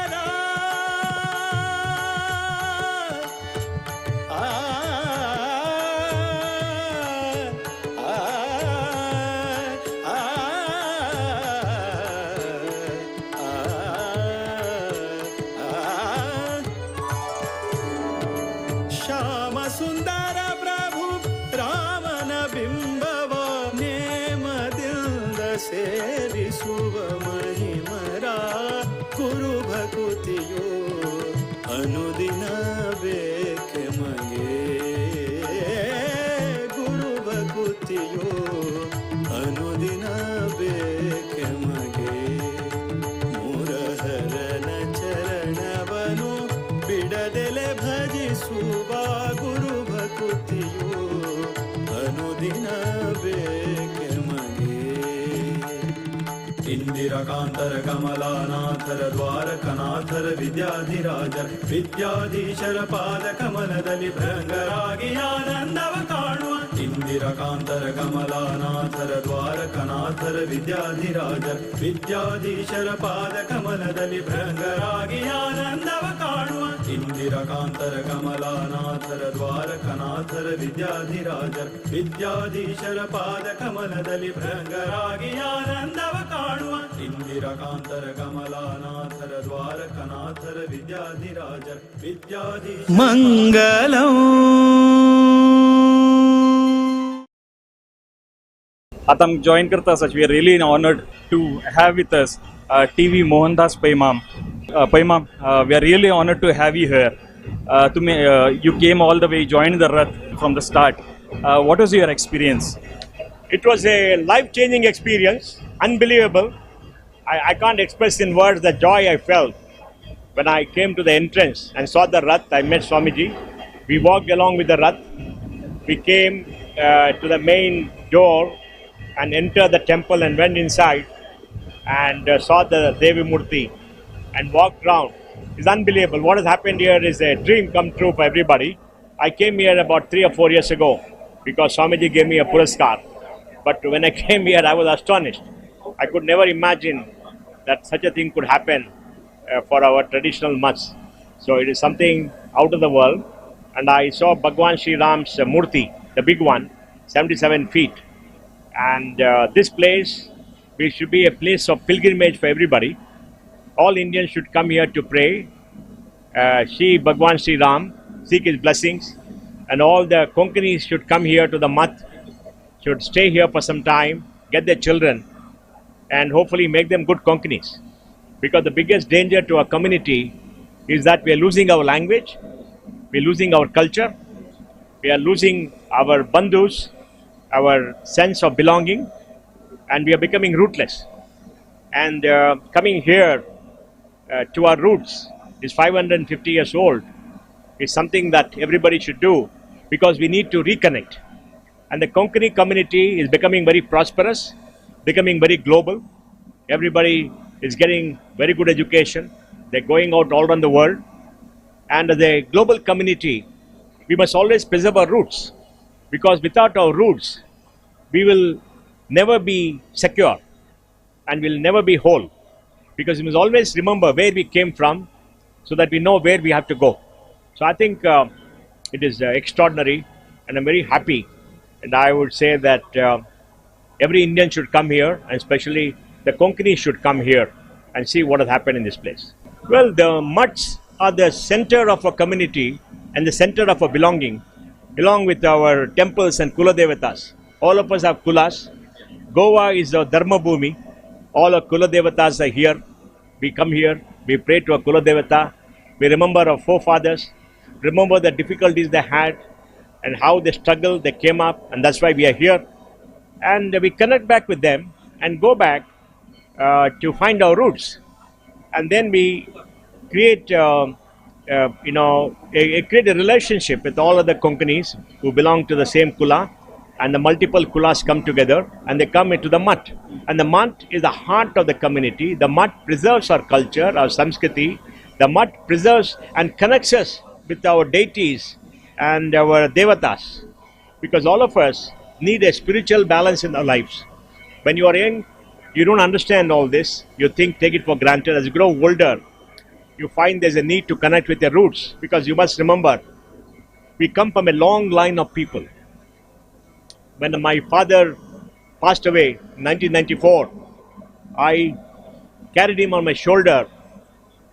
श्याम सुंदर प्रभु रामन बिंबवा नेम दिल सेविसुव महिमरा गुरु भकुतियो अनुदिन बेख मगे गुरु भकुतियो अनुदिन बेख मगे मुरहरन चरणवनु बिडदೆಲೆ ಭಜಿಸುವ ಗುರು ಭಕುತಿಯು ಅನುದಿನ ಬೇಕೆ ಮಗೆ ಇಂದಿರಕಾಂತರ ಕಮಲಾನಾಥರ ದ್ವಾರಕನಾಥರ ವಿದ್ಯಾಧಿರಾಜರ ವಿದ್ಯಾಧೀಶರ ಪಾದ ಕಮಲದಲ್ಲಿ ಭೃಂಗರಾಗಿ ಆನಂದವ ಕಾಣುವ ಇಂದಿರಕಾಂತರ ಕಮಲಾನಾಥರ ದ್ವಾರಕನಾಥರ ವಿದ್ಯಾಧಿರಾಜರ ವಿದ್ಯಾಧೀಶರ ಪಾದ ಕಮಲದಲ್ಲಿ ಭೃಂಗರಾಗಿ ಆನಂದವ ಕಾಣುವ ಇಂದಿರಕಾಂತರ ಕಮಲಾನಾಥರ ದ್ವಾರಕನಾಥರ ವಿದ್ಯಾಧಿರಾಜರ ವಿದ್ಯಾಧೀಶರ ಪಾದ ಕಮಲದಲ್ಲಿ ಭೃಂಗರಾಗಿ ಆನಂದವ ಕಾಣುವ ಇಂದಿರಕಾಂತರ ಕಮಲಾನಾಥರ ದ್ವಾರಕನಾಥರ ವಿದ್ಯಾಧಿರಾಜರ ವಿದ್ಯಾಧೀಶ ಮಂಗಲಂ. आता आमकां जॉईन करता आसा we are really honoured to have with us TV Mohandas पैमाम. Paimam, we are really honored to have you here. You came all the way, joined the Rath from the start. What was your experience? It was a life-changing experience, unbelievable. I can't express in words the joy I felt when I came to the entrance and saw the Rath. I met Swamiji. We walked along with the Rath. We came to the main door and entered the temple and went inside and saw the Devi Murti and walked around. It's unbelievable. What has happened here is a dream come true for everybody. I came here about 3 or 4 years ago because Swamiji gave me a Puraskar. But when I came here, I was astonished. I could never imagine that such a thing could happen for our traditional mutts. So it is something out of the world. And I saw Bhagwan Sri Ram's Murti, the big one, 77 feet. And this place, it should be a place of pilgrimage for everybody. All Indians should come here to pray, see Bhagwan Sri Ram, seek his blessings, and all the Konkanis should come here to the Math, should stay here for some time, get their children, and hopefully make them good Konkanis. Because the biggest danger to our community is that we are losing our language, we are losing our culture, we are losing our bandhus, our sense of belonging, and we are becoming rootless. And coming here to our roots is 550 years old is something that everybody should do because we need to reconnect. And the Konkani community is becoming very prosperous, becoming very global. Everybody is getting very good education. They're going out all around the world. And as a global community, we must always preserve our roots because without our roots, we will never be secure and will never be whole. Because we must always remember where we came from so that we know where we have to go. So I think it is extraordinary and I'm very happy. And I would say that every Indian should come here and especially the Konkani should come here and see what has happened in this place. Well, the mutts are the center of our community and the center of our belonging along with our temples and Kula Devatas. All of us have Kulas. Goa is our Dharma Bhumi. All our Kula Devatas are here. We come here, we pray to our Kula Devata, we remember our forefathers, remember the difficulties they had and how they struggled, they came up, and that's why we are here. And we connect back with them and go back to find our roots. And then we create, create a relationship with all other Konkanis who belong to the same Kula. and the multiple kulas come together and they come into the mutt. And the mutt is the heart of the community. The mutt preserves our culture, our samskriti. The mutt preserves and connects us with our deities and our devatas, because all of us need a spiritual balance in our lives. When you are young, you don't understand all this. You take it for granted. As you grow older, you find there's a need to connect with your roots, because you must remember, we come from a long line of people. When my father passed away in 1994, I carried him on my shoulder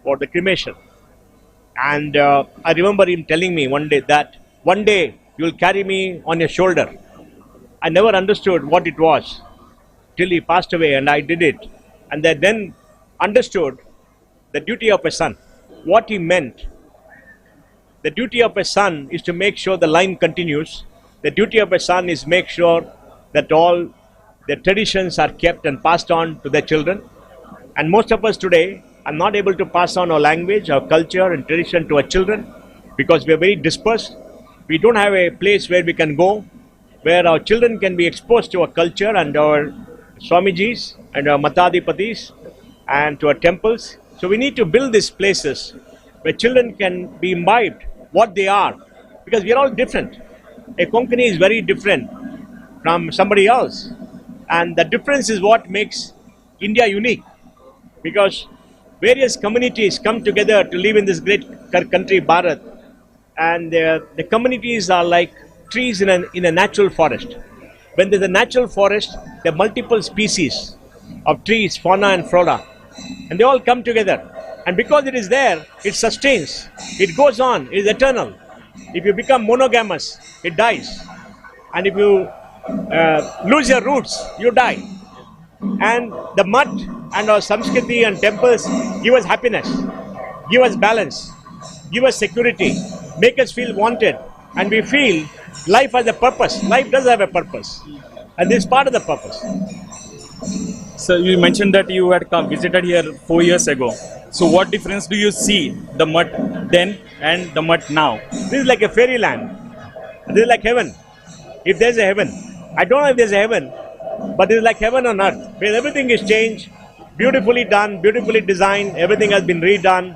for the cremation. And I remember him telling me one day that, one day you'll carry me on your shoulder. I never understood what it was till he passed away, and I did it. And I then understood the duty of a son. What he meant, the duty of a son is to make sure the line continues. The duty of a son is make sure that all the traditions are kept and passed on to their children. And most of us today are not able to pass on our language, our culture and tradition to our children, because we are very dispersed. We don't have a place where we can go, where our children can be exposed to our culture and our Swamijis and our Matadipatis and to our temples. So we need to build these places where children can be imbibed what they are, because we are all different. A Konkani is very different from somebody else, and the difference is what makes India unique, because various communities come together to live in this great country Bharat, and the communities are like trees in a natural forest. When there's a natural forest, there are multiple species of trees, fauna and flora, and they all come together. And because it is there, it sustains, it goes on, it is eternal. If you become monogamous, it dies. And if you lose your roots, you die. And the mud and our Samskriti and temples give us happiness, give us balance, give us security, make us feel wanted, and we feel life has a purpose. Life does have a purpose, and this is part of the purpose. So you mentioned that you had visited here 4 years ago. So what difference do you see the mutt then and the mutt now? This is like a fairyland. This is like heaven. If there's a heaven, I don't know if there's a heaven, but it is like heaven on earth, where everything is changed, beautifully done, beautifully designed, everything has been redone.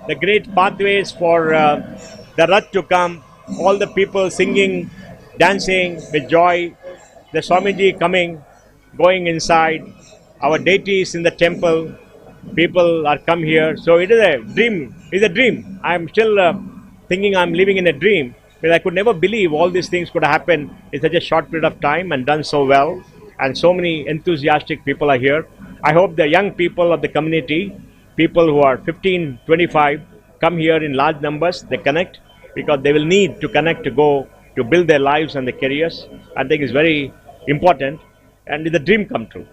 The great pathways for the Rath to come, all the people singing, dancing with joy, the Swamiji coming, going inside, our deities in the temple, people are come here. So it is a dream, it's a dream. I'm still thinking I'm living in a dream, but I could never believe all these things could happen in such a short period of time and done so well. And so many enthusiastic people are here. I hope the young people of the community, people who are 15, 25, come here in large numbers, they connect, because they will need to connect to go to build their lives and their careers. I think it's very important, and it's a dream come true.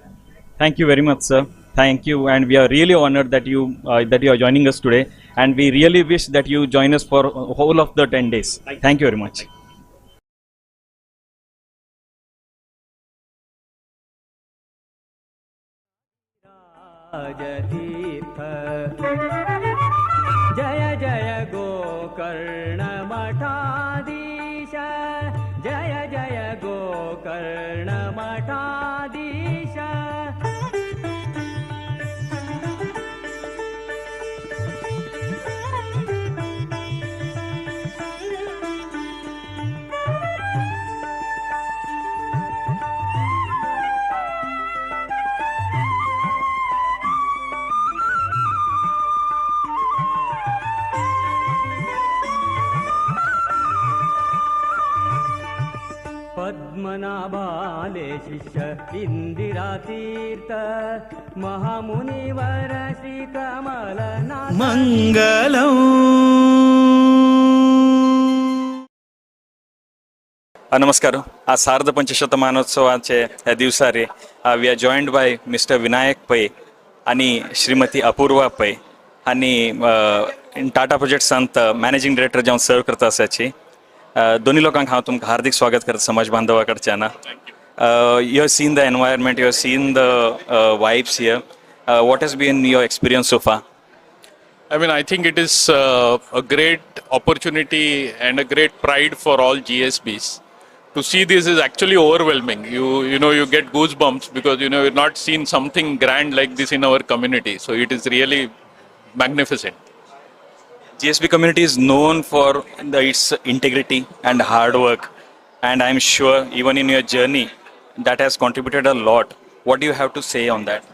Thank you very much, sir. Thank you, and we are really honored that you are joining us today, and we really wish that you join us for whole of the 10 days. Thank you very much. जय जय गोकर्ण मठाधीश जय जय गोकर्ण मठाधीश पद्मनाभाले शिष्य इंदिरा तीर्थ महामुनिवर श्री कमलनाथ मंगलम. नमस्कार. आज सार्ध पंचशतमानोत्सवाचे ह्या दिवसारी we are joined by mister Vinayak Pai आणि श्रीमती अपूर्वा पै आणि Tata project संत मॅनेजिंग डायरेक्टर जाऊन सर्व करता असाची. दोन्ही लोकांक हांव तुमकां हार्दिक स्वागत करता समाज बांधवा कडच्यान. You have seen the environment, you have seen the vibes here. What has been your experience so far? I mean, I think it is a great opportunity and a great pride for all GSBs to see this is actually overwhelming. You get goosebumps because you've not seen something grand like this in our community. So it is really magnificent. GSB community is known for its integrity and hard work, and I'm sure even in your journey that has contributed a lot. What do you have to say on that?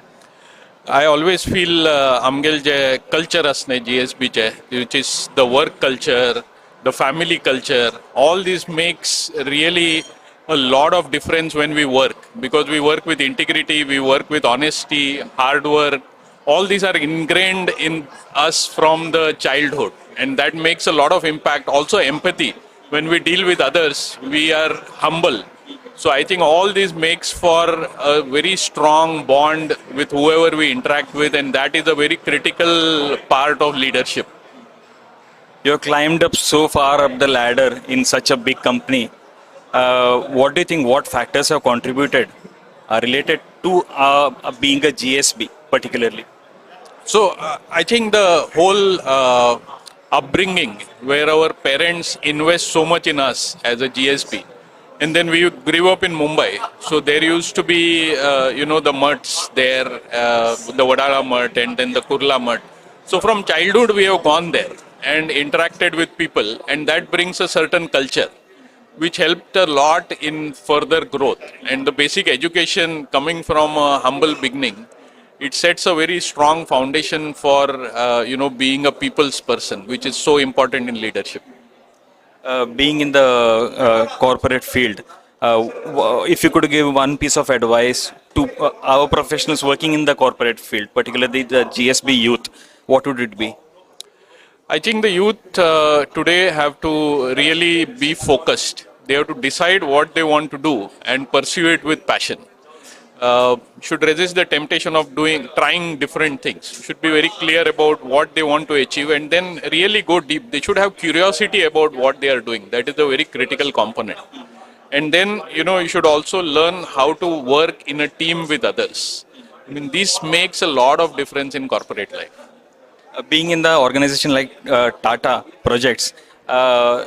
I always feel आमगेल जे culture असणे GSB चे, which is the work culture, the family culture, all this makes really a lot of difference when we work, because we work with integrity, we work with honesty, hard work. All these are ingrained in us from the childhood, and that makes a lot of impact. Also empathy. When we deal with others, we are humble. So I think all this makes for a very strong bond with whoever we interact with, and that is a very critical part of leadership. You have climbed up so far up the ladder in such a big company. What do you think, what factors have contributed related to being a GSB particularly? So I think the whole upbringing where our parents invest so much in us as a GSB, and then we grew up in Mumbai, so there used to be the mutts there, the Wadala mutt and then the Kurla mutt. So from childhood we have gone there and interacted with people, and that brings a certain culture which helped a lot in further growth. And the basic education coming from a humble beginning, it sets a very strong foundation for being a people's person, which is so important in leadership. Being in the corporate field, if you could give one piece of advice to our professionals working in the corporate field, particularly the GSB youth, what would it be? I think the youth today have to really be focused. They have to decide what they want to do and pursue it with passion. Should resist the temptation of trying different things. Should be very clear about what they want to achieve, and then really go deep. They should have curiosity about what they are doing. That is a very critical component. And then, you should also learn how to work in a team with others. I mean, this makes a lot of difference in corporate life. Being in the organization like Tata Projects,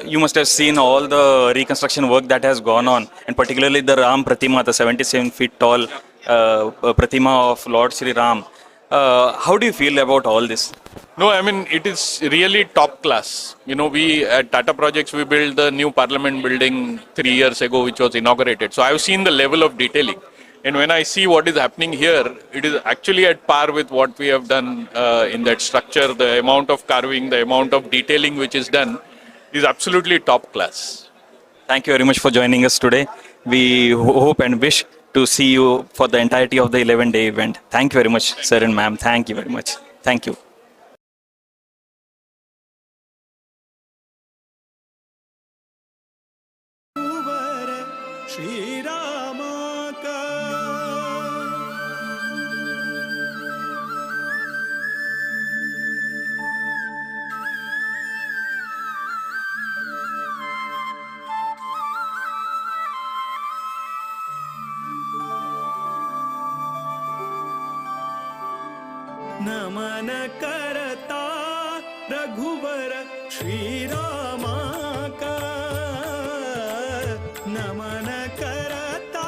you must have seen all the reconstruction work that has gone on, and particularly the Ram Pratima, the 77 feet tall Pratima of Lord Sri Ram. How do you feel about all this? No, I mean, it is really top class. We at Tata Projects, we built the new Parliament building 3 years ago, which was inaugurated. So I have seen the level of detailing. And when I see what is happening here, it is actually at par with what we have done in that structure. The amount of carving, the amount of detailing which is done is absolutely top class. Thank you very much for joining us today. We hope and wish to see you for the entirety of the 11-day event. Thank you very much, sir and ma'am. Thank you very much. Thank you. नमन करता रघुवर श्री रामा का, नमन करता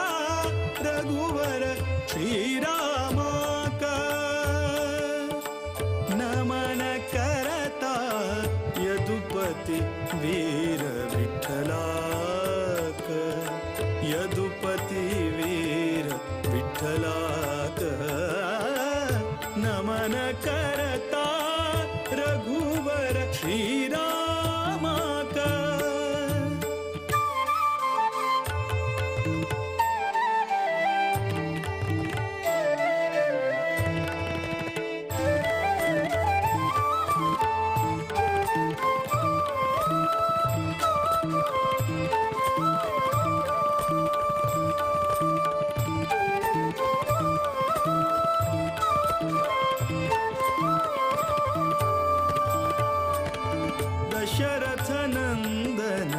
रघुवर श्री रामा का, नमन करता यदुपति वीर विठ्ठला का, यदुपति वीर विठ्ठला का, नमन करता रघुवर श्री रामा का. दशरथ नंदन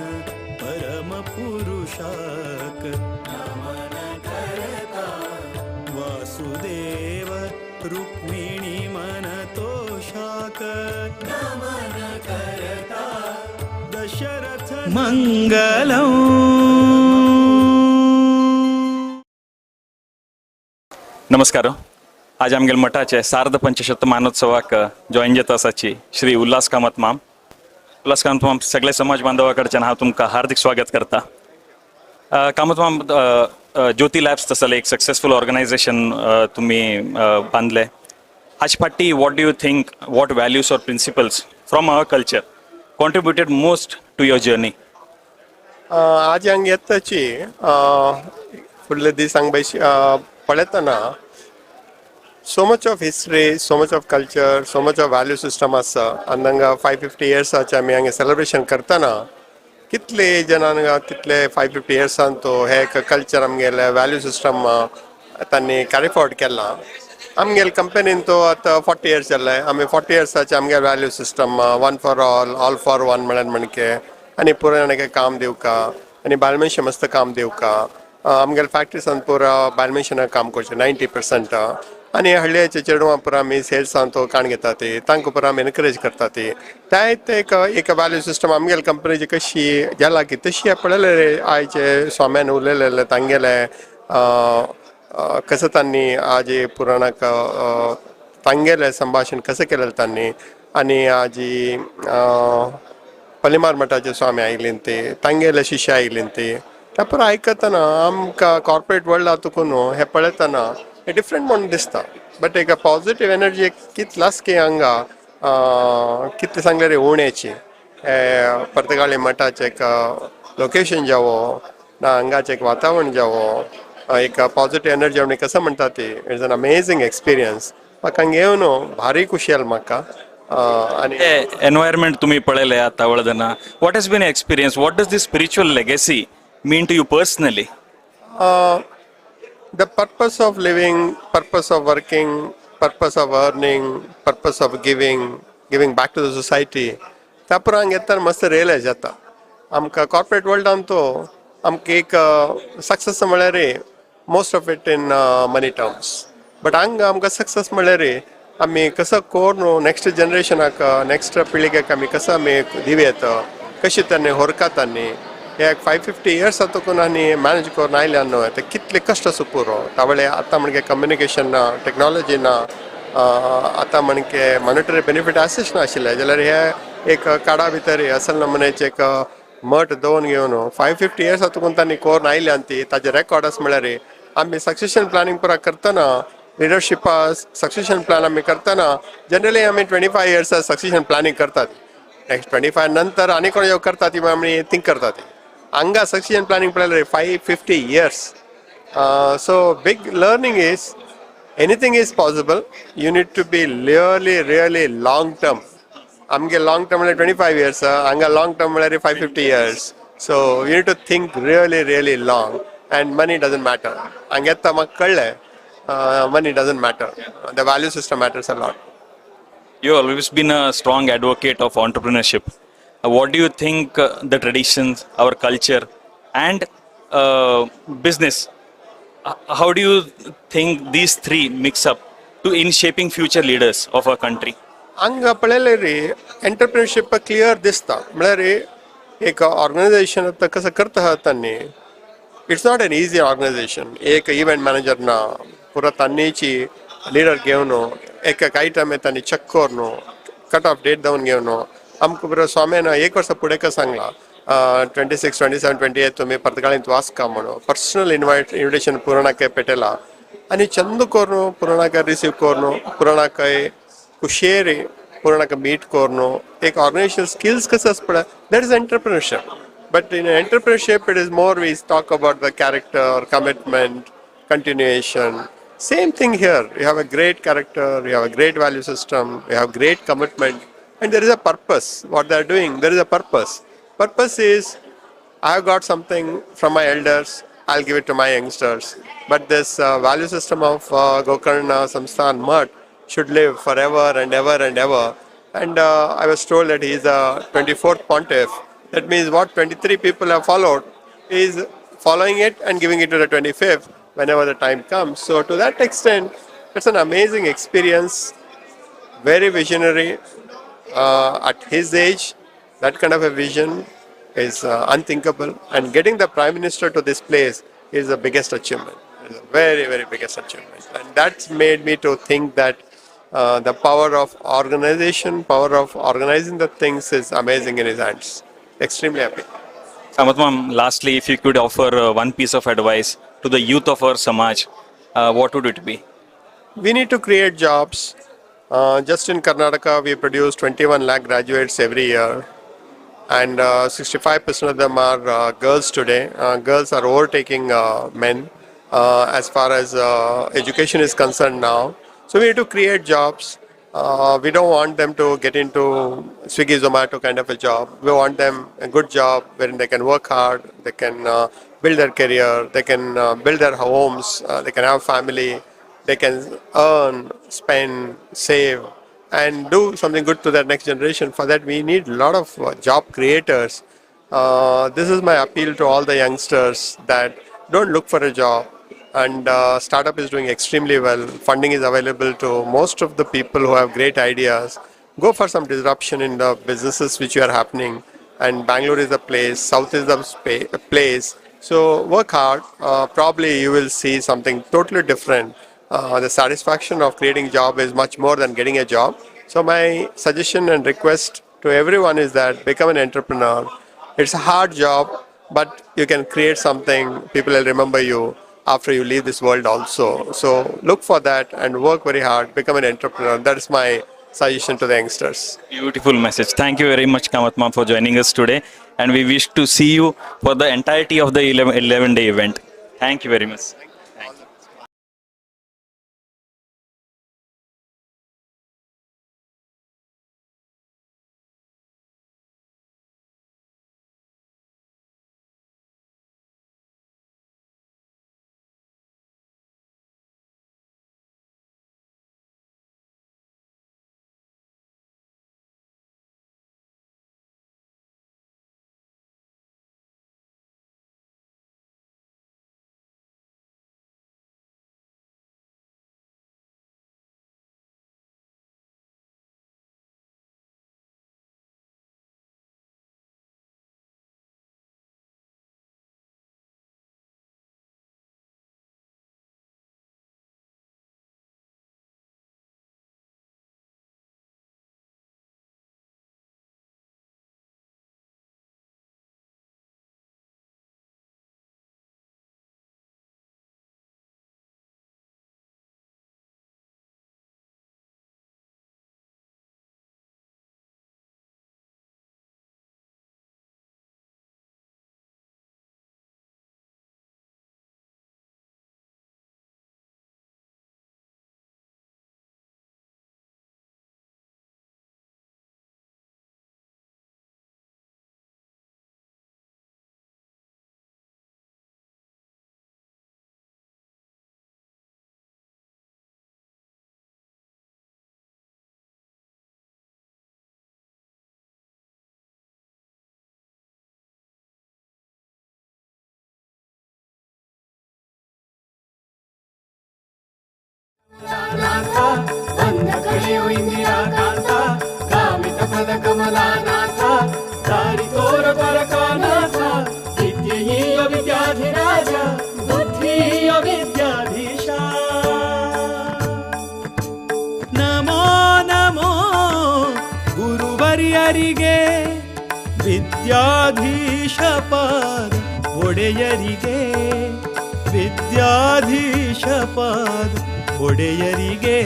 परम पुरुषाक, नमन करता वासुदेव रुक्मिणी मन तोषाक, नमन करता दशरथ मंगलम्. नमस्कार. आज आमगेल मठाचे सार्ध पंचशतमानोत्सवाक जॉईन जाता आसाची श्री उल्हास कामत माम. उल्हास कामत माम सगळे समाज बांधवा कडच्यान हांव तुमकां हार्दिक स्वागत करता. कामत माम ज्योती लॅब्स तसले एक सक्सेसफुल ऑर्गनायझेशन तुम्ही बांधले. हाचे फाटी what do you think what values or principles from our culture contributed most to your journey? आज हांगा येताची फुडले दीस हांगा पळयतना so much of history, so much of culture, so much of value system आसा आनी हांगा 550 yearsचे आमी हांगा सेलिब्रेशन करतना कितले जनांक तितले 550 yearsan तो हे कल्चर आमगेले वॅल्यू सिस्टम तांणी कॅरी फॉर्वर्ड केला. आमगेले कंपनीन तो आतां 40 years जाले. आमी 40 yearsचे आमगे value system one for all for one म्हणके आनी पुराय काम दिवका आनी बालमेनशे मस्त काम दिवका. आमगेले फॅक्ट्रीसान पुरा बालमेनशान काम करचे 90%. आनी हळ्ळेचे चेडवां पुरा आमी सेल्सान तो काण घेता ती तांकां पुरा आमी एनकरेज करता ती. त्यात एक वॅल्यू सिस्टम आमगेले कंपनीची कशी गेला की तशी पळयले रे आयचे स्वाम्यान उलयलेले तांगेले कसं तांणी आजी पुराणाक तांगेले संभाशण कसं केलें तांणी. आनी आजी पलिमार मठाचे स्वामी आयिल्ली ती तांगेले शिश्य आयिल्ली ती त्या पुरा आयकतना आमकां कॉर्पोरेट वर्ल्डा तुकून हे पळयतना हे डिफरंट म्हणून दिसता. बट एक पॉझिटिव्ह एनर्जी कितलाच की हांगा कितले सांगले रे उणेची हे पर्तगाळी मठाचे एक लोकेशन जावो ना हांगाचें एक वातावरण जावो एक पॉझिटिव्ह एनर्जी आमी कसं म्हणटा ती इट्स एन अमेझींग एक्सपिरियन्स. म्हाका हांगा येवन भारी खुशी जाली म्हाका. आनी एनवायरमेंट तुम्ही पळयले आता वळदना what has been experience what does this spiritual legacy mean to you personally? The purpose of living, purpose of working, purpose of earning, purpose of giving back to the society त्या पुरा हांगा येतना मस्त realise जाता. आमकां corporate वर्ल्डान तो आमकां एक सक्सेस म्हळ्यार most of it in money terms. But हांगा आमकां सक्सेस म्हळ्यार आमी कसो कोर न्हू नेक्स्ट जनरेशनाक नेक्स्ट पिळगेक आमी कसो आमी दिवेत कशी त्यांनी होरकात आनी हे 550 years तुकून आनी मॅनेज करून आयल्यान न्हू ते कितले कश्ट आसूं पुरो. त्यावेळे आतां म्हणजे कम्युनिकेशन ना टेक्नॉलॉजी ना आतां म्हणजे मॉनिटरी बेनिफीट आसूच नाशिल्ले जाल्यार हे एक काडा भितर असल नमुन्याचे एक मठ दोन घेवन 550 years तुकून तांणी करून आयल्यान ती ताजे रेकॉर्ड्स म्हळ्यार आमी सक्सेशन प्लॅनिंग पुरा करतना लिडरशिपा सक्सेशन प्लॅन आमी करतना जनरली आमी 25 years सक्सेशन प्लॅनिंग करतात. नेक्स्ट 25 नंतर आनी कोण येव करता ती आमी थिंक करतात. हांगा सक्सेशन प्लॅनिंग पळयल्यार 550 years. So big learning is anything is possible. You need to be really long term. आमगे long term म्हळ्यार 25 years हांगा long term म्हळ्यार 550 years. So you need to think really long and money doesn't matter. हांगा येता म्हाका कळ्ळें money doesn't matter. The value system matters a lot. You have always been a strong advocate of entrepreneurship. What do you think the traditions, our culture, and business? How do you think these three mix up to in shaping future leaders of our country? हांगा पळयलें रे entrepreneurship clear दिसता. म्हळ्यार एक organisation आतां कसं करता तांणी it's not an easy organisation. एक इव्हेंट मॅनेजर ना पुरो तांणीची लिडर घेवन एक आयटम तांणी चेक करून कट ऑफ डेट जावन घेवन आमकां बरो स्वाम्यान एक वर्स फुडें का सांगला 26, 27, 28 तुम्ही पर्तगाळींत वाचका म्हणून पर्सनल इन्विटेशन पुराणाके पेटयला आनी चंद करून पुराणाके रिसीव करून पुराणाके खुशेरी पुराणाके मीट करून एक ऑर्गनायझेशन स्किल्स कसं आसपडा that is entrepreneurship. But in entrepreneurship it is more we talk about the character commitment continuation. Same thing here. You have a great character, you have a great value system, you have great commitment, and there is a purpose. What they are doing, there is a purpose. Purpose is, I have got something from my elders, I'll give it to my youngsters. But this value system of Gokarna Samsthan Mutt should live forever and ever and ever. And I was told that he is the 24th pontiff. That means what 23 people have followed, he is following it and giving it to the 25th. Whenever the time comes. So to that extent, it's an amazing experience, very visionary. At his age, that kind of a vision is unthinkable. And getting the Prime Minister to this place is the biggest achievement. It's a very, very biggest achievement. And that's made me to think that the power of organization, power of organizing the things is amazing in his hands. Extremely happy. Kamath lastly, if you could offer one piece of advice to the youth of our Samaj, what would it be? We need to create jobs. Just in Karnataka, we produce 21 lakh graduates every year. And 65% of them are girls today. Girls are overtaking men as far as education is concerned now. So we need to create jobs. We don't want them to get into Swiggy, Zomato kind of a job. We want them a good job wherein they can work hard, they can build their career, they can build their homes, they can have family, they can earn, spend, save, and do something good to their next generation. For that, we need a lot of job creators. This is my appeal to all the youngsters that don't look for a job. And startup is doing extremely well. Funding is available to most of the people who have great ideas. Go for some disruption in the businesses which are happening. And Bangalore is the place, South is the place. So work hard. Probably you will see something totally different. The satisfaction of creating job is much more than getting a job. So my suggestion and request to everyone is that become an entrepreneur. It's a hard job, but you can create something. People will remember you after you leave this world also. So look for that and work very hard. Become an entrepreneur. That is my suggestion to the youngsters. Beautiful message. Thank you very much, Kamath for joining us today. And we wish to see you for the entirety of the 11-day event. Thank you very much. ನಮೋ ನಮೋ ಗುರುವರ್ಯರಿಗೆ ವಿದ್ಯಾಧೀಶ ಪಾದ ಒಡೆಯರಿಗೆ ವಿದ್ಯಾಧೀಶ ಪಾದ ಒಡೆಯರಿಗೆ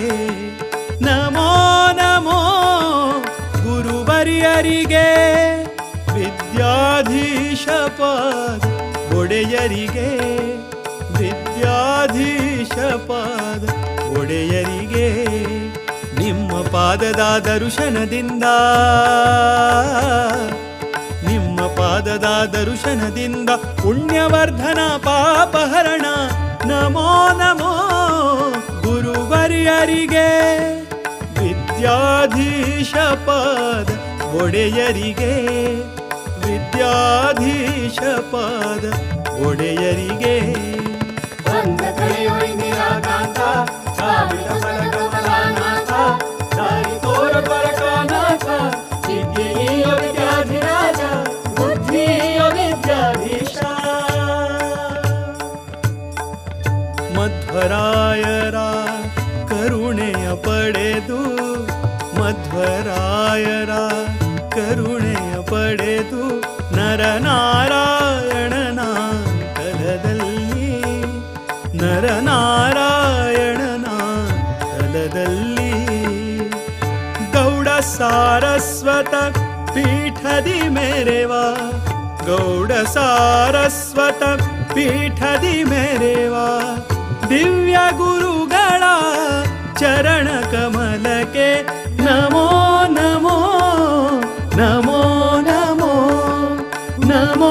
ನಮೋ ನಮೋ ಗುರುವರ್ಯರಿಗೆ ವಿದ್ಯಾಧೀಶ ಪಾದ ಒಡೆಯರಿಗೆ ವಿದ್ಯಾಧೀಶ ಪಾದ ಒಡೆಯರಿಗೆ ನಿಮ್ಮ ಪಾದದ ದರ್ಶನದಿಂದ ನಿಮ್ಮ ಪಾದದ ದರ್ಶನದಿಂದ ಪುಣ್ಯವರ್ಧನ ಪಾಪಹರಣ ನಮೋ ನಮೋ ಗುರುವರ್ಯರಿಗೆ ವಿದ್ಯಾಧೀಶ ಪಾದ ಒಡೆಯರಿಗೆ ವಿದ್ಯಾಧೀಶ ಪಾದ ಒಡೆಯರಿಗೆ ಮಧ್ವರಾಯರ ಕರುಣೆಯ ಪಡೆದು ಮಧ್ವರಾಯರ ಕರುಣೆಯ ಪಡೆದು ನರನಾರಾಯಣನ ಕಲದಲ್ಲಿ ನರನಾರಾಯಣನ ಕಲದಲ್ಲಿ ಗೌಡ ಸಾರಸ್ವತ ಪೀಠದಿ ಮೆರೆವ ಗೌಡ ಸಾರಸ್ವತ ಪೀಠದಿ ಮೆರೆವ ದಿವ್ಯ ಗುರುಗಳ ಚರಣ ಕಮಲಕ್ಕೆ ನಮೋ ನಮೋ ನಮೋ ನಮೋ ನಮೋ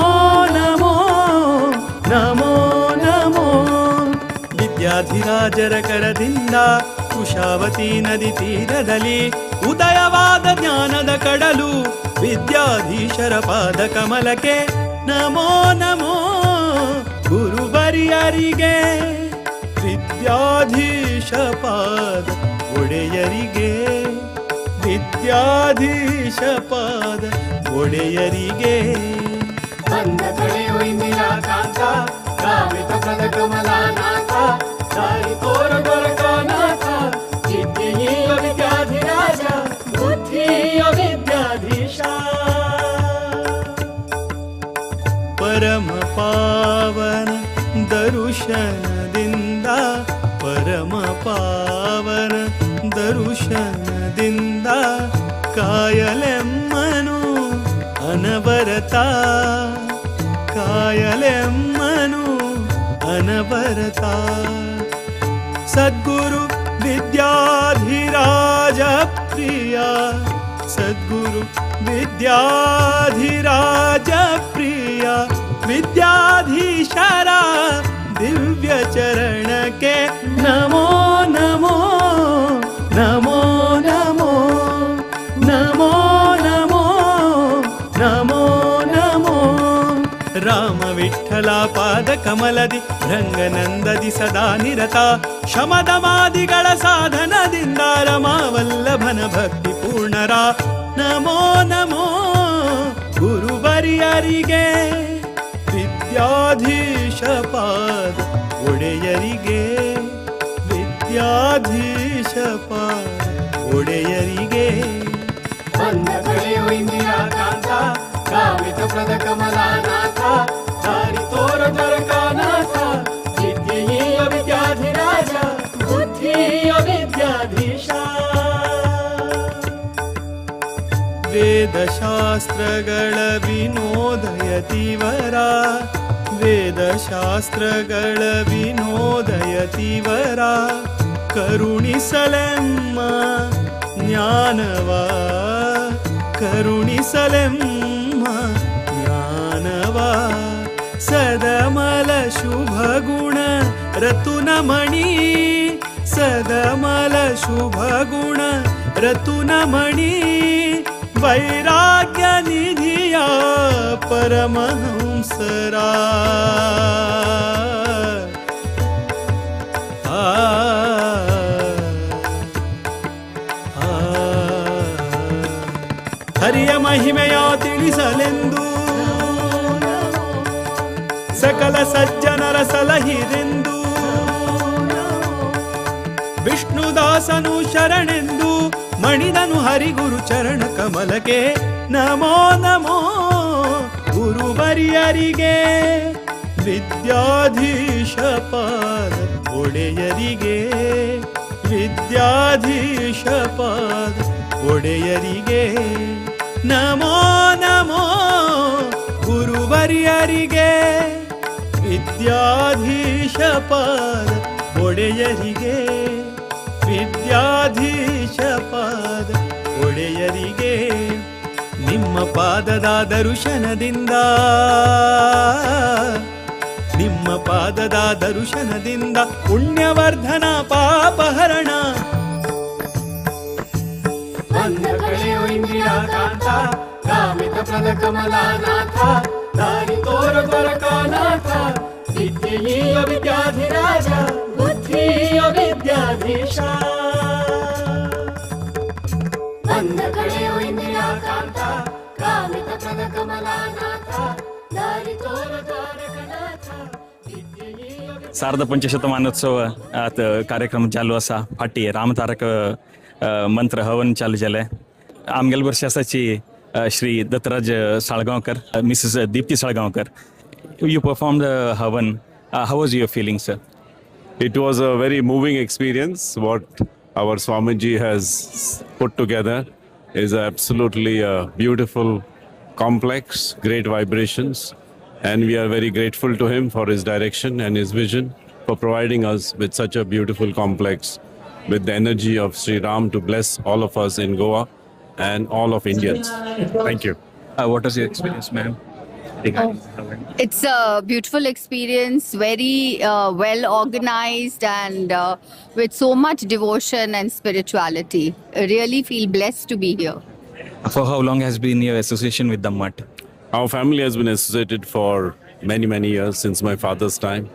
ನಮೋ ನಮೋ ನಮೋ ವಿದ್ಯಾಧಿರಾಜರ ಕರದಿಂದ ಕುಶಾವತಿ ನದಿ ತೀರದಲ್ಲಿ ಉದಯವಾದ ಜ್ಞಾನದ ಕಡಲು ವಿದ್ಯಾಧೀಶರ ಪಾದ ಕಮಲಕ್ಕೆ ನಮೋ ನಮೋ ಗುರುವರಿಯರಿಗೆ ವಿದ್ಯಾಧೀಶ ಪಾದ ಒಡೆಯರಿಗೆ ವಿದ್ಯಾಧೀಶ ಪಾದ ಒಡೆಯರಿಗೆ ಬಂದ ಕಳೆಯೋ ಇಂದಿರಾ ಕಾಂತ ಕಾಮಿತ ಪದ ಕಮಲಾನಾಥ ದಾರಿ ತೋರ ದೊರಕನಾಥ ವಿದ್ಯೆಯ ವಿದ್ಯಾಧಿರಾಜ ಬುದ್ಧಿಯ ವಿದ್ಯಾಧೀಶ ಪರಮ ಪಾವನ ದರುಶನದಿಂದ ಪರಮ ಪಾವನ ದರುಶನದಿಂದ ಕಾಯಲೆಮ್ಮನು ಅನವರತ ಕಾಯಲೆಮ್ಮನು ಅನವರತ ಸದ್ಗುರು ವಿದ್ಯಾಧಿರಾಜ ಪ್ರಿಯ ಸದ್ಗುರು ವಿದ್ಯಾಧಿರಾಜ ಪ್ರಿಯ ವಿದ್ಯಾಧೀಶರ ದಿವ್ಯ ಚರಣಕ್ಕೆ ನಮೋ ನಮೋ ನಮೋ ನಮೋ ನಮೋ ನಮೋ ನಮೋ ನಮೋ ರಾಮ ವಿಠಲ ಪಾದ ಕಮಲದಿ ರಂಗನಂದದಿ ಸದಾ ನಿರತ ಶಮದಮಾದಿಗಳ ಸಾಧನದಿಂದ ರಮಾವಲ್ಲಭನ ಭಕ್ತಿ ಪೂರ್ಣರ ನಮೋ ನಮೋ ಗುರುವರಿಯರಿಗೆ ವಿದ್ಯಾಧೀಶ ಪಾದ ಒಡೆಯರಿಗೆ ವಿದ್ಯಾಧೀಶ ಪಾದ ಒಡೆಯರಿಗೆ ಬಂದ ಕಳೆಯೋ ಇಂದಿರಾ ಕಾಂತ ಕಾಮಿತ ಪದ ಕಮಲಾನಾಥ ದಾರಿ ತೋರ ದೊರಕನಾಥ ವಿದ್ಯೆಯ ವಿದ್ಯಾಧಿರಾಜ ಬುದ್ಧಿಯ ವಿದ್ಯಾಧೀಶ ವೇದಶಾಸ್ತ್ರಗಳ ವಿನೋದಯತಿವರ ವೇದಶಾಸ್ತ್ರಗಳ ವಿನೋದಯತಿವರ ಕರುಣಿಸಲೆಮ್ಮ ಜ್ಞಾನವ ಕರುಣಿಸಲೆಮ್ಮ ಜ್ಞಾನವ ಸದಮಲ ಶುಭ ಗುಣ ರತುನಮಣಿ ಸದಮಲ ಶುಭ ಗುಣ ರತುನಮಣಿ ವೈರಾಗ್ಯ ನಿಧಿಯ ಪರಮಹಂಸರ ಹರಿಯ ಮಹಿಮೆಯ ತಿಳಿಸಲೆಂದು ಸಕಲ ಸಜ್ಜನರ ಸಲಹಿರೆಂದು ವಿಷ್ಣುದಾಸನು ಶರಣೆಂದು ಮಣಿದನು ಹರಿಗುರು ಚರಣ ಕಮಲಕ್ಕೆ ನಮೋ ನಮೋ ಗುರುವರಿಯರಿಗೆ ವಿದ್ಯಾಧೀಶ ಪಾದ ಒಡೆಯರಿಗೆ ವಿದ್ಯಾಧೀಶ ಪಾದ ಒಡೆಯರಿಗೆ ನಮೋ ನಮೋ ಗುರುವರಿಯರಿಗೆ ವಿದ್ಯಾಧೀಶ ಪಾದ ಒಡೆಯರಿಗೆ ವಿದ್ಯಾಧೀಶ ಪಾದ ಒಡೆಯರಿಗೆ ನಿಮ್ಮ ಪಾದದ ದರ್ಶನದಿಂದ ನಿಮ್ಮ ಪಾದದ ದರ್ಶನದಿಂದ ಪುಣ್ಯವರ್ಧನ ಪಾಪಹರಣ ಬಂದ ಕಳೆಯೋ ಇಂದಿರಾ ಕಾಂತ ಕಾಮಿತ ಪದ ಕಮಲಾನಾಥ ದಾರಿ ತೋರ ದೊರಕನಾಥ ವಿದ್ಯೆಯ ವಿದ್ಯಾಧಿರಾಜ ಬುದ್ಧಿಯ ವಿದ್ಯಾಧೀಶ ಬಂದ ಕಳೆಯೋ ಇಂದಿರಾ ಕಾಂತ ಕಾಮಿತ ಪದ ಕಮಲಾನಾಥ ದಾರಿ ತೋರ ದ್ವಾರಕನಾಥ ವಿದ್ಯೆಯ सार्ध पंचशतमानोत्सव कार्यक्रम चालू असा फाटी रामतारक मंत्र हवन चालू झालंय. आमगेल वर्षासाची Shri Dattaraj Salgaonkar, Mrs Deepti Salgaonkar, you performed the Havan. How was your feeling, sir? It was a very moving experience. What our Swamiji has put together is absolutely a beautiful complex, great vibrations. And we are very grateful to him for his direction and his vision for providing us with such a beautiful complex with the energy of Sri Ram to bless all of us in Goa and all of Indians. Thank you. What was your experience, ma'am? It's a beautiful experience, very well organized and with so much devotion and spirituality. I really feel blessed to be here. For how long has been your association with the Mutt? Our family has been associated for many, many years since my father's time.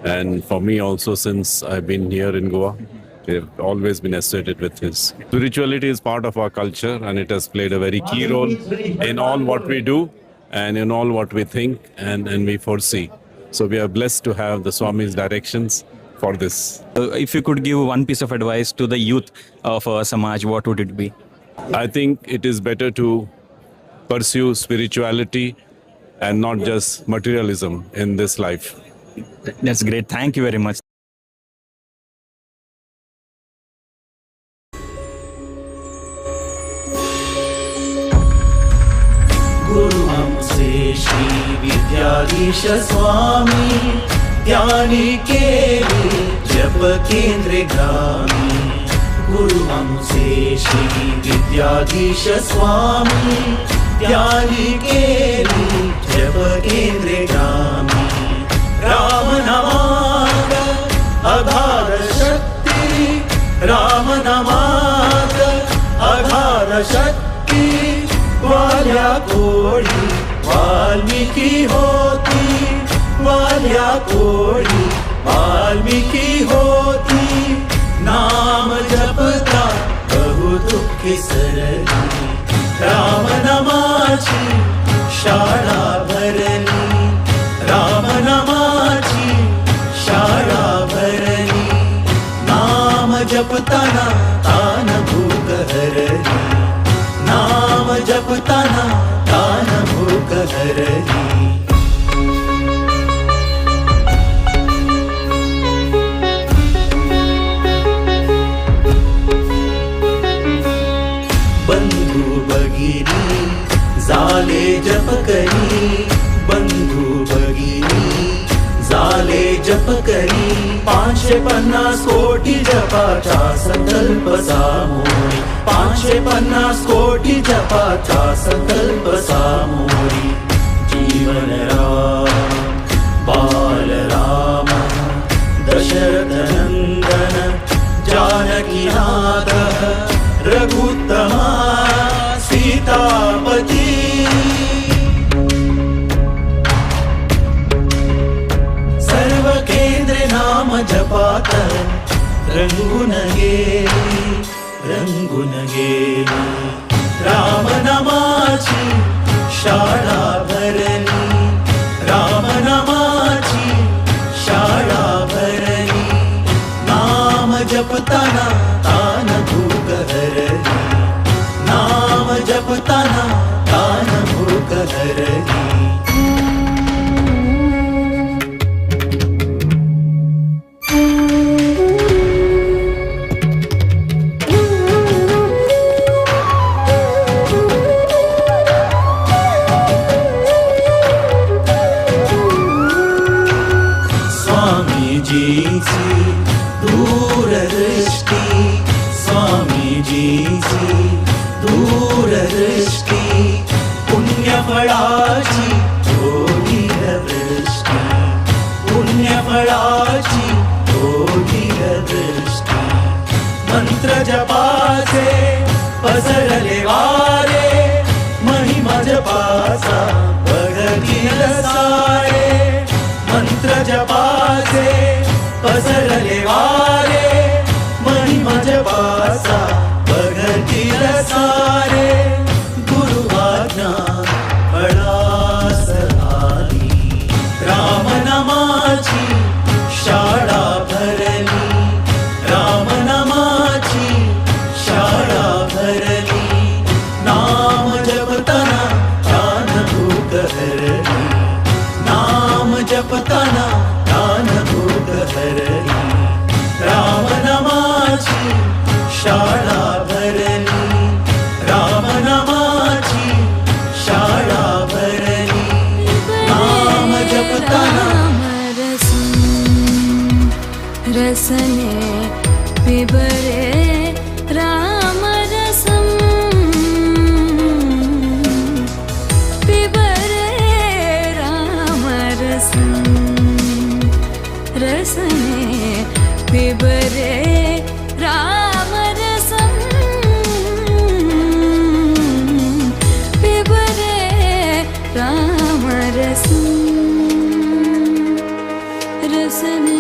And for me also, since I've been here in Goa, we've always been associated with his. Spirituality is part of our culture and it has played a very key role in all what we do and in all what we think and we foresee. So we are blessed to have the Swami's directions for this. If you could give one piece of advice to the youth of Samaj, what would it be? I think it is better to pursue spirituality and not just materialism in this life. That's great. Thank you very much. गुरु हमसे श्री विद्याधीश स्वामी ज्ञानी केली जप केंद्र ग्रामी. गुरु हमसे श्री विद्याधीश स्वामी ज्ञानी केली जप केंद्र ग्रामी. राम नामात अगाध शक्ति, राम नामात अगाध शक्ति. वाल्या कोळी वाल्मिकी होती, वाल्या कोळी वाल्मिकी होती. नाम जपता बहु दुःखी सरली, राम नामाची शाळा भरली, राम नामाची शाळा भरली. नाम जपताना तान भूक हरली, नाम जपताना तान भूक हरली. बंधू भगिनी झाले जप करी, बंधू भगिनी झाले जप करी. 550 कोटी जपाचा संकल्प सामोरी, 550 कोटी जपाचा संकल्प सामोरी. जीवन राम बाल राम दशरथ नंदन जानकी नाथ रघुत्तमा सीतापती. सर्व केंद्र नाम जपात रंगून गेली, रंगून गेली. राम नामाची शाळा भरली, राम नामाची शाळा भरली. नाम जपताना तान भूक हरली, नाम जपताना तान भूक हरली. स्वामीजीची दूरदृष्टी, स्वामीजीची दूरदृष्टी. पुण्यफळाची जोडील दृष्टी, पुण्यफळाची जोडील दृष्टी. मंत्र जपाचे पसरले वारे, महिमा जपाचा बघतील सारे. मंत्र जपाचे पसरले वारे, महिमा जपाचा बघतील सारे. गुरु आज्ञा फळास आली, राम नामाची शाळा रसने पिबरे रामरसं पिबरे रामरसं रसने पिबरे रामरसं पिबरे रामरसं रसने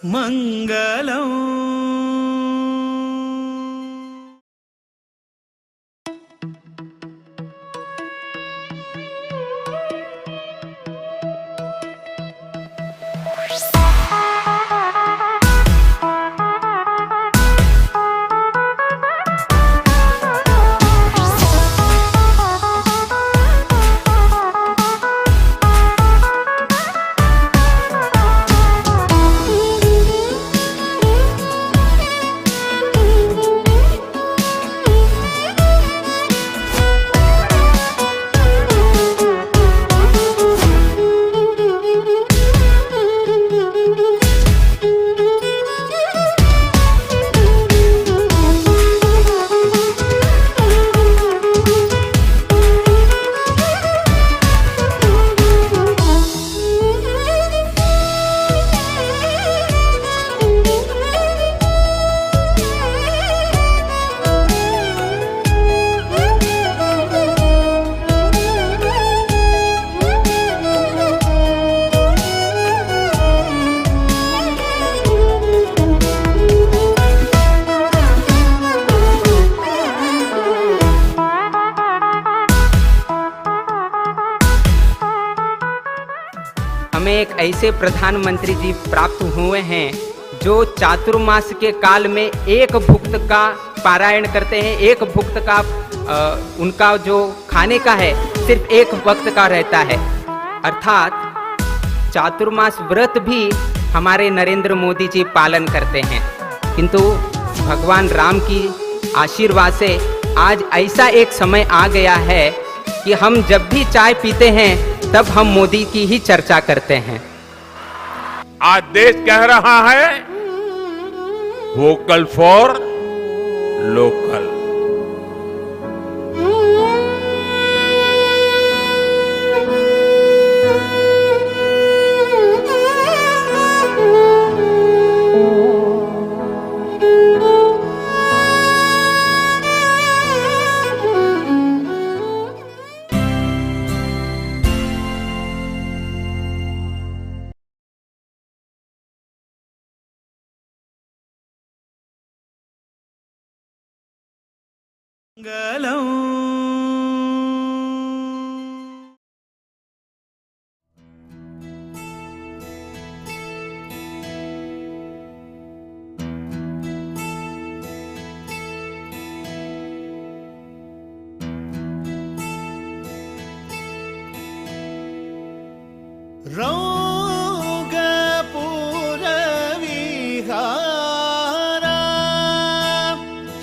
మంగళం हमें एक ऐसे प्रधानमंत्री जी प्राप्त हुए हैं जो चातुर्मास के काल में एक भुक्त का पारायण करते हैं। एक भुक्त का उनका जो खाने का है सिर्फ एक वक्त का रहता है। अर्थात चातुर्मास व्रत भी हमारे नरेंद्र मोदी जी पालन करते हैं, किंतु भगवान राम की आशीर्वाद से आज ऐसा एक समय आ गया है कि हम जब भी चाय पीते हैं तब हम मोदी की ही चर्चा करते हैं। आज देश कह रहा है वोकल फॉर लोकल। మంగళం రౌగపుర విహార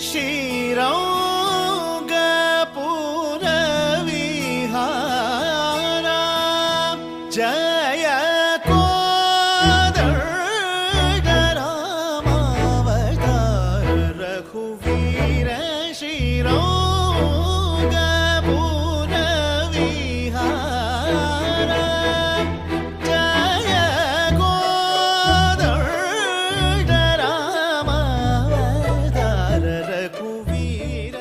శ్రీరామ जय कोदंड रामावतार रघुवीर श्रीरंगपुर विहार जय कोदंड रामावतार रघुवीर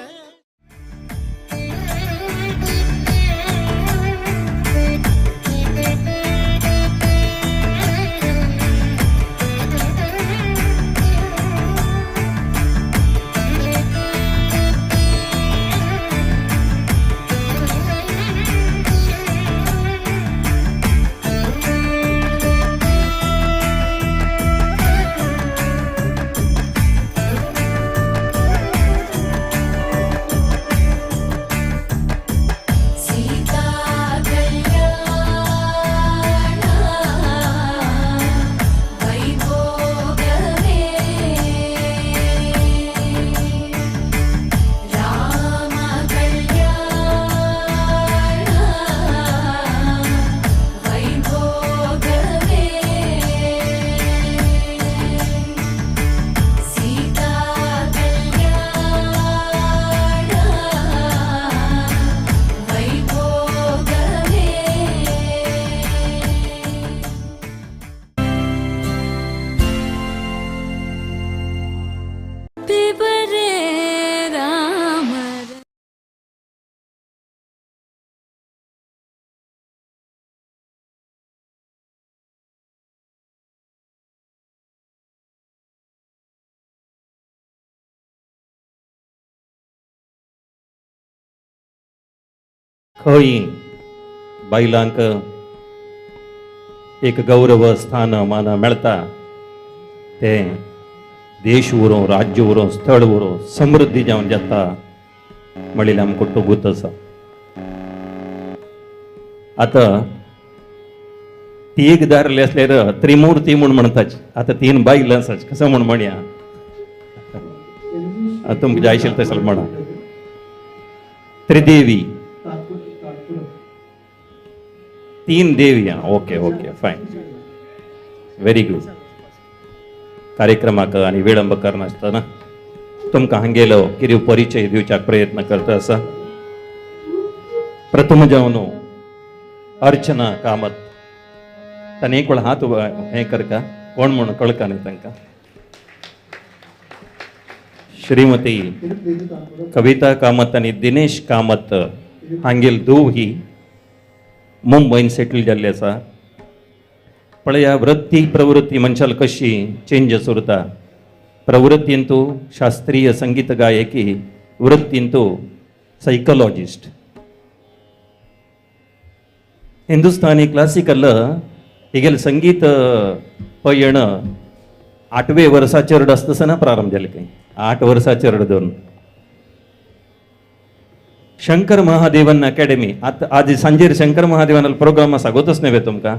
खंय बायलांक एक गौरव स्थान मान मेळटा ते देश उरो राज्य उरो स्थळ उरो समृद्धी जावन जाता म्हणल्यार आमकां टोगूत आसा. आतां ती एक दारली असल्यार त्रिमूर्ती म्हूण म्हणटाची. आतां 3 बायलां आसात कसं म्हूण म्हणया. तुमकां जाय आशिल्लें तशें म्हणा. त्रिदेवी 3 देवी. ओके ओके फायन व्हेरी गुड. कार्यक्रमाक आनी विळंब करनासतना तुमकां हांगेलो कितें परिचय दिवच्याक प्रयत्न करता आसा. प्रथम जावन अर्चना कामत. ताणें एक वेळ हात हें करता कोण म्हणून कळका न्ही तांकां. श्रीमती कविता कामत आनी दिनेश कामत हांगेल दोही मुंबईन सेटल जाल्ले आसा. पळया वृत्ती प्रवृत्ती मनशाल कशी चेंज उरता. प्रवृत्तींतू शास्त्रीय संगीत गायकी, वृत्तींतू सायकोलॉजिस्ट. हिंदुस्थानी क्लासिकल हिगेल संगीत पयण 8वे वर्साचेर आसतना प्रारंभ जाले. काही 8 वर्साचेर धरून शंकर महादेवन अकॅडमी. आता आज सांजेर शंकर महादेवन प्रोग्राम आसा गोतच न्हय तुमकां.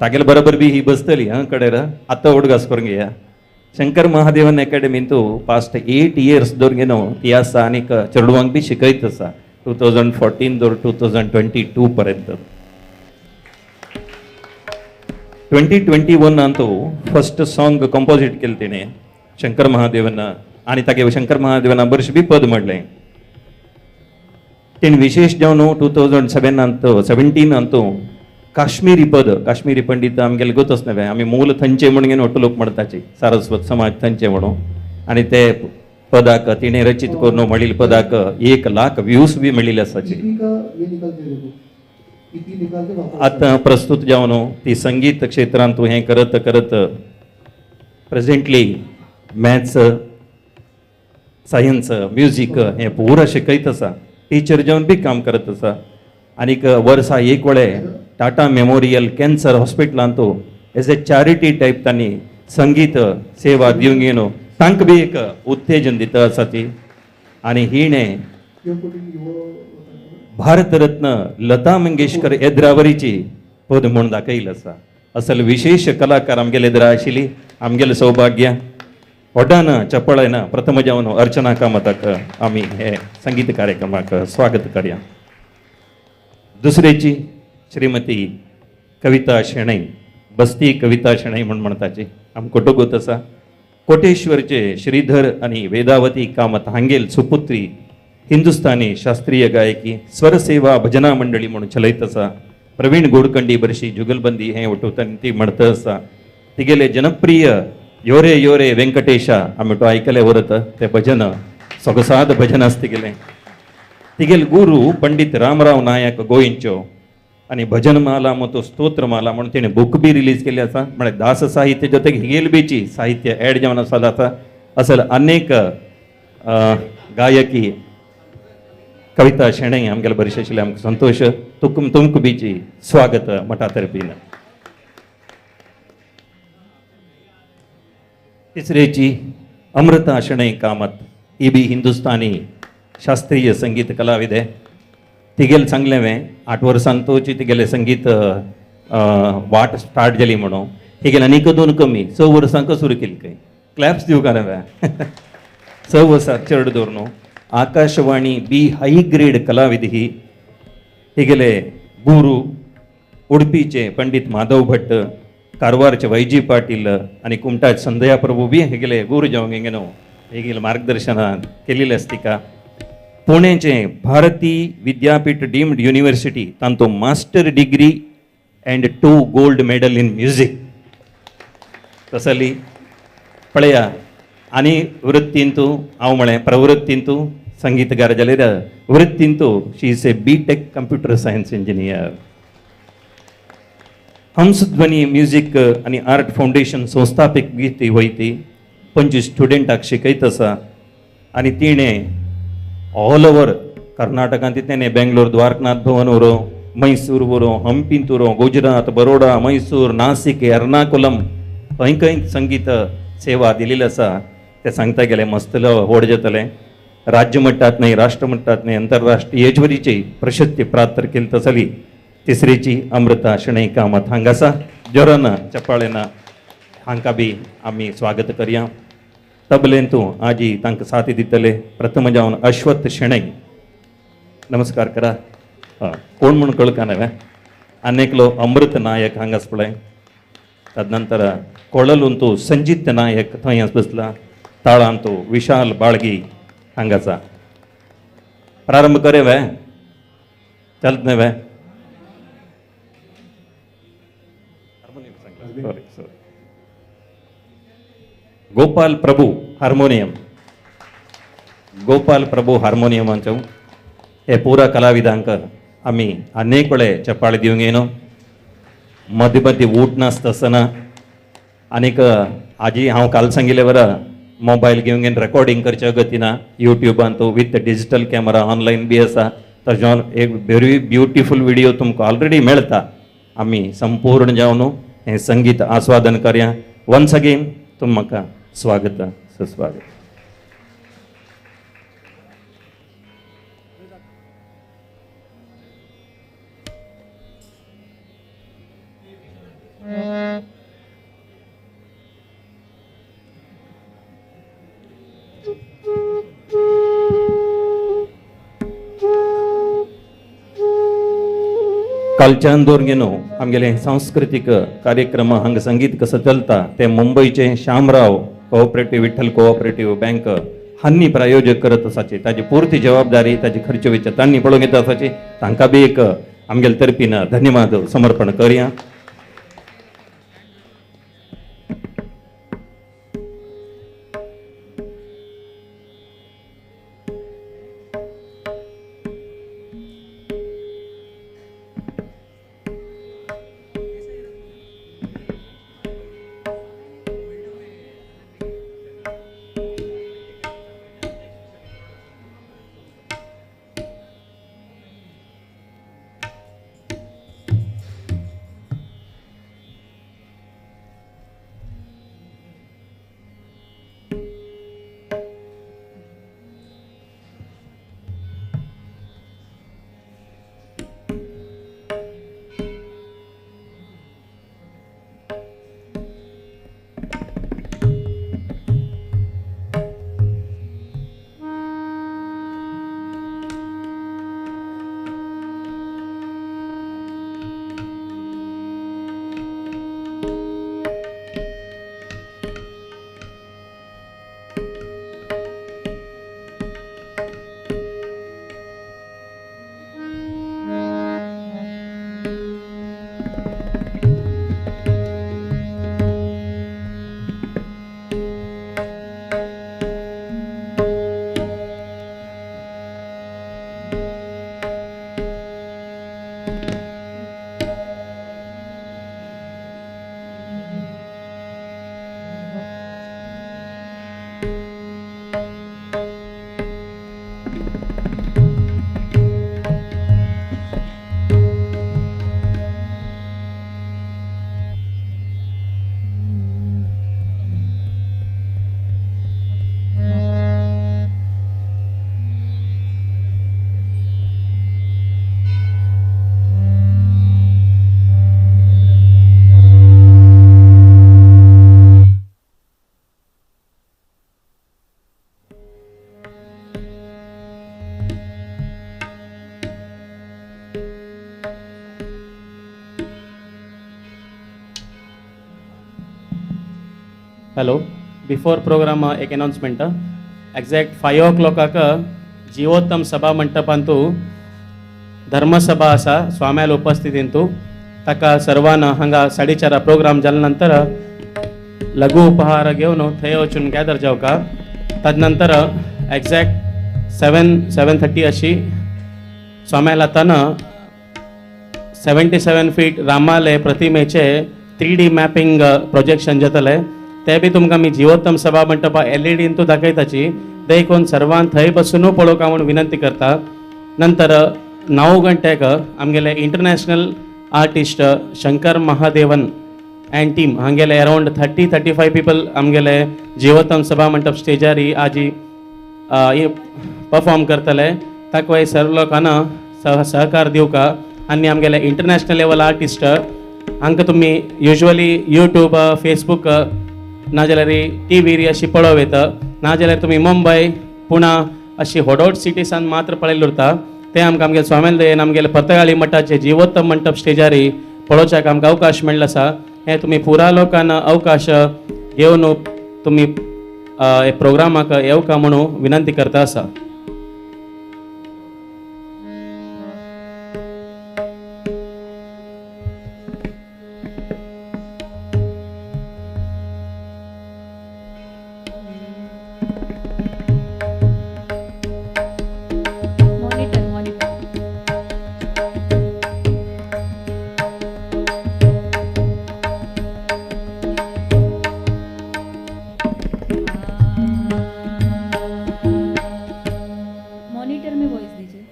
तागेले बरोबर बी ही बसतली कडेर. आतां ओडगास करून घेया. शंकर महादेवन अकॅडमींतू पास्ट 8 years धरून ती आसा आनीक चेडवांक बी शिकयत आसा 2014 धर 2022 पर्यंत. 2021 तो फर्स्ट सॉंग कंपोजीट केलें तिणें शंकर महादेवन आनी तागे शंकर महादेवना वर्ष बी पद म्हणलें. तेणें विशेष जावन 2017 काश्मीरी पद. काश्मीरी पंडित आमगेले गोतच न्हय. आमी मूल थंचे म्हणून घेवन ओटो लोक म्हणटाचे सारस्वत समाज थंचे म्हणून. आनी ते पदाक तिणें रचित करून म्हणिल्ले पदाक 1 लाख व्ह्यूज बी मेळिल्ले आसाचे. आतां प्रस्तुत जावन ती संगीत क्षेत्रांत हें करत करत प्रेझेंटली मॅथ्स सायन्स म्युजीक हें पुरा शिकयत आसा. टीचर जावन बी काम करत आसा. आनीक वर्सा एक वेळे टाटा मेमोरियल कॅन्सर हॉस्पिटलांत एज ए चॅरिटी टायप तांणी संगीत सेवा दिवंक येवन तांकां बी एक उत्तेजन दिता आसा ती. आनी हिणें भारतरत्न लता मंगेशकर येद्रावरीची पद म्हूण दाखयली आसा. असल विशेष कलाकार आमगेले येद्रा आशिल्ली. आमगेलें सौभाग्य. ओडान चपळायन प्रथम जावन अर्चना कामताक आमी हे संगीत कार्यक्रमाक स्वागत करया. दुसरेची श्रीमती कविता शेणै. बस्ती कविता शेणै म्हूण म्हणटाची. आमकां टोगूत आसा. कोटेश्वरचे श्रीधर आनी वेदावती कामत हांगेल सुपुत्री. हिंदुस्थानी शास्त्रीय गायकी स्वर सेवा भजना मंडळी म्हणून चलयत आसा. प्रवीण गोडकंडी बरशी जुगलबंदी हें उठोवतना ती म्हणत आसा. तिगेले जनप्रिय योरे योरे व्यंकटेशा आमी तो आयकले वरत ते भजन सोगसाद भजन आसा तिगेलें. तिगेल गुरू पंडित रामराव नायक गोंयच्यो आनी भजनमाला तो स्तोत्रमाला म्हणून तिणें बूक बी रिलीज केली आसा. म्हळ्यार दास साहित्य जೊತೆಗೆ हिगेल बीची साहित्य ऍड जावन आसा. असल अनेक गायकी कविता शेणै आमगेले बरें आशिल्ले. आमकां संतोष. तुमकां बीची स्वागत मठा तर्फीन. तिसरेची अमृता शेणै कामत. ही बी हिंदुस्थानी शास्त्रीय संगीत कलाविद. तिगेल सांगलें हांवें 8 वर्सांतोची तिगेलें संगीत वाट स्टार्ट जाली म्हणून. तिगेलें आनीक 2 कमी 6 वर्सांक सुरू केली. खंय क्लॅप्स दिवका हांवें 6 वर्सां चड धरून. आकाशवाणी बी हाय ग्रेड कलाविद ही. तिगेले गुरू उडपीचे पंडित माधव भट्ट, कारवारचे वैजी पाटील आनी कुमटाचे संदया प्रभू बी हेगेले गुरू जावंक हेगेन हेगेले मार्गदर्शनां केलेलें आसा तिका. पुणेचे भारती विद्यापीठ डीम्ड युनिवर्सिटी तांतो master degree and 2 gold medal in music. तसली पळया. आनी वृत्तींतू हांव म्हळें प्रवृत्तींतू संगीतकार जाल्यार वृत्तींतू she is a BTech computer science engineer. Hamsadhwani music आनी आर्ट फाउंडेशन संस्थापक बी ती वयती. 25 स्टुडंटाक शिकयत आसा. आनी तिणें ऑल ओवर कर्नाटकांत तितले बेंगलोर द्वारकनाथ भवन उरो मैसूर उरो हंपींत उरो गुजरात बरोडा मैसूर नाशिक एर्नाकुलम खंय खंय संगीत सेवा दिलेली आसा ते सांगता गेले मस्तलो व्हड जातले राज्य मट्टात नाही राष्ट्र मट्टात नाही आंतरराष्ट्रीय येजवरीची प्रशस्ती प्राप्त केली तसली तिसरीची अमृता शणै कामत हांगासा जोरान चप्पाळेन हांकां बी आमी स्वागत करया. तबलेन तूं आजी तांकां साथ दितले प्रथम जावन अश्वथ शणै नमस्कार करा. कोण म्हणून कळका नव्हे अनेकलो अमृत नायक हांगास पळय तदनंतर कोळलूंतू संजीत नायक थंय बसला ताळांतू विशाल बाळगी हांगाचा प्रारंभ करे वे चलत न्हे वे गोपाल प्रभू हार्मोनियम गोपाल प्रभू हार्मोनियमांचो हे पुरा कलाविदांक आमी अनेक वेळे चप्पाळे दिवंक येनो मध्य मध्य ऊट नासतना आनीक आजी हांव काल सांगिल्ले बरा मोबायल घेवन घेवन रेकॉर्डिंग करच्या गतीना युट्यूबान तो विथ डिजिटल कॅमेरा ऑनलायन बी आसा ताज्यान एक व्हेरी ब्युटिफूल व्हिडिओ तुमकां ऑलरेडी मेळटा. आमी संपूर्ण जावन हें संगीत आस्वादन करया. वन्स अगेन तुमकां स्वागत सुस्वागत. कालच्यान दवर घेनो आमगेले सांस्कृतिक कार्यक्रम हांगा संगीत कसं चलता ते मुंबईचे Shamrao cooperative Vithal cooperative bank हांनी प्रायोजक करत आसाचे ताजी पूर्ती जबाबदारी ताजी खर्च वेच तांणी पळोवन घेता आसाचे तांकां बी एक आमगेले तर्फीन धन्यवाद समर्पण करया. हॅलो बिफोर प्रोग्राम एक अनाउन्समेंट एक्झॅक्ट 5 o'clock जीवोत्तम सभा मंडपांतू धर्मसभा आसा स्वाम्याल उपस्थितींतू ताका सर्वान हांगा 4:30 प्रोग्राम जाल्या नंतर लघु उपहार घेवन थंय वचून गॅदर जावका. तदनंतर एक्झॅक्ट 7:30 अशी स्वाम्यालातान 77 फीट रामालय प्रतिमेचे 3D मॅपिंग प्रोजेक्शन जातले ते बी तुमकां मी जीवोत्तम सभा मंडपा LED दाखयताची देखून सर्वांक थंय बसून पळोवका म्हणून विनंती करता. नंतर 9 गंटेक आमगेले international artist Shankar Mahadevan and team हांगेले अराउंड 30-35 पीपल आमगेले जिवोत्तम सभा मंडप स्टेजार आजी परफॉर्म करतले ताका सर्व लोकांना सहकार दिवका आनी आमगेले इंटरनॅशनल लेवल आर्टिस्ट हांकां तुमी युजली यूट्यूब फेसबूक नाजाल्यार TV अशी पळोव येता नाजाल्यार तुमी मुंबय पुणा अशी व्हड सिटीसान मात्र पळयल्ले उरता ते आमकां आमगे स्वामेल दयेन आमगेले पर्तगाळी मठाचे जिवोत्तम मंडप स्टेजार पळोवच्याक आमकां अवकाश मेळ्ळो आसा हे तुमी पुरा लोकांना अवकाश घेवन तुमी हे प्रोग्रामाक येवका म्हणून विनंती करता आसा. मॉनिटर में वॉइस दीजिए.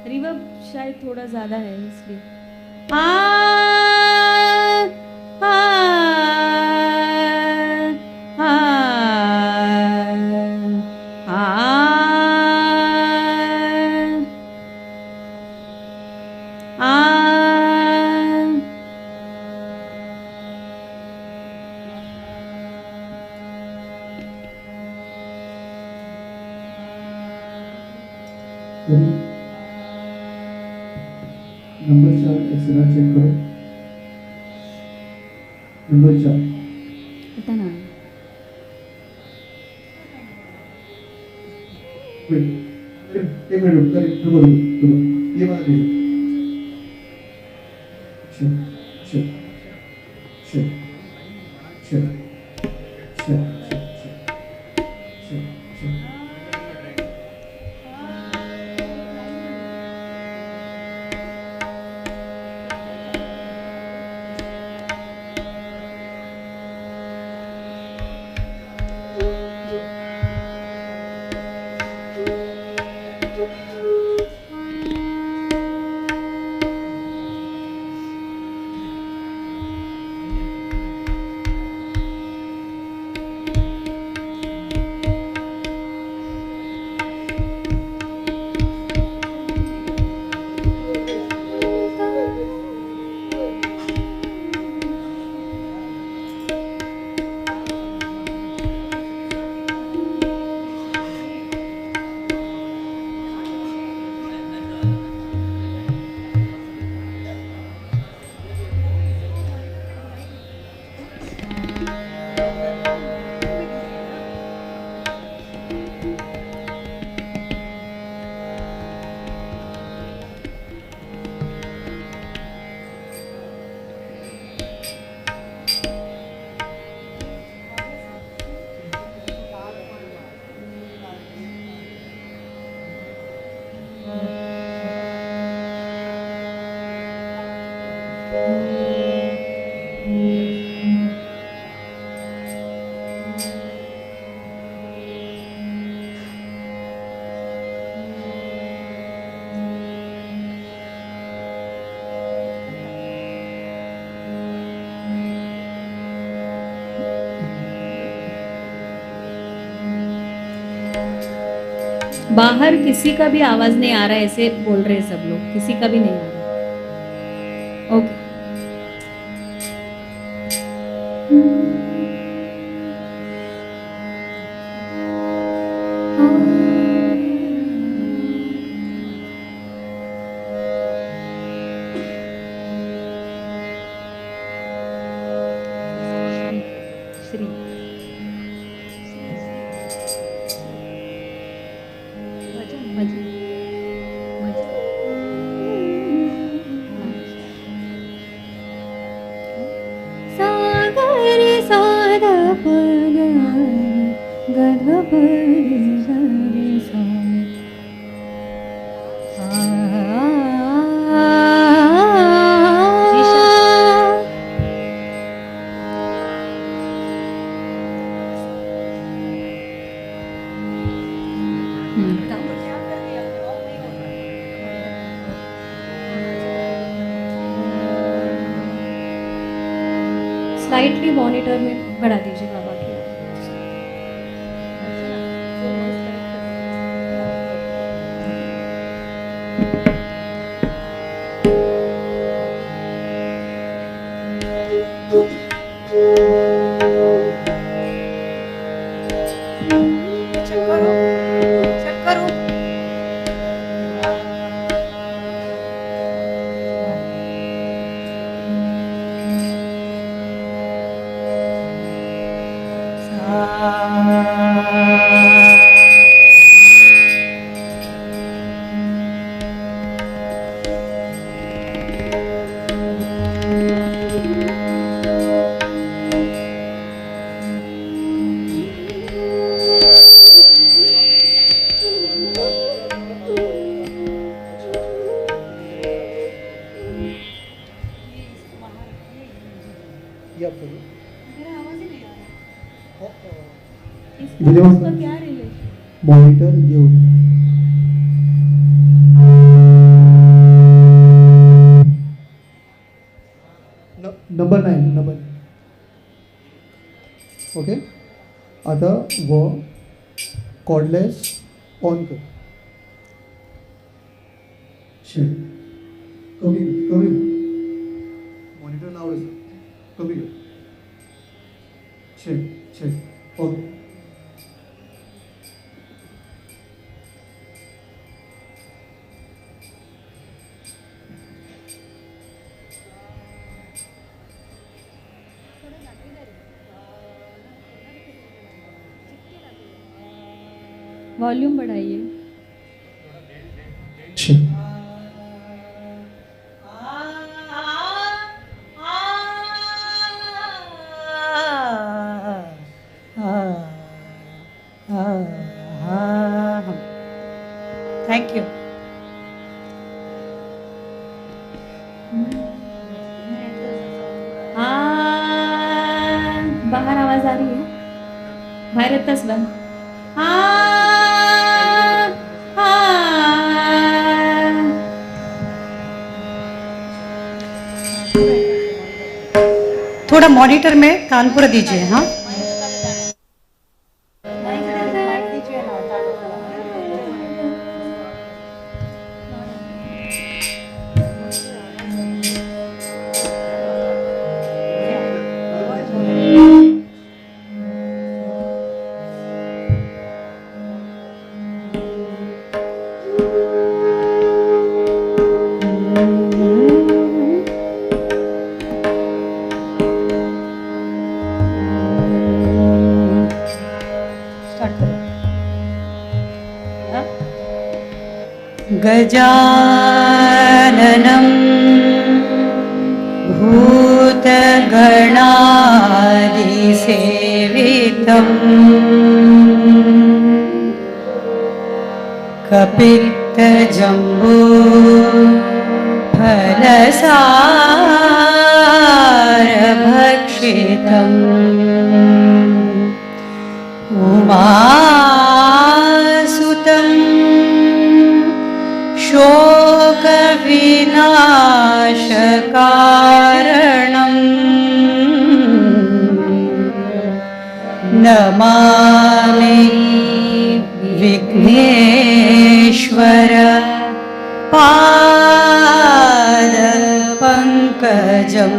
रिवर्ब शायद थोड़ा ज़्यादा है इसलिए. नंबर 4 एक्सरा चेक करो. नंबर 4 पता ना. एक मिनट रुक कर रुको ये बात है. चल चल चल चल चल बाहर किसी का भी आवाज नहीं आ रहा है ऐसे बोल रहे हैं सब लोग. किसी का भी नहीं आ रहा. ओके. श्री सागरे साध पग गध परि सरि सा. जिशा स्लाइटली मॉनिटर में बढ़ा दीजिए बाबा की। मॉनिटर देऊन नंबर 9 ओके. आता व कॉर्डलेस ऑन कर. कमी मॉनिटर लावलं कमी कर. ओके. वॉल्यूम बढ़ाइए। Thank you. बाहर आवाज आ रही है, बाहर येतच बघ. थोड़ा मॉनिटर में कान पूरा दीजिए. हाँ, गजाननं भूतगणादिसेवितं कपित्तजम्बो फलसारभक्षितम् उमासुतं शोकविनाशकारणम् नमामि विघ्नेश्वर पंकजम्.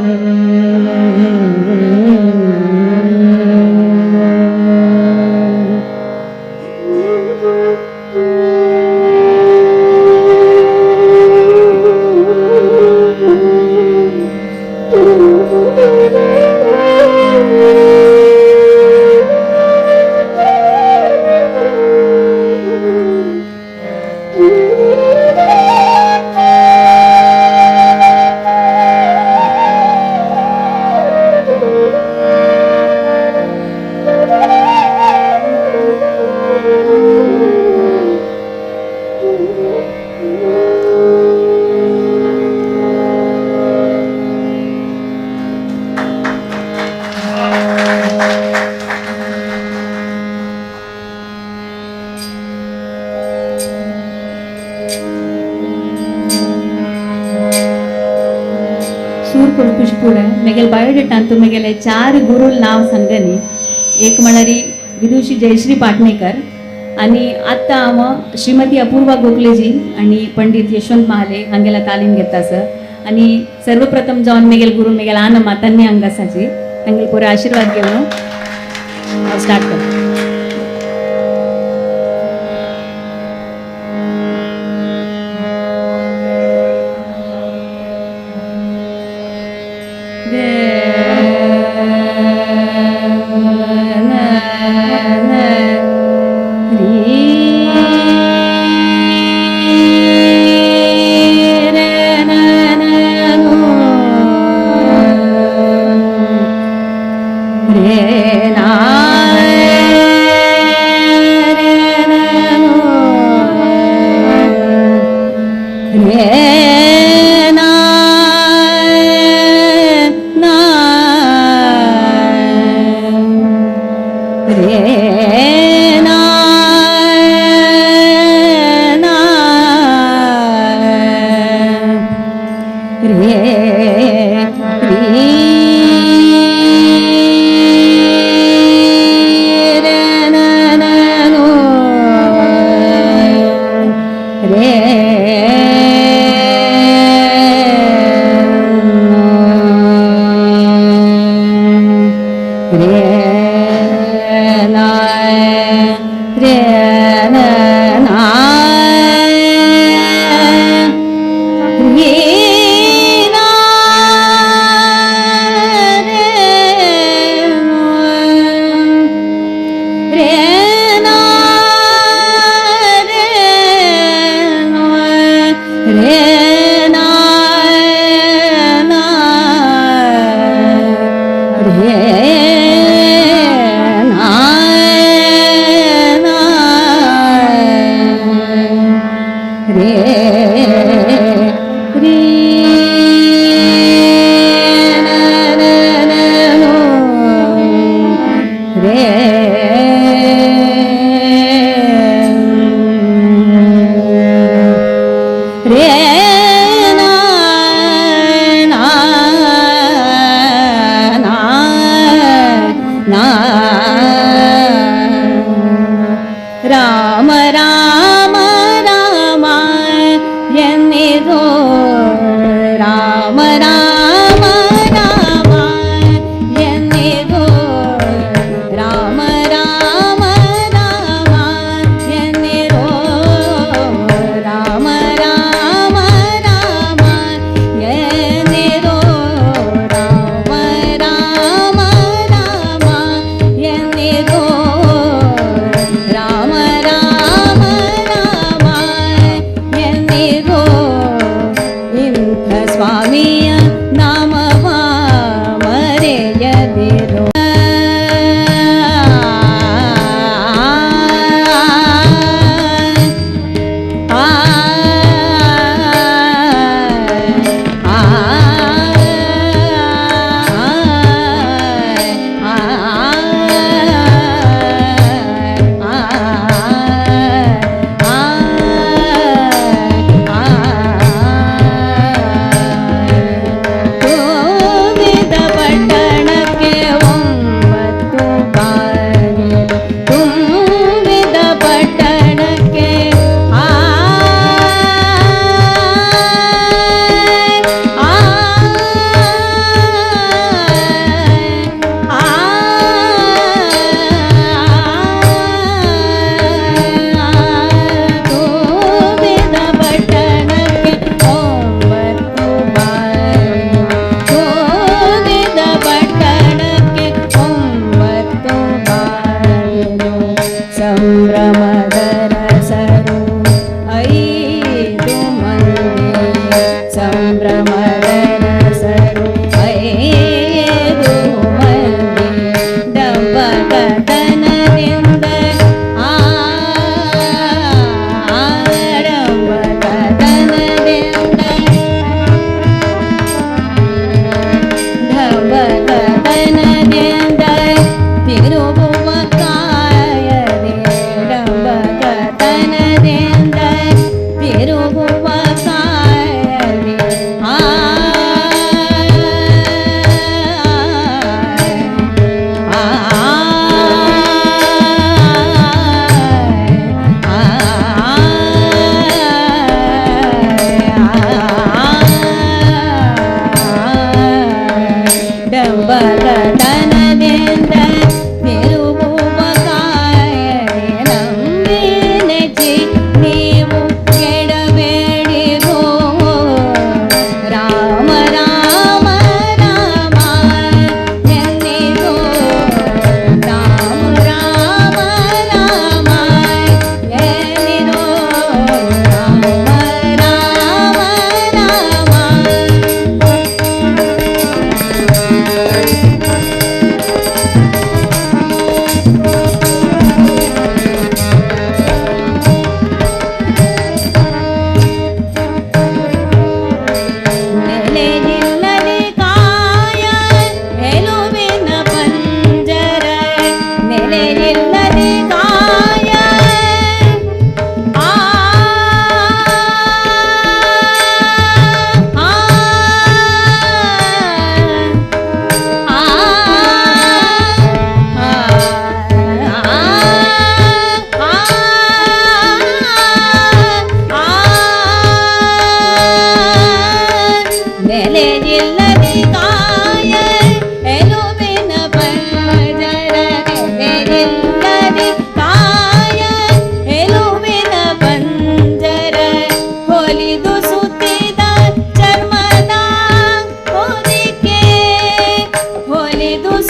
मेगेल बायोडेटान तुमगेले 4 गुरुल नाव सांगनी. एक म्हणणारी विदुषी जयश्री पाटणेकर आणि आता हांव श्रीमती अपूर्वा गोखलेजी आणि पंडित यशवंत महाले हांगेला तालीम घेता सर आणि सर्वप्रथम जावन मेगेल गुरु मेगेल आन मातांनी हांगासाची तांगेल पुरे आशीर्वाद घेवन स्टार्ट करता.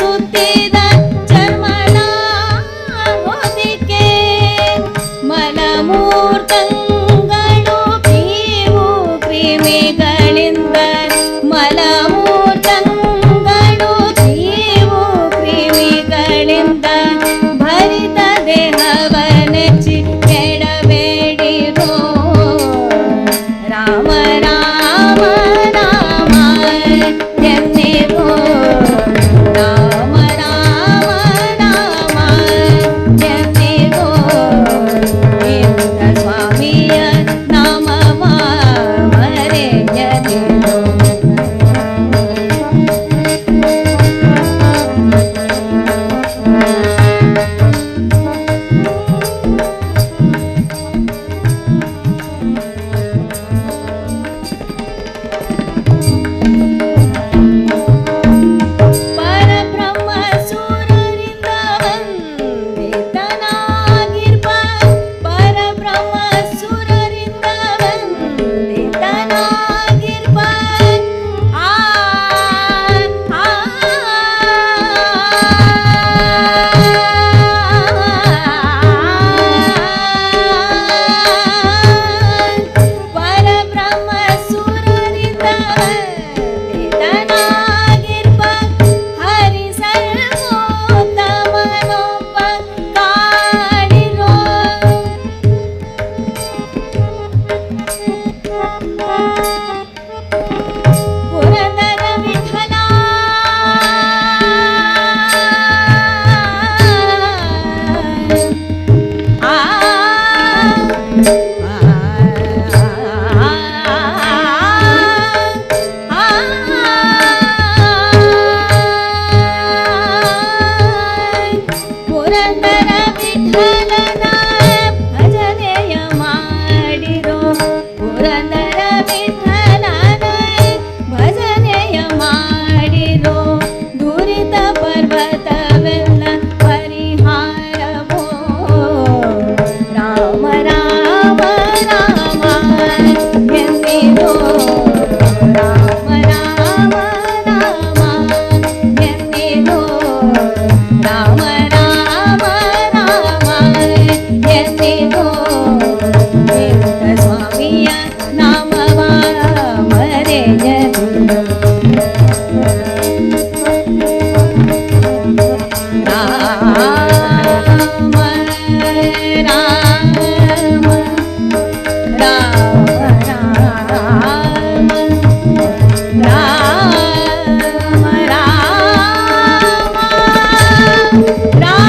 ಸುತ್ತಿದ ಚರ್ಮದ ಹೊದಿಕೆ ಮಲಮೂರ್ತಂಗಳು ಕೀವು ಕ್ರಿಮಿಗಳಿಂದ ಮಲಮೂರ್ತಂಗಳು ಕೀವು ಕ್ರಿಮಿಗಳಿಂದ ಭರಿತ ದೇಹವನೆಚ್ಚಿ ಕೆಡಬೇಡಿರೋ ರಾಮ ರಾಮ ರಾಮ ಎನ್ನಿರೋ ರಾಮ ರಾಮ ರಾಮ ಎನ್ನಿರೋ ಇಂದ ಸ್ವಾಮಿಯ ನಾಮವ ಮರೆಯದಿರೋ ಪರಬ್ರಹ್ಮ ಸೂರರಿಂದ ವಂದಿತನಾಗಿರ್ಪ ಪರಬ್ರಹ್ಮ ಸೂರರಿಂದ ವಂದಿತನಾಗಿರ್ಪ ಆ ಆ ಪರಬ್ರಹ್ಮ ಸೂರರಿಂದ ವಂದಿತನಾಗಿರ್ಪ ಹರಿ ಸರ್ವೋತ್ತಮನೊಬ್ಬ ಕಾಡಿರೋ ಪುರಂದರ ವಿಠಲ ಆ ಪುರಂದರ ವಿಠಲನ ಭಜನೆಯ ಮಾಡಿರೋ ಪುರಂದರ ವಿಠಲನ ಭಜನೆಯ ಮಾಡಿರೋ ದುರಿತ ಪರ್ವತವೆಲ್ಲ ಪರಿಹಾರವೋ ರಾಮ ರಾಮ ರಾಮ ಎನ್ನಿರೋ ರಾಮ ರಾಮ ರಾಮ ಎನ್ನಿರೋ ರಾಮ ರಾಮ ರಾಮ ಎನ್ನಿರೋ ಇಂದ ಸ್ವಾಮಿಯ ನಾಮವ ಮರೆಯದಿರೋ ರಾಮ ರಾಮ ರಾಮ ರಾಮ ರಾಮ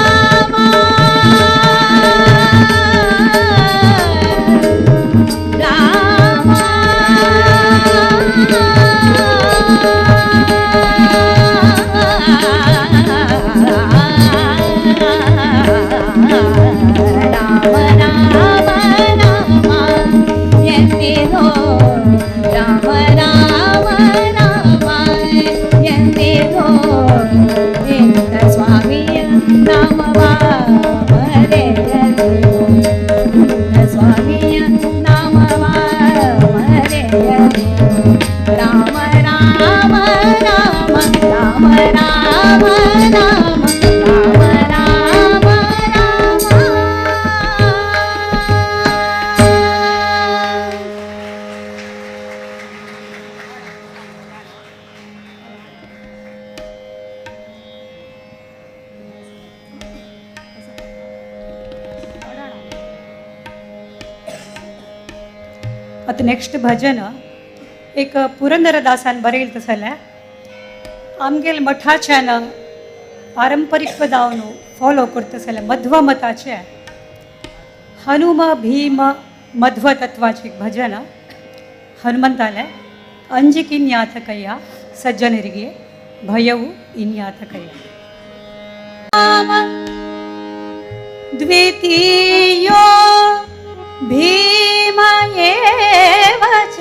ರಾಮ ರಾಮ ರಾಮ ರಾಮ ಎನ್ನಿರೋ ರಾಮ ರಾಮ ರಾಮ ಎನ್ನಿರೋ ಇಂದ ಸ್ವಾಮಿಯ ನಾಮವ ಮರೆಯದಿರೋ ಇಂದ ಸ್ವಾಮಿಯ ನಾಮವ ಮರೆಯದಿರೋ ರಾಮ ರಾಮ ರಾಮ ರಾಮ ರಾಮ ರಾಮ ರಾಮ ರಾಮ आता नेक्स्ट भजन एक पुरंदरदासान बरयलें तसलें आमगेल मठाच्यान पारंपरीक पदांव फॉलो करतसलें मध्व मताचे हनुम भीम मध्व तत्वाचे एक भजन हनुमंताले अंजिक इन्यातकಯ್ಯ सज्जनरिगे भयवु इन्यातकಯ್ಯ द्वितीयो भीम एव च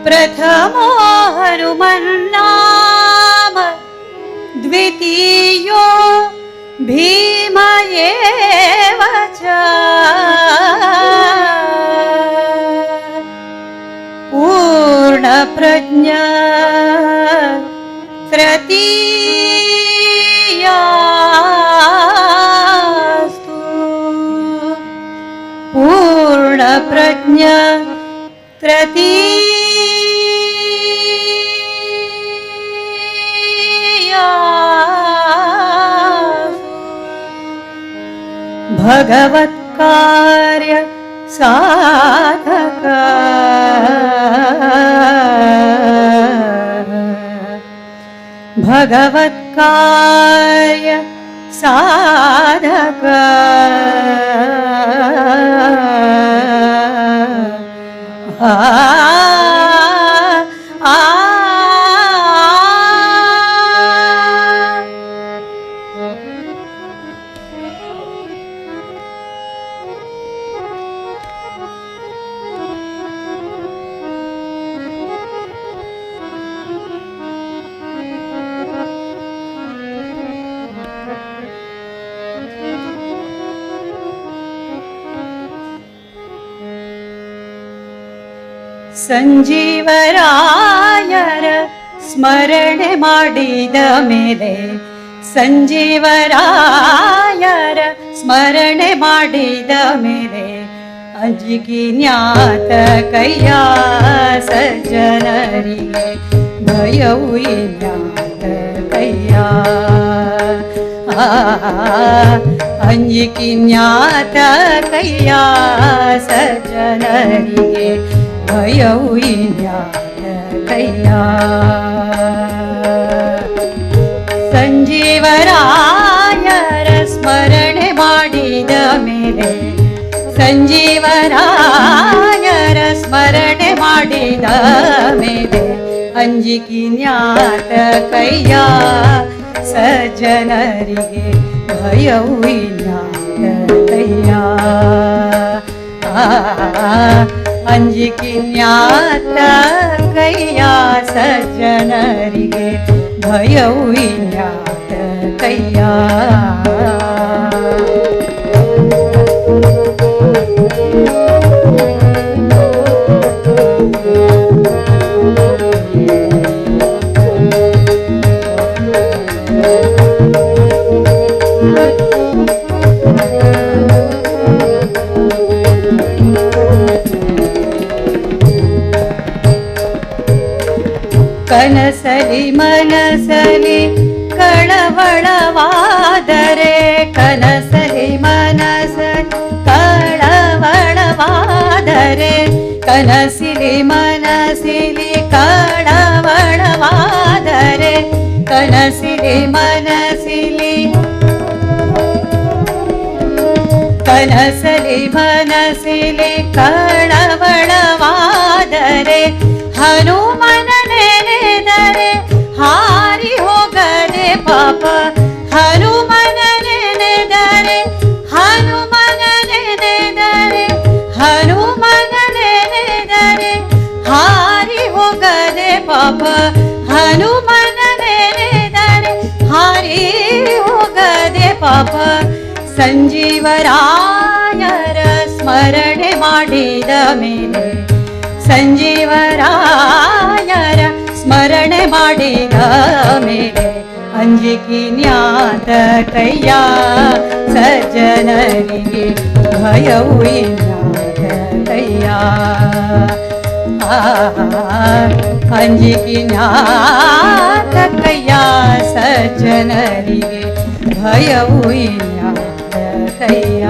प्रथमो हनुमन्नाम द्वितीयो भीम एव च पूर्ण प्रज्ञा तृतीयास्तु पूर्ण प्रज्ञा भगवत्कार्य साधक भगवत्कार्य साधक ಸಂಜೀವರಾಯರ ಸ್ಮರಣೆ ಮಾಡಿದ ಮೇಲೆ ಸಂಜೀವರಾಯರ ಸ್ಮರಣೆ ಮಾಡಿದ ಮೇಲೆ ಅಂಜಿಕೆ ಜ್ಞಾತ ಕೈಯ ಸಜ್ಜನರಿಗೆ ಭಯವು ಜ್ಞಾತ ಕೈಯ ಅಂಜಿಕೆ ಜ್ಞಾತ ಕೈಯ ಸಜ್ಜನರಿಗೆ ಭಯವು ಜ್ಞಾತ ಕೈಯ ಸಂಜೀವರಾಯರ ಸ್ಮರಣೆ ಮಾಡಿದ ಮೇಲೆ ಸಂಜೀವರಾಯರ ಸ್ಮರಣೆ ಮಾಡಿದ ಮೇಲೆ ಅಂಜಿಕೆ ಜ್ಞಾತ ಕೈಯ ಸಜ್ಜನರಿಗೆ ಭಯವು ಜ್ಞಾತ ಕೈಯ ಅಂಜಿಕೆ ಜ್ಞಾತ ಕೈಯ ಸಜ್ಜನರಿಗೆ ಭಯವು ಜ್ಞಾತ ಕೈಯ ಕನಸಲಿ ಮನಸಲಿ ಕಳವಳವಾದರೆ ಕನಸಲಿ ಮನಸಲಿ ಕಳವಳವಾದರೆ ಕನಸಿಲಿ ಮನಸಿಲಿ ಕಳವಳವಾದರೆ ಕನಸಿಲಿ ಮನಸಿಲಿ ಕನಸಲಿ ಮನಸಿಲಿ ಕಳವಳವಾದರೆ ಹನುಮನ ನೆನೆದರೆ ಹಾರಿ ಹೋಗದೆ ಪಾಪ ಹನುಮನ ನೆನೆದರೆ ಹನುಮನ ನೆನೆದರೆ ಹನುಮನ ನೆನೆದರೆ ಹಾರಿ ಹೋಗದೆ ಪಾಪ ಹನುಮನ ನೆನೆದರೆ ಹಾರಿ ಹೋಗದೆ ಪಾಪ ಸಂಜೀವರಾಯರ ಸ್ಮರಣೆ ಮಾಡಿದ ಮೇಲೆ ಸಂಜೀವರಾಯರ ಸ್ಮರಣೆ ಮಾಡಿದ ಮೇಲೆ ಅಂಜಿಕೆ ಜ್ಞಾತ ಕೈಯ ಸಜ್ಜನರಿಗೆ ಭಯವು ಜ್ಞಾತ ಕೈಯ ಅಂಜಿಕೆ ಜ್ಞಾತ ಕೈಯ ಸಜ್ಜನರಿಗೆ ಭಯವು ಜ್ಞಾತ ಕೈಯ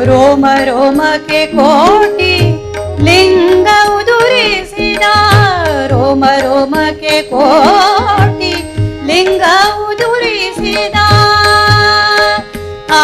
ರೋಮ ರೋಮಕ್ಕೆ ಕೋಟಿ ಲಿಂಗ ಉದುರಿಸಿದ ರೋಮ ರೋಮಕ್ಕೆ ಕೋಟಿ ಲಿಂಗ ಉದುರಿಸಿದ ಆ ಆ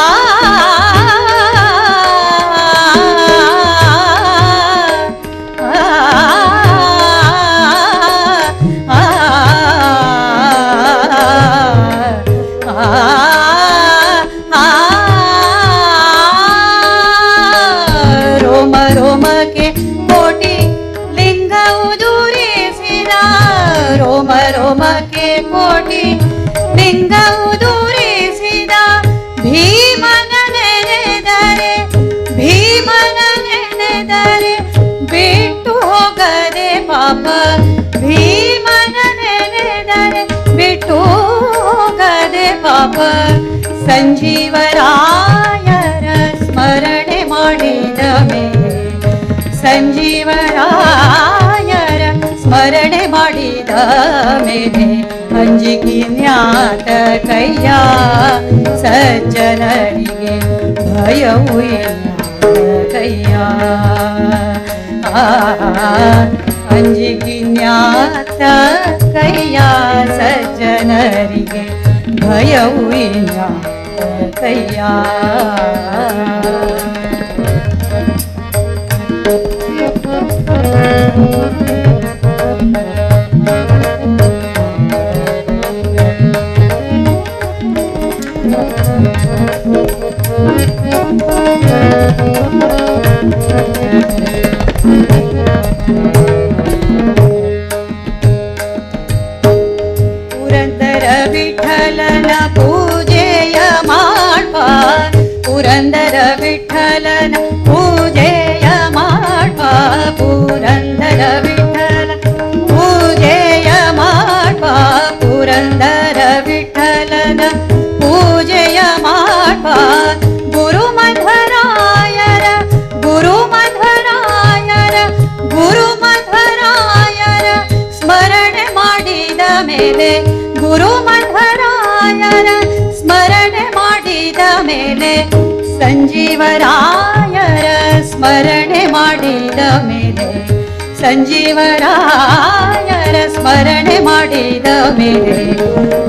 ಭೀಮನ ನೆನೆದರೆ ಭೀಮನ ನೆನೆದರೆ ಬಿಟ್ಟು ಹೋಗದೆ ಪಾಪ ಭೀಮನ ನೆನೆದರೆ ಬಿಟ್ಟು ಹೋಗದೆ ಪಾಪ ಸಂಜೀವರಾಯರ ಸ್ಮರಣೆ ಮಾಡಿದ ಮೇಲೆ ಸಂಜೀವರಾಯರ ಸ್ಮರಣೆ ಮಾಡಿದ ಮೇಲೆ ಅಂಜಿಕೆ ಜ್ಞಾತ ಕೈಯ ಸಜ್ಜನರಿಗೆ ಭಯವು ಕೈಯ ಅಂಜಿಕೆ ಜ್ಞಾತ ಕೈಯ ಸಜ್ಜನರಿಗೆ ಭಯವು ಕೈಯ ಪುರಂದರ ವಿಠಲನ ಪೂಜೆಯ ಮಾಡ್ಪ ಪುರಂದರ ವಿಠಲನ ಪೂಜೆಯ ಮಾಡ್ಪ ಪುರಂದರ ವಿಠಲ ಪೂಜೆಯ ಮಾಡ್ಪ ಪುರಂದರ ವಿಠಲನ ಪೂಜೆಯ ಮಾಡ್ಪ ಗುರುಮಧ್ವರಾಯರ ಗುರುಮಧ್ವರಾಯರ ಗುರುಮಧ್ವರಾಯರ ಸ್ಮರಣೆ ಮಾಡಿದ ಮೇಲೆ ಗುರುಮಧ್ವರಾಯರ ಸ್ಮರಣೆ ಮಾಡಿದ ಮೇಲೆ ಸಂಜೀವರಾಯರ ಸ್ಮರಣೆ ಮಾಡಿದ ಮೇಲೆ ಸಂಜೀವರಾಯರ ಸ್ಮರಣೆ ಮಾಡಿದ ಮೇಲೆ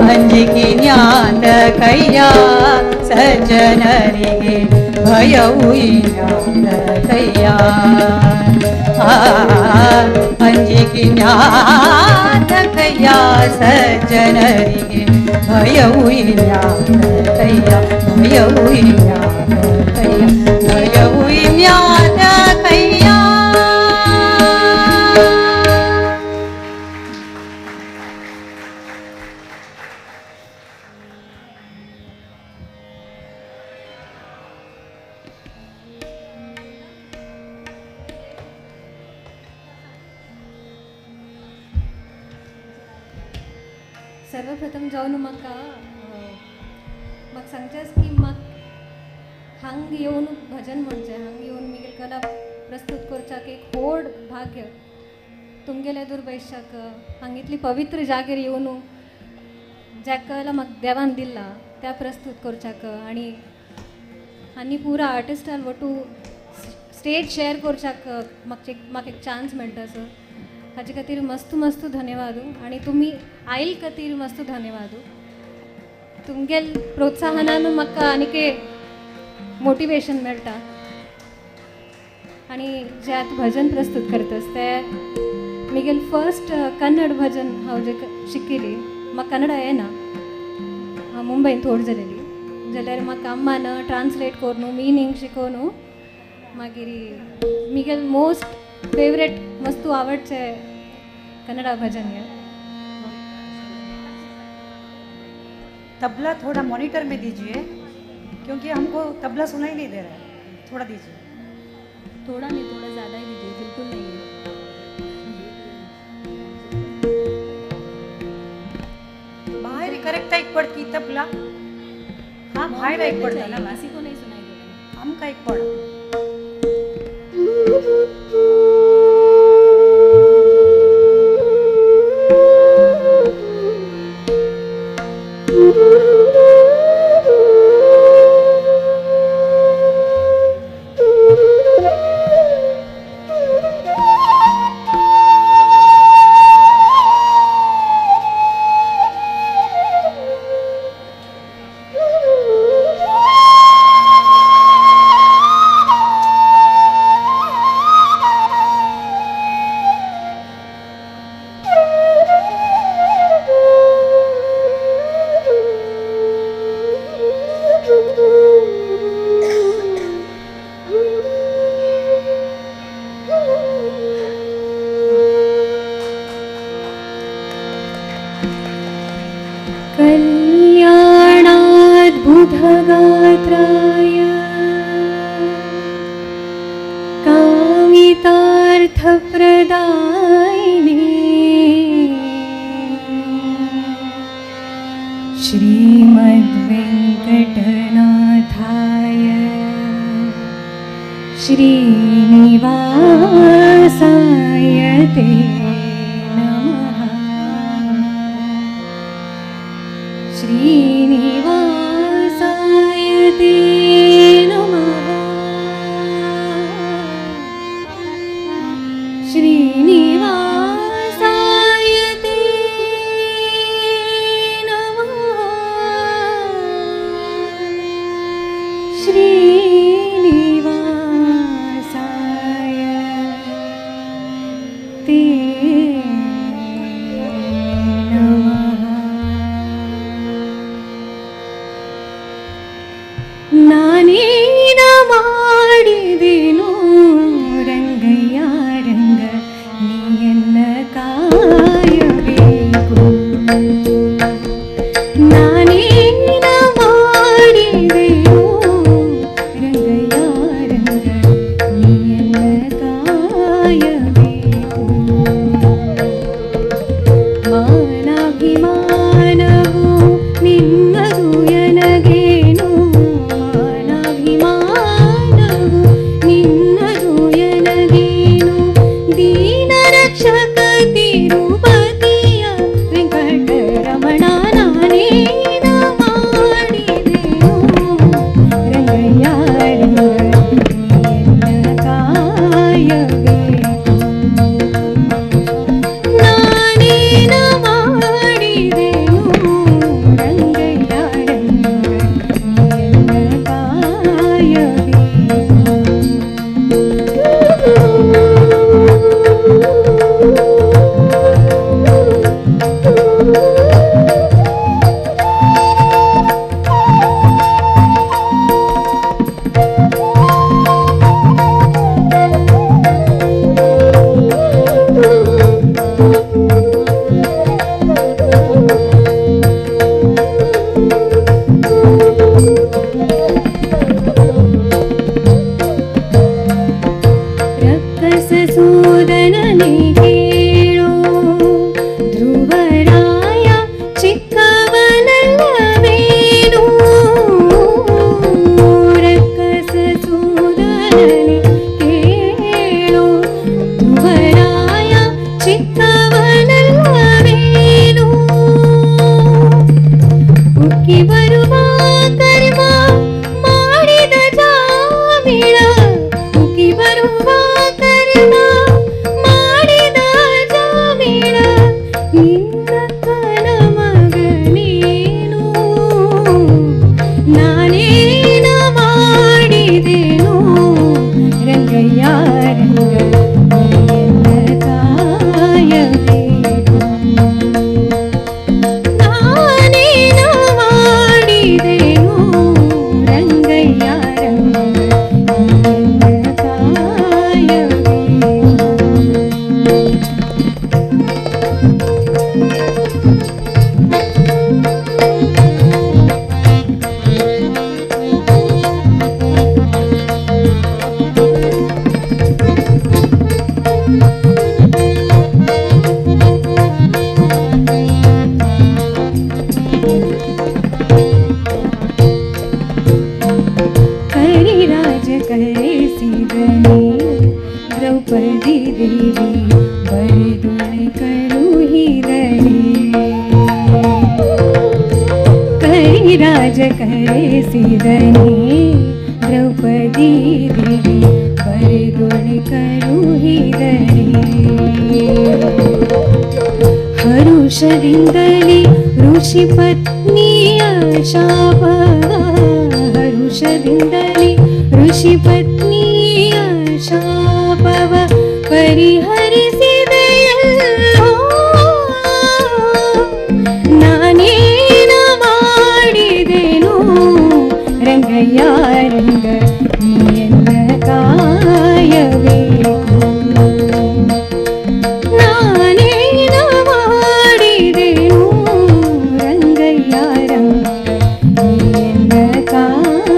ಅಂಜಿಕೆ ಜ್ಞಾನ ಕೈಯ ಸಜ್ಜನರಿಗೆ ಭಯವು ಕೈಯ ಅಂಜಿಕೆ ಜ್ಞಾನ ಕೈಯ ಸಜ್ಜನರಿಗೆ ಭಯವು ಕೈಯ ಭಯವು ಕೈಯ ಭಯವು ಕೈಯ. सर्वप्रथम जाऊन म्हाका सांगचें की म्हाका हांग येवन भजन म्हणचें हांग येवन म्हगेली कला प्रस्तुत करच्याक एक व्हड भाग्य तुमगेले दुर्भैशाक हांग इतली पवित्र जागेर येवन ज्या कला म्हाका देवान दिला त्या प्रस्तुत करच्याक आनी पुरा आर्टिस्टान वटू स्टेज शेअर करच्याक म्हाका एक चान्स मेळटा सर हाजे खातीर मस्त मस्त धन्यवाद आणि तुम्ही आयल खातीर मस्त धन्यवाद तुमगेल प्रोत्साहनान म्हाका आनीक मोटिवेशन मेळटा आणि जे आतां भजन प्रस्तुत करतास ते म्हगेल फर्स्ट कन्नड भजन हांव जे शिकिली म्हाका कन्नड येना हांव मुंबईन थोड जालेली जाल्यार म्हाका अम्मान ट्रान्सलेट करून मिनींग शिकोवन मागीर म्हगेल मोस्ट फेवरेट वस्तू आवडचे कन्नड़ा भजन है। तबला थोड़ा मॉनिटर में दीजिए क्योंकि हमको तबला सुनाई नहीं दे रहा है, थोड़ा दीजिए। थोड़ा नहीं थोड़ा ज़्यादा ही दीजिए, बिल्कुल नहीं है। बाहर करेक्ट एक पड़ की तबला हाँ बाहर एक पड़ ना किसी को नहीं सुनाई दे रहा हम का एक पड़ गात्राय कामितार्थप्रदायिने श्रीमद्वेङ्कटनाथाय श्रीनिवासाय ते नमः। श्रीनिवासाय ते नमः। श्रीनिवासाय ते नमः। श्रीनिवासाय ते नमः। ನಾನೇನ ಮಾಡಿದೆನೋ ರಂಗಯ್ಯ ರಂಗ ನೀಯನ್ನ ಕಾಯಬೇಕು. ನಾನೇನ ಮಾಡಿದೆನೋ ರಂಗಯ್ಯ ರಂಗ ನೀಯನ್ನ ಕಾಯಬೇಕು. ಮಾನಾಭಿಮಾನವು ನಿನ್ನದು ಎನಗೇನು. ಮಾನಾಭಿಮಾನವು ನಿನ್ನದು ಎನಗೇನು. ದೀನ ರಕ್ಷಕ ತಿರುಪತಿಯ ವೆಂಕಟರಮಣ ನಾನೇನ ಮಾಡಿದೆನೋ ರಂಗಯ್ಯ ರಂಗ ನೀಯನ್ನ ಕಾಯಬೇಕು. ನಾನೇನ ಮಾಡಿದೆನೋ ರಂಗಯ್ಯ ರಂಗ ನೀಯನ್ನ ಕಾಯಬೇಕು. ರಕ್ಕಸಸೂದನನೇ ಕೇಳೋ ಧ್ರುವರಾಯ ಚಿಕ್ಕವನಲ್ಲವೇನು. ರಕ್ಕಸಸೂದನನೇ ಕೇಳೋ ಧ್ರುವರಾಯ ಚಿಕ್ಕವನಲ್ಲವೇನು. ಉಕ್ಕಿ ಬರುವ ಕರ್ಮ ಮಾಡಿದ ಜಾಮಿಳ. ಉಕ್ಕಿ ಬರುವ ಕರ್ಮ ಮಾಡಿದ ಜಾಮಿಳ. ನಿನ್ನಕ್ಕನ ಮಗನೇನು. ನಾನೇನ ಮಾಡಿದೆನೋ ರಂಗಯ್ಯ ರಂಗ ನೀಯನ್ನ ಕಾಯಬೇಕು. ನಾನೇನ ಮಾಡಿದೆನೋ ರಂಗಯ್ಯ ರಂಗ ನೀಯನ್ನ ಕಾಯಬೇಕು. ಕರಿರಾಜ ಕರೆಸಿದನೆ ದ್ರೌಪದಿ ದೇವಿ ಬರೆದುಳೆ ಕಳುಹಿದಳೆ. ಕರಿರಾಜ ಕರೆಸಿದನೆ ದ್ರೌಪದಿ ದೇವಿ ಬರೆದುಳೆ ಕಳುಹಿದಳೆ. ಹರುಷದಿಂದಲೇ ಋಷಿ ಪತ್ನಿಯ ಶಾಪ. ಹರುಷದಿಂದಲೇ ಋಷಿ ಪತ್ನಿಯ ಶಾಪವ ಪರಿಹರಿಸಿದೆಯಲ್ಲೋ. ನಾನೇನ ಮಾಡಿದೆನೋ ರಂಗಯ್ಯ ರಂಗ ನೀಯನ್ನ ಕಾಯಬೇಕು. ನಾನೇನ ಮಾಡಿದೆನೋ ರಂಗಯ್ಯ ರಂಗ ನೀಯನ್ನ ಕಾಯಬೇಕು.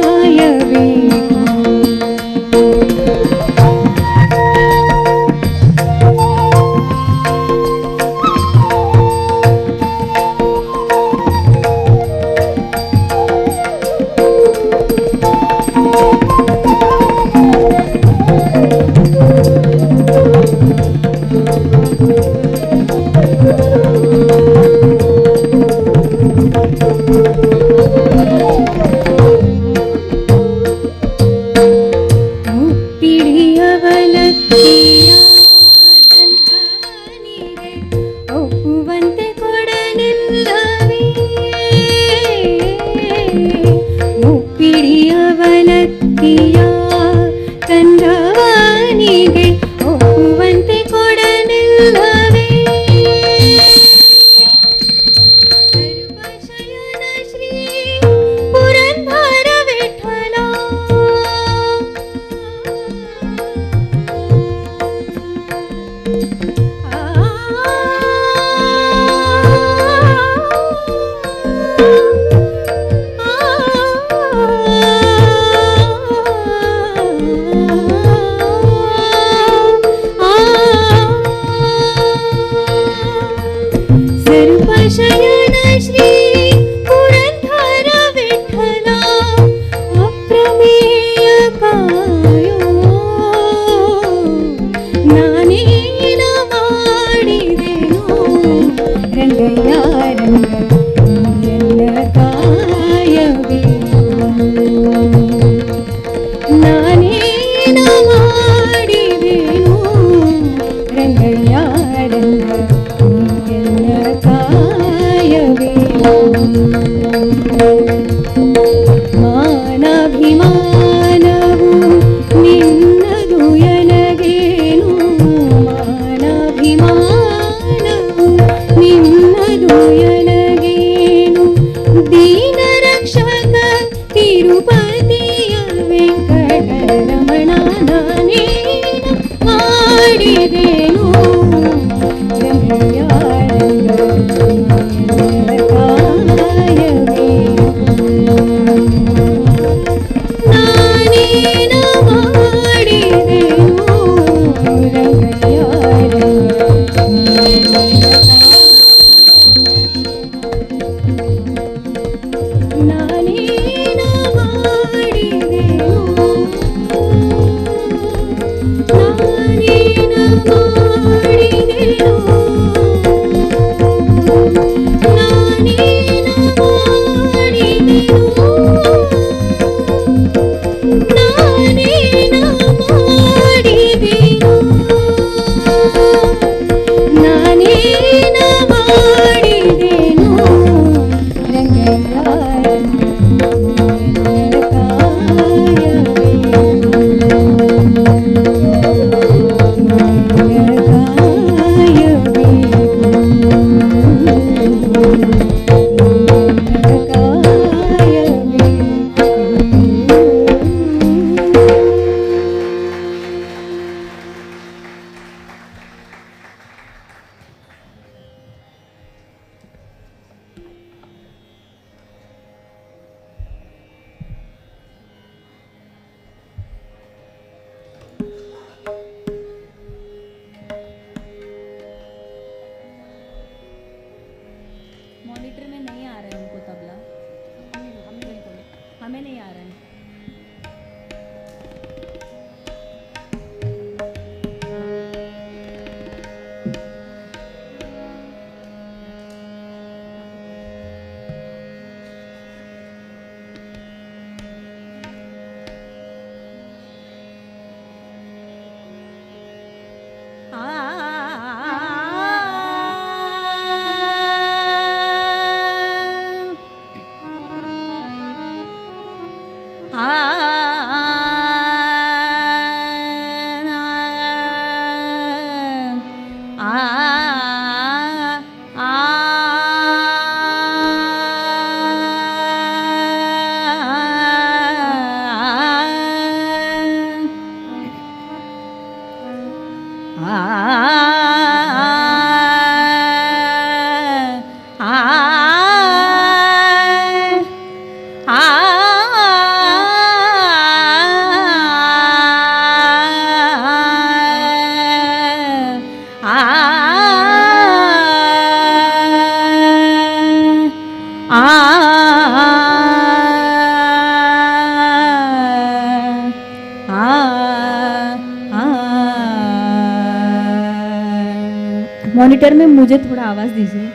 मॉनिटर में मुझे थोड़ा आवाज दीजिए।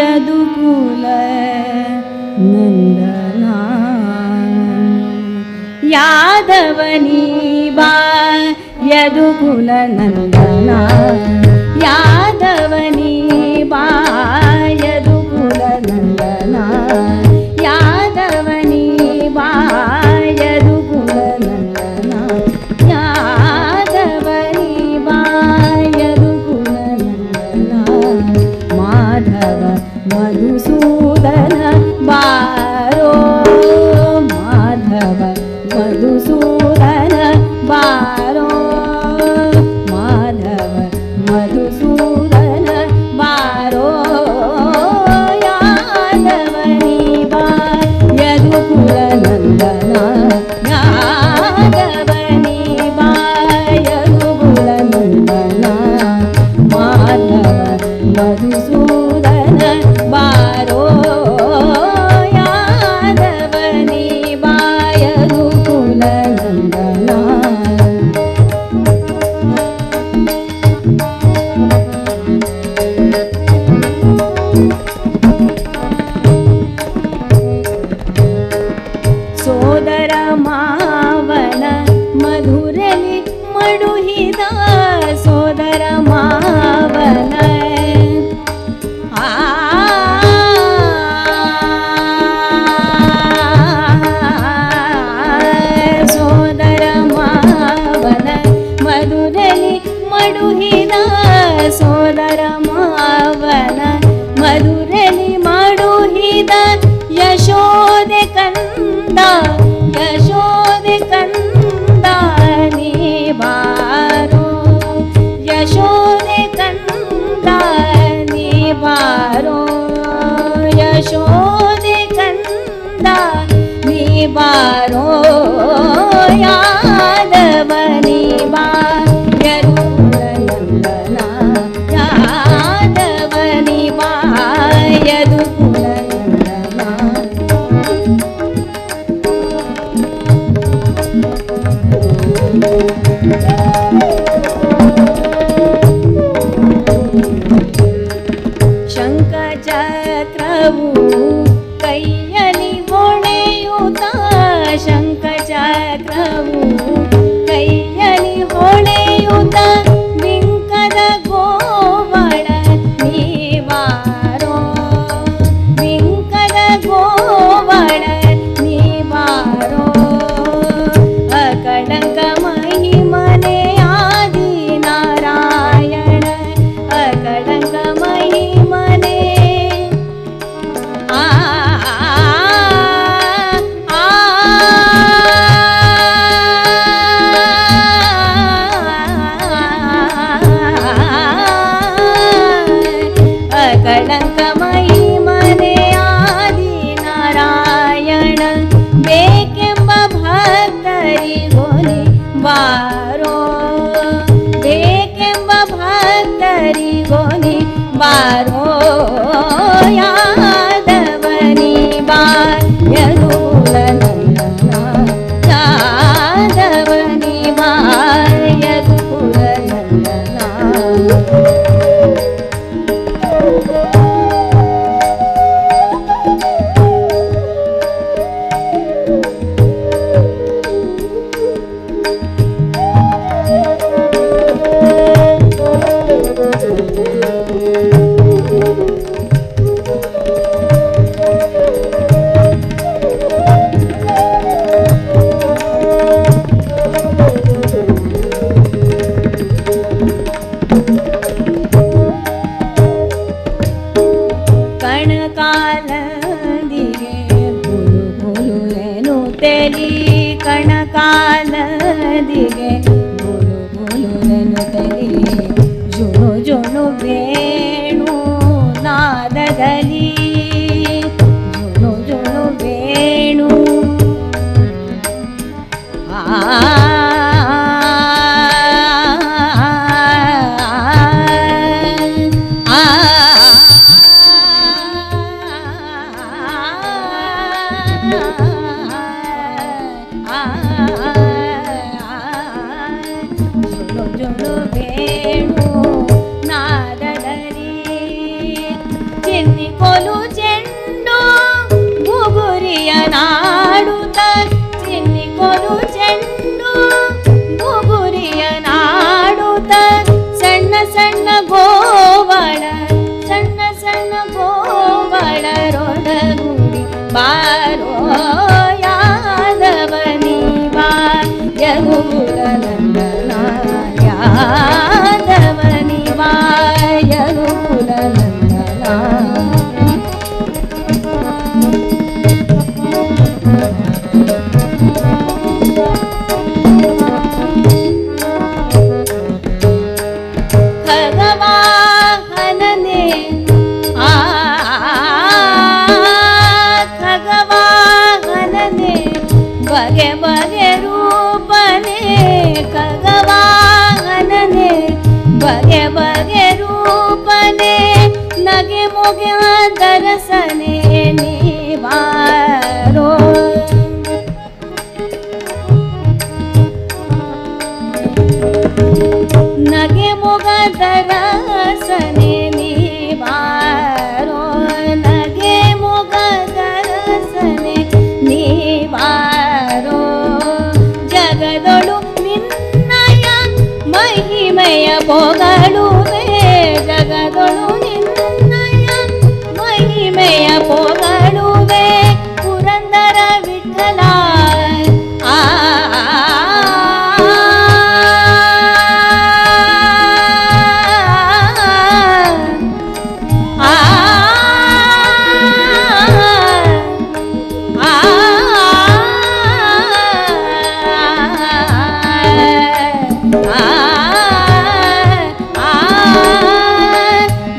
यदुकुल नंदना यादवनी बा यदुकुल नंदना यादवनी बा यदुकुल नंदना यादवनी बा यदुकुल नंदना यादवनी बा यदुकुल नंदना माधव मधुसूदन बारो माधव मधुसूदन बारो माधव मधुसूदन बारो यादवनी बा यदुकुल नंदना यादवनी बा यदुकुल नंदना माधव मधुसूदन बारो यादवनी बा यदुकुल नंदना ಸೋದರ ಮಾವನ ಮಧುರಲಿ ಮಡುಹಿದ ಸೋದರ ಮಾವನ ಸೋದರ ಮಾವನ ಮಧುರಲಿ ಮಡುಹಿದ ಸೋದರ ಮಾವನ ಮಧುರಲಿ ಮಡುಹಿದ ಯಶೋದೆ ಕಂದ ಯಶೋದೆ ಕಂದ ನೀ ಬಾರೋ ಯಶೋದೆ ಕಂದ ನೀ ಬಾರೋ ಯಶೋದೆ ಕಂದ ನೀ ಬಾರೋ ಯಾದವನಿ ಬಾ ಯದುಕುಲ ನಂದನ ಯಾದವನಿ ಬಾ ಯದುಕುಲ ನಂದನ ಶಂಖ ಚಕ್ರವು ಕೈಯಲ್ಲಿ ಹೊಳೆಯುತ್ತ ಶಂಖ ಚಕ್ರವು ಕೈಯಲ್ಲಿ ಹೊಳೆಯುತ್ತ ಬಿಂಕದ ಗೋವಳ ನೀವಾರೋ ಬಿಂಕದ ಗೋವಳ ನೀವಾರೋ ಅಕಳಂಕ ಮಹಿಮನೆ ಆದಿ ನಾರಾಯಣ ಅಕಳಂಕ ಮಹಿಮನೆ ಆ ಆ ಎನ್ನುತ್ತಲಿ ಕಣಕಾಲದಿಗೆ ಗುಲು ಗುಲುನೆನ್ನುತ್ತಲಿ ಜುಣು ಜುಣು ವೇಣು ನಾದದಲ್ಲಿ ಜುಣು ಜುಣು ವೇಣು ಜುಣು ಜುಣು ವೇಣು ನಾದದಲ್ಲಿ ಚಿನ್ನಿಕೋಲು ಚೆಂಡು ಗುಗುರಿಯ ನಾಡುತ್ತ ಚಿನ್ನಿಕೋಲು ಚೆಂಡು ಗುಗುರಿಯ ನಾಡುತ್ತ ಸಣ್ಣ ಸಣ್ಣ ಗೋವಳ ಸಣ್ಣ ಸಣ್ಣ ಗೋವಳರೊಡಗೂಡಿ ಬಾರೋ ಯಾದವನಿ ಬಾ ಯಗುಲ ನಂದನ ಯಾದವನಿ ಬಾ ಯಗುಲ ನಂದನ ಖಗವಾಹನನೆ ಖಗವಾಹನನೆ ಬಗೆ ಬಗೆ ರೂಪನೆ ಖಗವಾಹನನೆ ಬಗೆ ಬಗೆ ರೂಪನೆ ನಗೆ ಮೊಗೆ ದರಸನೆ ನೀವಾರೋ ನಗೆ ಮೊಗದರ ಸನೆ ನೀವಾರೋ ನಗೆ ಮೊಗದರ ಸನೆ ನೀವಾರೋ ಜಗದೊಳು ನಿನ್ನಯ ಮಹಿಮೆಯ ಪೊಗಳುವೆ ಜಗದೊಳು ನಿನ್ನಯ ಮಹಿಮೆಯ ಪೊಗಳುವೆ ಪುರಂದರ ವಿಠಲ ಆ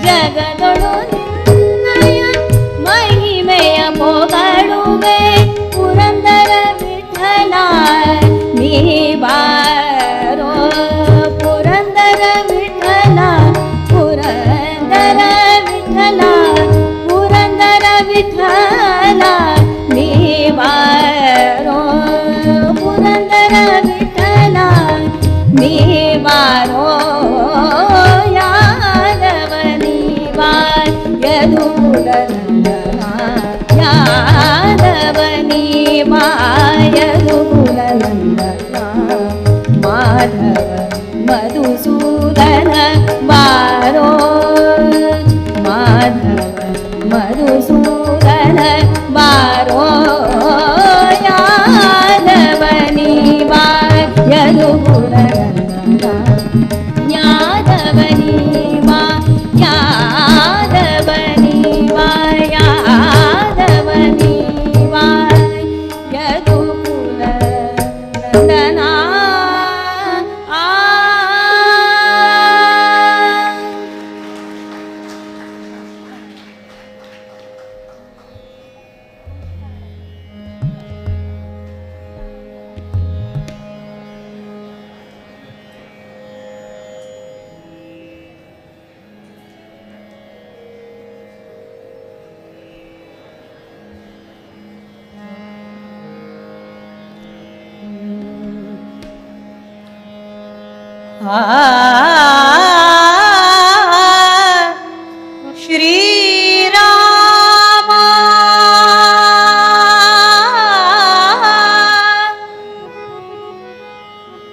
ಜಗದೊಳು ನಿನ್ನಯ ಮಹಿಮೆಯ ಪೊಗಳುವೆ ಪುರಂದರ ವಿಠಲ ನೀ ಬಾರೋ ಪುರಂದರ ವಿಠಲ ಪುರಂದರ ವಿಠಲ ಪುರಂದರ ವಿಠಲ ನೀ ಬಾರೋ ಪುರಂದರ ವಿಠಲ ನೀ ಬಾರೋ ಯಾದವನಿ ಬಾ ಯದುಕುಲ ನಂದನ ಯಾದವನಿ ಬಾ ಯದುಕುಲ ನಂದನ ಮಾಧವ ಮಧುಸೂದನ ಬಾರೋ ಮಾಧವ ಮಧುಸೂದನ ಬಾರೋ ಯಾದವನಿ ಬಾ ಯದುಕುಲ ನಂದನ ಯಾದವನಿ ಬಾ ಯಾದವನಿ ಬಾ ಯಾದವನಿ ಬಾ ಯದುಕುಲ ನಂದನ श्री राम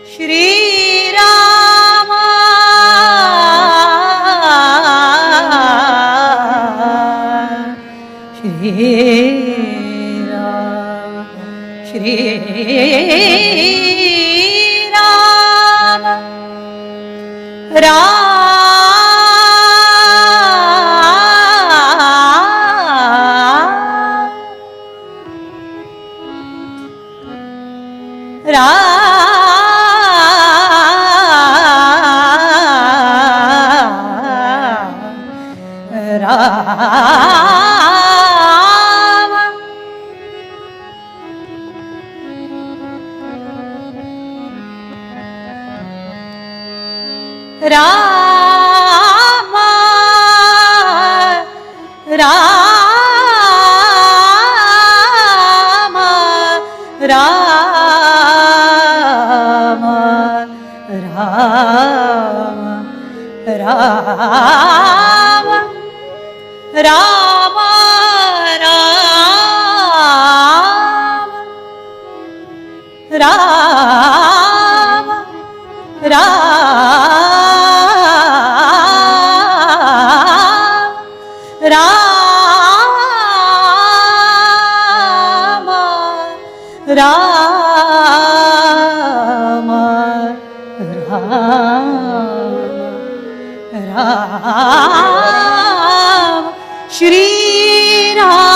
श्री राम श्री राम श्री राम राम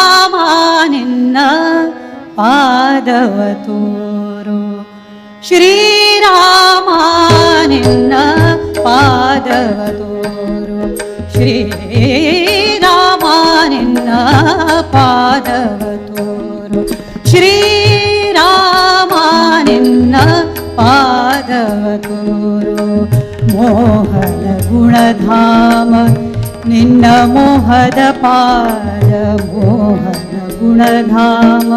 ಶ್ರೀರಾಮನಿನ್ನ ಪಾದವತೋರು ಶ್ರೀರಾಮನಿನ್ನ ಪಾದವತೋರು ಶ್ರೀರಾಮನಿನ್ನ ಪಾದವತೋರು ಶ್ರೀರಾಮನಿನ್ನ ಪಾದವತೋರು ಮೋಹದ ಗುಣಧಾಮ ನಿನ್ನ ಮೋಹದ ಪಾದ ಮೋಹದ ಗುಣಧಾಮ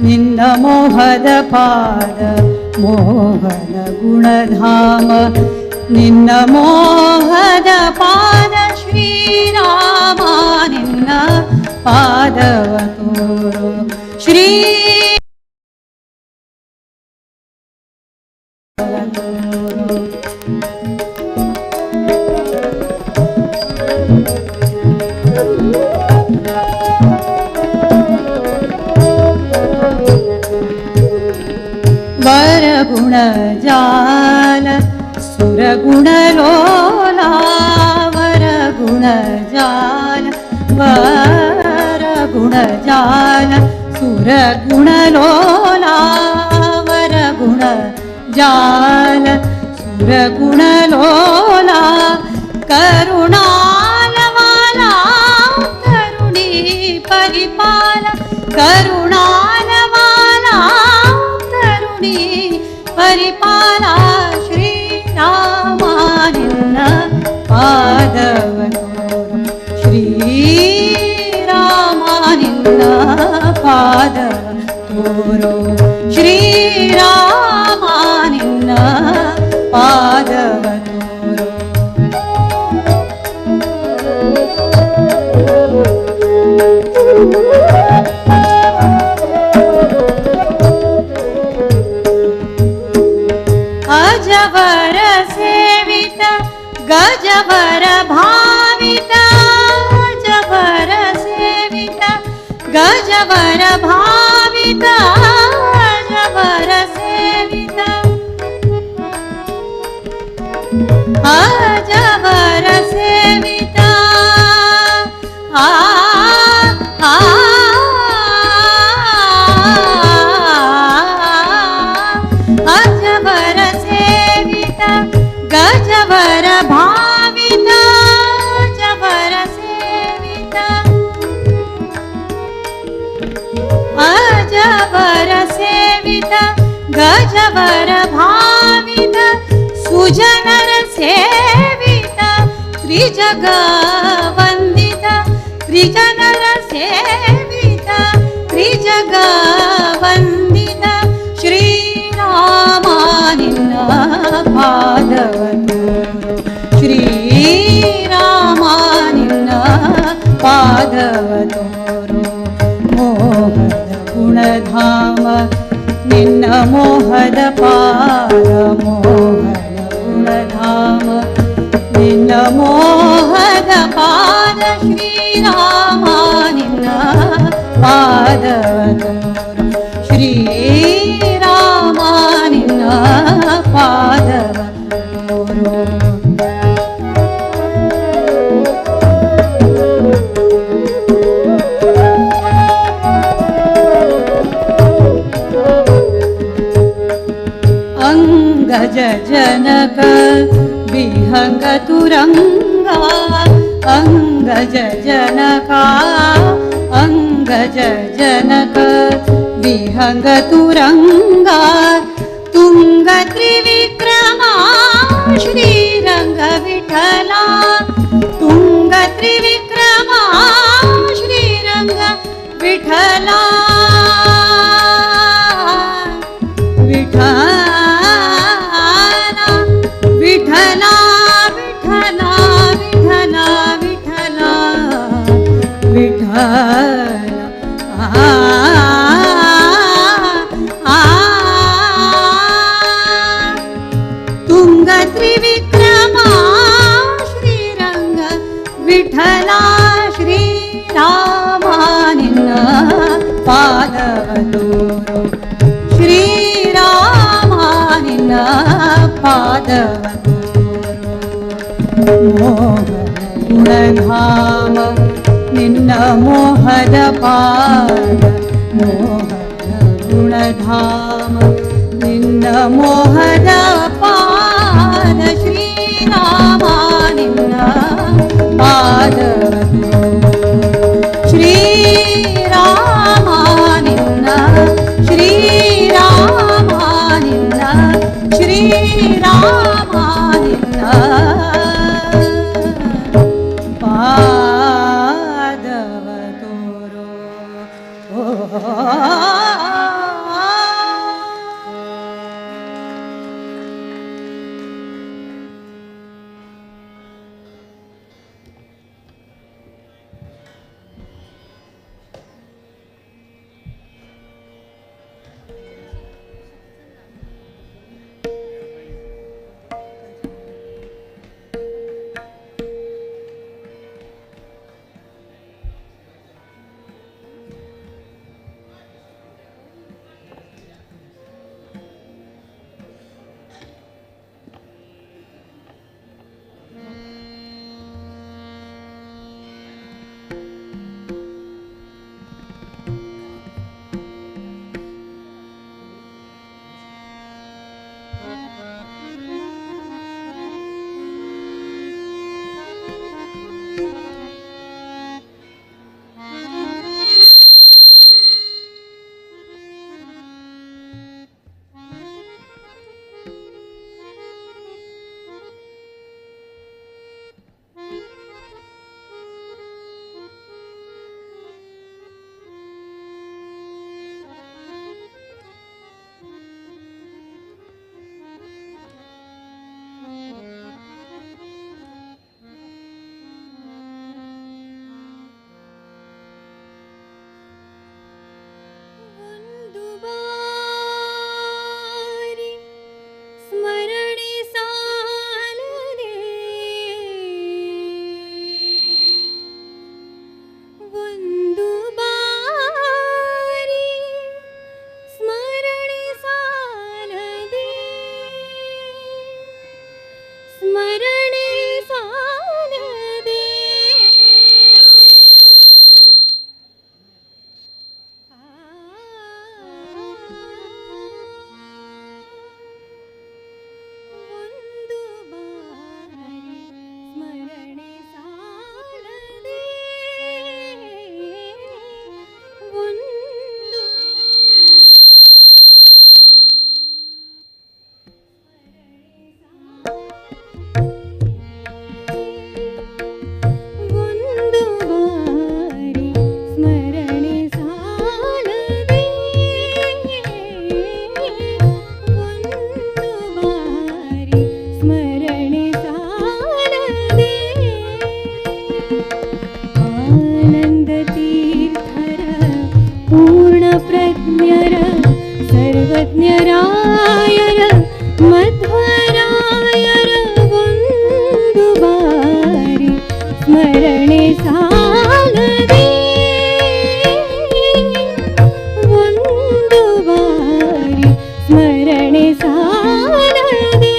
ನಿನ್ನ ಮೋಹದ ಪಾದ ಮೋಹದ ಗುಣಧಾಮ ನಿನ್ನ ಮೋಹದ ಪಾದ ಶ್ರೀರಾಮ ನಿನ್ನ ಪಾದವ ತೋರು ಶ್ರೀ वरगुण जाल सुरगुण लोला वरगुण जाल वरगुण जाल सुरगुण लोला वरगुण जाल सुरगुण लोला करुणालवाला करुणी परिपाल करुणालवाला परिपाला श्रीरामानिन्न पादवतोರು श्रीरामानिन्न पादवतोರು श्रीरामानिन्न पादवतोರು अजवर सेवित गजवर भावित अजवर सेवित गजवर भावित अजवर सेवित अजवर सेवित अजवर सेवित गजवर भावित अजवर सेवित अजवर सेवित गजवर भावित सुजनर सेवित त्रिजग वंदित त्रिजनर सेवित त्रिजग वंदित श्रीरामानिन्न पादवतोರು श्रीरामानिन्न पादवतोರು ಮೋಹದ ಗುಣಧಾಮ ನಿನ್ನ ಮೋಹದ ಪಾದ ಮೋಹದ ಗುಣಧಾಮ ನಿನ್ನ ಮೋಹದ ಪಾದ ಶ್ರೀರಾಮ ನಿನ್ನ ಪಾದವತೋರು ಶ್ರೀರಾಮ ನಿನ್ನ ಪಾದವತೋರು अङ्गज जनक विहङ्ग तुरङ्गा अङ्गज जनका अङ्गज जनक विहङ्ग तुरङ्गा तुङ्ग त्रिविक्रमा श्रीरङ्ग विठला तुङ्ग त्रिविक्रमा श्रीरङ्ग विठला विठला विठला विठला विठला विठला विठला तुंग त्रिविक्रमा श्रीरंग विठला श्रीरामानिन्न पादवतोरो श्रीरामानिन्न पादवतोरो मोहन गुणधाम निन्न मोहद पाद मोहन गुणधाम निन्न मोहद पाद श्रीरामानिन्न पादवतो श्रीरामानिन्न श्रीरामानिन्न श्रीरामानिन्न पादवतोरो पूर्णप्रज्ञर सर्वज्ञरायर मध्वरायर वन्दुबारि स्मरणे सालदे वन्दुबारि स्मरणे सालदे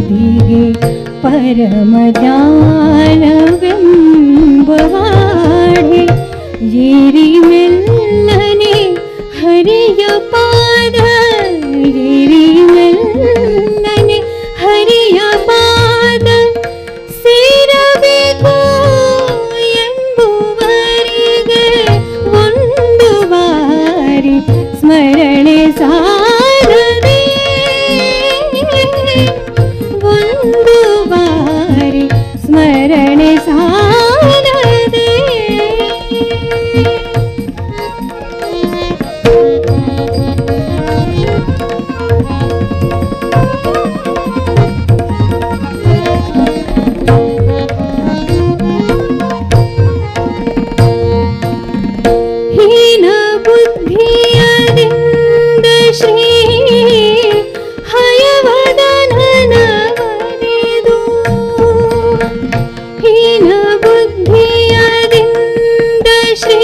ದಿಗೆ ಪರಮ ಜ್ಞಾನವೆಂಬವಾಡೆ ಏರಿ ಮೆಲ್ಲನೆ ಹರಿಯ ಪಾದ ಏರಿ ಮೆಲ್ಲನೆ ಹರಿಯ ಪಾದ ಸೇರಬೇಕು ಎಂಬುವರಿಗೆ ಒಂದು ಬಾರಿ ಸ್ಮರಣೆ ಸಾರದೆ ಒಂದು ಬಾರಿ ಸ್ಮರಣೆ ಸಾರದೆ ಹೀನ ಬುದ್ಧಿಯದಿಂದ ಶ್ರೀ ಹಯವದನನವನೆದು ಹೀನ ಬುದ್ಧಿಯದಿಂದ ಶ್ರೀ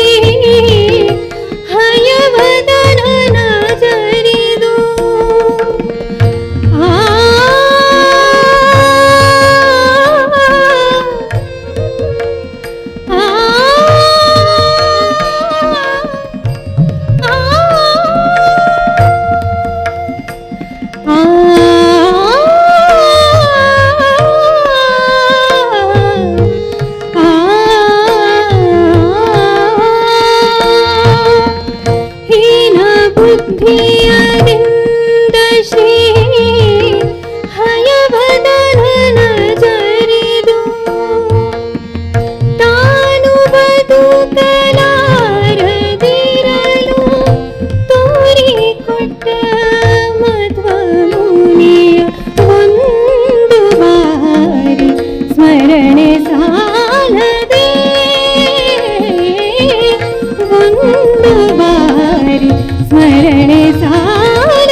ಹಯವದನನ ಜರಿದು ಹೀನ ಬುದ್ಧಿಯದಿಂದ ಶ್ರೀ ಹಯವದನನ ಜರಿದು ತಾನು ಬದುಕಲಾರದಿರಲು ತೋರಿಕೊಟ್ಟ ಮಧ್ವಮುನಿಯ ಒಂದು ಬಾರಿ ಸ್ಮರಣೆ ಸಾಲದೆ ಒಂದು ಬಾರಿ ಸ್ಮರಣೆ ಸಾಲ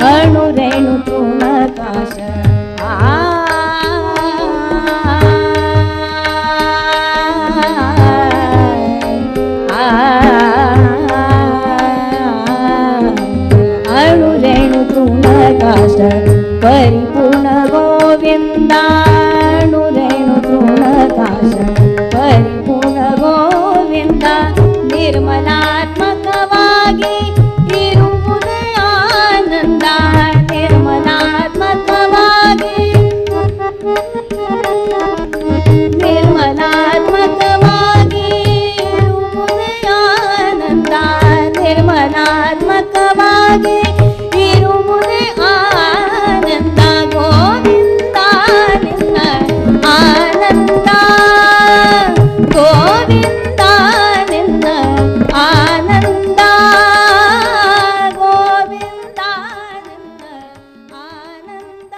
अणु रेणु तृणकाश अणु रेणु तृणकाश परिपूर्ण गोविंदा अणु रेणु तृणकाश परिपूर्ण गोविंदा निर्मलात्मकವಾಗಿ ಇರುವುದೇ ಆನಂದ ನಿರ್ಮಲಾತ್ಮಕವಾಗಿ ನಿರ್ಮಲಾತ್ಮಕವಾಗಿ ಇರುವುದೇ ಆನಂದ ನಿರ್ಮಲಾತ್ಮಕವಾಗಿ ಇರುವುದೇ ಆನಂದ ಗೋವಿಂದ ನಿನ್ನ ಆನಂದ ಗೋವಿಂದ ನಿನ್ನ ಆನಂದ ಗೋವಿಂದ ನಿನ್ನ ಆನಂದ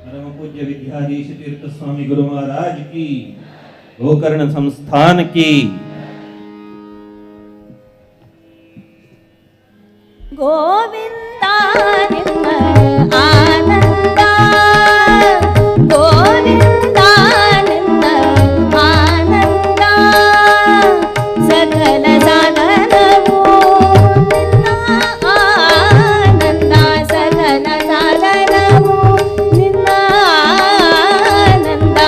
परम पूज्य विद्याधीश तीर्थ स्वामी गुरु महाराज की गोकर्ण संस्थान की ಗೋವಿಂದ ನಿನ್ನ ಆನಂದ ಗೋವಿಂದ ನಿನ್ನ ಆನಂದ ಸಕಲ ಸಾಧನವು ನಿನ್ನ ಆನಂದ ಸಕಲ ಸಾಧನವು ನಿನ್ನ ಆನಂದ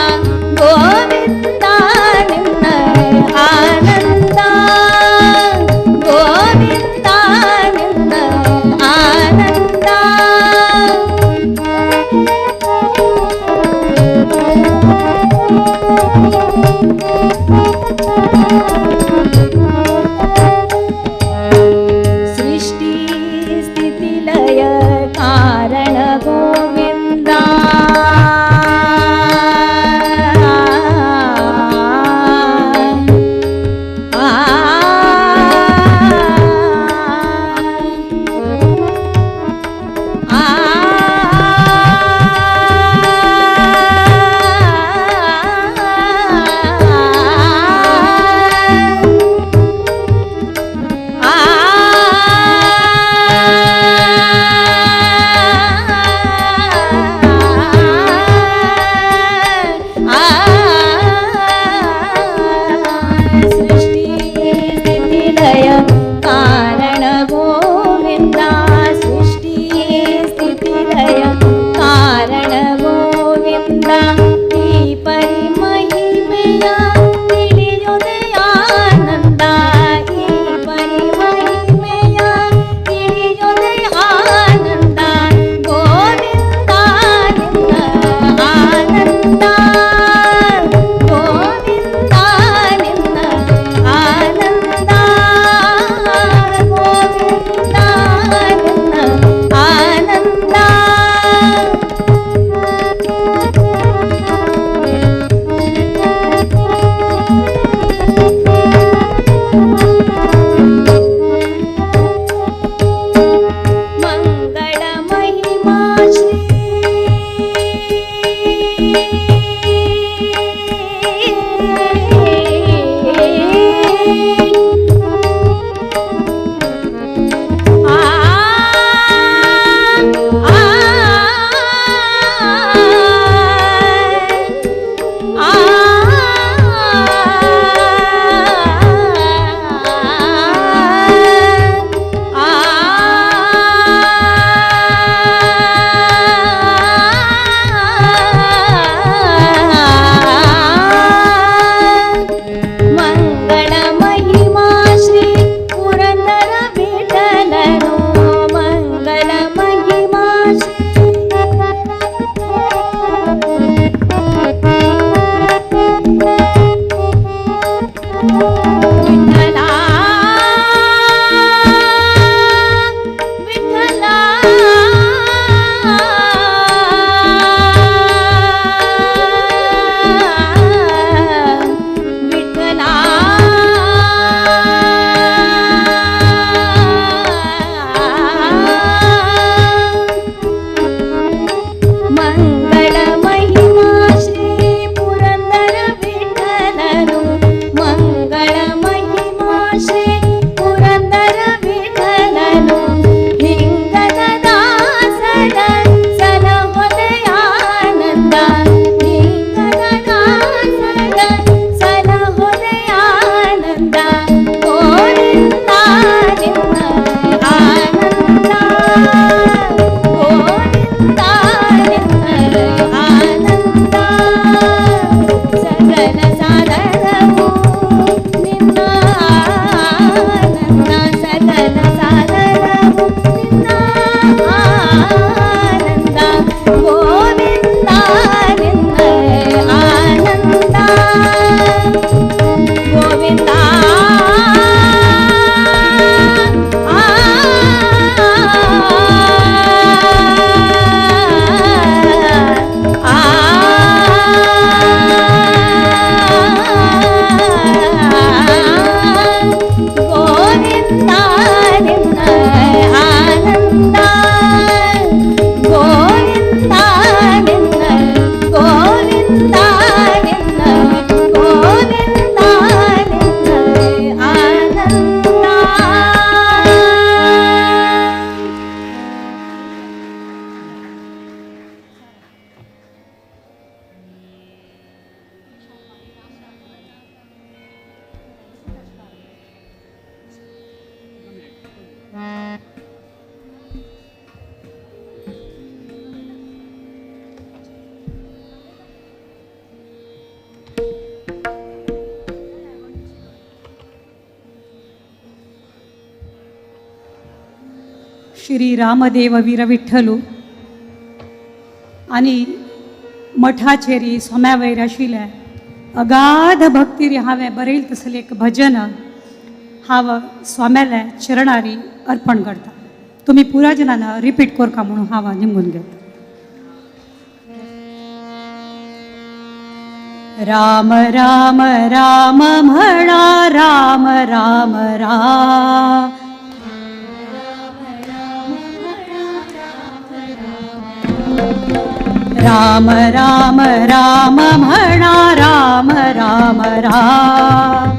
ಗೋವಿಂದ ನಿನ್ನ ಆನಂದ ಗೋವಿಂದ ನಿನ್ನ ಆನಂದ सृष्टि स्थिति लय कारण गोविंद सृष्टि स्थिति लय कारण गोविंद सृष्टि स्थिति लय कारण गोविंद ಈ ಪರಿಮಹಿಮೆಯ ತಿಳಿಯುವುದೇ ಆನಂದ ಈ ಪರಿಮಹಿಮೆಯ ತಿಳಿಯುವುದೇ ಆನಂದ ಗೋವಿಂದ ನಿನ್ನ ಆನಂದ ಗೋವಿಂದ ನಿನ್ನ ಆನಂದ ಗೋವಿಂದ ನಿನ್ನ ಆನಂದ ಮಂಗಳ ಮಹಿಮಾ ಶ್ರೀ ಮಂಗಳ ಮಹಿಮಾ ಶ್ರೀ ಪುರಂದರ ವಿಠಲನು ಮಂಗಳ ಮಹಿಮಾ ಶ್ರೀ ವಿಠಲ ವಿಠಲ ವಿಠಲ ಮಂಗಳ ಮಹಿಮಾ ಶ್ರೀ ಪುರಂದರ ವಿಠಲನು ಮಂಗಳ ಮಹಿಮಾ श्री रामदेव वीर विठ्ठलू आणि मठाचेरी सोम्या वैराशिले अगाध भक्ती हांवें बरयलें तसलें एक भजन हांव स्वाम्याल्या चरणारी अर्पण करता. तुमी पुरा जनान रिपीट करता म्हणून हांव निमून घेता. राम राम राम म्हणा राम राम राम राम राम राम म्हणा राम राम राम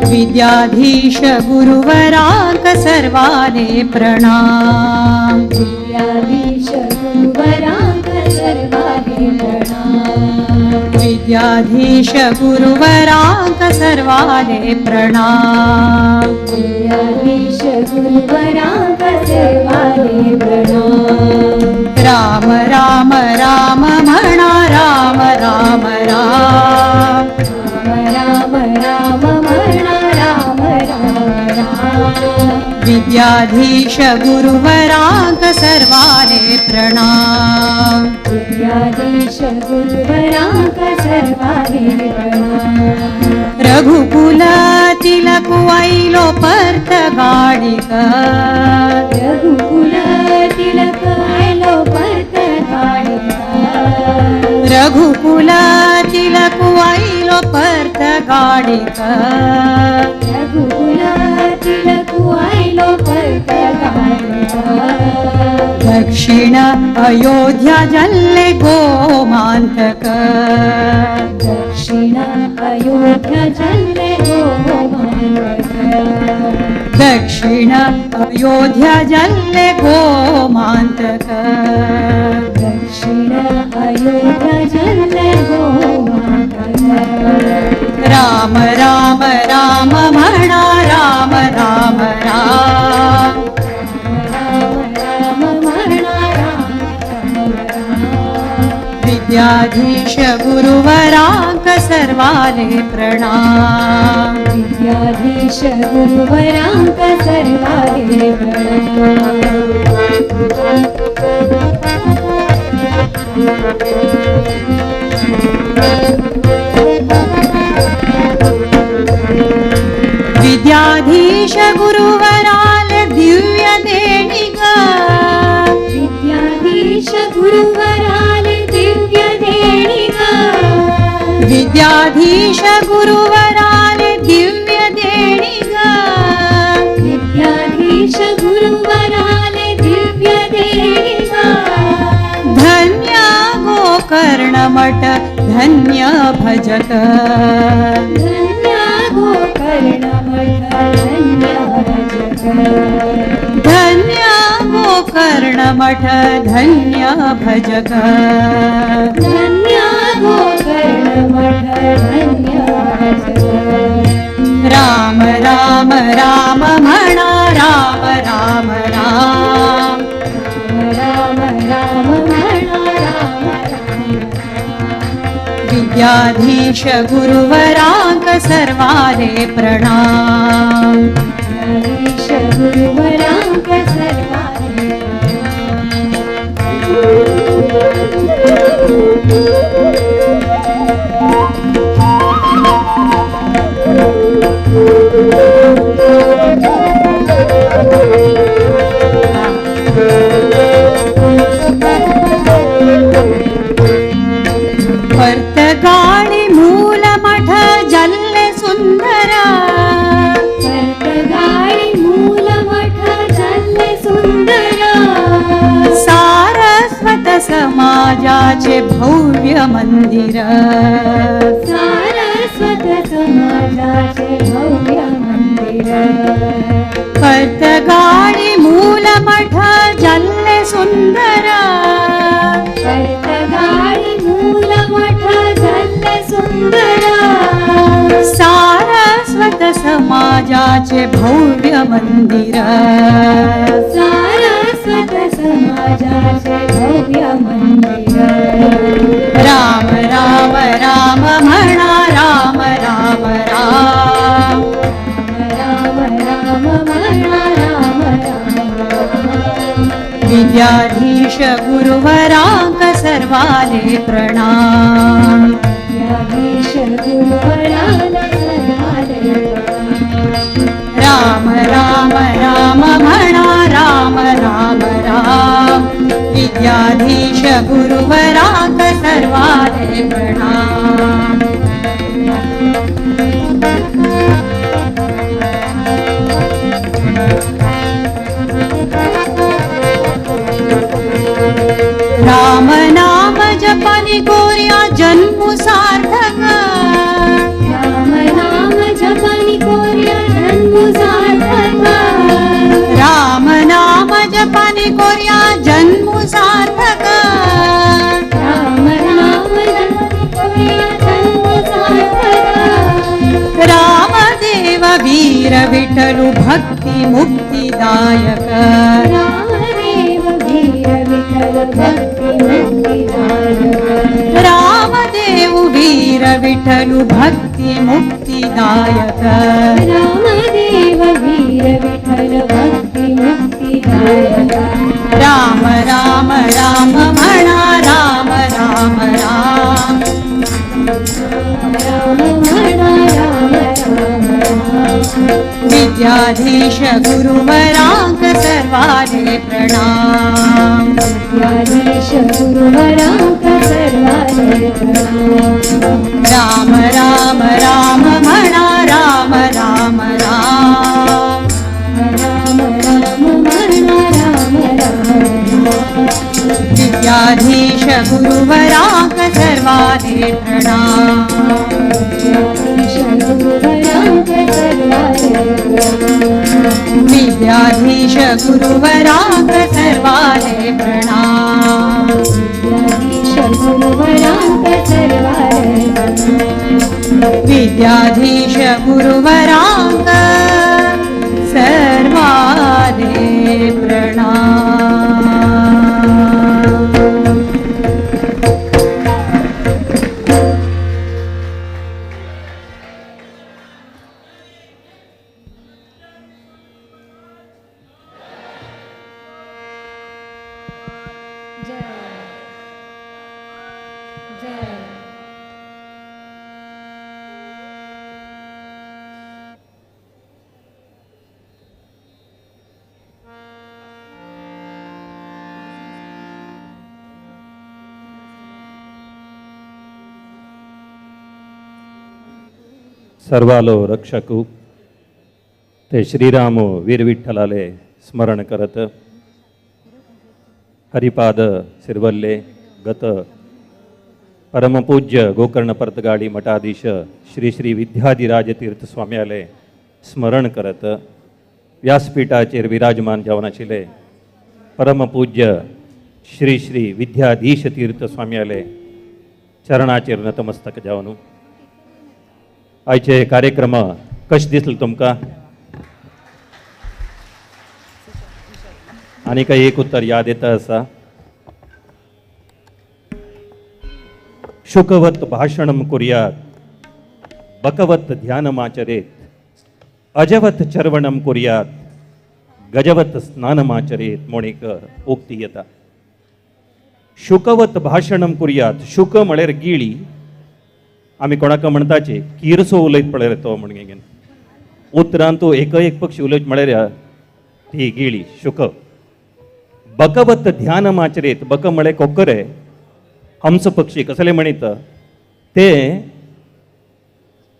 विद्याधीश गुरुवरांक सर्वाने प्रणाम. विद्याधीश गुरुवरांक सर्वाने प्रणाम. विद्याधीश गुरुवरांक सर्वाने प्रणाम. विद्याधीश गुरुवरांक सर्वाने प्रणाम. राम राम राम म्हणा राम राम राम राम राम म्हणा राम राम राम. विद्याधीश गुरुवरांक सर्वाने प्रणाम. विद्याधीश गुरुवरांक सर्वाने प्रणाम. रघुकुल तिलक आईलो परत गाडीक. रघुकुल तिलक आयलो परत गाडीक. रघुकुल तिलक आईलो परत गाडीक. रघुकुल तिलक आयलो परत गाडीक. दक्षिण अयोध्या जल्ले गोमांतक. दक्षिण अयोध्या जल्ले गोमांतक. दक्षिण अयोध्या जल्ले गोमांतक. दक्षिण अयोध्या जल्ले गोमांतक. राम राम राम म्हणा राम राम राम राम म्हणा राम राम. विद्याधीश गुरुवरांक सर्वाने प्रणाम. विद्याधीश गुरुवरांक सर्वाने प्रणाम. विद्याधीश गुरुवराल दिव्य देणिक. विद्याधीश गुरुवराल दिव्य देणिक. विद्याधीश गुरुवराल दिव्य देणिक. विद्याधीश गुरुवराल दिव्य देणिक. धन्य गोकर्ण मठ धन्य भजक. धन्य गोकर्ण मठ धन्य भजक. धन्य गोकर्ण मठ धन्य भजक. धन्य गोकर्ण मठ धन्य भजक. राम राम राम म्हणा राम राम राम राम राम म्हणा राम राम. विद्याधीश गुरुवरांक सर्वाने प्रणाम. विद्याधीश गुरुवरांक सर्वाने परतगाळी मूल मठ जल्ले सुंदर. परतगाळी मूल मठ जल्ले सुंदर. सारस्वत समाजाचे भव्य मंदिर. सारस्वत समाजाचे भव्य मंदिर. परतगाळी मूल मठ जल्ले सुंदर. परतगाळी मूल मठ जल्ले सुंदर. भव्य मंदिर सारस्वत समाजाचे भव्य मंदिर राम राम राम म्हणा राम राम राम राम राम म्हणा राम राम विद्याधीश गुरुवरांक सर्वाले प्रणाम विद्याधीश गुरुवरांना सर्वाले राम राम राम म्हणा राम राम राम विद्याधीश गुरुवरांक सर्वाले प्रणाम राम नाम जपानी कोर्या जन्म सार्थक राम नाम जपानी कोर्या जन्म सार्थक राम नाम जपानी कोर्या जन्म सार्थक राम नाम जपानी कोर्या जन्म सार्थक रामदेव वीर विठ्ठल भक्ती मुक्तिदायक रामदेव वीर विठ्ठल भक्ती मुक्तिदायक रामदेव वीर विठ्ठल भक्ती मुक्तिदायक रामदेव वीर विठ्ठल भक्ती मुक्तिदायक राम राम राम म्हणा राम राम राम राम म्हणा राम राम विद्याधीश गुरुवरांक सर्वाले प्रणाम विद्याधीश गुरुवरांक सर्वाले प्रणाम राम राम राम म्हणा राम राम राम राम राम म्हणा राम राम विद्याधीश गुरुवरांक सर्वाले प्रणाम विद्याधीश गुरुवरांक सर्वाले प्रणाम विद्याधीश गुरुवरांक सर्वाले प्रणाम विद्याधीश गुरुवरांक सर्वाले प्रणाम विद्याधीश गुरुवरांक सर्वाले प्रणाम जय जय सर्वालो रक्षकू ते श्रीराम वीर विठ्ठलाले स्मरण करत हरिपाद सिरवल्ले गत परमपूज्य गोकर्ण परतगाडी मठाधीश श्री श्री विद्याधिराज तीर्थ स्वाम्याले स्मरण करत व्यासपीठाचेर विराजमान जावन आशिल्ले परमपूज्य श्री श्री विद्याधीश तीर्थ स्वाम्याले चरणाचेर नतमस्तक जावन आयचे कार्यक्रम कशे दिसले तुमकां आनी काही एक उत्तर याद येता आसा शुकवत भाषणम कुर्यात बकवत ध्यानमाचरेत अजवत चर्वणम कुर्यात गजवत स्नानमाचरेत म्हूण एक उक्ती येता शुकवत भाषणम कुर्यात शुक म्हळ्यार गिळी आमी कोणाक म्हणटाचे किरसो उलयत पळय तो म्हण घेन उतरान तूं एक पक्षी उलयत म्हळ्यार ती गिळी शुक बकवत ध्यानमाचरेत बक म्हळे कोकरे हंस पक्षी कसले म्हणीत ते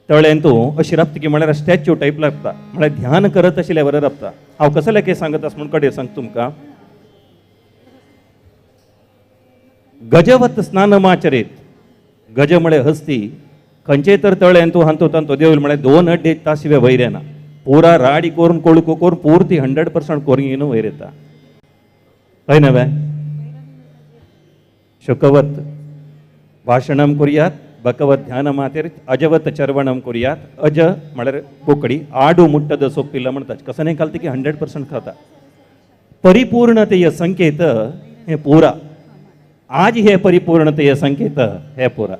तळ्यान तूं अशी रपता की म्हळ्यार स्टॅच्यू टायप लागता म्हळ्यार ध्यान करत आशिल्ले बरें रपता हांव कसले के सांगत आसा म्हूण कडेन सांग तुमकां गजवत स्नानमाचरेत गज म्हळे हस्ती खंयचेय तर तळ्यान तूं हांतो तांतो देवल म्हळ्यार 2-2.5 तास शिवाय वयर येना पुरा राडी करून कोळको करून पूर्ती 100% कोरगीन वयर येता हय नवे शुकवत भाषणम कुर्यात ಬಕವತ್ ಧ್ಯಾನ ಮಾतेर अजवत चरवणम कुर्यात अज म्हळ्यार कोंकणी आडू मुट्टद सोपिल्ला म्हणटा कसं नाही घालता की 100% खाता परिपूर्णतेय संकेत हे पुरा आज हे परिपूर्णतेय संकेत हे पुरा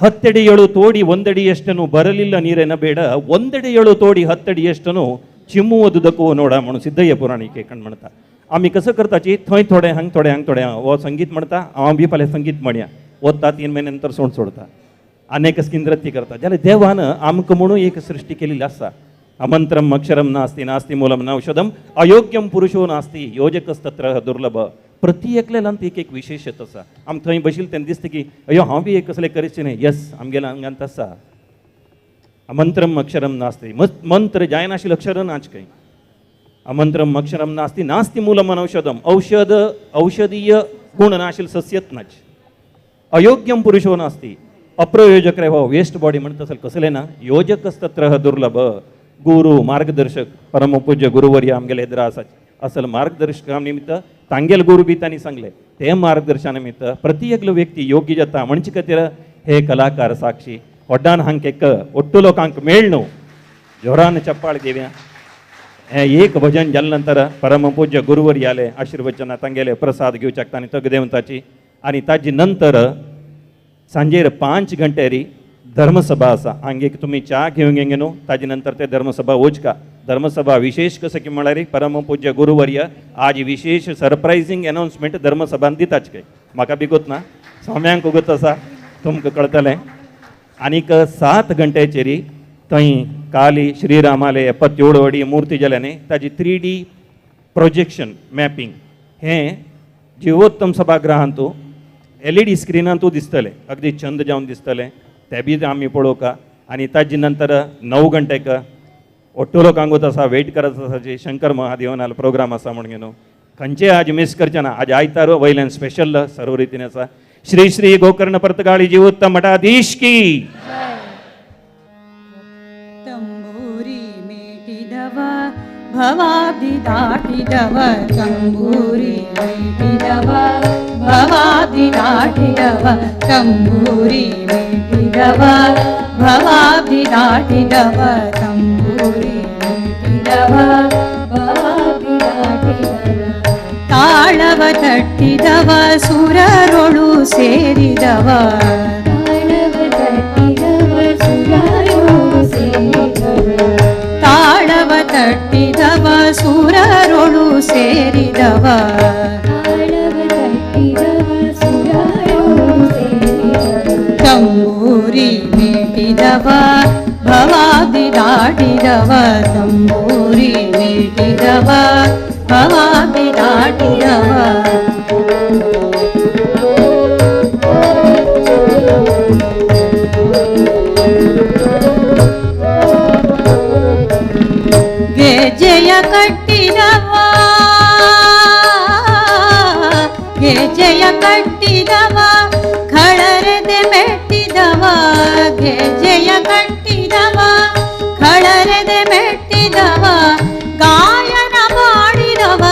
ಹತ್ತಡಿಯಳು ತೋಡಿ ಒಂದಡಿಯಷ್ಟನು ಬರಲಿಲ್ಲ ನೀರೇನ ಬೇಡ ಒಂದಡಿಯಳು ತೋಡಿ ಹತ್ತಡಿಯಷ್ಟನು चिम्मुवदुदको नोडा म्हणून सिद्धय्य पुराणिके कण म्हणटा आमी कसं करताची थंय थोडे हांग थोडे हो संगीत म्हणटा हांव बी फाल्यां संगीत म्हणया वता 3 महिने नंतर सोडता अनेक नृत्य करता जाल्यार देवान आमकां म्हणून एक सृष्टी केलेली आसा अमंत्रम अक्षरम नास्ति नास्ति मूलम नौषधम अयोग्यम पुरुषो नास्ति योजकस्तत्र दुर्लभ प्रति एकल्यान एक एक विशेषत आसा आम थंय बशिल्ले तेन्ना दिसता की अयो हांव बी एक कसलें करचें न्ही यस आमगेल्या अंगांत आसा अमंत्रम अक्षरम नास्ति मंत्र जायनाशिल्लें अक्षर नाच खंय अमंत्रम अक्षरम नास्ति नास्ति मूलम अनौषधम औषधीय गुण नाशिल्लें सस्यत नाच अयोग्यम पुरुषो नास्ति अप्रयोजक रे हो वेस्ट बॉडी म्हणटा असेल कसलें ना योजकस्तत्र दुर्लभ गुरु मार्गदर्शक परमपूज्य गुरुवर्य आमगेले एदरा आसा असल मार्गदर्शका निमित्त तांगेल गुरु बी तांणी सांगले ते मार्गदर्शना निमित्त प्रति एकलो व्यक्ती योग्य जाता म्हणजे खातीर हे कलाकार साक्षी ಒಡ್ಡಾನ ಹಾಂಕೆಕ್ಕ ಒಟ್ಟು ಲೋಕಾಂಕ ಮೇಳ್ನು जोरान चप्पाळ देव्या हे एक भजन जाले नंतर परमपूज्य गुरुवर्य आले आशीर्वचना तांगेले प्रसाद घेवच्याक तांणी तगदेवताची आनी ताजी नंतर सांजेर 5 गंटेरी धर्मसभा आसा हांगा एक तुमी च्या घेवंक गेंगे न्हू ताजे नंतर ते धर्मसभा वचका धर्मसभा विशेष कसं की म्हळ्यार परमपूज्य गुरुवर्य आज विशेष सरप्रायझींग अनाउन्समेंट धर्मसभान दिताच काय म्हाका बी गोत ना स्वाम्यांक गोत आसा तुमकां कळटलें आनीक 7 गंटेचेरी थंय काली श्रीरामाले 77 अडी मुर्ती जाल्याने ताजी 3D प्रोजेक्शन मॅपिंग हें जिवोत्तम सभागृहांत LED स्क्रिनांत दिसतलें अगदी चंद जावन दिसतलें तें बी आमी पळोवका आनी ताजे नंतर 9 गंटेक ಒಟ್ಟು लोकांक आसा वेट करत आसा जे शंकर महादेवनाल प्रोग्राम आसा म्हणून न्हू खंयचे आज मिस करचे ना आज आयतार वयल्यान स्पेशल सर्व रितीन आसा श्री श्री गोकर्ण पर्तगाळी जीवोत्तम मठाधीश की ತಂಬೂರಿ ಮೇಟಿದವ ಭವಾಬ್ದಿ ದಾಟಿದವ ತಂಬೂರಿ ಮೇಟಿದವ ಭವಾಬ್ದಿ ದಾಟಿದವ ತಂಬೂರಿ ಮೇಟಿದವ ಭವಾಬ್ದಿ ದಾಟಿದವ ತಂಬೂರಿ ಮೇಟಿದವ ಭವಾಬ್ದಿ ದಾಟಿದವ ತಾಳವ ತಟ್ಟಿದವ ಸುರರೊಳು ಸೇರಿದವ ತಾಳವ ತಟ್ಟಿದವ ಸುರರೊಳು ಸೇರಿದವ ತಂಬೂರಿ ಮೇಟಿದವ ಭವಾಬ್ದಿ ದಾಟಿದವ ತಂಬೂರಿ ಮೇಟಿದವ ಭವಾಬ್ದಿ ದಾಟಿದವ ಗೆಜ್ಜೆಯ ಕಟ್ಟಿದವ ಗೆಜ್ಜೆಯ ಕಟ್ಟಿದವ ಖಳರೆದೆ ಮೆಟ್ಟಿದವ ಗೆಜ್ಜೆಯ ಕಟ್ಟಿದವ ಖಳರೆದೆ ಮೆಟ್ಟಿದವ ಗಾಯನ ಮಾಡಿದವ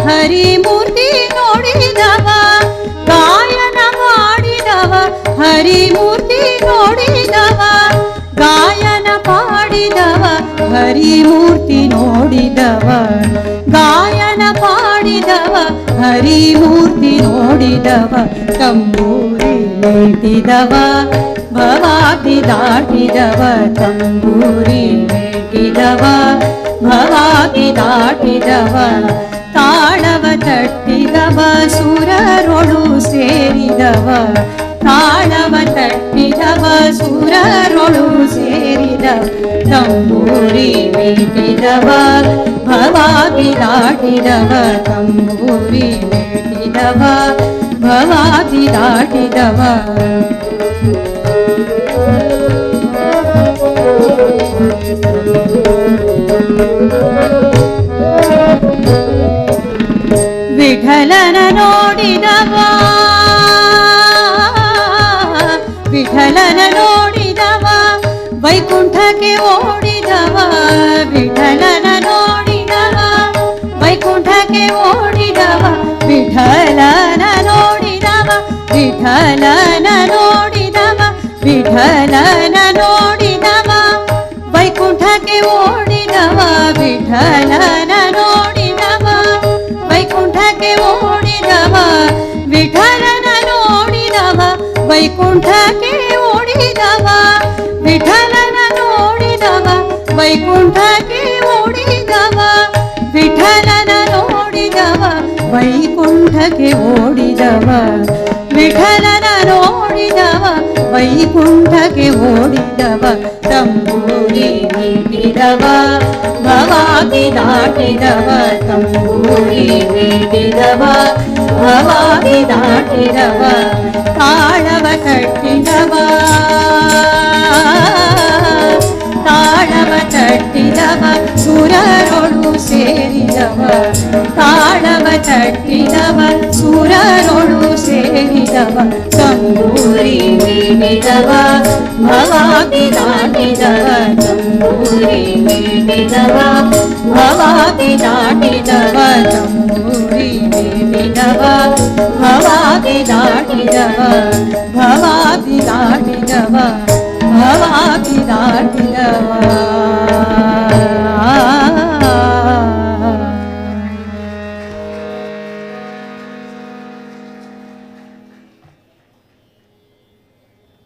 ಹರಿಮೂರ್ತಿ ನೋಡಿದವ ಗಾಯನ ಮಾಡಿದವ ಹರಿಮೂರ್ತಿ ನೋಡಿದವ ಗಾಯನ ಪಾಡಿದವ ಹರಿಮೂರ್ತಿ ನೋಡಿದವ ಗಾಯನ ಪಾಡಿದವ ಹರಿಮೂರ್ತಿ ನೋಡಿದವ ತಂಬೂರಿ ಮೇಟಿದವ ಭವಾಬ್ದಿ ದಾಟಿದವ ತಂಬೂರಿ ಮೇಟಿದವ ಭವಾಬ್ದಿ ದಾಟಿದವ ತಾಳವ ತಟ್ಟಿದವ ಸುರರೊಳು ಸೇರಿದವ ತಾಳವ ತಟ್ಟಿದವ ಸುರರೊಳು ಸೇರಿದವ ತಂಬೂರಿ ಮೇಟಿದವ ಭವಾಬ್ದಿ ದಾಟಿದವ ತಂಬೂರಿ ಮೇಟಿದವ ಭವಾಬ್ದಿ ದಾಟಿದವ ವಿಠಲನ ನೋಡಿದವ ವಿಠಲನ ನೋಡಿದವ ವೈಕುಂಠಕ್ಕೆ ಓಡಿದವ ವಿಠಲನ ನೋಡಿದವ ವೈಕುಂಠಕ್ಕೆ ಓಡಿದವ ವಿಠಲನ ನೋಡಿದವ ವಿಠಲನ ನೋಡಿದವ ವಿಠಲನ ನೋಡಿದವ ವೈಕುಂಠಕ್ಕೆ ಓಡಿದವ ವಿಠಲನ ನೋಡಿದವ ವೈಕುಂಠಕ್ಕೆ ಓಡಿದವ ವಿಠಲನ ನೋಡಿದವ ವೈಕುಂಠಕ್ಕೆ ಓಡಿದವ ವಿಠಲನ ನೋಡಿದವ ವೈಕುಂಠಕ್ಕೆ ಓಡಿದವ ವಿಠಲನ ನೋಡಿದವ ವೈಕುಂಠಕ್ಕೆ ಓಡಿದವ ವಿಠಲನ ನೋಡಿದವ ವೈಕುಂಠಕ್ಕೆ ಓಡಿದವ ತಂಬೂರಿ ನೀಡಿದವ ಭವಾದಿ ದಾಟಿದವ ತಂಬೂರಿ ನೀಡಿದವ ಭವಾದಿ ದಾಟಿದವ ತಾಳವ ಕಟ್ಟಿದವ ತಾಳವ ತಟ್ಟಿದವ ಸುರರೊಳು ಸೇರಿದವ ತಾಳವ ತಟ್ಟಿದವ ಸುರರೊಳು ಸೇರಿದವ ತಂಬೂರಿ ನೀಡಿದವ ಭವಾದಿ ದಾಟಿದವ ತಂಬೂರಿ ನೀಡಿದವ ಭವಾದಿ ದಾಟಿದವ ತಂಬೂರಿ ನೀಡಿದವ ಭವಾದಿ ದಾಟಿದವ ಭವಾದಿ ದಾಟಿದವ ಭವಾದಿ ದಾಟಿದವ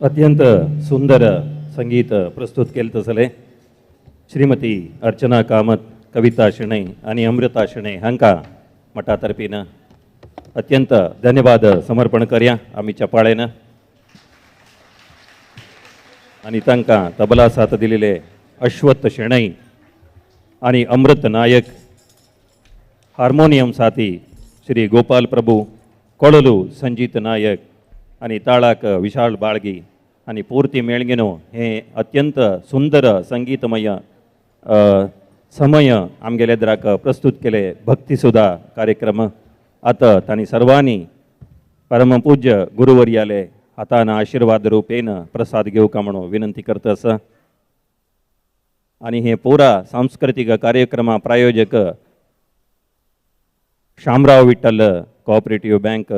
अत्यंत सुंदर संगीत प्रस्तुत केलं तसले श्रीमती अर्चना कामत, कविता शेणे आणि अमृता शेणे हांका मठातर्फीनं अत्यंत धन्यवाद समर्पण करया आम्ही चपाळेनं. आणि तांकां तबला साथ दिलेले अश्वत्थ शेणै आणि अमृत नायक, हार्मोनियम साथी श्री गोपाल प्रभू, कोळलू संजीत नायक आणि ताळाक विशाल बाळगी आणि पूर्ती मेळगिनो हे अत्यंत सुंदर संगीतमय समय आमगेले द्राक प्रस्तुत केले भक्तिसुधा कार्यक्रम. आता तांणी सर्वांनी परमपूज्य गुरुवर्याले हाताना आशीर्वाद रूपेन प्रसाद घेवका म्हणून विनंती करता आसा. आणि हे पुरा सांस्कृतिक कार्यक्रमा प्रायोजक शामराव विठ्ठल कोऑपरेटिव्ह बँक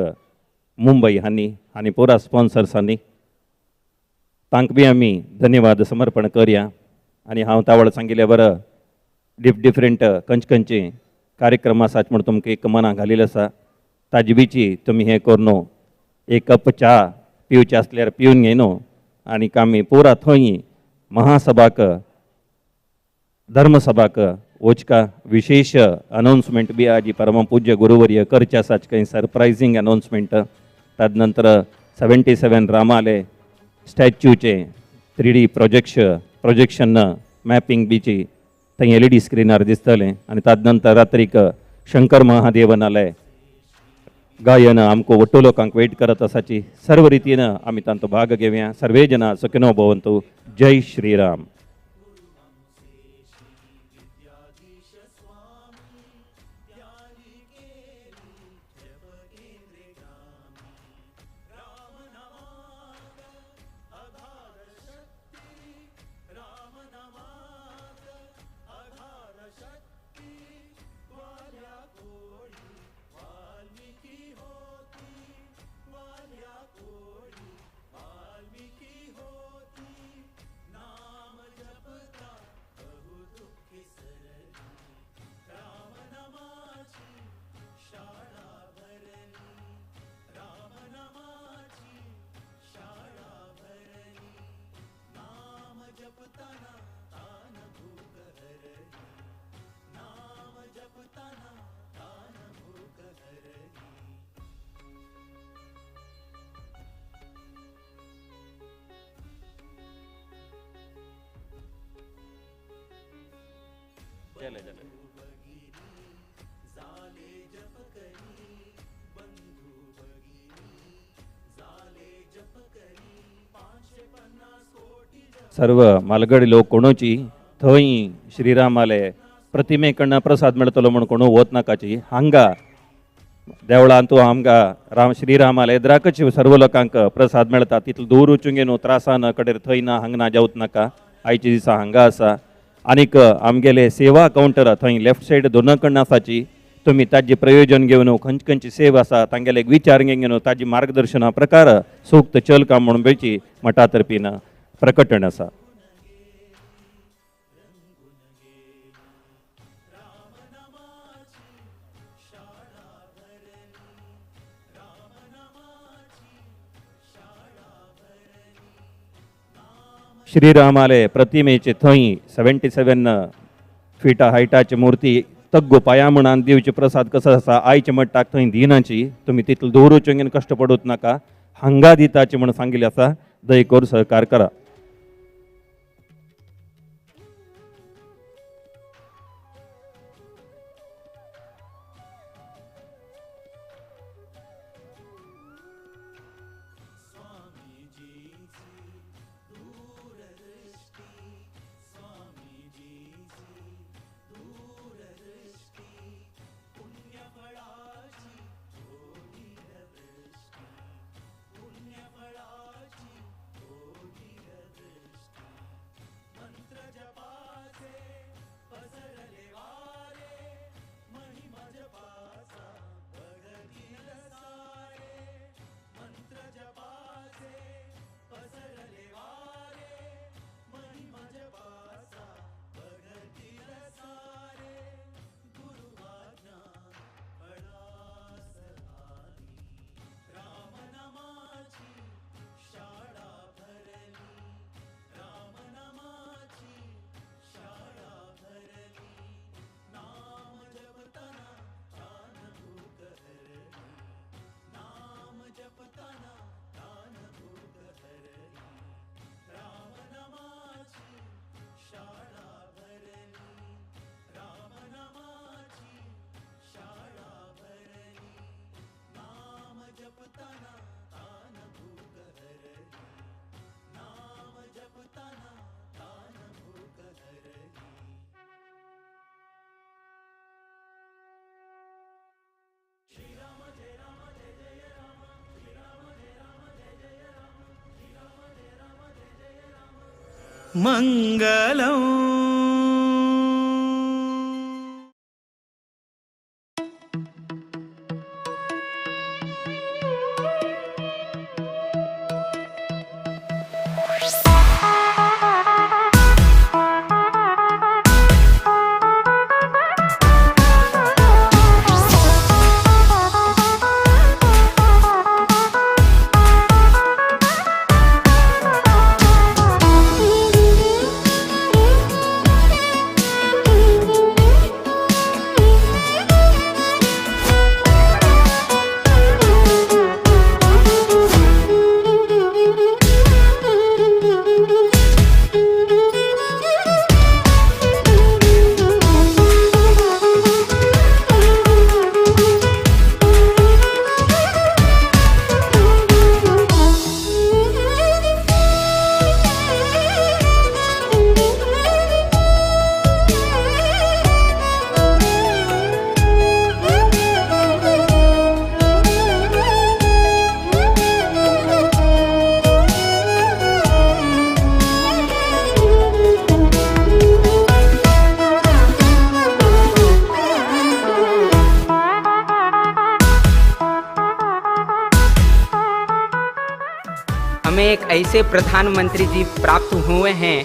मुंबई हांनी आणि पुरा स्पॉन्सर्सांनी तांकां बी आमी धन्यवाद समर्पण करया. आणि हांव तावळ सांगिल्ले बरं डिफरंट खंयचे कार्यक्रम आसात म्हणून तुमकां एक मनां घालिल्लें आसा. ताजे बिची तुमी हें कर न्हू, एक कप च्या पिवचे आसल्यार पिवन घे न्हू. आनी आमी पुरा थंय महासभाक धर्मसभाक वचका. विशेष अनाउन्समेंट बी आजी परम पूज्य गुरुवर्य करचे आसात, काही सरप्रायझींग अनाउन्समेंट. तादनंतर 77 रामाले स्टॅच्यूचे 3D प्रोजेक्शन मॅपिंग बीची थंय LED स्क्रीनार दिसतलें. आनी तादनंतर रात्रीक शंकर महादेवनालय गायन आमको वट्टो लोकांक वेट करत आसाची. सर्व रितीनं आमी तांचो भाग घेवया. सर्वे जना सुखिनो भवन्तु. जय श्रीराम. सर्व मालगडी लोक कोणोची थंय श्रीरामाले प्रतिमेकडनं प्रसाद मेळटलो म्हणून कोण वच नाकाची. हांगा देवळांत तूं आमकां श्रीरामाले एद्राकच सर्व लोकांक प्रसाद मेळटा. तितलो दूर वचूंक न्हू, त्रासान कडेर थंय ना, हांगा ना जावच नाका. आयच्या दिसा हांगा आसा. आनीक आमगेले सेवा कावंटर थंय लेफ्ट सायड दोन कडनं आसाची तुम्ही ताजे प्रयोजन घेवन खंयची खंयची सेवा आसा तांगेले एक विचार घेवन ताजी मार्गदर्शना प्रकार सूक्त चल काम म्हणून बेळची मठा तर्फीन प्रकटण आसा. श्रीरामाले प्रतिमेचे थंय 77 फिटा हायटाची मूर्ती तग्गो पायामणान दिवचे प्रसाद कसो आसा आयचे मट्टाक थंय दिनाची तुम्ही तितलो दवरूचे घेवन कश्ट पडूच नाका हांगा दिताचे म्हणून सांगिल्लें आसा. दय करून सहकार करा. मंगलम् हमें एक ऐसे प्रधानमंत्री जी प्राप्त हुए हैं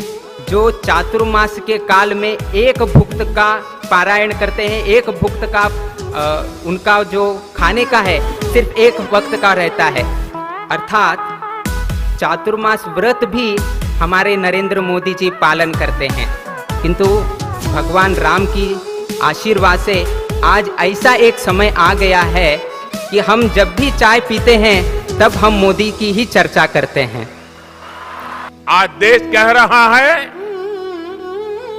जो चातुर्मास के काल में एक भुक्त का पारायण करते हैं। एक भुक्त का उनका जो खाने का है सिर्फ एक वक्त का रहता है। अर्थात चातुर्मास व्रत भी हमारे नरेंद्र मोदी जी पालन करते हैं, किंतु भगवान राम की आशीर्वाद से आज ऐसा एक समय आ गया है कि हम जब भी चाय पीते हैं तब हम मोदी की ही चर्चा करते हैं। आज देश कह रहा है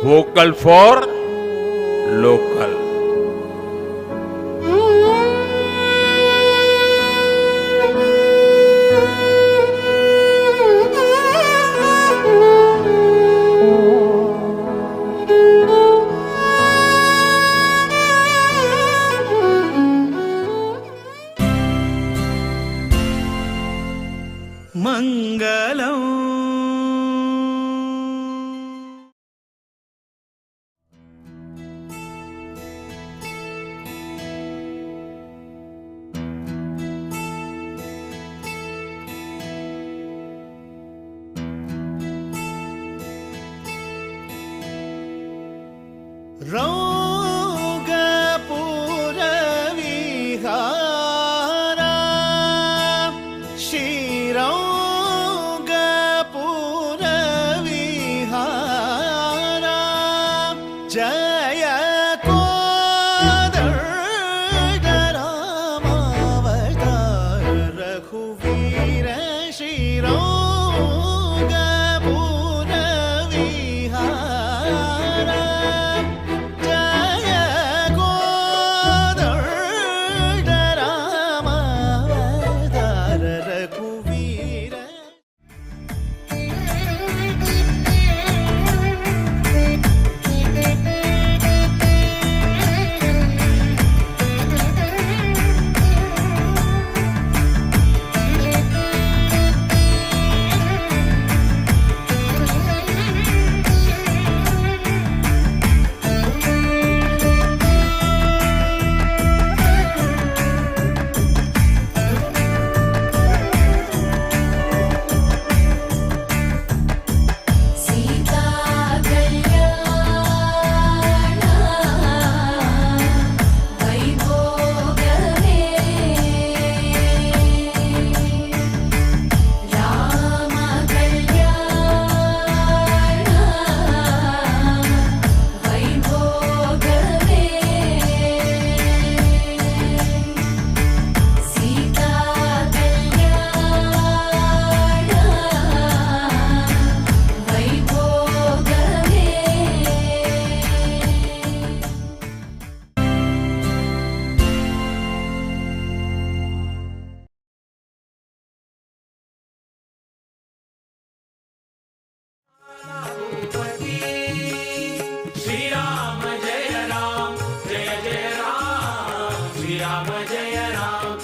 वोकल फॉर लोकल। मंगलम् रौगपुरविहारा श्रीरौगपुरविहारा जय कोदण्डरामावतार रघुवीर श्रीरौगपुरविहारा जय कोदण्डरामावतार रघुवीर सीता कल्याण वैभोगमे राम कल्याण वैभोगमे सीता कल्याण वैभोगमे श्रीराम जय राम जय जय राम श्रीराम जय राम